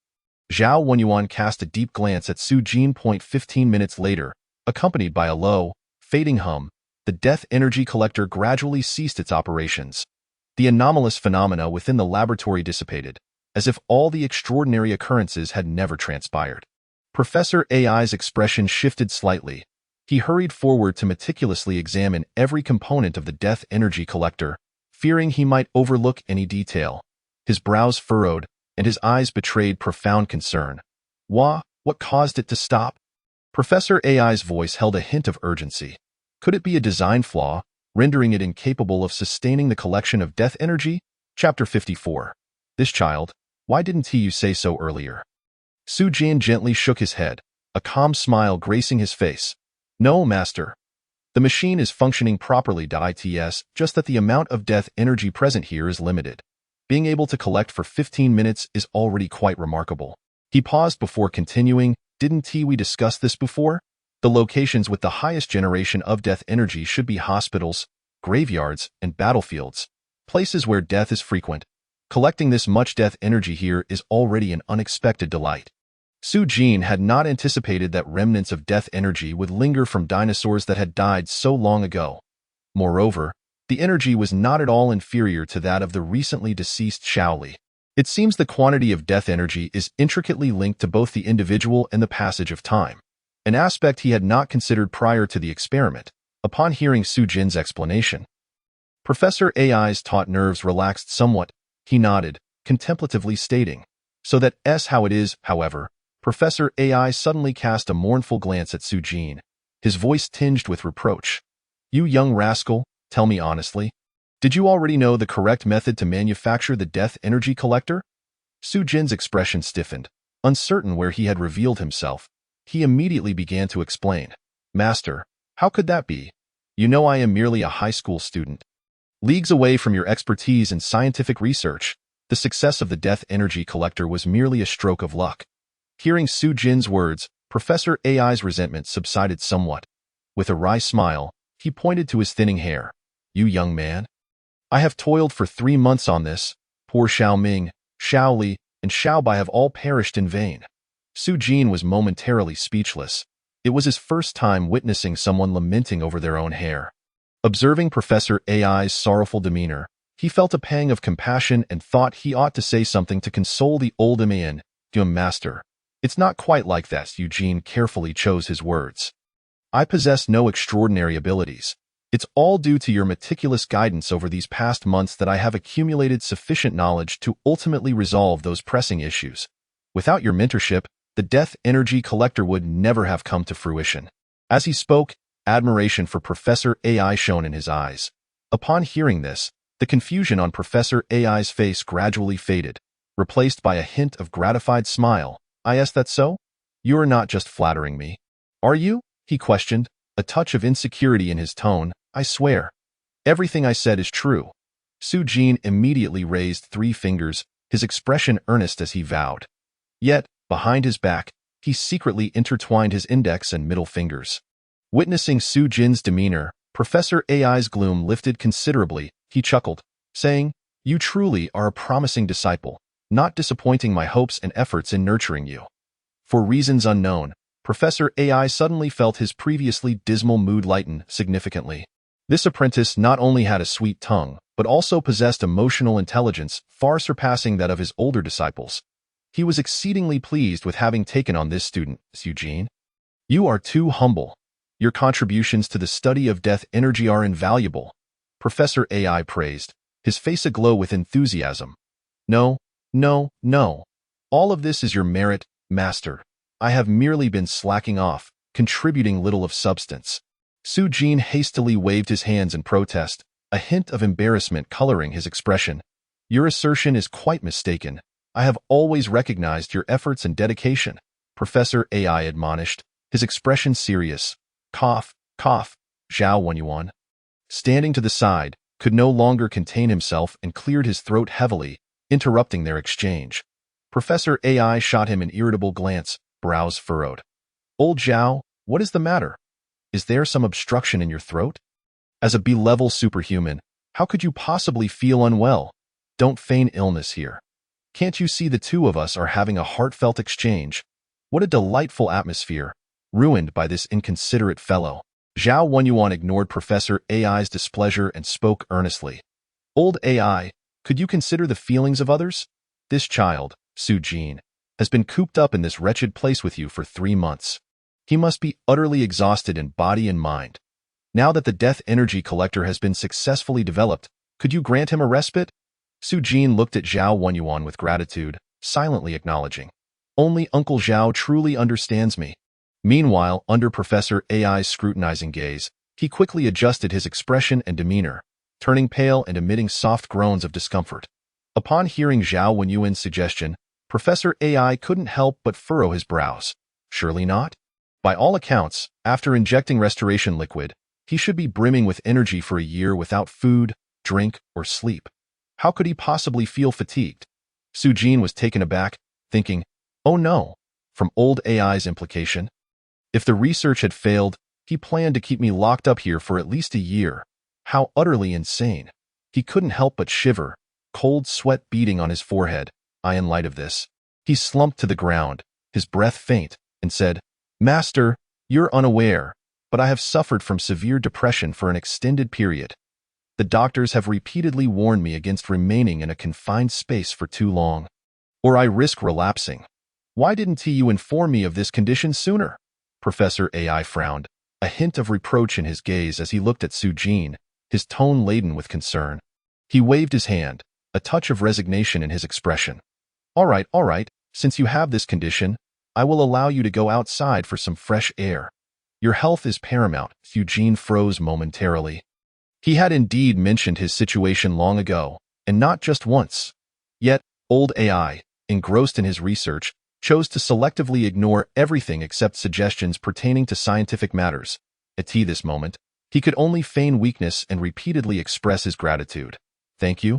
Zhao Wenyuan cast a deep glance at Su Jin. 15 minutes later, accompanied by a low, fading hum, the death energy collector gradually ceased its operations. The anomalous phenomena within the laboratory dissipated, as if all the extraordinary occurrences had never transpired. Professor AI's expression shifted slightly. He hurried forward to meticulously examine every component of the death energy collector, fearing he might overlook any detail. His brows furrowed, and his eyes betrayed profound concern. What caused it to stop? Professor AI's voice held a hint of urgency. Could it be a design flaw, rendering it incapable of sustaining the collection of death energy? Chapter 54. This child, why didn't you say so earlier? Su Jin gently shook his head, a calm smile gracing his face. "No, master. The machine is functioning properly. It's just that the amount of death energy present here is limited. Being able to collect for 15 minutes is already quite remarkable." He paused before continuing. "Didn't we discuss this before? The locations with the highest generation of death energy should be hospitals, graveyards, and battlefields, places where death is frequent. Collecting this much death energy here is already an unexpected delight." Su Jin had not anticipated that remnants of death energy would linger from dinosaurs that had died so long ago. Moreover, the energy was not at all inferior to that of the recently deceased Shaoli. It seems the quantity of death energy is intricately linked to both the individual and the passage of time, an aspect he had not considered prior to the experiment. Upon hearing Su Jin's explanation, Professor AI's taut nerves relaxed somewhat. He nodded, contemplatively stating, "So that's how it is." However, Professor AI suddenly cast a mournful glance at Su Jin, his voice tinged with reproach. "You young rascal, tell me honestly, did you already know the correct method to manufacture the death energy collector?" Su Jin's expression stiffened, uncertain where he had revealed himself. He immediately began to explain. "Master, how could that be? You know I am merely a high school student. Leagues away from your expertise in scientific research, the success of the death energy collector was merely a stroke of luck." Hearing Su Jin's words, Professor AI's resentment subsided somewhat. With a wry smile, he pointed to his thinning hair. "You young man, I have toiled for 3 months on this. Poor Xiao Ming, Xiao Li, and Xiao Bai have all perished in vain." Su Jin was momentarily speechless. It was his first time witnessing someone lamenting over their own hair. Observing Professor AI's sorrowful demeanor, he felt a pang of compassion and thought he ought to say something to console the old man. "Master, it's not quite like that." Eugene carefully chose his words. "I possess no extraordinary abilities. It's all due to your meticulous guidance over these past months that I have accumulated sufficient knowledge to ultimately resolve those pressing issues. Without your mentorship, the death energy collector would never have come to fruition." As he spoke, admiration for Professor AI shone in his eyes. Upon hearing this, the confusion on Professor AI's face gradually faded, replaced by a hint of gratified smile. "Is that so? You are not just flattering me, are you?" he questioned, a touch of insecurity in his tone. "I swear, everything I said is true." Su Jin immediately raised 3 fingers, his expression earnest as he vowed. Yet, behind his back, he secretly intertwined his index and middle fingers. Witnessing Su Jin's demeanor, Professor AI's gloom lifted considerably. He chuckled, saying, "You truly are a promising disciple, not disappointing my hopes and efforts in nurturing you." For reasons unknown, Professor AI suddenly felt his previously dismal mood lighten significantly. This apprentice not only had a sweet tongue, but also possessed emotional intelligence far surpassing that of his older disciples. He was exceedingly pleased with having taken on this student, Su Jin. "You are too humble. Your contributions to the study of death energy are invaluable," Professor AI praised, his face aglow with enthusiasm. No. All of this is your merit, Master. I have merely been slacking off, contributing little of substance." Su Jin hastily waved his hands in protest, a hint of embarrassment coloring his expression. "Your assertion is quite mistaken. I have always recognized your efforts and dedication," Professor AI admonished, his expression serious. Cough. Zhao Wenyuan, standing to the side, could no longer contain himself and cleared his throat heavily, interrupting their exchange. Professor AI shot him an irritable glance, brows furrowed. "Old Zhao, what is the matter? Is there some obstruction in your throat? As a B-level superhuman, how could you possibly feel unwell? Don't feign illness here. Can't you see the two of us are having a heartfelt exchange? What a delightful atmosphere, ruined by this inconsiderate fellow." Zhao Wenyuan ignored Professor AI's displeasure and spoke earnestly. "Old AI, could you consider the feelings of others? This child, Su Jin, has been cooped up in this wretched place with you for 3 months. He must be utterly exhausted in body and mind. Now that the death energy collector has been successfully developed, could you grant him a respite?" Su Jin looked at Zhao Wenyuan with gratitude, silently acknowledging, "Only Uncle Zhao truly understands me." Meanwhile, under Professor AI's scrutinizing gaze, he quickly adjusted his expression and demeanor, turning pale and emitting soft groans of discomfort. Upon hearing Zhao Wenyuan's suggestion, Professor AI couldn't help but furrow his brows. Surely not? By all accounts, after injecting restoration liquid, he should be brimming with energy for a year without food, drink, or sleep. How could he possibly feel fatigued? Su Jin was taken aback, thinking, "Oh no," from old AI's implication. If the research had failed, he planned to keep me locked up here for at least a year. How utterly insane. He couldn't help but shiver, cold sweat beading on his forehead. In light of this, he slumped to the ground, his breath faint, and said, "Master, you're unaware, but I have suffered from severe depression for an extended period. The doctors have repeatedly warned me against remaining in a confined space for too long, or I risk relapsing. Why didn't you inform me of this condition sooner?" Professor AI frowned, a hint of reproach in his gaze as he looked at Su Jin, his tone laden with concern. He waved his hand, a touch of resignation in his expression. All right, since you have this condition, I will allow you to go outside for some fresh air. Your health is paramount." Su Jin froze momentarily. He had indeed mentioned his situation long ago, and not just once. Yet, old AI, engrossed in his research, chose to selectively ignore everything except suggestions pertaining to scientific matters. At this moment, he could only feign weakness and repeatedly express his gratitude. "Thank you,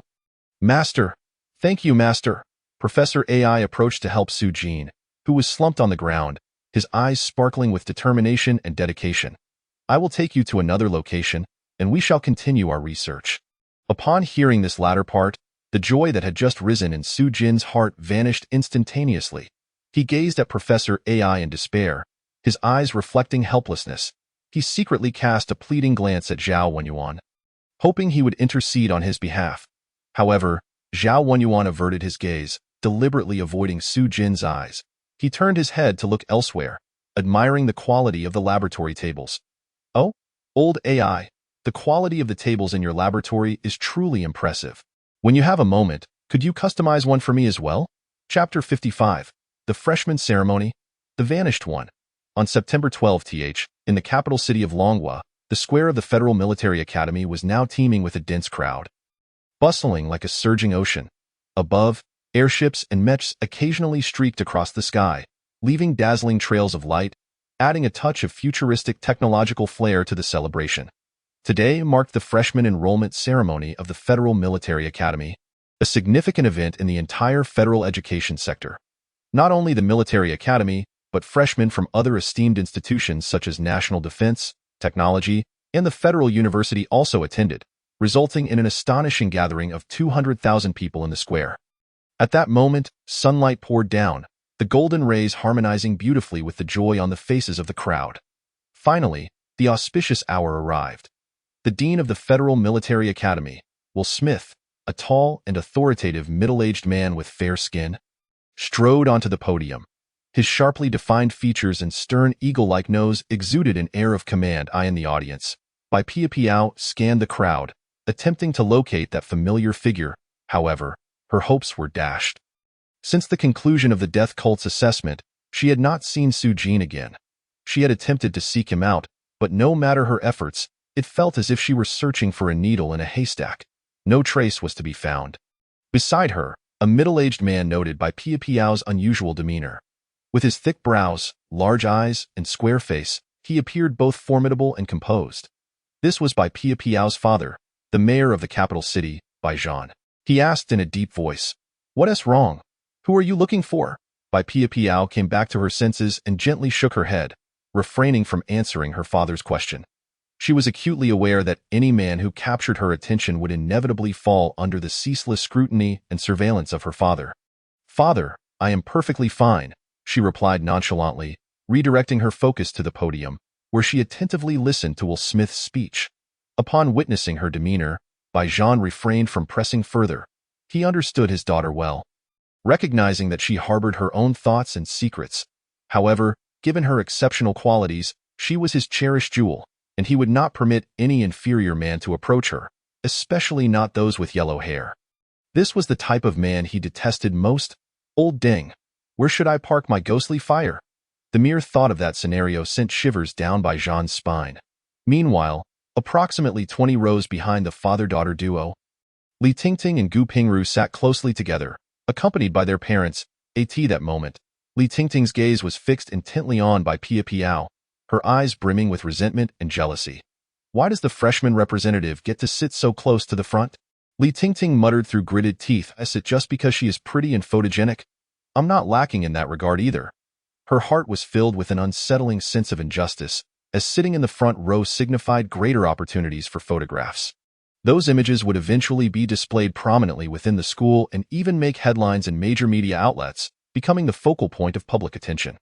Master. Thank you, Master." Professor AI approached to help Su Jin, who was slumped on the ground, his eyes sparkling with determination and dedication. "I will take you to another location, and we shall continue our research." Upon hearing this latter part, the joy that had just risen in Su Jin's heart vanished instantaneously. He gazed at Professor AI in despair, his eyes reflecting helplessness. He secretly cast a pleading glance at Zhao Wenyuan, hoping he would intercede on his behalf. However, Zhao Wenyuan averted his gaze, deliberately avoiding Su Jin's eyes. He turned his head to look elsewhere, admiring the quality of the laboratory tables. "Oh, old AI, the quality of the tables in your laboratory is truly impressive. When you have a moment, could you customize one for me as well?" Chapter 55. The Freshman Ceremony. The Vanished One. On September 12th, in the capital city of Longhua, the square of the Federal Military Academy was now teeming with a dense crowd, bustling like a surging ocean. Above, airships and mechs occasionally streaked across the sky, leaving dazzling trails of light, adding a touch of futuristic technological flair to the celebration. Today marked the freshman enrollment ceremony of the Federal Military Academy, a significant event in the entire federal education sector. Not only the military academy, but freshmen from other esteemed institutions such as national defense, technology, and the Federal University also attended, resulting in an astonishing gathering of 200,000 people in the square. At that moment, sunlight poured down, the golden rays harmonizing beautifully with the joy on the faces of the crowd. Finally, the auspicious hour arrived. The dean of the Federal Military Academy, Will Smith, a tall and authoritative middle-aged man with fair skin, strode onto the podium. His sharply defined features and stern eagle-like nose exuded an air of command. I in the audience, Bai Piao scanned the crowd, attempting to locate that familiar figure. However, her hopes were dashed. Since the conclusion of the death cult's assessment, she had not seen Su Jin again. She had attempted to seek him out, but no matter her efforts, it felt as if she were searching for a needle in a haystack. No trace was to be found. Beside her, a middle-aged man noted Bai Piao's unusual demeanor. With his thick brows, large eyes, and square face, he appeared both formidable and composed. This was Bai Piao's father, the mayor of the capital city, Bai Zhan. He asked in a deep voice, "What's wrong? Who are you looking for?" Bai Piao came back to her senses and gently shook her head, refraining from answering her father's question. She was acutely aware that any man who captured her attention would inevitably fall under the ceaseless scrutiny and surveillance of her father. "Father, I am perfectly fine," she replied nonchalantly, redirecting her focus to the podium, where she attentively listened to Will Smith's speech. Upon witnessing her demeanor, Bai Zhan refrained from pressing further. He understood his daughter well, recognizing that she harbored her own thoughts and secrets. However, given her exceptional qualities, she was his cherished jewel, and he would not permit any inferior man to approach her, especially not those with yellow hair. This was the type of man he detested most. Old Deng, where should I park my ghostly fire? The mere thought of that scenario sent shivers down Bai Zhan's spine. Meanwhile, approximately 20 rows behind the father-daughter duo, Li Tingting and Gu Pingru sat closely together, accompanied by their parents. At that moment, Li Tingting's gaze was fixed intently on Bai Piao, her eyes brimming with resentment and jealousy. "Why does the freshman representative get to sit so close to the front?" Li Tingting muttered through gritted teeth. "Is it just because she is pretty and photogenic? I'm not lacking in that regard either." Her heart was filled with an unsettling sense of injustice, as sitting in the front row signified greater opportunities for photographs. Those images would eventually be displayed prominently within the school and even make headlines in major media outlets, becoming the focal point of public attention.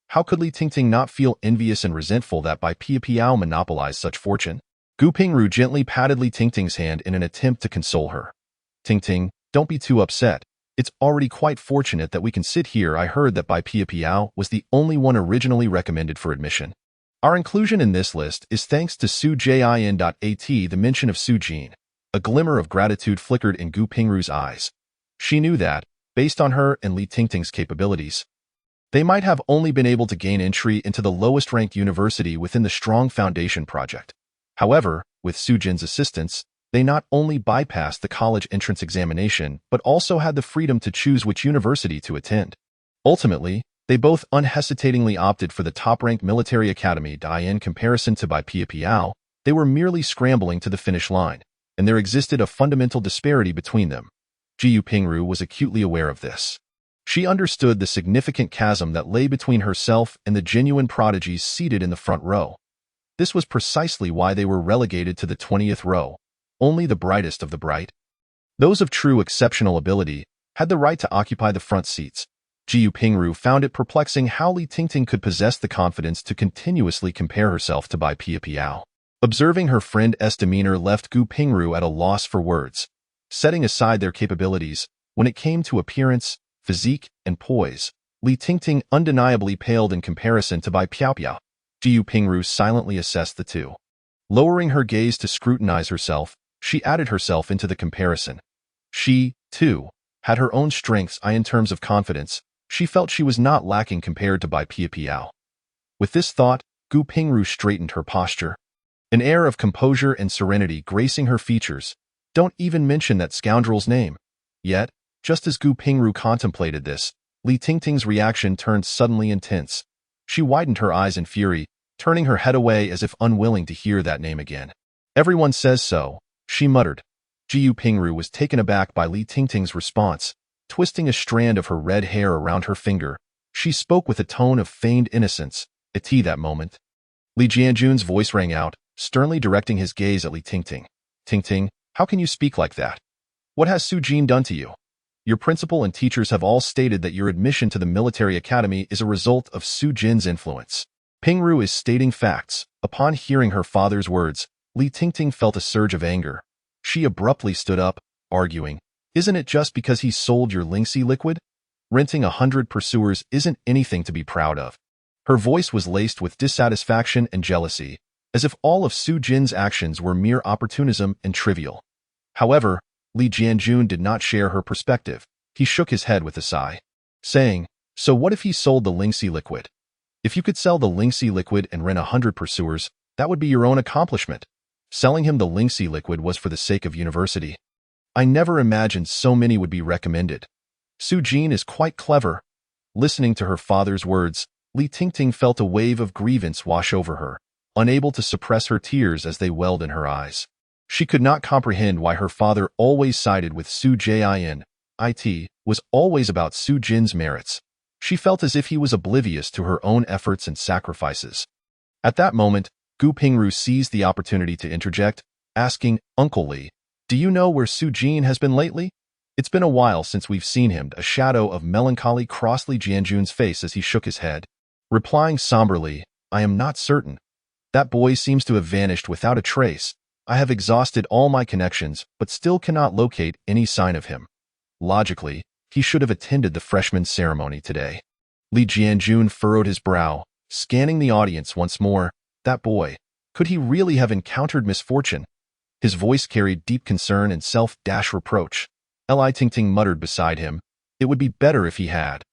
How could Li Tingting not feel envious and resentful that Bai Piao monopolized such fortune? Gu Pingru gently patted Li Tingting's hand in an attempt to console her. "Tingting, don't be too upset. It's already quite fortunate that we can sit here. I heard that Bai Piao was the only one originally recommended for admission. Our inclusion in this list is thanks to Su Jin.at." The mention of Su Jin. A glimmer of gratitude flickered in Gu Pingru's eyes. She knew that, based on her and Li Tingting's capabilities, they might have only been able to gain entry into the lowest-ranked university within the Strong Foundation project. However, with Su Jin's assistance, they not only bypassed the college entrance examination but also had the freedom to choose which university to attend. Ultimately, they both unhesitatingly opted for the top-ranked military academy. In comparison to Bai Piao, they were merely scrambling to the finish line, and there existed a fundamental disparity between them. Gu Pingru was acutely aware of this. She understood the significant chasm that lay between herself and the genuine prodigies seated in the front row. This was precisely why they were relegated to the 20th row. Only the brightest of the bright, those of true exceptional ability, had the right to occupy the front seats. Gu Pingru found it perplexing how Li Tingting could possess the confidence to continuously compare herself to Bai Piao. Observing her friend's demeanor left Gu Pingru at a loss for words. Setting aside their capabilities, when it came to appearance, physique, and poise, Li Tingting undeniably paled in comparison to Bai Piao. Gu Pingru silently assessed the two. Lowering her gaze to scrutinize herself, she added herself into the comparison. She, too, had her own strengths. In terms of confidence, she felt she was not lacking compared to Bai Piao. With this thought, Gu Pingru straightened her posture, an air of composure and serenity gracing her features. "Don't even mention that scoundrel's name." Yet, just as Gu Pingru contemplated this, Li Tingting's reaction turned suddenly intense. She widened her eyes in fury, turning her head away as if unwilling to hear that name again. Everyone says so, she muttered. Jiu Pingru was taken aback by Li Tingting's response. Twisting a strand of her red hair around her finger, she spoke with a tone of feigned innocence. At that moment, Li Jianjun's voice rang out, sternly directing his gaze at Li Tingting. Tingting, how can you speak like that? What has Su Jin done to you? Your principal and teachers have all stated that your admission to the military academy is a result of Su Jin's influence. Pingru is stating facts. Upon hearing her father's words, Li Tingting felt a surge of anger. She abruptly stood up, arguing, isn't it just because he sold your Lingxi liquid? Renting 100 pursuers isn't anything to be proud of. Her voice was laced with dissatisfaction and jealousy, as if all of Su Jin's actions were mere opportunism and trivial. However, Li Jianjun did not share her perspective. He shook his head with a sigh, saying, so what if he sold the Lingxi liquid? If you could sell the Lingxi liquid and rent 100 pursuers, that would be your own accomplishment. Selling him the Lingxi liquid was for the sake of university. I never imagined so many would be recommended. Su Jin is quite clever. Listening to her father's words, Li Tingting felt a wave of grievance wash over her, unable to suppress her tears as they welled in her eyes. She could not comprehend why her father always sided with Su Jin. It was always about Su Jin's merits. She felt as if he was oblivious to her own efforts and sacrifices. At that moment, Gu Pingru seized the opportunity to interject, asking, Uncle Li, do you know where Su Jin has been lately? It's been a while since we've seen him. A shadow of melancholy crossed Li Jianjun's face as he shook his head. Replying somberly, I am not certain. That boy seems to have vanished without a trace. I have exhausted all my connections, but still cannot locate any sign of him. Logically, he should have attended the freshman ceremony today. Li Jianjun furrowed his brow, scanning the audience once more. That boy, could he really have encountered misfortune? His voice carried deep concern and self-reproach. Li Tingting muttered beside him, it would be better if he had.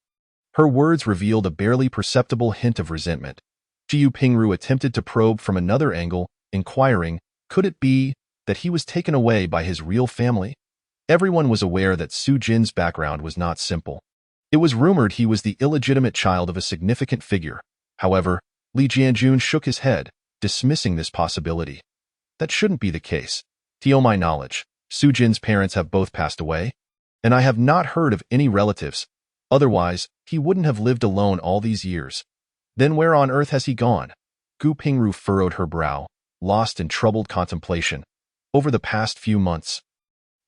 Her words revealed a barely perceptible hint of resentment. Jiu Pingru attempted to probe from another angle, inquiring, could it be that he was taken away by his real family? Everyone was aware that Su Jin's background was not simple. It was rumored he was the illegitimate child of a significant figure. However, Li Jianjun shook his head, dismissing this possibility. That shouldn't be the case. To my knowledge, Su Jin's parents have both passed away, and I have not heard of any relatives. Otherwise, he wouldn't have lived alone all these years. Then where on earth has he gone? Gu Pingru furrowed her brow, lost in troubled contemplation. Over the past few months,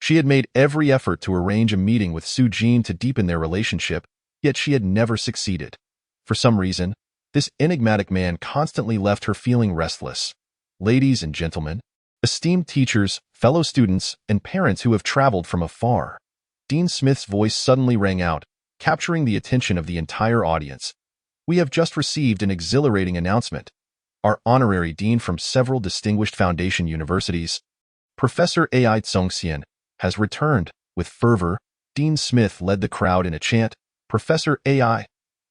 she had made every effort to arrange a meeting with Su Jin to deepen their relationship, yet she had never succeeded. For some reason, this enigmatic man constantly left her feeling restless. Ladies and gentlemen, esteemed teachers, fellow students, and parents who have traveled from afar. Dean Smith's voice suddenly rang out, capturing the attention of the entire audience. We have just received an exhilarating announcement. Our honorary dean from several distinguished foundation universities, Professor Ai Tsongxian, has returned. With fervor, Dean Smith led the crowd in a chant, Professor Ai,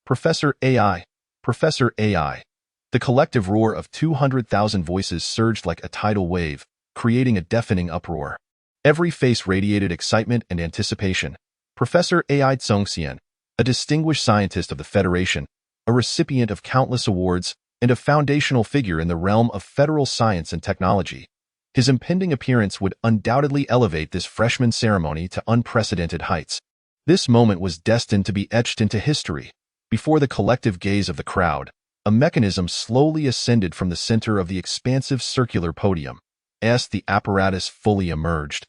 Professor Ai, Professor Ai. The collective roar of 200,000 voices surged like a tidal wave, creating a deafening uproar. Every face radiated excitement and anticipation. Professor Ai Tsongxian, a distinguished scientist of the Federation, a recipient of countless awards, and a foundational figure in the realm of federal science and technology. His impending appearance would undoubtedly elevate this freshman ceremony to unprecedented heights. This moment was destined to be etched into history. Before the collective gaze of the crowd, a mechanism slowly ascended from the center of the expansive circular podium. As the apparatus fully emerged,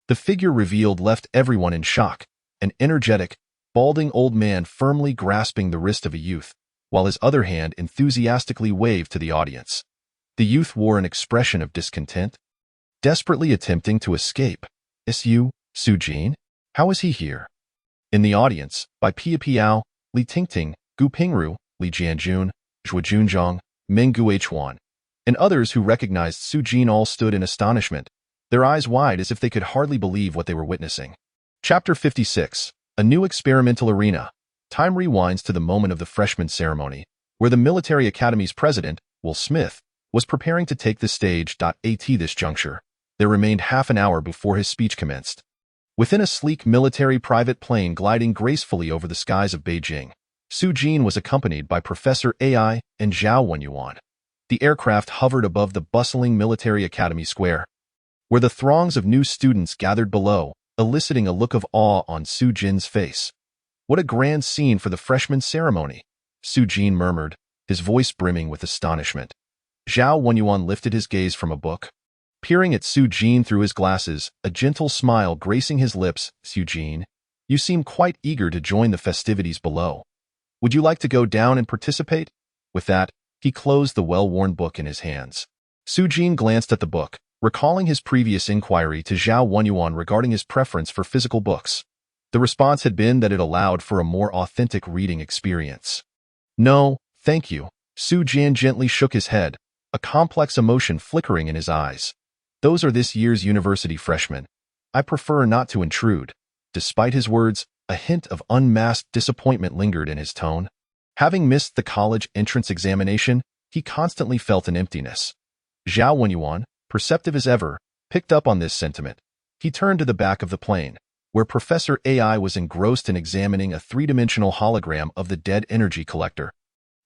the figure revealed left everyone in shock, an energetic, balding old man firmly grasping the wrist of a youth, while his other hand enthusiastically waved to the audience. The youth wore an expression of discontent, desperately attempting to escape. Su Jin? How is he here? In the audience, by Pia Piao, Li Tingting, Gu Pingru, Li Jianjun, Zhuo Junzhang, Meng Guichuan, and others who recognized Su Jin all stood in astonishment, their eyes wide as if they could hardly believe what they were witnessing. Chapter 56. A New Experimental Arena. Time rewinds to the moment of the freshman ceremony, where the military academy's president, Will Smith, was preparing to take the stage. At this juncture, there remained half an hour before his speech commenced. Within a sleek military private plane gliding gracefully over the skies of Beijing, Su Jin was accompanied by Professor Ai and Zhao Wenyuan. The aircraft hovered above the bustling military academy square, where the throngs of new students gathered below, eliciting a look of awe on Su Jin's face. "What a grand scene for the freshman ceremony," Su Jin murmured, his voice brimming with astonishment. Zhao Wenyuan lifted his gaze from a book, peering at Su Jin through his glasses, a gentle smile gracing his lips. "Su Jin, you seem quite eager to join the festivities below. Would you like to go down and participate?" With that, he closed the well-worn book in his hands. Su Jin glanced at the book, recalling his previous inquiry to Zhao Wenyuan regarding his preference for physical books. The response had been that it allowed for a more authentic reading experience. "No, thank you." Su Jin gently shook his head, a complex emotion flickering in his eyes. "Those are this year's university freshmen. I prefer not to intrude." Despite his words, a hint of unmasked disappointment lingered in his tone. Having missed the college entrance examination, he constantly felt an emptiness. Zhao Wenyuan, perceptive as ever, picked up on this sentiment. He turned to the back of the plane, where Professor AI was engrossed in examining a three-dimensional hologram of the dead energy collector.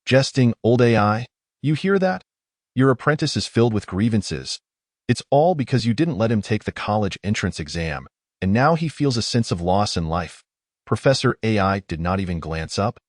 "Jesting, old AI? You hear that? Your apprentice is filled with grievances. It's all because you didn't let him take the college entrance exam, and now he feels a sense of loss in life." Professor AI did not even glance up.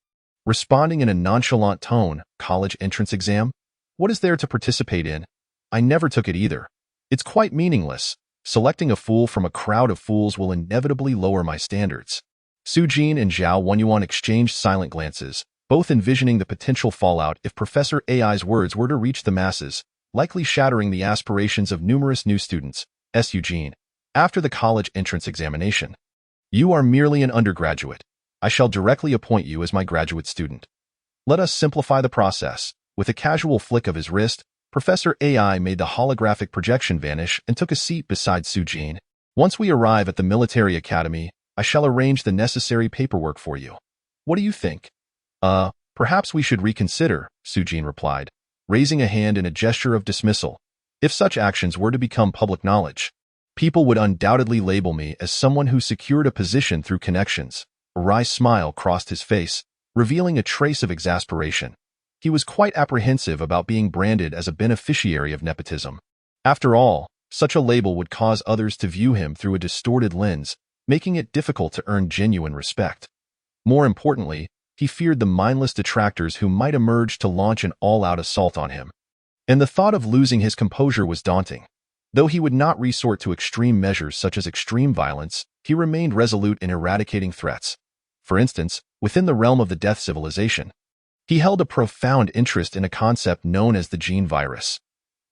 Responding in a nonchalant tone, "College entrance exam? What is there to participate in? I never took it either. It's quite meaningless. Selecting a fool from a crowd of fools will inevitably lower my standards." Su Jin and Zhao Wenyuan exchanged silent glances, both envisioning the potential fallout if Professor AI's words were to reach the masses, likely shattering the aspirations of numerous new students. Su Jin, after the college entrance examination, you are merely an undergraduate. I shall directly appoint you as my graduate student. Let us simplify the process. With a casual flick of his wrist, Professor AI made the holographic projection vanish and took a seat beside Su Jin. "Once we arrive at the military academy, I shall arrange the necessary paperwork for you. What do you think?" Perhaps we should reconsider," Su Jin replied, raising a hand in a gesture of dismissal. "If such actions were to become public knowledge, people would undoubtedly label me as someone who secured a position through connections." A wry smile crossed his face, revealing a trace of exasperation. He was quite apprehensive about being branded as a beneficiary of nepotism. After all, such a label would cause others to view him through a distorted lens, making it difficult to earn genuine respect. More importantly, he feared the mindless detractors who might emerge to launch an all-out assault on him. And the thought of losing his composure was daunting. Though he would not resort to extreme measures such as extreme violence, he remained resolute in eradicating threats. For instance, within the realm of the death civilization, he held a profound interest in a concept known as the gene virus.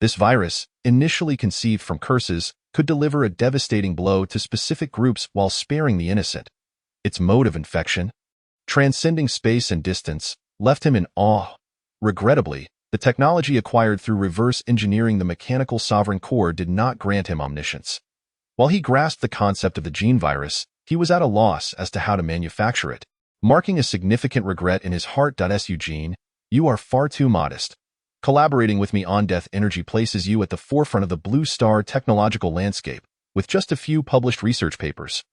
This virus, initially conceived from curses, could deliver a devastating blow to specific groups while sparing the innocent. Its mode of infection, transcending space and distance, left him in awe. Regrettably, the technology acquired through reverse engineering the mechanical sovereign core did not grant him omniscience. While he grasped the concept of the gene virus, he was at a loss as to how to manufacture it, marking a significant regret in his heart. "Su Jin, you are far too modest. Collaborating with me on death energy places you at the forefront of the blue star technological landscape, with just a few published research papers.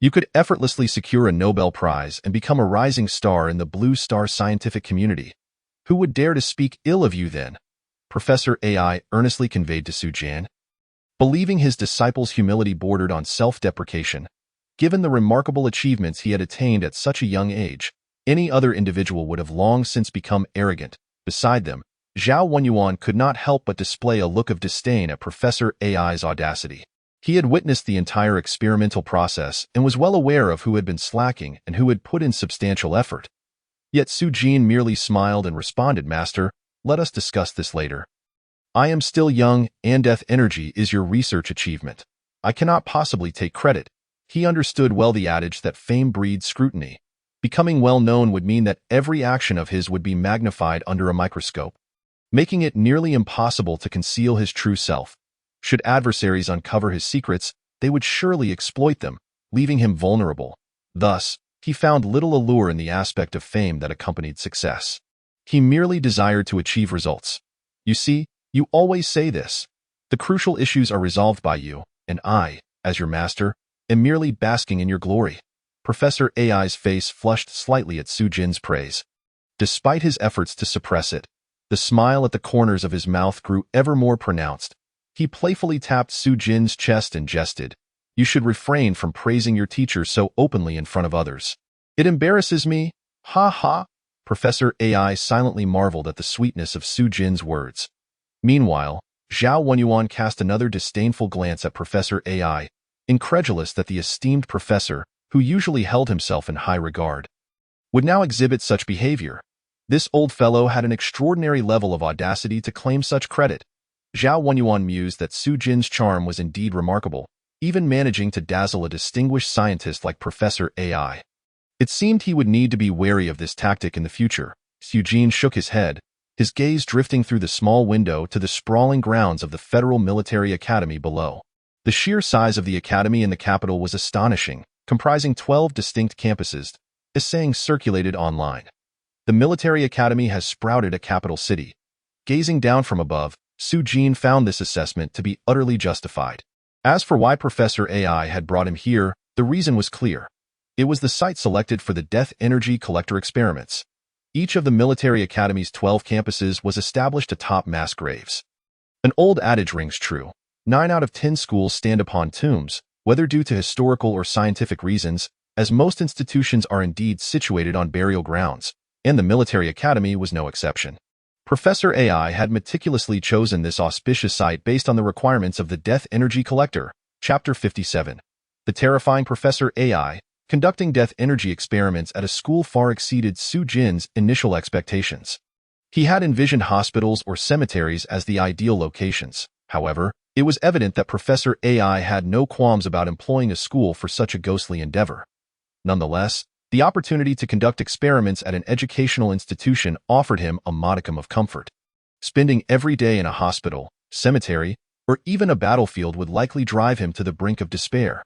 You could effortlessly secure a Nobel Prize and become a rising star in the blue star scientific community. Who would dare to speak ill of you then?" Professor AI earnestly conveyed to Su Jin. Believing his disciple's humility bordered on self-deprecation, given the remarkable achievements he had attained at such a young age, any other individual would have long since become arrogant. Beside them, Zhao Wenyuan could not help but display a look of disdain at Professor AI's audacity. He had witnessed the entire experimental process and was well aware of who had been slacking and who had put in substantial effort. Yet Su Jin merely smiled and responded, "Master, let us discuss this later. I am still young, and death energy is your research achievement. I cannot possibly take credit." He understood well the adage that fame breeds scrutiny. Becoming well known would mean that every action of his would be magnified under a microscope, making it nearly impossible to conceal his true self. Should adversaries uncover his secrets, they would surely exploit them, leaving him vulnerable. Thus, he found little allure in the aspect of fame that accompanied success. He merely desired to achieve results. "You see, you always say this. The crucial issues are resolved by you, and I, as your master, am merely basking in your glory." Professor AI's face flushed slightly at Su Jin's praise. Despite his efforts to suppress it, The smile at the corners of his mouth grew ever more pronounced. He playfully tapped Su Jin's chest and jested. You should refrain from praising your teacher so openly in front of others. It embarrasses me. Ha ha. Professor AI silently marveled at the sweetness of Su Jin's words. Meanwhile, Zhao Wenyuan cast another disdainful glance at Professor AI, incredulous that the esteemed professor, who usually held himself in high regard, would now exhibit such behavior. This old fellow had an extraordinary level of audacity to claim such credit. Zhao Wenyuan mused that Su Jin's charm was indeed remarkable, even managing to dazzle a distinguished scientist like Professor AI. It seemed he would need to be wary of this tactic in the future. Su Jin shook his head, his gaze drifting through the small window to the sprawling grounds of the Federal Military Academy below. The sheer size of the academy in the capital was astonishing, comprising 12 distinct campuses, as saying circulated online. The military academy has sprouted a capital city. Gazing down from above, Su Jin found this assessment to be utterly justified. As for why Professor AI had brought him here, the reason was clear. It was the site selected for the Death Energy Collector experiments. Each of the military academy's 12 campuses was established atop mass graves. An old adage rings true. 9 out of 10 schools stand upon tombs, whether due to historical or scientific reasons, as most institutions are indeed situated on burial grounds, and the military academy was no exception. Professor AI had meticulously chosen this auspicious site based on the requirements of the Death Energy Collector, Chapter 57. The terrifying Professor AI, conducting death energy experiments at a school far exceeded Su Jin's initial expectations. He had envisioned hospitals or cemeteries as the ideal locations. However, it was evident that Professor AI had no qualms about employing a school for such a ghostly endeavor. Nonetheless, the opportunity to conduct experiments at an educational institution offered him a modicum of comfort. Spending every day in a hospital, cemetery, or even a battlefield would likely drive him to the brink of despair.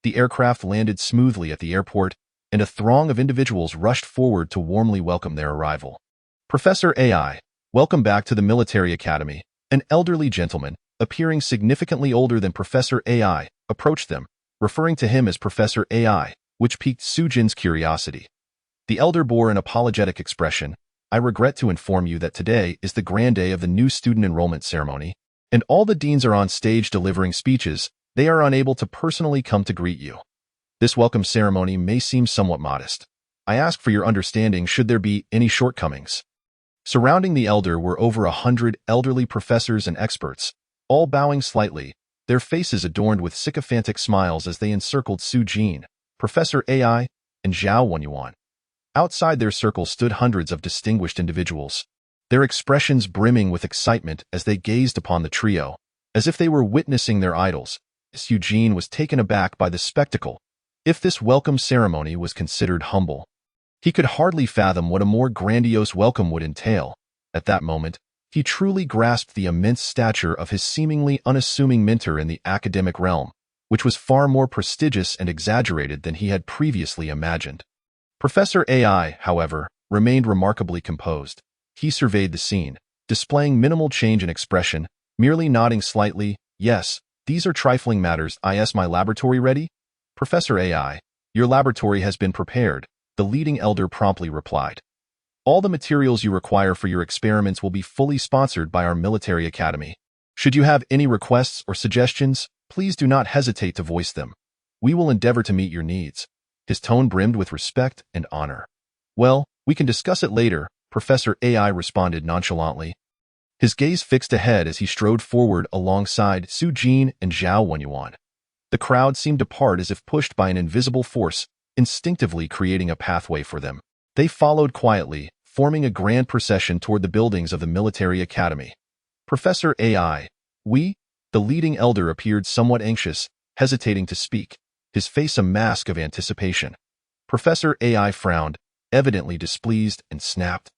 The aircraft landed smoothly at the airport, and a throng of individuals rushed forward to warmly welcome their arrival. Professor AI, welcome back to the military academy. An elderly gentleman, appearing significantly older than Professor AI, approached them, referring to him as Professor AI, which piqued Su Jin's curiosity. The elder bore an apologetic expression. I regret to inform you that today is the grand day of the new student enrollment ceremony, and all the deans are on stage delivering speeches. They are unable to personally come to greet you. This welcome ceremony may seem somewhat modest. I ask for your understanding should there be any shortcomings. Surrounding the elder were over 100 elderly professors and experts, all bowing slightly, their faces adorned with sycophantic smiles as they encircled Su Jin, Professor AI, and Zhao Wenyuan. Outside their circle stood hundreds of distinguished individuals, their expressions brimming with excitement as they gazed upon the trio, as if they were witnessing their idols. Su Jin was taken aback by the spectacle. If this welcome ceremony was considered humble, he could hardly fathom what a more grandiose welcome would entail. At that moment, he truly grasped the immense stature of his seemingly unassuming mentor in the academic realm, which was far more prestigious and exaggerated than he had previously imagined. Professor AI, however, remained remarkably composed. He surveyed the scene, displaying minimal change in expression, merely nodding slightly. Yes, these are trifling matters. Is my laboratory ready? Professor AI, your laboratory has been prepared, the leading elder promptly replied. All the materials you require for your experiments will be fully sponsored by our military academy. Should you have any requests or suggestions, please do not hesitate to voice them. We will endeavor to meet your needs. His tone brimmed with respect and honor. Well, we can discuss it later, Professor AI responded nonchalantly. His gaze fixed ahead as he strode forward alongside Su Jin and Zhao Wenyuan. The crowd seemed to part as if pushed by an invisible force, instinctively creating a pathway for them. They followed quietly, forming a grand procession toward the buildings of the military academy. Professor AI, the leading elder appeared somewhat anxious, hesitating to speak, his face a mask of anticipation. Professor AI frowned, evidently displeased, and snapped.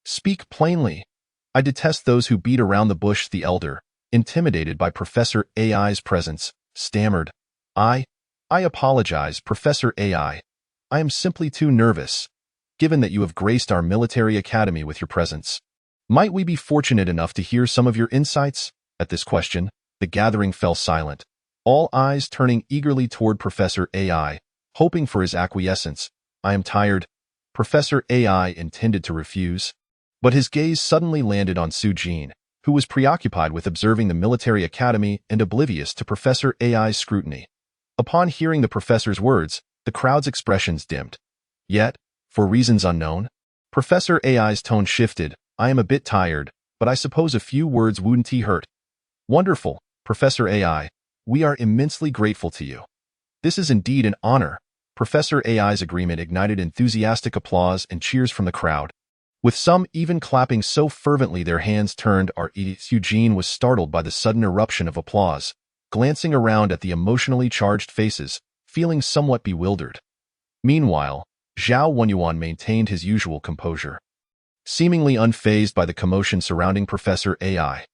Speak plainly. I detest those who beat around the bush. The elder, intimidated by Professor AI's presence, stammered. I apologize, Professor AI. I am simply too nervous, given that you have graced our military academy with your presence. Might we be fortunate enough to hear some of your insights? At this question, the gathering fell silent, all eyes turning eagerly toward Professor AI, hoping for his acquiescence. I am tired. Professor AI intended to refuse, But his gaze suddenly landed on Su-jin, who was preoccupied with observing the military academy and oblivious to Professor Ai's scrutiny. Upon hearing the professor's words, the crowd's expressions dimmed. Yet, for reasons unknown, Professor Ai's tone shifted. I am a bit tired, but I suppose a few words wouldn't hurt. Wonderful, Professor Ai. We are immensely grateful to you. This is indeed an honor. Professor Ai's agreement ignited enthusiastic applause and cheers from the crowd, with some even clapping so fervently their hands turned. Eugene was startled by the sudden eruption of applause, glancing around at the emotionally charged faces, feeling somewhat bewildered. Meanwhile, Zhao Wenyuan maintained his usual composure, seemingly unfazed by the commotion surrounding Professor Ai.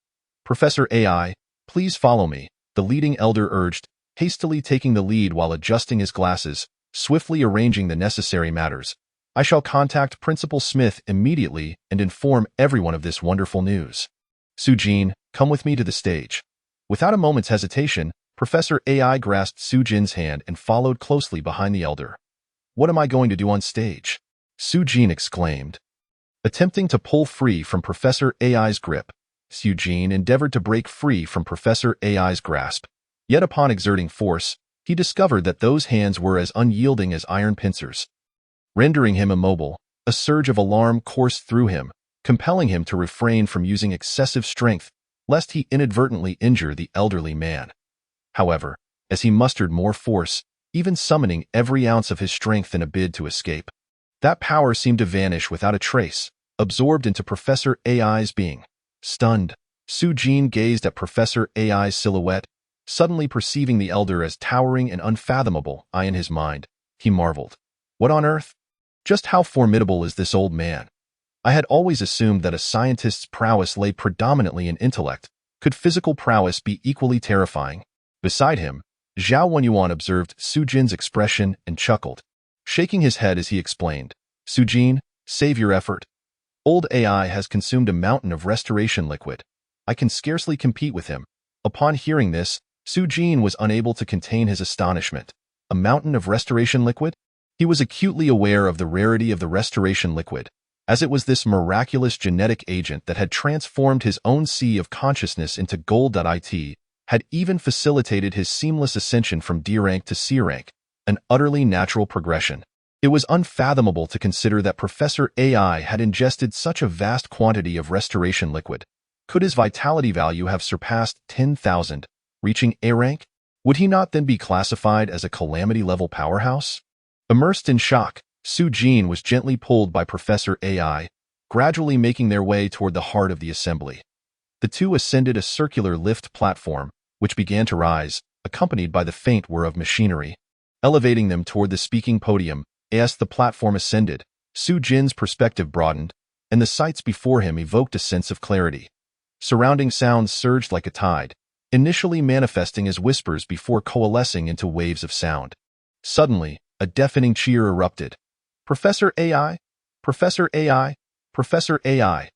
Professor Ai, please follow me, the leading elder urged, hastily taking the lead while adjusting his glasses, swiftly arranging the necessary matters. I shall contact Principal Smith immediately and inform everyone of this wonderful news. Su-jin, come with me to the stage. Without a moment's hesitation, Professor Ai grasped Su-jin's hand and followed closely behind the elder. What am I going to do on stage? Su-jin exclaimed. Attempting to pull free from Professor Ai's grip, Su-jin endeavored to break free from Professor Ai's grasp. Yet upon exerting force, he discovered that those hands were as unyielding as iron pincers. Rendering him immobile, a surge of alarm coursed through him, compelling him to refrain from using excessive strength, lest he inadvertently injure the elderly man. However, as he mustered more force, even summoning every ounce of his strength in a bid to escape, that power seemed to vanish without a trace, absorbed into Professor Ai's being. Stunned, Su-jin gazed at Professor Ai's silhouette, suddenly perceiving the elder as towering and unfathomable. In his mind, he marveled. What on earth? Just how formidable is this old man? I had always assumed that a scientist's prowess lay predominantly in intellect. Could physical prowess be equally terrifying? Beside him, Zhao Wenyuan observed Su-jin's expression and chuckled, shaking his head as he explained. Su-jin, save your effort. Old Ai has consumed a mountain of restoration liquid. I can scarcely compete with him. Upon hearing this, Su-jin was unable to contain his astonishment. A mountain of restoration liquid? He was acutely aware of the rarity of the restoration liquid, as it was this miraculous genetic agent that had transformed his own sea of consciousness into gold. It had even facilitated his seamless ascension from D rank to C rank, an utterly natural progression. It was unfathomable to consider that Professor Ai had ingested such a vast quantity of restoration liquid. Could his vitality value have surpassed 10,000, reaching A rank? Would he not then be classified as a calamity-level powerhouse? Immersed in shock, Su-jin was gently pulled by Professor Ai, gradually making their way toward the heart of the assembly. The two ascended a circular lift platform, which began to rise, accompanied by the faint whir of machinery. Elevating them toward the speaking podium, as the platform ascended, Su-jin's perspective broadened, and the sights before him evoked a sense of clarity. Surrounding sounds surged like a tide, initially manifesting as whispers before coalescing into waves of sound. Suddenly, a deafening cheer erupted. Professor Ai! Professor Ai! Professor Ai!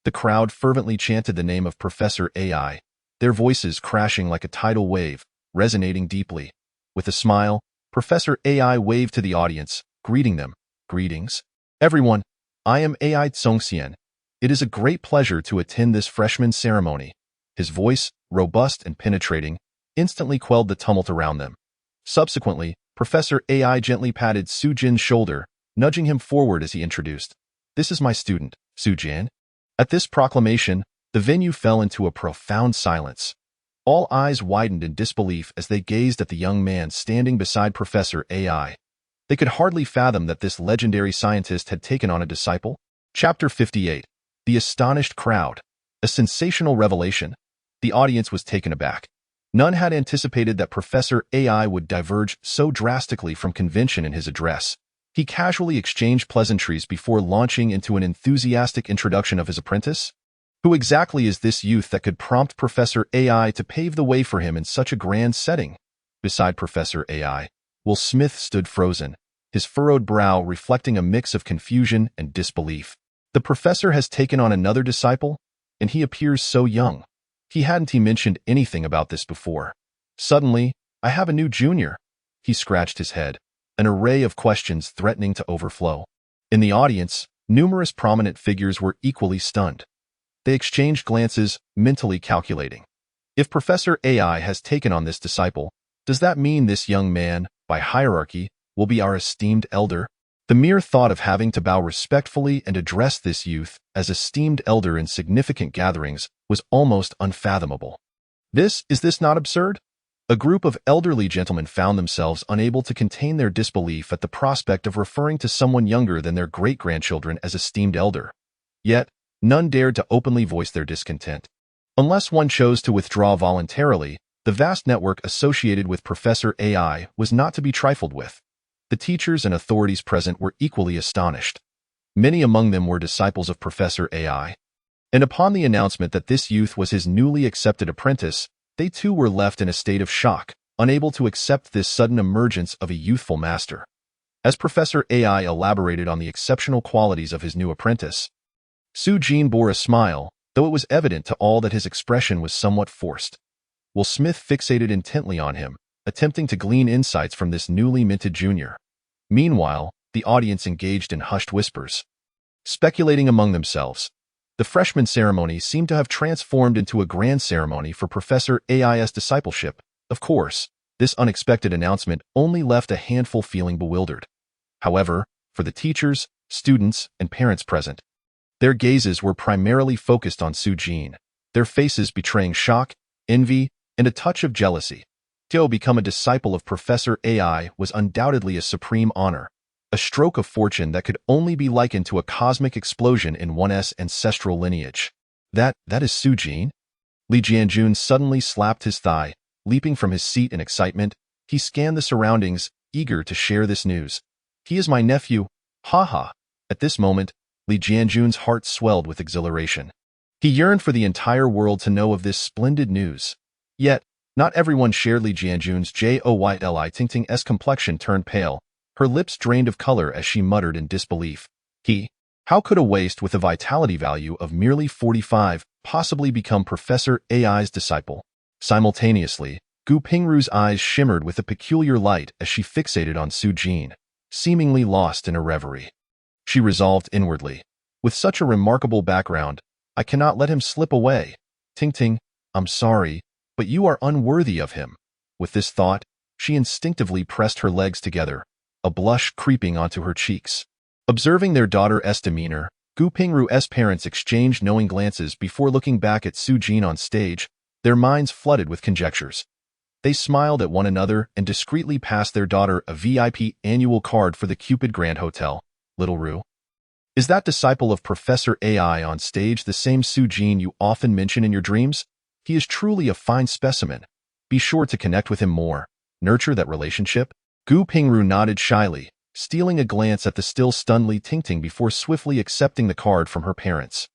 The crowd fervently chanted the name of Professor Ai, their voices crashing like a tidal wave, resonating deeply. With a smile, Professor Ai waved to the audience, greeting them. Greetings, everyone. I am Ai Tsongxian. It is a great pleasure to attend this freshman ceremony. His voice, robust and penetrating, instantly quelled the tumult around them. Subsequently, Professor Ai gently patted Su-jin's shoulder, nudging him forward as he introduced. This is my student, Su-jin. At this proclamation, the venue fell into a profound silence. All eyes widened in disbelief as they gazed at the young man standing beside Professor Ai. They could hardly fathom that this legendary scientist had taken on a disciple. Chapter 58. The Astonished Crowd. A sensational revelation. The audience was taken aback. None had anticipated that Professor Ai would diverge so drastically from convention in his address. He casually exchanged pleasantries before launching into an enthusiastic introduction of his apprentice. Who exactly is this youth that could prompt Professor Ai to pave the way for him in such a grand setting? Beside Professor Ai, Will Smith stood frozen, his furrowed brow reflecting a mix of confusion and disbelief. The professor has taken on another disciple, and he appears so young. Hadn't he mentioned anything about this before? Suddenly, I have a new junior. He scratched his head, an array of questions threatening to overflow. In the audience, Numerous prominent figures were equally stunned. They exchanged glances, mentally calculating. If Professor AI has taken on this disciple, does that mean this young man, by hierarchy, will be our esteemed elder? The mere thought of having to bow respectfully and address this youth as esteemed elder in significant gatherings was almost unfathomable. Is this not absurd? A group of elderly gentlemen found themselves unable to contain their disbelief at the prospect of referring to someone younger than their great-grandchildren as esteemed elder. Yet, none dared to openly voice their discontent. Unless one chose to withdraw voluntarily, the vast network associated with Professor AI was not to be trifled with. The teachers and authorities present were equally astonished. Many among them were disciples of Professor AI. And upon the announcement that this youth was his newly accepted apprentice, they too were left in a state of shock, unable to accept this sudden emergence of a youthful master. As Professor AI elaborated on the exceptional qualities of his new apprentice, Su-jin bore a smile, though it was evident to all that his expression was somewhat forced. Will Smith fixated intently on him, attempting to glean insights from this newly minted junior. Meanwhile, the audience engaged in hushed whispers, speculating among themselves. The freshman ceremony seemed to have transformed into a grand ceremony for Professor AI's discipleship. Of course, this unexpected announcement only left a handful feeling bewildered. However, for the teachers, students, and parents present, their gazes were primarily focused on Su-jin, their faces betraying shock, envy, and a touch of jealousy. To become a disciple of Professor AI was undoubtedly a supreme honor, a stroke of fortune that could only be likened to a cosmic explosion in one's ancestral lineage. That is Su-jin? Lee Jianjun suddenly slapped his thigh, leaping from his seat in excitement. He scanned the surroundings, eager to share this news. He is my nephew. Ha. At this moment, Lee Jianjun's heart swelled with exhilaration. He yearned for the entire world to know of this splendid news. Yet, not everyone shared Lee Jianjun's joyly. Complexion turned pale, her lips drained of color as she muttered in disbelief. How could a waste with a vitality value of merely 45 possibly become Professor AI's disciple? Simultaneously, Gu Pingru's eyes shimmered with a peculiar light as she fixated on Su-jin, seemingly lost in a reverie. She resolved inwardly, with such a remarkable background, I cannot let him slip away. Ting, I'm sorry, but you are unworthy of him. With this thought, she instinctively pressed her legs together, a blush creeping onto her cheeks. Observing their daughter's demeanor, Gu Pingru's parents exchanged knowing glances before looking back at Su-jin on stage, their minds flooded with conjectures. They smiled at one another and discreetly passed their daughter a VIP annual card for the Cupid Grand Hotel. Little Rue. Is that disciple of Professor AI on stage the same Su-jin you often mention in your dreams? He is truly a fine specimen. Be sure to connect with him more. Nurture that relationship. Gu Pingru nodded shyly, stealing a glance at the still stunned Li Tingting before swiftly accepting the card from her parents.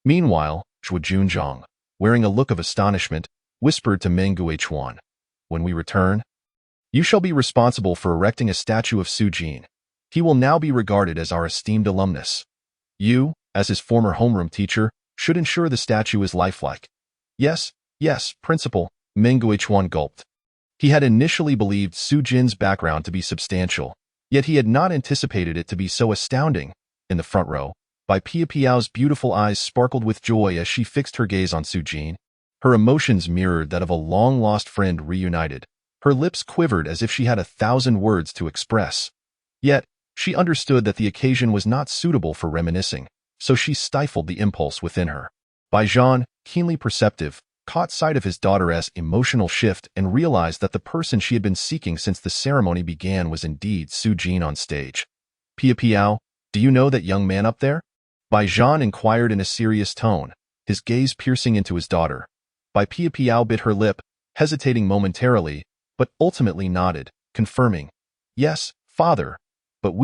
Meanwhile, Zhuo Junzhong, wearing a look of astonishment, whispered to Meng Guichuan, when we return, you shall be responsible for erecting a statue of Su-jin. He will now be regarded as our esteemed alumnus. You, as his former homeroom teacher, should ensure the statue is lifelike. Yes, Principal, Meng Guichuan gulped. He had initially believed Su-jin's background to be substantial, yet he had not anticipated it to be so astounding. In the front row, Bai Piao's beautiful eyes sparkled with joy as she fixed her gaze on Su-jin. Her emotions mirrored that of a long-lost friend reunited. Her lips quivered as if she had 1,000 words to express. Yet, she understood that the occasion was not suitable for reminiscing, so she stifled the impulse within her. Bai Zhan, keenly perceptive, caught sight of his daughter's emotional shift and realized that the person she had been seeking since the ceremony began was indeed Su-jin on stage. Piao, do you know that young man up there? Bai Zhan inquired in a serious tone, his gaze piercing into his daughter. Bai Piao bit her lip, hesitating momentarily, but ultimately nodded, confirming, Yes, father. But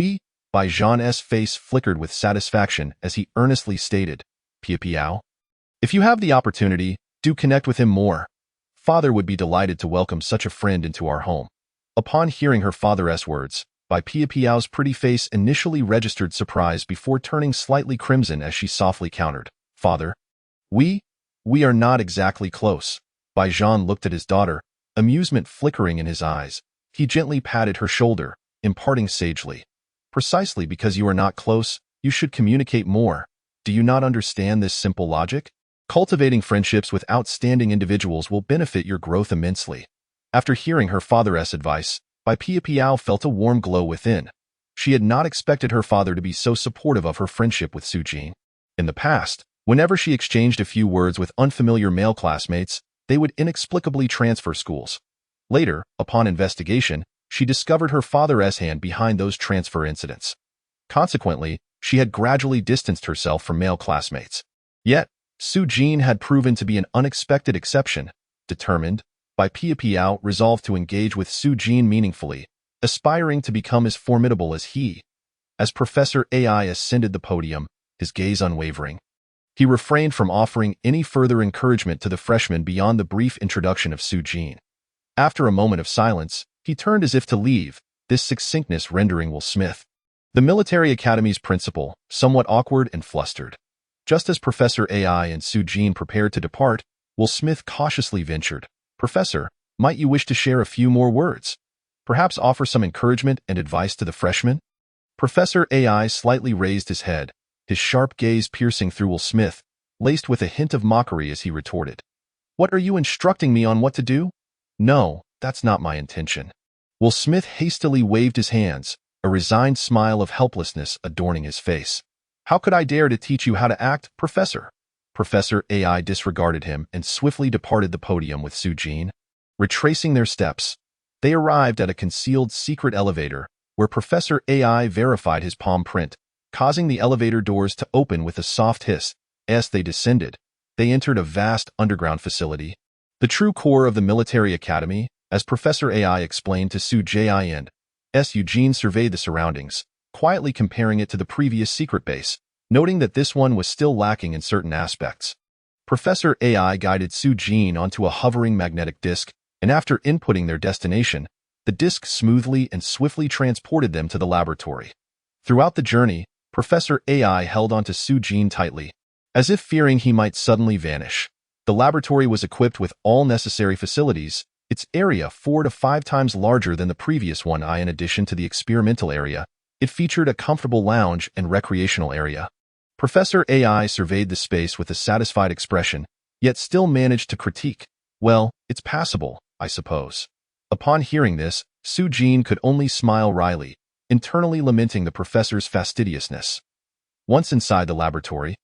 Bai Zhan's face flickered with satisfaction as he earnestly stated, Piao. If you have the opportunity, do connect with him more. Father would be delighted to welcome such a friend into our home. Upon hearing her father's words, Bai Piao's pretty face initially registered surprise before turning slightly crimson as she softly countered, Father, we are not exactly close. Bai Zhan looked at his daughter, amusement flickering in his eyes. He gently patted her shoulder, imparting sagely, precisely because you are not close, You should communicate more. Do you not understand this simple logic? Cultivating friendships with outstanding individuals will benefit your growth immensely. After hearing her father's advice, Bai Piao felt a warm glow within. She had not expected her father to be so supportive of her friendship with Su Jin. In the past, whenever she exchanged a few words with unfamiliar male classmates, they would inexplicably transfer schools. Later, upon investigation, she discovered her father's hand behind those transfer incidents. Consequently, she had gradually distanced herself from male classmates. Yet, Su Jin had proven to be an unexpected exception. Determined, Bai Piao resolved to engage with Su Jin meaningfully, aspiring to become as formidable as he. As Professor AI ascended the podium, his gaze unwavering, he refrained from offering any further encouragement to the freshman beyond the brief introduction of Su Jin. After a moment of silence, he turned as if to leave, this succinctness rendering Will Smith, the military academy's principal, somewhat awkward and flustered. Just as Professor AI and Su Jin prepared to depart, Will Smith cautiously ventured, "Professor, might you wish to share a few more words? Perhaps offer some encouragement and advice to the freshmen?" Professor AI slightly raised his head, his sharp gaze piercing through Will Smith, laced with a hint of mockery as he retorted, "What are you instructing me on what to do? No, that's not my intention." Will Smith hastily waved his hands, a resigned smile of helplessness adorning his face. "How could I dare to teach you how to act, Professor?" Professor AI disregarded him and swiftly departed the podium with Su Jin. Retracing their steps, they arrived at a concealed secret elevator where Professor AI verified his palm print, causing the elevator doors to open with a soft hiss. As they descended, they entered a vast underground facility, the true core of the military academy, as Professor AI explained to Su Jin. Eugene surveyed the surroundings, quietly comparing it to the previous secret base, noting that this one was still lacking in certain aspects. Professor AI guided Su Jin onto a hovering magnetic disc, and after inputting their destination, the disc smoothly and swiftly transported them to the laboratory. Throughout the journey, Professor AI held onto Su Jin tightly, as if fearing he might suddenly vanish. The laboratory was equipped with all necessary facilities, its area 4 to 5 times larger than the previous one. In addition to the experimental area, it featured a comfortable lounge and recreational area. Professor AI surveyed the space with a satisfied expression, yet still managed to critique, "Well, it's passable, I suppose." Upon hearing this, Su Jin could only smile wryly, internally lamenting the professor's fastidiousness. Once inside the laboratory,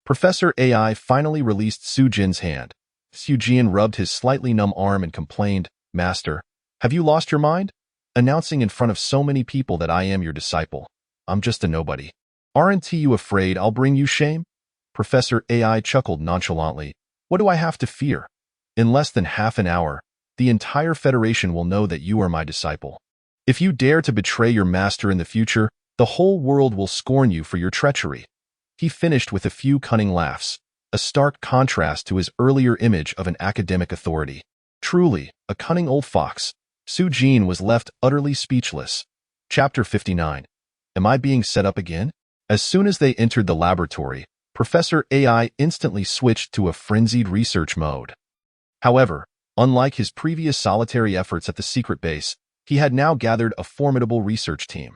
Professor AI finally released Su Jin's hand. Su Jin rubbed his slightly numb arm and complained, "Master, have you lost your mind? Announcing in front of so many people that I am your disciple. I'm just a nobody. Aren't you afraid I'll bring you shame?" Professor AI chuckled nonchalantly. "What do I have to fear? In less than half an hour, the entire Federation will know that you are my disciple. If you dare to betray your master in the future, the whole world will scorn you for your treachery." He finished with a few cunning laughs, a stark contrast to his earlier image of an academic authority. Truly, a cunning old fox. Su Jin was left utterly speechless. Chapter 59. Am I being set up again? As soon as they entered the laboratory, Professor AI instantly switched to a frenzied research mode. However, unlike his previous solitary efforts at the secret base, he had now gathered a formidable research team.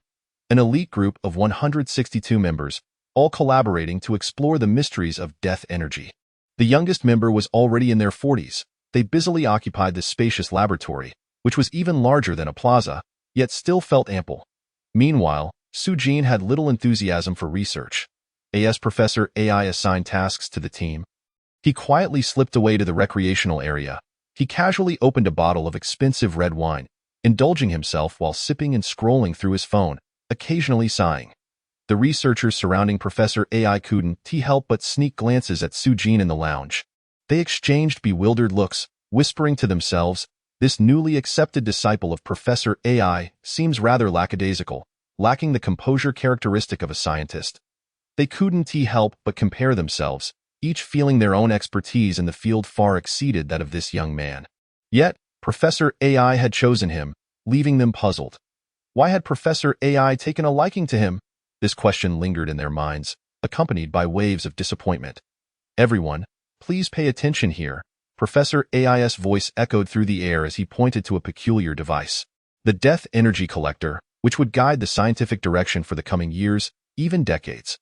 An elite group of 162 members, all collaborating to explore the mysteries of death energy. The youngest member was already in their 40s. They busily occupied the spacious laboratory, which was even larger than a plaza, yet still felt ample. Meanwhile, Su Jin had little enthusiasm for research. As Professor AI assigned tasks to the team, he quietly slipped away to the recreational area. He casually opened a bottle of expensive red wine, indulging himself while sipping and scrolling through his phone, occasionally sighing. The researchers surrounding Professor AI couldn't help but sneak glances at Su Jin in the lounge. They exchanged bewildered looks, whispering to themselves, "This newly accepted disciple of Professor AI seems rather lackadaisical, lacking the composure characteristic of a scientist." They couldn't help but compare themselves, each feeling their own expertise in the field far exceeded that of this young man. Yet, Professor AI had chosen him, leaving them puzzled. Why had Professor AI taken a liking to him? This question lingered in their minds, accompanied by waves of disappointment. "Everyone, please pay attention here." Professor AI's voice echoed through the air as he pointed to a peculiar device. The Death Energy Collector, which would guide the scientific direction for the coming years, even decades.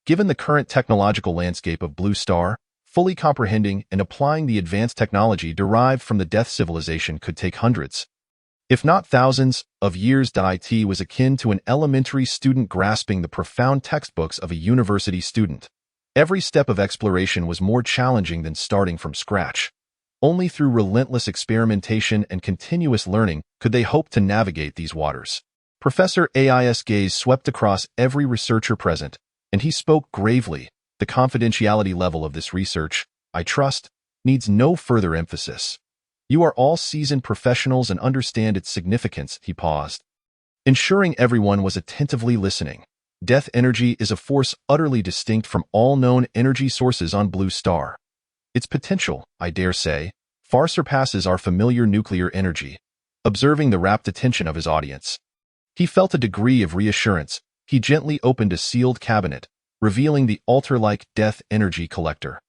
Given the current technological landscape of Blue Star, fully comprehending and applying the advanced technology derived from the Death civilization could take hundreds, if not thousands, of years. It was akin to an elementary student grasping the profound textbooks of a university student. Every step of exploration was more challenging than starting from scratch. Only through relentless experimentation and continuous learning could they hope to navigate these waters. Professor AI's gaze swept across every researcher present, and he spoke gravely. The confidentiality level of this research, I trust, needs no further emphasis. You are all seasoned professionals and understand its significance. He paused, ensuring everyone was attentively listening. Death energy is a force utterly distinct from all known energy sources on Blue Star. Its potential, I dare say, far surpasses our familiar nuclear energy. Observing the rapt attention of his audience, he felt a degree of reassurance. He gently opened a sealed cabinet, revealing the altar-like death energy collector.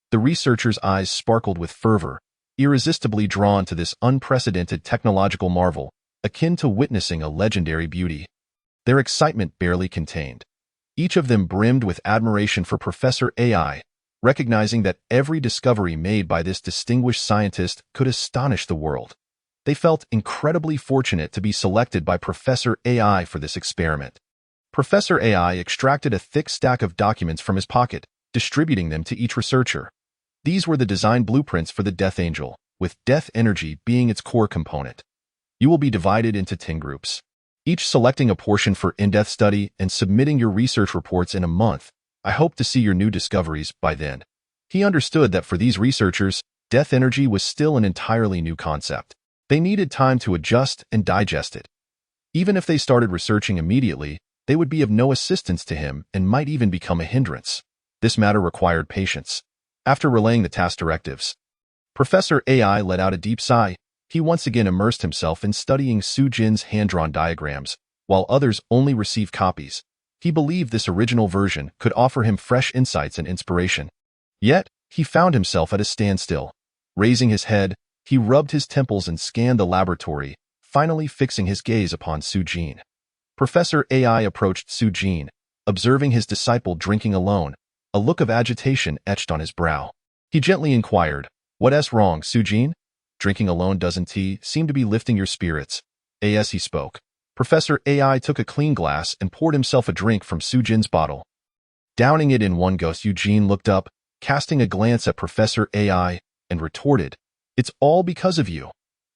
The researcher's eyes sparkled with fervor, irresistibly drawn to this unprecedented technological marvel, akin to witnessing a legendary beauty. Their excitement barely contained. Each of them brimmed with admiration for Professor AI, recognizing that every discovery made by this distinguished scientist could astonish the world. They felt incredibly fortunate to be selected by Professor AI for this experiment. Professor AI extracted a thick stack of documents from his pocket, distributing them to each researcher. These were the design blueprints for the Death Angel, with death energy being its core component. You will be divided into 10 groups, each selecting a portion for in-depth study and submitting your research reports in a month. I hope to see your new discoveries by then. He understood that for these researchers, death energy was still an entirely new concept. They needed time to adjust and digest it. Even if they started researching immediately, they would be of no assistance to him and might even become a hindrance. This matter required patience. After relaying the task directives, Professor AI let out a deep sigh. He once again immersed himself in studying Su Jin's hand-drawn diagrams, while others only received copies. He believed this original version could offer him fresh insights and inspiration. Yet, he found himself at a standstill. Raising his head, he rubbed his temples and scanned the laboratory, finally fixing his gaze upon Su Jin. Professor AI approached Su Jin, observing his disciple drinking alone. A look of agitation etched on his brow. He gently inquired, "What's wrong, Su Jin? Drinking alone doesn't seem to be lifting your spirits?" As he spoke, Professor AI took a clean glass and poured himself a drink from Su Jin's bottle. Downing it in one go, Su Jin looked up, casting a glance at Professor AI, and retorted, "It's all because of you,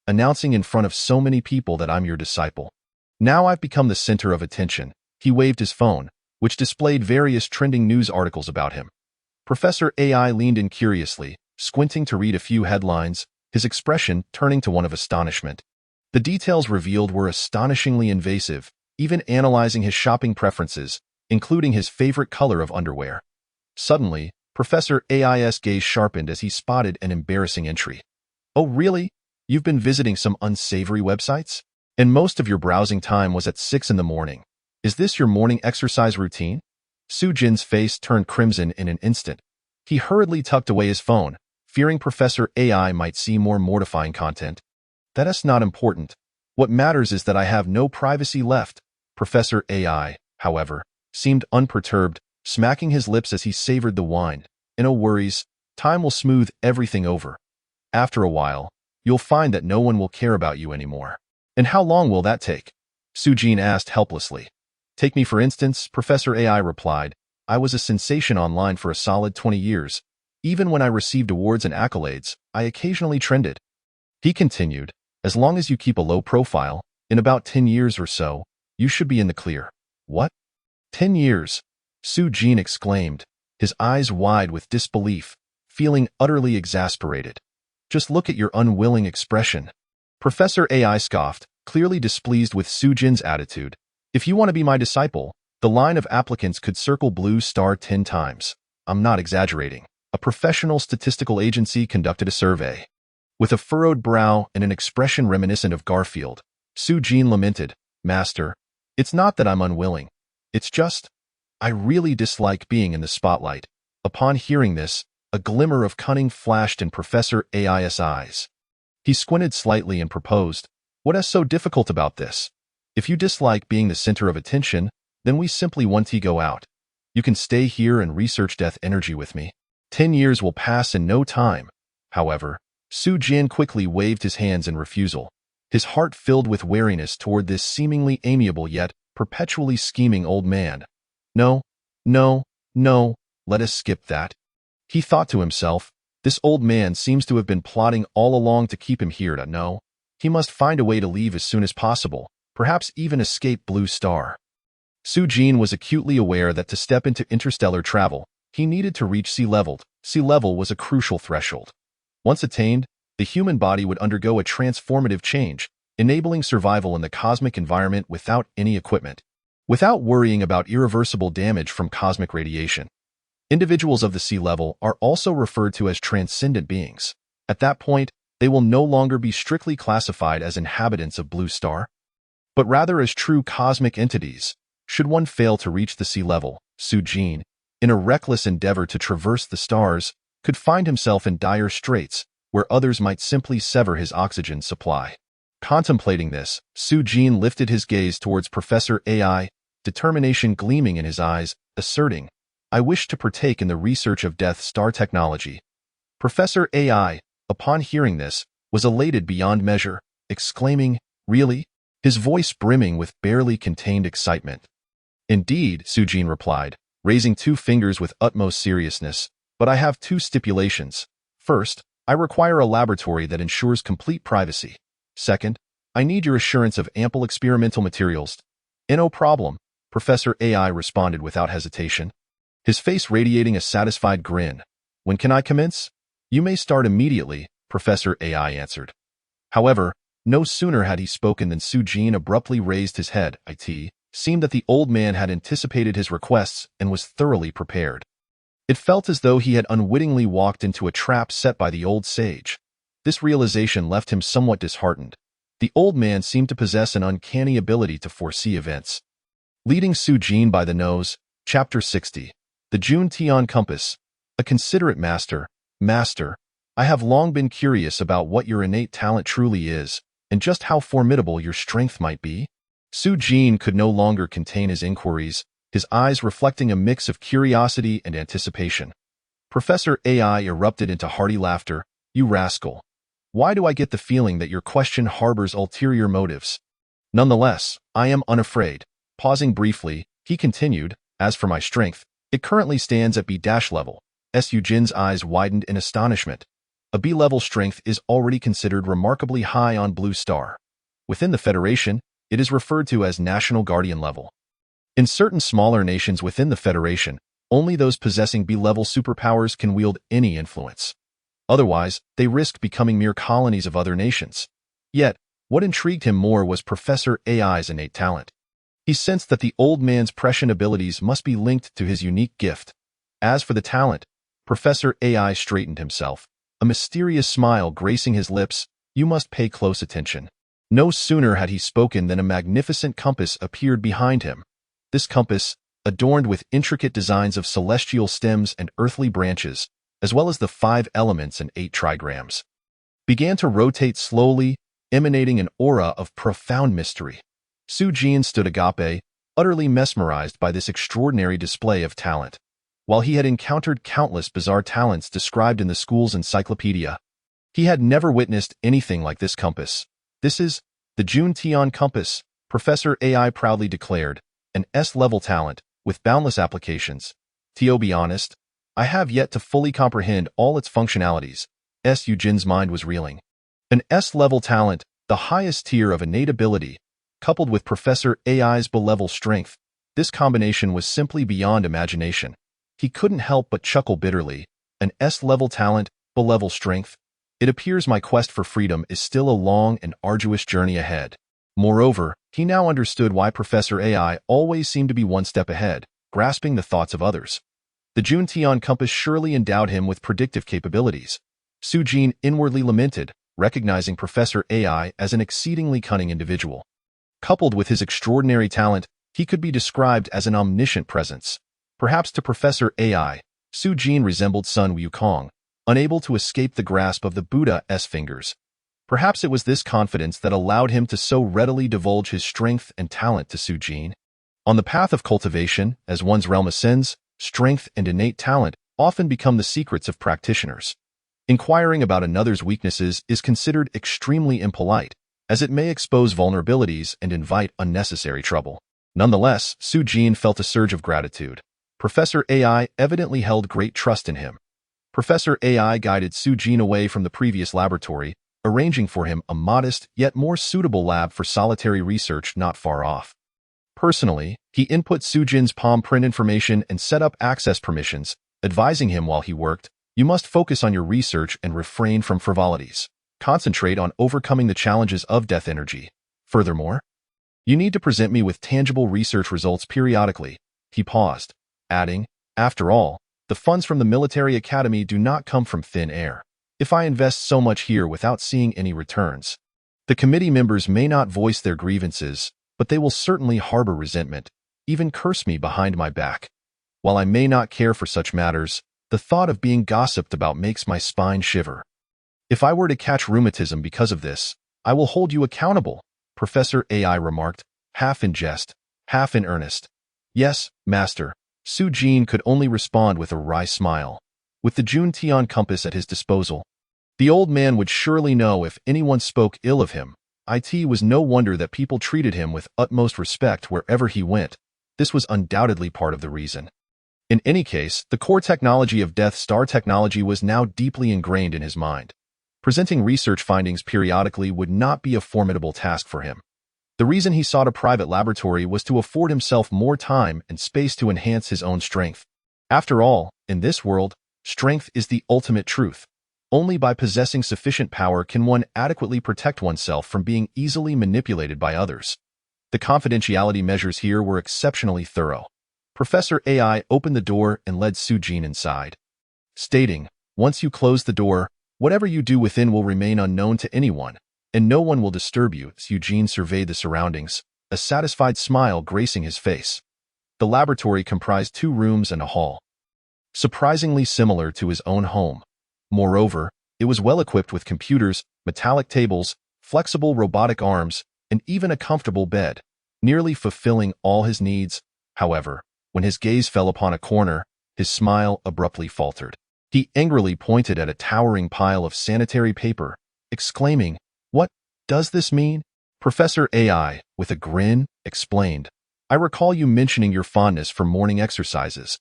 announcing in front of so many people that I'm your disciple. Now I've become the center of attention." He waved his phone, which displayed various trending news articles about him. Professor AI leaned in curiously, squinting to read a few headlines, his expression turning to one of astonishment. The details revealed were astonishingly invasive, even analyzing his shopping preferences, including his favorite color of underwear. Suddenly, Professor AI's gaze sharpened as he spotted an embarrassing entry. "Oh, really? You've been visiting some unsavory websites? And most of your browsing time was at 6 in the morning. Is this your morning exercise routine?" Su Jin's face turned crimson in an instant. He hurriedly tucked away his phone, fearing Professor AI might see more mortifying content. "That's not important. What matters is that I have no privacy left." Professor AI, however, seemed unperturbed, smacking his lips as he savored the wine. "No worries, time will smooth everything over. After a while, you'll find that no one will care about you anymore." "And how long will that take?" Su Jin asked helplessly. "Take me for instance," Professor AI replied. "I was a sensation online for a solid 20 years. Even when I received awards and accolades, I occasionally trended." He continued, "As long as you keep a low profile, in about 10 years or so, you should be in the clear." "What? 10 years?" Su Jin exclaimed, his eyes wide with disbelief, feeling utterly exasperated. "Just look at your unwilling expression." Professor AI scoffed, clearly displeased with Su Jin's attitude. "If you want to be my disciple, the line of applicants could circle Blue Star 10 times. I'm not exaggerating." A professional statistical agency conducted a survey. With a furrowed brow and an expression reminiscent of Garfield, Su Jin lamented, "Master, it's not that I'm unwilling. It's just, I really dislike being in the spotlight." Upon hearing this, a glimmer of cunning flashed in Professor AI's eyes. He squinted slightly and proposed, "What's so difficult about this? If you dislike being the center of attention, then we simply want to go out. You can stay here and research death energy with me. 10 years will pass in no time. However, Su Jin quickly waved his hands in refusal, his heart filled with wariness toward this seemingly amiable yet perpetually scheming old man. No, no, no, let us skip that. He thought to himself, this old man seems to have been plotting all along to keep him here. No, he must find a way to leave as soon as possible, perhaps even escape Blue Star. Su Jin was acutely aware that to step into interstellar travel, he needed to reach sea level. Sea level was a crucial threshold. Once attained, the human body would undergo a transformative change, enabling survival in the cosmic environment without any equipment, without worrying about irreversible damage from cosmic radiation. Individuals of the sea level are also referred to as transcendent beings. At that point, they will no longer be strictly classified as inhabitants of Blue Star, but rather as true cosmic entities. Should one fail to reach the sea level, Su Jin, in a reckless endeavor to traverse the stars, could find himself in dire straits, where others might simply sever his oxygen supply. Contemplating this, Su Jin lifted his gaze towards Professor AI, determination gleaming in his eyes, asserting, I wish to partake in the research of Death Star technology. Professor AI, upon hearing this, was elated beyond measure, exclaiming, Really? His voice brimming with barely contained excitement. Indeed, Su Jin replied, raising two fingers with utmost seriousness, but I have two stipulations. First, I require a laboratory that ensures complete privacy. Second, I need your assurance of ample experimental materials. No problem, Professor AI responded without hesitation, his face radiating a satisfied grin. When can I commence? You may start immediately, Professor AI answered. However, no sooner had he spoken than Su Jin abruptly raised his head. It seemed that the old man had anticipated his requests and was thoroughly prepared. It felt as though he had unwittingly walked into a trap set by the old sage. This realization left him somewhat disheartened. The old man seemed to possess an uncanny ability to foresee events. Leading Su Jin by the nose, Chapter 60. The Jun Tian Compass. A considerate master. Master, I have long been curious about what your innate talent truly is, and just how formidable your strength might be. Su Jin could no longer contain his inquiries, his eyes reflecting a mix of curiosity and anticipation. Professor AI erupted into hearty laughter. You rascal. Why do I get the feeling that your question harbors ulterior motives? Nonetheless, I am unafraid. Pausing briefly, he continued, as for my strength, it currently stands at B- level. Su Jin's eyes widened in astonishment. A B-level strength is already considered remarkably high on Blue Star. Within the Federation, it is referred to as National Guardian level. In certain smaller nations within the Federation, only those possessing B-level superpowers can wield any influence. Otherwise, they risk becoming mere colonies of other nations. Yet, what intrigued him more was Professor AI's innate talent. He sensed that the old man's prescient abilities must be linked to his unique gift. As for the talent, Professor AI straightened himself, a mysterious smile gracing his lips. You must pay close attention. No sooner had he spoken than a magnificent compass appeared behind him. This compass, adorned with intricate designs of celestial stems and earthly branches, as well as the 5 elements and 8 trigrams, began to rotate slowly, emanating an aura of profound mystery. Su Jin stood agape, utterly mesmerized by this extraordinary display of talent. While he had encountered countless bizarre talents described in the school's encyclopedia, he had never witnessed anything like this compass. This is the Jun Tian Compass, Professor AI proudly declared, an S-level talent with boundless applications. To be honest, I have yet to fully comprehend all its functionalities. Su Jin's mind was reeling. An S-level talent, the highest tier of innate ability, coupled with Professor AI's B-level strength, this combination was simply beyond imagination. He couldn't help but chuckle bitterly. An S-level talent, B-level strength. It appears my quest for freedom is still a long and arduous journey ahead. Moreover, he now understood why Professor AI always seemed to be one step ahead, grasping the thoughts of others. The Jun Tian Compass surely endowed him with predictive capabilities. Su Jin inwardly lamented, recognizing Professor AI as an exceedingly cunning individual. Coupled with his extraordinary talent, he could be described as an omniscient presence. Perhaps to Professor AI, Su Jin resembled Sun Wukong, unable to escape the grasp of the Buddha's fingers. Perhaps it was this confidence that allowed him to so readily divulge his strength and talent to Su Jin. On the path of cultivation, as one's realm ascends, strength, and innate talent often become the secrets of practitioners. Inquiring about another's weaknesses is considered extremely impolite, as it may expose vulnerabilities and invite unnecessary trouble. Nonetheless, Su Jin felt a surge of gratitude. Professor AI evidently held great trust in him. Professor AI guided Su Jin away from the previous laboratory, arranging for him a modest yet more suitable lab for solitary research not far off. Personally, he input Su Jin's palm print information and set up access permissions, advising him while he worked, "You must focus on your research and refrain from frivolities. Concentrate on overcoming the challenges of death energy. Furthermore, you need to present me with tangible research results periodically." He paused, adding, "After all, the funds from the military academy do not come from thin air. If I invest so much here without seeing any returns, the committee members may not voice their grievances, but they will certainly harbor resentment, even curse me behind my back. While I may not care for such matters, the thought of being gossiped about makes my spine shiver. If I were to catch rheumatism because of this, I will hold you accountable," Professor AI remarked, half in jest, half in earnest. "Yes, master." Su Jin could only respond with a wry smile. With the Juntian compass at his disposal, the old man would surely know if anyone spoke ill of him. It was no wonder that people treated him with utmost respect wherever he went. This was undoubtedly part of the reason. In any case, the core technology of Death Star technology was now deeply ingrained in his mind. Presenting research findings periodically would not be a formidable task for him. The reason he sought a private laboratory was to afford himself more time and space to enhance his own strength. After all, in this world, strength is the ultimate truth. Only by possessing sufficient power can one adequately protect oneself from being easily manipulated by others. The confidentiality measures here were exceptionally thorough. Professor AI opened the door and led Su Jin inside, stating, "Once you close the door, whatever you do within will remain unknown to anyone, and no one will disturb you." Su Jin surveyed the surroundings, a satisfied smile gracing his face. The laboratory comprised 2 rooms and a hall, surprisingly similar to his own home. Moreover, it was well equipped with computers, metallic tables, flexible robotic arms, and even a comfortable bed, nearly fulfilling all his needs. However, when his gaze fell upon a corner, his smile abruptly faltered. He angrily pointed at a towering pile of sanitary paper, exclaiming, "What does this mean?" Professor AI, with a grin, explained, "I recall you mentioning your fondness for morning exercises.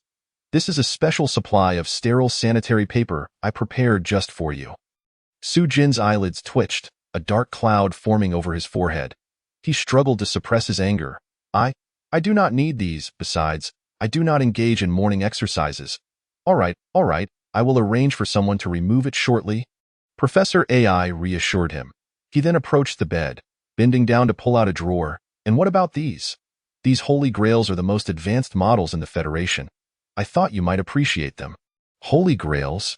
This is a special supply of sterile sanitary paper I prepared just for you." Su Jin's eyelids twitched, a dark cloud forming over his forehead. He struggled to suppress his anger. I do not need these. Besides, I do not engage in morning exercises." All right, I will arrange for someone to remove it shortly." Professor AI reassured him. He then approached the bed, bending down to pull out a drawer. "And what about these? These holy grails are the most advanced models in the Federation. I thought you might appreciate them." "Holy grails?"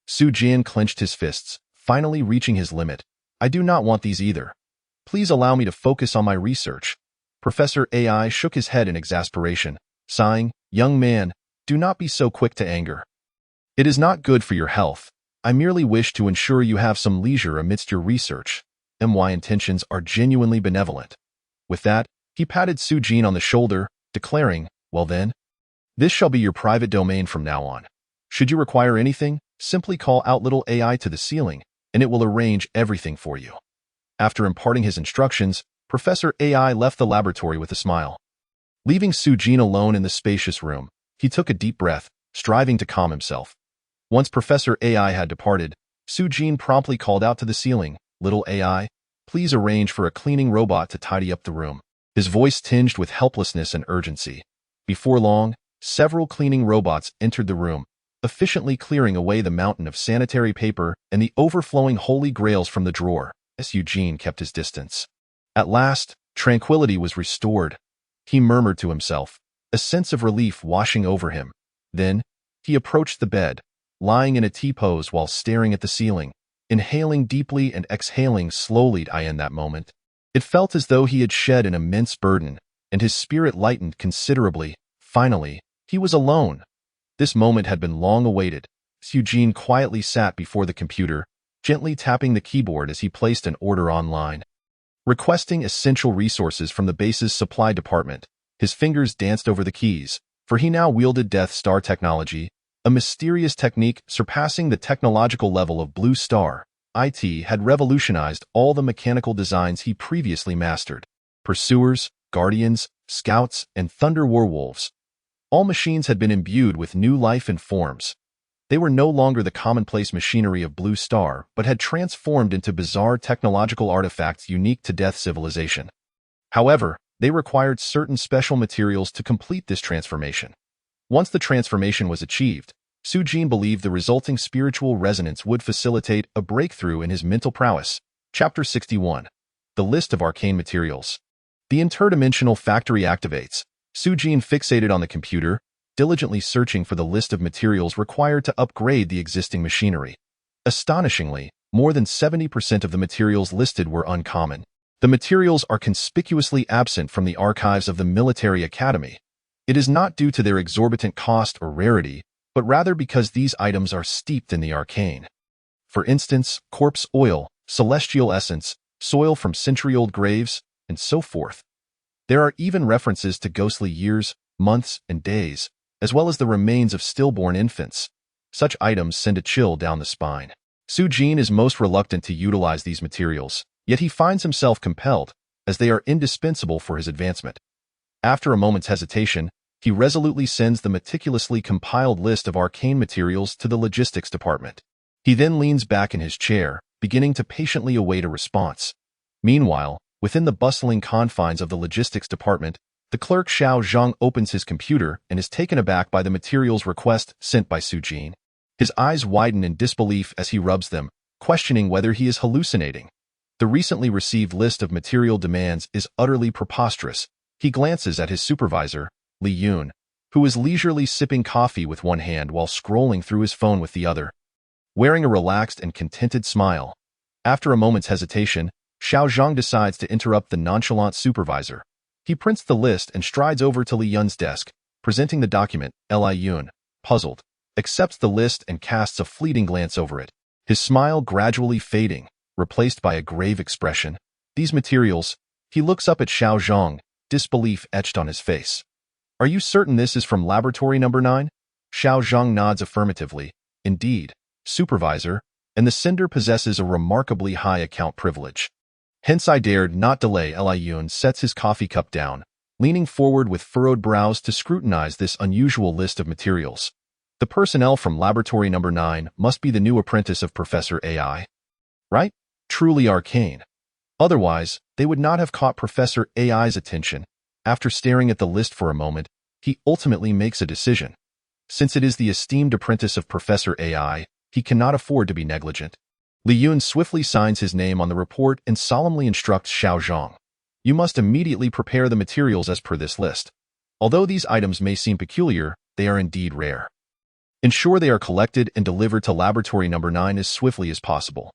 Su Jin clenched his fists, finally reaching his limit. "I do not want these either. Please allow me to focus on my research." Professor AI shook his head in exasperation, sighing, "Young man, do not be so quick to anger. It is not good for your health. I merely wish to ensure you have some leisure amidst your research. My intentions are genuinely benevolent." With that, he patted Su Jin on the shoulder, declaring, "Well then, this shall be your private domain from now on. Should you require anything, simply call out little AI to the ceiling, and it will arrange everything for you." After imparting his instructions, Professor AI left the laboratory with a smile. Leaving Su Jin alone in the spacious room, he took a deep breath, striving to calm himself. Once Professor AI had departed, Su Jin promptly called out to the ceiling, "Little AI, please arrange for a cleaning robot to tidy up the room." His voice tinged with helplessness and urgency. Before long, several cleaning robots entered the room, efficiently clearing away the mountain of sanitary paper and the overflowing holy grails from the drawer. Su Jin kept his distance. At last, tranquility was restored. He murmured to himself, a sense of relief washing over him. Then, he approached the bed, lying in a T-pose while staring at the ceiling, inhaling deeply and exhaling slowly. In that moment, it felt as though he had shed an immense burden, and his spirit lightened considerably. Finally, he was alone. This moment had been long awaited. Su Jin quietly sat before the computer, gently tapping the keyboard as he placed an order online. Requesting essential resources from the base's supply department, his fingers danced over the keys, for he now wielded Death Star technology, a mysterious technique surpassing the technological level of Blue Star. IT had revolutionized all the mechanical designs he previously mastered. Pursuers, Guardians, Scouts, and Thunder Warwolves. All machines had been imbued with new life and forms. They were no longer the commonplace machinery of Blue Star, but had transformed into bizarre technological artifacts unique to Death civilization. However, they required certain special materials to complete this transformation. Once the transformation was achieved, Sujin believed the resulting spiritual resonance would facilitate a breakthrough in his mental prowess. Chapter 61. The List of Arcane Materials. The interdimensional factory activates. Sujin fixated on the computer, diligently searching for the list of materials required to upgrade the existing machinery. Astonishingly, more than 70% of the materials listed were uncommon. The materials are conspicuously absent from the archives of the military academy. It is not due to their exorbitant cost or rarity, but rather because these items are steeped in the arcane. For instance, corpse oil, celestial essence, soil from century-old graves, and so forth. There are even references to ghostly years, months, and days, as well as the remains of stillborn infants. Such items send a chill down the spine. Sujin is most reluctant to utilize these materials, yet he finds himself compelled, as they are indispensable for his advancement. After a moment's hesitation, he resolutely sends the meticulously compiled list of arcane materials to the logistics department. He then leans back in his chair, beginning to patiently await a response. Meanwhile, within the bustling confines of the logistics department, the clerk Xiao Zhang opens his computer and is taken aback by the materials request sent by Sujin. His eyes widen in disbelief as he rubs them, questioning whether he is hallucinating. The recently received list of material demands is utterly preposterous. He glances at his supervisor, Li Yun, who is leisurely sipping coffee with one hand while scrolling through his phone with the other. Wearing a relaxed and contented smile, after a moment's hesitation, Xiao Zhang decides to interrupt the nonchalant supervisor. He prints the list and strides over to Li Yun's desk, presenting the document. Li Yun, puzzled, accepts the list and casts a fleeting glance over it, his smile gradually fading, replaced by a grave expression. These materials, he looks up at Xiao Zhang, disbelief etched on his face. Are you certain this is from laboratory number 9? Xiao Zhang nods affirmatively. Indeed, supervisor, and the sender possesses a remarkably high account privilege. Hence I dared not delay. Li Yun sets his coffee cup down, leaning forward with furrowed brows to scrutinize this unusual list of materials. The personnel from laboratory number 9 must be the new apprentice of Professor AI. Right? Truly arcane. Otherwise, they would not have caught Professor AI's attention. After staring at the list for a moment, he ultimately makes a decision. Since it is the esteemed apprentice of Professor AI, he cannot afford to be negligent. Li Yun swiftly signs his name on the report and solemnly instructs Xiao Zhang. You must immediately prepare the materials as per this list. Although these items may seem peculiar, they are indeed rare. Ensure they are collected and delivered to laboratory number 9 as swiftly as possible.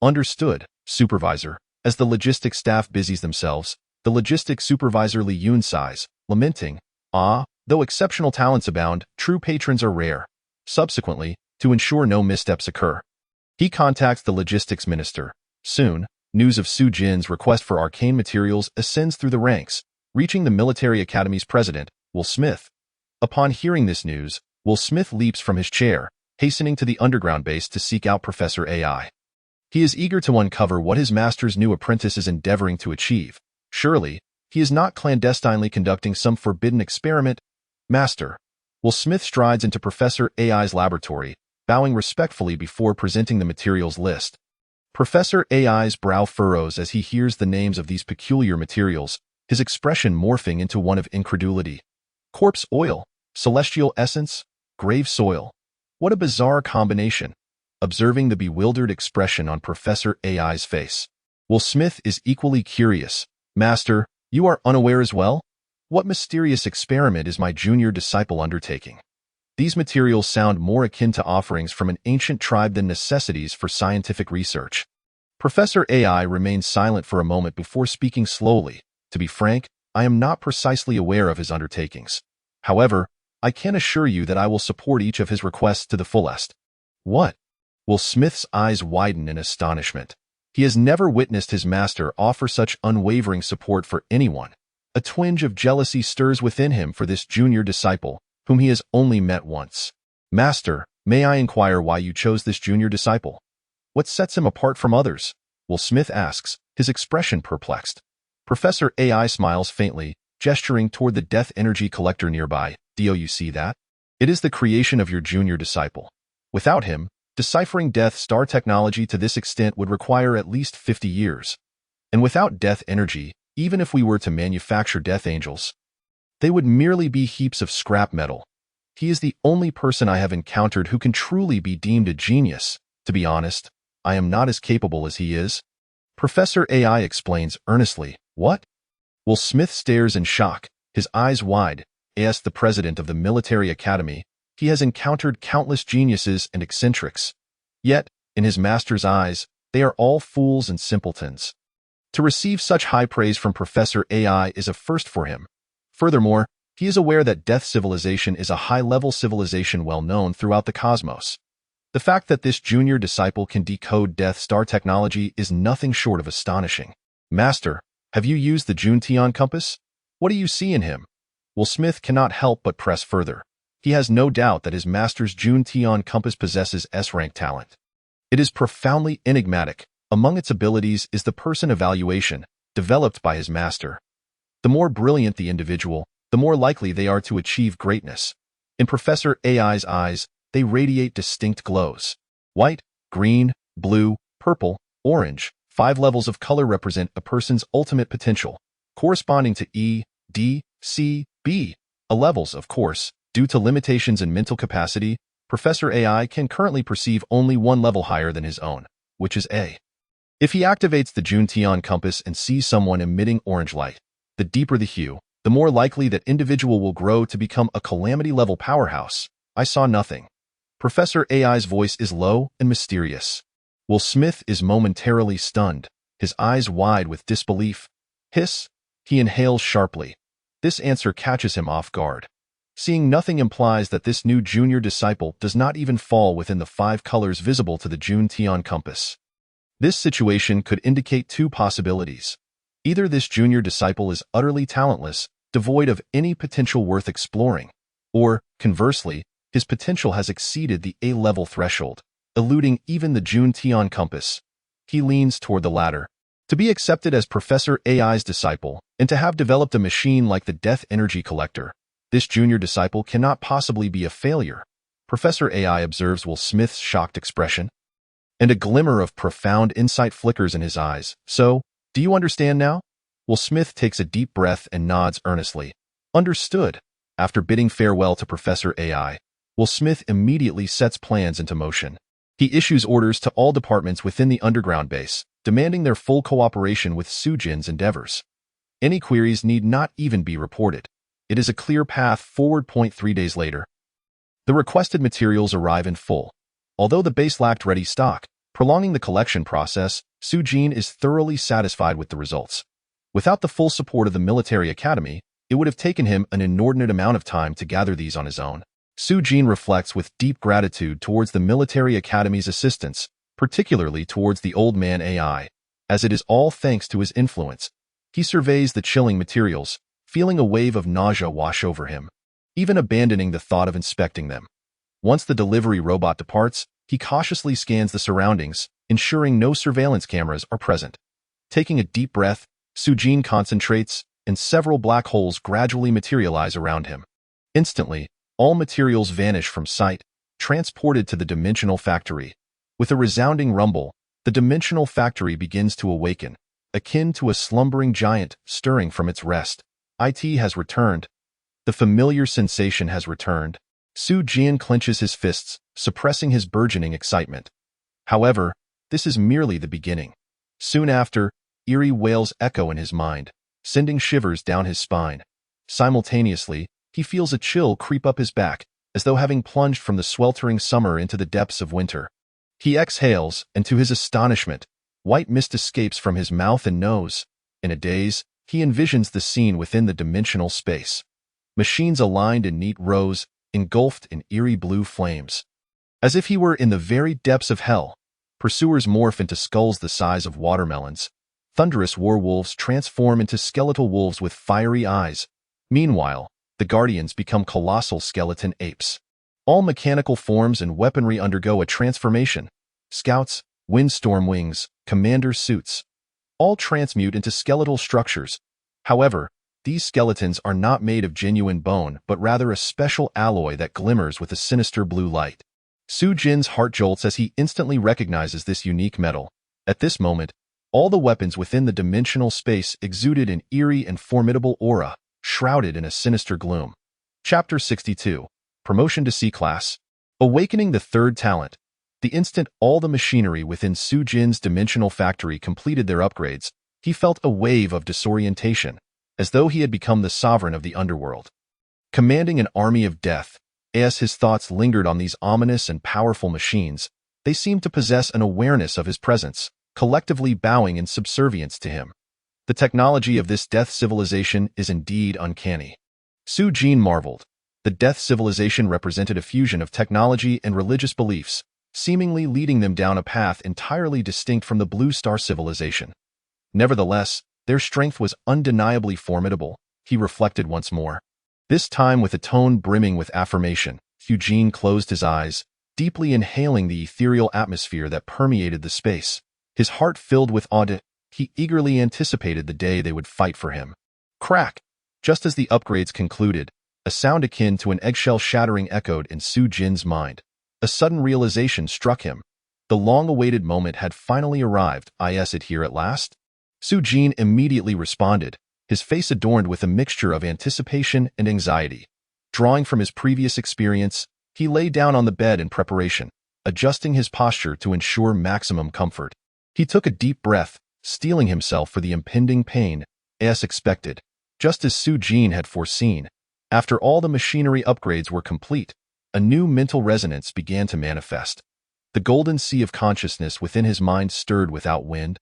Understood, supervisor. As the logistics staff busies themselves, the logistics supervisor Li Yun sighs, lamenting, though exceptional talents abound, true patrons are rare. Subsequently, to ensure no missteps occur, he contacts the logistics minister. Soon, news of Sujin's request for arcane materials ascends through the ranks, reaching the military academy's president, Will Smith. Upon hearing this news, Will Smith leaps from his chair, hastening to the underground base to seek out Professor AI. He is eager to uncover what his master's new apprentice is endeavoring to achieve. Surely, he is not clandestinely conducting some forbidden experiment. Master. Will Smith strides into Professor AI's laboratory, bowing respectfully before presenting the materials list. Professor AI's brow furrows as he hears the names of these peculiar materials, his expression morphing into one of incredulity. Corpse oil, celestial essence, grave soil. What a bizarre combination. Observing the bewildered expression on Professor AI's face, Will Smith is equally curious. Master, you are unaware as well? What mysterious experiment is my junior disciple undertaking? These materials sound more akin to offerings from an ancient tribe than necessities for scientific research. Professor AI remains silent for a moment before speaking slowly. To be frank, I am not precisely aware of his undertakings. However, I can assure you that I will support each of his requests to the fullest. What? Will Smith's eyes widen in astonishment. He has never witnessed his master offer such unwavering support for anyone. A twinge of jealousy stirs within him for this junior disciple, whom he has only met once. Master, may I inquire why you chose this junior disciple? What sets him apart from others? Will Smith asks, his expression perplexed. Professor AI smiles faintly, gesturing toward the death energy collector nearby. Do you see that? It is the creation of your junior disciple. Without him, deciphering Death Star technology to this extent would require at least 50 years. And without death energy, even if we were to manufacture death angels, they would merely be heaps of scrap metal. He is the only person I have encountered who can truly be deemed a genius. To be honest, I am not as capable as he is. Professor AI explains earnestly. What? Will Smith stares in shock, his eyes wide. As the president of the military academy, he has encountered countless geniuses and eccentrics. Yet, in his master's eyes, they are all fools and simpletons. To receive such high praise from Professor AI is a first for him. Furthermore, he is aware that Death Civilization is a high-level civilization well known throughout the cosmos. The fact that this junior disciple can decode Death Star technology is nothing short of astonishing. Master, have you used the Juntion compass? What do you see in him? Will Smith cannot help but press further. He has no doubt that his master's Juntion compass possesses S-rank talent. It is profoundly enigmatic. Among its abilities is the person evaluation, developed by his master. The more brilliant the individual, the more likely they are to achieve greatness. In Professor AI's eyes, they radiate distinct glows. White, green, blue, purple, orange, 5 levels of color represent a person's ultimate potential, corresponding to E, D, C, B. Levels, of course, due to limitations in mental capacity, Professor AI can currently perceive only one level higher than his own, which is A. If he activates the Juntion compass and sees someone emitting orange light, the deeper the hue, the more likely that individual will grow to become a calamity-level powerhouse. I saw nothing. Professor AI's voice is low and mysterious. Will Smith is momentarily stunned, his eyes wide with disbelief. Hiss. He inhales sharply. This answer catches him off guard. Seeing nothing implies that this new junior disciple does not even fall within the 5 colors visible to the Juntion compass. This situation could indicate 2 possibilities. Either this junior disciple is utterly talentless, devoid of any potential worth exploring, or, conversely, his potential has exceeded the A-level threshold, eluding even the Juntion compass. He leans toward the latter. To be accepted as Professor AI's disciple, and to have developed a machine like the Death Energy Collector, this junior disciple cannot possibly be a failure. Professor AI observes Will Smith's shocked expression, and a glimmer of profound insight flickers in his eyes. So, do you understand now? Will Smith takes a deep breath and nods earnestly. Understood. After bidding farewell to Professor AI, Will Smith immediately sets plans into motion. He issues orders to all departments within the underground base, demanding their full cooperation with Sujin's endeavors. Any queries need not even be reported. It is a clear path forward. 3 days later, the requested materials arrive in full. Although the base lacked ready stock, prolonging the collection process, Sujin is thoroughly satisfied with the results. Without the full support of the military academy, it would have taken him an inordinate amount of time to gather these on his own. Sujin reflects with deep gratitude towards the military academy's assistance, particularly towards the old man AI, as it is all thanks to his influence. He surveys the chilling materials, feeling a wave of nausea wash over him, even abandoning the thought of inspecting them. Once the delivery robot departs, he cautiously scans the surroundings, ensuring no surveillance cameras are present. Taking a deep breath, Sujin concentrates, and several black holes gradually materialize around him. Instantly, all materials vanish from sight, transported to the dimensional factory. With a resounding rumble, the dimensional factory begins to awaken, akin to a slumbering giant stirring from its rest. IT has returned. The familiar sensation has returned. Sujin clenches his fists, suppressing his burgeoning excitement. However, this is merely the beginning. Soon after, eerie wails echo in his mind, sending shivers down his spine. Simultaneously, he feels a chill creep up his back, as though having plunged from the sweltering summer into the depths of winter. He exhales, and to his astonishment, white mist escapes from his mouth and nose. In a daze, he envisions the scene within the dimensional space. Machines aligned in neat rows, engulfed in eerie blue flames. As if he were in the very depths of hell, pursuers morph into skulls the size of watermelons. Thunderous werewolves transform into skeletal wolves with fiery eyes. Meanwhile, the Guardians become colossal skeleton apes. All mechanical forms and weaponry undergo a transformation. Scouts, windstorm wings, commander suits, all transmute into skeletal structures. However, these skeletons are not made of genuine bone, but rather a special alloy that glimmers with a sinister blue light. Su Jin's heart jolts as he instantly recognizes this unique metal. At this moment, all the weapons within the dimensional space exuded an eerie and formidable aura, shrouded in a sinister gloom. Chapter 62. Promotion to C-Class. Awakening the third talent. The instant all the machinery within Su Jin's dimensional factory completed their upgrades, he felt a wave of disorientation, as though he had become the sovereign of the underworld. Commanding an army of death, as his thoughts lingered on these ominous and powerful machines, they seemed to possess an awareness of his presence, collectively bowing in subservience to him. The technology of this death civilization is indeed uncanny. Su Jin marveled. The death civilization represented a fusion of technology and religious beliefs, seemingly leading them down a path entirely distinct from the Blue Star civilization. Nevertheless, their strength was undeniably formidable, he reflected once more. This time with a tone brimming with affirmation, Eugene closed his eyes, deeply inhaling the ethereal atmosphere that permeated the space. His heart filled with awe, he eagerly anticipated the day they would fight for him. Crack! Just as the upgrades concluded, a sound akin to an eggshell shattering echoed in Su Jin's mind. A sudden realization struck him. The long-awaited moment had finally arrived. Is it here at last? Su Jin immediately responded, his face adorned with a mixture of anticipation and anxiety. Drawing from his previous experience, he lay down on the bed in preparation, adjusting his posture to ensure maximum comfort. He took a deep breath, steeling himself for the impending pain, as expected. Just as Su Jin had foreseen, after all the machinery upgrades were complete, a new mental resonance began to manifest. The golden sea of consciousness within his mind stirred without wind,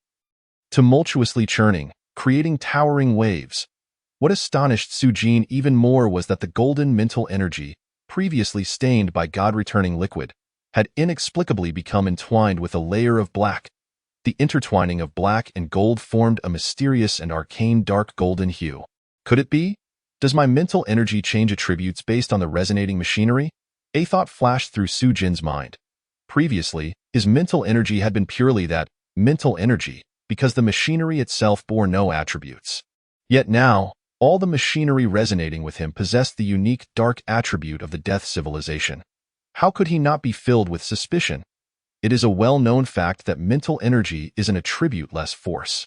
tumultuously churning, creating towering waves. What astonished Su Jin even more was that the golden mental energy, previously stained by God-returning liquid, had inexplicably become entwined with a layer of black. The intertwining of black and gold formed a mysterious and arcane dark golden hue. Could it be? Does my mental energy change attributes based on the resonating machinery? A thought flashed through Su Jin's mind. Previously, his mental energy had been purely that mental energy, because the machinery itself bore no attributes. Yet now, all the machinery resonating with him possessed the unique dark attribute of the death civilization. How could he not be filled with suspicion? It is a well-known fact that mental energy is an attribute-less force.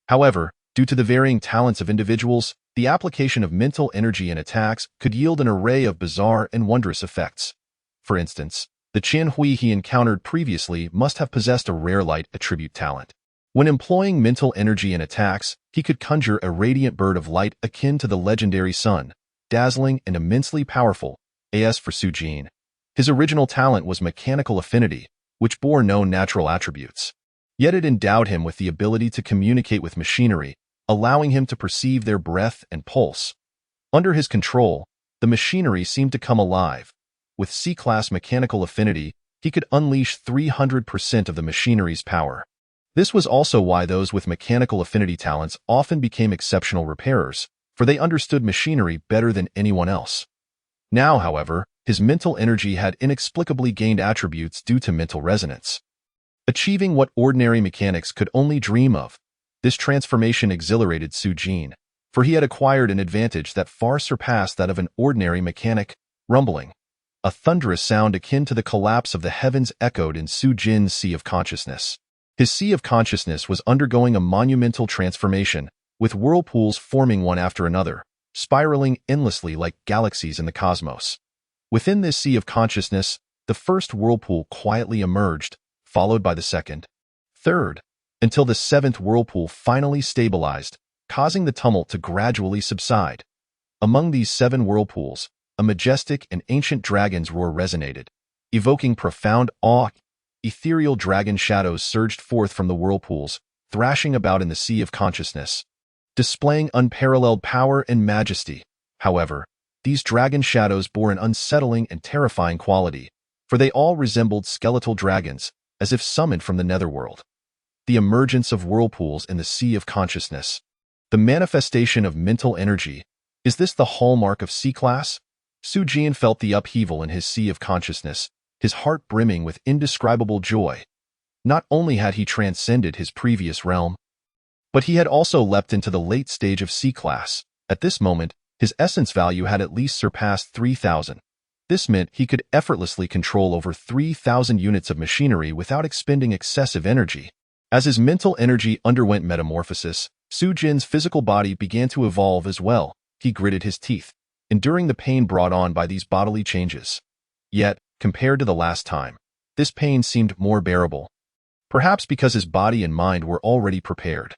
However, due to the varying talents of individuals, the application of mental energy in attacks could yield an array of bizarre and wondrous effects. For instance, the Qian Hui he encountered previously must have possessed a rare light attribute talent. When employing mental energy in attacks, he could conjure a radiant bird of light akin to the legendary sun, dazzling and immensely powerful. As for Su Jin, his original talent was mechanical affinity, which bore no natural attributes. Yet it endowed him with the ability to communicate with machinery, allowing him to perceive their breath and pulse. Under his control, the machinery seemed to come alive. With C-class mechanical affinity, he could unleash 300% of the machinery's power. This was also why those with mechanical affinity talents often became exceptional repairers, for they understood machinery better than anyone else. Now, however, his mental energy had inexplicably gained attributes due to mental resonance. Achieving what ordinary mechanics could only dream of, this transformation exhilarated Su Jin, for he had acquired an advantage that far surpassed that of an ordinary mechanic. Rumbling. A thunderous sound akin to the collapse of the heavens echoed in Su Jin's sea of consciousness. His sea of consciousness was undergoing a monumental transformation, with whirlpools forming one after another, spiraling endlessly like galaxies in the cosmos. Within this sea of consciousness, the first whirlpool quietly emerged, followed by the second, third, until the seventh whirlpool finally stabilized, causing the tumult to gradually subside. Among these 7 whirlpools, a majestic and ancient dragon's roar resonated, evoking profound awe. Ethereal dragon shadows surged forth from the whirlpools, thrashing about in the sea of consciousness, displaying unparalleled power and majesty. However, these dragon shadows bore an unsettling and terrifying quality, for they all resembled skeletal dragons, as if summoned from the netherworld. The emergence of whirlpools in the sea of consciousness. The manifestation of mental energy. Is this the hallmark of C-class? Su-jin felt the upheaval in his sea of consciousness, his heart brimming with indescribable joy. Not only had he transcended his previous realm, but he had also leapt into the late stage of C-class. At this moment, his essence value had at least surpassed 3,000. This meant he could effortlessly control over 3,000 units of machinery without expending excessive energy. As his mental energy underwent metamorphosis, Su-jin's physical body began to evolve as well. He gritted his teeth, enduring the pain brought on by these bodily changes. Yet, compared to the last time, this pain seemed more bearable. Perhaps because his body and mind were already prepared.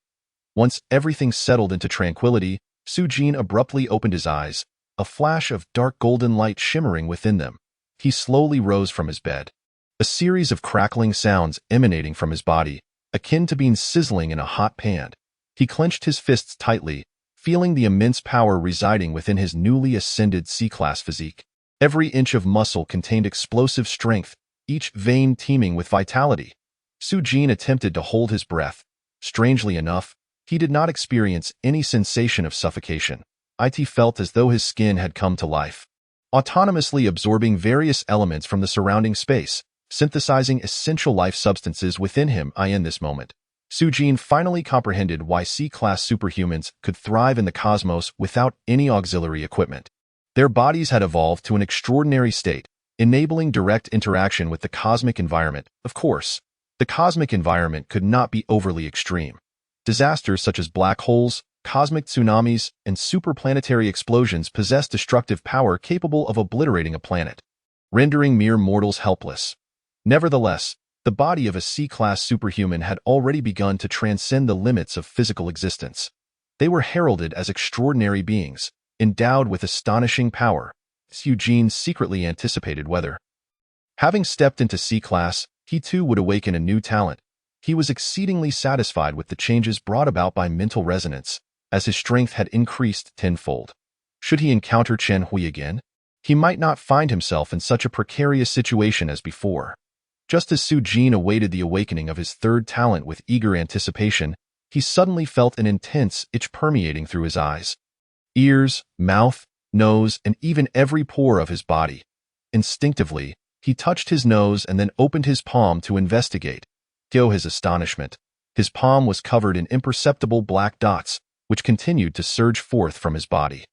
Once everything settled into tranquility, Su-jin abruptly opened his eyes, a flash of dark golden light shimmering within them. He slowly rose from his bed. A series of crackling sounds emanating from his body, akin to being sizzling in a hot pan. He clenched his fists tightly, feeling the immense power residing within his newly ascended C-class physique. Every inch of muscle contained explosive strength, each vein teeming with vitality. Su-jin attempted to hold his breath. Strangely enough, he did not experience any sensation of suffocation. It felt as though his skin had come to life, autonomously absorbing various elements from the surrounding space, synthesizing essential life substances within him. In this moment, Su-jin finally comprehended why C-class superhumans could thrive in the cosmos without any auxiliary equipment. Their bodies had evolved to an extraordinary state, enabling direct interaction with the cosmic environment. Of course, the cosmic environment could not be overly extreme. Disasters such as black holes, cosmic tsunamis, and superplanetary explosions possess destructive power capable of obliterating a planet, rendering mere mortals helpless. Nevertheless, the body of a C-class superhuman had already begun to transcend the limits of physical existence. They were heralded as extraordinary beings, endowed with astonishing power. Su-jin secretly anticipated whether, having stepped into C-class, he too would awaken a new talent. He was exceedingly satisfied with the changes brought about by mental resonance, as his strength had increased tenfold. Should he encounter Chen Hui again, he might not find himself in such a precarious situation as before. Just as Su-jin awaited the awakening of his third talent with eager anticipation, he suddenly felt an intense itch permeating through his eyes, ears, mouth, nose, and even every pore of his body. Instinctively, he touched his nose and then opened his palm to investigate. To his astonishment, his palm was covered in imperceptible black dots, which continued to surge forth from his body.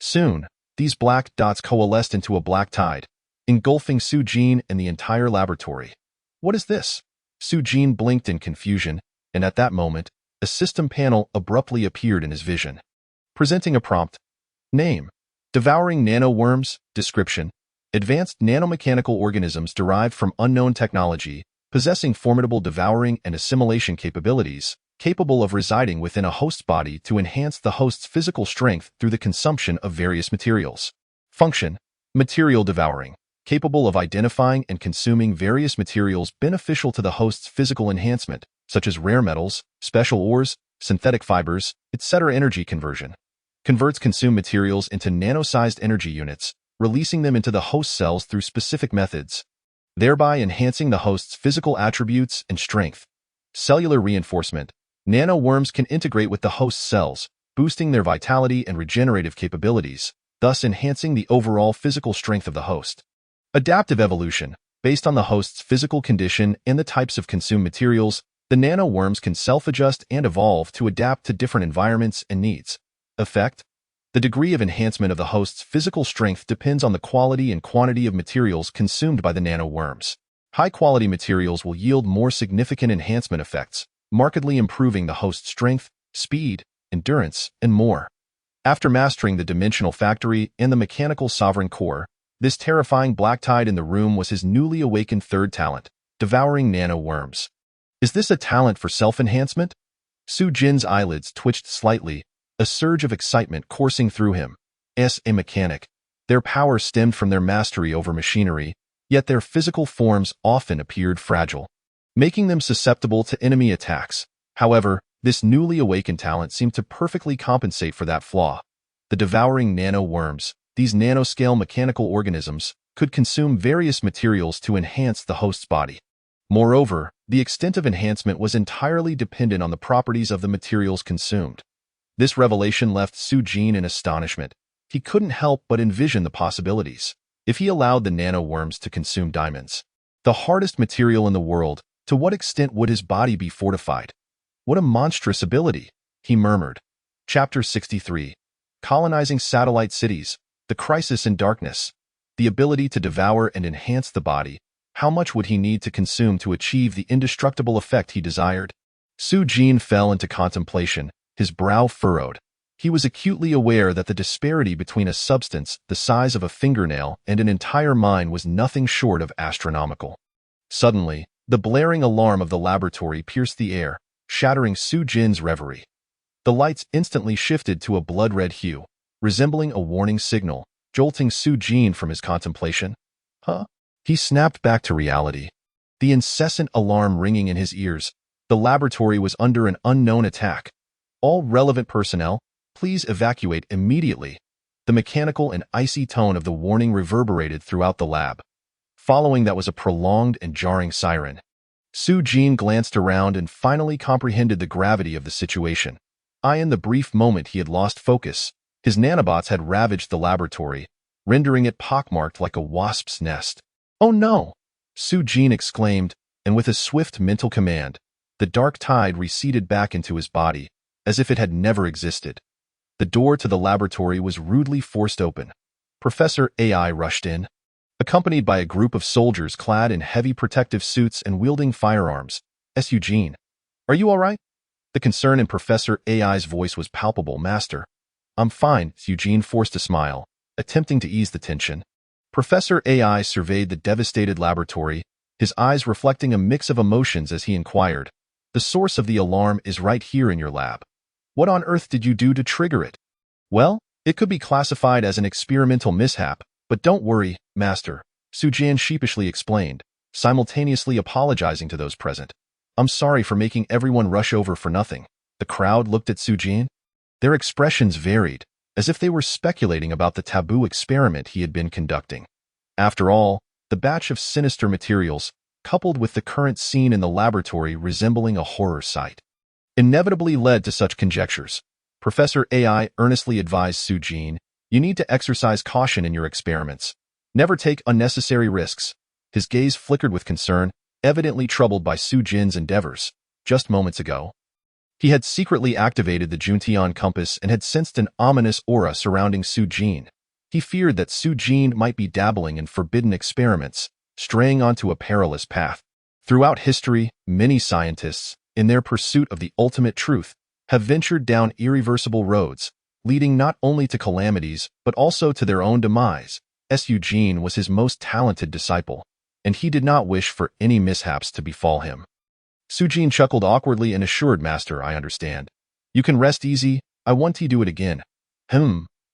Soon, these black dots coalesced into a black tide, engulfing Su-jin and the entire laboratory. What is this? Su-jin blinked in confusion, and at that moment, a system panel abruptly appeared in his vision, presenting a prompt. Name: Devouring nanoworms. Description: Advanced nanomechanical organisms derived from unknown technology, possessing formidable devouring and assimilation capabilities, capable of residing within a host's body to enhance the host's physical strength through the consumption of various materials. Function: Material devouring, capable of identifying and consuming various materials beneficial to the host's physical enhancement, such as rare metals, special ores, synthetic fibers, etc. Energy conversion: Converts consumed materials into nano-sized energy units, releasing them into the host cells through specific methods, thereby enhancing the host's physical attributes and strength. Cellular reinforcement: Nanoworms can integrate with the host cells, boosting their vitality and regenerative capabilities, thus enhancing the overall physical strength of the host. Adaptive evolution: Based on the host's physical condition and the types of consumed materials, the nanoworms can self-adjust and evolve to adapt to different environments and needs. Effect: The degree of enhancement of the host's physical strength depends on the quality and quantity of materials consumed by the nanoworms. High-quality materials will yield more significant enhancement effects, markedly improving the host's strength, speed, endurance, and more. After mastering the dimensional factory and the mechanical sovereign core, this terrifying black tide in the room was his newly awakened third talent, devouring nanoworms. Is this a talent for self-enhancement? Su-jin's eyelids twitched slightly, a surge of excitement coursing through him. As a mechanic, their power stemmed from their mastery over machinery, yet their physical forms often appeared fragile, making them susceptible to enemy attacks. However, this newly awakened talent seemed to perfectly compensate for that flaw. The devouring nanoworms, these nanoscale mechanical organisms, could consume various materials to enhance the host's body. Moreover, the extent of enhancement was entirely dependent on the properties of the materials consumed. This revelation left Su-jin in astonishment. He couldn't help but envision the possibilities. If he allowed the nano-worms to consume diamonds, the hardest material in the world, to what extent would his body be fortified? What a monstrous ability, he murmured. Chapter 63. Colonizing Satellite Cities, The Crisis in Darkness. The ability to devour and enhance the body. How much would he need to consume to achieve the indestructible effect he desired? Su Jin fell into contemplation, his brow furrowed. He was acutely aware that the disparity between a substance the size of a fingernail and an entire mine was nothing short of astronomical. Suddenly, the blaring alarm of the laboratory pierced the air, shattering Su Jin's reverie. The lights instantly shifted to a blood-red hue, resembling a warning signal, jolting Su Jin from his contemplation. Huh? He snapped back to reality. The incessant alarm ringing in his ears. The laboratory was under an unknown attack. All relevant personnel, please evacuate immediately. The mechanical and icy tone of the warning reverberated throughout the lab. Following that was a prolonged and jarring siren. Su Jin glanced around and finally comprehended the gravity of the situation. In the brief moment he had lost focus, his nanobots had ravaged the laboratory, rendering it pockmarked like a wasp's nest. "Oh no!" Su Jin exclaimed, and with a swift mental command, the dark tide receded back into his body, as if it had never existed. The door to the laboratory was rudely forced open. Professor AI rushed in, accompanied by a group of soldiers clad in heavy protective suits and wielding firearms. "S. Eugene, are you all right?" The concern in Professor AI's voice was palpable. "Master, I'm fine." Eugene forced a smile, attempting to ease the tension. Professor AI surveyed the devastated laboratory, his eyes reflecting a mix of emotions as he inquired, "The source of the alarm is right here in your lab. What on earth did you do to trigger it?" "Well, it could be classified as an experimental mishap, but don't worry, Master," Su Jin sheepishly explained, simultaneously apologizing to those present. "I'm sorry for making everyone rush over for nothing." The crowd looked at Su Jin. Their expressions varied, as if they were speculating about the taboo experiment he had been conducting. After all, the batch of sinister materials, coupled with the current scene in the laboratory resembling a horror sight, inevitably led to such conjectures. Professor AI earnestly advised Su Jin, "You need to exercise caution in your experiments. Never take unnecessary risks." His gaze flickered with concern, evidently troubled by Su Jin's endeavors. Just moments ago, he had secretly activated the Juntian compass and had sensed an ominous aura surrounding Su Jin. He feared that Su Jin might be dabbling in forbidden experiments, straying onto a perilous path. Throughout history, many scientists, in their pursuit of the ultimate truth, have ventured down irreversible roads, leading not only to calamities but also to their own demise. Eugene was his most talented disciple, and he did not wish for any mishaps to befall him. Su Jin chuckled awkwardly and assured, "Master, I understand. You can rest easy. I want to do it again."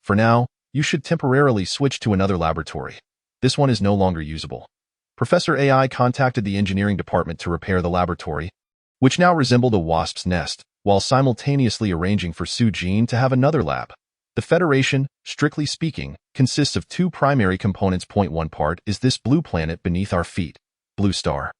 For now, you should temporarily switch to another laboratory. This one is no longer usable." Professor AI contacted the engineering department to repair the laboratory, which now resembled a wasp's nest, while simultaneously arranging for Su Jin to have another lab. The Federation, strictly speaking, consists of two primary components. One part is this blue planet beneath our feet, Blue Star.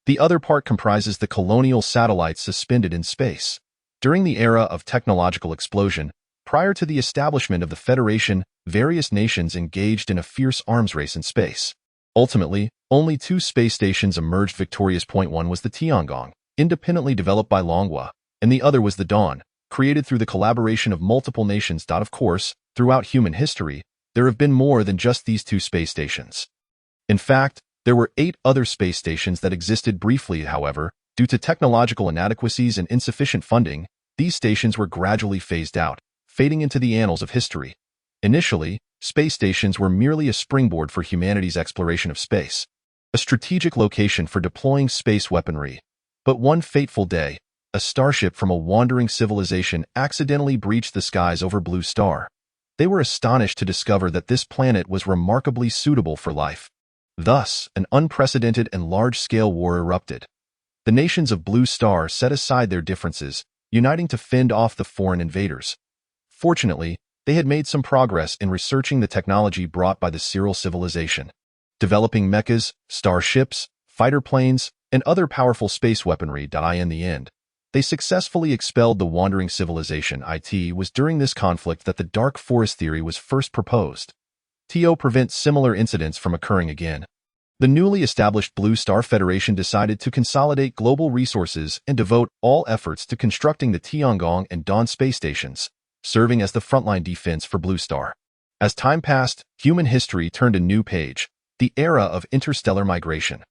The other part comprises the colonial satellites suspended in space. During the era of technological explosion, prior to the establishment of the Federation, various nations engaged in a fierce arms race in space. Ultimately, only two space stations emerged victorious. One was the Tiangong, independently developed by Longhua, and the other was the Dawn, created through the collaboration of multiple nations. Of course, throughout human history, there have been more than just these two space stations. In fact, there were 8 other space stations that existed briefly. However, due to technological inadequacies and insufficient funding, these stations were gradually phased out, fading into the annals of history. Initially, space stations were merely a springboard for humanity's exploration of space, a strategic location for deploying space weaponry. But one fateful day, a starship from a wandering civilization accidentally breached the skies over Blue Star. They were astonished to discover that this planet was remarkably suitable for life. Thus, an unprecedented and large-scale war erupted. The nations of Blue Star set aside their differences, uniting to fend off the foreign invaders. Fortunately, they had made some progress in researching the technology brought by the Cyril civilization, developing mechas, starships, fighter planes, and other powerful space weaponry. In the end, They successfully expelled the wandering civilization. It was during this conflict that the dark forest theory was first proposed. To prevent similar incidents from occurring again, the newly established Blue Star Federation decided to consolidate global resources and devote all efforts to constructing the Tiangong and Dawn space stations, serving as the frontline defense for Blue Star. As time passed, human history turned a new page, the era of interstellar migration.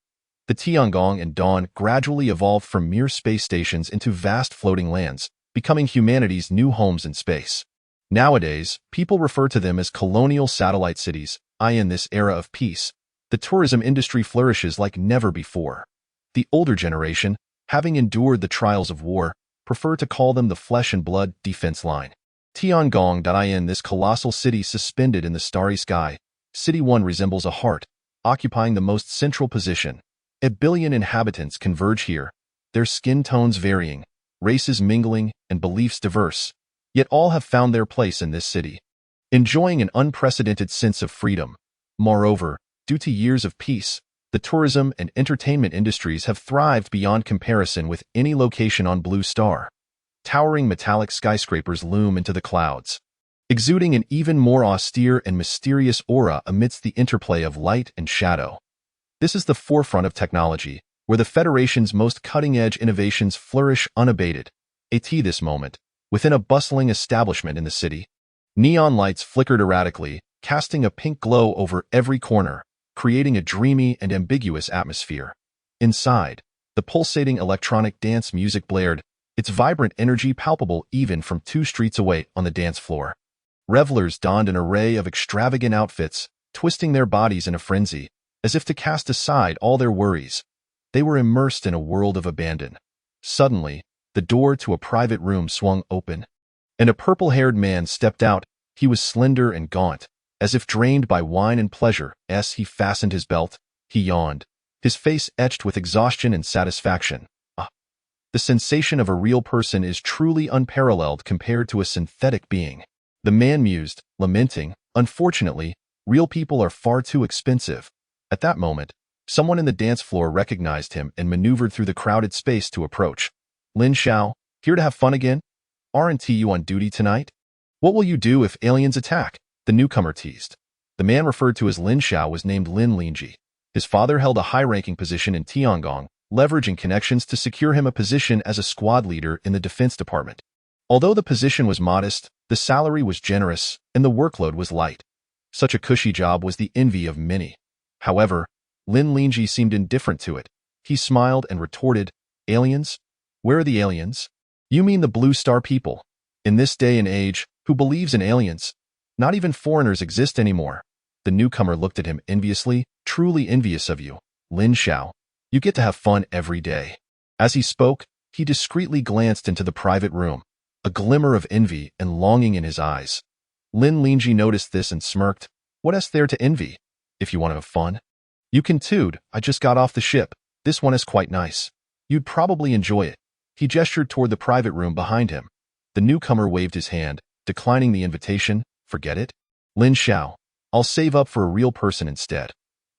The Tiangong and Dawn gradually evolved from mere space stations into vast floating lands, becoming humanity's new homes in space. Nowadays, people refer to them as colonial satellite cities. In this era of peace, the tourism industry flourishes like never before. The older generation, having endured the trials of war, prefer to call them the flesh and blood defense line. Tiangong. This colossal city suspended in the starry sky, City 1 resembles a heart, occupying the most central position. 1 billion inhabitants converge here, their skin tones varying, races mingling, and beliefs diverse, yet all have found their place in this city, enjoying an unprecedented sense of freedom. Moreover, due to years of peace, the tourism and entertainment industries have thrived beyond comparison with any location on Blue Star. Towering metallic skyscrapers loom into the clouds, exuding an even more austere and mysterious aura amidst the interplay of light and shadow. This is the forefront of technology, where the Federation's most cutting-edge innovations flourish unabated. This moment, within a bustling establishment in the city, neon lights flickered erratically, casting a pink glow over every corner, creating a dreamy and ambiguous atmosphere. Inside, the pulsating electronic dance music blared, its vibrant energy palpable even from 2 streets away on the dance floor. Revelers donned an array of extravagant outfits, twisting their bodies in a frenzy, as if to cast aside all their worries. They were immersed in a world of abandon. Suddenly, the door to a private room swung open, and a purple-haired man stepped out. He was slender and gaunt, as if drained by wine and pleasure. As he fastened his belt, he yawned, his face etched with exhaustion and satisfaction. The sensation of a real person is truly unparalleled compared to a synthetic being. The man mused, lamenting, unfortunately, real people are far too expensive. At that moment, someone in the dance floor recognized him and maneuvered through the crowded space to approach. Lin Xiao, here to have fun again? Aren't you on duty tonight? What will you do if aliens attack? The newcomer teased. The man referred to as Lin Xiao was named Lin Lingji. His father held a high-ranking position in Tiangong, leveraging connections to secure him a position as a squad leader in the defense department. Although the position was modest, the salary was generous, and the workload was light. Such a cushy job was the envy of many. However, Lin Lingji seemed indifferent to it. He smiled and retorted, aliens? Where are the aliens? You mean the Blue Star people? In this day and age, who believes in aliens? Not even foreigners exist anymore. The newcomer looked at him enviously, truly envious of you, Lin Xiao. You get to have fun every day. As he spoke, he discreetly glanced into the private room, a glimmer of envy and longing in his eyes. Lin Lingji noticed this and smirked. What is there to envy? If you want to have fun, you can too. I just got off the ship. This one is quite nice. You'd probably enjoy it. He gestured toward the private room behind him. The newcomer waved his hand, declining the invitation. Forget it. Lin Xiao, I'll save up for a real person instead.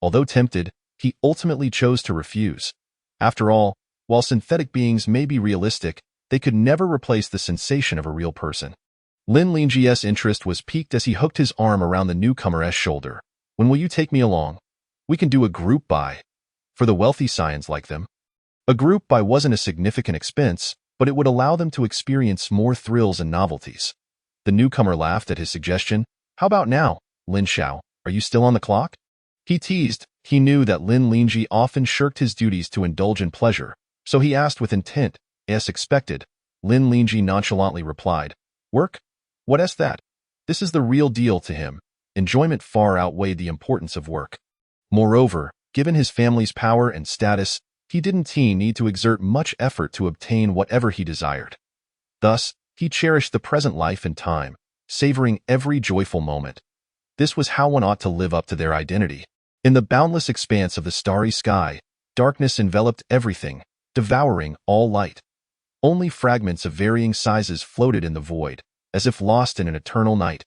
Although tempted, he ultimately chose to refuse. After all, while synthetic beings may be realistic, they could never replace the sensation of a real person. Lin Lingji's interest was piqued as he hooked his arm around the newcomer's shoulder. When will you take me along? We can do a group buy. For the wealthy scions like them. A group buy wasn't a significant expense, but it would allow them to experience more thrills and novelties. The newcomer laughed at his suggestion. How about now, Lin Xiao? Are you still on the clock? He teased. He knew that Lin Lingji often shirked his duties to indulge in pleasure, so he asked with intent. As expected, Lin Lingji nonchalantly replied. Work? What is that? This is the real deal to him. Enjoyment far outweighed the importance of work. Moreover, given his family's power and status, he didn't need to exert much effort to obtain whatever he desired. Thus, he cherished the present life and time, savoring every joyful moment. This was how one ought to live up to their identity. In the boundless expanse of the starry sky, darkness enveloped everything, devouring all light. Only fragments of varying sizes floated in the void, as if lost in an eternal night.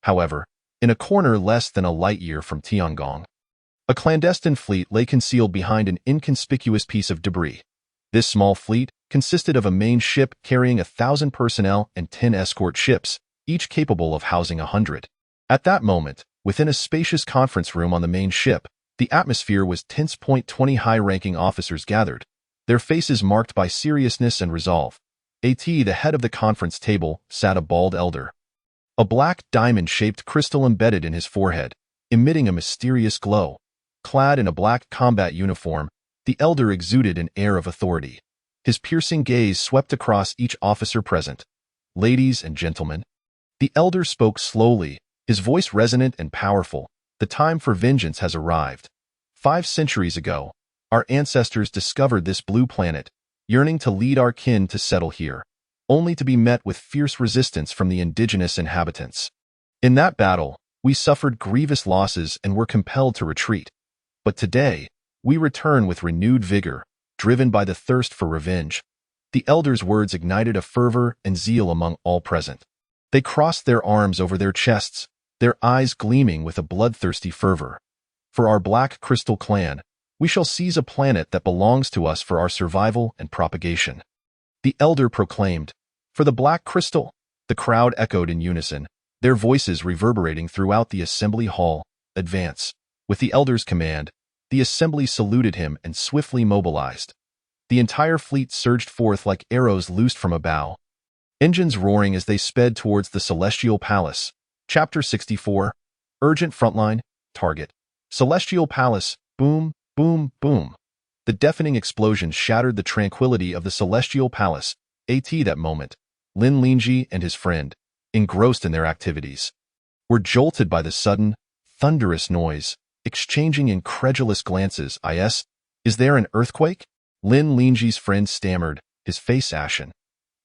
However, in a corner less than a light-year from Tiangong, a clandestine fleet lay concealed behind an inconspicuous piece of debris. This small fleet, consisted of a main ship carrying 1,000 personnel and 10 escort ships, each capable of housing 100. At that moment, within a spacious conference room on the main ship, the atmosphere was tense. 20 high-ranking officers gathered, their faces marked by seriousness and resolve. The head of the conference table, sat a bald elder. A black diamond-shaped crystal embedded in his forehead, emitting a mysterious glow. Clad in a black combat uniform, the elder exuded an air of authority. His piercing gaze swept across each officer present. "Ladies and gentlemen," the elder spoke slowly, his voice resonant and powerful, "the time for vengeance has arrived. 5 centuries ago, our ancestors discovered this blue planet, yearning to lead our kin to settle here, only to be met with fierce resistance from the indigenous inhabitants. In that battle, we suffered grievous losses and were compelled to retreat. But today, we return with renewed vigor, driven by the thirst for revenge." The elder's words ignited a fervor and zeal among all present. They crossed their arms over their chests, their eyes gleaming with a bloodthirsty fervor. "For our Black Crystal clan, we shall seize a planet that belongs to us for our survival and propagation," the elder proclaimed. "For the Black Crystal," the crowd echoed in unison, their voices reverberating throughout the assembly hall. "Advance." With the elder's command, the assembly saluted him and swiftly mobilized. The entire fleet surged forth like arrows loosed from a bow, engines roaring as they sped towards the Celestial Palace. Chapter 64. Urgent Frontline. Target. Celestial Palace. Boom, boom, boom. The deafening explosion shattered the tranquility of the Celestial Palace. That moment, Lin Lingji and his friend, engrossed in their activities, were jolted by the sudden, thunderous noise, exchanging incredulous glances. Is there an earthquake?" Lin Lingji's friend stammered, his face ashen.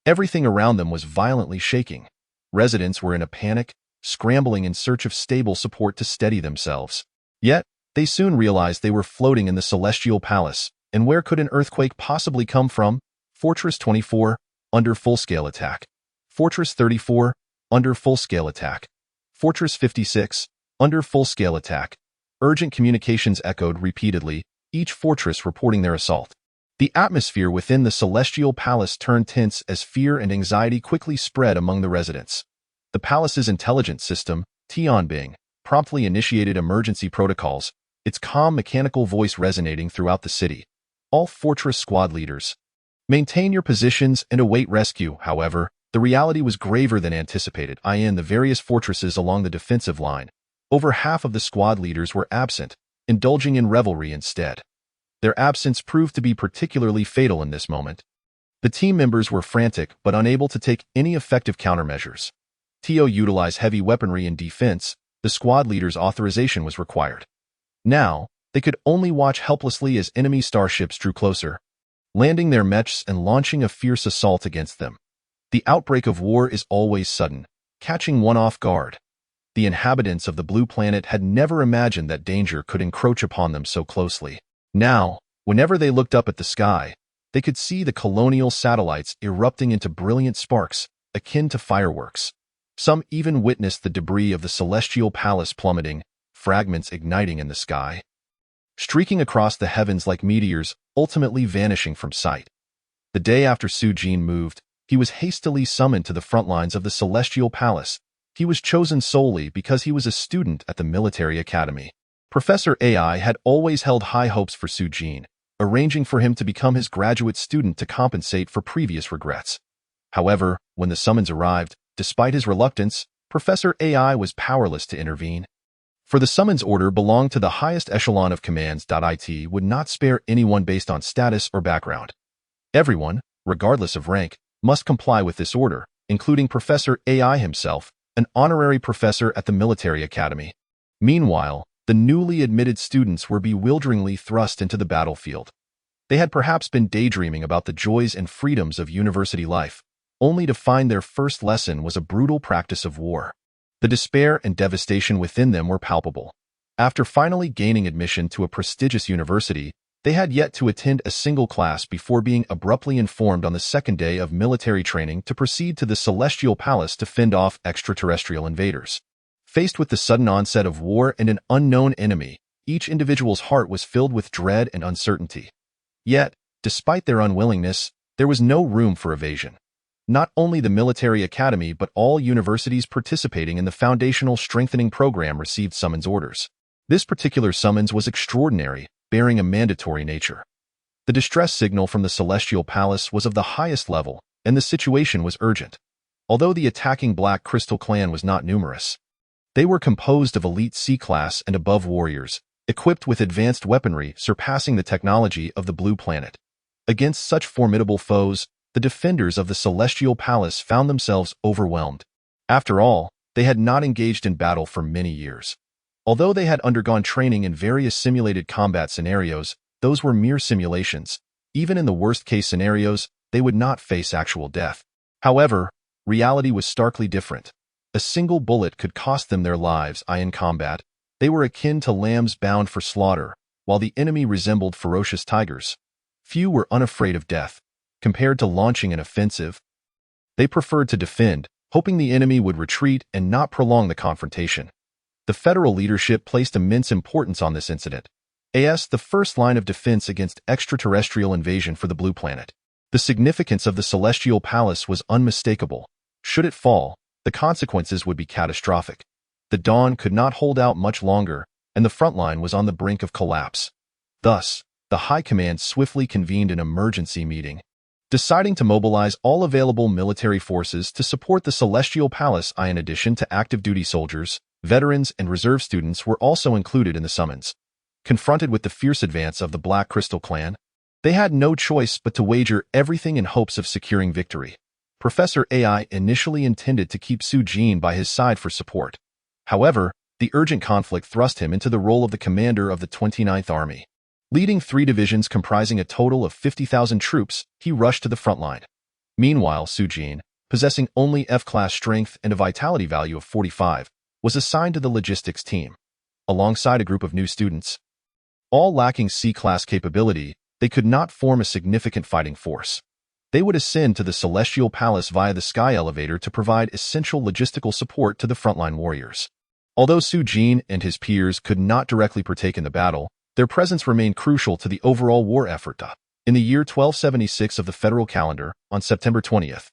Everything around them was violently shaking. Residents were in a panic, scrambling in search of stable support to steady themselves. Yet, they soon realized they were floating in the Celestial Palace, and where could an earthquake possibly come from? Fortress 24, under full-scale attack. Fortress 34, under full-scale attack. Fortress 56, under full-scale attack. Urgent communications echoed repeatedly, each fortress reporting their assault. The atmosphere within the Celestial Palace turned tense as fear and anxiety quickly spread among the residents. The palace's intelligence system, Tianbing, promptly initiated emergency protocols, its calm mechanical voice resonating throughout the city. "All fortress squad leaders, maintain your positions and await rescue." However, the reality was graver than anticipated. In the various fortresses along the defensive line, over half of the squad leaders were absent, indulging in revelry instead. Their absence proved to be particularly fatal in this moment. The team members were frantic but unable to take any effective countermeasures. To utilize heavy weaponry in defense, the squad leader's authorization was required. Now, they could only watch helplessly as enemy starships drew closer, landing their mechs and launching a fierce assault against them. The outbreak of war is always sudden, catching one off guard. The inhabitants of the blue planet had never imagined that danger could encroach upon them so closely. Now, whenever they looked up at the sky, they could see the colonial satellites erupting into brilliant sparks, akin to fireworks. Some even witnessed the debris of the Celestial Palace plummeting, fragments igniting in the sky, streaking across the heavens like meteors, ultimately vanishing from sight. The day after Su Jin moved, he was hastily summoned to the front lines of the Celestial Palace. He was chosen solely because he was a student at the military academy. Professor AI had always held high hopes for Su Jin, arranging for him to become his graduate student to compensate for previous regrets. However, when the summons arrived, despite his reluctance, Professor AI was powerless to intervene. For the summons order belonged to the highest echelon of commands. It would not spare anyone based on status or background. Everyone, regardless of rank, must comply with this order, including Professor AI himself, an honorary professor at the military academy. Meanwhile, the newly admitted students were bewilderingly thrust into the battlefield. They had perhaps been daydreaming about the joys and freedoms of university life, only to find their first lesson was a brutal practice of war. The despair and devastation within them were palpable. After finally gaining admission to a prestigious university, they had yet to attend a single class before being abruptly informed on the second day of military training to proceed to the Celestial Palace to fend off extraterrestrial invaders. Faced with the sudden onset of war and an unknown enemy, each individual's heart was filled with dread and uncertainty. Yet, despite their unwillingness, There was no room for evasion. Not only the military academy but all universities participating in the foundational strengthening program received summons orders. This particular summons was extraordinary, bearing a mandatory nature. The distress signal from the Celestial Palace was of the highest level, and the situation was urgent. Although the attacking Black Crystal clan was not numerous, they were composed of elite C-class and above warriors, equipped with advanced weaponry surpassing the technology of the Blue Planet. Against such formidable foes, the defenders of the Celestial Palace found themselves overwhelmed. After all, they had not engaged in battle for many years. Although they had undergone training in various simulated combat scenarios, those were mere simulations. Even in the worst-case scenarios, they would not face actual death. However, reality was starkly different. A single bullet could cost them their lives. In combat, they were akin to lambs bound for slaughter, while the enemy resembled ferocious tigers. Few were unafraid of death. Compared to launching an offensive, they preferred to defend, hoping the enemy would retreat and not prolong the confrontation. The federal leadership placed immense importance on this incident, as the first line of defense against extraterrestrial invasion for the Blue Planet. The significance of the Celestial Palace was unmistakable. Should it fall, the consequences would be catastrophic. The Dawn could not hold out much longer, and the front line was on the brink of collapse. Thus, the High Command swiftly convened an emergency meeting, deciding to mobilize all available military forces to support the Celestial Palace. In addition to active duty soldiers, veterans and reserve students were also included in the summons. Confronted with the fierce advance of the Black Crystal clan, they had no choice but to wager everything in hopes of securing victory. Professor AI initially intended to keep Su-jin by his side for support. However, the urgent conflict thrust him into the role of the commander of the 29th Army. Leading 3 divisions comprising a total of 50,000 troops, he rushed to the front line. Meanwhile, Su-jin, possessing only F-class strength and a vitality value of 45, was assigned to the logistics team. Alongside a group of new students, all lacking C-class capability, they could not form a significant fighting force. They would ascend to the Celestial Palace via the sky elevator to provide essential logistical support to the frontline warriors. Although Su-jin and his peers could not directly partake in the battle, their presence remained crucial to the overall war effort. In the year 1276 of the federal calendar, on September 20th,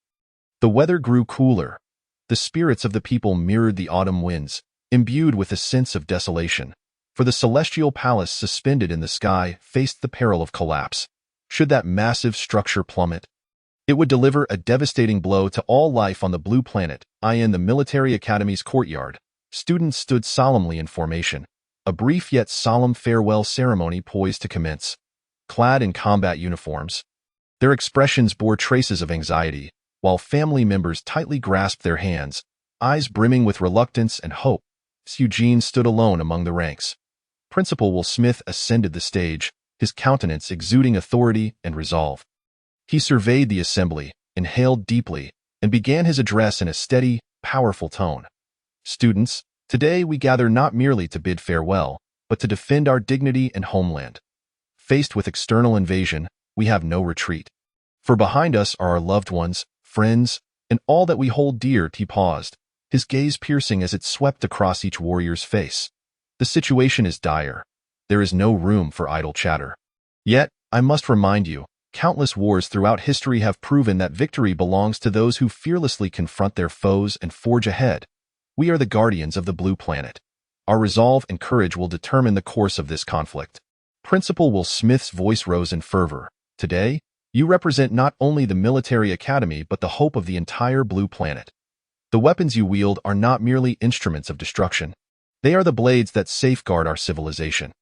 the weather grew cooler. The spirits of the people mirrored the autumn winds, imbued with a sense of desolation. For the Celestial Palace suspended in the sky faced the peril of collapse. Should that massive structure plummet, it would deliver a devastating blow to all life on the Blue Planet. In the military academy's courtyard, students stood solemnly in formation, a brief yet solemn farewell ceremony poised to commence. Clad in combat uniforms, their expressions bore traces of anxiety, while family members tightly grasped their hands, eyes brimming with reluctance and hope. Su-jin stood alone among the ranks. Principal Will Smith ascended the stage, his countenance exuding authority and resolve. He surveyed the assembly, inhaled deeply, and began his address in a steady, powerful tone. Students, today we gather not merely to bid farewell, but to defend our dignity and homeland. Faced with external invasion, we have no retreat. For behind us are our loved ones, friends, and all that we hold dear. He paused, his gaze piercing as it swept across each warrior's face. The situation is dire. There is no room for idle chatter. Yet, I must remind you, countless wars throughout history have proven that victory belongs to those who fearlessly confront their foes and forge ahead. We are the guardians of the Blue Planet. Our resolve and courage will determine the course of this conflict. Principal Will Smith's voice rose in fervor. Today, you represent not only the military academy but the hope of the entire Blue Planet. The weapons you wield are not merely instruments of destruction. They are the blades that safeguard our civilization.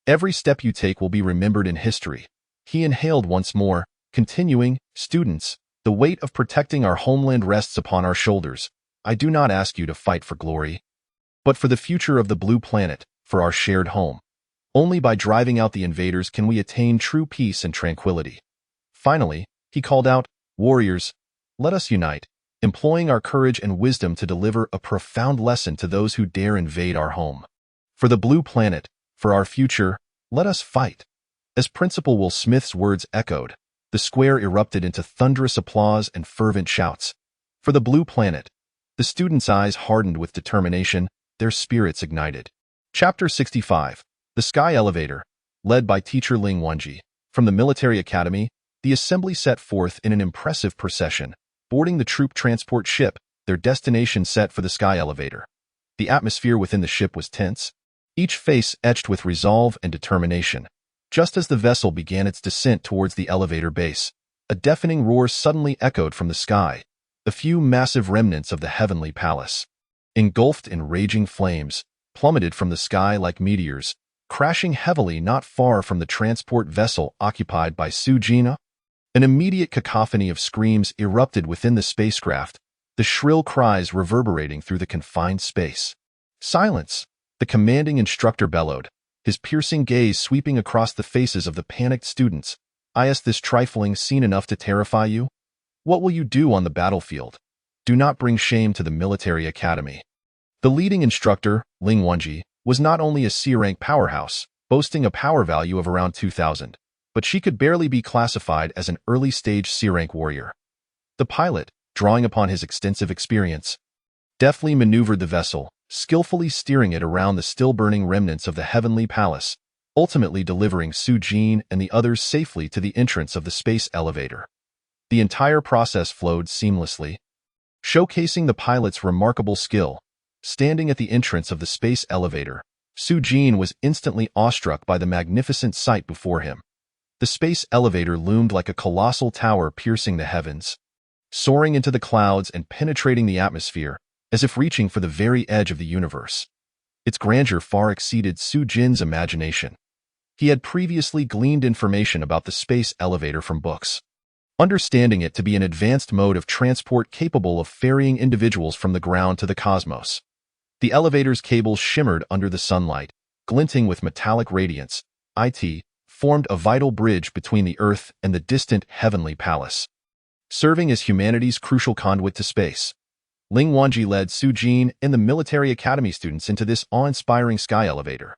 Every step you take will be remembered in history. He inhaled once more, continuing, Students, the weight of protecting our homeland rests upon our shoulders. I do not ask you to fight for glory, but for the future of the Blue Planet, for our shared home. Only by driving out the invaders can we attain true peace and tranquility. Finally, he called out, Warriors, let us unite, employing our courage and wisdom to deliver a profound lesson to those who dare invade our home. For the Blue Planet, for our future, let us fight. As Principal Will Smith's words echoed, the square erupted into thunderous applause and fervent shouts. For the Blue Planet, the students' eyes hardened with determination, their spirits ignited. Chapter 65. The Sky Elevator, led by teacher Ling Wenji. From the military academy, The assembly set forth in an impressive procession, boarding the troop transport ship, their destination set for the sky elevator. The atmosphere within the ship was tense, each face etched with resolve and determination. Just as the vessel began its descent towards the elevator base, a deafening roar suddenly echoed from the sky, a few massive remnants of the heavenly palace, engulfed in raging flames, plummeted from the sky like meteors, crashing heavily not far from the transport vessel occupied by Sujina. An immediate cacophony of screams erupted within the spacecraft, the shrill cries reverberating through the confined space. "Silence!" the commanding instructor bellowed, his piercing gaze sweeping across the faces of the panicked students. "Is this trifling scene enough to terrify you? What will you do on the battlefield? Do not bring shame to the military academy." The leading instructor, Ling Wenji, was not only a C-rank powerhouse, boasting a power value of around 2,000, but she could barely be classified as an early-stage C-rank warrior. The pilot, drawing upon his extensive experience, deftly maneuvered the vessel, skillfully steering it around the still-burning remnants of the heavenly palace, ultimately delivering Sujin and the others safely to the entrance of the space elevator. The entire process flowed seamlessly, showcasing the pilot's remarkable skill. Standing at the entrance of the space elevator, Sujin was instantly awestruck by the magnificent sight before him. The space elevator loomed like a colossal tower piercing the heavens, soaring into the clouds and penetrating the atmosphere, as if reaching for the very edge of the universe. Its grandeur far exceeded Sujin's imagination. He had previously gleaned information about the space elevator from books, understanding it to be an advanced mode of transport capable of ferrying individuals from the ground to the cosmos. The elevator's cables shimmered under the sunlight, glinting with metallic radiance. It formed a vital bridge between the Earth and the distant heavenly palace, serving as humanity's crucial conduit to space. Ling Wenji led Sujin and the military academy students into this awe-inspiring sky elevator.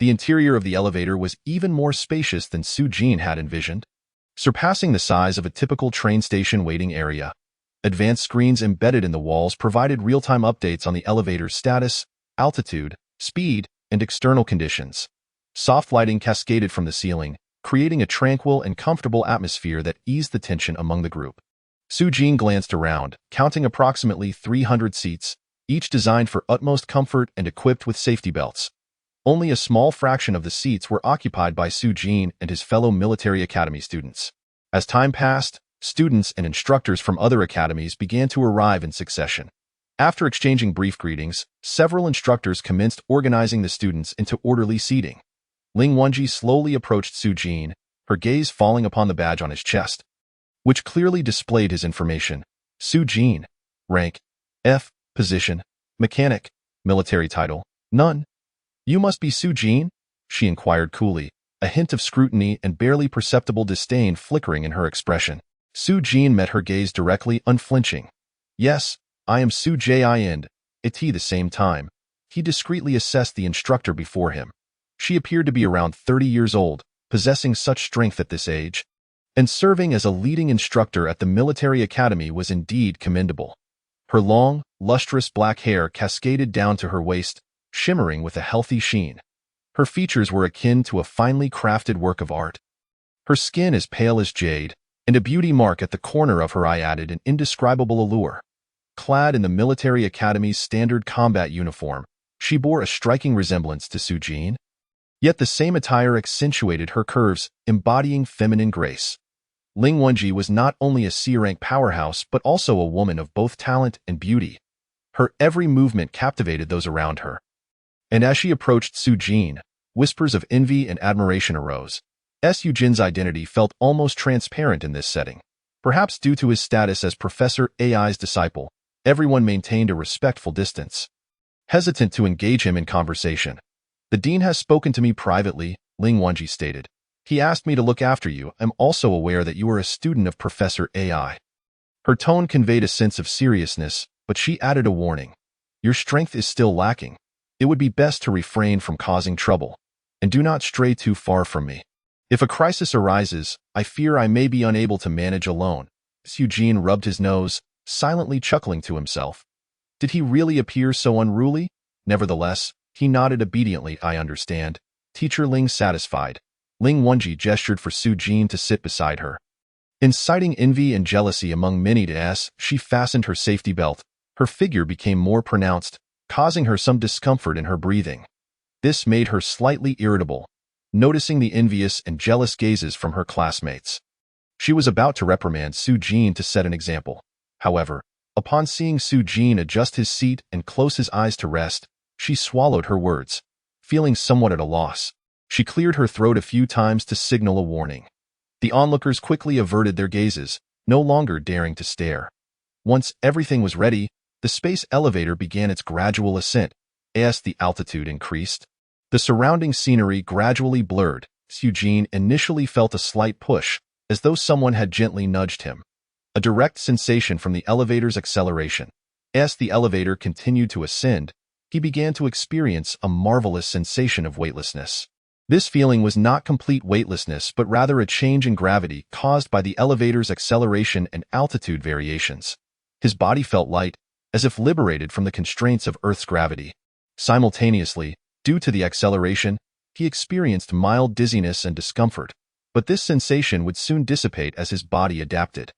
The interior of the elevator was even more spacious than Sujin had envisioned, surpassing the size of a typical train station waiting area. Advanced screens embedded in the walls provided real-time updates on the elevator's status, altitude, speed, and external conditions. Soft lighting cascaded from the ceiling, creating a tranquil and comfortable atmosphere that eased the tension among the group. Sujin glanced around, counting approximately 300 seats, each designed for utmost comfort and equipped with safety belts. Only a small fraction of the seats were occupied by Sujin and his fellow military academy students. As time passed, students and instructors from other academies began to arrive in succession. After exchanging brief greetings, several instructors commenced organizing the students into orderly seating. Ling Wenji slowly approached Sujin, her gaze falling upon the badge on his chest, which clearly displayed his information. Sujin, rank, F, position, mechanic, military title, none. "You must be Sujin?" she inquired coolly, a hint of scrutiny and barely perceptible disdain flickering in her expression. Sujin met her gaze directly, unflinching. "Yes, I am Sujin. At the same time, he discreetly assessed the instructor before him. She appeared to be around 30 years old, possessing such strength at this age, and serving as a leading instructor at the military academy was indeed commendable. Her long, lustrous black hair cascaded down to her waist, shimmering with a healthy sheen. Her features were akin to a finely crafted work of art. Her skin as pale as jade, and a beauty mark at the corner of her eye added an indescribable allure. Clad in the military academy's standard combat uniform, she bore a striking resemblance to Sujin. Yet the same attire accentuated her curves, embodying feminine grace. Ling Wenji was not only a C-rank powerhouse but also a woman of both talent and beauty. Her every movement captivated those around her. And as she approached Sujin, whispers of envy and admiration arose. Sujin's identity felt almost transparent in this setting. Perhaps due to his status as Professor Ai's disciple, everyone maintained a respectful distance, hesitant to engage him in conversation. "The dean has spoken to me privately," Ling Wenji stated. "He asked me to look after you. I'm also aware that you are a student of Professor Ai." Her tone conveyed a sense of seriousness, but she added a warning. "Your strength is still lacking. It would be best to refrain from causing trouble, and do not stray too far from me. If a crisis arises, I fear I may be unable to manage alone." Sujin rubbed his nose, silently chuckling to himself. Did he really appear so unruly? Nevertheless, he nodded obediently. "I understand." Teacher Ling satisfied. Ling Wenji gestured for Sujin to sit beside her. Inciting envy and jealousy among many to S, she fastened her safety belt. Her figure became more pronounced, causing her some discomfort in her breathing. This made her slightly irritable, noticing the envious and jealous gazes from her classmates. She was about to reprimand Su-jin to set an example. However, upon seeing Su-jin adjust his seat and close his eyes to rest, she swallowed her words, feeling somewhat at a loss. She cleared her throat a few times to signal a warning. The onlookers quickly averted their gazes, no longer daring to stare. Once everything was ready, the space elevator began its gradual ascent. As the altitude increased, the surrounding scenery gradually blurred. Su-jin initially felt a slight push, as though someone had gently nudged him. A direct sensation from the elevator's acceleration. As the elevator continued to ascend, he began to experience a marvelous sensation of weightlessness. This feeling was not complete weightlessness but rather a change in gravity caused by the elevator's acceleration and altitude variations. His body felt light, as if liberated from the constraints of Earth's gravity. Simultaneously, due to the acceleration, he experienced mild dizziness and discomfort, but this sensation would soon dissipate as his body adapted.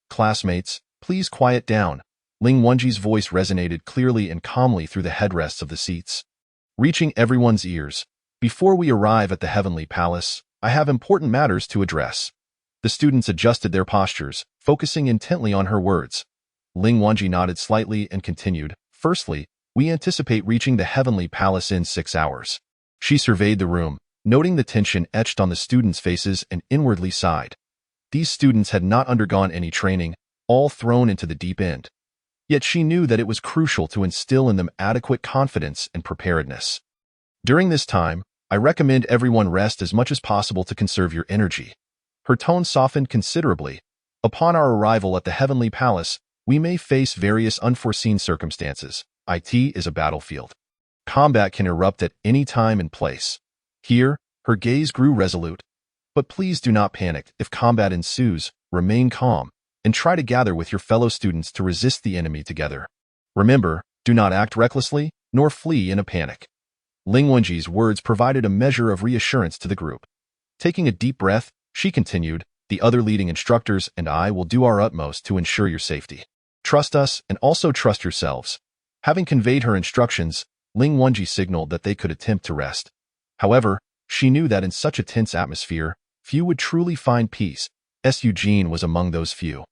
"Classmates, please quiet down." Ling Wenji's voice resonated clearly and calmly through the headrests of the seats, reaching everyone's ears. "Before we arrive at the Heavenly Palace, I have important matters to address." The students adjusted their postures, focusing intently on her words. Ling Wenji nodded slightly and continued, "Firstly, we anticipate reaching the Heavenly Palace in 6 hours." She surveyed the room, noting the tension etched on the students' faces and inwardly sighed. These students had not undergone any training, all thrown into the deep end. Yet she knew that it was crucial to instill in them adequate confidence and preparedness. "During this time, I recommend everyone rest as much as possible to conserve your energy." Her tone softened considerably. "Upon our arrival at the Heavenly Palace, we may face various unforeseen circumstances. It is a battlefield. Combat can erupt at any time and place." Here, her gaze grew resolute. "But please do not panic. If combat ensues, remain calm, and try to gather with your fellow students to resist the enemy together. Remember, do not act recklessly, nor flee in a panic." Ling Wenji's words provided a measure of reassurance to the group. Taking a deep breath, she continued, "The other leading instructors and I will do our utmost to ensure your safety. Trust us and also trust yourselves." Having conveyed her instructions, Ling Wenji signaled that they could attempt to rest. However, she knew that in such a tense atmosphere, few would truly find peace. Su-jin was among those few.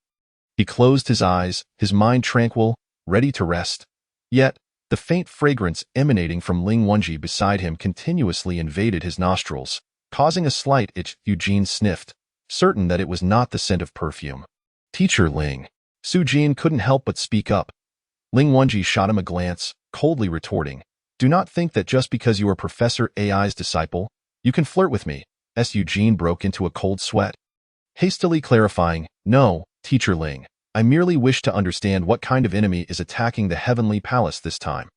He closed his eyes, his mind tranquil, ready to rest. Yet, the faint fragrance emanating from Ling Wenji beside him continuously invaded his nostrils, causing a slight itch. Su-jin sniffed, certain that it was not the scent of perfume. "Teacher Ling." Su-jin couldn't help but speak up. Ling Wenji shot him a glance, coldly retorting, "Do not think that just because you are Professor Ai's disciple, you can flirt with me." Su-jin broke into a cold sweat, hastily clarifying, "No, Teacher Ling. I merely wish to understand what kind of enemy is attacking the Heavenly Palace this time."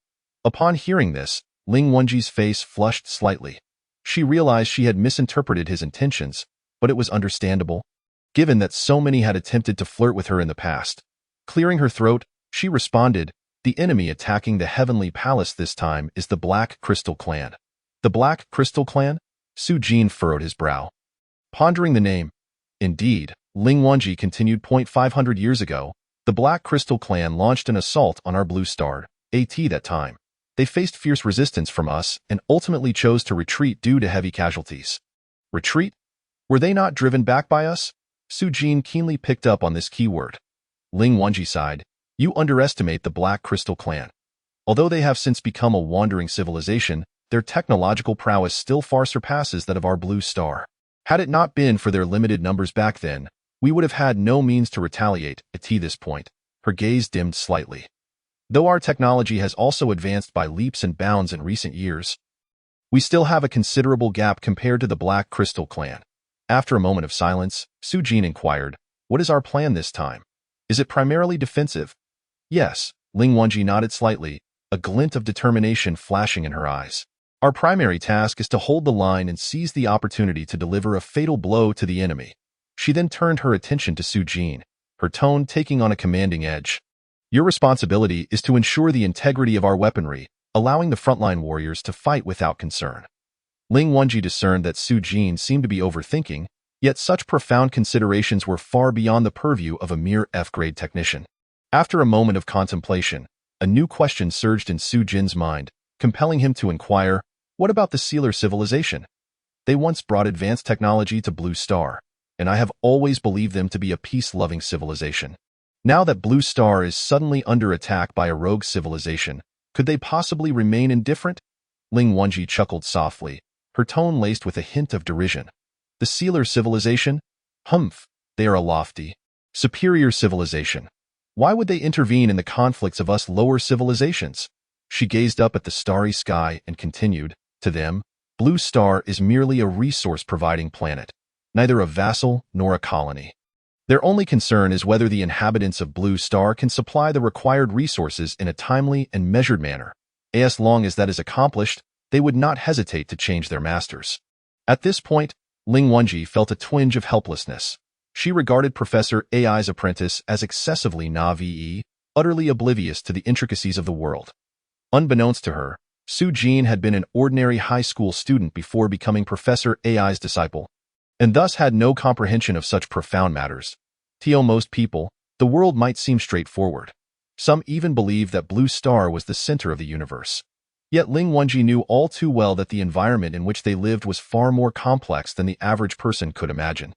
Upon hearing this, Ling Wenji's face flushed slightly. She realized she had misinterpreted his intentions, but it was understandable, given that so many had attempted to flirt with her in the past. Clearing her throat, she responded, "The enemy attacking the Heavenly Palace this time is the Black Crystal Clan." "The Black Crystal Clan?" Su-jin furrowed his brow, pondering the name. "Indeed," Ling Wenji continued. 500 years ago, the Black Crystal Clan launched an assault on our Blue Star, that time. They faced fierce resistance from us and ultimately chose to retreat due to heavy casualties." "Retreat? Were they not driven back by us?" Su-jin keenly picked up on this keyword. Ling Wenji sighed, "You underestimate the Black Crystal Clan. Although they have since become a wandering civilization, their technological prowess still far surpasses that of our Blue Star. Had it not been for their limited numbers back then, we would have had no means to retaliate." At this point, her gaze dimmed slightly. "Though our technology has also advanced by leaps and bounds in recent years, we still have a considerable gap compared to the Black Crystal Clan." After a moment of silence, Su-jin inquired, "What is our plan this time? Is it primarily defensive?" "Yes," Ling Wenji nodded slightly, a glint of determination flashing in her eyes. "Our primary task is to hold the line and seize the opportunity to deliver a fatal blow to the enemy." She then turned her attention to Su-jin, her tone taking on a commanding edge. "Your responsibility is to ensure the integrity of our weaponry, allowing the frontline warriors to fight without concern." Ling Wenji discerned that Su-jin seemed to be overthinking, Yet such profound considerations were far beyond the purview of a mere F-grade technician. After a moment of contemplation, a new question surged in Su Jin's mind, compelling him to inquire, what about the Sealer civilization? They once brought advanced technology to Blue Star, and I have always believed them to be a peace-loving civilization. Now that Blue Star is suddenly under attack by a rogue civilization, could they possibly remain indifferent? Ling Wenji chuckled softly, her tone laced with a hint of derision. The Sealer civilization? Humph, they are a lofty, superior civilization. Why would they intervene in the conflicts of us lower civilizations? She gazed up at the starry sky and continued, to them, Blue Star is merely a resource-providing planet, neither a vassal nor a colony. Their only concern is whether the inhabitants of Blue Star can supply the required resources in a timely and measured manner. As long as that is accomplished, they would not hesitate to change their masters. At this point, Ling Wenji felt a twinge of helplessness. She regarded Professor Ai's apprentice as excessively naive, utterly oblivious to the intricacies of the world. Unbeknownst to her, Su Jin had been an ordinary high school student before becoming Professor Ai's disciple, and thus had no comprehension of such profound matters. To most people, the world might seem straightforward. Some even believed that Blue Star was the center of the universe. Yet Ling Wenji knew all too well that the environment in which they lived was far more complex than the average person could imagine.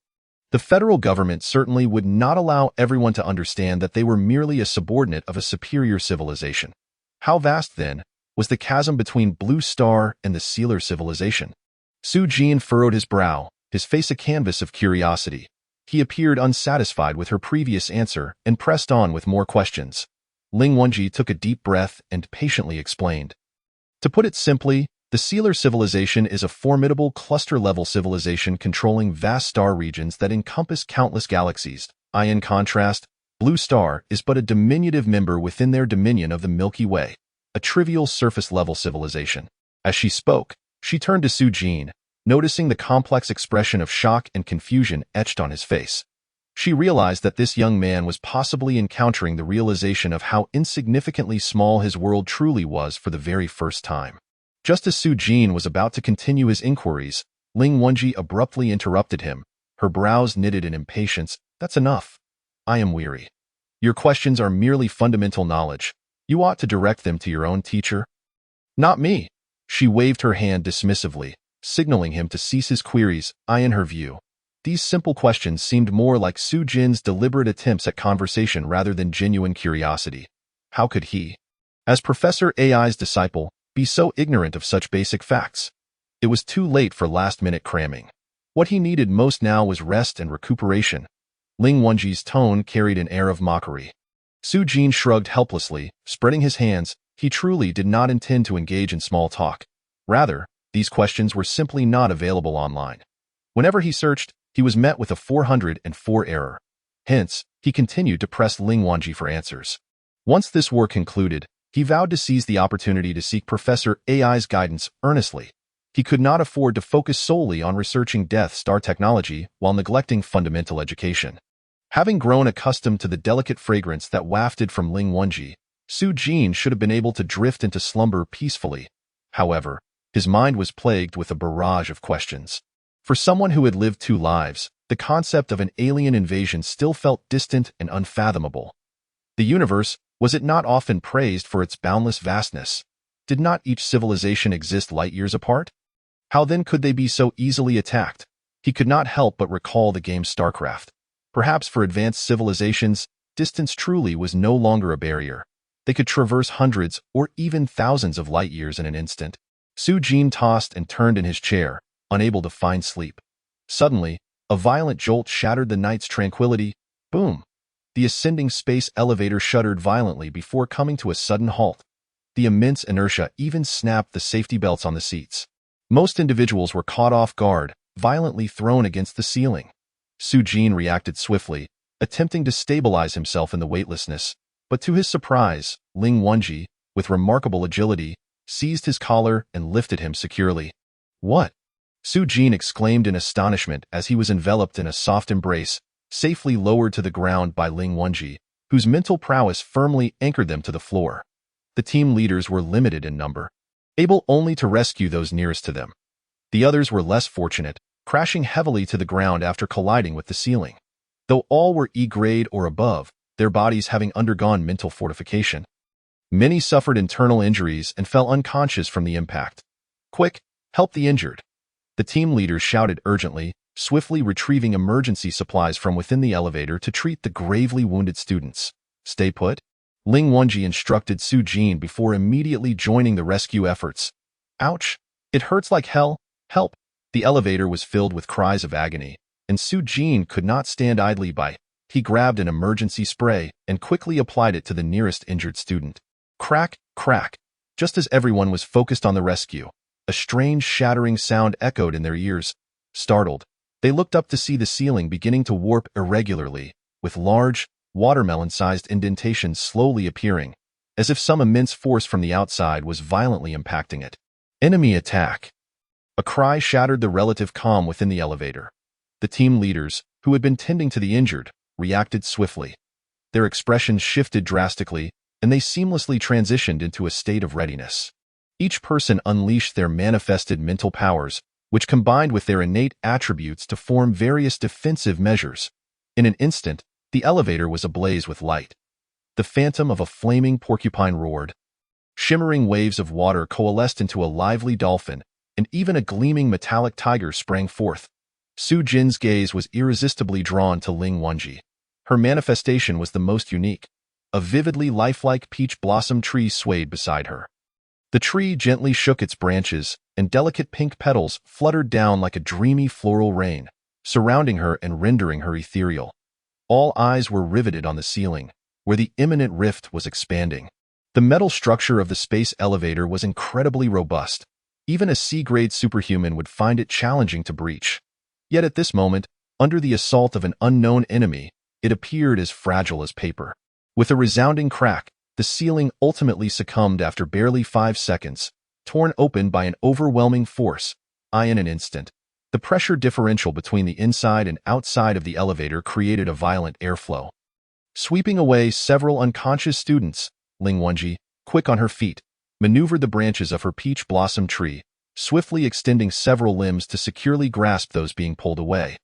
The federal government certainly would not allow everyone to understand that they were merely a subordinate of a superior civilization. How vast, then, was the chasm between Blue Star and the Sealer civilization? Su Jin furrowed his brow, his face a canvas of curiosity. He appeared unsatisfied with her previous answer and pressed on with more questions. Ling Wenji took a deep breath and patiently explained. To put it simply, the Sealer civilization is a formidable cluster-level civilization controlling vast star regions that encompass countless galaxies. In contrast, Blue Star is but a diminutive member within their dominion of the Milky Way, a trivial surface-level civilization. As she spoke, she turned to Su Jin, noticing the complex expression of shock and confusion etched on his face. She realized that this young man was possibly encountering the realization of how insignificantly small his world truly was for the very first time. Just as Su Jin was about to continue his inquiries, Ling Wenji abruptly interrupted him, her brows knitted in impatience. That's enough. I am weary. Your questions are merely fundamental knowledge. You ought to direct them to your own teacher. Not me. She waved her hand dismissively, signaling him to cease his queries. In her view, these simple questions seemed more like Su Jin's deliberate attempts at conversation rather than genuine curiosity. How could he, as Professor Ai's disciple, be so ignorant of such basic facts? It was too late for last-minute cramming. What he needed most now was rest and recuperation. Ling Wenji's tone carried an air of mockery. Su Jin shrugged helplessly, spreading his hands. He truly did not intend to engage in small talk. Rather, these questions were simply not available online. Whenever he searched, he was met with a 404 error. Hence, he continued to press Ling Wenji for answers. Once this war concluded, he vowed to seize the opportunity to seek Professor Ai's guidance earnestly. He could not afford to focus solely on researching Death Star technology while neglecting fundamental education. Having grown accustomed to the delicate fragrance that wafted from Ling Wenji, Su Jin should have been able to drift into slumber peacefully. However, his mind was plagued with a barrage of questions. For someone who had lived two lives, the concept of an alien invasion still felt distant and unfathomable. The universe, was it not often praised for its boundless vastness? Did not each civilization exist light years apart? How then could they be so easily attacked? He could not help but recall the game StarCraft. Perhaps for advanced civilizations, distance truly was no longer a barrier. They could traverse hundreds or even thousands of light years in an instant. Su Jin tossed and turned in his chair, unable to find sleep. Suddenly, a violent jolt shattered the night's tranquility. Boom! The ascending space elevator shuddered violently before coming to a sudden halt. The immense inertia even snapped the safety belts on the seats. Most individuals were caught off guard, violently thrown against the ceiling. Su Jin reacted swiftly, attempting to stabilize himself in the weightlessness, but to his surprise, Ling Wenji, with remarkable agility, seized his collar and lifted him securely. What? Su Jin exclaimed in astonishment as he was enveloped in a soft embrace, safely lowered to the ground by Ling Wenji, whose mental prowess firmly anchored them to the floor. The team leaders were limited in number, able only to rescue those nearest to them. The others were less fortunate, crashing heavily to the ground after colliding with the ceiling. Though all were E-grade or above, their bodies having undergone mental fortification. Many suffered internal injuries and fell unconscious from the impact. "Quick, help the injured!" The team leaders shouted urgently, swiftly retrieving emergency supplies from within the elevator to treat the gravely wounded students. "Stay put," Ling Wenji instructed Su Jin before immediately joining the rescue efforts. "Ouch! It hurts like hell! Help!" The elevator was filled with cries of agony, and Su Jin could not stand idly by. He grabbed an emergency spray and quickly applied it to the nearest injured student. Crack, crack. Just as everyone was focused on the rescue, a strange shattering sound echoed in their ears. Startled, they looked up to see the ceiling beginning to warp irregularly, with large, watermelon-sized indentations slowly appearing, as if some immense force from the outside was violently impacting it. Enemy attack! A cry shattered the relative calm within the elevator. The team leaders, who had been tending to the injured, reacted swiftly. Their expressions shifted drastically, and they seamlessly transitioned into a state of readiness. Each person unleashed their manifested mental powers, which combined with their innate attributes to form various defensive measures. In an instant, the elevator was ablaze with light. The phantom of a flaming porcupine roared. Shimmering waves of water coalesced into a lively dolphin, and even a gleaming metallic tiger sprang forth. Su Jin's gaze was irresistibly drawn to Ling Wenji. Her manifestation was the most unique. A vividly lifelike peach blossom tree swayed beside her. The tree gently shook its branches, and delicate pink petals fluttered down like a dreamy floral rain, surrounding her and rendering her ethereal. All eyes were riveted on the ceiling, where the imminent rift was expanding. The metal structure of the space elevator was incredibly robust. Even a C-grade superhuman would find it challenging to breach. Yet at this moment, under the assault of an unknown enemy, it appeared as fragile as paper. With a resounding crack, the ceiling ultimately succumbed after barely 5 seconds, torn open by an overwhelming force. In an instant, the pressure differential between the inside and outside of the elevator created a violent airflow. Sweeping away several unconscious students, Ling Wenji, quick on her feet, maneuvered the branches of her peach blossom tree, swiftly extending several limbs to securely grasp those being pulled away.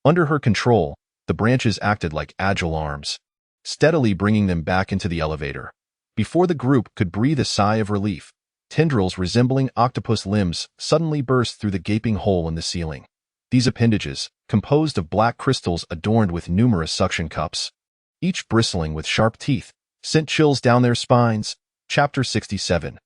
Under her control, the branches acted like agile arms, steadily bringing them back into the elevator. Before the group could breathe a sigh of relief, tendrils resembling octopus limbs suddenly burst through the gaping hole in the ceiling. These appendages, composed of black crystals adorned with numerous suction cups, each bristling with sharp teeth, sent chills down their spines. Chapter 67.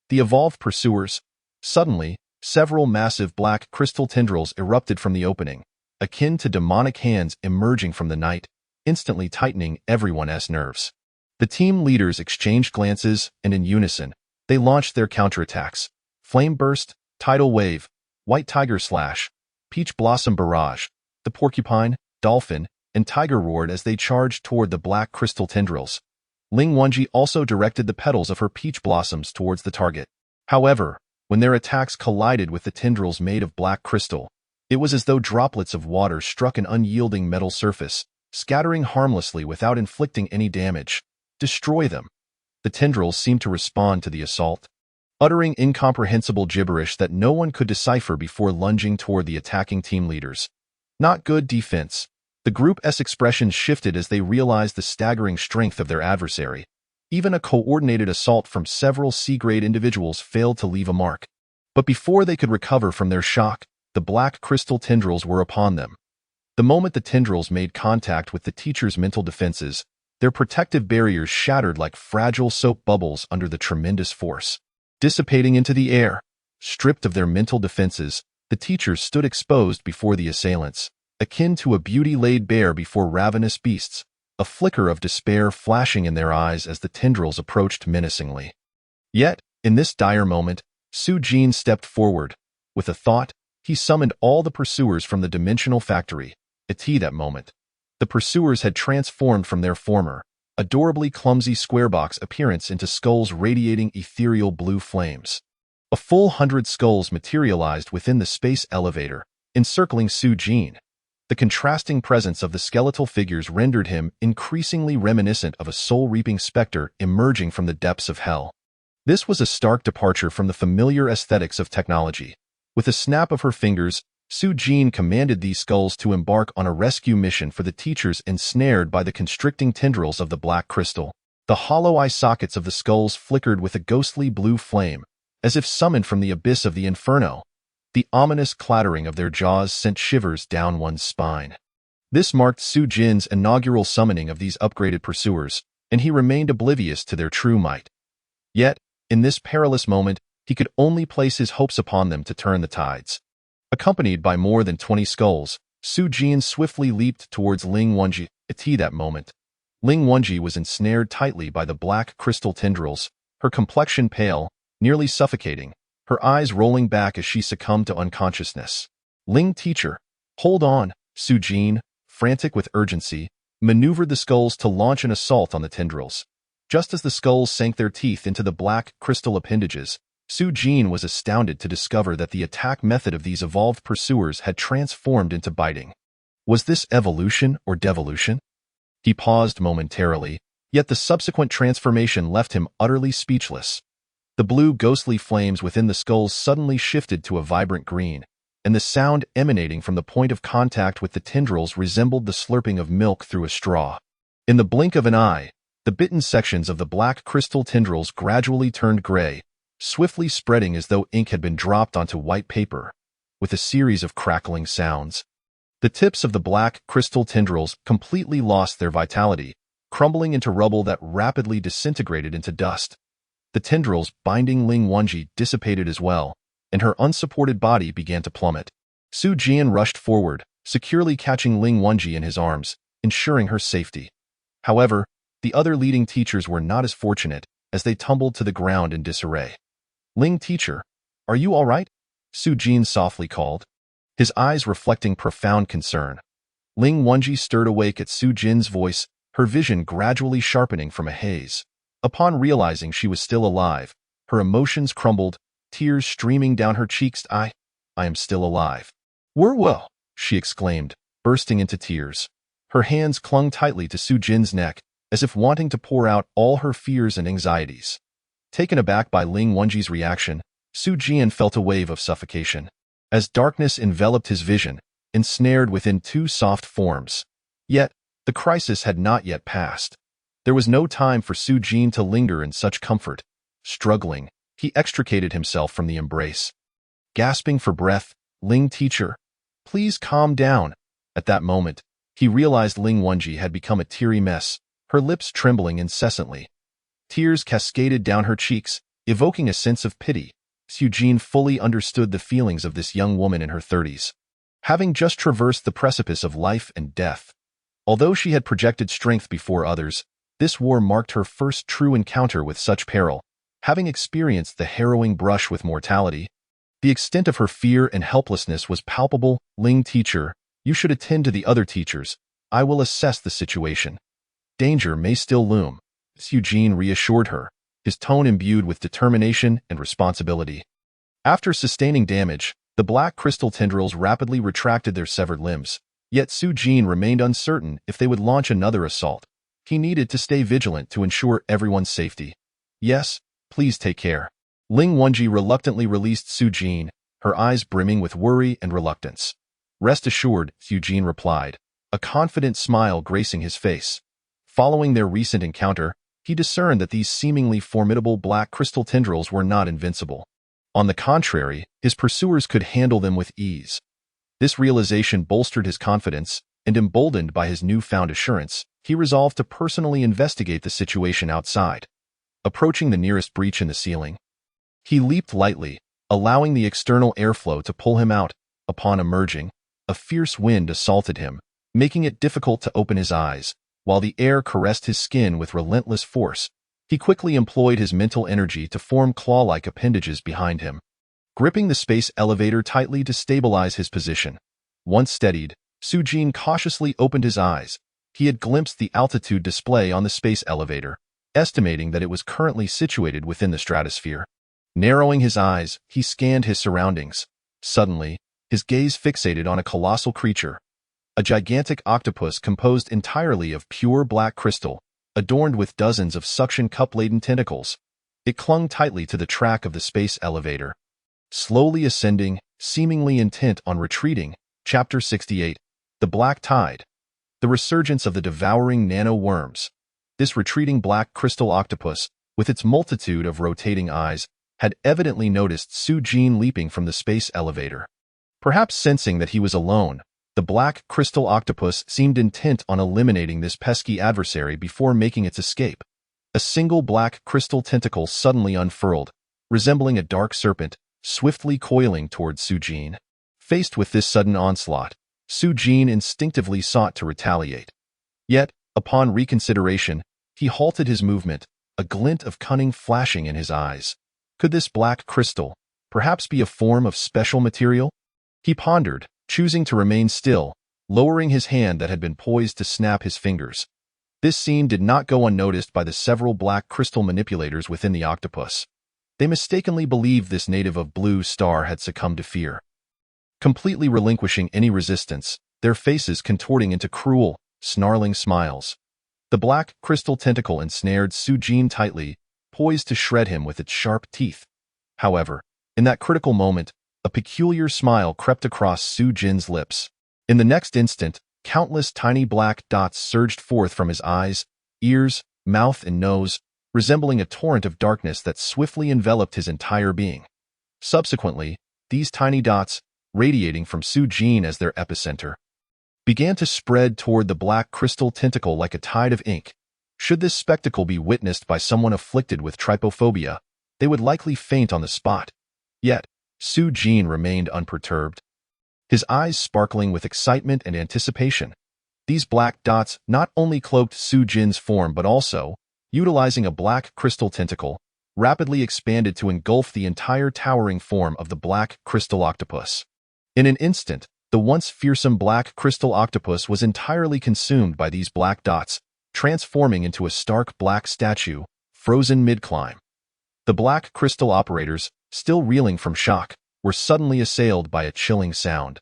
The Evolved Pursuers. Suddenly, several massive black crystal tendrils erupted from the opening, akin to demonic hands emerging from the night, instantly tightening everyone's nerves. The team leaders exchanged glances, and in unison, they launched their counterattacks. Flame Burst, Tidal Wave, White Tiger Slash, Peach Blossom Barrage. The porcupine, dolphin, and tiger roared as they charged toward the black crystal tendrils. Ling Wenji also directed the petals of her peach blossoms towards the target. However, when their attacks collided with the tendrils made of black crystal, it was as though droplets of water struck an unyielding metal surface, scattering harmlessly without inflicting any damage. Destroy them. The tendrils seemed to respond to the assault, uttering incomprehensible gibberish that no one could decipher before lunging toward the attacking team leaders. Not good defense. The group's expressions shifted as they realized the staggering strength of their adversary. Even a coordinated assault from several C-grade individuals failed to leave a mark. But before they could recover from their shock, the black crystal tendrils were upon them. The moment the tendrils made contact with the teacher's mental defenses, their protective barriers shattered like fragile soap bubbles under the tremendous force. Dissipating into the air, stripped of their mental defenses, the teachers stood exposed before the assailants, akin to a beauty laid bare before ravenous beasts, a flicker of despair flashing in their eyes as the tendrils approached menacingly. Yet, in this dire moment, Su Jin stepped forward. With a thought, he summoned all the pursuers from the dimensional factory. At that moment, the pursuers had transformed from their former, adorably clumsy square-box appearance into skulls radiating ethereal blue flames. A full 100 skulls materialized within the space elevator, encircling Su Jin. The contrasting presence of the skeletal figures rendered him increasingly reminiscent of a soul-reaping specter emerging from the depths of hell. This was a stark departure from the familiar aesthetics of technology. With a snap of her fingers, Su-jin commanded these skulls to embark on a rescue mission for the teachers ensnared by the constricting tendrils of the black crystal. The hollow eye sockets of the skulls flickered with a ghostly blue flame, as if summoned from the abyss of the inferno. The ominous clattering of their jaws sent shivers down one's spine. This marked Su-jin's inaugural summoning of these upgraded pursuers, and he remained oblivious to their true might. Yet, in this perilous moment, he could only place his hopes upon them to turn the tides. Accompanied by more than 20 skulls, Su-jin swiftly leaped towards Ling Wonji. At that moment, Ling Wonji was ensnared tightly by the black crystal tendrils, her complexion pale, nearly suffocating, her eyes rolling back as she succumbed to unconsciousness. Ling teacher, hold on, Su-jin, frantic with urgency, maneuvered the skulls to launch an assault on the tendrils. Just as the skulls sank their teeth into the black crystal appendages, Su-jin was astounded to discover that the attack method of these evolved pursuers had transformed into biting. Was this evolution or devolution? He paused momentarily, yet the subsequent transformation left him utterly speechless. The blue ghostly flames within the skulls suddenly shifted to a vibrant green, and the sound emanating from the point of contact with the tendrils resembled the slurping of milk through a straw. In the blink of an eye, the bitten sections of the black crystal tendrils gradually turned gray, swiftly spreading as though ink had been dropped onto white paper, with a series of crackling sounds. The tips of the black crystal tendrils completely lost their vitality, crumbling into rubble that rapidly disintegrated into dust. The tendrils binding Ling Wonji dissipated as well, and her unsupported body began to plummet. Su-jin rushed forward, securely catching Ling Wonji in his arms, ensuring her safety. However, the other leading teachers were not as fortunate, as they tumbled to the ground in disarray. Ling teacher, are you all right? Su-jin softly called, his eyes reflecting profound concern. Ling Wonji stirred awake at Su-jin's voice, her vision gradually sharpening from a haze. Upon realizing she was still alive, her emotions crumbled, tears streaming down her cheeks. I am still alive. We're well, she exclaimed, bursting into tears. Her hands clung tightly to Su-jin's neck, as if wanting to pour out all her fears and anxieties. Taken aback by Ling Wonji's reaction, Su-jin felt a wave of suffocation. As darkness enveloped his vision, ensnared within two soft forms. Yet, the crisis had not yet passed. There was no time for Su-jin to linger in such comfort. Struggling, he extricated himself from the embrace. Gasping for breath, Ling teacher, please calm down. At that moment, he realized Ling Wonji had become a teary mess, her lips trembling incessantly. Tears cascaded down her cheeks, evoking a sense of pity. Su-jin fully understood the feelings of this young woman in her 30s. Having just traversed the precipice of life and death. Although she had projected strength before others, this war marked her first true encounter with such peril, having experienced the harrowing brush with mortality. The extent of her fear and helplessness was palpable. Ling teacher, you should attend to the other teachers. I will assess the situation. Danger may still loom, Su-jin reassured her, his tone imbued with determination and responsibility. After sustaining damage, the black crystal tendrils rapidly retracted their severed limbs, yet Su-jin remained uncertain if they would launch another assault. He needed to stay vigilant to ensure everyone's safety. Yes, please take care. Ling Wonji reluctantly released Su-jin, her eyes brimming with worry and reluctance. Rest assured, Su-jin replied, a confident smile gracing his face. Following their recent encounter, he discerned that these seemingly formidable black crystal tendrils were not invincible. On the contrary, his pursuers could handle them with ease. This realization bolstered his confidence, and emboldened by his newfound assurance, he resolved to personally investigate the situation outside. Approaching the nearest breach in the ceiling, he leaped lightly, allowing the external airflow to pull him out. Upon emerging, a fierce wind assaulted him, making it difficult to open his eyes. While the air caressed his skin with relentless force, he quickly employed his mental energy to form claw-like appendages behind him, gripping the space elevator tightly to stabilize his position. Once steadied, Su-jin cautiously opened his eyes. He had glimpsed the altitude display on the space elevator, estimating that it was currently situated within the stratosphere. Narrowing his eyes, he scanned his surroundings. Suddenly, his gaze fixated on a colossal creature. A gigantic octopus composed entirely of pure black crystal, adorned with dozens of suction cup-laden tentacles. It clung tightly to the track of the space elevator. Slowly ascending, seemingly intent on retreating. Chapter 68. The Black Tide. The resurgence of the devouring nano-worms. This retreating black crystal octopus, with its multitude of rotating eyes, had evidently noticed Su Jin leaping from the space elevator. Perhaps sensing that he was alone, the black crystal octopus seemed intent on eliminating this pesky adversary before making its escape. A single black crystal tentacle suddenly unfurled, resembling a dark serpent, swiftly coiling towards Su Jin. Faced with this sudden onslaught, Su Jin instinctively sought to retaliate. Yet, upon reconsideration, he halted his movement, a glint of cunning flashing in his eyes. Could this black crystal perhaps be a form of special material? He pondered, choosing to remain still, lowering his hand that had been poised to snap his fingers. This scene did not go unnoticed by the several black crystal manipulators within the octopus. They mistakenly believed this native of Blue Star had succumbed to fear. Completely relinquishing any resistance, their faces contorting into cruel, snarling smiles. The black crystal tentacle ensnared Su Jin tightly, poised to shred him with its sharp teeth. However, in that critical moment, a peculiar smile crept across Su Jin's lips. In the next instant, countless tiny black dots surged forth from his eyes, ears, mouth, and nose, resembling a torrent of darkness that swiftly enveloped his entire being. Subsequently, these tiny dots, radiating from Su Jin as their epicenter, began to spread toward the black crystal tentacle like a tide of ink. Should this spectacle be witnessed by someone afflicted with trypophobia, they would likely faint on the spot. Yet, Su Jin remained unperturbed, his eyes sparkling with excitement and anticipation. These black dots not only cloaked Su Jin's form but also, utilizing a black crystal tentacle, rapidly expanded to engulf the entire towering form of the black crystal octopus. In an instant, the once fearsome black crystal octopus was entirely consumed by these black dots, transforming into a stark black statue, frozen mid-climb. The black crystal operators, still reeling from shock, were suddenly assailed by a chilling sound,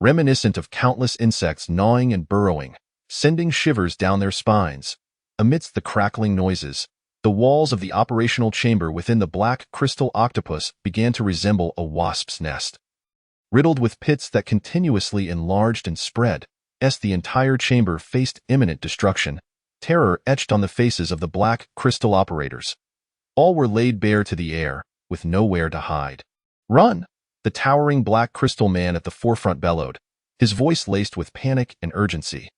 reminiscent of countless insects gnawing and burrowing, sending shivers down their spines. Amidst the crackling noises, the walls of the operational chamber within the black crystal octopus began to resemble a wasp's nest. Riddled with pits that continuously enlarged and spread, as the entire chamber faced imminent destruction, terror etched on the faces of the black crystal operators. All were laid bare to the air, with nowhere to hide. "Run!" the towering black crystal man at the forefront bellowed, his voice laced with panic and urgency.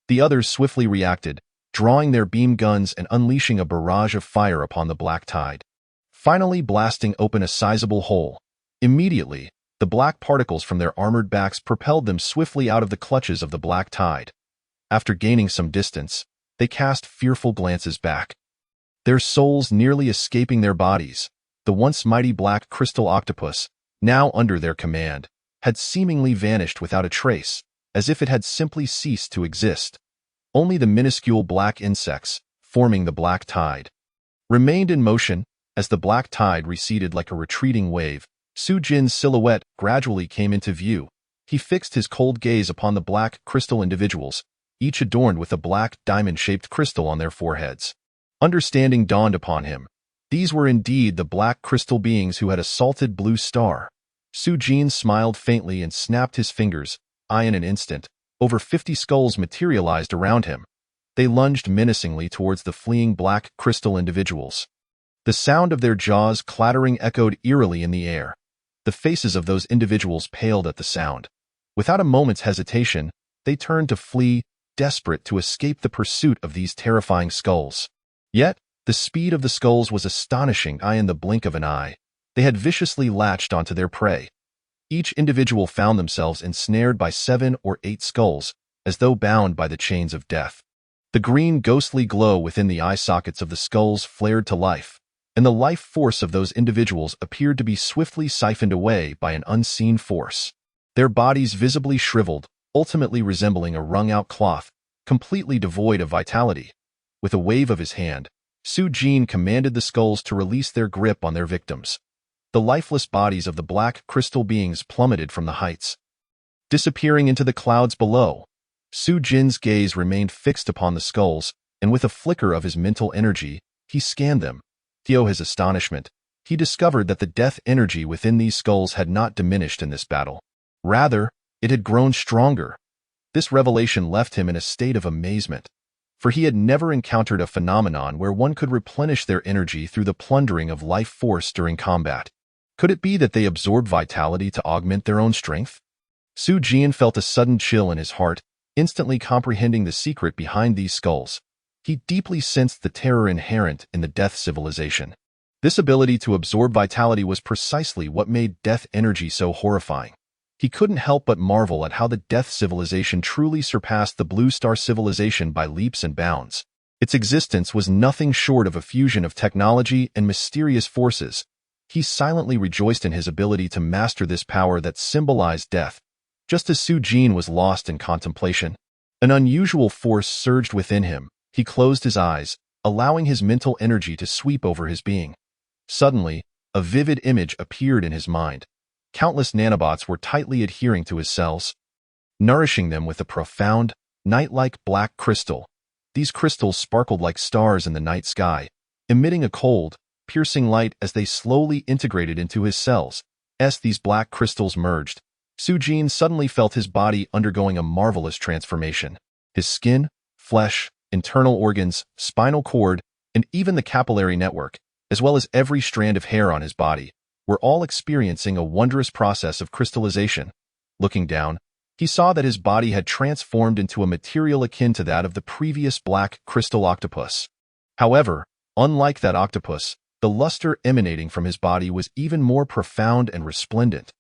The others swiftly reacted, drawing their beam guns and unleashing a barrage of fire upon the black tide, finally blasting open a sizable hole. Immediately, the black particles from their armored backs propelled them swiftly out of the clutches of the black tide. After gaining some distance, they cast fearful glances back, their souls nearly escaping their bodies. The once mighty black crystal octopus, now under their command, had seemingly vanished without a trace, as if it had simply ceased to exist. Only the minuscule black insects, forming the black tide, remained in motion. As the black tide receded like a retreating wave, Su Jin's silhouette gradually came into view. He fixed his cold gaze upon the black crystal individuals, each adorned with a black diamond-shaped crystal on their foreheads. Understanding dawned upon him. These were indeed the black crystal beings who had assaulted Blue Star. Su Jin smiled faintly and snapped his fingers. In an instant, over 50 skulls materialized around him. They lunged menacingly towards the fleeing black crystal individuals. The sound of their jaws clattering echoed eerily in the air. The faces of those individuals paled at the sound. Without a moment's hesitation, they turned to flee, desperate to escape the pursuit of these terrifying skulls. Yet, the speed of the skulls was astonishing. In the blink of an eye, they had viciously latched onto their prey. Each individual found themselves ensnared by 7 or 8 skulls, as though bound by the chains of death. The green ghostly glow within the eye sockets of the skulls flared to life, and the life force of those individuals appeared to be swiftly siphoned away by an unseen force. Their bodies visibly shriveled, ultimately resembling a wrung-out cloth, completely devoid of vitality. With a wave of his hand, Su Jin commanded the skulls to release their grip on their victims. The lifeless bodies of the black crystal beings plummeted from the heights, disappearing into the clouds below. Su Jin's gaze remained fixed upon the skulls, and with a flicker of his mental energy, he scanned them. To his astonishment, he discovered that the death energy within these skulls had not diminished in this battle. Rather, it had grown stronger. This revelation left him in a state of amazement, for he had never encountered a phenomenon where one could replenish their energy through the plundering of life force during combat. Could it be that they absorbed vitality to augment their own strength? Su Jian felt a sudden chill in his heart, instantly comprehending the secret behind these skulls. He deeply sensed the terror inherent in the death civilization. This ability to absorb vitality was precisely what made death energy so horrifying. He couldn't help but marvel at how the death civilization truly surpassed the Blue Star civilization by leaps and bounds. Its existence was nothing short of a fusion of technology and mysterious forces. He silently rejoiced in his ability to master this power that symbolized death. Just as Su Jian was lost in contemplation, an unusual force surged within him. He closed his eyes, allowing his mental energy to sweep over his being. Suddenly, a vivid image appeared in his mind. Countless nanobots were tightly adhering to his cells, nourishing them with a profound, night-like black crystal. These crystals sparkled like stars in the night sky, emitting a cold, piercing light as they slowly integrated into his cells. As these black crystals merged, Su Jian suddenly felt his body undergoing a marvelous transformation. His skin, flesh, internal organs, spinal cord, and even the capillary network, as well as every strand of hair on his body, were all experiencing a wondrous process of crystallization. Looking down, he saw that his body had transformed into a material akin to that of the previous black crystal octopus. However, unlike that octopus, the luster emanating from his body was even more profound and resplendent.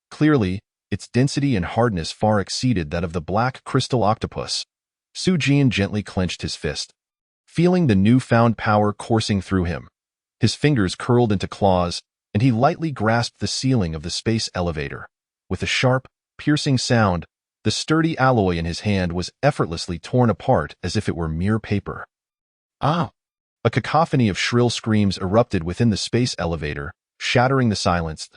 Clearly, its density and hardness far exceeded that of the black crystal octopus. Su Jian gently clenched his fist, feeling the newfound power coursing through him. His fingers curled into claws, and he lightly grasped the ceiling of the space elevator. With a sharp, piercing sound, the sturdy alloy in his hand was effortlessly torn apart as if it were mere paper. Ah! A cacophony of shrill screams erupted within the space elevator, shattering the silence.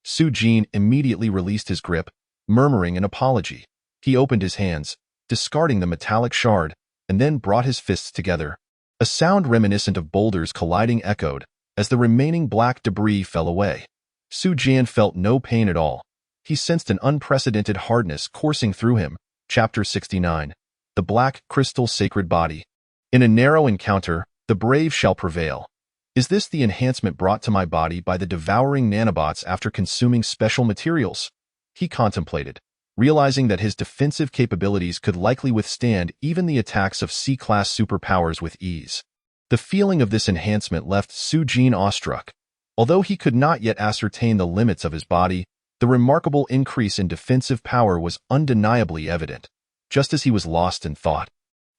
Su Jian immediately released his grip, murmuring an apology. He opened his hands, discarding the metallic shard, and then brought his fists together. A sound reminiscent of boulders colliding echoed as the remaining black debris fell away. Su Jian felt no pain at all. He sensed an unprecedented hardness coursing through him. Chapter 69. The Black Crystal Sacred Body. In a narrow encounter, the brave shall prevail. Is this the enhancement brought to my body by the devouring nanobots after consuming special materials? He contemplated, realizing that his defensive capabilities could likely withstand even the attacks of C-class superpowers with ease. The feeling of this enhancement left Su Jian awestruck. Although he could not yet ascertain the limits of his body, the remarkable increase in defensive power was undeniably evident. Just as he was lost in thought,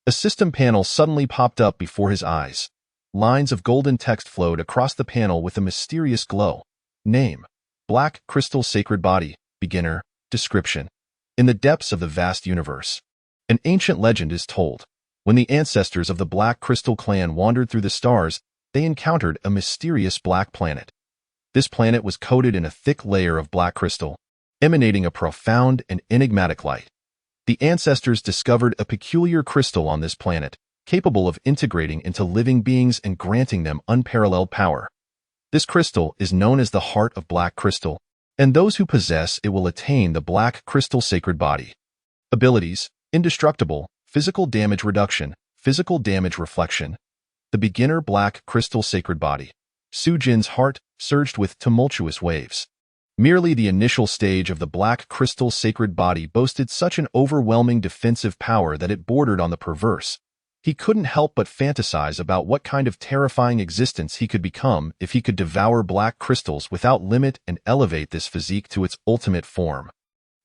a system panel suddenly popped up before his eyes. Lines of golden text flowed across the panel with a mysterious glow. Name: Black Crystal Sacred Body. Beginner. Description: in the depths of the vast universe, an ancient legend is told. When the ancestors of the Black Crystal clan wandered through the stars, they encountered a mysterious black planet. This planet was coated in a thick layer of black crystal, emanating a profound and enigmatic light. The ancestors discovered a peculiar crystal on this planet, capable of integrating into living beings and granting them unparalleled power. This crystal is known as the Heart of Black Crystal, and those who possess it will attain the Black Crystal Sacred Body. Abilities: indestructible, physical damage reduction, physical damage reflection. The beginner Black Crystal Sacred Body. Su Jian's heart surged with tumultuous waves. Merely the initial stage of the Black Crystal Sacred Body boasted such an overwhelming defensive power that it bordered on the perverse. He couldn't help but fantasize about what kind of terrifying existence he could become if he could devour black crystals without limit and elevate this physique to its ultimate form.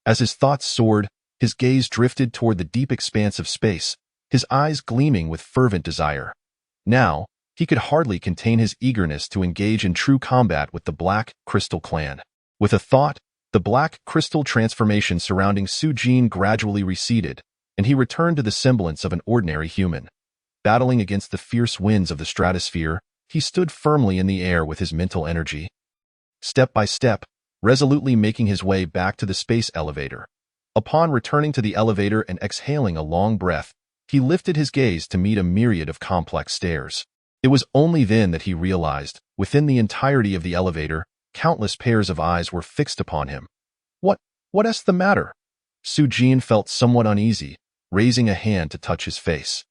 As his thoughts soared, his gaze drifted toward the deep expanse of space, his eyes gleaming with fervent desire. Now, he could hardly contain his eagerness to engage in true combat with the Black Crystal clan. With a thought, the black crystal transformation surrounding Su Jian gradually receded, and he returned to the semblance of an ordinary human. Battling against the fierce winds of the stratosphere, he stood firmly in the air with his mental energy. Step by step, resolutely making his way back to the space elevator. Upon returning to the elevator and exhaling a long breath, he lifted his gaze to meet a myriad of complex stairs. It was only then that he realized, within the entirety of the elevator, countless pairs of eyes were fixed upon him. What's the matter? Su-jin felt somewhat uneasy, raising a hand to touch his face.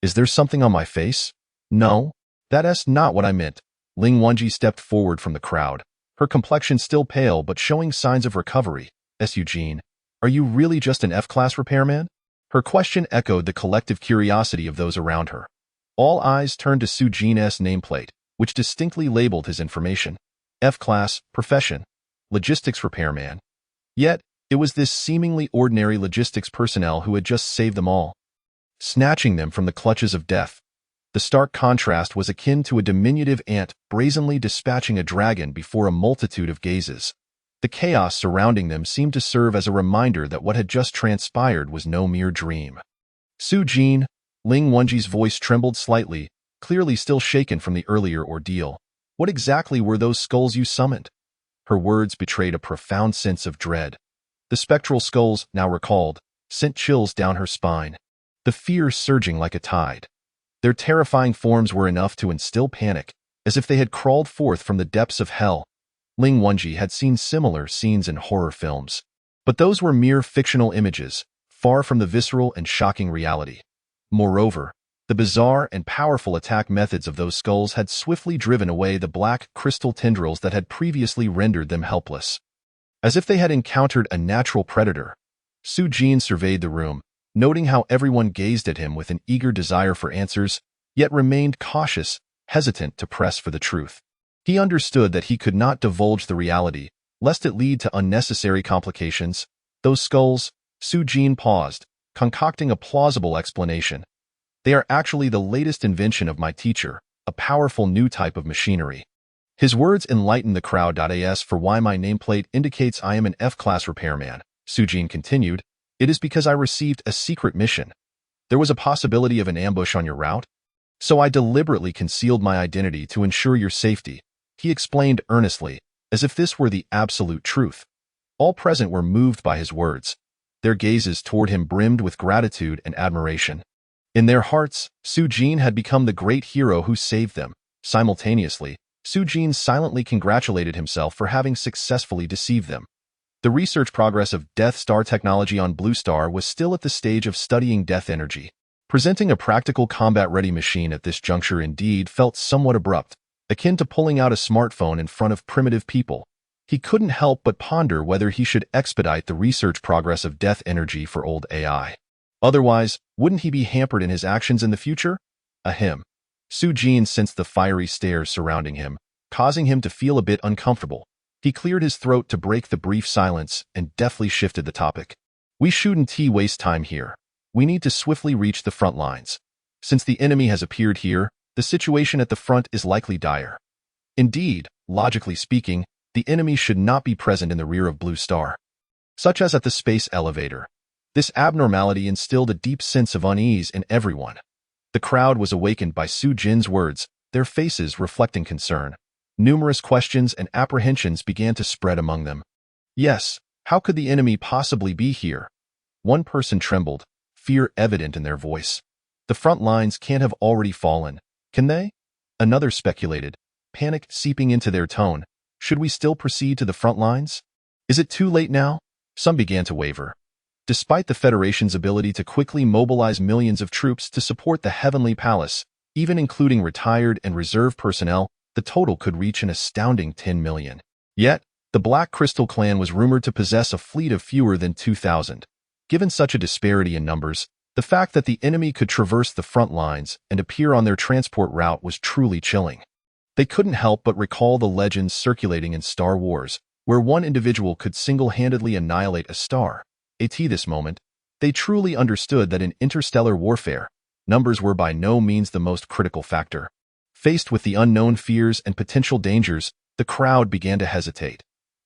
Is there something on my face? No, that's not what I meant. Ling Wenji stepped forward from the crowd, her complexion still pale but showing signs of recovery. Su-jin, are you really just an F-class repairman? Her question echoed the collective curiosity of those around her. All eyes turned to Su-jin's nameplate, which distinctly labeled his information. F-class, profession, logistics repairman. Yet, it was this seemingly ordinary logistics personnel who had just saved them all, snatching them from the clutches of death. The stark contrast was akin to a diminutive ant brazenly dispatching a dragon before a multitude of gazes. The chaos surrounding them seemed to serve as a reminder that what had just transpired was no mere dream. Su-jin, Ling Wenji's voice trembled slightly, clearly still shaken from the earlier ordeal. What exactly were those skulls you summoned? Her words betrayed a profound sense of dread. The spectral skulls, now recalled, sent chills down her spine, the fear surging like a tide. Their terrifying forms were enough to instill panic, as if they had crawled forth from the depths of hell. Ling Wenji had seen similar scenes in horror films, but those were mere fictional images, far from the visceral and shocking reality. Moreover, the bizarre and powerful attack methods of those skulls had swiftly driven away the black crystal tendrils that had previously rendered them helpless. As if they had encountered a natural predator, Su-jin surveyed the room, noting how everyone gazed at him with an eager desire for answers, yet remained cautious, hesitant to press for the truth. He understood that he could not divulge the reality, lest it lead to unnecessary complications. Those skulls, Su-jin paused, concocting a plausible explanation. They are actually the latest invention of my teacher, a powerful new type of machinery. His words enlightened the crowd. As for why my nameplate indicates I am an F-class repairman, Su-jin continued, it is because I received a secret mission. There was a possibility of an ambush on your route, so I deliberately concealed my identity to ensure your safety, he explained earnestly, as if this were the absolute truth. All present were moved by his words. Their gazes toward him brimmed with gratitude and admiration. In their hearts, Su-jin had become the great hero who saved them. Simultaneously, Su-jin silently congratulated himself for having successfully deceived them. The research progress of Death Star technology on Blue Star was still at the stage of studying death energy. Presenting a practical combat-ready machine at this juncture indeed felt somewhat abrupt, akin to pulling out a smartphone in front of primitive people. He couldn't help but ponder whether he should expedite the research progress of death energy for old AI. Otherwise, wouldn't he be hampered in his actions in the future? Ahem. Su-jin sensed the fiery stares surrounding him, causing him to feel a bit uncomfortable. He cleared his throat to break the brief silence and deftly shifted the topic. We shouldn't waste time here. We need to swiftly reach the front lines. Since the enemy has appeared here, the situation at the front is likely dire. Indeed, logically speaking, the enemy should not be present in the rear of Blue Star, such as at the space elevator. This abnormality instilled a deep sense of unease in everyone. The crowd was awakened by Su-jin's words, their faces reflecting concern. Numerous questions and apprehensions began to spread among them. Yes, how could the enemy possibly be here? One person trembled, fear evident in their voice. The front lines can't have already fallen, can they? Another speculated, panic seeping into their tone. Should we still proceed to the front lines? Is it too late now? Some began to waver. Despite the Federation's ability to quickly mobilize millions of troops to support the Heavenly Palace, even including retired and reserve personnel, the total could reach an astounding 10 million. Yet, the Black Crystal Clan was rumored to possess a fleet of fewer than 2,000. Given such a disparity in numbers, the fact that the enemy could traverse the front lines and appear on their transport route was truly chilling. They couldn't help but recall the legends circulating in Star Wars, where one individual could single-handedly annihilate a star. At this moment, they truly understood that in interstellar warfare, numbers were by no means the most critical factor. Faced with the unknown fears and potential dangers, the crowd began to hesitate.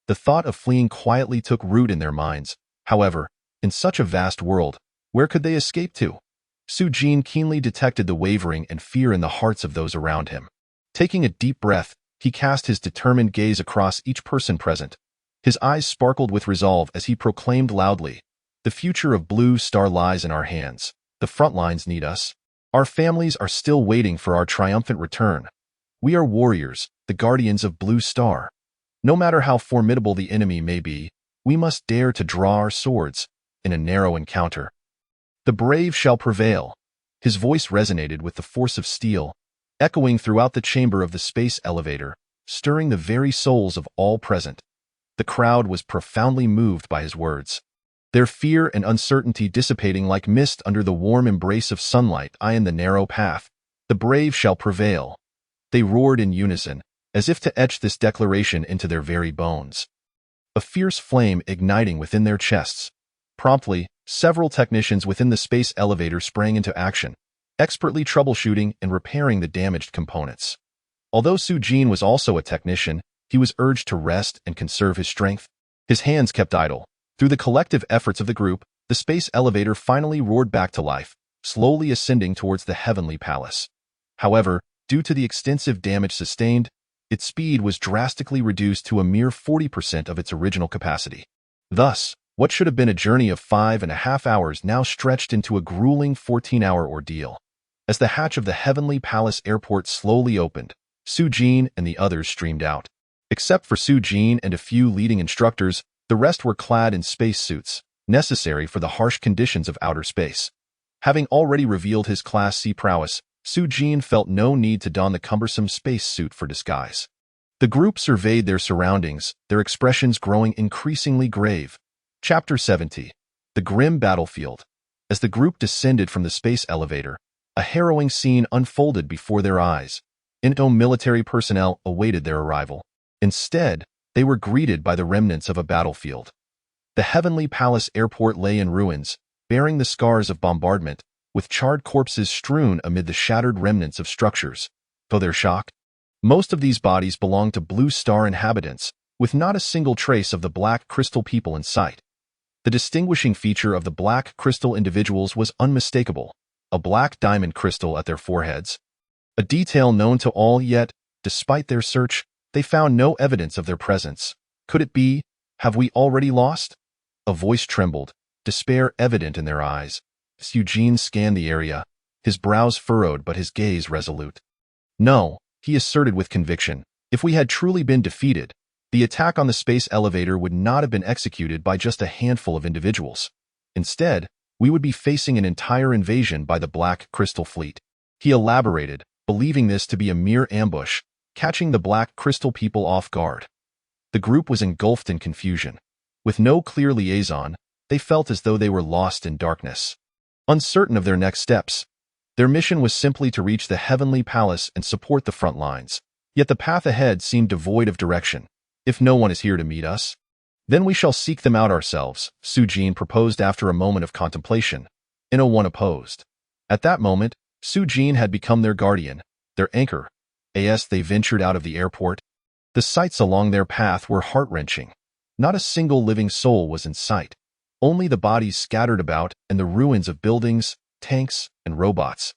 The thought of fleeing quietly took root in their minds. However, in such a vast world, where could they escape to? Su-jin keenly detected the wavering and fear in the hearts of those around him. Taking a deep breath, he cast his determined gaze across each person present. His eyes sparkled with resolve as he proclaimed loudly, "The future of Blue Star lies in our hands. The front lines need us." Our families are still waiting for our triumphant return. We are warriors, the guardians of Blue Star. No matter how formidable the enemy may be, we must dare to draw our swords in a narrow encounter. The brave shall prevail. His voice resonated with the force of steel, echoing throughout the chamber of the space elevator, stirring the very souls of all present. The crowd was profoundly moved by his words, their fear and uncertainty dissipating like mist under the warm embrace of sunlight in the narrow path. The brave shall prevail. They roared in unison, as if to etch this declaration into their very bones. A fierce flame igniting within their chests. Promptly, several technicians within the space elevator sprang into action, expertly troubleshooting and repairing the damaged components. Although Su-jin was also a technician, he was urged to rest and conserve his strength. His hands kept idle. Through the collective efforts of the group, the space elevator finally roared back to life, slowly ascending towards the heavenly palace. However, due to the extensive damage sustained, its speed was drastically reduced to a mere 40% of its original capacity. Thus, what should have been a journey of 5.5 hours now stretched into a grueling 14-hour ordeal. As the hatch of the Heavenly Palace Airport slowly opened, Su-jin and the others streamed out. Except for Su-jin and a few leading instructors, the rest were clad in spacesuits, necessary for the harsh conditions of outer space. Having already revealed his Class C prowess, Su-jin felt no need to don the cumbersome spacesuit for disguise. The group surveyed their surroundings, their expressions growing increasingly grave. Chapter 70. The Grim Battlefield. As the group descended from the space elevator, a harrowing scene unfolded before their eyes. No military personnel awaited their arrival. Instead, they were greeted by the remnants of a battlefield. The Heavenly Palace Airport lay in ruins, bearing the scars of bombardment, with charred corpses strewn amid the shattered remnants of structures. To their shock, most of these bodies belonged to Blue Star inhabitants, with not a single trace of the Black Crystal people in sight. The distinguishing feature of the Black Crystal individuals was unmistakable, a black diamond crystal at their foreheads. A detail known to all, yet, despite their search, they found no evidence of their presence. Could it be? Have we already lost? A voice trembled, despair evident in their eyes. Su-jin scanned the area, his brows furrowed but his gaze resolute. No, he asserted with conviction. If we had truly been defeated, the attack on the space elevator would not have been executed by just a handful of individuals. Instead, we would be facing an entire invasion by the Black Crystal Fleet. He elaborated, believing this to be a mere ambush, catching the Black Crystal people off guard. The group was engulfed in confusion. With no clear liaison, they felt as though they were lost in darkness. Uncertain of their next steps, their mission was simply to reach the Heavenly Palace and support the front lines. Yet the path ahead seemed devoid of direction. If no one is here to meet us, then we shall seek them out ourselves, Su-jin proposed after a moment of contemplation. No one opposed. At that moment, Su-jin had become their guardian, their anchor. As they ventured out of the airport, the sights along their path were heart-wrenching. Not a single living soul was in sight. Only the bodies scattered about and the ruins of buildings, tanks, and robots.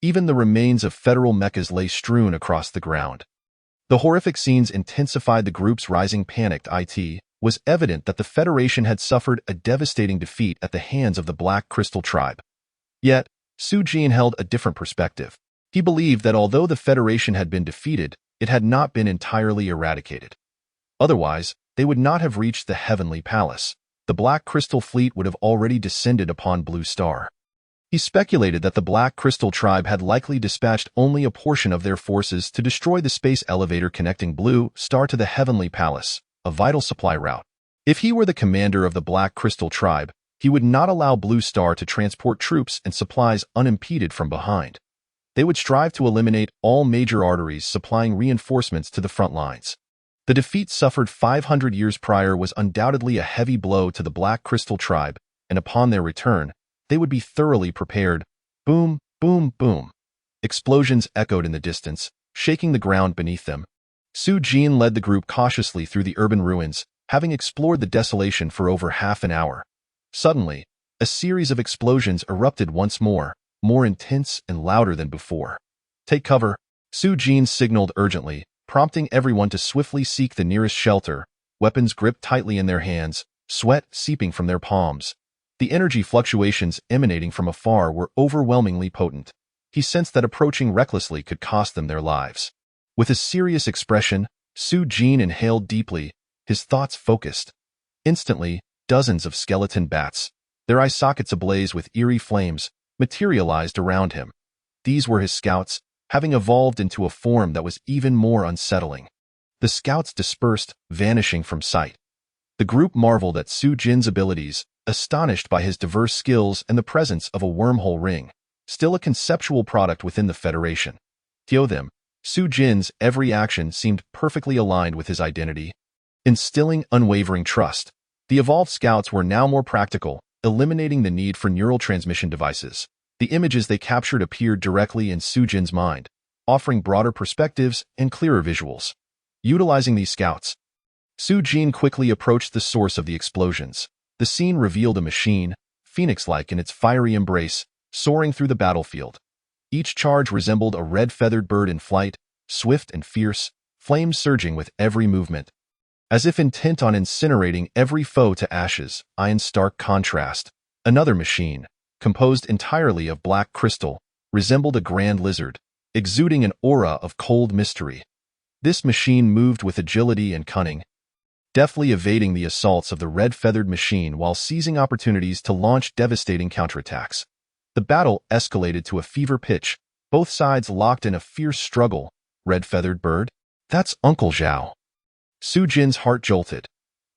Even the remains of federal mechas lay strewn across the ground. The horrific scenes intensified the group's rising panic. It was evident that the Federation had suffered a devastating defeat at the hands of the Black Crystal Tribe. Yet, Su-jin held a different perspective. He believed that although the Federation had been defeated, it had not been entirely eradicated. Otherwise, they would not have reached the Heavenly Palace. The Black Crystal Fleet would have already descended upon Blue Star. He speculated that the Black Crystal Tribe had likely dispatched only a portion of their forces to destroy the space elevator connecting Blue Star to the Heavenly Palace, a vital supply route. If he were the commander of the Black Crystal Tribe, he would not allow Blue Star to transport troops and supplies unimpeded from behind. They would strive to eliminate all major arteries supplying reinforcements to the front lines. The defeat suffered 500 years prior was undoubtedly a heavy blow to the Black Crystal Tribe, and upon their return, they would be thoroughly prepared. Boom, boom, boom. Explosions echoed in the distance, shaking the ground beneath them. Su-jin led the group cautiously through the urban ruins, having explored the desolation for over half an hour. Suddenly, a series of explosions erupted once more intense and louder than before. Take cover, Su-jin signaled urgently, prompting everyone to swiftly seek the nearest shelter, weapons gripped tightly in their hands, sweat seeping from their palms. The energy fluctuations emanating from afar were overwhelmingly potent. He sensed that approaching recklessly could cost them their lives. With a serious expression, Su Jin inhaled deeply, his thoughts focused. Instantly, dozens of skeleton bats, their eye sockets ablaze with eerie flames, materialized around him. These were his scouts, having evolved into a form that was even more unsettling. The scouts dispersed, vanishing from sight. The group marveled at Su Jin's abilities, astonished by his diverse skills and the presence of a wormhole ring, still a conceptual product within the Federation. To them, Su Jin's every action seemed perfectly aligned with his identity. Instilling unwavering trust, the evolved scouts were now more practical, eliminating the need for neural transmission devices. The images they captured appeared directly in Su Jin's mind, offering broader perspectives and clearer visuals. Utilizing these scouts, Su Jin quickly approached the source of the explosions. The scene revealed a machine, phoenix-like in its fiery embrace, soaring through the battlefield. Each charge resembled a red-feathered bird in flight, swift and fierce, flames surging with every movement. As if intent on incinerating every foe to ashes, in stark contrast, another machine, composed entirely of black crystal, resembled a grand lizard, exuding an aura of cold mystery. This machine moved with agility and cunning, deftly evading the assaults of the red-feathered machine while seizing opportunities to launch devastating counterattacks. The battle escalated to a fever pitch, both sides locked in a fierce struggle. Red-feathered bird? That's Uncle Zhao. Su Jin's heart jolted.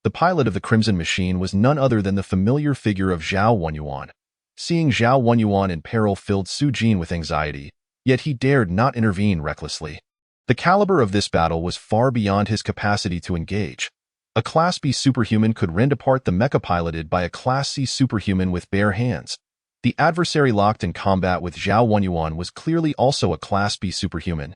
The pilot of the Crimson Machine was none other than the familiar figure of Zhao Wenyuan. Seeing Zhao Wenyuan in peril filled Su Jin with anxiety, yet he dared not intervene recklessly. The caliber of this battle was far beyond his capacity to engage. A Class B superhuman could rend apart the mecha piloted by a Class C superhuman with bare hands. The adversary locked in combat with Zhao Wenyuan was clearly also a Class B superhuman.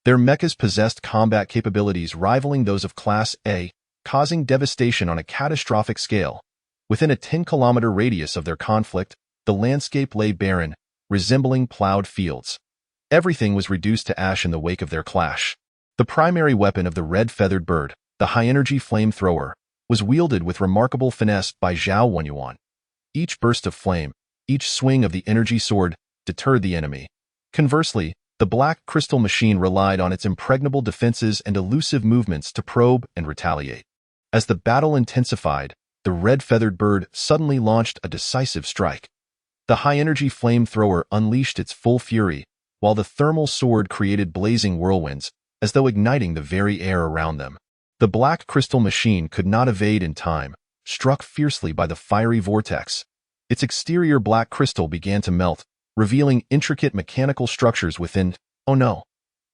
Their mechas possessed combat capabilities rivaling those of Class A, causing devastation on a catastrophic scale. Within a 10-kilometer radius of their conflict, the landscape lay barren, resembling plowed fields. Everything was reduced to ash in the wake of their clash. The primary weapon of the red-feathered bird, the high-energy flamethrower, was wielded with remarkable finesse by Zhao Wenyuan. Each burst of flame, each swing of the energy sword, deterred the enemy. Conversely, the black crystal machine relied on its impregnable defenses and elusive movements to probe and retaliate. As the battle intensified, the red-feathered bird suddenly launched a decisive strike. The high-energy flamethrower unleashed its full fury, while the thermal sword created blazing whirlwinds, as though igniting the very air around them. The black crystal machine could not evade in time, struck fiercely by the fiery vortex. Its exterior black crystal began to melt, revealing intricate mechanical structures within. Oh no!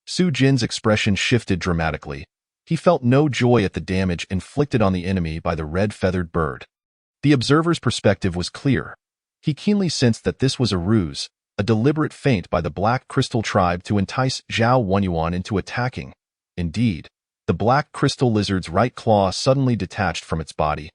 Su Jin's expression shifted dramatically. He felt no joy at the damage inflicted on the enemy by the red-feathered bird. The observer's perspective was clear. He keenly sensed that this was a ruse, a deliberate feint by the black crystal tribe to entice Zhao Wenyuan into attacking. Indeed, the black crystal lizard's right claw suddenly detached from its body,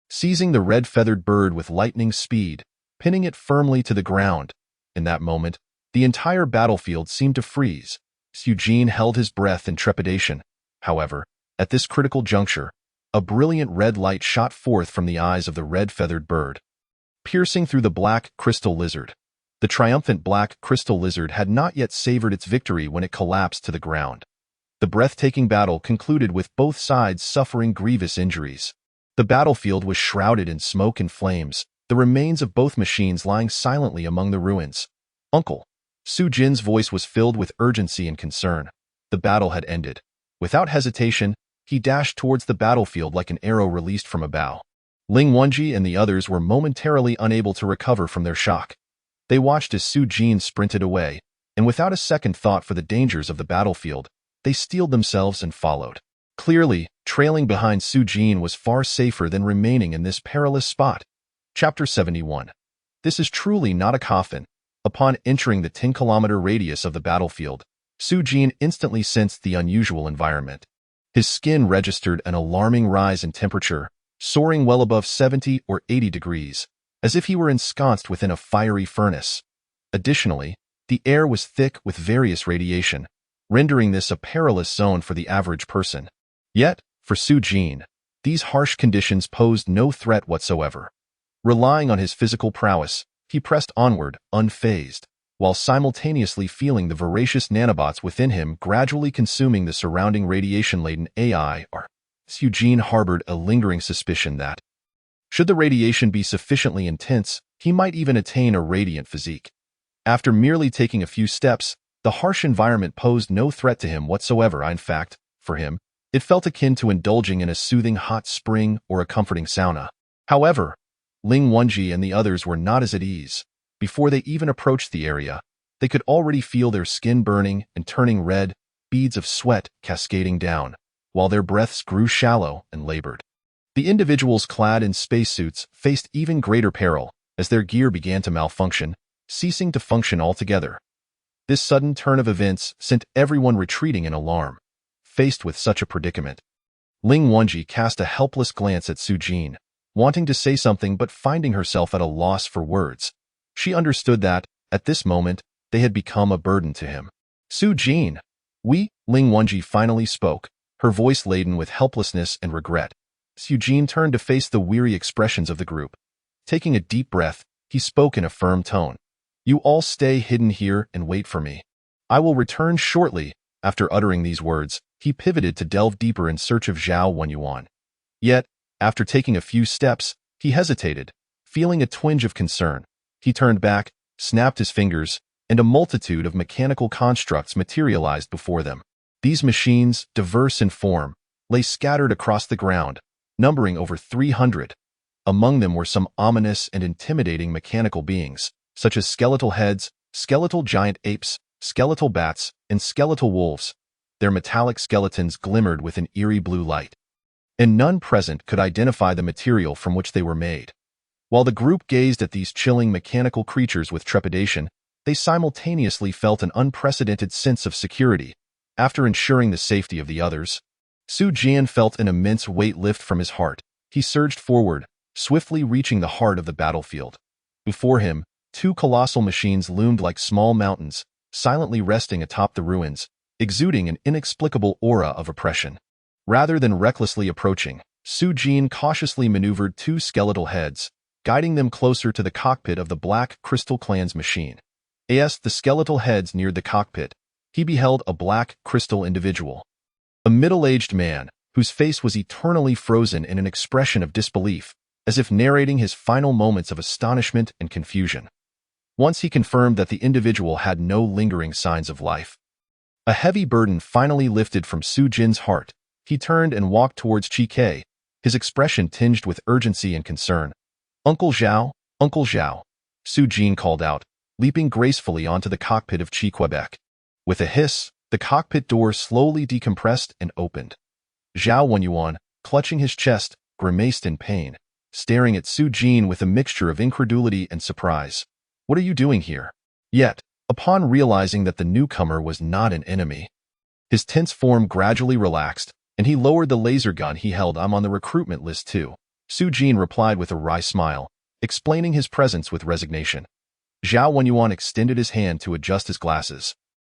seizing the red-feathered bird with lightning speed, pinning it firmly to the ground. In that moment, the entire battlefield seemed to freeze. Su Jin held his breath in trepidation. However, at this critical juncture, a brilliant red light shot forth from the eyes of the red-feathered bird, piercing through the black crystal lizard. The triumphant black crystal lizard had not yet savored its victory when it collapsed to the ground. The breathtaking battle concluded with both sides suffering grievous injuries. The battlefield was shrouded in smoke and flames, the remains of both machines lying silently among the ruins. Uncle. Su Jin's voice was filled with urgency and concern. The battle had ended. Without hesitation, he dashed towards the battlefield like an arrow released from a bow. Ling Wenji and the others were momentarily unable to recover from their shock. They watched as Su Jin sprinted away, and without a second thought for the dangers of the battlefield, they steeled themselves and followed. Clearly, trailing behind Su Jin was far safer than remaining in this perilous spot. Chapter 71. This is truly not a coffin. Upon entering the 10-kilometer radius of the battlefield, Su Jin instantly sensed the unusual environment. His skin registered an alarming rise in temperature, soaring well above 70 or 80 degrees, as if he were ensconced within a fiery furnace. Additionally, the air was thick with various radiation, rendering this a perilous zone for the average person. Yet, for Su Jin, these harsh conditions posed no threat whatsoever. Relying on his physical prowess, he pressed onward, unfazed. while simultaneously feeling the voracious nanobots within him gradually consuming the surrounding radiation-laden AI. Eugene harbored a lingering suspicion that, should the radiation be sufficiently intense, he might even attain a radiant physique. After merely taking a few steps, the harsh environment posed no threat to him whatsoever. In fact, for him, it felt akin to indulging in a soothing hot spring or a comforting sauna. However, Ling Wenji and the others were not as at ease. Before they even approached the area, they could already feel their skin burning and turning red, beads of sweat cascading down, while their breaths grew shallow and labored. The individuals clad in spacesuits faced even greater peril as their gear began to malfunction, ceasing to function altogether. This sudden turn of events sent everyone retreating in alarm. Faced with such a predicament, Ling Wenji cast a helpless glance at Sujin, wanting to say something but finding herself at a loss for words. She understood that, at this moment, they had become a burden to him. Sujin, Ling Wenji finally spoke, her voice laden with helplessness and regret. Sujin turned to face the weary expressions of the group. Taking a deep breath, he spoke in a firm tone. You all stay hidden here and wait for me. I will return shortly. After uttering these words, he pivoted to delve deeper in search of Zhao Wenyuan. Yet, after taking a few steps, he hesitated, feeling a twinge of concern. He turned back, snapped his fingers, and a multitude of mechanical constructs materialized before them. These machines, diverse in form, lay scattered across the ground, numbering over 300. Among them were some ominous and intimidating mechanical beings, such as skeletal heads, skeletal giant apes, skeletal bats, and skeletal wolves. Their metallic skeletons glimmered with an eerie blue light, and none present could identify the material from which they were made. While the group gazed at these chilling mechanical creatures with trepidation, they simultaneously felt an unprecedented sense of security. After ensuring the safety of the others, Su Jian felt an immense weight lift from his heart. He surged forward, swiftly reaching the heart of the battlefield. Before him, two colossal machines loomed like small mountains, silently resting atop the ruins, exuding an inexplicable aura of oppression. Rather than recklessly approaching, Su Jian cautiously maneuvered two skeletal heads, guiding them closer to the cockpit of the Black Crystal Clan's machine. As the skeletal heads neared the cockpit, he beheld a black crystal individual. A middle-aged man, whose face was eternally frozen in an expression of disbelief, as if narrating his final moments of astonishment and confusion. Once he confirmed that the individual had no lingering signs of life, a heavy burden finally lifted from Su Jin's heart. He turned and walked towards Chi Ke, his expression tinged with urgency and concern. Uncle Zhao, Uncle Zhao, Su Jin called out, leaping gracefully onto the cockpit of Chi Quebec. With a hiss, the cockpit door slowly decompressed and opened. Zhao Wenyuan, clutching his chest, grimaced in pain, staring at Su Jin with a mixture of incredulity and surprise. What are you doing here? Yet, upon realizing that the newcomer was not an enemy, his tense form gradually relaxed, and he lowered the laser gun he held. I'm on the recruitment list too. Su Jin replied with a wry smile, explaining his presence with resignation. Zhao Wenyuan extended his hand to adjust his glasses,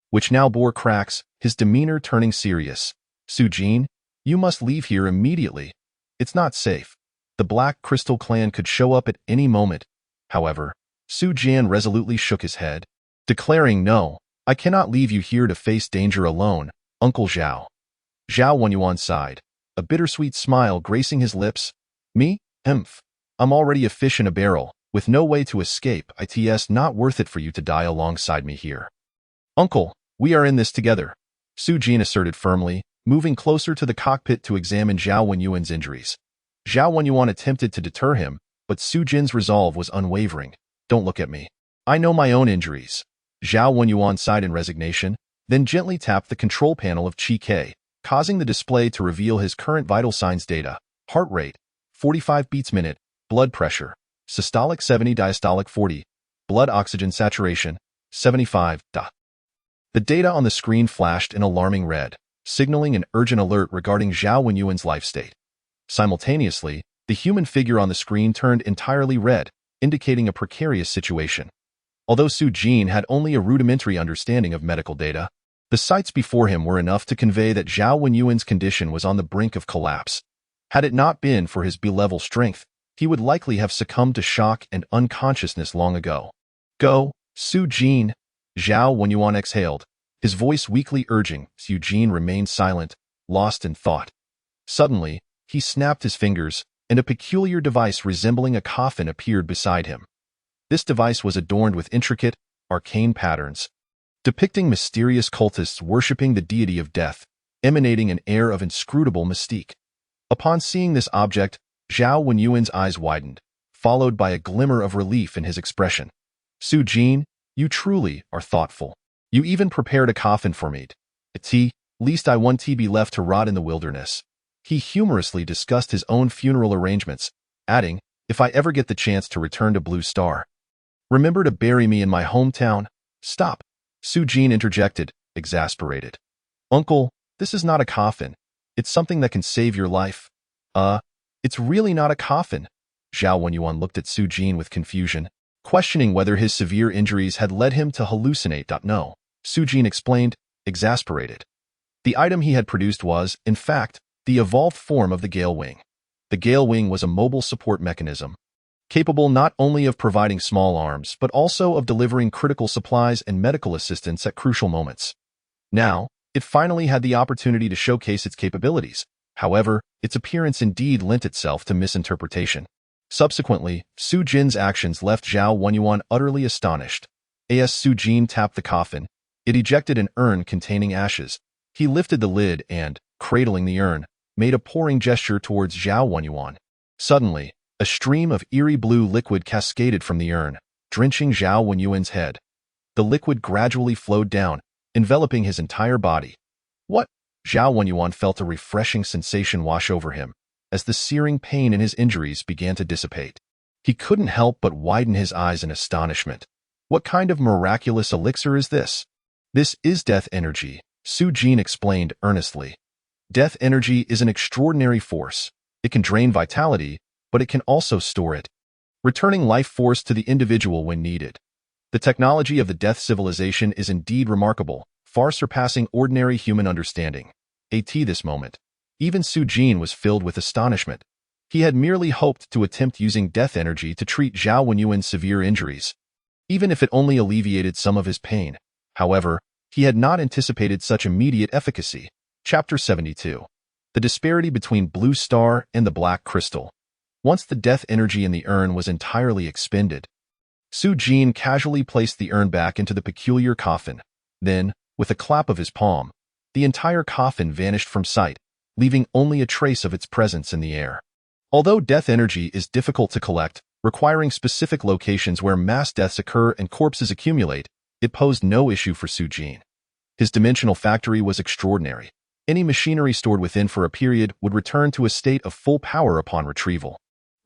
which now bore cracks, his demeanor turning serious. Su Jin, you must leave here immediately. It's not safe. The Black Crystal Clan could show up at any moment. However, Su Jian resolutely shook his head, declaring, No, I cannot leave you here to face danger alone, Uncle Zhao. Zhao Wenyuan sighed, a bittersweet smile gracing his lips. Me? I'm already a fish in a barrel, with no way to escape. It's not worth it for you to die alongside me here. Uncle, we are in this together, Su Jin asserted firmly, moving closer to the cockpit to examine Zhao Wenyuan's injuries. Zhao Wenyuan attempted to deter him, but Su Jin's resolve was unwavering. Don't look at me. I know my own injuries. Zhao Wenyuan sighed in resignation, then gently tapped the control panel of Chi Ke, causing the display to reveal his current vital signs data: heart rate, 45 beats minute, blood pressure, systolic 70, diastolic 40, blood oxygen saturation, 75. The data on the screen flashed in alarming red, signaling an urgent alert regarding Zhao Wenyuan's life state. Simultaneously, the human figure on the screen turned entirely red, indicating a precarious situation. Although Su Jin had only a rudimentary understanding of medical data, the sights before him were enough to convey that Zhao Wenyuan's condition was on the brink of collapse. Had it not been for his B-level strength, he would likely have succumbed to shock and unconsciousness long ago. Go, Su Jin, Zhao Wenyuan exhaled, his voice weakly urging. Eugene remained silent, lost in thought. Suddenly, he snapped his fingers, and a peculiar device resembling a coffin appeared beside him. This device was adorned with intricate, arcane patterns, depicting mysterious cultists worshipping the deity of death, emanating an air of inscrutable mystique. Upon seeing this object, Zhao Wenyuan's eyes widened, followed by a glimmer of relief in his expression. Su Jin, you truly are thoughtful. You even prepared a coffin for me. Least I want to be left to rot in the wilderness. He humorously discussed his own funeral arrangements, adding, if I ever get the chance to return to Blue Star, remember to bury me in my hometown. Stop, Su Jin interjected, exasperated. Uncle, this is not a coffin. It's something that can save your life. It's really not a coffin. Zhao Wenyuan looked at Su Jin with confusion, questioning whether his severe injuries had led him to hallucinate. No, Su Jin explained, exasperated. The item he had produced was, in fact, the evolved form of the Gale Wing. The Gale Wing was a mobile support mechanism, capable not only of providing small arms but also of delivering critical supplies and medical assistance at crucial moments. Now, it finally had the opportunity to showcase its capabilities. However, its appearance indeed lent itself to misinterpretation. Subsequently, Su Jin's actions left Zhao Wenyuan utterly astonished. As Su Jin tapped the coffin, it ejected an urn containing ashes. He lifted the lid and, cradling the urn, made a pouring gesture towards Zhao Wenyuan. Suddenly, a stream of eerie blue liquid cascaded from the urn, drenching Zhao Wenyuan's head. The liquid gradually flowed down, enveloping his entire body. What? Zhao Wenyuan felt a refreshing sensation wash over him, as the searing pain in his injuries began to dissipate. He couldn't help but widen his eyes in astonishment. What kind of miraculous elixir is this? This is death energy, Su Jin explained earnestly. Death energy is an extraordinary force. It can drain vitality, but it can also store it, returning life force to the individual when needed. The technology of the Death civilization is indeed remarkable, far surpassing ordinary human understanding. At this moment, even Su Jin was filled with astonishment. He had merely hoped to attempt using death energy to treat Zhao Wenyuan's severe injuries, even if it only alleviated some of his pain. However, he had not anticipated such immediate efficacy. Chapter 72. The disparity between Blue Star and the Black Crystal. Once the death energy in the urn was entirely expended, Su Jin casually placed the urn back into the peculiar coffin. Then, with a clap of his palm, the entire coffin vanished from sight, leaving only a trace of its presence in the air. Although death energy is difficult to collect, requiring specific locations where mass deaths occur and corpses accumulate, it posed no issue for Su Jin. His dimensional factory was extraordinary. Any machinery stored within for a period would return to a state of full power upon retrieval.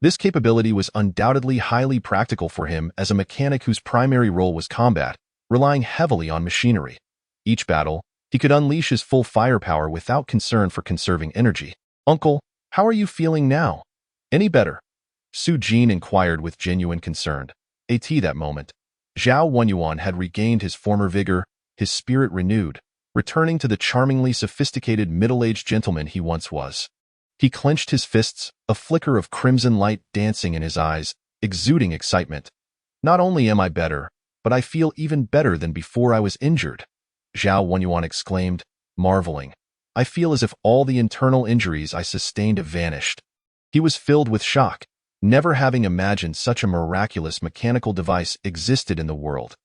This capability was undoubtedly highly practical for him as a mechanic whose primary role was combat, relying heavily on machinery. Each battle, he could unleash his full firepower without concern for conserving energy. Uncle, how are you feeling now? Any better? Su Jin inquired with genuine concern. At that moment, Zhao Wenyuan had regained his former vigor, his spirit renewed, returning to the charmingly sophisticated middle-aged gentleman he once was. He clenched his fists, a flicker of crimson light dancing in his eyes, exuding excitement. Not only am I better, but I feel even better than before I was injured, Zhao Wenyuan exclaimed, marveling. I feel as if all the internal injuries I sustained have vanished. He was filled with shock, never having imagined such a miraculous mechanical device existed in the world.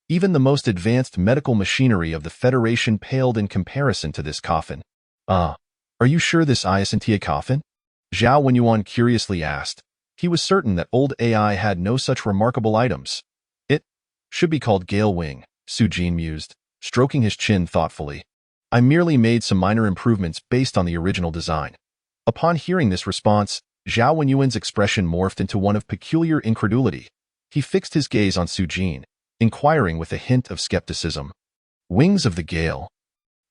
Even the most advanced medical machinery of the Federation paled in comparison to this coffin. Are you sure this isn't a coffin? Zhao Wenyuan curiously asked. He was certain that old AI had no such remarkable items. It should be called Gale Wing, Su Jin mused, stroking his chin thoughtfully. I merely made some minor improvements based on the original design. Upon hearing this response, Zhao Wenyuan's expression morphed into one of peculiar incredulity. He fixed his gaze on Su Jin, inquiring with a hint of skepticism. Wings of the Gale.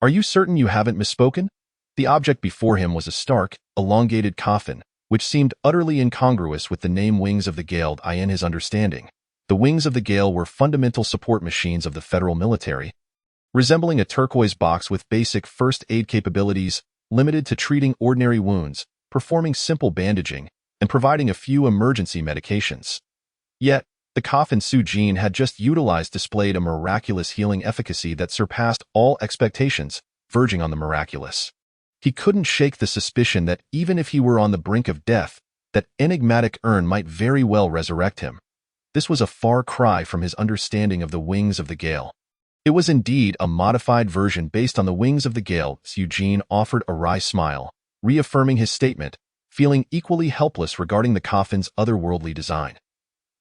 Are you certain you haven't misspoken? The object before him was a stark, elongated coffin, which seemed utterly incongruous with the name Wings of the Gale in his understanding. The Wings of the Gale were fundamental support machines of the federal military, resembling a turquoise box with basic first aid capabilities, limited to treating ordinary wounds, performing simple bandaging, and providing a few emergency medications. Yet, the The coffin Su Jin had just utilized displayed a miraculous healing efficacy that surpassed all expectations, verging on the miraculous. He couldn't shake the suspicion that even if he were on the brink of death, that enigmatic urn might very well resurrect him. This was a far cry from his understanding of the wings of the gale. It was indeed a modified version based on the wings of the gale. Su Jin offered a wry smile, reaffirming his statement, feeling equally helpless regarding the coffin's otherworldly design.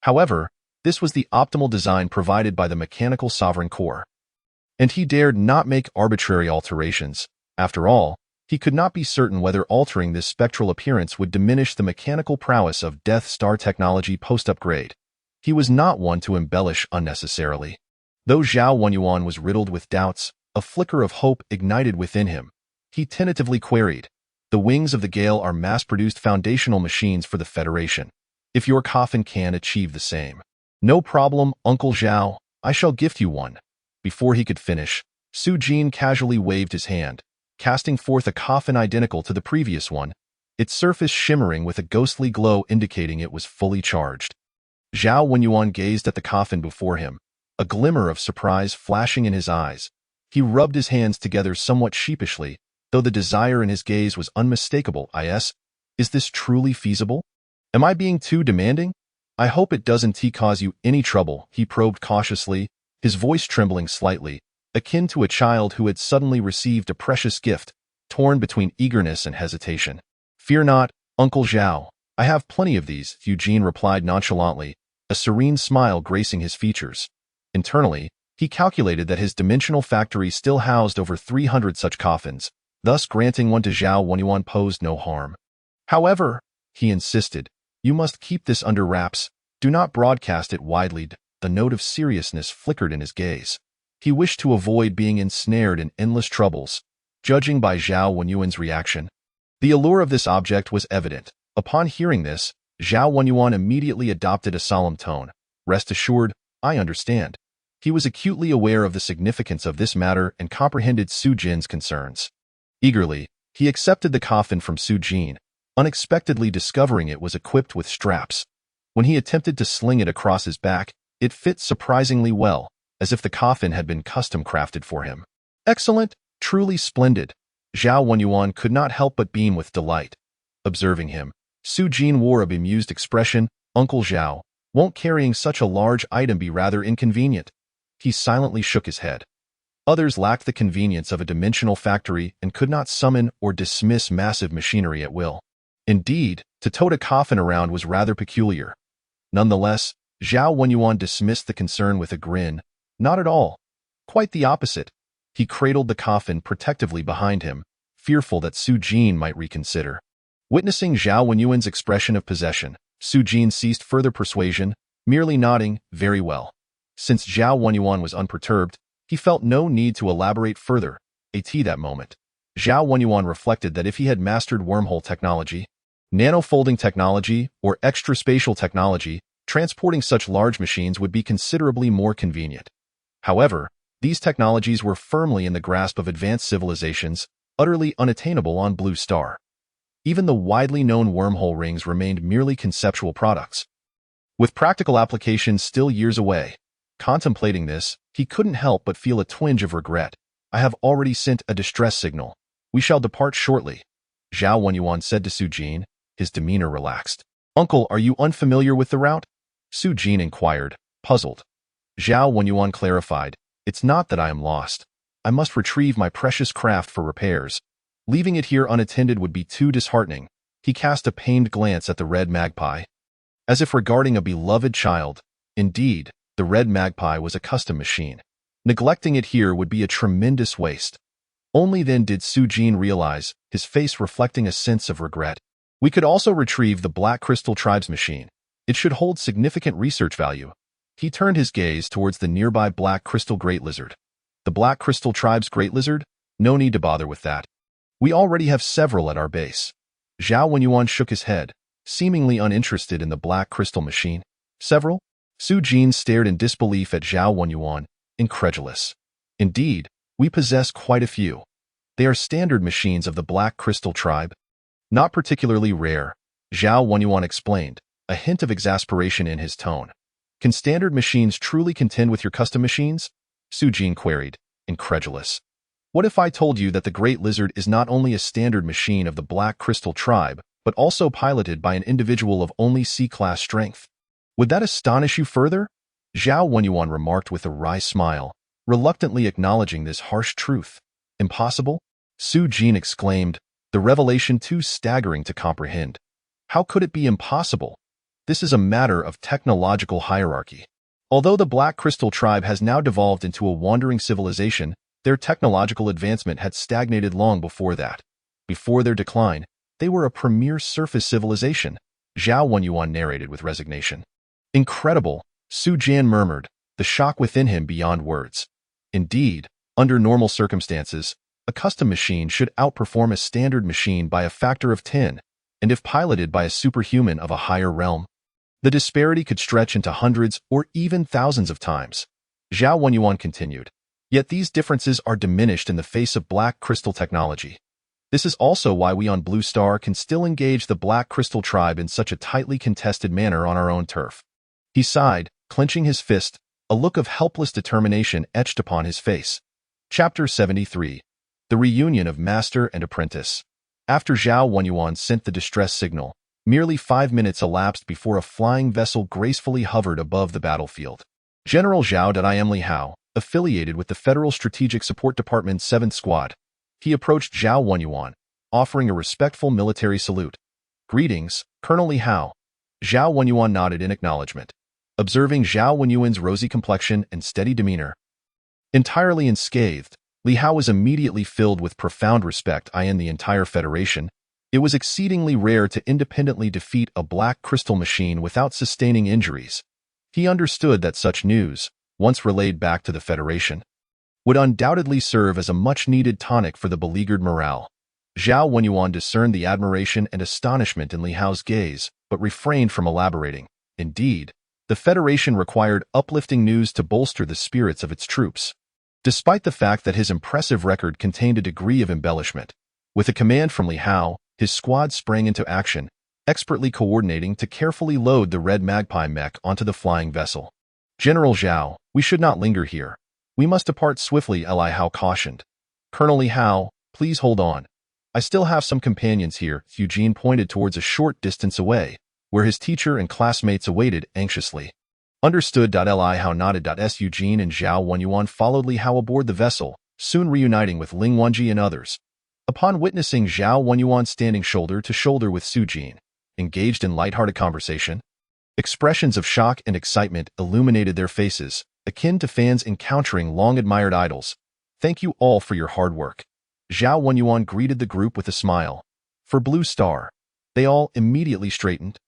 However, this was the optimal design provided by the mechanical sovereign core. And he dared not make arbitrary alterations. After all, he could not be certain whether altering this spectral appearance would diminish the mechanical prowess of Death Star technology post-upgrade. He was not one to embellish unnecessarily. Though Zhao Wenyuan was riddled with doubts, a flicker of hope ignited within him. He tentatively queried, "The wings of the gale are mass-produced foundational machines for the Federation. If your coffin can achieve the same." "No problem, Uncle Zhao. I shall gift you one." Before he could finish, Su Jin casually waved his hand, casting forth a coffin identical to the previous one, its surface shimmering with a ghostly glow indicating it was fully charged. Zhao Wenyuan gazed at the coffin before him, a glimmer of surprise flashing in his eyes. He rubbed his hands together somewhat sheepishly, though the desire in his gaze was unmistakable. Is this truly feasible? Am I being too demanding? I hope it doesn't cause you any trouble," he probed cautiously, his voice trembling slightly, akin to a child who had suddenly received a precious gift, torn between eagerness and hesitation. "Fear not, Uncle Zhao. I have plenty of these," Eugene replied nonchalantly, a serene smile gracing his features. Internally, he calculated that his dimensional factory still housed over 300 such coffins, thus granting one to Zhao Wenyuan posed no harm. "However," he insisted, "you must keep this under wraps. Do not broadcast it widely." The note of seriousness flickered in his gaze. He wished to avoid being ensnared in endless troubles, judging by Zhao Wenyuan's reaction. The allure of this object was evident. Upon hearing this, Zhao Wenyuan immediately adopted a solemn tone. "Rest assured, I understand." He was acutely aware of the significance of this matter and comprehended Su Jin's concerns. Eagerly, he accepted the coffin from Su Jin, unexpectedly discovering it was equipped with straps. When he attempted to sling it across his back, it fit surprisingly well, as if the coffin had been custom-crafted for him. "Excellent, truly splendid." Zhao Wenyuan could not help but beam with delight. Observing him, Su Jin wore a bemused expression. "Uncle Zhao, won't carrying such a large item be rather inconvenient?" He silently shook his head. Others lacked the convenience of a dimensional factory and could not summon or dismiss massive machinery at will. Indeed, to tote a coffin around was rather peculiar. Nonetheless, Zhao Wenyuan dismissed the concern with a grin. "Not at all. Quite the opposite." He cradled the coffin protectively behind him, fearful that Su Jin might reconsider. Witnessing Zhao Wenyuan's expression of possession, Su Jin ceased further persuasion, merely nodding, "Very well." Since Zhao Wenyuan was unperturbed, he felt no need to elaborate further. That moment, Zhao Wenyuan reflected that if he had mastered wormhole technology, nanofolding technology, or extraspatial technology, transporting such large machines would be considerably more convenient. However, these technologies were firmly in the grasp of advanced civilizations, utterly unattainable on Blue Star. Even the widely known wormhole rings remained merely conceptual products, with practical applications still years away. Contemplating this, he couldn't help but feel a twinge of regret. "I have already sent a distress signal. We shall depart shortly," Zhao Wenyuan said to Su Jin, his demeanor relaxed. "Uncle, are you unfamiliar with the route?" Su Jin inquired, puzzled. Zhao Wenyuan clarified, "It's not that I am lost. I must retrieve my precious craft for repairs. Leaving it here unattended would be too disheartening." He cast a pained glance at the red magpie, as if regarding a beloved child. Indeed, the red magpie was a custom machine. Neglecting it here would be a tremendous waste. Only then did Su Jin realize, his face reflecting a sense of regret. "We could also retrieve the Black Crystal Tribe's machine. It should hold significant research value." He turned his gaze towards the nearby Black Crystal Great Lizard. "The Black Crystal Tribe's Great Lizard? No need to bother with that. We already have several at our base." Zhao Wenyuan shook his head, seemingly uninterested in the Black Crystal machine. "Several?" Su Jin stared in disbelief at Zhao Wenyuan, incredulous. "Indeed, we possess quite a few. They are standard machines of the Black Crystal Tribe. Not particularly rare," Zhao Wenyuan explained, a hint of exasperation in his tone. Can standard machines truly contend with your custom machines? Sujin queried, incredulous. What if I told you that the Great Lizard is not only a standard machine of the Black Crystal tribe, but also piloted by an individual of only C-class strength? Would that astonish you further? Zhao Wenyuan remarked with a wry smile, reluctantly acknowledging this harsh truth. Impossible? Su Jin exclaimed, the revelation too staggering to comprehend. How could it be impossible? This is a matter of technological hierarchy. Although the Black Crystal tribe has now devolved into a wandering civilization, their technological advancement had stagnated long before that. Before their decline, they were a premier surface civilization, Zhao Wenyuan narrated with resignation. Incredible, Su Jian murmured, the shock within him beyond words. Indeed, under normal circumstances, a custom machine should outperform a standard machine by a factor of 10, and if piloted by a superhuman of a higher realm, the disparity could stretch into hundreds or even thousands of times. Zhao Wenyuan continued. Yet these differences are diminished in the face of Black Crystal technology. This is also why we on Blue Star can still engage the Black Crystal tribe in such a tightly contested manner on our own turf. He sighed, clenching his fist, a look of helpless determination etched upon his face. Chapter 73. The Reunion of Master and Apprentice. After Zhao Wenyuan sent the distress signal, merely 5 minutes elapsed before a flying vessel gracefully hovered above the battlefield. General Zhao Li Hao, affiliated with the Federal Strategic Support Department's 7th Squad. He approached Zhao Wenyuan, offering a respectful military salute. Greetings, Colonel Li Hao. Zhao Wenyuan nodded in acknowledgement, observing Zhao Wenyuan's rosy complexion and steady demeanor. Entirely unscathed, Li Hao was immediately filled with profound respect in the entire Federation. It was exceedingly rare to independently defeat a Black Crystal machine without sustaining injuries. He understood that such news, once relayed back to the Federation, would undoubtedly serve as a much-needed tonic for the beleaguered morale. Zhao Wenyuan discerned the admiration and astonishment in Li Hao's gaze, but refrained from elaborating. Indeed, the Federation required uplifting news to bolster the spirits of its troops. Despite the fact that his impressive record contained a degree of embellishment, with a command from Li Hao, his squad sprang into action, expertly coordinating to carefully load the Red Magpie mech onto the flying vessel. General Zhao, we should not linger here. We must depart swiftly, Li Hao cautioned. Colonel Li Hao, please hold on. I still have some companions here. Eugene pointed towards a short distance away, where his teacher and classmates awaited anxiously. Understood. Li Hao nodded. Eugene and Zhao Wenyuan followed Li Hao aboard the vessel, soon reuniting with Ling Wenji and others. Upon witnessing Zhao Wenyuan standing shoulder to shoulder with Su Jin, engaged in lighthearted conversation, expressions of shock and excitement illuminated their faces, akin to fans encountering long-admired idols. Thank you all for your hard work. Zhao Wenyuan greeted the group with a smile. For Blue Star, they all immediately straightened.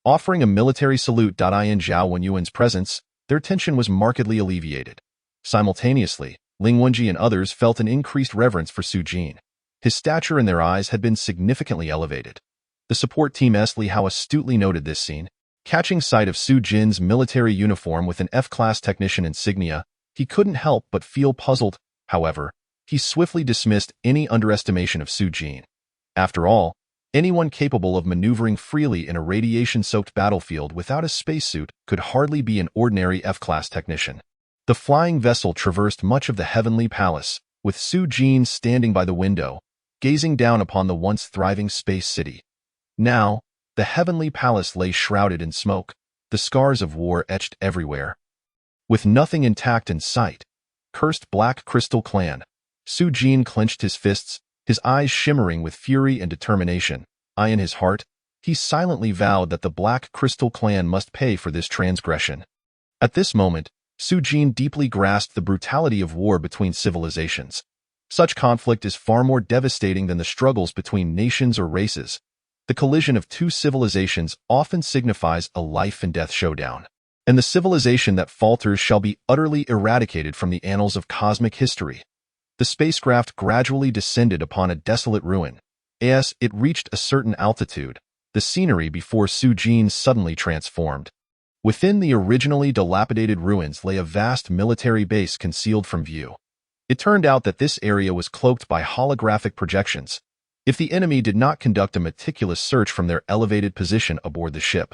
Offering a military salute. In Zhao Wenyuan's presence, their tension was markedly alleviated. Simultaneously, Ling Wenji and others felt an increased reverence for Su Jin. His stature in their eyes had been significantly elevated. The support team Li Hao astutely noted this scene. Catching sight of Su Jin's military uniform with an F-class technician insignia, he couldn't help but feel puzzled. However, he swiftly dismissed any underestimation of Su Jin. After all, anyone capable of maneuvering freely in a radiation-soaked battlefield without a spacesuit could hardly be an ordinary F-class technician. The flying vessel traversed much of the heavenly palace, with Su Jin standing by the window, gazing down upon the once thriving space city. Now, the heavenly palace lay shrouded in smoke, the scars of war etched everywhere. With nothing intact in sight, cursed Black Crystal clan. Su Jin clenched his fists, his eyes shimmering with fury and determination. In his heart, he silently vowed that the Black Crystal clan must pay for this transgression. At this moment, Su Jin deeply grasped the brutality of war between civilizations. Such conflict is far more devastating than the struggles between nations or races. The collision of two civilizations often signifies a life-and-death showdown, and the civilization that falters shall be utterly eradicated from the annals of cosmic history. The spacecraft gradually descended upon a desolate ruin. As it reached a certain altitude, the scenery before Su Jin suddenly transformed. Within the originally dilapidated ruins lay a vast military base concealed from view. It turned out that this area was cloaked by holographic projections, if the enemy did not conduct a meticulous search from their elevated position aboard the ship.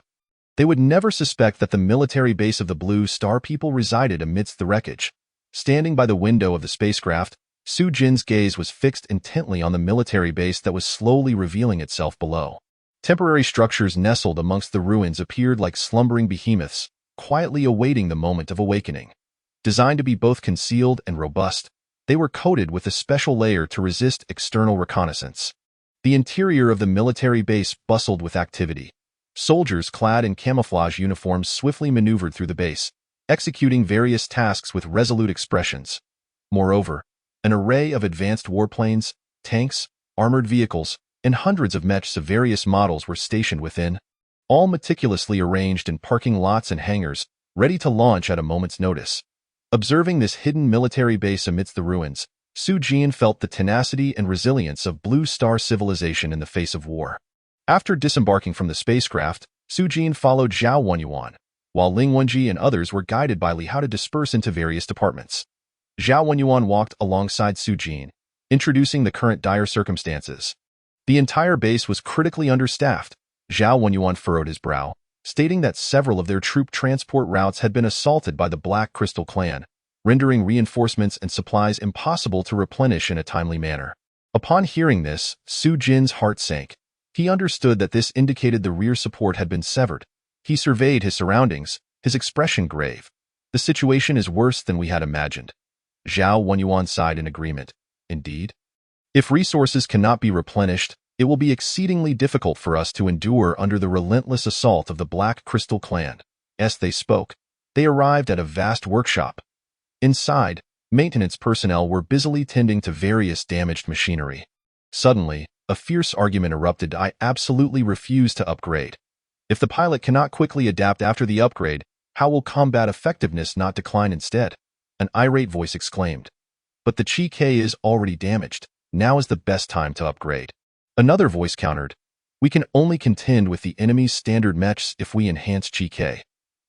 They would never suspect that the military base of the Blue Star people resided amidst the wreckage. Standing by the window of the spacecraft, Su Jin's gaze was fixed intently on the military base that was slowly revealing itself below. Temporary structures nestled amongst the ruins appeared like slumbering behemoths, quietly awaiting the moment of awakening. Designed to be both concealed and robust, they were coated with a special layer to resist external reconnaissance. The interior of the military base bustled with activity. Soldiers clad in camouflage uniforms swiftly maneuvered through the base, executing various tasks with resolute expressions. Moreover, an array of advanced warplanes, tanks, armored vehicles, and hundreds of mechs of various models were stationed within, all meticulously arranged in parking lots and hangars, ready to launch at a moment's notice. Observing this hidden military base amidst the ruins, Su Jin felt the tenacity and resilience of Blue Star civilization in the face of war. After disembarking from the spacecraft, Su Jin followed Zhao Wenyuan, while Ling Wenji and others were guided by Li Hao to disperse into various departments. Zhao Wenyuan walked alongside Su Jin, introducing the current dire circumstances. The entire base was critically understaffed. Zhao Wenyuan furrowed his brow, stating that several of their troop transport routes had been assaulted by the Black Crystal Clan, rendering reinforcements and supplies impossible to replenish in a timely manner. Upon hearing this, Su Jin's heart sank. He understood that this indicated the rear support had been severed. He surveyed his surroundings, his expression grave. The situation is worse than we had imagined. Zhao Wenyuan sighed in agreement. Indeed. If resources cannot be replenished, it will be exceedingly difficult for us to endure under the relentless assault of the Black Crystal Clan. As they spoke, they arrived at a vast workshop. Inside, maintenance personnel were busily tending to various damaged machinery. Suddenly, a fierce argument erupted. I absolutely refuse to upgrade. If the pilot cannot quickly adapt after the upgrade, how will combat effectiveness not decline instead? An irate voice exclaimed. But the Chi K is already damaged. Now is the best time to upgrade. Another voice countered. We can only contend with the enemy's standard mechs if we enhance Chi K.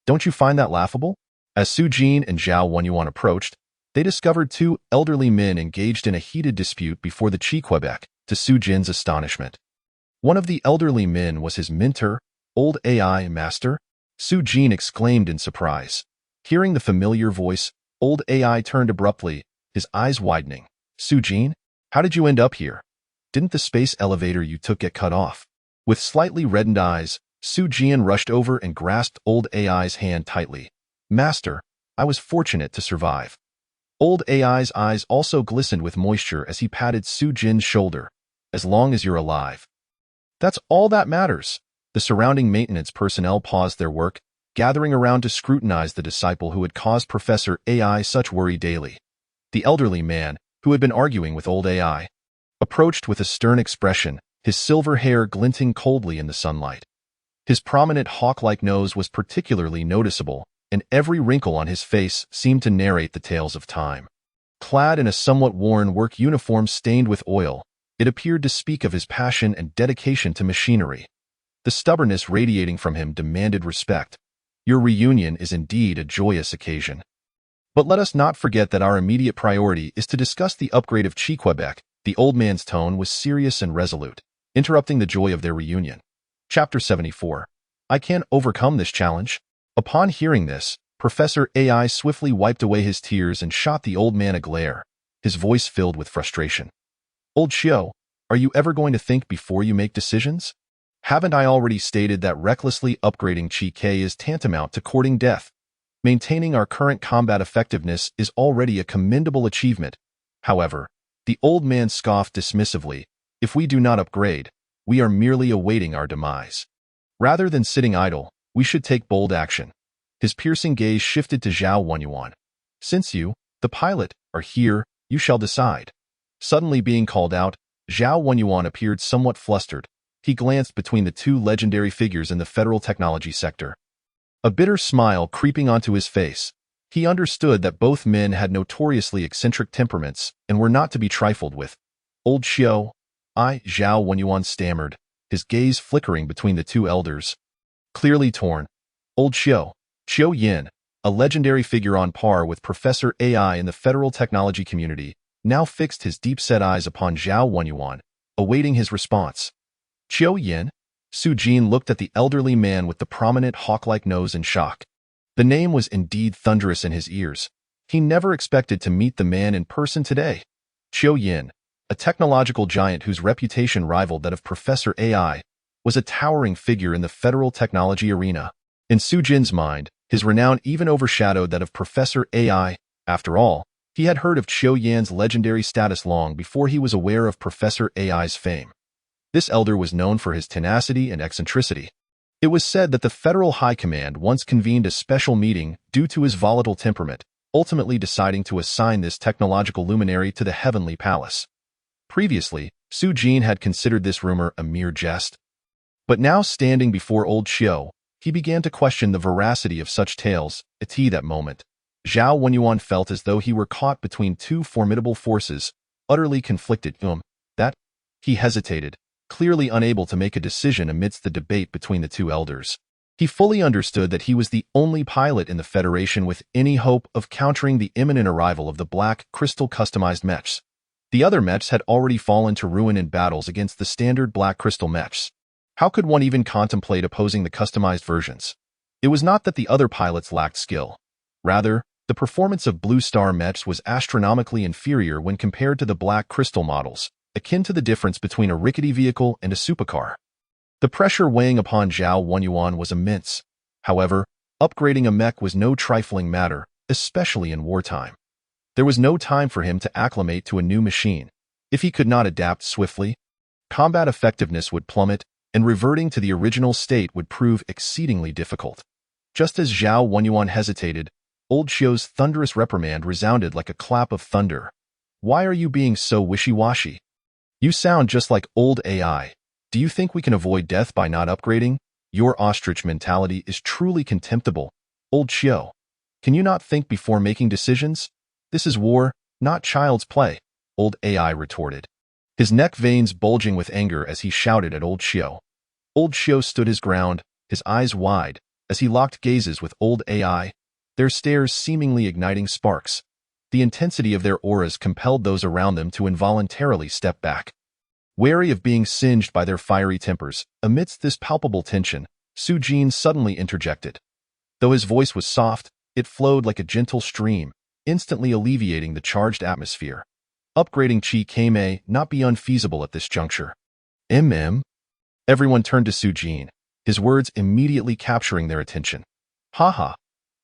Don't you find that laughable? As Su Jin and Zhao Wenyuan approached, they discovered two elderly men engaged in a heated dispute before the Chi Quebec, to Su Jin's astonishment. One of the elderly men was his mentor, Old AI Master. Su Jin exclaimed in surprise. Hearing the familiar voice, Old AI turned abruptly, his eyes widening. Su Jin, how did you end up here? Didn't the space elevator you took get cut off? With slightly reddened eyes, Su Jin rushed over and grasped Old AI's hand tightly. Master, I was fortunate to survive. Old AI's eyes also glistened with moisture as he patted Su Jin's shoulder. As long as you're alive. That's all that matters. The surrounding maintenance personnel paused their work, gathering around to scrutinize the disciple who had caused Professor AI such worry daily. The elderly man, who had been arguing with Old AI, approached with a stern expression, his silver hair glinting coldly in the sunlight. His prominent hawk-like nose was particularly noticeable, and every wrinkle on his face seemed to narrate the tales of time. Clad in a somewhat worn work uniform stained with oil, it appeared to speak of his passion and dedication to machinery. The stubbornness radiating from him demanded respect. Your reunion is indeed a joyous occasion. But let us not forget that our immediate priority is to discuss the upgrade of Chi Quebec. The old man's tone was serious and resolute, interrupting the joy of their reunion. Chapter 74. I can't overcome this challenge. Upon hearing this, Professor AI swiftly wiped away his tears and shot the old man a glare, his voice filled with frustration. Old Xiao, are you ever going to think before you make decisions? Haven't I already stated that recklessly upgrading Chi K is tantamount to courting death? Maintaining our current combat effectiveness is already a commendable achievement. However, the old man scoffed dismissively. If we do not upgrade, we are merely awaiting our demise. Rather than sitting idle, we should take bold action. His piercing gaze shifted to Zhao Wenyuan. Since you, the pilot, are here, you shall decide. Suddenly being called out, Zhao Wenyuan appeared somewhat flustered. He glanced between the two legendary figures in the federal technology sector. A bitter smile creeping onto his face. He understood that both men had notoriously eccentric temperaments and were not to be trifled with. Old Xiao, Zhao Wenyuan stammered, his gaze flickering between the two elders. Clearly torn. Old Xiao, Xiao Yin, a legendary figure on par with Professor AI in the federal technology community, now fixed his deep-set eyes upon Zhao Wenyuan, awaiting his response. Xiao Yin, Su Jin looked at the elderly man with the prominent hawk-like nose in shock. The name was indeed thunderous in his ears. He never expected to meet the man in person today. Qiu Yin, a technological giant whose reputation rivaled that of Professor AI, was a towering figure in the federal technology arena. In Su Jin's mind, his renown even overshadowed that of Professor AI. After all, he had heard of Qiu Yan's legendary status long before he was aware of Professor AI's fame. This elder was known for his tenacity and eccentricity. It was said that the Federal High Command once convened a special meeting due to his volatile temperament, ultimately deciding to assign this technological luminary to the Heavenly Palace. Previously, Su Jin had considered this rumor a mere jest. But now standing before old Qiu, he began to question the veracity of such tales. At that moment, Zhao Wenyuan felt as though he were caught between two formidable forces, utterly conflicted. He hesitated, clearly unable to make a decision amidst the debate between the two elders. He fully understood that he was the only pilot in the Federation with any hope of countering the imminent arrival of the black crystal customized mechs. The other mechs had already fallen to ruin in battles against the standard black crystal mechs. How could one even contemplate opposing the customized versions? It was not that the other pilots lacked skill. Rather, the performance of Blue Star mechs was astronomically inferior when compared to the black crystal models, akin to the difference between a rickety vehicle and a supercar. The pressure weighing upon Zhao Wenyuan was immense. However, upgrading a mech was no trifling matter, especially in wartime. There was no time for him to acclimate to a new machine. If he could not adapt swiftly, combat effectiveness would plummet, and reverting to the original state would prove exceedingly difficult. Just as Zhao Wenyuan hesitated, old Qiu's thunderous reprimand resounded like a clap of thunder. Why are you being so wishy-washy? You sound just like old AI. Do you think we can avoid death by not upgrading? Your ostrich mentality is truly contemptible. Old Qiu, can you not think before making decisions? This is war, not child's play, old AI retorted. His neck veins bulging with anger as he shouted at old Qiu. Old Qiu stood his ground, his eyes wide, as he locked gazes with old AI, their stares seemingly igniting sparks. The intensity of their auras compelled those around them to involuntarily step back. Wary of being singed by their fiery tempers, amidst this palpable tension, Su Jin suddenly interjected. Though his voice was soft, it flowed like a gentle stream, instantly alleviating the charged atmosphere. Upgrading Qi may not be unfeasible at this juncture. Everyone turned to Su Jin, his words immediately capturing their attention. Haha.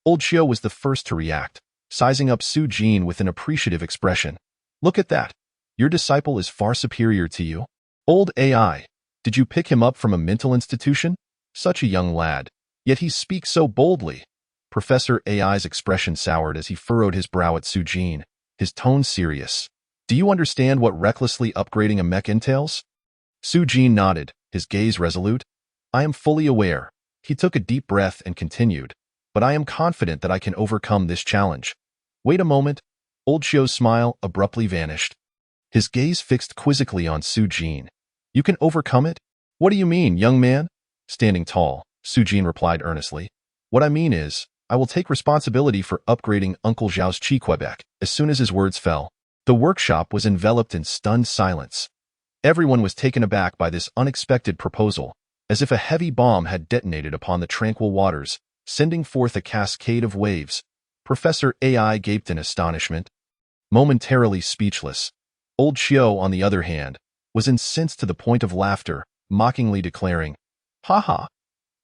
Old Qiu was the first to react, sizing up Su Jin with an appreciative expression. Look at that. Your disciple is far superior to you. Old AI, did you pick him up from a mental institution? Such a young lad, yet he speaks so boldly. Professor AI's expression soured as he furrowed his brow at Su Jin, his tone serious. Do you understand what recklessly upgrading a mech entails? Su Jin nodded, his gaze resolute. I am fully aware. He took a deep breath and continued. But I am confident that I can overcome this challenge. Wait a moment. Old Qiu's smile abruptly vanished. His gaze fixed quizzically on Su Jin. You can overcome it? What do you mean, young man? Standing tall, Su Jin replied earnestly. What I mean is, I will take responsibility for upgrading Uncle Zhao's Qi Quebec. As soon as his words fell, the workshop was enveloped in stunned silence. Everyone was taken aback by this unexpected proposal, as if a heavy bomb had detonated upon the tranquil waters, sending forth a cascade of waves. Professor AI gaped in astonishment. Momentarily speechless, old Qiu, on the other hand, was incensed to the point of laughter, mockingly declaring, Haha,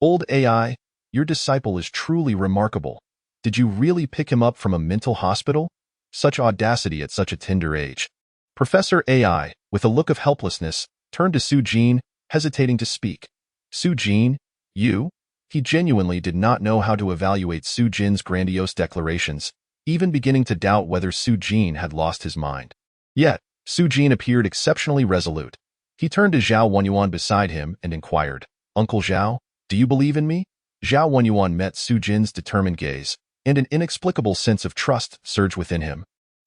old AI, your disciple is truly remarkable. Did you really pick him up from a mental hospital? Such audacity at such a tender age. Professor AI, with a look of helplessness, turned to Su Jin, hesitating to speak. Su Jin, you? He genuinely did not know how to evaluate Su Jin's grandiose declarations, even beginning to doubt whether Su Jin had lost his mind. Yet, Su Jin appeared exceptionally resolute. He turned to Zhao Wenyuan beside him and inquired, Uncle Zhao, do you believe in me? Zhao Wenyuan met Su Jin's determined gaze, and an inexplicable sense of trust surged within him,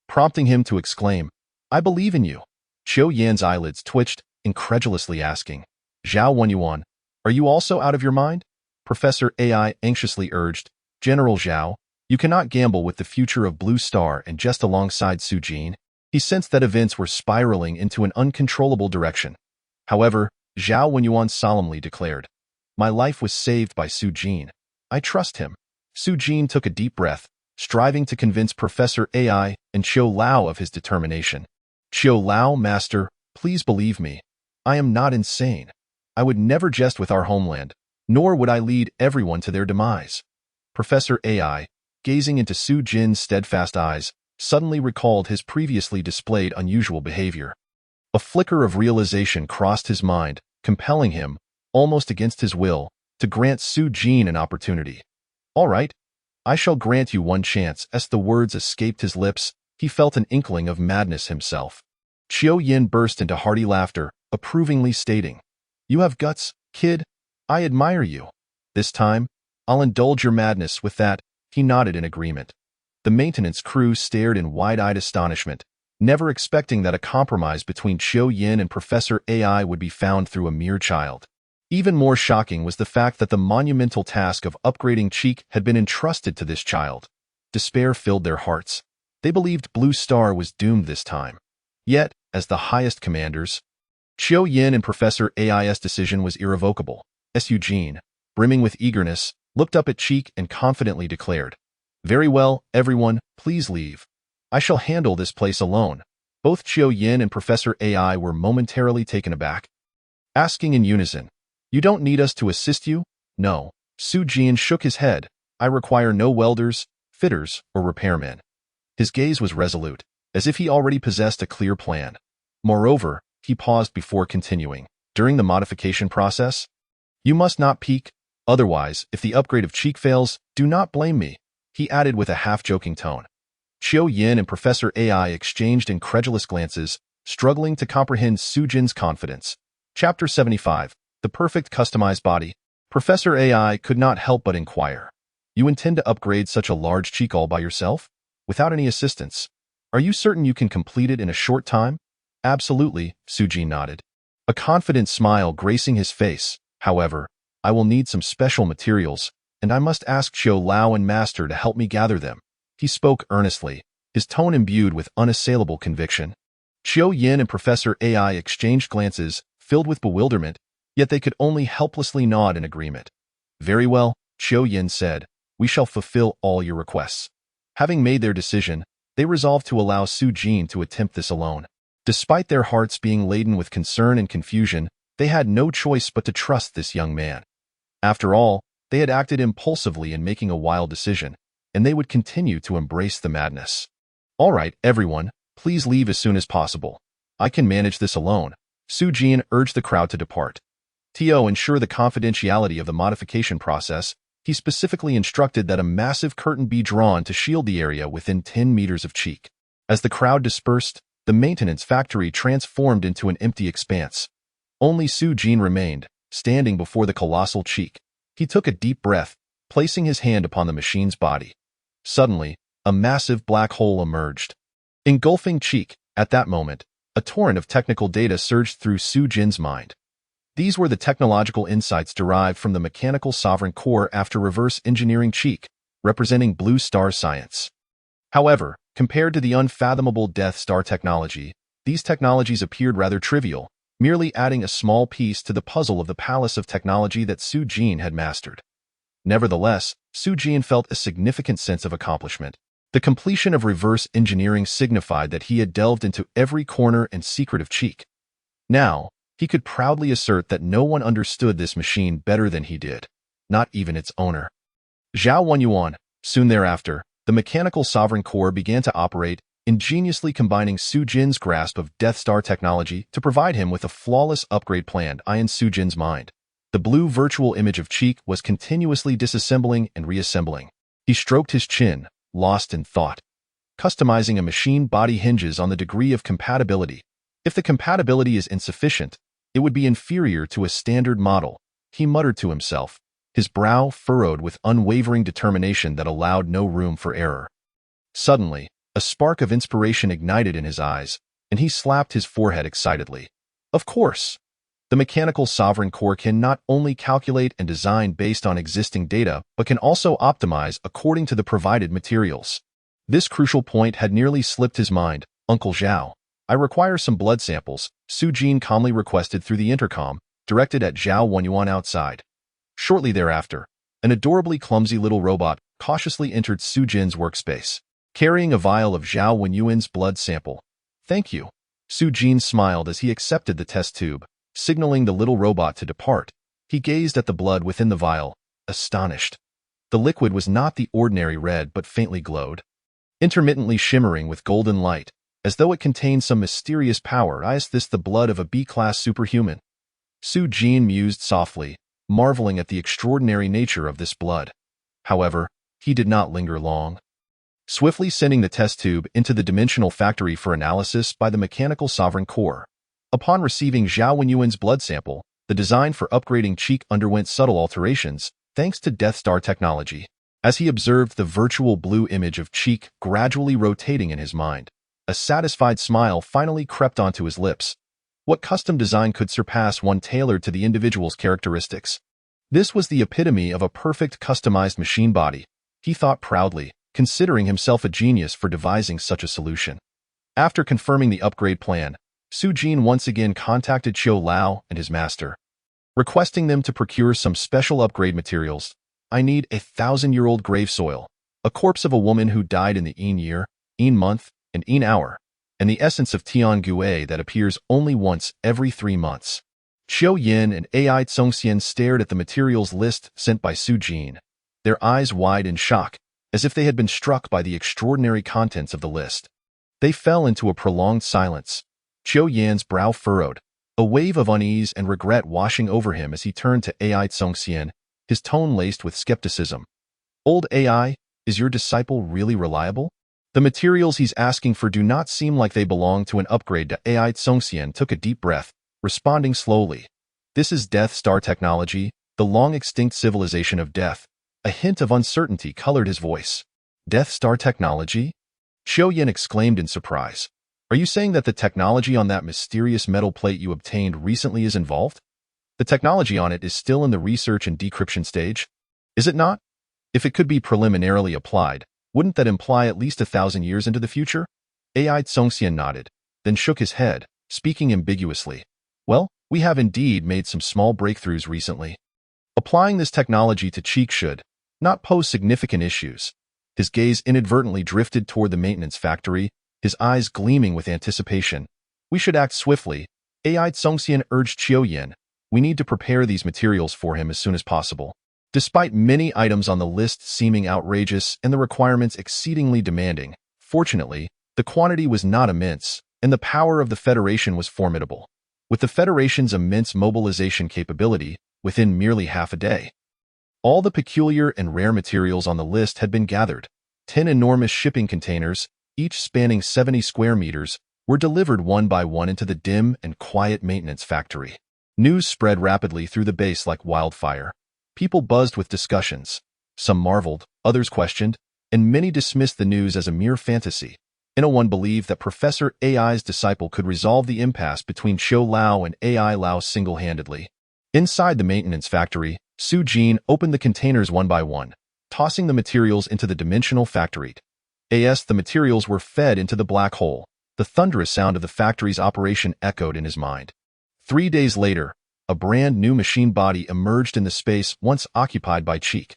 prompting him to exclaim, I believe in you. Qiu Yan's eyelids twitched, incredulously asking, Zhao Wenyuan, are you also out of your mind? Professor AI anxiously urged, General Zhao, you cannot gamble with the future of Blue Star. And just alongside Su Jin, he sensed that events were spiraling into an uncontrollable direction. However, Zhao Wenyuan solemnly declared. My life was saved by Su Jin. I trust him. Su Jin took a deep breath, striving to convince Professor AI and Qiu Lao of his determination. Qiu Lao, master, please believe me. I am not insane. I would never jest with our homeland, nor would I lead everyone to their demise. Professor AI, gazing into Su Jin's steadfast eyes, suddenly recalled his previously displayed unusual behavior. A flicker of realization crossed his mind, compelling him, almost against his will, to grant Su Jin an opportunity. All right, I shall grant you one chance. As the words escaped his lips, he felt an inkling of madness himself. Qiu Yin burst into hearty laughter, approvingly stating, You have guts, kid. I admire you. This time, I'll indulge your madness. With that, he nodded in agreement. The maintenance crew stared in wide-eyed astonishment, never expecting that a compromise between Qiu Yin and Professor AI would be found through a mere child. Even more shocking was the fact that the monumental task of upgrading Cheek had been entrusted to this child. Despair filled their hearts. They believed Blue Star was doomed this time. Yet, as the highest commanders, Qiu Yin and Professor AI's decision was irrevocable. Su Jin, brimming with eagerness, looked up at Cheek and confidently declared, Very well, everyone, please leave. I shall handle this place alone. Both Qiu Yin and Professor AI were momentarily taken aback, asking in unison, You don't need us to assist you? No. Su Jin shook his head. I require no welders, fitters, or repairmen. His gaze was resolute, as if he already possessed a clear plan. Moreover, he paused before continuing. During the modification process, you must not peek. Otherwise, if the upgrade of Cheek fails, do not blame me, he added with a half-joking tone. Qiu Yin and Professor AI exchanged incredulous glances, struggling to comprehend Su Jin's confidence. Chapter 75. The Perfect Customized Body. Professor AI could not help but inquire. You intend to upgrade such a large cheek all by yourself? Without any assistance? Are you certain you can complete it in a short time? Absolutely, Su Jin nodded. A confident smile gracing his face. However, I will need some special materials, and I must ask Qiu Lao and Master to help me gather them. He spoke earnestly, his tone imbued with unassailable conviction. Qiu Yin and Professor AI exchanged glances, filled with bewilderment, yet they could only helplessly nod in agreement. Very well, Qiu Yin said, we shall fulfill all your requests. Having made their decision, they resolved to allow Su Jin to attempt this alone. Despite their hearts being laden with concern and confusion, they had no choice but to trust this young man. After all, they had acted impulsively in making a wild decision, and they would continue to embrace the madness. All right, everyone, please leave as soon as possible. I can manage this alone. Su Jin urged the crowd to depart. To ensure the confidentiality of the modification process, he specifically instructed that a massive curtain be drawn to shield the area within 10 meters of Cheek. As the crowd dispersed, the maintenance factory transformed into an empty expanse. Only Su Jin remained, standing before the colossal Cheek. He took a deep breath, placing his hand upon the machine's body. Suddenly, a massive black hole emerged, engulfing Cheek. At that moment, a torrent of technical data surged through Su Jin's mind. These were the technological insights derived from the mechanical sovereign core after reverse engineering Cheek, representing Blue Star science. However, compared to the unfathomable Death Star technology, these technologies appeared rather trivial, merely adding a small piece to the puzzle of the palace of technology that Su Jin had mastered. Nevertheless, Su Jin felt a significant sense of accomplishment. The completion of reverse engineering signified that he had delved into every corner and secret of Cheek. Now, he could proudly assert that no one understood this machine better than he did, not even its owner. Zhao Wenyuan. Soon thereafter, the mechanical sovereign core began to operate, ingeniously combining Su Jin's grasp of Death Star technology to provide him with a flawless upgrade plan in Su Jin's mind. The blue virtual image of Cheek was continuously disassembling and reassembling. He stroked his chin, lost in thought. Customizing a machine body hinges on the degree of compatibility. If the compatibility is insufficient, it would be inferior to a standard model, he muttered to himself, his brow furrowed with unwavering determination that allowed no room for error. Suddenly, a spark of inspiration ignited in his eyes, and he slapped his forehead excitedly. Of course! The mechanical sovereign core can not only calculate and design based on existing data, but can also optimize according to the provided materials. This crucial point had nearly slipped his mind. Uncle Zhao, I require some blood samples, Su Jin calmly requested through the intercom, directed at Zhao Wenyuan outside. Shortly thereafter, an adorably clumsy little robot cautiously entered Su Jin's workspace, carrying a vial of Zhao Wenyuan's blood sample. "Thank you." Su Jin smiled as he accepted the test tube, signaling the little robot to depart. He gazed at the blood within the vial, astonished. The liquid was not the ordinary red but faintly glowed, intermittently shimmering with golden light, as though it contained some mysterious power. "Is this the blood of a B-class superhuman?" Su Jin mused softly, marveling at the extraordinary nature of this blood. However, he did not linger long. Swiftly sending the test tube into the dimensional factory for analysis by the Mechanical Sovereign Corps. Upon receiving Zhao Wenyuan's blood sample, the design for upgrading Cheek underwent subtle alterations, thanks to Death Star technology. As he observed the virtual blue image of Cheek gradually rotating in his mind, a satisfied smile finally crept onto his lips. What custom design could surpass one tailored to the individual's characteristics? This was the epitome of a perfect customized machine body, he thought proudly, considering himself a genius for devising such a solution. After confirming the upgrade plan, Su Jin once again contacted Qiu Lao and his master, requesting them to procure some special upgrade materials. "I need 1,000-year-old grave soil, a corpse of a woman who died in the Yin year, Yin month, and Yin hour, and the essence of Tian Gui that appears only once every 3 months. Qiu Yin and Ai Tsongxian stared at the materials list sent by Su Jin, their eyes wide in shock, as if they had been struck by the extraordinary contents of the list. They fell into a prolonged silence. Qiu Yan's brow furrowed, a wave of unease and regret washing over him as he turned to Ai Tsongxian, his tone laced with skepticism. "Old Ai, is your disciple really reliable? The materials he's asking for do not seem like they belong to an upgrade." To Ai Tsongxian took a deep breath, responding slowly. "This is Death Star technology, the long-extinct civilization of death." A hint of uncertainty colored his voice. "Death Star technology?" Qiu Yin exclaimed in surprise. "Are you saying that the technology on that mysterious metal plate you obtained recently is involved? The technology on it is still in the research and decryption stage, is it not? If it could be preliminarily applied, wouldn't that imply at least 1,000 years into the future?" Ai Tsongxian nodded, then shook his head, speaking ambiguously. "Well, we have indeed made some small breakthroughs recently. Applying this technology to Cheek should not pose significant issues." His gaze inadvertently drifted toward the maintenance factory, his eyes gleaming with anticipation. "We should act swiftly," Ai Tsongxian urged Qiu Yin. "We need to prepare these materials for him as soon as possible." Despite many items on the list seeming outrageous and the requirements exceedingly demanding, fortunately, the quantity was not immense, and the power of the Federation was formidable. With the Federation's immense mobilization capability, within merely half a day, all the peculiar and rare materials on the list had been gathered. 10 enormous shipping containers, each spanning 70 square meters, were delivered one by one into the dim and quiet maintenance factory. News spread rapidly through the base like wildfire. People buzzed with discussions. Some marveled, others questioned, and many dismissed the news as a mere fantasy. No one believed that Professor Ai's disciple could resolve the impasse between Qiu Lao and Ai Lao single-handedly. Inside the maintenance factory, Su Jin opened the containers one by one, tossing the materials into the dimensional factory. The materials were fed into the black hole. The thunderous sound of the factory's operation echoed in his mind. 3 days later, a brand new machine body emerged in the space once occupied by Cheek.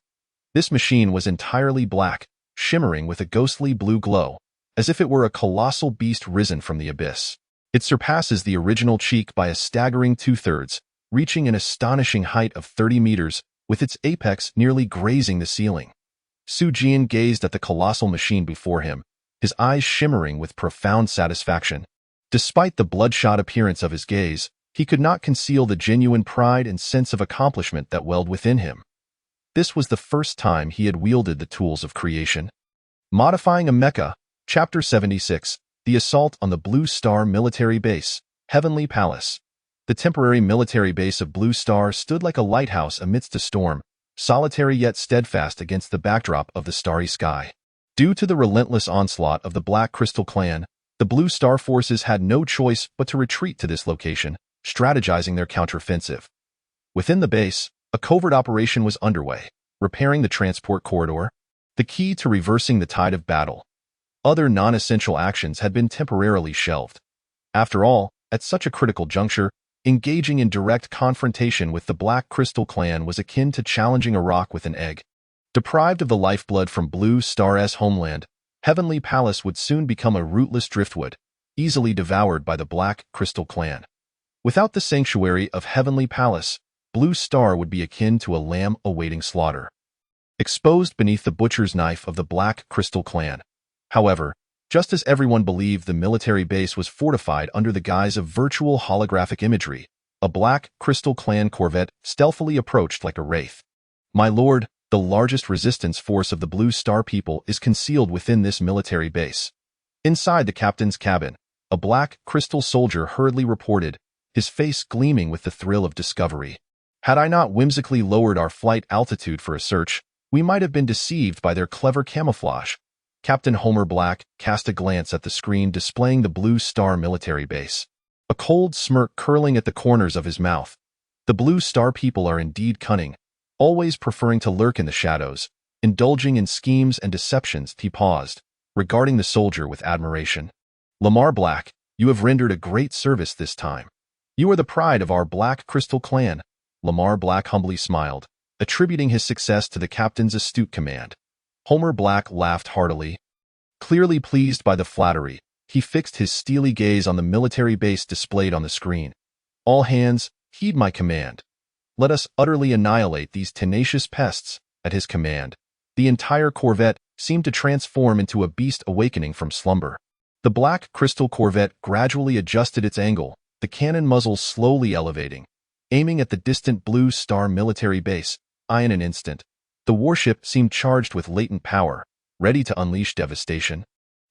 This machine was entirely black, shimmering with a ghostly blue glow, as if it were a colossal beast risen from the abyss. It surpasses the original Cheek by a staggering 2/3, reaching an astonishing height of 30 meters, with its apex nearly grazing the ceiling. Su Jin gazed at the colossal machine before him, his eyes shimmering with profound satisfaction. Despite the bloodshot appearance of his gaze, he could not conceal the genuine pride and sense of accomplishment that welled within him. This was the first time he had wielded the tools of creation. Modifying a mecha, Chapter 76, The Assault on the Blue Star Military Base, Heavenly Palace. The temporary military base of Blue Star stood like a lighthouse amidst a storm, solitary yet steadfast against the backdrop of the starry sky. Due to the relentless onslaught of the Black Crystal Clan, the Blue Star forces had no choice but to retreat to this location, strategizing their counteroffensive. Within the base, a covert operation was underway, repairing the transport corridor, the key to reversing the tide of battle. Other non-essential actions had been temporarily shelved. After all, at such a critical juncture, Engaging in direct confrontation with the Black Crystal Clan was akin to challenging a rock with an egg. Deprived of the lifeblood from Blue Star's homeland, Heavenly Palace would soon become a rootless driftwood, easily devoured by the Black Crystal Clan. Without the sanctuary of Heavenly Palace, Blue Star would be akin to a lamb awaiting slaughter, exposed beneath the butcher's knife of the Black Crystal Clan. However, just as everyone believed the military base was fortified under the guise of virtual holographic imagery, a Black Crystal Clan corvette stealthily approached like a wraith. "My lord, the largest resistance force of the Blue Star people is concealed within this military base." Inside the captain's cabin, a Black Crystal soldier hurriedly reported, his face gleaming with the thrill of discovery. "Had I not whimsically lowered our flight altitude for a search, we might have been deceived by their clever camouflage." Captain Homer Black cast a glance at the screen displaying the Blue Star military base, a cold smirk curling at the corners of his mouth. The Blue Star people are indeed cunning, always preferring to lurk in the shadows, indulging in schemes and deceptions. He paused, regarding the soldier with admiration. "Lamar Black, you have rendered a great service this time. You are the pride of our Black Crystal Clan." Lamar Black humbly smiled, attributing his success to the captain's astute command. Homer Black laughed heartily. Clearly pleased by the flattery, he fixed his steely gaze on the military base displayed on the screen. "All hands, heed my command. Let us utterly annihilate these tenacious pests." At his command, the entire corvette seemed to transform into a beast awakening from slumber. The Black Crystal corvette gradually adjusted its angle, the cannon muzzle slowly elevating, aiming at the distant Blue Star military base. In an instant, the warship seemed charged with latent power, ready to unleash devastation.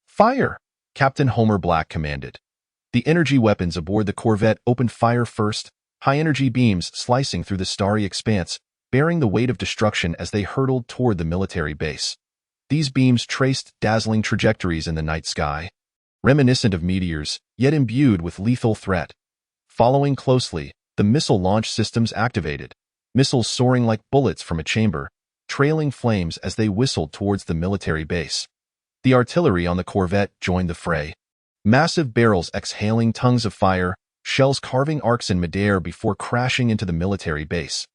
"Fire!" Captain Homer Black commanded. The energy weapons aboard the corvette opened fire first, high-energy beams slicing through the starry expanse, bearing the weight of destruction as they hurtled toward the military base. These beams traced dazzling trajectories in the night sky, reminiscent of meteors, yet imbued with lethal threat. Following closely, the missile launch systems activated, missiles soaring like bullets from a chamber, trailing flames as they whistled towards the military base. The artillery on the corvette joined the fray, massive barrels exhaling tongues of fire, shells carving arcs in midair before crashing into the military base.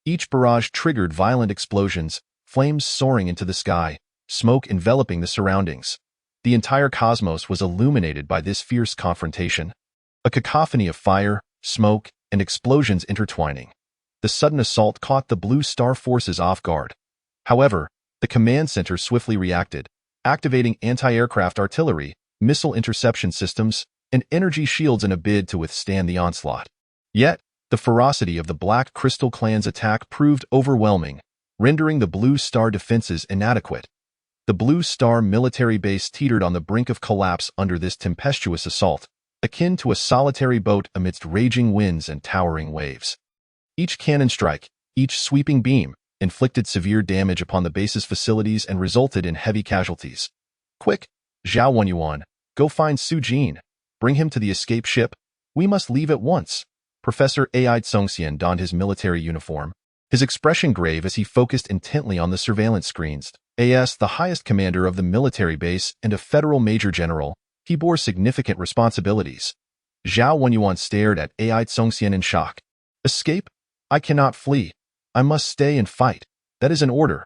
Each barrage triggered violent explosions, flames soaring into the sky, smoke enveloping the surroundings. The entire cosmos was illuminated by this fierce confrontation, a cacophony of fire, smoke, and explosions intertwining. The sudden assault caught the Blue Star forces off guard. However, the command center swiftly reacted, activating anti-aircraft artillery, missile interception systems, and energy shields in a bid to withstand the onslaught. Yet, the ferocity of the Black Crystal Clan's attack proved overwhelming, rendering the Blue Star defenses inadequate. The Blue Star military base teetered on the brink of collapse under this tempestuous assault, akin to a solitary boat amidst raging winds and towering waves. Each cannon strike, each sweeping beam, inflicted severe damage upon the base's facilities and resulted in heavy casualties. "Quick, Zhao Wenyuan, go find Su Jin. Bring him to the escape ship. We must leave at once." Professor Ai Tsongxian donned his military uniform, his expression grave as he focused intently on the surveillance screens. As the highest commander of the military base and a federal major general, he bore significant responsibilities. Zhao Wenyuan stared at Ai Tsongxian in shock. "Escape? I cannot flee. I must stay and fight. That is an order."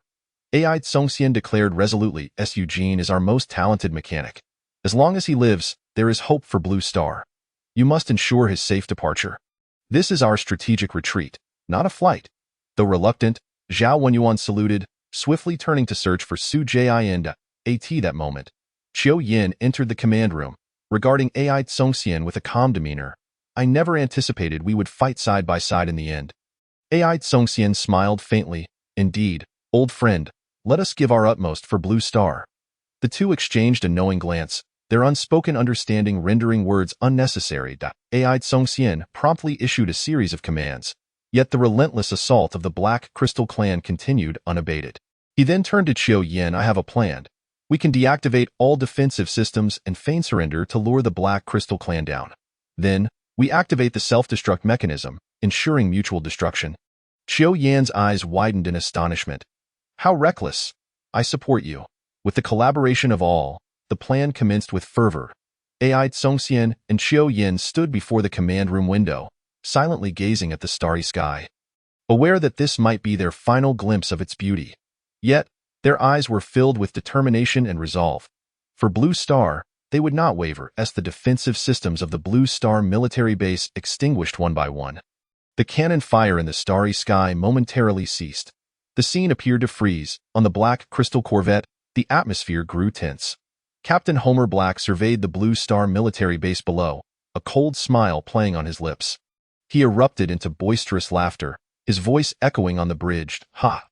Ai Tsongxian declared resolutely, "Su Jin is our most talented mechanic. As long as he lives, there is hope for Blue Star. You must ensure his safe departure. This is our strategic retreat, not a flight." Though reluctant, Zhao Wenyuan saluted, swiftly turning to search for Su Jin. At that moment, Qiu Yin entered the command room, regarding Ai Tsongxian with a calm demeanor. "I never anticipated we would fight side by side in the end." Ai Tsongxian smiled faintly. "Indeed, old friend, let us give our utmost for Blue Star." The two exchanged a knowing glance, their unspoken understanding rendering words unnecessary. Ai Tsongxian promptly issued a series of commands, yet the relentless assault of the Black Crystal Clan continued unabated. He then turned to Qiu Yin. "I have a plan. We can deactivate all defensive systems and feign surrender to lure the Black Crystal Clan down. Then, we activate the self-destruct mechanism, ensuring mutual destruction." Qiu Yan's eyes widened in astonishment. "How reckless! I support you." With the collaboration of all, the plan commenced with fervor. Ai Tsongxian and Qiu Yin stood before the command room window, silently gazing at the starry sky, aware that this might be their final glimpse of its beauty. Yet, their eyes were filled with determination and resolve. For Blue Star, they would not waver as the defensive systems of the Blue Star military base extinguished one by one. The cannon fire in the starry sky momentarily ceased. The scene appeared to freeze. On the black crystal corvette, the atmosphere grew tense. Captain Homer Black surveyed the Blue Star military base below, a cold smile playing on his lips. He erupted into boisterous laughter, his voice echoing on the bridge. Ha!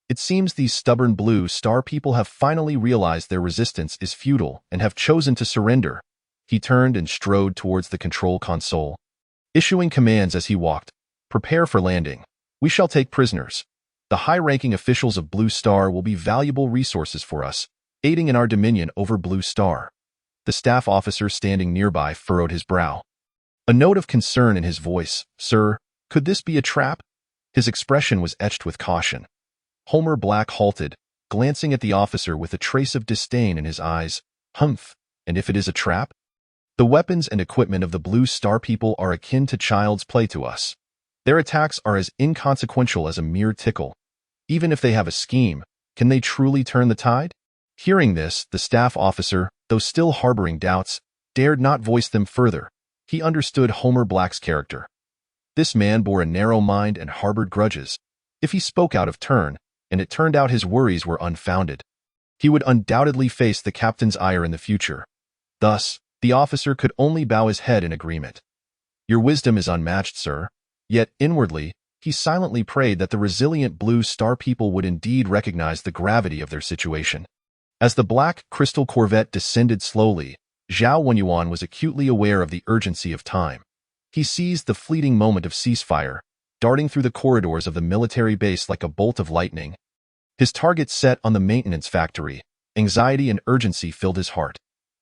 It seems these stubborn Blue Star people have finally realized their resistance is futile and have chosen to surrender. He turned and strode towards the control console, issuing commands as he walked. Prepare for landing. We shall take prisoners. The high-ranking officials of Blue Star will be valuable resources for us, aiding in our dominion over Blue Star. The staff officer standing nearby furrowed his brow, a note of concern in his voice. Sir, could this be a trap? His expression was etched with caution. Homer Black halted, glancing at the officer with a trace of disdain in his eyes. Humph, and if it is a trap? The weapons and equipment of the Blue Star people are akin to child's play to us. Their attacks are as inconsequential as a mere tickle. Even if they have a scheme, can they truly turn the tide? Hearing this, the staff officer, though still harboring doubts, dared not voice them further. He understood Homer Black's character. This man bore a narrow mind and harbored grudges. If he spoke out of turn, and it turned out his worries were unfounded, he would undoubtedly face the captain's ire in the future. Thus, the officer could only bow his head in agreement. Your wisdom is unmatched, sir. Yet, inwardly, he silently prayed that the resilient Blue Star people would indeed recognize the gravity of their situation. As the black crystal corvette descended slowly, Zhao Wenyuan was acutely aware of the urgency of time. He seized the fleeting moment of ceasefire, darting through the corridors of the military base like a bolt of lightning. His target set on the maintenance factory, anxiety and urgency filled his heart.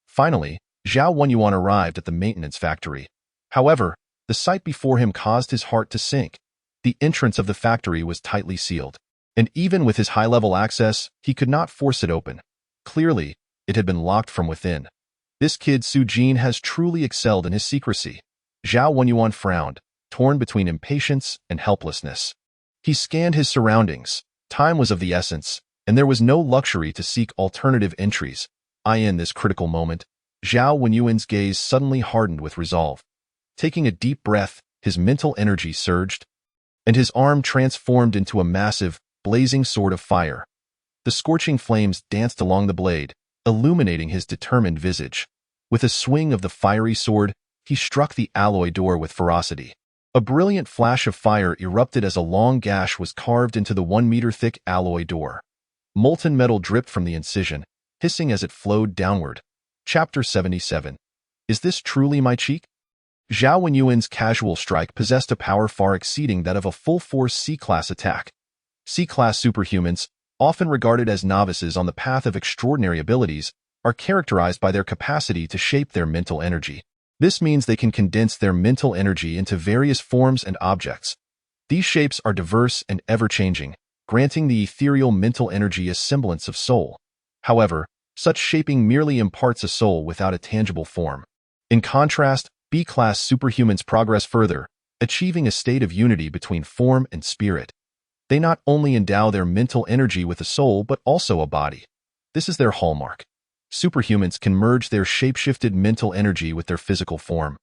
Finally, Zhao Wenyuan arrived at the maintenance factory. However, the sight before him caused his heart to sink. The entrance of the factory was tightly sealed, and even with his high-level access, he could not force it open. Clearly, it had been locked from within. This kid Su Jin has truly excelled in his secrecy. Zhao Wenyuan frowned, torn between impatience and helplessness. He scanned his surroundings. Time was of the essence, and there was no luxury to seek alternative entries. In this critical moment, Zhao Wenyuan's gaze suddenly hardened with resolve. Taking a deep breath, his mental energy surged, and his arm transformed into a massive, blazing sword of fire. The scorching flames danced along the blade, illuminating his determined visage. With a swing of the fiery sword, he struck the alloy door with ferocity. A brilliant flash of fire erupted as a long gash was carved into the 1-meter-thick alloy door. Molten metal dripped from the incision, hissing as it flowed downward. Chapter 77. Is this truly my cheek? Zhao Wenyuan's casual strike possessed a power far exceeding that of a full-force C-class attack. C-class superhumans, often regarded as novices on the path of extraordinary abilities, are characterized by their capacity to shape their mental energy. This means they can condense their mental energy into various forms and objects. These shapes are diverse and ever-changing, granting the ethereal mental energy a semblance of soul. However, such shaping merely imparts a soul without a tangible form. In contrast, B-class superhumans progress further, achieving a state of unity between form and spirit. They not only endow their mental energy with a soul but also a body. This is their hallmark. Superhumans can merge their shape-shifted mental energy with their physical form.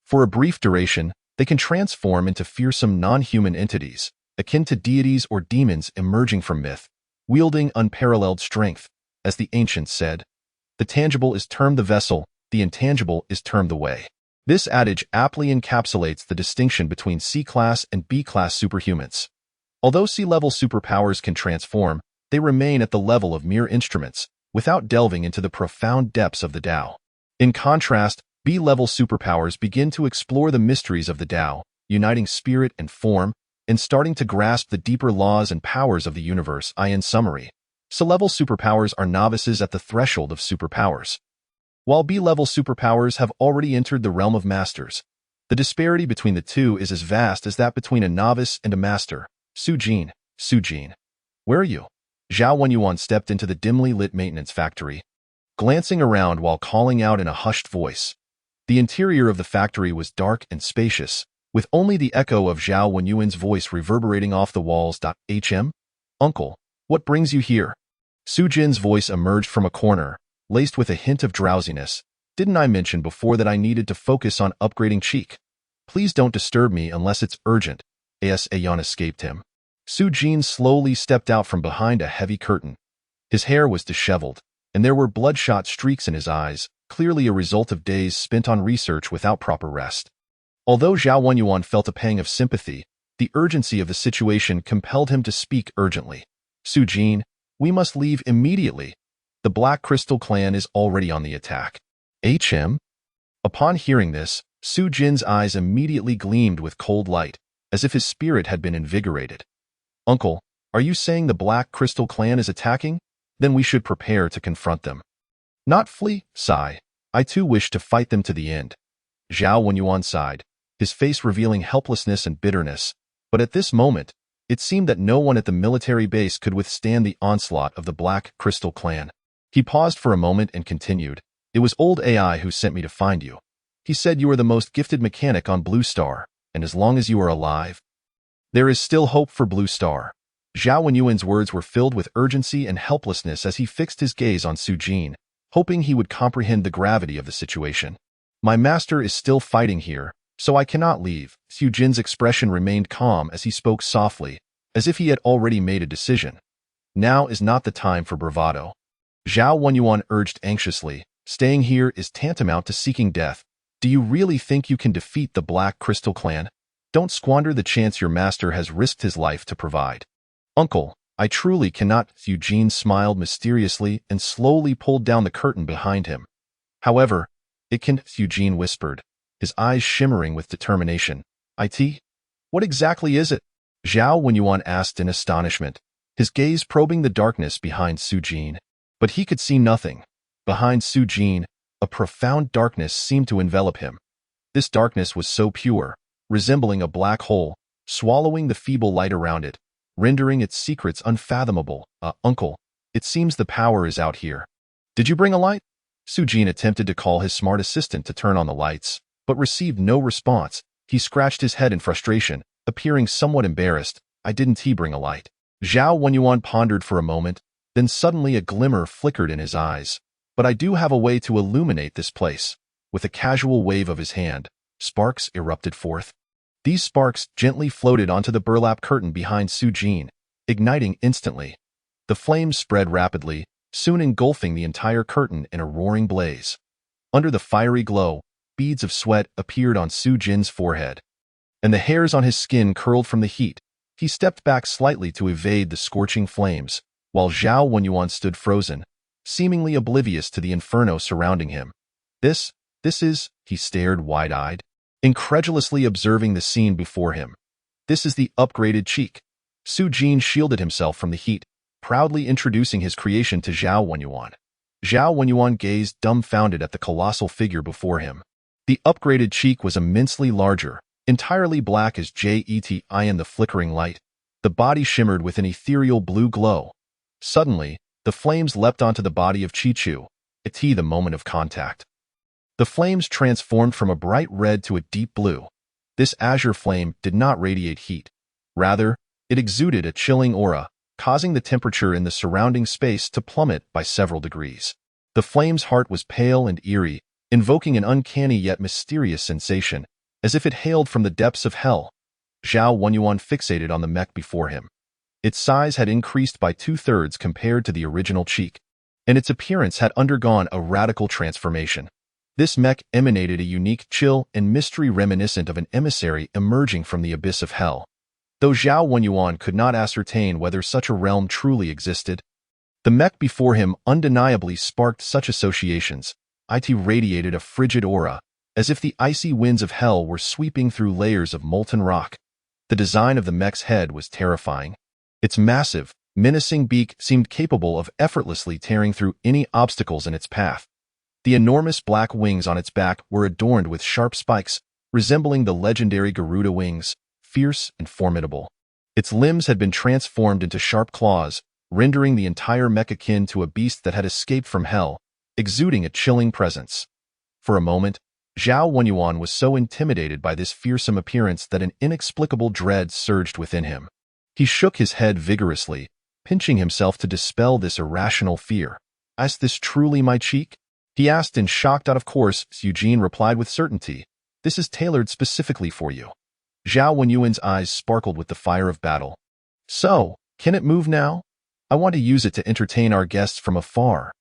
For a brief duration, they can transform into fearsome non-human entities, akin to deities or demons emerging from myth, wielding unparalleled strength. As the ancients said, the tangible is termed the vessel, the intangible is termed the way. This adage aptly encapsulates the distinction between C-class and B-class superhumans. Although C-level superpowers can transform, they remain at the level of mere instruments, without delving into the profound depths of the Tao. In contrast, B-level superpowers begin to explore the mysteries of the Tao, uniting spirit and form, and starting to grasp the deeper laws and powers of the universe. In summary, C-level superpowers are novices at the threshold of superpowers, while B-level superpowers have already entered the realm of masters. The disparity between the two is as vast as that between a novice and a master. Su Jin, where are you? Zhao Wenyuan stepped into the dimly lit maintenance factory, glancing around while calling out in a hushed voice. The interior of the factory was dark and spacious, with only the echo of Zhao Wenyuan's voice reverberating off the walls. Uncle, what brings you here? Su Jin's voice emerged from a corner, laced with a hint of drowsiness. Didn't I mention before that I needed to focus on upgrading Cheek? Please don't disturb me unless it's urgent. A yawn escaped him. Su Jin slowly stepped out from behind a heavy curtain. His hair was disheveled, and there were bloodshot streaks in his eyes, clearly a result of days spent on research without proper rest. Although Zhao Wenyuan felt a pang of sympathy, the urgency of the situation compelled him to speak urgently. Su Jin, we must leave immediately. The Black Crystal clan is already on the attack. Upon hearing this, Su Jin's eyes immediately gleamed with cold light, as if his spirit had been invigorated. Uncle, are you saying the Black Crystal clan is attacking? Then we should prepare to confront them. Not flee, sigh. I too wish to fight them to the end. Zhao Wenyuan sighed, his face revealing helplessness and bitterness, but at this moment, it seemed that no one at the military base could withstand the onslaught of the Black Crystal clan. He paused for a moment and continued, It was old AI who sent me to find you. He said you are the most gifted mechanic on Blue Star, and as long as you are alive, there is still hope for Blue Star. Zhao Wenyuan's words were filled with urgency and helplessness as he fixed his gaze on Su Jin, hoping he would comprehend the gravity of the situation. My master is still fighting here, so I cannot leave. Su Jin's expression remained calm as he spoke softly, as if he had already made a decision. Now is not the time for bravado. Zhao Wenyuan urged anxiously, staying here is tantamount to seeking death. Do you really think you can defeat the Black Crystal clan? Don't squander the chance your master has risked his life to provide. Uncle, I truly cannot. Su Jin smiled mysteriously and slowly pulled down the curtain behind him. However, it can, Su Jin whispered, his eyes shimmering with determination. What exactly is it? Zhao Wenyuan asked in astonishment, his gaze probing the darkness behind Su Jin. But he could see nothing. Behind Su Jin, a profound darkness seemed to envelop him. This darkness was so pure, resembling a black hole, swallowing the feeble light around it, rendering its secrets unfathomable. Uncle, it seems the power is out here. Did you bring a light? Su Jin attempted to call his smart assistant to turn on the lights, but received no response. He scratched his head in frustration, appearing somewhat embarrassed. Didn't he bring a light? Zhao Wenyuan pondered for a moment, then suddenly a glimmer flickered in his eyes. But I do have a way to illuminate this place. With a casual wave of his hand, sparks erupted forth. These sparks gently floated onto the burlap curtain behind Su Jin, igniting instantly. The flames spread rapidly, soon engulfing the entire curtain in a roaring blaze. Under the fiery glow, beads of sweat appeared on Su Jin's forehead, and the hairs on his skin curled from the heat. He stepped back slightly to evade the scorching flames, while Zhao Wenyuan stood frozen, seemingly oblivious to the inferno surrounding him. This is, he stared wide-eyed, incredulously observing the scene before him. This is the upgraded Cheek. Su Jin shielded himself from the heat, proudly introducing his creation to Zhao Wenyuan. Zhao Wenyuan gazed dumbfounded at the colossal figure before him. The upgraded Cheek was immensely larger, entirely black as jet in the flickering light. The body shimmered with an ethereal blue glow. Suddenly, the flames leapt onto the body of Chi-Chu, the moment of contact. The flames transformed from a bright red to a deep blue. This azure flame did not radiate heat. Rather, it exuded a chilling aura, causing the temperature in the surrounding space to plummet by several degrees. The flame's heart was pale and eerie, invoking an uncanny yet mysterious sensation, as if it hailed from the depths of hell. Zhao Wenyuan fixated on the mech before him. Its size had increased by 2/3 compared to the original Cheek, and its appearance had undergone a radical transformation. This mech emanated a unique chill and mystery reminiscent of an emissary emerging from the abyss of hell. Though Zhao Wenyuan could not ascertain whether such a realm truly existed, the mech before him undeniably sparked such associations. It radiated a frigid aura, as if the icy winds of hell were sweeping through layers of molten rock. The design of the mech's head was terrifying. Its massive, menacing beak seemed capable of effortlessly tearing through any obstacles in its path. The enormous black wings on its back were adorned with sharp spikes, resembling the legendary Garuda wings, fierce and formidable. Its limbs had been transformed into sharp claws, rendering the entire mech akin to a beast that had escaped from hell, exuding a chilling presence. For a moment, Zhao Wenyuan was so intimidated by this fearsome appearance that an inexplicable dread surged within him. He shook his head vigorously, pinching himself to dispel this irrational fear. "Is this truly my cheek?" he asked in shocked. "Of course," Eugene replied with certainty. "This is tailored specifically for you." Zhao Wenyuan's eyes sparkled with the fire of battle. "So, can it move now? I want to use it to entertain our guests from afar."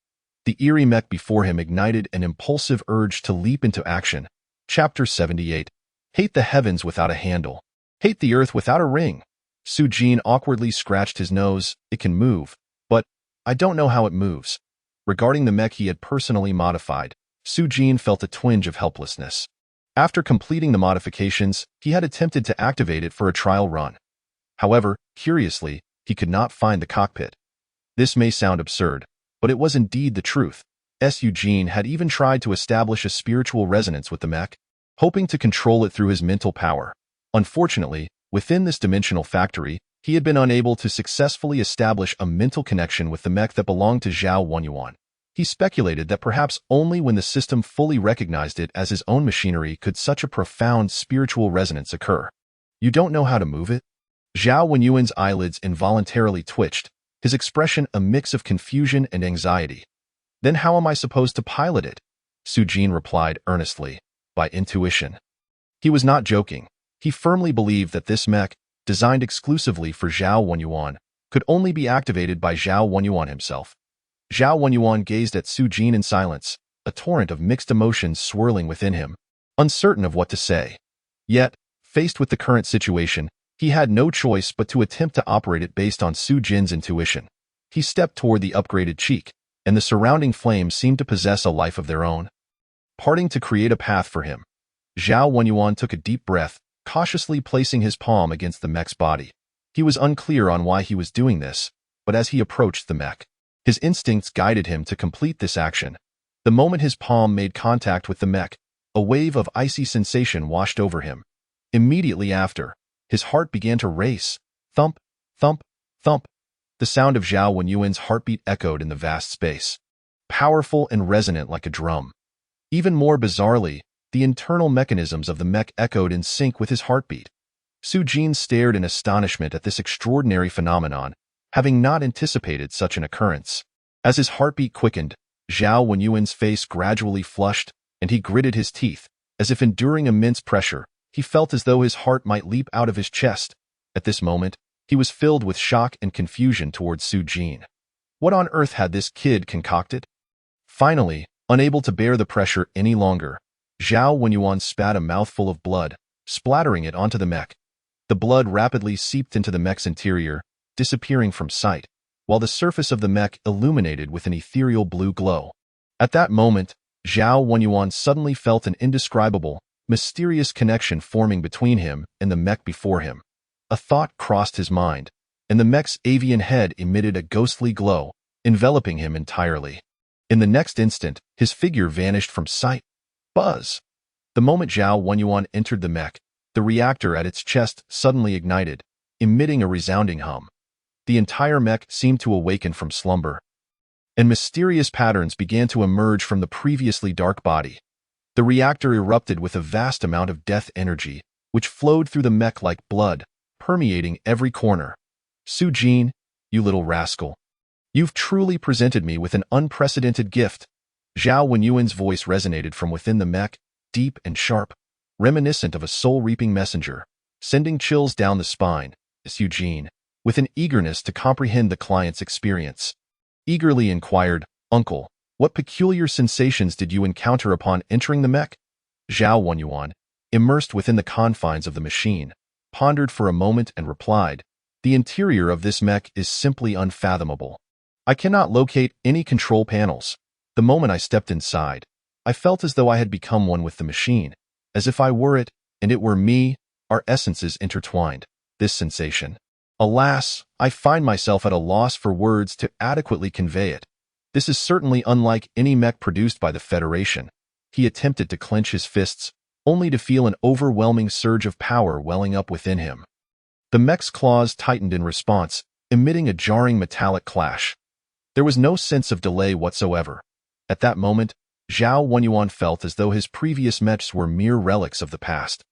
The eerie mech before him ignited an impulsive urge to leap into action. Chapter 78. Hate the heavens without a handle. Hate the earth without a ring. Sujin awkwardly scratched his nose. "It can move, but I don't know how it moves." Regarding the mech he had personally modified, Sujin felt a twinge of helplessness. After completing the modifications, he had attempted to activate it for a trial run. However, curiously, he could not find the cockpit. This may sound absurd, but it was indeed the truth. Eugene had even tried to establish a spiritual resonance with the mech, hoping to control it through his mental power. Unfortunately, within this dimensional factory, he had been unable to successfully establish a mental connection with the mech that belonged to Zhao Wenyuan. He speculated that perhaps only when the system fully recognized it as his own machinery could such a profound spiritual resonance occur. "You don't know how to move it?" Zhao Wenyuan's eyelids involuntarily twitched, his expression a mix of confusion and anxiety. "Then how am I supposed to pilot it?" Sujin replied earnestly. "By intuition." He was not joking. He firmly believed that this mech, designed exclusively for Zhao Wenyuan, could only be activated by Zhao Wenyuan himself. Zhao Wenyuan gazed at Sujin in silence, a torrent of mixed emotions swirling within him, uncertain of what to say. Yet, faced with the current situation, he had no choice but to attempt to operate it based on Sujin's intuition. He stepped toward the upgraded cheek, and the surrounding flames seemed to possess a life of their own, parting to create a path for him. Zhao Wenyuan took a deep breath, cautiously placing his palm against the mech's body. He was unclear on why he was doing this, but as he approached the mech, his instincts guided him to complete this action. The moment his palm made contact with the mech, a wave of icy sensation washed over him. Immediately after, his heart began to race. Thump, thump, thump. The sound of Zhao Wenyuan's heartbeat echoed in the vast space, powerful and resonant like a drum. Even more bizarrely, the internal mechanisms of the mech echoed in sync with his heartbeat. Sujin stared in astonishment at this extraordinary phenomenon, having not anticipated such an occurrence. As his heartbeat quickened, Zhao Wenyuan's face gradually flushed, and he gritted his teeth, as if enduring immense pressure. He felt as though his heart might leap out of his chest. At this moment, he was filled with shock and confusion towards Sujin. What on earth had this kid concocted? Finally, unable to bear the pressure any longer, Zhao Wenyuan spat a mouthful of blood, splattering it onto the mech. The blood rapidly seeped into the mech's interior, disappearing from sight, while the surface of the mech illuminated with an ethereal blue glow. At that moment, Zhao Wenyuan suddenly felt an indescribable, mysterious connection forming between him and the mech before him. A thought crossed his mind, and the mech's avian head emitted a ghostly glow, enveloping him entirely. In the next instant, his figure vanished from sight. Buzz! The moment Zhao Wenyuan entered the mech, the reactor at its chest suddenly ignited, emitting a resounding hum. The entire mech seemed to awaken from slumber, and mysterious patterns began to emerge from the previously dark body. The reactor erupted with a vast amount of death energy, which flowed through the mech like blood, permeating every corner. "Sujin, you little rascal. You've truly presented me with an unprecedented gift." Zhao Wenyuan's voice resonated from within the mech, deep and sharp, reminiscent of a soul-reaping messenger, sending chills down the spine. Sujin, with an eagerness to comprehend the client's experience, eagerly inquired, "Uncle, what peculiar sensations did you encounter upon entering the mech?" Zhao Wenyuan, immersed within the confines of the machine, pondered for a moment and replied, "The interior of this mech is simply unfathomable. I cannot locate any control panels. The moment I stepped inside, I felt as though I had become one with the machine, as if I were it, and it were me, our essences intertwined. This sensation. Alas, I find myself at a loss for words to adequately convey it. This is certainly unlike any mech produced by the Federation." He attempted to clench his fists, only to feel an overwhelming surge of power welling up within him. The mech's claws tightened in response, emitting a jarring metallic clash. There was no sense of delay whatsoever. At that moment, Zhao Wenyuan felt as though his previous mechs were mere relics of the past.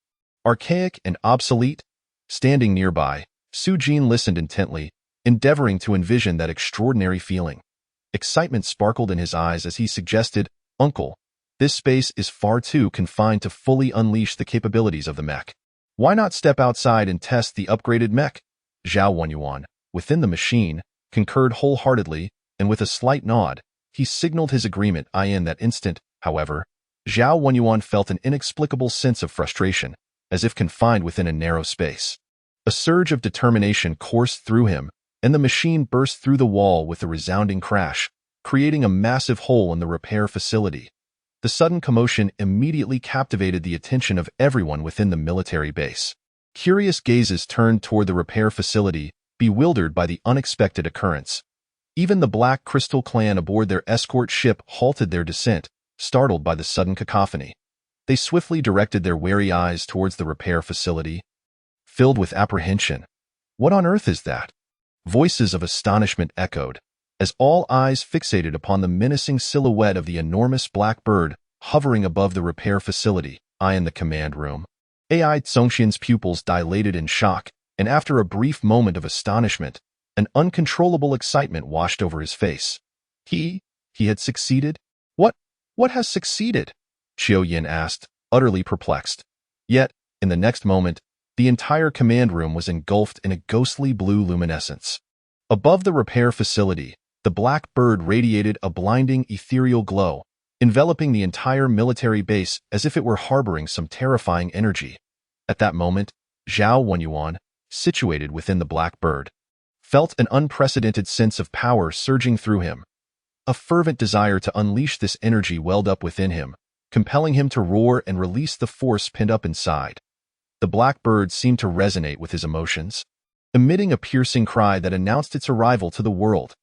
Archaic and obsolete. Standing nearby, Su Jin listened intently, endeavoring to envision that extraordinary feeling. Excitement sparkled in his eyes as he suggested, "Uncle, this space is far too confined to fully unleash the capabilities of the mech. Why not step outside and test the upgraded mech?" Zhao Wenyuan, within the machine, concurred wholeheartedly, and with a slight nod, he signaled his agreement. In that instant, however, Zhao Wenyuan felt an inexplicable sense of frustration, as if confined within a narrow space. A surge of determination coursed through him, and the machine burst through the wall with a resounding crash, creating a massive hole in the repair facility. The sudden commotion immediately captivated the attention of everyone within the military base. Curious gazes turned toward the repair facility, bewildered by the unexpected occurrence. Even the Black Crystal clan aboard their escort ship halted their descent, startled by the sudden cacophony. They swiftly directed their wary eyes towards the repair facility, filled with apprehension. "What on earth is that?" Voices of astonishment echoed, as all eyes fixated upon the menacing silhouette of the enormous black bird hovering above the repair facility. In the command room, AI Zhongxian's pupils dilated in shock, and after a brief moment of astonishment, an uncontrollable excitement washed over his face. He had succeeded? What has succeeded? Xiao Yin asked, utterly perplexed. Yet, in the next moment, the entire command room was engulfed in a ghostly blue luminescence. Above the repair facility, the black bird radiated a blinding ethereal glow, enveloping the entire military base as if it were harboring some terrifying energy. At that moment, Zhao Wenyuan, situated within the black bird, felt an unprecedented sense of power surging through him. A fervent desire to unleash this energy welled up within him, compelling him to roar and release the force pinned up inside. The black bird seemed to resonate with his emotions, emitting a piercing cry that announced its arrival to the world.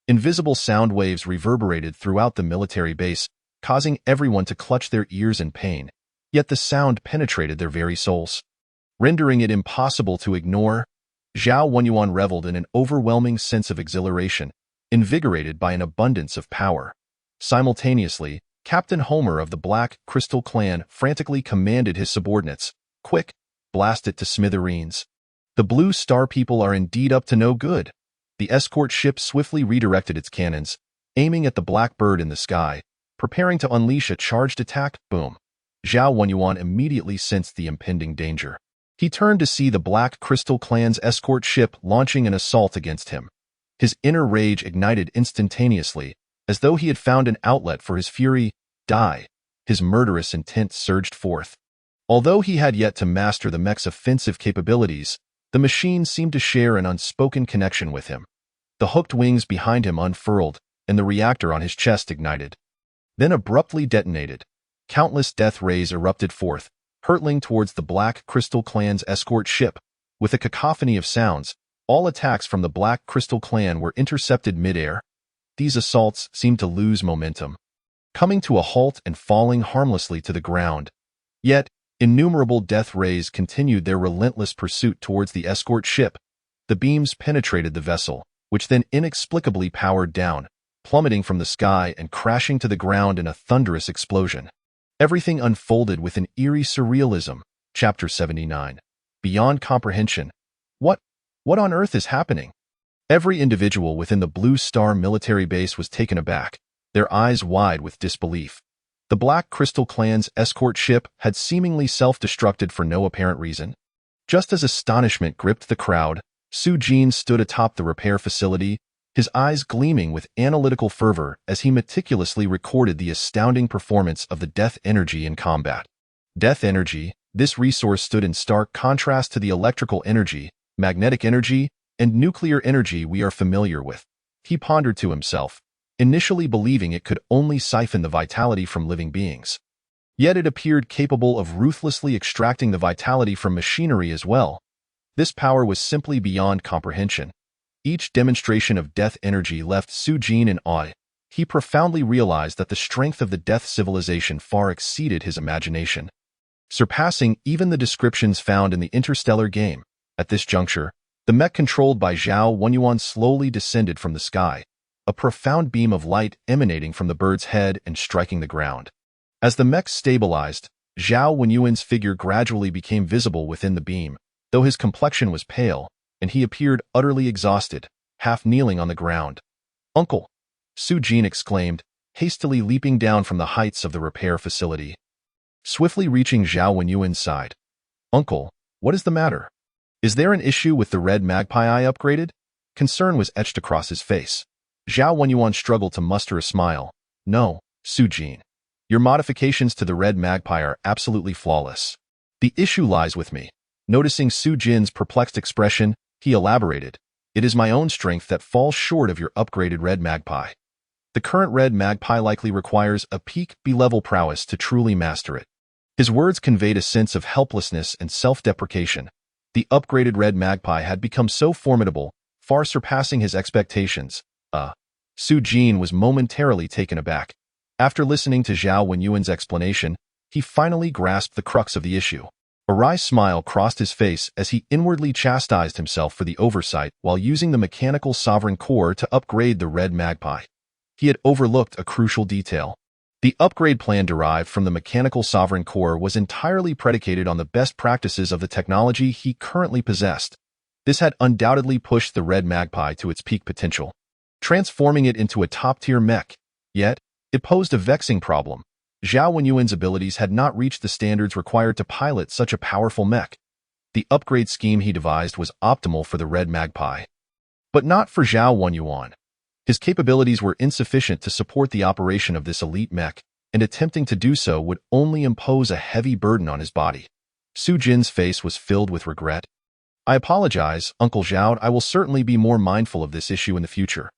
Invisible sound waves reverberated throughout the military base, causing everyone to clutch their ears in pain. Yet the sound penetrated their very souls, rendering it impossible to ignore. Zhao Wenyuan reveled in an overwhelming sense of exhilaration, invigorated by an abundance of power. Simultaneously, Captain Homer of the Black Crystal clan frantically commanded his subordinates, "Quick, blast it to smithereens. The Blue Star people are indeed up to no good." The escort ship swiftly redirected its cannons, aiming at the black bird in the sky, preparing to unleash a charged attack. Boom. Zhao Wenyuan immediately sensed the impending danger. He turned to see the Black Crystal clan's escort ship launching an assault against him. His inner rage ignited instantaneously, as though he had found an outlet for his fury. His murderous intent surged forth. Although he had yet to master the mech's offensive capabilities, the machine seemed to share an unspoken connection with him. The hooked wings behind him unfurled, and the reactor on his chest ignited, then abruptly detonated. Countless death rays erupted forth, hurtling towards the Black Crystal clan's escort ship. With a cacophony of sounds, all attacks from the Black Crystal clan were intercepted mid-air. These assaults seemed to lose momentum, coming to a halt and falling harmlessly to the ground. Yet, innumerable death rays continued their relentless pursuit towards the escort ship. The beams penetrated the vessel, which then inexplicably powered down, plummeting from the sky and crashing to the ground in a thunderous explosion. Everything unfolded with an eerie surrealism. Chapter 79. Beyond comprehension. What on earth is happening? Every individual within the Blue Star military base was taken aback, their eyes wide with disbelief. The Black Crystal clan's escort ship had seemingly self-destructed for no apparent reason. Just as astonishment gripped the crowd, Su Jin stood atop the repair facility, his eyes gleaming with analytical fervor as he meticulously recorded the astounding performance of the death energy in combat. Death energy, this resource stood in stark contrast to the electrical energy, magnetic energy, and nuclear energy we are familiar with. He pondered to himself, initially believing it could only siphon the vitality from living beings. Yet it appeared capable of ruthlessly extracting the vitality from machinery as well. This power was simply beyond comprehension. Each demonstration of death energy left Su Jin in awe. He profoundly realized that the strength of the death civilization far exceeded his imagination, surpassing even the descriptions found in the interstellar game. At this juncture, the mech controlled by Zhao Wenyuan slowly descended from the sky. a profound beam of light emanating from the bird's head and striking the ground. As the mech stabilized, Zhao Wenyuan's figure gradually became visible within the beam, though his complexion was pale, and he appeared utterly exhausted, half kneeling on the ground. "Uncle!" Su Jin exclaimed, hastily leaping down from the heights of the repair facility. Swiftly reaching Zhao Wenyuan's side. "Uncle, what is the matter? Is there an issue with the red magpie I upgraded?" Concern was etched across his face. Zhao Wenyuan struggled to muster a smile. "No, Su Jin. Your modifications to the red magpie are absolutely flawless. The issue lies with me." Noticing Su Jin's perplexed expression, he elaborated. "It is my own strength that falls short of your upgraded red magpie. The current red magpie likely requires a peak B-level prowess to truly master it." His words conveyed a sense of helplessness and self-deprecation. The upgraded red magpie had become so formidable, far surpassing his expectations. Su Jin was momentarily taken aback. After listening to Zhao Wenyuan's explanation, he finally grasped the crux of the issue. A wry smile crossed his face as he inwardly chastised himself for the oversight while using the mechanical sovereign core to upgrade the red magpie. He had overlooked a crucial detail. The upgrade plan derived from the mechanical sovereign core was entirely predicated on the best practices of the technology he currently possessed. This had undoubtedly pushed the red magpie to its peak potential, transforming it into a top-tier mech. Yet, it posed a vexing problem. Zhao Wenyuan's abilities had not reached the standards required to pilot such a powerful mech. The upgrade scheme he devised was optimal for the red magpie, but not for Zhao Wenyuan. His capabilities were insufficient to support the operation of this elite mech, and attempting to do so would only impose a heavy burden on his body. Su Jin's face was filled with regret. "I apologize, Uncle Zhao. I will certainly be more mindful of this issue in the future."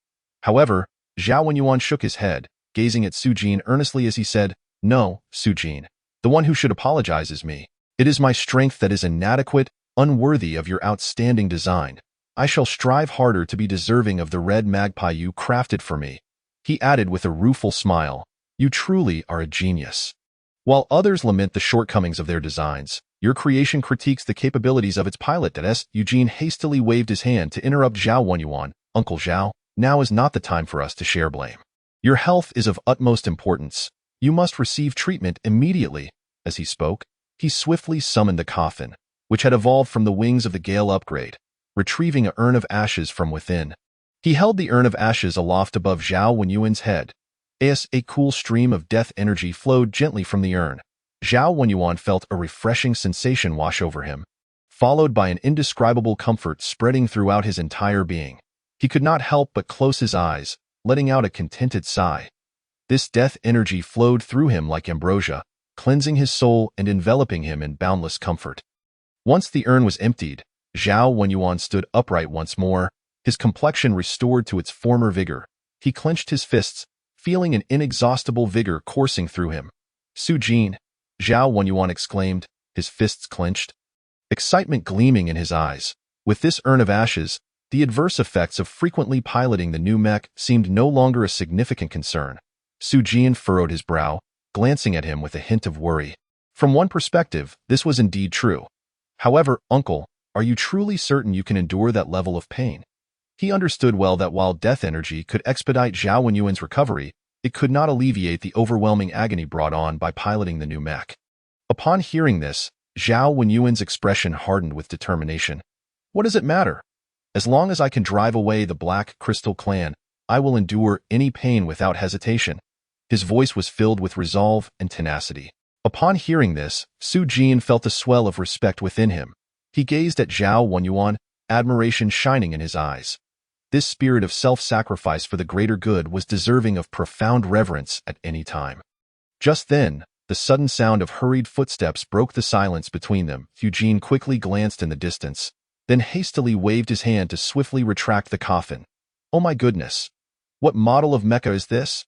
However, Zhao Wenyuan shook his head, gazing at Su Jin earnestly as he said, "No, Su Jin. The one who should apologize is me. It is my strength that is inadequate, unworthy of your outstanding design. I shall strive harder to be deserving of the red magpie you crafted for me." He added with a rueful smile, "You truly are a genius. While others lament the shortcomings of their designs, your creation critiques the capabilities of its pilot." Eugene hastily waved his hand to interrupt Zhao Wenyuan. "Uncle Zhao, now is not the time for us to share blame. Your health is of utmost importance. You must receive treatment immediately." As he spoke, he swiftly summoned the coffin, which had evolved from the wings of the Gale upgrade, retrieving an urn of ashes from within. He held the urn of ashes aloft above Zhao Wenyuan's head. As a cool stream of death energy flowed gently from the urn, Zhao Wenyuan felt a refreshing sensation wash over him, followed by an indescribable comfort spreading throughout his entire being. He could not help but close his eyes, letting out a contented sigh. This death energy flowed through him like ambrosia, cleansing his soul and enveloping him in boundless comfort. Once the urn was emptied, Zhao Wenyuan stood upright once more, his complexion restored to its former vigor. He clenched his fists, feeling an inexhaustible vigor coursing through him. "Su Jin!" Zhao Wenyuan exclaimed, his fists clenched, excitement gleaming in his eyes. With this urn of ashes, the adverse effects of frequently piloting the new mech seemed no longer a significant concern. Su Jin furrowed his brow, glancing at him with a hint of worry. From one perspective, this was indeed true. However, "Uncle, are you truly certain you can endure that level of pain?" He understood well that while death energy could expedite Zhao Wenyuan's recovery, it could not alleviate the overwhelming agony brought on by piloting the new mech. Upon hearing this, Zhao Wenyuan's expression hardened with determination. "What does it matter? As long as I can drive away the Black Crystal Clan, I will endure any pain without hesitation." His voice was filled with resolve and tenacity. Upon hearing this, Su Jin felt a swell of respect within him. He gazed at Zhao Wenyuan, admiration shining in his eyes. This spirit of self-sacrifice for the greater good was deserving of profound reverence at any time. Just then, the sudden sound of hurried footsteps broke the silence between them. Eugene quickly glanced in the distance, then hastily waved his hand to swiftly retract the coffin. "Oh my goodness! What model of mecha is this?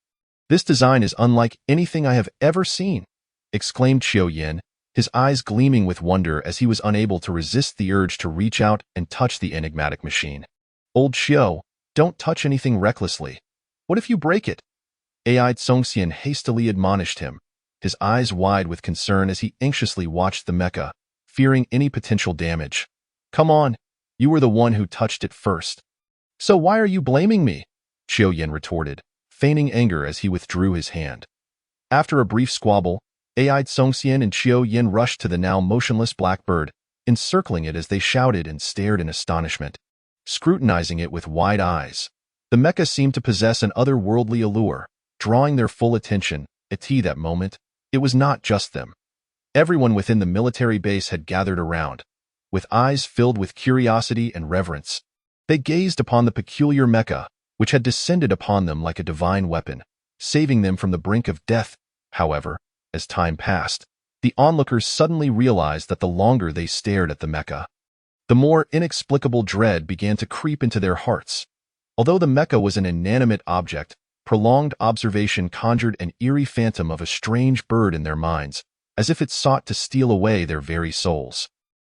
This design is unlike anything I have ever seen," exclaimed Qiu Yin, his eyes gleaming with wonder as he was unable to resist the urge to reach out and touch the enigmatic machine. "Old Qiu, don't touch anything recklessly. What if you break it?" Ai Tsongxian hastily admonished him, his eyes wide with concern as he anxiously watched the mecha, fearing any potential damage. "Come on, you were the one who touched it first. So why are you blaming me?" Xiao Yin retorted, feigning anger as he withdrew his hand. After a brief squabble, AI Songxian and Xiao Yin rushed to the now motionless blackbird, encircling it as they shouted and stared in astonishment, scrutinizing it with wide eyes. The mecha seemed to possess an otherworldly allure, drawing their full attention. At that moment, it was not just them. Everyone within the military base had gathered around, with eyes filled with curiosity and reverence. They gazed upon the peculiar mecha, which had descended upon them like a divine weapon, saving them from the brink of death. However, as time passed, the onlookers suddenly realized that the longer they stared at the mecha, the more inexplicable dread began to creep into their hearts. Although the mecha was an inanimate object, prolonged observation conjured an eerie phantom of a strange bird in their minds, as if it sought to steal away their very souls.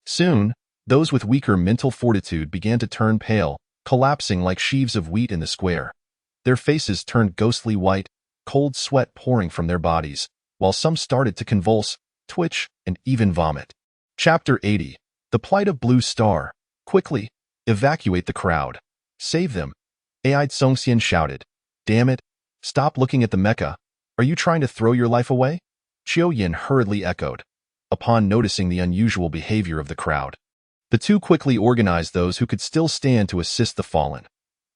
Soon, those with weaker mental fortitude began to turn pale, collapsing like sheaves of wheat in the square. Their faces turned ghostly white, cold sweat pouring from their bodies, while some started to convulse, twitch, and even vomit. Chapter 80. The Plight of Blue Star. Quickly, evacuate the crowd. Save them. AI Songxian shouted. Damn it. Stop looking at the mecha. Are you trying to throw your life away? Xiao Yin hurriedly echoed, upon noticing the unusual behavior of the crowd. The two quickly organized those who could still stand to assist the fallen.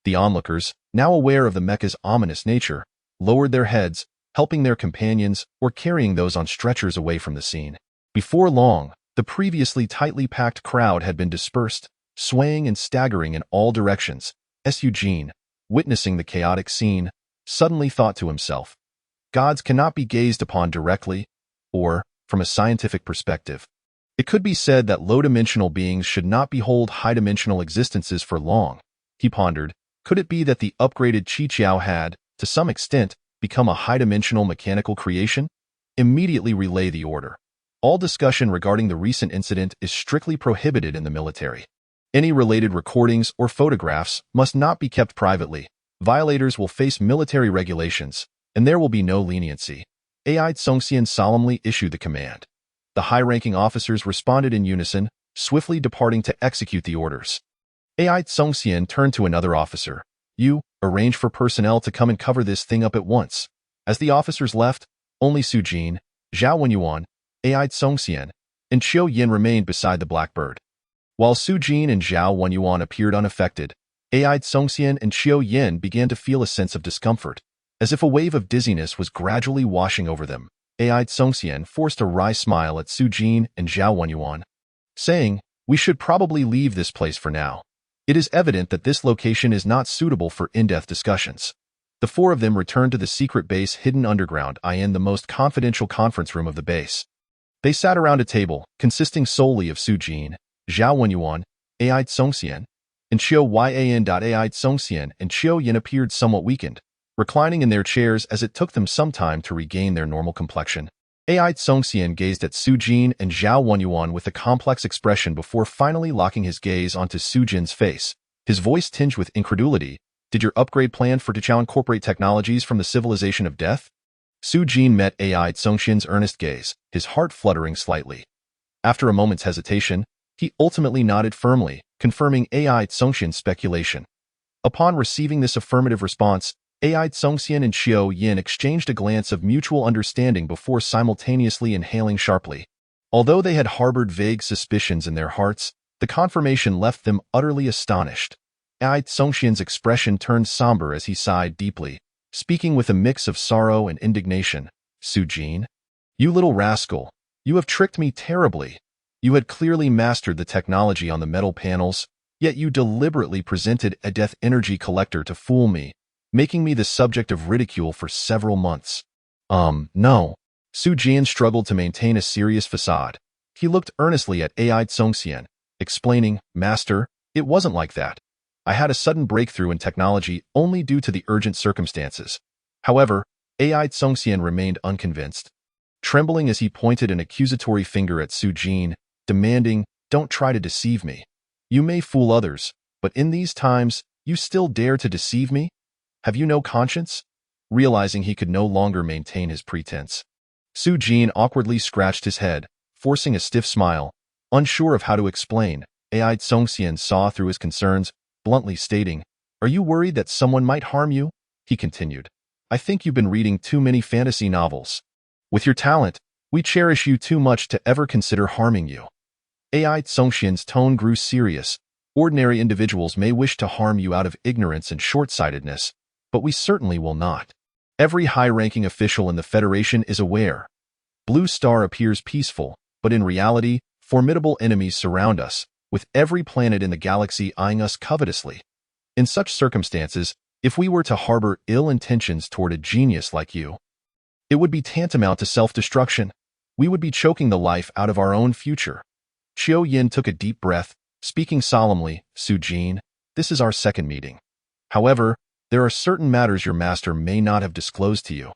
The onlookers, now aware of the mecha's ominous nature, lowered their heads, helping their companions or carrying those on stretchers away from the scene. Before long, the previously tightly packed crowd had been dispersed, swaying and staggering in all directions. Eugene, witnessing the chaotic scene, suddenly thought to himself, gods cannot be gazed upon directly, or, from a scientific perspective. It could be said that low-dimensional beings should not behold high-dimensional existences for long. He pondered, could it be that the upgraded Qiqiao had, to some extent, become a high-dimensional mechanical creation? Immediately relay the order. All discussion regarding the recent incident is strictly prohibited in the military. Any related recordings or photographs must not be kept privately. Violators will face military regulations, and there will be no leniency. AI Songxian solemnly issued the command. The high-ranking officers responded in unison, swiftly departing to execute the orders. AI Songxian turned to another officer. You, arrange for personnel to come and cover this thing up at once. As the officers left, only Su Jin, Zhao Wenyuan, AI Songxian, and Xiao Yin remained beside the blackbird. While Su Jin and Zhao Wenyuan appeared unaffected, AI Songxian and Xiao Yin began to feel a sense of discomfort, as if a wave of dizziness was gradually washing over them. AI Songxian forced a wry smile at Su Jin and Zhao Wenyuan, saying, we should probably leave this place for now. It is evident that this location is not suitable for in-depth discussions. The four of them returned to the secret base hidden underground in the most confidential conference room of the base. They sat around a table, consisting solely of Su Jin, Zhao Wenyuan, AI Songxian, and Xiao Yan. AI Songxian and Xiao Yin appeared somewhat weakened, reclining in their chairs as it took them some time to regain their normal complexion. AI Songxian gazed at Su Jin and Zhao Wenyuan with a complex expression before finally locking his gaze onto Su Jin's face, his voice tinged with incredulity. Did your upgrade plan for Tichao incorporate technologies from the civilization of death? Su Jin met AI Songxian's earnest gaze, his heart fluttering slightly. After a moment's hesitation, he ultimately nodded firmly, confirming AI Songxian's speculation. Upon receiving this affirmative response, AI Songxian and Xiao Yin exchanged a glance of mutual understanding before simultaneously inhaling sharply. Although they had harbored vague suspicions in their hearts, the confirmation left them utterly astonished. AI Songxian's expression turned somber as he sighed deeply, speaking with a mix of sorrow and indignation. Su Jin, you little rascal, you have tricked me terribly. You had clearly mastered the technology on the metal panels, yet you deliberately presented a death energy collector to fool me, making me the subject of ridicule for several months. No. Su Jin struggled to maintain a serious facade. He looked earnestly at AI Songxian, explaining, Master, it wasn't like that. I had a sudden breakthrough in technology only due to the urgent circumstances. However, AI Songxian remained unconvinced, trembling as he pointed an accusatory finger at Su Jin, demanding, don't try to deceive me. You may fool others, but in these times, you still dare to deceive me? Have you no conscience? Realizing he could no longer maintain his pretense, Su Jin awkwardly scratched his head, forcing a stiff smile, unsure of how to explain. AI Songxian saw through his concerns, bluntly stating, Are you worried that someone might harm you? He continued. I think you've been reading too many fantasy novels. With your talent, we cherish you too much to ever consider harming you. AI Tsongxian's tone grew serious. Ordinary individuals may wish to harm you out of ignorance and short-sightedness, but we certainly will not. Every high-ranking official in the Federation is aware. Blue Star appears peaceful, but in reality, formidable enemies surround us, with every planet in the galaxy eyeing us covetously. In such circumstances, if we were to harbor ill intentions toward a genius like you, it would be tantamount to self-destruction. We would be choking the life out of our own future. Qiu Yin took a deep breath, speaking solemnly. Su Jin, this is our second meeting. However, there are certain matters your master may not have disclosed to you.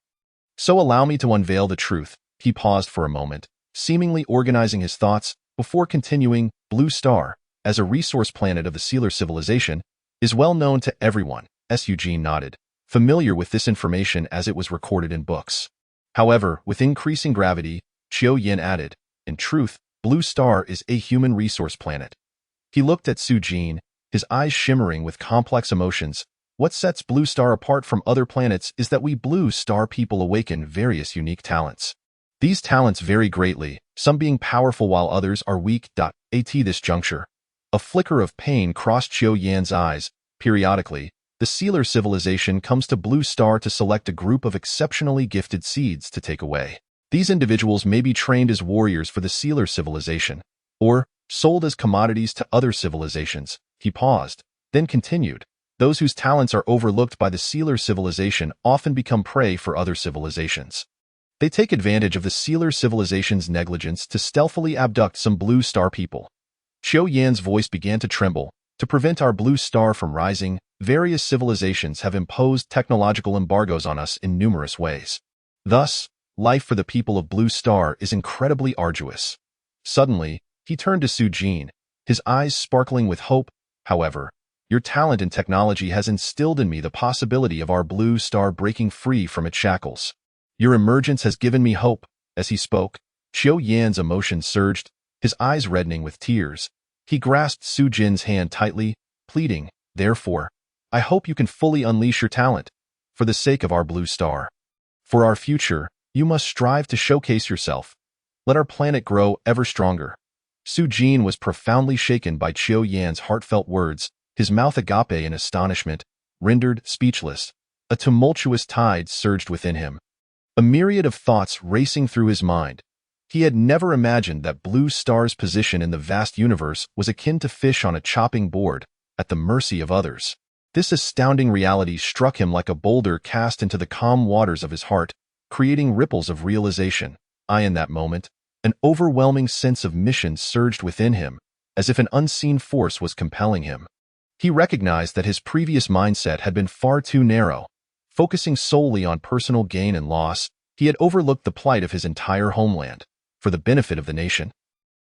So allow me to unveil the truth. He paused for a moment, seemingly organizing his thoughts, before continuing. Blue Star, as a resource planet of the Sealer civilization, is well known to everyone. Eugene nodded, familiar with this information as it was recorded in books. However, with increasing gravity, Qiu Yin added, in truth, Blue Star is a human resource planet. He looked at Su Jin, his eyes shimmering with complex emotions. What sets Blue Star apart from other planets is that we Blue Star people awaken various unique talents. These talents vary greatly, some being powerful while others are weak. At this juncture, a flicker of pain crossed Qiu Yan's eyes. Periodically, the Sealer civilization comes to Blue Star to select a group of exceptionally gifted seeds to take away. These individuals may be trained as warriors for the Sealer civilization, or sold as commodities to other civilizations. He paused, then continued. Those whose talents are overlooked by the Sealer civilization often become prey for other civilizations. They take advantage of the Sealer civilization's negligence to stealthily abduct some Blue Star people. Qiu Yan's voice began to tremble. To prevent our Blue Star from rising, various civilizations have imposed technological embargoes on us in numerous ways. Thus, life for the people of Blue Star is incredibly arduous. Suddenly, he turned to Su Jin, his eyes sparkling with hope. However, your talent and technology has instilled in me the possibility of our Blue Star breaking free from its shackles. Your emergence has given me hope. As he spoke, Qiu Yan's emotions surged, his eyes reddening with tears. He grasped Su Jin's hand tightly, pleading, therefore, I hope you can fully unleash your talent. For the sake of our Blue Star. For our future, you must strive to showcase yourself. Let our planet grow ever stronger. Su Jin was profoundly shaken by Qiu Yan's heartfelt words, his mouth agape in astonishment, rendered speechless. A tumultuous tide surged within him. A myriad of thoughts racing through his mind. He had never imagined that Blue Star's position in the vast universe was akin to fish on a chopping board, at the mercy of others. This astounding reality struck him like a boulder cast into the calm waters of his heart, creating ripples of realization. In that moment, an overwhelming sense of mission surged within him, as if an unseen force was compelling him. He recognized that his previous mindset had been far too narrow. Focusing solely on personal gain and loss, he had overlooked the plight of his entire homeland. For the benefit of the nation,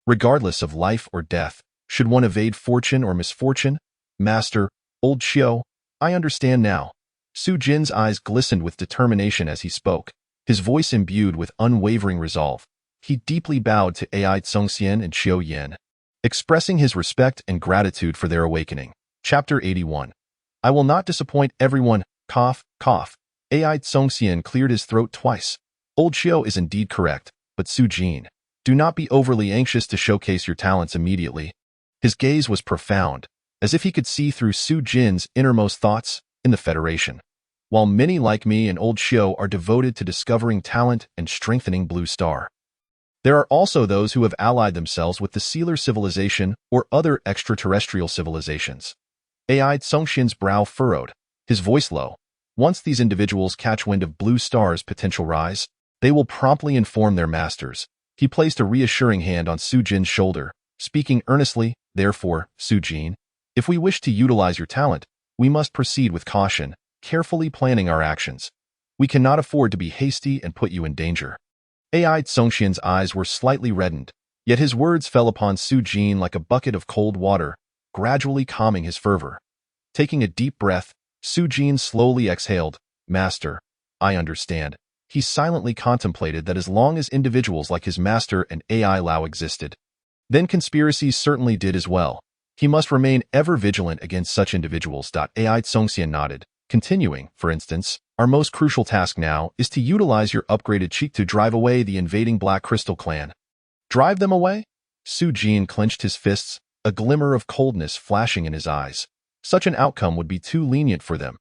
regardless of life or death, should one evade fortune or misfortune? Master, old Qiu, I understand now. Su Jin's eyes glistened with determination as he spoke, his voice imbued with unwavering resolve. He deeply bowed to AI Tsongxian and Qiu Yin, expressing his respect and gratitude for their awakening. Chapter 81. I will not disappoint everyone. Cough, cough. AI Tsongxian cleared his throat twice. Old Qiu is indeed correct. But Su Jin, do not be overly anxious to showcase your talents immediately. His gaze was profound, as if he could see through Su Jin's innermost thoughts. In the Federation, while many like me and old Qiu are devoted to discovering talent and strengthening Blue Star, there are also those who have allied themselves with the Sealer civilization or other extraterrestrial civilizations. AI Tsongxian's brow furrowed, his voice low. Once these individuals catch wind of Blue Star's potential rise, they will promptly inform their masters. He placed a reassuring hand on Su Jin's shoulder, speaking earnestly. Therefore, Su Jin, if we wish to utilize your talent, we must proceed with caution, carefully planning our actions. We cannot afford to be hasty and put you in danger. AI Tsongxian's eyes were slightly reddened, yet his words fell upon Su Jin like a bucket of cold water, gradually calming his fervor. Taking a deep breath, Su Jin slowly exhaled. Master, I understand. He silently contemplated that as long as individuals like his master and AI Lao existed, then conspiracies certainly did as well. He must remain ever vigilant against such individuals. AI Tsongxian nodded, continuing, for instance, our most crucial task now is to utilize your upgraded cheek to drive away the invading Black Crystal clan. Drive them away? Su Jin clenched his fists, a glimmer of coldness flashing in his eyes. Such an outcome would be too lenient for them.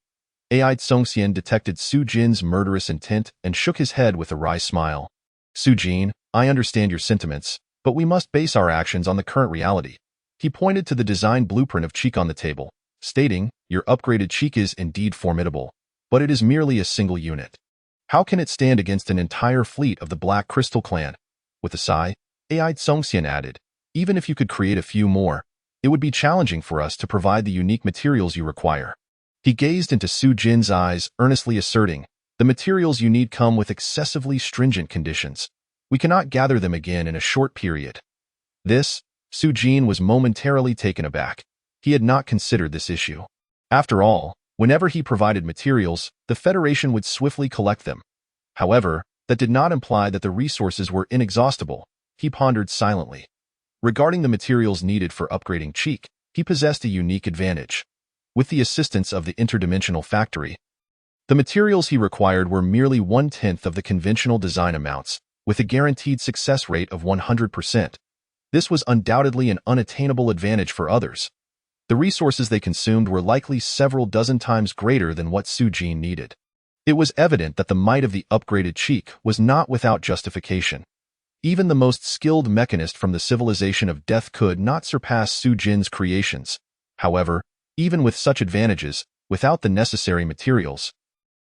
AI Tsongxian detected Su Jin's murderous intent and shook his head with a wry smile. Su Jin, I understand your sentiments, but we must base our actions on the current reality. He pointed to the design blueprint of cheek on the table, stating, your upgraded cheek is indeed formidable, but it is merely a single unit. How can it stand against an entire fleet of the Black Crystal clan? With a sigh, AI Tsongxian added, even if you could create a few more, it would be challenging for us to provide the unique materials you require. He gazed into Su Jin's eyes, earnestly asserting, the materials you need come with excessively stringent conditions. We cannot gather them again in a short period. Su Jin was momentarily taken aback. He had not considered this issue. After all, whenever he provided materials, the Federation would swiftly collect them. However, that did not imply that the resources were inexhaustible. He pondered silently. Regarding the materials needed for upgrading Cheek, he possessed a unique advantage. With the assistance of the interdimensional factory, the materials he required were merely 1/10 of the conventional design amounts, with a guaranteed success rate of 100%. This was undoubtedly an unattainable advantage for others. The resources they consumed were likely several dozen times greater than what Su Jin needed. It was evident that the might of the upgraded Cheek was not without justification. Even the most skilled mechanist from the civilization of death could not surpass Su Jin's creations. However, even with such advantages, without the necessary materials,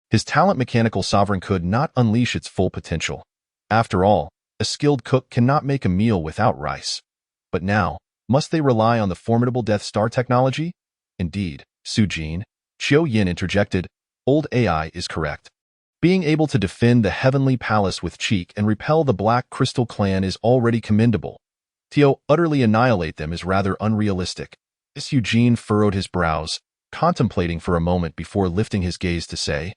his talent mechanical sovereign could not unleash its full potential. After all, a skilled cook cannot make a meal without rice. But now, must they rely on the formidable Death Star technology? Indeed, Su Jin, Qiu Yin interjected, old AI is correct. Being able to defend the Heavenly Palace with Cheek and repel the Black Crystal clan is already commendable. To utterly annihilate them is rather unrealistic. Su Jin furrowed his brows, contemplating for a moment before lifting his gaze to say,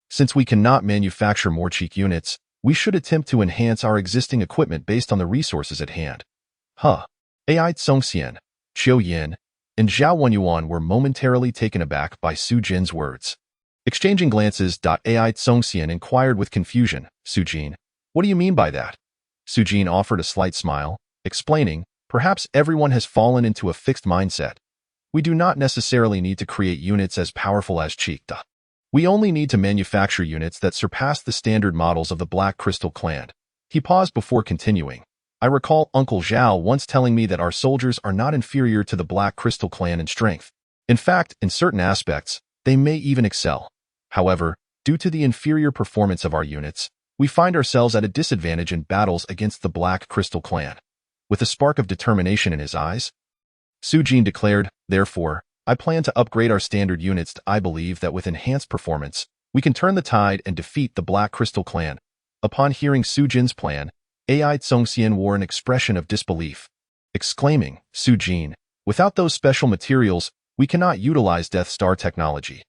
since we cannot manufacture more Cheek units, we should attempt to enhance our existing equipment based on the resources at hand. AI Tsongxian, Qiu Yin, and Zhao Wenyuan were momentarily taken aback by Su Jin's words. Exchanging glances, AI Tsongxian inquired with confusion, Su Jin, what do you mean by that? Su Jin offered a slight smile, explaining, perhaps everyone has fallen into a fixed mindset. We do not necessarily need to create units as powerful as Cheek. We only need to manufacture units that surpass the standard models of the Black Crystal clan. He paused before continuing. I recall Uncle Zhao once telling me that our soldiers are not inferior to the Black Crystal clan in strength. In fact, in certain aspects, they may even excel. However, due to the inferior performance of our units, we find ourselves at a disadvantage in battles against the Black Crystal clan. With a spark of determination in his eyes, Su Jin declared, therefore, I plan to upgrade our standard units. I believe that with enhanced performance, we can turn the tide and defeat the Black Crystal clan. Upon hearing Su Jin's plan, AI Tsongxian wore an expression of disbelief, exclaiming, Su Jin, without those special materials, we cannot utilize Death Star technology.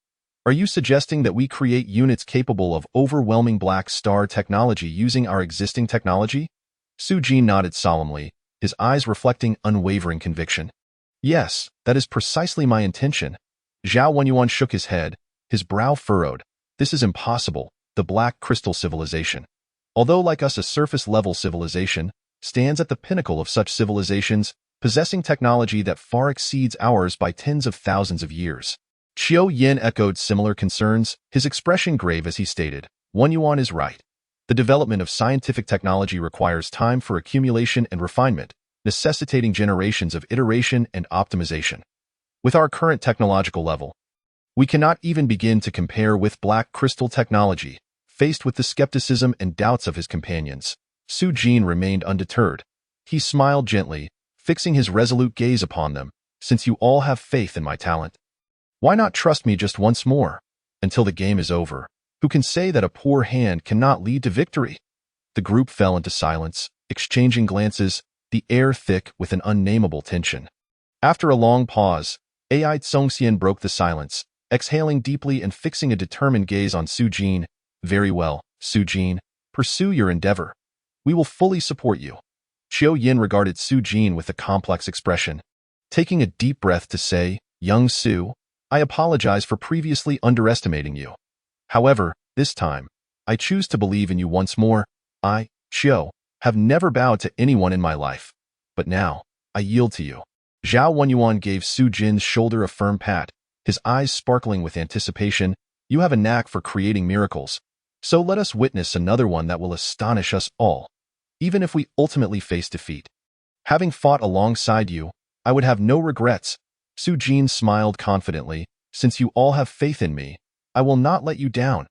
Are you suggesting that we create units capable of overwhelming Black Star technology using our existing technology? Su Jin nodded solemnly, his eyes reflecting unwavering conviction. Yes, that is precisely my intention. Zhao Wenyuan shook his head, his brow furrowed. This is impossible, the Black Crystal civilization. Although like us a surface-level civilization, stands at the pinnacle of such civilizations, possessing technology that far exceeds ours by tens of thousands of years. Qiu Yin echoed similar concerns, his expression grave as he stated, Wenyuan is right. The development of scientific technology requires time for accumulation and refinement, necessitating generations of iteration and optimization. With our current technological level, we cannot even begin to compare with Black Crystal technology. Faced with the skepticism and doubts of his companions, Su Jin remained undeterred. He smiled gently, fixing his resolute gaze upon them, since you all have faith in my talent. Why not trust me just once more, until the game is over? Who can say that a poor hand cannot lead to victory? The group fell into silence, exchanging glances, the air thick with an unnameable tension. After a long pause, AI Tsongxian broke the silence, exhaling deeply and fixing a determined gaze on Su Jin. Very well, Su Jin, pursue your endeavor. We will fully support you. Qiu Yin regarded Su Jin with a complex expression. taking a deep breath to say, "Young Su, I apologize for previously underestimating you. However, this time, I choose to believe in you once more. I, Qiu, have never bowed to anyone in my life. But now, I yield to you." Zhao Wenyuan gave Su Jin's shoulder a firm pat, his eyes sparkling with anticipation. "You have a knack for creating miracles. So let us witness another one that will astonish us all, even if we ultimately face defeat. Having fought alongside you, I would have no regrets." Su Jin smiled confidently. "Since you all have faith in me, I will not let you down."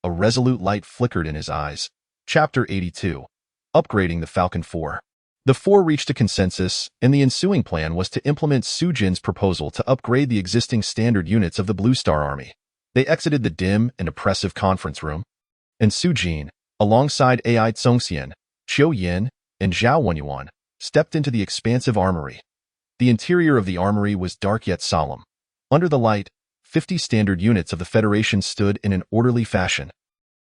A resolute light flickered in his eyes. Chapter 82. Upgrading the Falcon 4. The four reached a consensus, and the ensuing plan was to implement Su Jin's proposal to upgrade the existing standard units of the Blue Star Army. They exited the dim and oppressive conference room, and Su Jin, alongside Ai Tsongxian, Qiu Yin, and Zhao Wenyuan, stepped into the expansive armory. The interior of the armory was dark yet solemn. Under the light, 50 standard units of the Federation stood in an orderly fashion,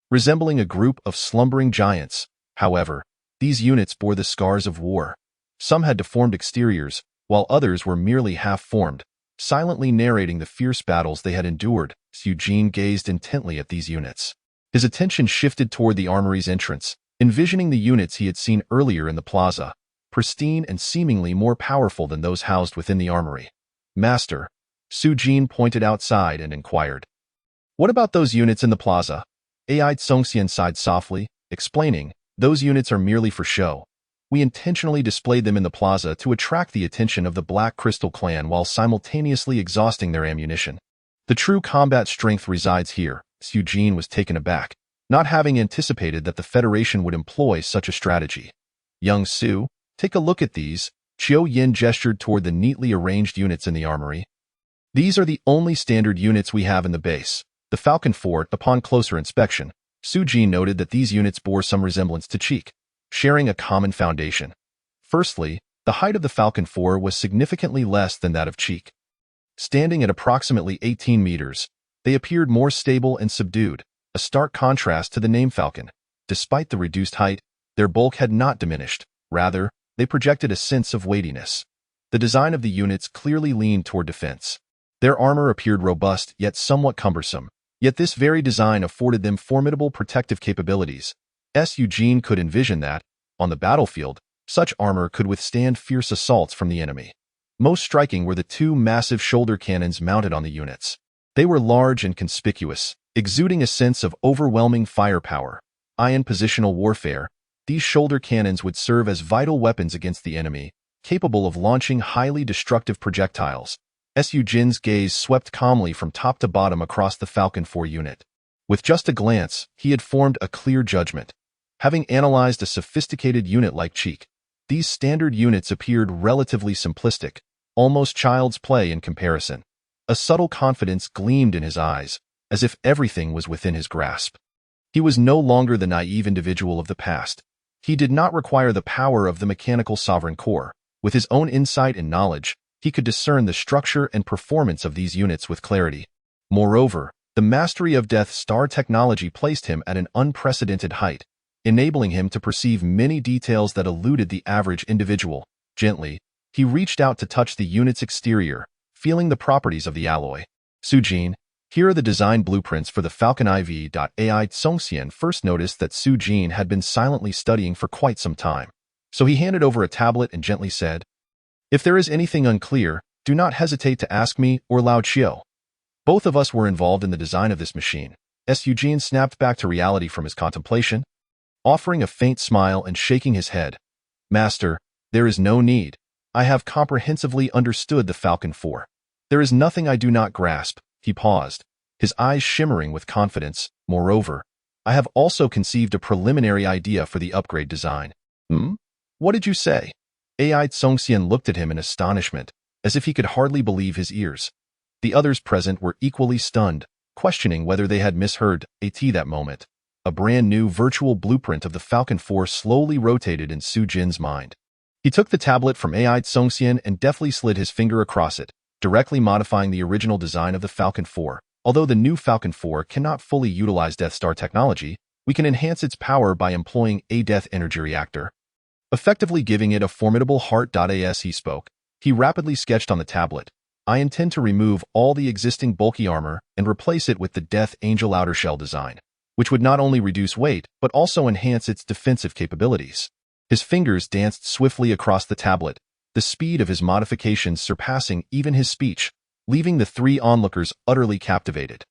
resembling a group of slumbering giants. However, these units bore the scars of war. Some had deformed exteriors, while others were merely half-formed, silently narrating the fierce battles they had endured. Su Jin gazed intently at these units. His attention shifted toward the armory's entrance, envisioning the units he had seen earlier in the plaza, pristine and seemingly more powerful than those housed within the armory. "Master," Su Jin pointed outside and inquired, "what about those units in the plaza?" Ai Tsongxian sighed softly, explaining, "Those units are merely for show. We intentionally displayed them in the plaza to attract the attention of the Black Crystal clan while simultaneously exhausting their ammunition. The true combat strength resides here." Su Jin was taken aback, not having anticipated that the Federation would employ such a strategy. "Young Su, take a look at these." Qiu Yin gestured toward the neatly arranged units in the armory. "These are the only standard units we have in the base. The Falcon 4, upon closer inspection, Su Jin noted that these units bore some resemblance to Cheek, sharing a common foundation. Firstly, the height of the Falcon 4 was significantly less than that of Cheek. Standing at approximately 18 meters, they appeared more stable and subdued, a stark contrast to the name Falcon. Despite the reduced height, their bulk had not diminished. Rather, they projected a sense of weightiness. The design of the units clearly leaned toward defense. Their armor appeared robust yet somewhat cumbersome, yet this very design afforded them formidable protective capabilities. Su Jin could envision that, on the battlefield, such armor could withstand fierce assaults from the enemy. Most striking were the two massive shoulder cannons mounted on the units. They were large and conspicuous, exuding a sense of overwhelming firepower. In positional warfare, these shoulder cannons would serve as vital weapons against the enemy, capable of launching highly destructive projectiles. Su Jin's gaze swept calmly from top to bottom across the Falcon 4 unit. With just a glance, he had formed a clear judgment. Having analyzed a sophisticated unit like Cheek, these standard units appeared relatively simplistic, almost child's play in comparison. A subtle confidence gleamed in his eyes, as if everything was within his grasp. He was no longer the naive individual of the past. He did not require the power of the mechanical sovereign core. With his own insight and knowledge, he could discern the structure and performance of these units with clarity. Moreover, the mastery of Death Star technology placed him at an unprecedented height, enabling him to perceive many details that eluded the average individual. Gently, he reached out to touch the unit's exterior, feeling the properties of the alloy. "Su Jin, here are the design blueprints for the Falcon IV." Ai Tsongxian first noticed that Su Jin had been silently studying for quite some time, so he handed over a tablet and gently said, "If there is anything unclear, do not hesitate to ask me or Lao Qiu. Both of us were involved in the design of this machine." Su Jin snapped back to reality from his contemplation, offering a faint smile and shaking his head. "Master, there is no need. I have comprehensively understood the Falcon 4. There is nothing I do not grasp." He paused, his eyes shimmering with confidence. "Moreover, I have also conceived a preliminary idea for the upgrade design." "Hmm? What did you say?" Ai Tsongxian looked at him in astonishment, as if he could hardly believe his ears. The others present were equally stunned, questioning whether they had misheard. That moment, a brand new virtual blueprint of the Falcon 4 slowly rotated in Su Jin's mind. He took the tablet from Ai Tsongxian and deftly slid his finger across it, directly modifying the original design of the Falcon 4. Although the new Falcon 4 cannot fully utilize Death Star technology, we can enhance its power by employing a Death Energy Reactor, effectively giving it a formidable heart. As he spoke, He rapidly sketched on the tablet. I intend to remove all the existing bulky armor and replace it with the Death Angel outer shell design, which would not only reduce weight, but also enhance its defensive capabilities. His fingers danced swiftly across the tablet, the speed of his modifications surpassing even his speech, leaving the three onlookers utterly captivated.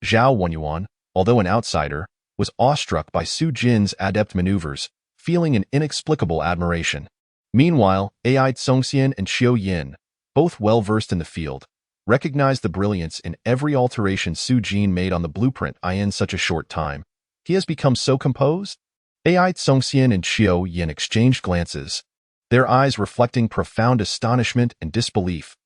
Zhao Wenyuan, although an outsider, was awestruck by Su Jin's adept maneuvers, feeling an inexplicable admiration. Meanwhile, Ai Tsongxian and Xiao Yin, both well-versed in the field, recognized the brilliance in every alteration Su Jin made on the blueprint in such a short time. He has become so composed? Ai Tsongxian and Xiao Yin exchanged glances, their eyes reflecting profound astonishment and disbelief.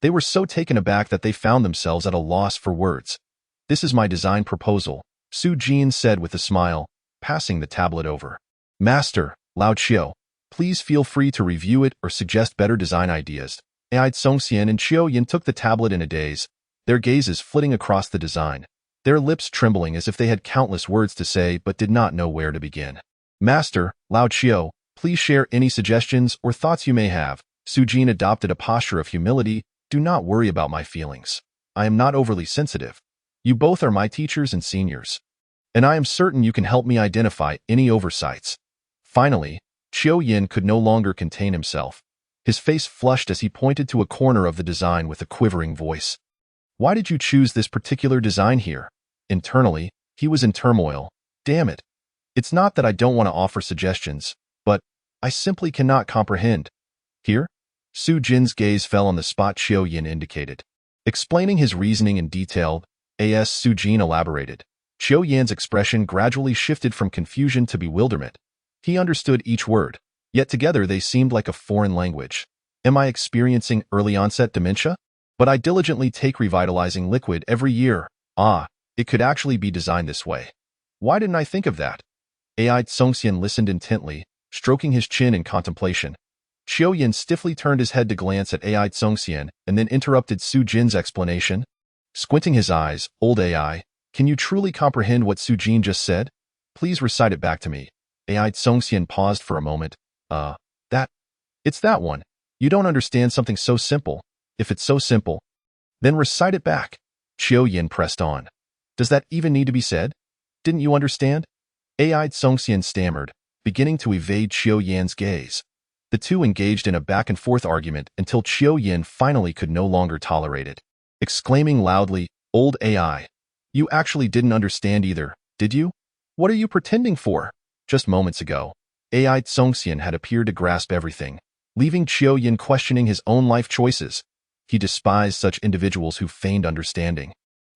They were so taken aback that they found themselves at a loss for words. "This is my design proposal," Su Jin said with a smile, passing the tablet over. "Master, Lao Qiao, please feel free to review it or suggest better design ideas." Ai Tsongxian and Xiao Yin took the tablet in a daze, their gazes flitting across the design, their lips trembling as if they had countless words to say but did not know where to begin. "Master, Lao Qiao, please share any suggestions or thoughts you may have." Su Jin adopted a posture of humility. "Do not worry about my feelings. I am not overly sensitive. You both are my teachers and seniors, and I am certain you can help me identify any oversights." Finally, Xiao Yin could no longer contain himself. His face flushed as he pointed to a corner of the design with a quivering voice. "Why did you choose this particular design here?" Internally, he was in turmoil. "Damn it. It's not that I don't want to offer suggestions, but I simply cannot comprehend." "Here?" Su Jin's gaze fell on the spot Xiao Yin indicated. Explaining his reasoning in detail, Su Jin elaborated. Xiao Yan's expression gradually shifted from confusion to bewilderment. He understood each word, yet together they seemed like a foreign language. "Am I experiencing early onset dementia? But I diligently take revitalizing liquid every year. It could actually be designed this way. Why didn't I think of that?" Ai Tsongxian listened intently, stroking his chin in contemplation. Xiao Yin stiffly turned his head to glance at Ai Tsongxian and then interrupted Su Jin's explanation. Squinting his eyes, "Old Ai, can you truly comprehend what Su Jin just said? Please recite it back to me." Ai Tsongxian paused for a moment. It's that one. You don't understand something so simple. If it's so simple, then recite it back." Xiao Yin pressed on. "Does that even need to be said? Didn't you understand?" Ai Tsongxian stammered, beginning to evade Xiao Yan's gaze. The two engaged in a back-and-forth argument until Xiao Yin finally could no longer tolerate it. Exclaiming loudly, "Old Ai, you actually didn't understand either, did you? What are you pretending for?" Just moments ago, Ai Tsongxian had appeared to grasp everything, leaving Xiao Yin questioning his own life choices. He despised such individuals who feigned understanding.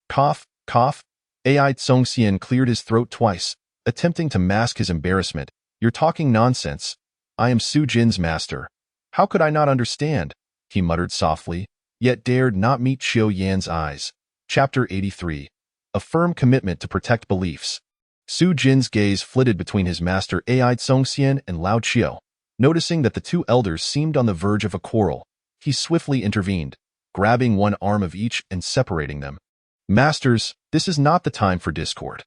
Cough, cough. Ai Tsongxian cleared his throat twice, attempting to mask his embarrassment. "You're talking nonsense. I am Su Jin's master. How could I not understand?" he muttered softly, yet dared not meet Xiao Yan's eyes. Chapter 83. A firm commitment to protect beliefs. Su Jin's gaze flitted between his master Ai Tsongxian and Lao Qiao. Noticing that the two elders seemed on the verge of a quarrel, he swiftly intervened, grabbing one arm of each and separating them. "Masters, this is not the time for discord.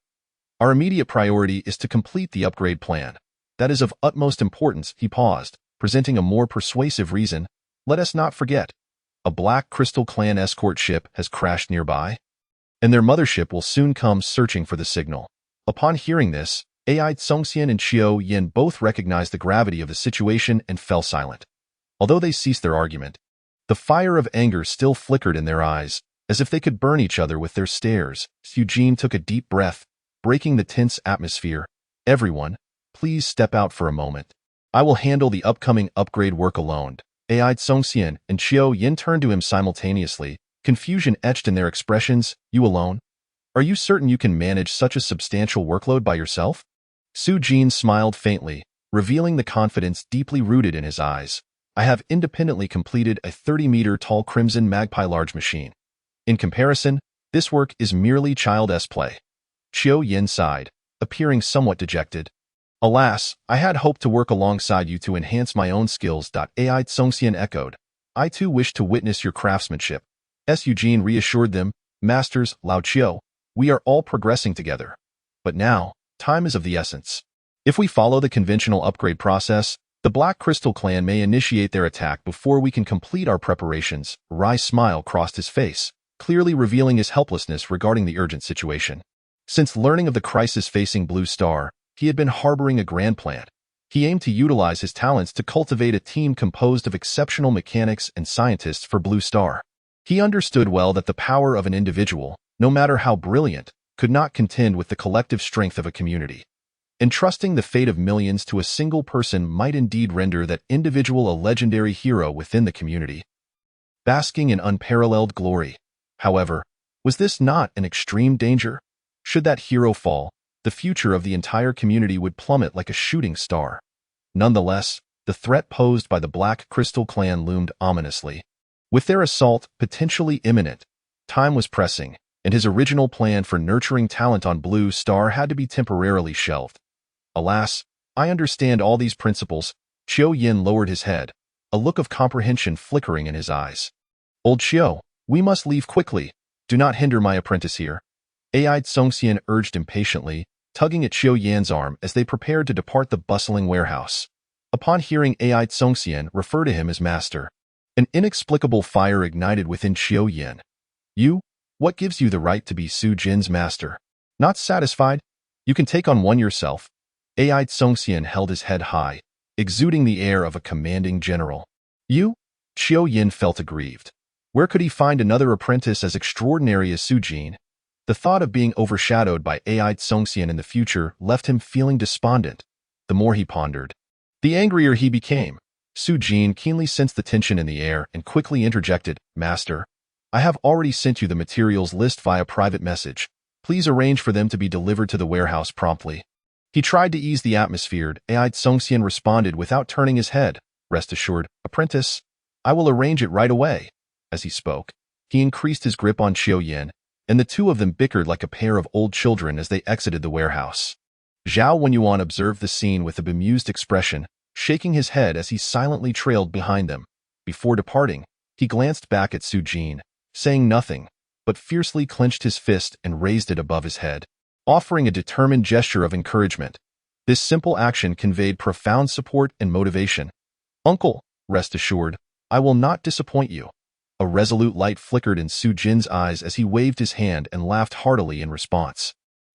Our immediate priority is to complete the upgrade plan. That is of utmost importance." He paused, presenting a more persuasive reason. "Let us not forget, a Black Crystal Clan escort ship has crashed nearby, and their mothership will soon come searching for the signal." Upon hearing this, Ai Tsongxian and Xiao Yin both recognized the gravity of the situation and fell silent. Although they ceased their argument, the fire of anger still flickered in their eyes, as if they could burn each other with their stares. Su Jin took a deep breath, breaking the tense atmosphere. "Everyone, please step out for a moment. I will handle the upcoming upgrade work alone." Ai Tsongxian and Xiao Yin turned to him simultaneously, confusion etched in their expressions. "You alone? Are you certain you can manage such a substantial workload by yourself?" Su Jin smiled faintly, revealing the confidence deeply rooted in his eyes. "I have independently completed a 30-meter-tall Crimson Magpie large machine. In comparison, this work is merely child's play." Xiao Yin sighed, appearing somewhat dejected. "Alas, I had hoped to work alongside you to enhance my own skills." Ai Tsongxian echoed. "I too wish to witness your craftsmanship." Su Jin reassured them. "Masters, Lao Qiao, we are all progressing together. But now, time is of the essence. If we follow the conventional upgrade process, The Black Crystal Clan may initiate their attack before we can complete our preparations. Wry's smile crossed his face, clearly revealing his helplessness regarding the urgent situation. Since learning of the crisis facing Blue Star, he had been harboring a grand plan. He aimed to utilize his talents to cultivate a team composed of exceptional mechanics and scientists for Blue Star. He understood well that the power of an individual, no matter how brilliant, could not contend with the collective strength of a community. Entrusting the fate of millions to a single person might indeed render that individual a legendary hero within the community, basking in unparalleled glory. However, was this not an extreme danger? Should that hero fall, the future of the entire community would plummet like a shooting star. Nonetheless, the threat posed by the Black Crystal Clan loomed ominously. With their assault potentially imminent, time was pressing, and his original plan for nurturing talent on Blue Star had to be temporarily shelved. Alas, I understand all these principles. Qiu Yin lowered his head, a look of comprehension flickering in his eyes. Old Qiu, we must leave quickly. Do not hinder my apprentice here. Ai Songxian urged impatiently, tugging at Qiu Yan's arm as they prepared to depart the bustling warehouse. Upon hearing Ai Songxian refer to him as master, an inexplicable fire ignited within Qiu Yan. You? What gives you the right to be Su Jin's master? Not satisfied? You can take on one yourself. Ai Songxian held his head high, exuding the air of a commanding general. You? Qiu Yin felt aggrieved. Where could he find another apprentice as extraordinary as Su Jin? The thought of being overshadowed by Ai Songxian in the future left him feeling despondent. The more he pondered, the angrier he became. Su Jin keenly sensed the tension in the air and quickly interjected, Master, I have already sent you the materials list via private message. Please arrange for them to be delivered to the warehouse promptly. He tried to ease the atmosphere. Ai Songxian responded without turning his head. Rest assured, apprentice, I will arrange it right away. As he spoke, he increased his grip on Qiu Yin, and the two of them bickered like a pair of old children as they exited the warehouse. Zhao Wenyuan observed the scene with a bemused expression, shaking his head as he silently trailed behind them. Before departing, he glanced back at Su Jin, saying nothing, but fiercely clenched his fist and raised it above his head, offering a determined gesture of encouragement. This simple action conveyed profound support and motivation. Uncle, rest assured, I will not disappoint you. A resolute light flickered in Su Jin's eyes as he waved his hand and laughed heartily in response.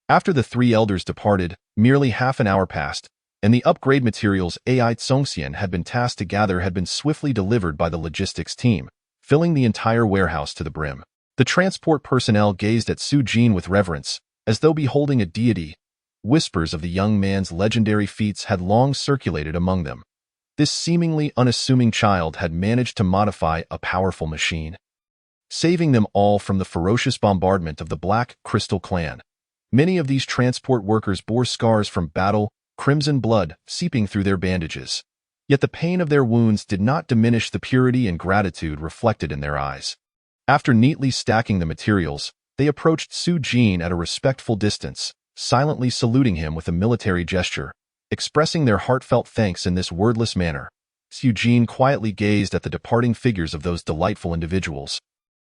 After the three elders departed, merely half an hour passed, and the upgrade materials Ai Songxian had been tasked to gather had been swiftly delivered by the logistics team, filling the entire warehouse to the brim. The transport personnel gazed at Su Jin with reverence, as though beholding a deity. Whispers of the young man's legendary feats had long circulated among them. This seemingly unassuming child had managed to modify a powerful machine, saving them all from the ferocious bombardment of the Black Crystal Clan. Many of these transport workers bore scars from battle, crimson blood seeping through their bandages. Yet the pain of their wounds did not diminish the purity and gratitude reflected in their eyes. After neatly stacking the materials, they approached Su Jin at a respectful distance, silently saluting him with a military gesture, expressing their heartfelt thanks in this wordless manner. Su Jin quietly gazed at the departing figures of those delightful individuals.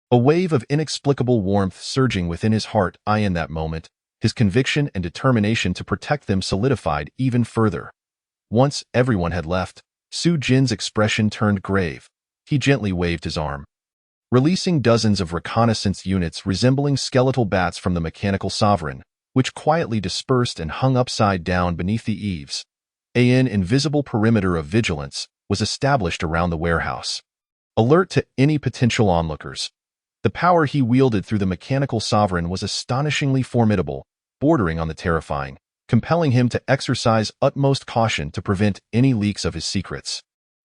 A wave of inexplicable warmth surging within his heart. In that moment, his conviction and determination to protect them solidified even further. Once everyone had left, Su Jin's expression turned grave. He gently waved his arm, releasing dozens of reconnaissance units resembling skeletal bats from the mechanical sovereign, which quietly dispersed and hung upside down beneath the eaves. An invisible perimeter of vigilance was established around the warehouse, alert to any potential onlookers. The power he wielded through the mechanical sovereign was astonishingly formidable, bordering on the terrifying, compelling him to exercise utmost caution to prevent any leaks of his secrets.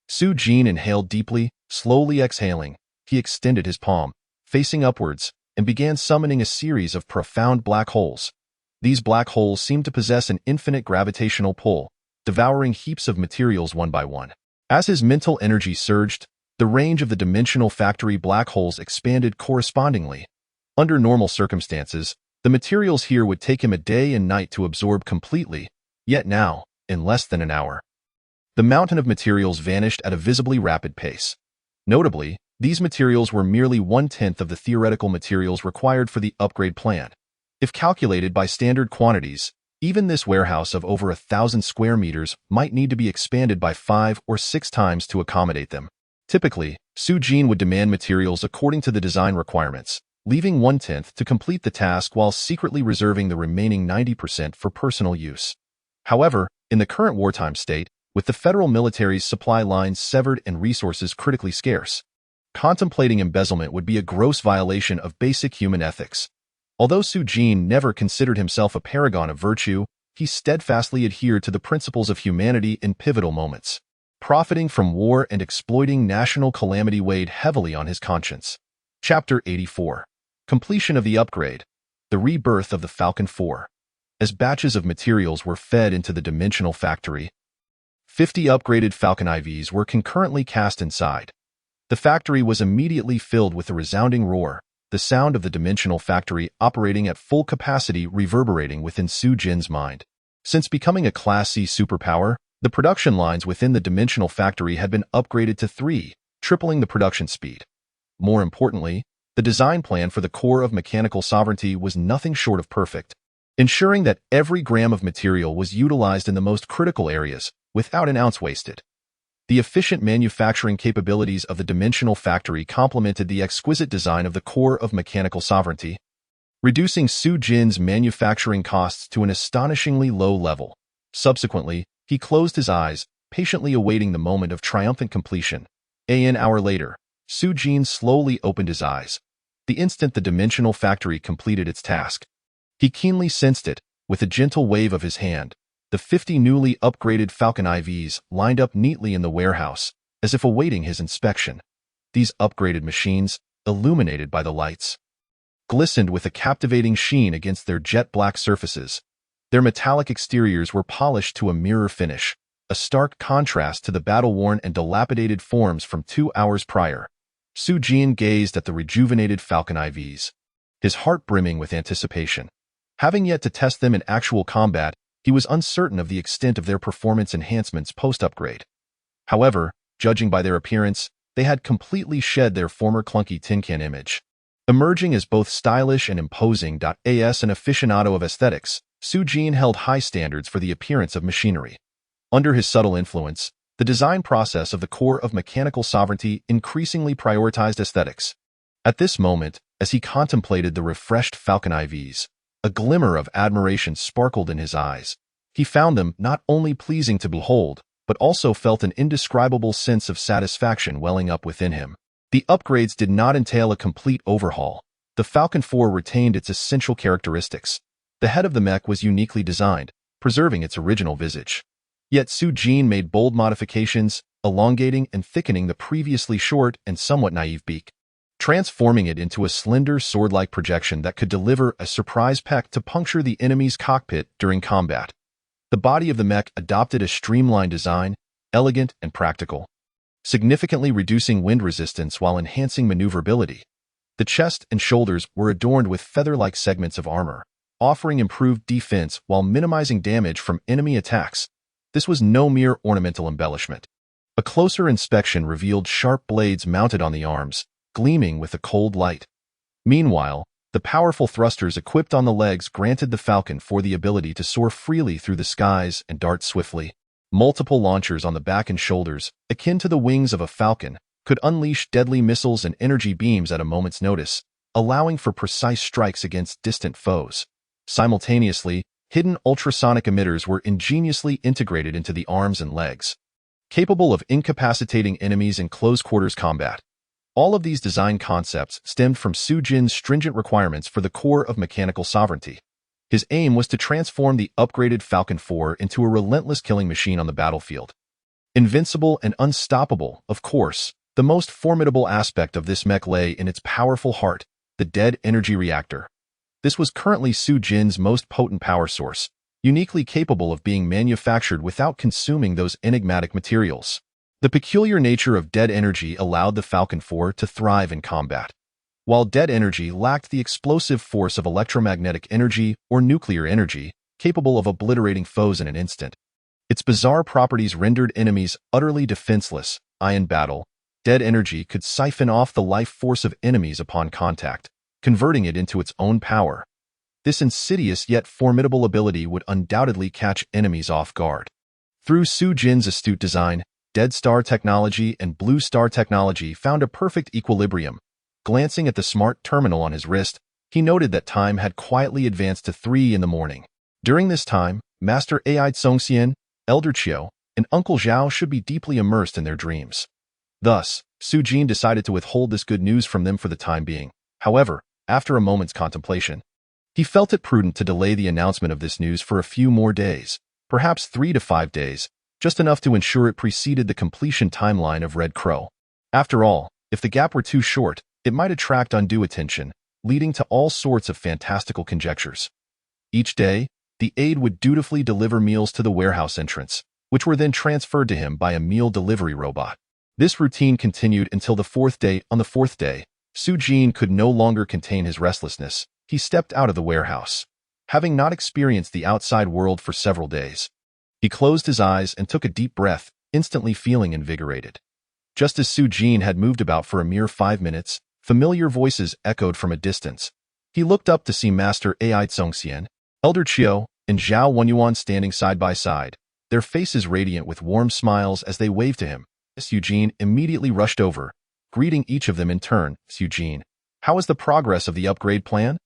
Su Jin inhaled deeply, slowly exhaling. He extended his palm, facing upwards, and began summoning a series of profound black holes. These black holes seemed to possess an infinite gravitational pull, devouring heaps of materials one by one. As his mental energy surged, the range of the dimensional factory black holes expanded correspondingly. Under normal circumstances, the materials here would take him a day and night to absorb completely, yet now, in less than an hour, the mountain of materials vanished at a visibly rapid pace. Notably, these materials were merely 1/10 of the theoretical materials required for the upgrade plan. If calculated by standard quantities, Even this warehouse of over 1,000 square meters might need to be expanded by 5 or 6 times to accommodate them. Typically, Su-jin would demand materials according to the design requirements, leaving 1/10 to complete the task while secretly reserving the remaining 90% for personal use. However, in the current wartime state, with the federal military's supply lines severed and resources critically scarce, contemplating embezzlement would be a gross violation of basic human ethics. Although Su-jin never considered himself a paragon of virtue, he steadfastly adhered to the principles of humanity in pivotal moments. Profiting from war and exploiting national calamity weighed heavily on his conscience. Chapter 84. Completion of the upgrade. The rebirth of the Falcon 4. As batches of materials were fed into the dimensional factory, 50 upgraded Falcon IVs were concurrently cast inside. The factory was immediately filled with a resounding roar, the sound of the dimensional factory operating at full capacity reverberating within Su-jin's mind. Since becoming a Class C superpower, the production lines within the dimensional factory had been upgraded to 3, tripling the production speed. More importantly, the design plan for the core of mechanical sovereignty was nothing short of perfect, ensuring that every gram of material was utilized in the most critical areas, without an ounce wasted. The efficient manufacturing capabilities of the dimensional factory complemented the exquisite design of the core of mechanical sovereignty, reducing Su-jin's manufacturing costs to an astonishingly low level. Subsequently, he closed his eyes, patiently awaiting the moment of triumphant completion. An hour later, Su-jin slowly opened his eyes. The instant the dimensional factory completed its task, he keenly sensed it. With a gentle wave of his hand, the 50 newly upgraded Falcon IVs lined up neatly in the warehouse, as if awaiting his inspection. These upgraded machines, illuminated by the lights, glistened with a captivating sheen against their jet-black surfaces. Their metallic exteriors were polished to a mirror finish, a stark contrast to the battle-worn and dilapidated forms from 2 hours prior. Su-jin gazed at the rejuvenated Falcon IVs, his heart brimming with anticipation. Having yet to test them in actual combat, he was uncertain of the extent of their performance enhancements post-upgrade. However, judging by their appearance, they had completely shed their former clunky tin can image. Emerging as both stylish and imposing. As an aficionado of aesthetics, Su-jin held high standards for the appearance of machinery. Under his subtle influence, the design process of the core of mechanical sovereignty increasingly prioritized aesthetics. At this moment, as he contemplated the refreshed Falcon IVs, a glimmer of admiration sparkled in his eyes. He found them not only pleasing to behold, but also felt an indescribable sense of satisfaction welling up within him. The upgrades did not entail a complete overhaul. The Falcon 4 retained its essential characteristics. The head of the mech was uniquely designed, preserving its original visage. Yet Su-jin made bold modifications, elongating and thickening the previously short and somewhat naive beak, transforming it into a slender sword-like projection that could deliver a surprise peck to puncture the enemy's cockpit during combat. The body of the mech adopted a streamlined design, elegant and practical, significantly reducing wind resistance while enhancing maneuverability. The chest and shoulders were adorned with feather-like segments of armor, offering improved defense while minimizing damage from enemy attacks. This was no mere ornamental embellishment. A closer inspection revealed sharp blades mounted on the arms, gleaming with a cold light. Meanwhile, the powerful thrusters equipped on the legs granted the Falcon 4 the ability to soar freely through the skies and dart swiftly. Multiple launchers on the back and shoulders, akin to the wings of a falcon, could unleash deadly missiles and energy beams at a moment's notice, allowing for precise strikes against distant foes. Simultaneously, hidden ultrasonic emitters were ingeniously integrated into the arms and legs, capable of incapacitating enemies in close-quarters combat. All of these design concepts stemmed from Su-jin's stringent requirements for the core of mechanical sovereignty. His aim was to transform the upgraded Falcon 4 into a relentless killing machine on the battlefield. Invincible and unstoppable, of course, the most formidable aspect of this mech lay in its powerful heart, the dead energy reactor. This was currently Su-jin's most potent power source, uniquely capable of being manufactured without consuming those enigmatic materials. The peculiar nature of dead energy allowed the Falcon 4 to thrive in combat. While dead energy lacked the explosive force of electromagnetic energy or nuclear energy, capable of obliterating foes in an instant, its bizarre properties rendered enemies utterly defenseless. In battle, dead energy could siphon off the life force of enemies upon contact, converting it into its own power. This insidious yet formidable ability would undoubtedly catch enemies off guard. Through Su Jin's astute design, Dead Star technology and Blue Star technology found a perfect equilibrium. Glancing at the smart terminal on his wrist, he noted that time had quietly advanced to 3 in the morning. During this time, Master Ai Tsongxian, Elder Qiu, and Uncle Zhao should be deeply immersed in their dreams. Thus, Su Jin decided to withhold this good news from them for the time being. However, after a moment's contemplation, he felt it prudent to delay the announcement of this news for a few more days, perhaps 3 to 5 days, just enough to ensure it preceded the completion timeline of Red Crow. After all, if the gap were too short, it might attract undue attention, leading to all sorts of fantastical conjectures. Each day, the aide would dutifully deliver meals to the warehouse entrance, which were then transferred to him by a meal delivery robot. This routine continued until the 4th day. On the 4th day, Su Jin could no longer contain his restlessness. He stepped out of the warehouse. Having not experienced the outside world for several days, he closed his eyes and took a deep breath, instantly feeling invigorated. Just as Su Jin had moved about for a mere 5 minutes, familiar voices echoed from a distance. He looked up to see Master Ai Tsongxian, Elder Qiu, and Zhao Wenyuan standing side by side, their faces radiant with warm smiles as they waved to him. Su Jin immediately rushed over, greeting each of them in turn. Su Jin, how is the progress of the upgrade plan?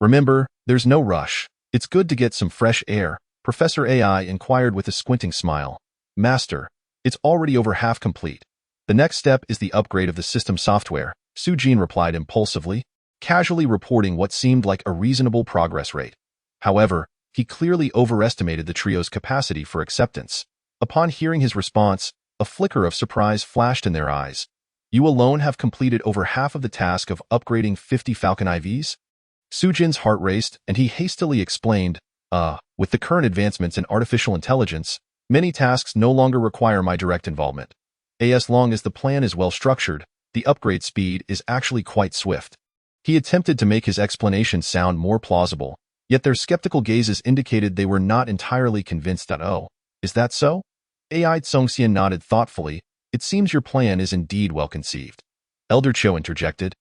Remember, there's no rush. It's good to get some fresh air, Professor Ai inquired with a squinting smile. Master, it's already over half complete. The next step is the upgrade of the system software, Su Jin replied impulsively, casually reporting what seemed like a reasonable progress rate. However, he clearly overestimated the trio's capacity for acceptance. Upon hearing his response, a flicker of surprise flashed in their eyes. You alone have completed over half of the task of upgrading 50 Falcon IVs? Su Jin's heart raced, and he hastily explained, with the current advancements in artificial intelligence, many tasks no longer require my direct involvement. As long as the plan is well structured, the upgrade speed is actually quite swift. He attempted to make his explanation sound more plausible, yet their skeptical gazes indicated they were not entirely convinced. Oh, is that so? Ai Tsongxian nodded thoughtfully. It seems your plan is indeed well conceived. Elder Qiu interjected.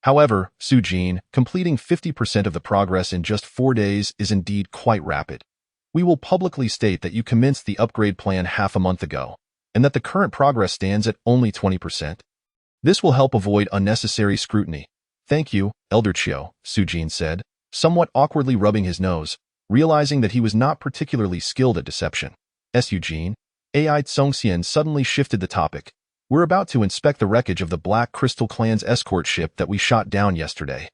However, Su Jin, completing 50% of the progress in just 4 days is indeed quite rapid. We will publicly state that you commenced the upgrade plan half a month ago, and that the current progress stands at only 20%. This will help avoid unnecessary scrutiny. Thank you, Elder Qiu, Su Jin said, somewhat awkwardly rubbing his nose, realizing that he was not particularly skilled at deception. Su Jin, Ai Tsongxian suddenly shifted the topic. We're about to inspect the wreckage of the Black Crystal Clan's escort ship that we shot down yesterday.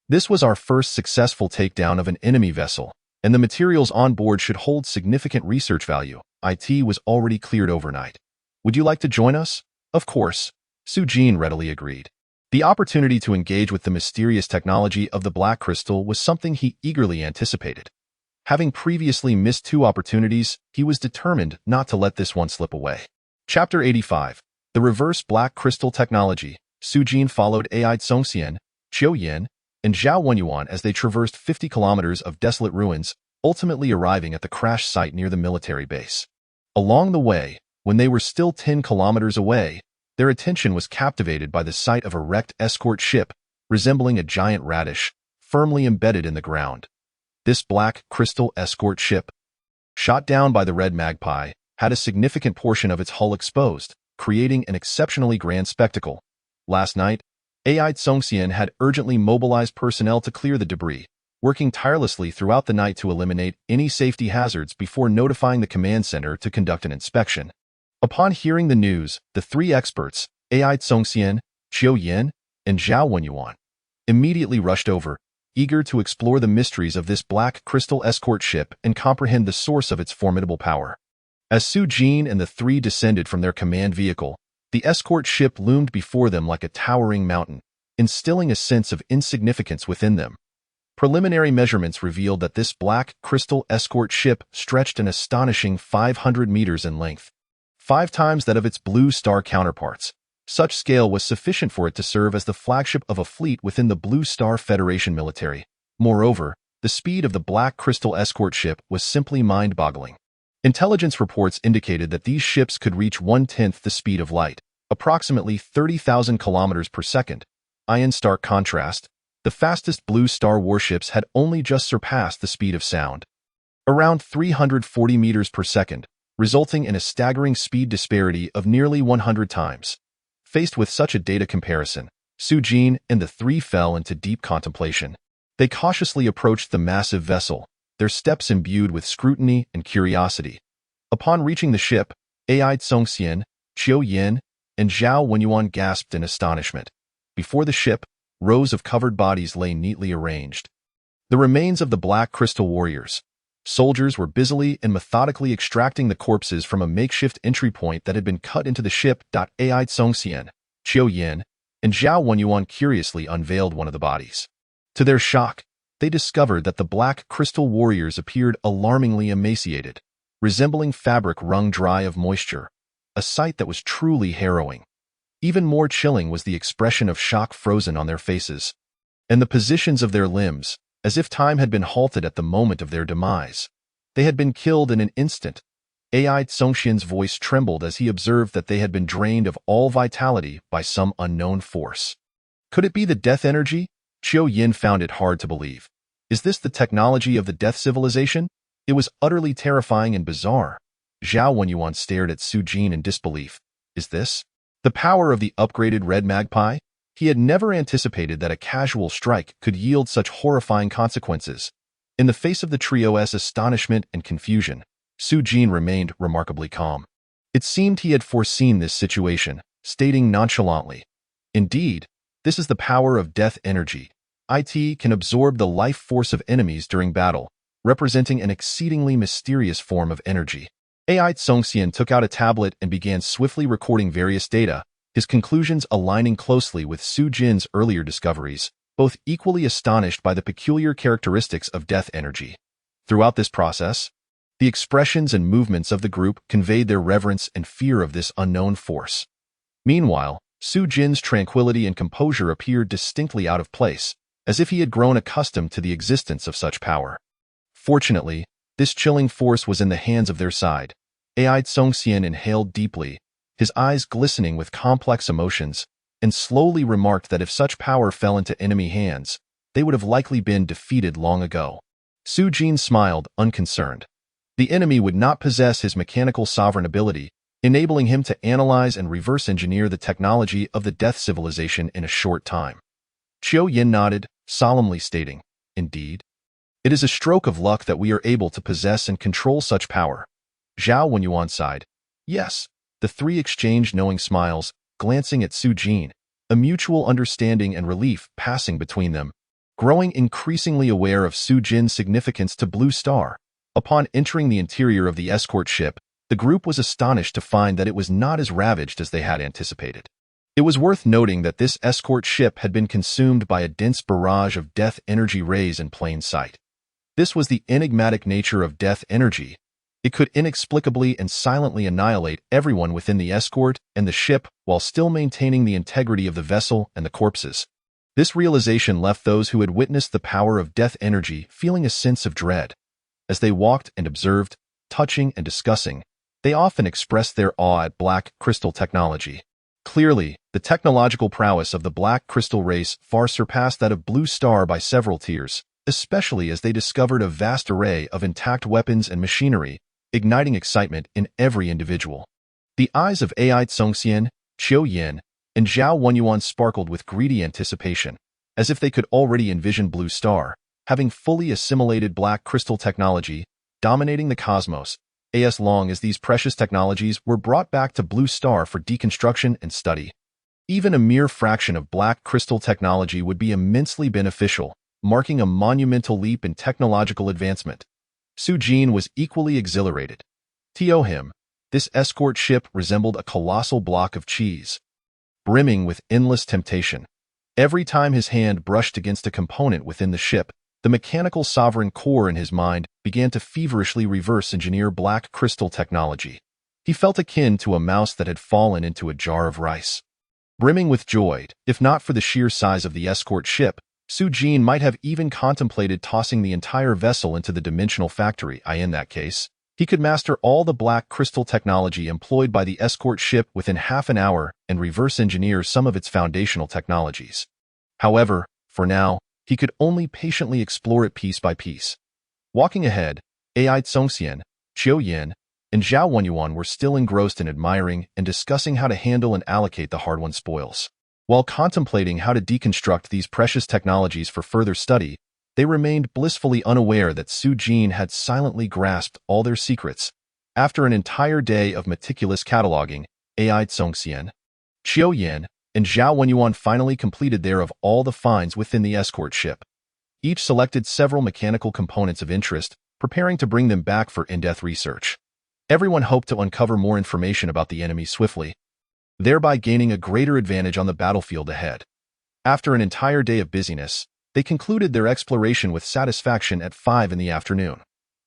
This was our first successful takedown of an enemy vessel, and the materials on board should hold significant research value. IT was already cleared overnight. Would you like to join us? Of course, Su Jin readily agreed. The opportunity to engage with the mysterious technology of the Black Crystal was something he eagerly anticipated. Having previously missed 2 opportunities, he was determined not to let this one slip away. Chapter 85. The Reverse Black Crystal Technology. Su Jin followed Ai Tsongxian, Qiu Yin, and Zhao Wenyuan as they traversed 50 kilometers of desolate ruins, ultimately arriving at the crash site near the military base. Along the way, when they were still 10 kilometers away, their attention was captivated by the sight of a wrecked escort ship, resembling a giant radish, firmly embedded in the ground. This Black Crystal escort ship, shot down by the Red Magpie, had a significant portion of its hull exposed, creating an exceptionally grand spectacle. Last night, Ai Tsongxian had urgently mobilized personnel to clear the debris, working tirelessly throughout the night to eliminate any safety hazards before notifying the command center to conduct an inspection. Upon hearing the news, the 3 experts, Ai Tsongxian, Qiu Yin, and Zhao Wenyuan, immediately rushed over, eager to explore the mysteries of this Black Crystal escort ship and comprehend the source of its formidable power. As Su Jin and the 3 descended from their command vehicle, the escort ship loomed before them like a towering mountain, instilling a sense of insignificance within them. Preliminary measurements revealed that this Black Crystal escort ship stretched an astonishing 500 meters in length, 5 times that of its Blue Star counterparts. Such scale was sufficient for it to serve as the flagship of a fleet within the Blue Star Federation military. Moreover, the speed of the Black Crystal escort ship was simply mind-boggling. Intelligence reports indicated that these ships could reach 1/10 the speed of light, approximately 30,000 kilometers per second. In stark contrast, The fastest Blue Star warships had only just surpassed the speed of sound, around 340 meters per second, resulting in a staggering speed disparity of nearly 100 times. Faced with such a data comparison, Su-jin and the three fell into deep contemplation. They cautiously approached the massive vessel, their steps imbued with scrutiny and curiosity. Upon reaching the ship, Ai Tsongxian, Qiu Yin, and Zhao Wenyuan gasped in astonishment. Before the ship, rows of covered bodies lay neatly arranged. The remains of the Black Crystal Warriors. Soldiers were busily and methodically extracting the corpses from a makeshift entry point that had been cut into the ship. Ai Tsongxian, Qiu Yin, and Zhao Wenyuan curiously unveiled one of the bodies. To their shock, they discovered that the Black Crystal Warriors appeared alarmingly emaciated, resembling fabric wrung dry of moisture, a sight that was truly harrowing. Even more chilling was the expression of shock frozen on their faces, and the positions of their limbs, as if time had been halted at the moment of their demise. They had been killed in an instant. Ai Tsongxian's voice trembled as he observed that they had been drained of all vitality by some unknown force. Could it be the death energy? Qiu Yin found it hard to believe. Is this the technology of the death civilization? It was utterly terrifying and bizarre. Zhao Wenyuan stared at Su-jin in disbelief. Is this the power of the upgraded Red Magpie? He had never anticipated that a casual strike could yield such horrifying consequences. In the face of the trio's astonishment and confusion, Su-jin remained remarkably calm. It seemed he had foreseen this situation, stating nonchalantly, "Indeed, this is the power of death energy. It can absorb the life force of enemies during battle, representing an exceedingly mysterious form of energy." Ai Tsongxian took out a tablet and began swiftly recording various data, his conclusions aligning closely with Su-jin's earlier discoveries, both equally astonished by the peculiar characteristics of death energy. Throughout this process, the expressions and movements of the group conveyed their reverence and fear of this unknown force. Meanwhile, Su-jin's tranquility and composure appeared distinctly out of place, as if he had grown accustomed to the existence of such power. Fortunately, this chilling force was in the hands of their side. Ai Tsongxian inhaled deeply, his eyes glistening with complex emotions, and slowly remarked that if such power fell into enemy hands, they would have likely been defeated long ago. Su-jin smiled, unconcerned. The enemy would not possess his mechanical sovereign ability, enabling him to analyze and reverse engineer the technology of the death civilization in a short time. Qiu Yin nodded, solemnly stating, "Indeed. It is a stroke of luck that we are able to possess and control such power." Zhao Wenyuan sighed. "Yes." The three exchanged knowing smiles, glancing at Su-jin, a mutual understanding and relief passing between them. Growing increasingly aware of Su-jin's significance to Blue Star, upon entering the interior of the escort ship, the group was astonished to find that it was not as ravaged as they had anticipated. It was worth noting that this escort ship had been consumed by a dense barrage of death energy rays in plain sight. This was the enigmatic nature of death energy. It could inexplicably and silently annihilate everyone within the escort and the ship while still maintaining the integrity of the vessel and the corpses. This realization left those who had witnessed the power of death energy feeling a sense of dread. As they walked and observed, touching and discussing, they often expressed their awe at Black Crystal technology. Clearly, the technological prowess of the Black Crystal race far surpassed that of Blue Star by several tiers, especially as they discovered a vast array of intact weapons and machinery, igniting excitement in every individual. The eyes of Ai Tsongxian, Qiu Yin, and Zhao Wenyuan sparkled with greedy anticipation, as if they could already envision Blue Star, having fully assimilated Black Crystal technology, dominating the cosmos, as long as these precious technologies were brought back to Blue Star for deconstruction and study. Even a mere fraction of Black Crystal technology would be immensely beneficial, marking a monumental leap in technological advancement. Su-jin was equally exhilarated. To him, this escort ship resembled a colossal block of cheese, brimming with endless temptation. Every time his hand brushed against a component within the ship, the mechanical sovereign core in his mind began to feverishly reverse engineer Black Crystal technology. He felt akin to a mouse that had fallen into a jar of rice. Brimming with joy, if not for the sheer size of the escort ship, Su-jin might have even contemplated tossing the entire vessel into the dimensional factory. In that case, he could master all the Black Crystal technology employed by the escort ship within half an hour and reverse engineer some of its foundational technologies. However, for now, He could only patiently explore it piece by piece. Walking ahead, Ai Tsongxian, Qiu Yin, and Zhao Wenyuan were still engrossed in admiring and discussing how to handle and allocate the hard-won spoils. While contemplating how to deconstruct these precious technologies for further study, they remained blissfully unaware that Su Jin had silently grasped all their secrets. After an entire day of meticulous cataloging, Ai Tsongxian, Qiu Yin, and Zhao Wenyuan finally completed their of all the finds within the escort ship. Each selected several mechanical components of interest, preparing to bring them back for in-depth research. Everyone hoped to uncover more information about the enemy swiftly, thereby gaining a greater advantage on the battlefield ahead. After an entire day of busyness, they concluded their exploration with satisfaction at 5 in the afternoon.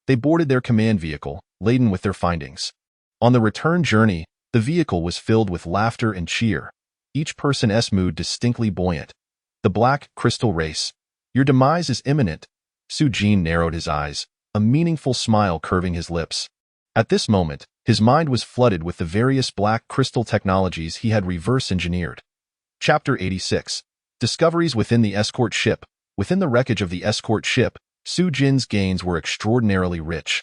They boarded their command vehicle, laden with their findings. On the return journey, the vehicle was filled with laughter and cheer, each person's mood distinctly buoyant. The Black Crystal Race. Your demise is imminent. Su Jin narrowed his eyes, a meaningful smile curving his lips. At this moment, his mind was flooded with the various black crystal technologies he had reverse-engineered. Chapter 86. Discoveries within the escort ship. Within the wreckage of the escort ship, Su Jin's gains were extraordinarily rich.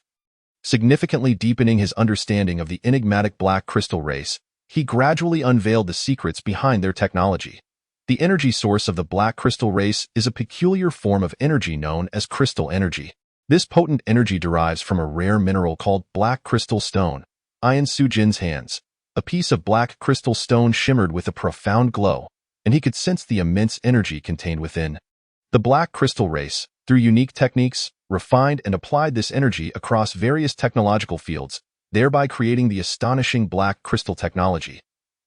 Significantly deepening his understanding of the enigmatic black crystal race, he gradually unveiled the secrets behind their technology. The energy source of the black crystal race is a peculiar form of energy known as crystal energy. This potent energy derives from a rare mineral called black crystal stone. In Su Jin's hands, a piece of black crystal stone shimmered with a profound glow, and he could sense the immense energy contained within. The black crystal race, through unique techniques, refined and applied this energy across various technological fields, thereby creating the astonishing black crystal technology.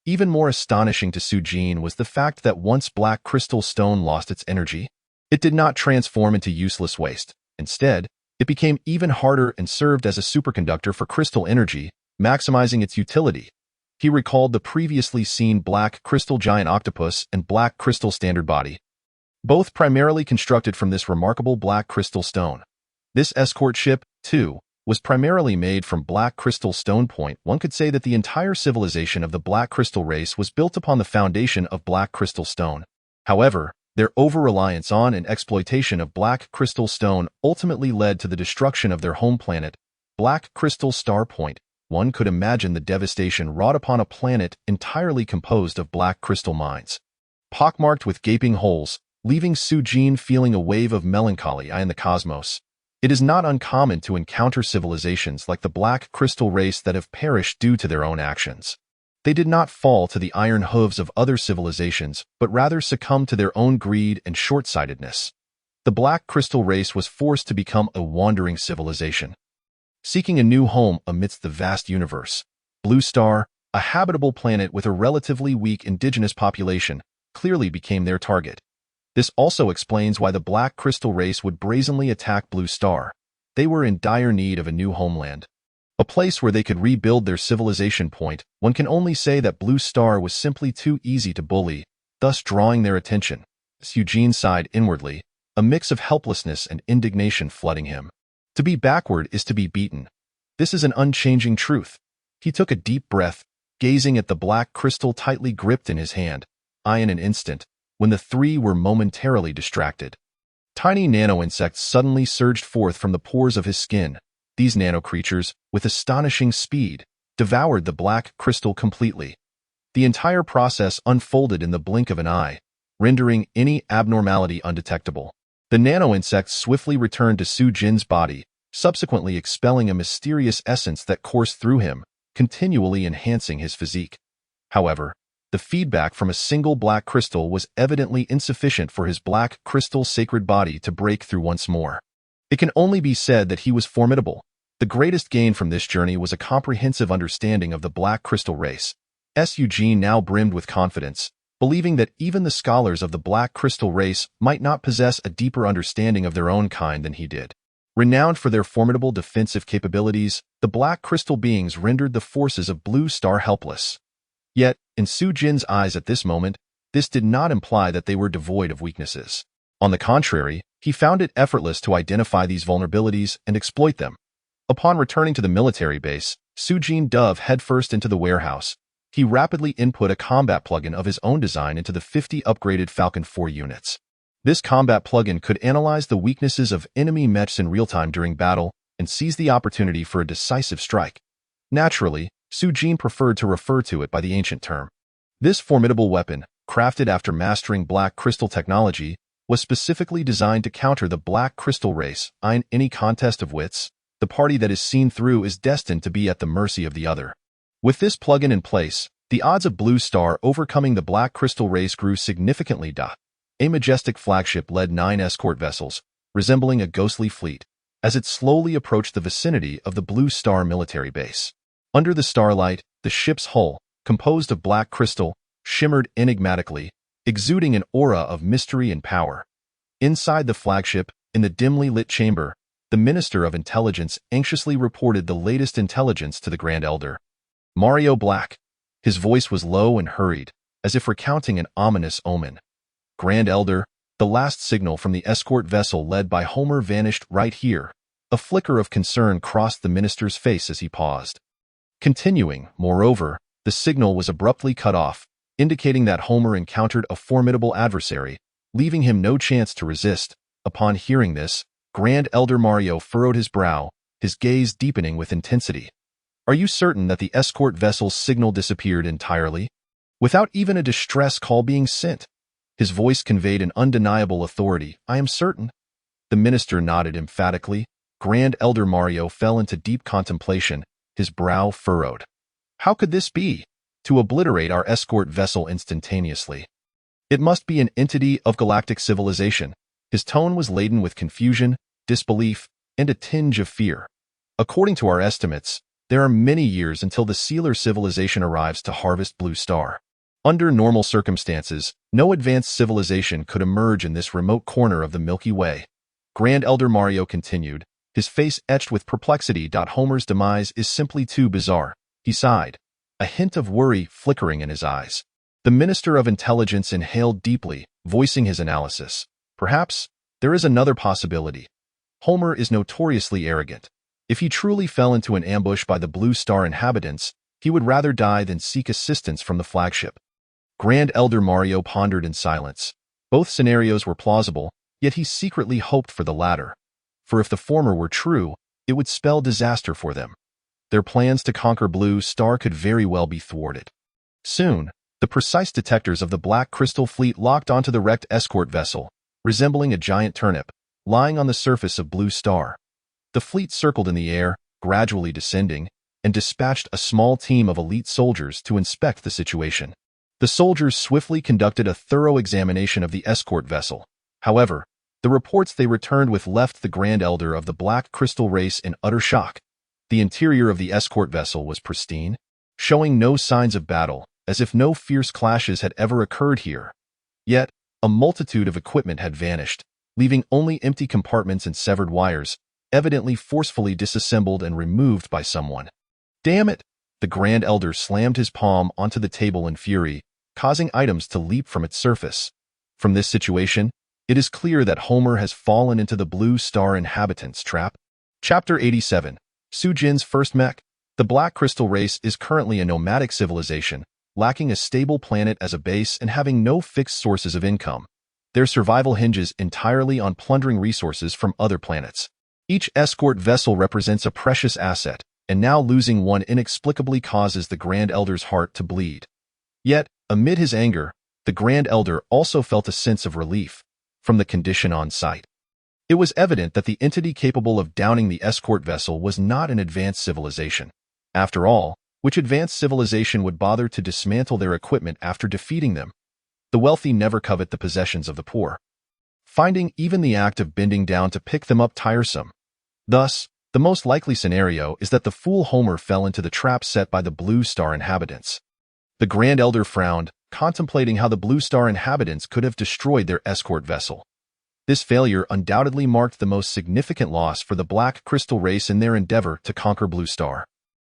Even more astonishing to Su Jin was the fact that once black crystal stone lost its energy, it did not transform into useless waste. Instead, it became even harder and served as a superconductor for crystal energy, maximizing its utility. He recalled the previously seen black crystal giant octopus and black crystal standard body, both primarily constructed from this remarkable black crystal stone. This escort ship, too, was primarily made from black crystal stone. One could say that the entire civilization of the black crystal race was built upon the foundation of black crystal stone. However, their over-reliance on and exploitation of black crystal stone ultimately led to the destruction of their home planet, Black Crystal Star. One could imagine the devastation wrought upon a planet entirely composed of black crystal mines, pockmarked with gaping holes, leaving Su Jin feeling a wave of melancholy in the cosmos. It is not uncommon to encounter civilizations like the black crystal race that have perished due to their own actions. They did not fall to the iron hooves of other civilizations, but rather succumbed to their own greed and short-sightedness. The black crystal race was forced to become a wandering civilization, seeking a new home amidst the vast universe. Blue Star, a habitable planet with a relatively weak indigenous population, clearly became their target. This also explains why the black crystal race would brazenly attack Blue Star. They were in dire need of a new homeland, a place where they could rebuild their civilization. One can only say that Blue Star was simply too easy to bully, thus drawing their attention. Su Jin sighed inwardly, a mix of helplessness and indignation flooding him. To be backward is to be beaten. This is an unchanging truth. He took a deep breath, gazing at the black crystal tightly gripped in his hand. In an instant, when the three were momentarily distracted, tiny nano-insects suddenly surged forth from the pores of his skin. These nano-creatures, with astonishing speed, devoured the black crystal completely. The entire process unfolded in the blink of an eye, rendering any abnormality undetectable. The nano-insects swiftly returned to Su Jin's body, subsequently expelling a mysterious essence that coursed through him, continually enhancing his physique. However, the feedback from a single black crystal was evidently insufficient for his black crystal sacred body to break through once more. It can only be said that he was formidable. The greatest gain from this journey was a comprehensive understanding of the black crystal race. Su Jin now brimmed with confidence, believing that even the scholars of the black crystal race might not possess a deeper understanding of their own kind than he did. Renowned for their formidable defensive capabilities, the black crystal beings rendered the forces of Blue Star helpless. Yet, in Su Jin's eyes at this moment, this did not imply that they were devoid of weaknesses. On the contrary, he found it effortless to identify these vulnerabilities and exploit them. Upon returning to the military base, Su Jin dove headfirst into the warehouse. He rapidly input a combat plugin of his own design into the 50 upgraded Falcon 4 units. This combat plugin could analyze the weaknesses of enemy mechs in real time during battle and seize the opportunity for a decisive strike. Naturally, Sujin preferred to refer to it by the ancient term. This formidable weapon, crafted after mastering black crystal technology, was specifically designed to counter the black crystal race. In any contest of wits, the party that is seen through is destined to be at the mercy of the other. With this plugin in place, the odds of Blue Star overcoming the black crystal race grew significantly. A majestic flagship led 9 escort vessels, resembling a ghostly fleet, as it slowly approached the vicinity of the Blue Star military base. Under the starlight, the ship's hull, composed of black crystal, shimmered enigmatically, exuding an aura of mystery and power. Inside the flagship, in the dimly lit chamber, the Minister of Intelligence anxiously reported the latest intelligence to the Grand Elder. Mario Black. His voice was low and hurried, as if recounting an ominous omen. Grand Elder, the last signal from the escort vessel led by Homer vanished right here. A flicker of concern crossed the minister's face as he paused. Continuing, moreover, the signal was abruptly cut off, indicating that Homer encountered a formidable adversary, leaving him no chance to resist. Upon hearing this, Grand Elder Mario furrowed his brow, his gaze deepening with intensity. Are you certain that the escort vessel's signal disappeared entirely, without even a distress call being sent? His voice conveyed an undeniable authority. I am certain. The minister nodded emphatically. Grand Elder Mario fell into deep contemplation, his brow furrowed. How could this be? To obliterate our escort vessel instantaneously. It must be an entity of galactic civilization. His tone was laden with confusion, disbelief, and a tinge of fear. According to our estimates, there are many years until the Sealer civilization arrives to harvest Blue Star. Under normal circumstances, no advanced civilization could emerge in this remote corner of the Milky Way. Grand Elder Mario continued, his face etched with perplexity. Homer's demise is simply too bizarre. He sighed, a hint of worry flickering in his eyes. The Minister of Intelligence inhaled deeply, voicing his analysis. Perhaps there is another possibility. Homer is notoriously arrogant. If he truly fell into an ambush by the Blue Star inhabitants, he would rather die than seek assistance from the flagship. Grand Elder Mario pondered in silence. Both scenarios were plausible, yet he secretly hoped for the latter. For if the former were true, it would spell disaster for them. Their plans to conquer Blue Star could very well be thwarted. Soon, the precise detectors of the Black Crystal Fleet locked onto the wrecked escort vessel, resembling a giant turnip, lying on the surface of Blue Star. The fleet circled in the air, gradually descending, and dispatched a small team of elite soldiers to inspect the situation. The soldiers swiftly conducted a thorough examination of the escort vessel. However, the reports they returned with left the Grand Elder of the Black Crystal race in utter shock. The interior of the escort vessel was pristine, showing no signs of battle, as if no fierce clashes had ever occurred here. Yet, a multitude of equipment had vanished, leaving only empty compartments and severed wires, evidently forcefully disassembled and removed by someone. Damn it! The Grand Elder slammed his palm onto the table in fury, causing items to leap from its surface. From this situation, it is clear that Homer has fallen into the Blue Star inhabitants' trap. Chapter 87. Sujin's first mech. The Black Crystal race is currently a nomadic civilization, lacking a stable planet as a base and having no fixed sources of income. Their survival hinges entirely on plundering resources from other planets. Each escort vessel represents a precious asset, and now losing one inexplicably causes the Grand Elder's heart to bleed. Yet, amid his anger, the Grand Elder also felt a sense of relief from the condition on site. It was evident that the entity capable of downing the escort vessel was not an advanced civilization. After all, which advanced civilization would bother to dismantle their equipment after defeating them? The wealthy never covet the possessions of the poor, finding even the act of bending down to pick them up tiresome. Thus, the most likely scenario is that the fool Homer fell into the trap set by the Blue Star inhabitants. The Grand Elder frowned, contemplating how the Blue Star inhabitants could have destroyed their escort vessel. This failure undoubtedly marked the most significant loss for the Black Crystal race in their endeavor to conquer Blue Star.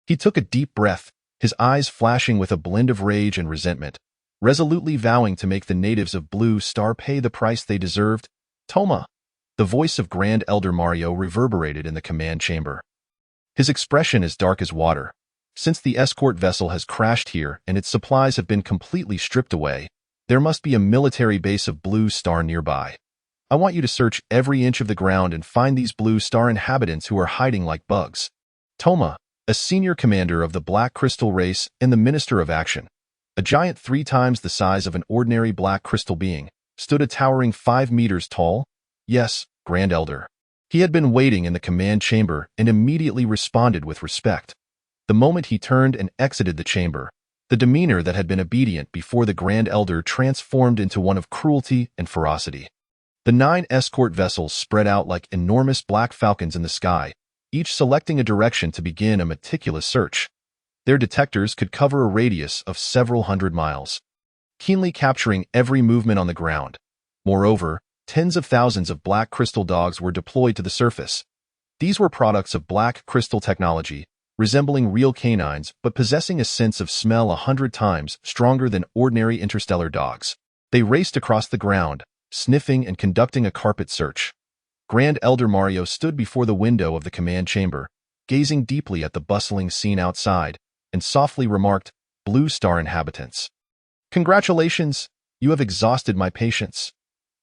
He took a deep breath, his eyes flashing with a blend of rage and resentment, resolutely vowing to make the natives of Blue Star pay the price they deserved. Toma! The voice of Grand Elder Mario reverberated in the command chamber. His expression as dark as water. Since the escort vessel has crashed here and its supplies have been completely stripped away, there must be a military base of Blue Star nearby. I want you to search every inch of the ground and find these blue star inhabitants who are hiding like bugs. Toma, a senior commander of the Black Crystal race and the Minister of Action, a giant 3 times the size of an ordinary Black Crystal being, stood a towering 5 meters tall. Yes, Grand Elder. He had been waiting in the command chamber and immediately responded with respect. The moment he turned and exited the chamber, the demeanor that had been obedient before the Grand Elder transformed into one of cruelty and ferocity. The 9 escort vessels spread out like enormous black falcons in the sky, each selecting a direction to begin a meticulous search. Their detectors could cover a radius of several hundred miles, keenly capturing every movement on the ground. Moreover, tens of thousands of black crystal dogs were deployed to the surface. These were products of black crystal technology, resembling real canines but possessing a sense of smell 100 times stronger than ordinary interstellar dogs. They raced across the ground, sniffing and conducting a carpet search. Grand Elder Mario stood before the window of the command chamber, gazing deeply at the bustling scene outside, and softly remarked, "Blue Star inhabitants. Congratulations, you have exhausted my patience."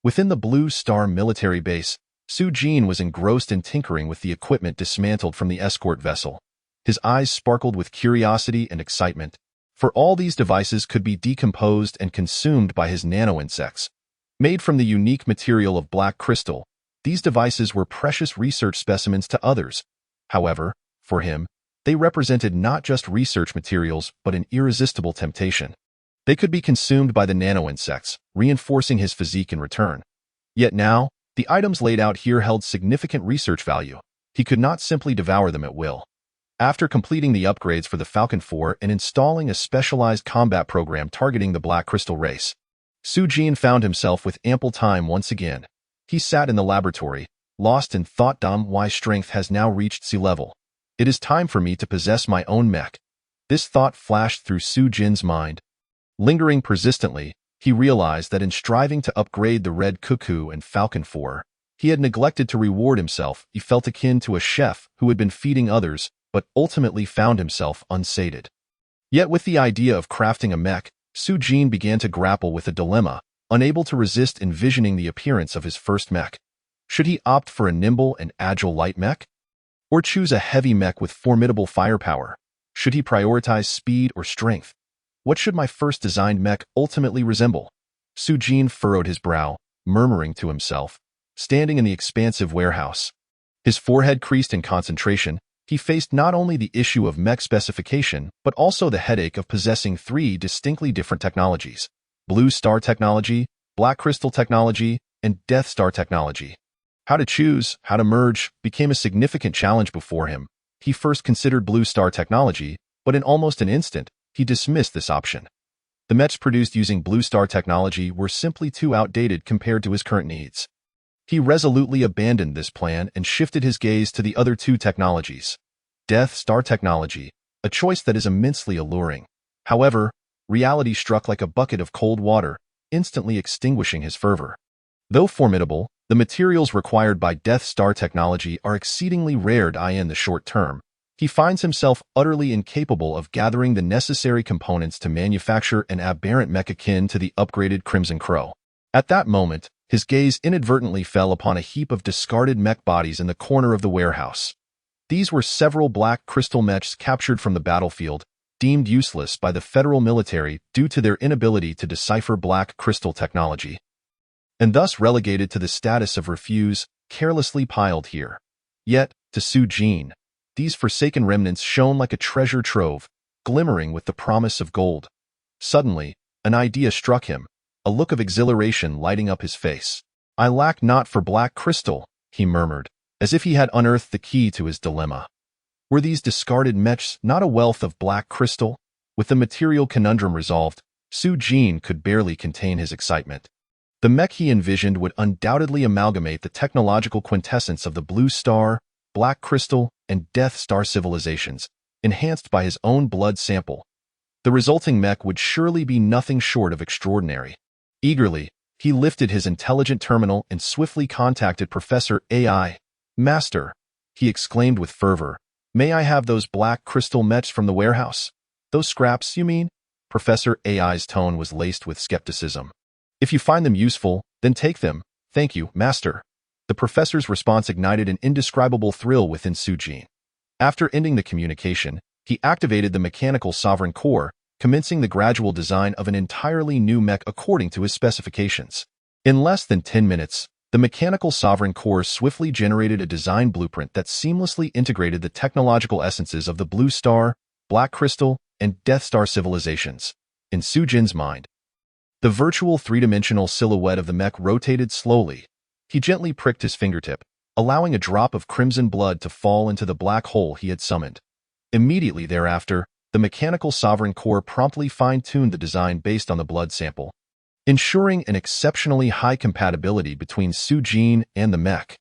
Within the Blue Star military base, Su-Jin was engrossed in tinkering with the equipment dismantled from the escort vessel. His eyes sparkled with curiosity and excitement, for all these devices could be decomposed and consumed by his nano-insects. Made from the unique material of black crystal, these devices were precious research specimens to others. However, for him, they represented not just research materials but an irresistible temptation. They could be consumed by the nano-insects, reinforcing his physique in return. Yet now, the items laid out here held significant research value. He could not simply devour them at will. After completing the upgrades for the Falcon 4 and installing a specialized combat program targeting the Black Crystal race, Su-Jin found himself with ample time once again. He sat in the laboratory, lost in thought. My strength has now reached sea level. It is time for me to possess my own mech. This thought flashed through Su-Jin's mind. Lingering persistently, he realized that in striving to upgrade the Red Cuckoo and Falcon 4, he had neglected to reward himself. He felt akin to a chef who had been feeding others, but ultimately found himself unsated. Yet with the idea of crafting a mech, Su-Jin began to grapple with a dilemma, unable to resist envisioning the appearance of his first mech. Should he opt for a nimble and agile light mech? Or choose a heavy mech with formidable firepower? Should he prioritize speed or strength? What should my first designed mech ultimately resemble? Su-Jin furrowed his brow, murmuring to himself, standing in the expansive warehouse. His forehead creased in concentration. He faced not only the issue of mech specification, but also the headache of possessing 3 distinctly different technologies: Blue Star technology, Black Crystal technology, and Death Star technology. How to choose, how to merge, became a significant challenge before him. He first considered Blue Star technology, but in almost an instant, he dismissed this option. The mechs produced using Blue Star technology were simply too outdated compared to his current needs. He resolutely abandoned this plan and shifted his gaze to the other 2 technologies. Death Star technology, a choice that is immensely alluring. However, reality struck like a bucket of cold water, instantly extinguishing his fervor. Though formidable, the materials required by Death Star technology are exceedingly rare in the short term. He finds himself utterly incapable of gathering the necessary components to manufacture an aberrant mech akin to the upgraded Crimson Crow. At that moment, his gaze inadvertently fell upon a heap of discarded mech bodies in the corner of the warehouse. These were several black crystal mechs captured from the battlefield, deemed useless by the federal military due to their inability to decipher black crystal technology, and thus relegated to the status of refuse, carelessly piled here. Yet, to Su-Jin, these forsaken remnants shone like a treasure trove, glimmering with the promise of gold. Suddenly, an idea struck him, a look of exhilaration lighting up his face. "I lack not for black crystal," he murmured, as if he had unearthed the key to his dilemma. Were these discarded mechs not a wealth of black crystal? With the material conundrum resolved, Su-Jin could barely contain his excitement. The mech he envisioned would undoubtedly amalgamate the technological quintessence of the Blue Star, Black Crystal, and Death Star civilizations, enhanced by his own blood sample. The resulting mech would surely be nothing short of extraordinary. Eagerly, he lifted his intelligent terminal and swiftly contacted Professor AI. "Master," he exclaimed with fervor, "may I have those black crystal mechs from the warehouse?" "Those scraps, you mean?" Professor AI's tone was laced with skepticism. "If you find them useful, then take them. Thank you, Master. The professor's response ignited an indescribable thrill within Sujin. After ending the communication, he activated the mechanical sovereign core, commencing the gradual design of an entirely new mech according to his specifications. In less than 10 minutes, the mechanical sovereign core swiftly generated a design blueprint that seamlessly integrated the technological essences of the Blue Star, Black Crystal, and Death Star civilizations. In Sujin's mind, the virtual three-dimensional silhouette of the mech rotated slowly. He gently pricked his fingertip, allowing a drop of crimson blood to fall into the black hole he had summoned. Immediately thereafter, the mechanical sovereign core promptly fine-tuned the design based on the blood sample, ensuring an exceptionally high compatibility between Sujin and the mech.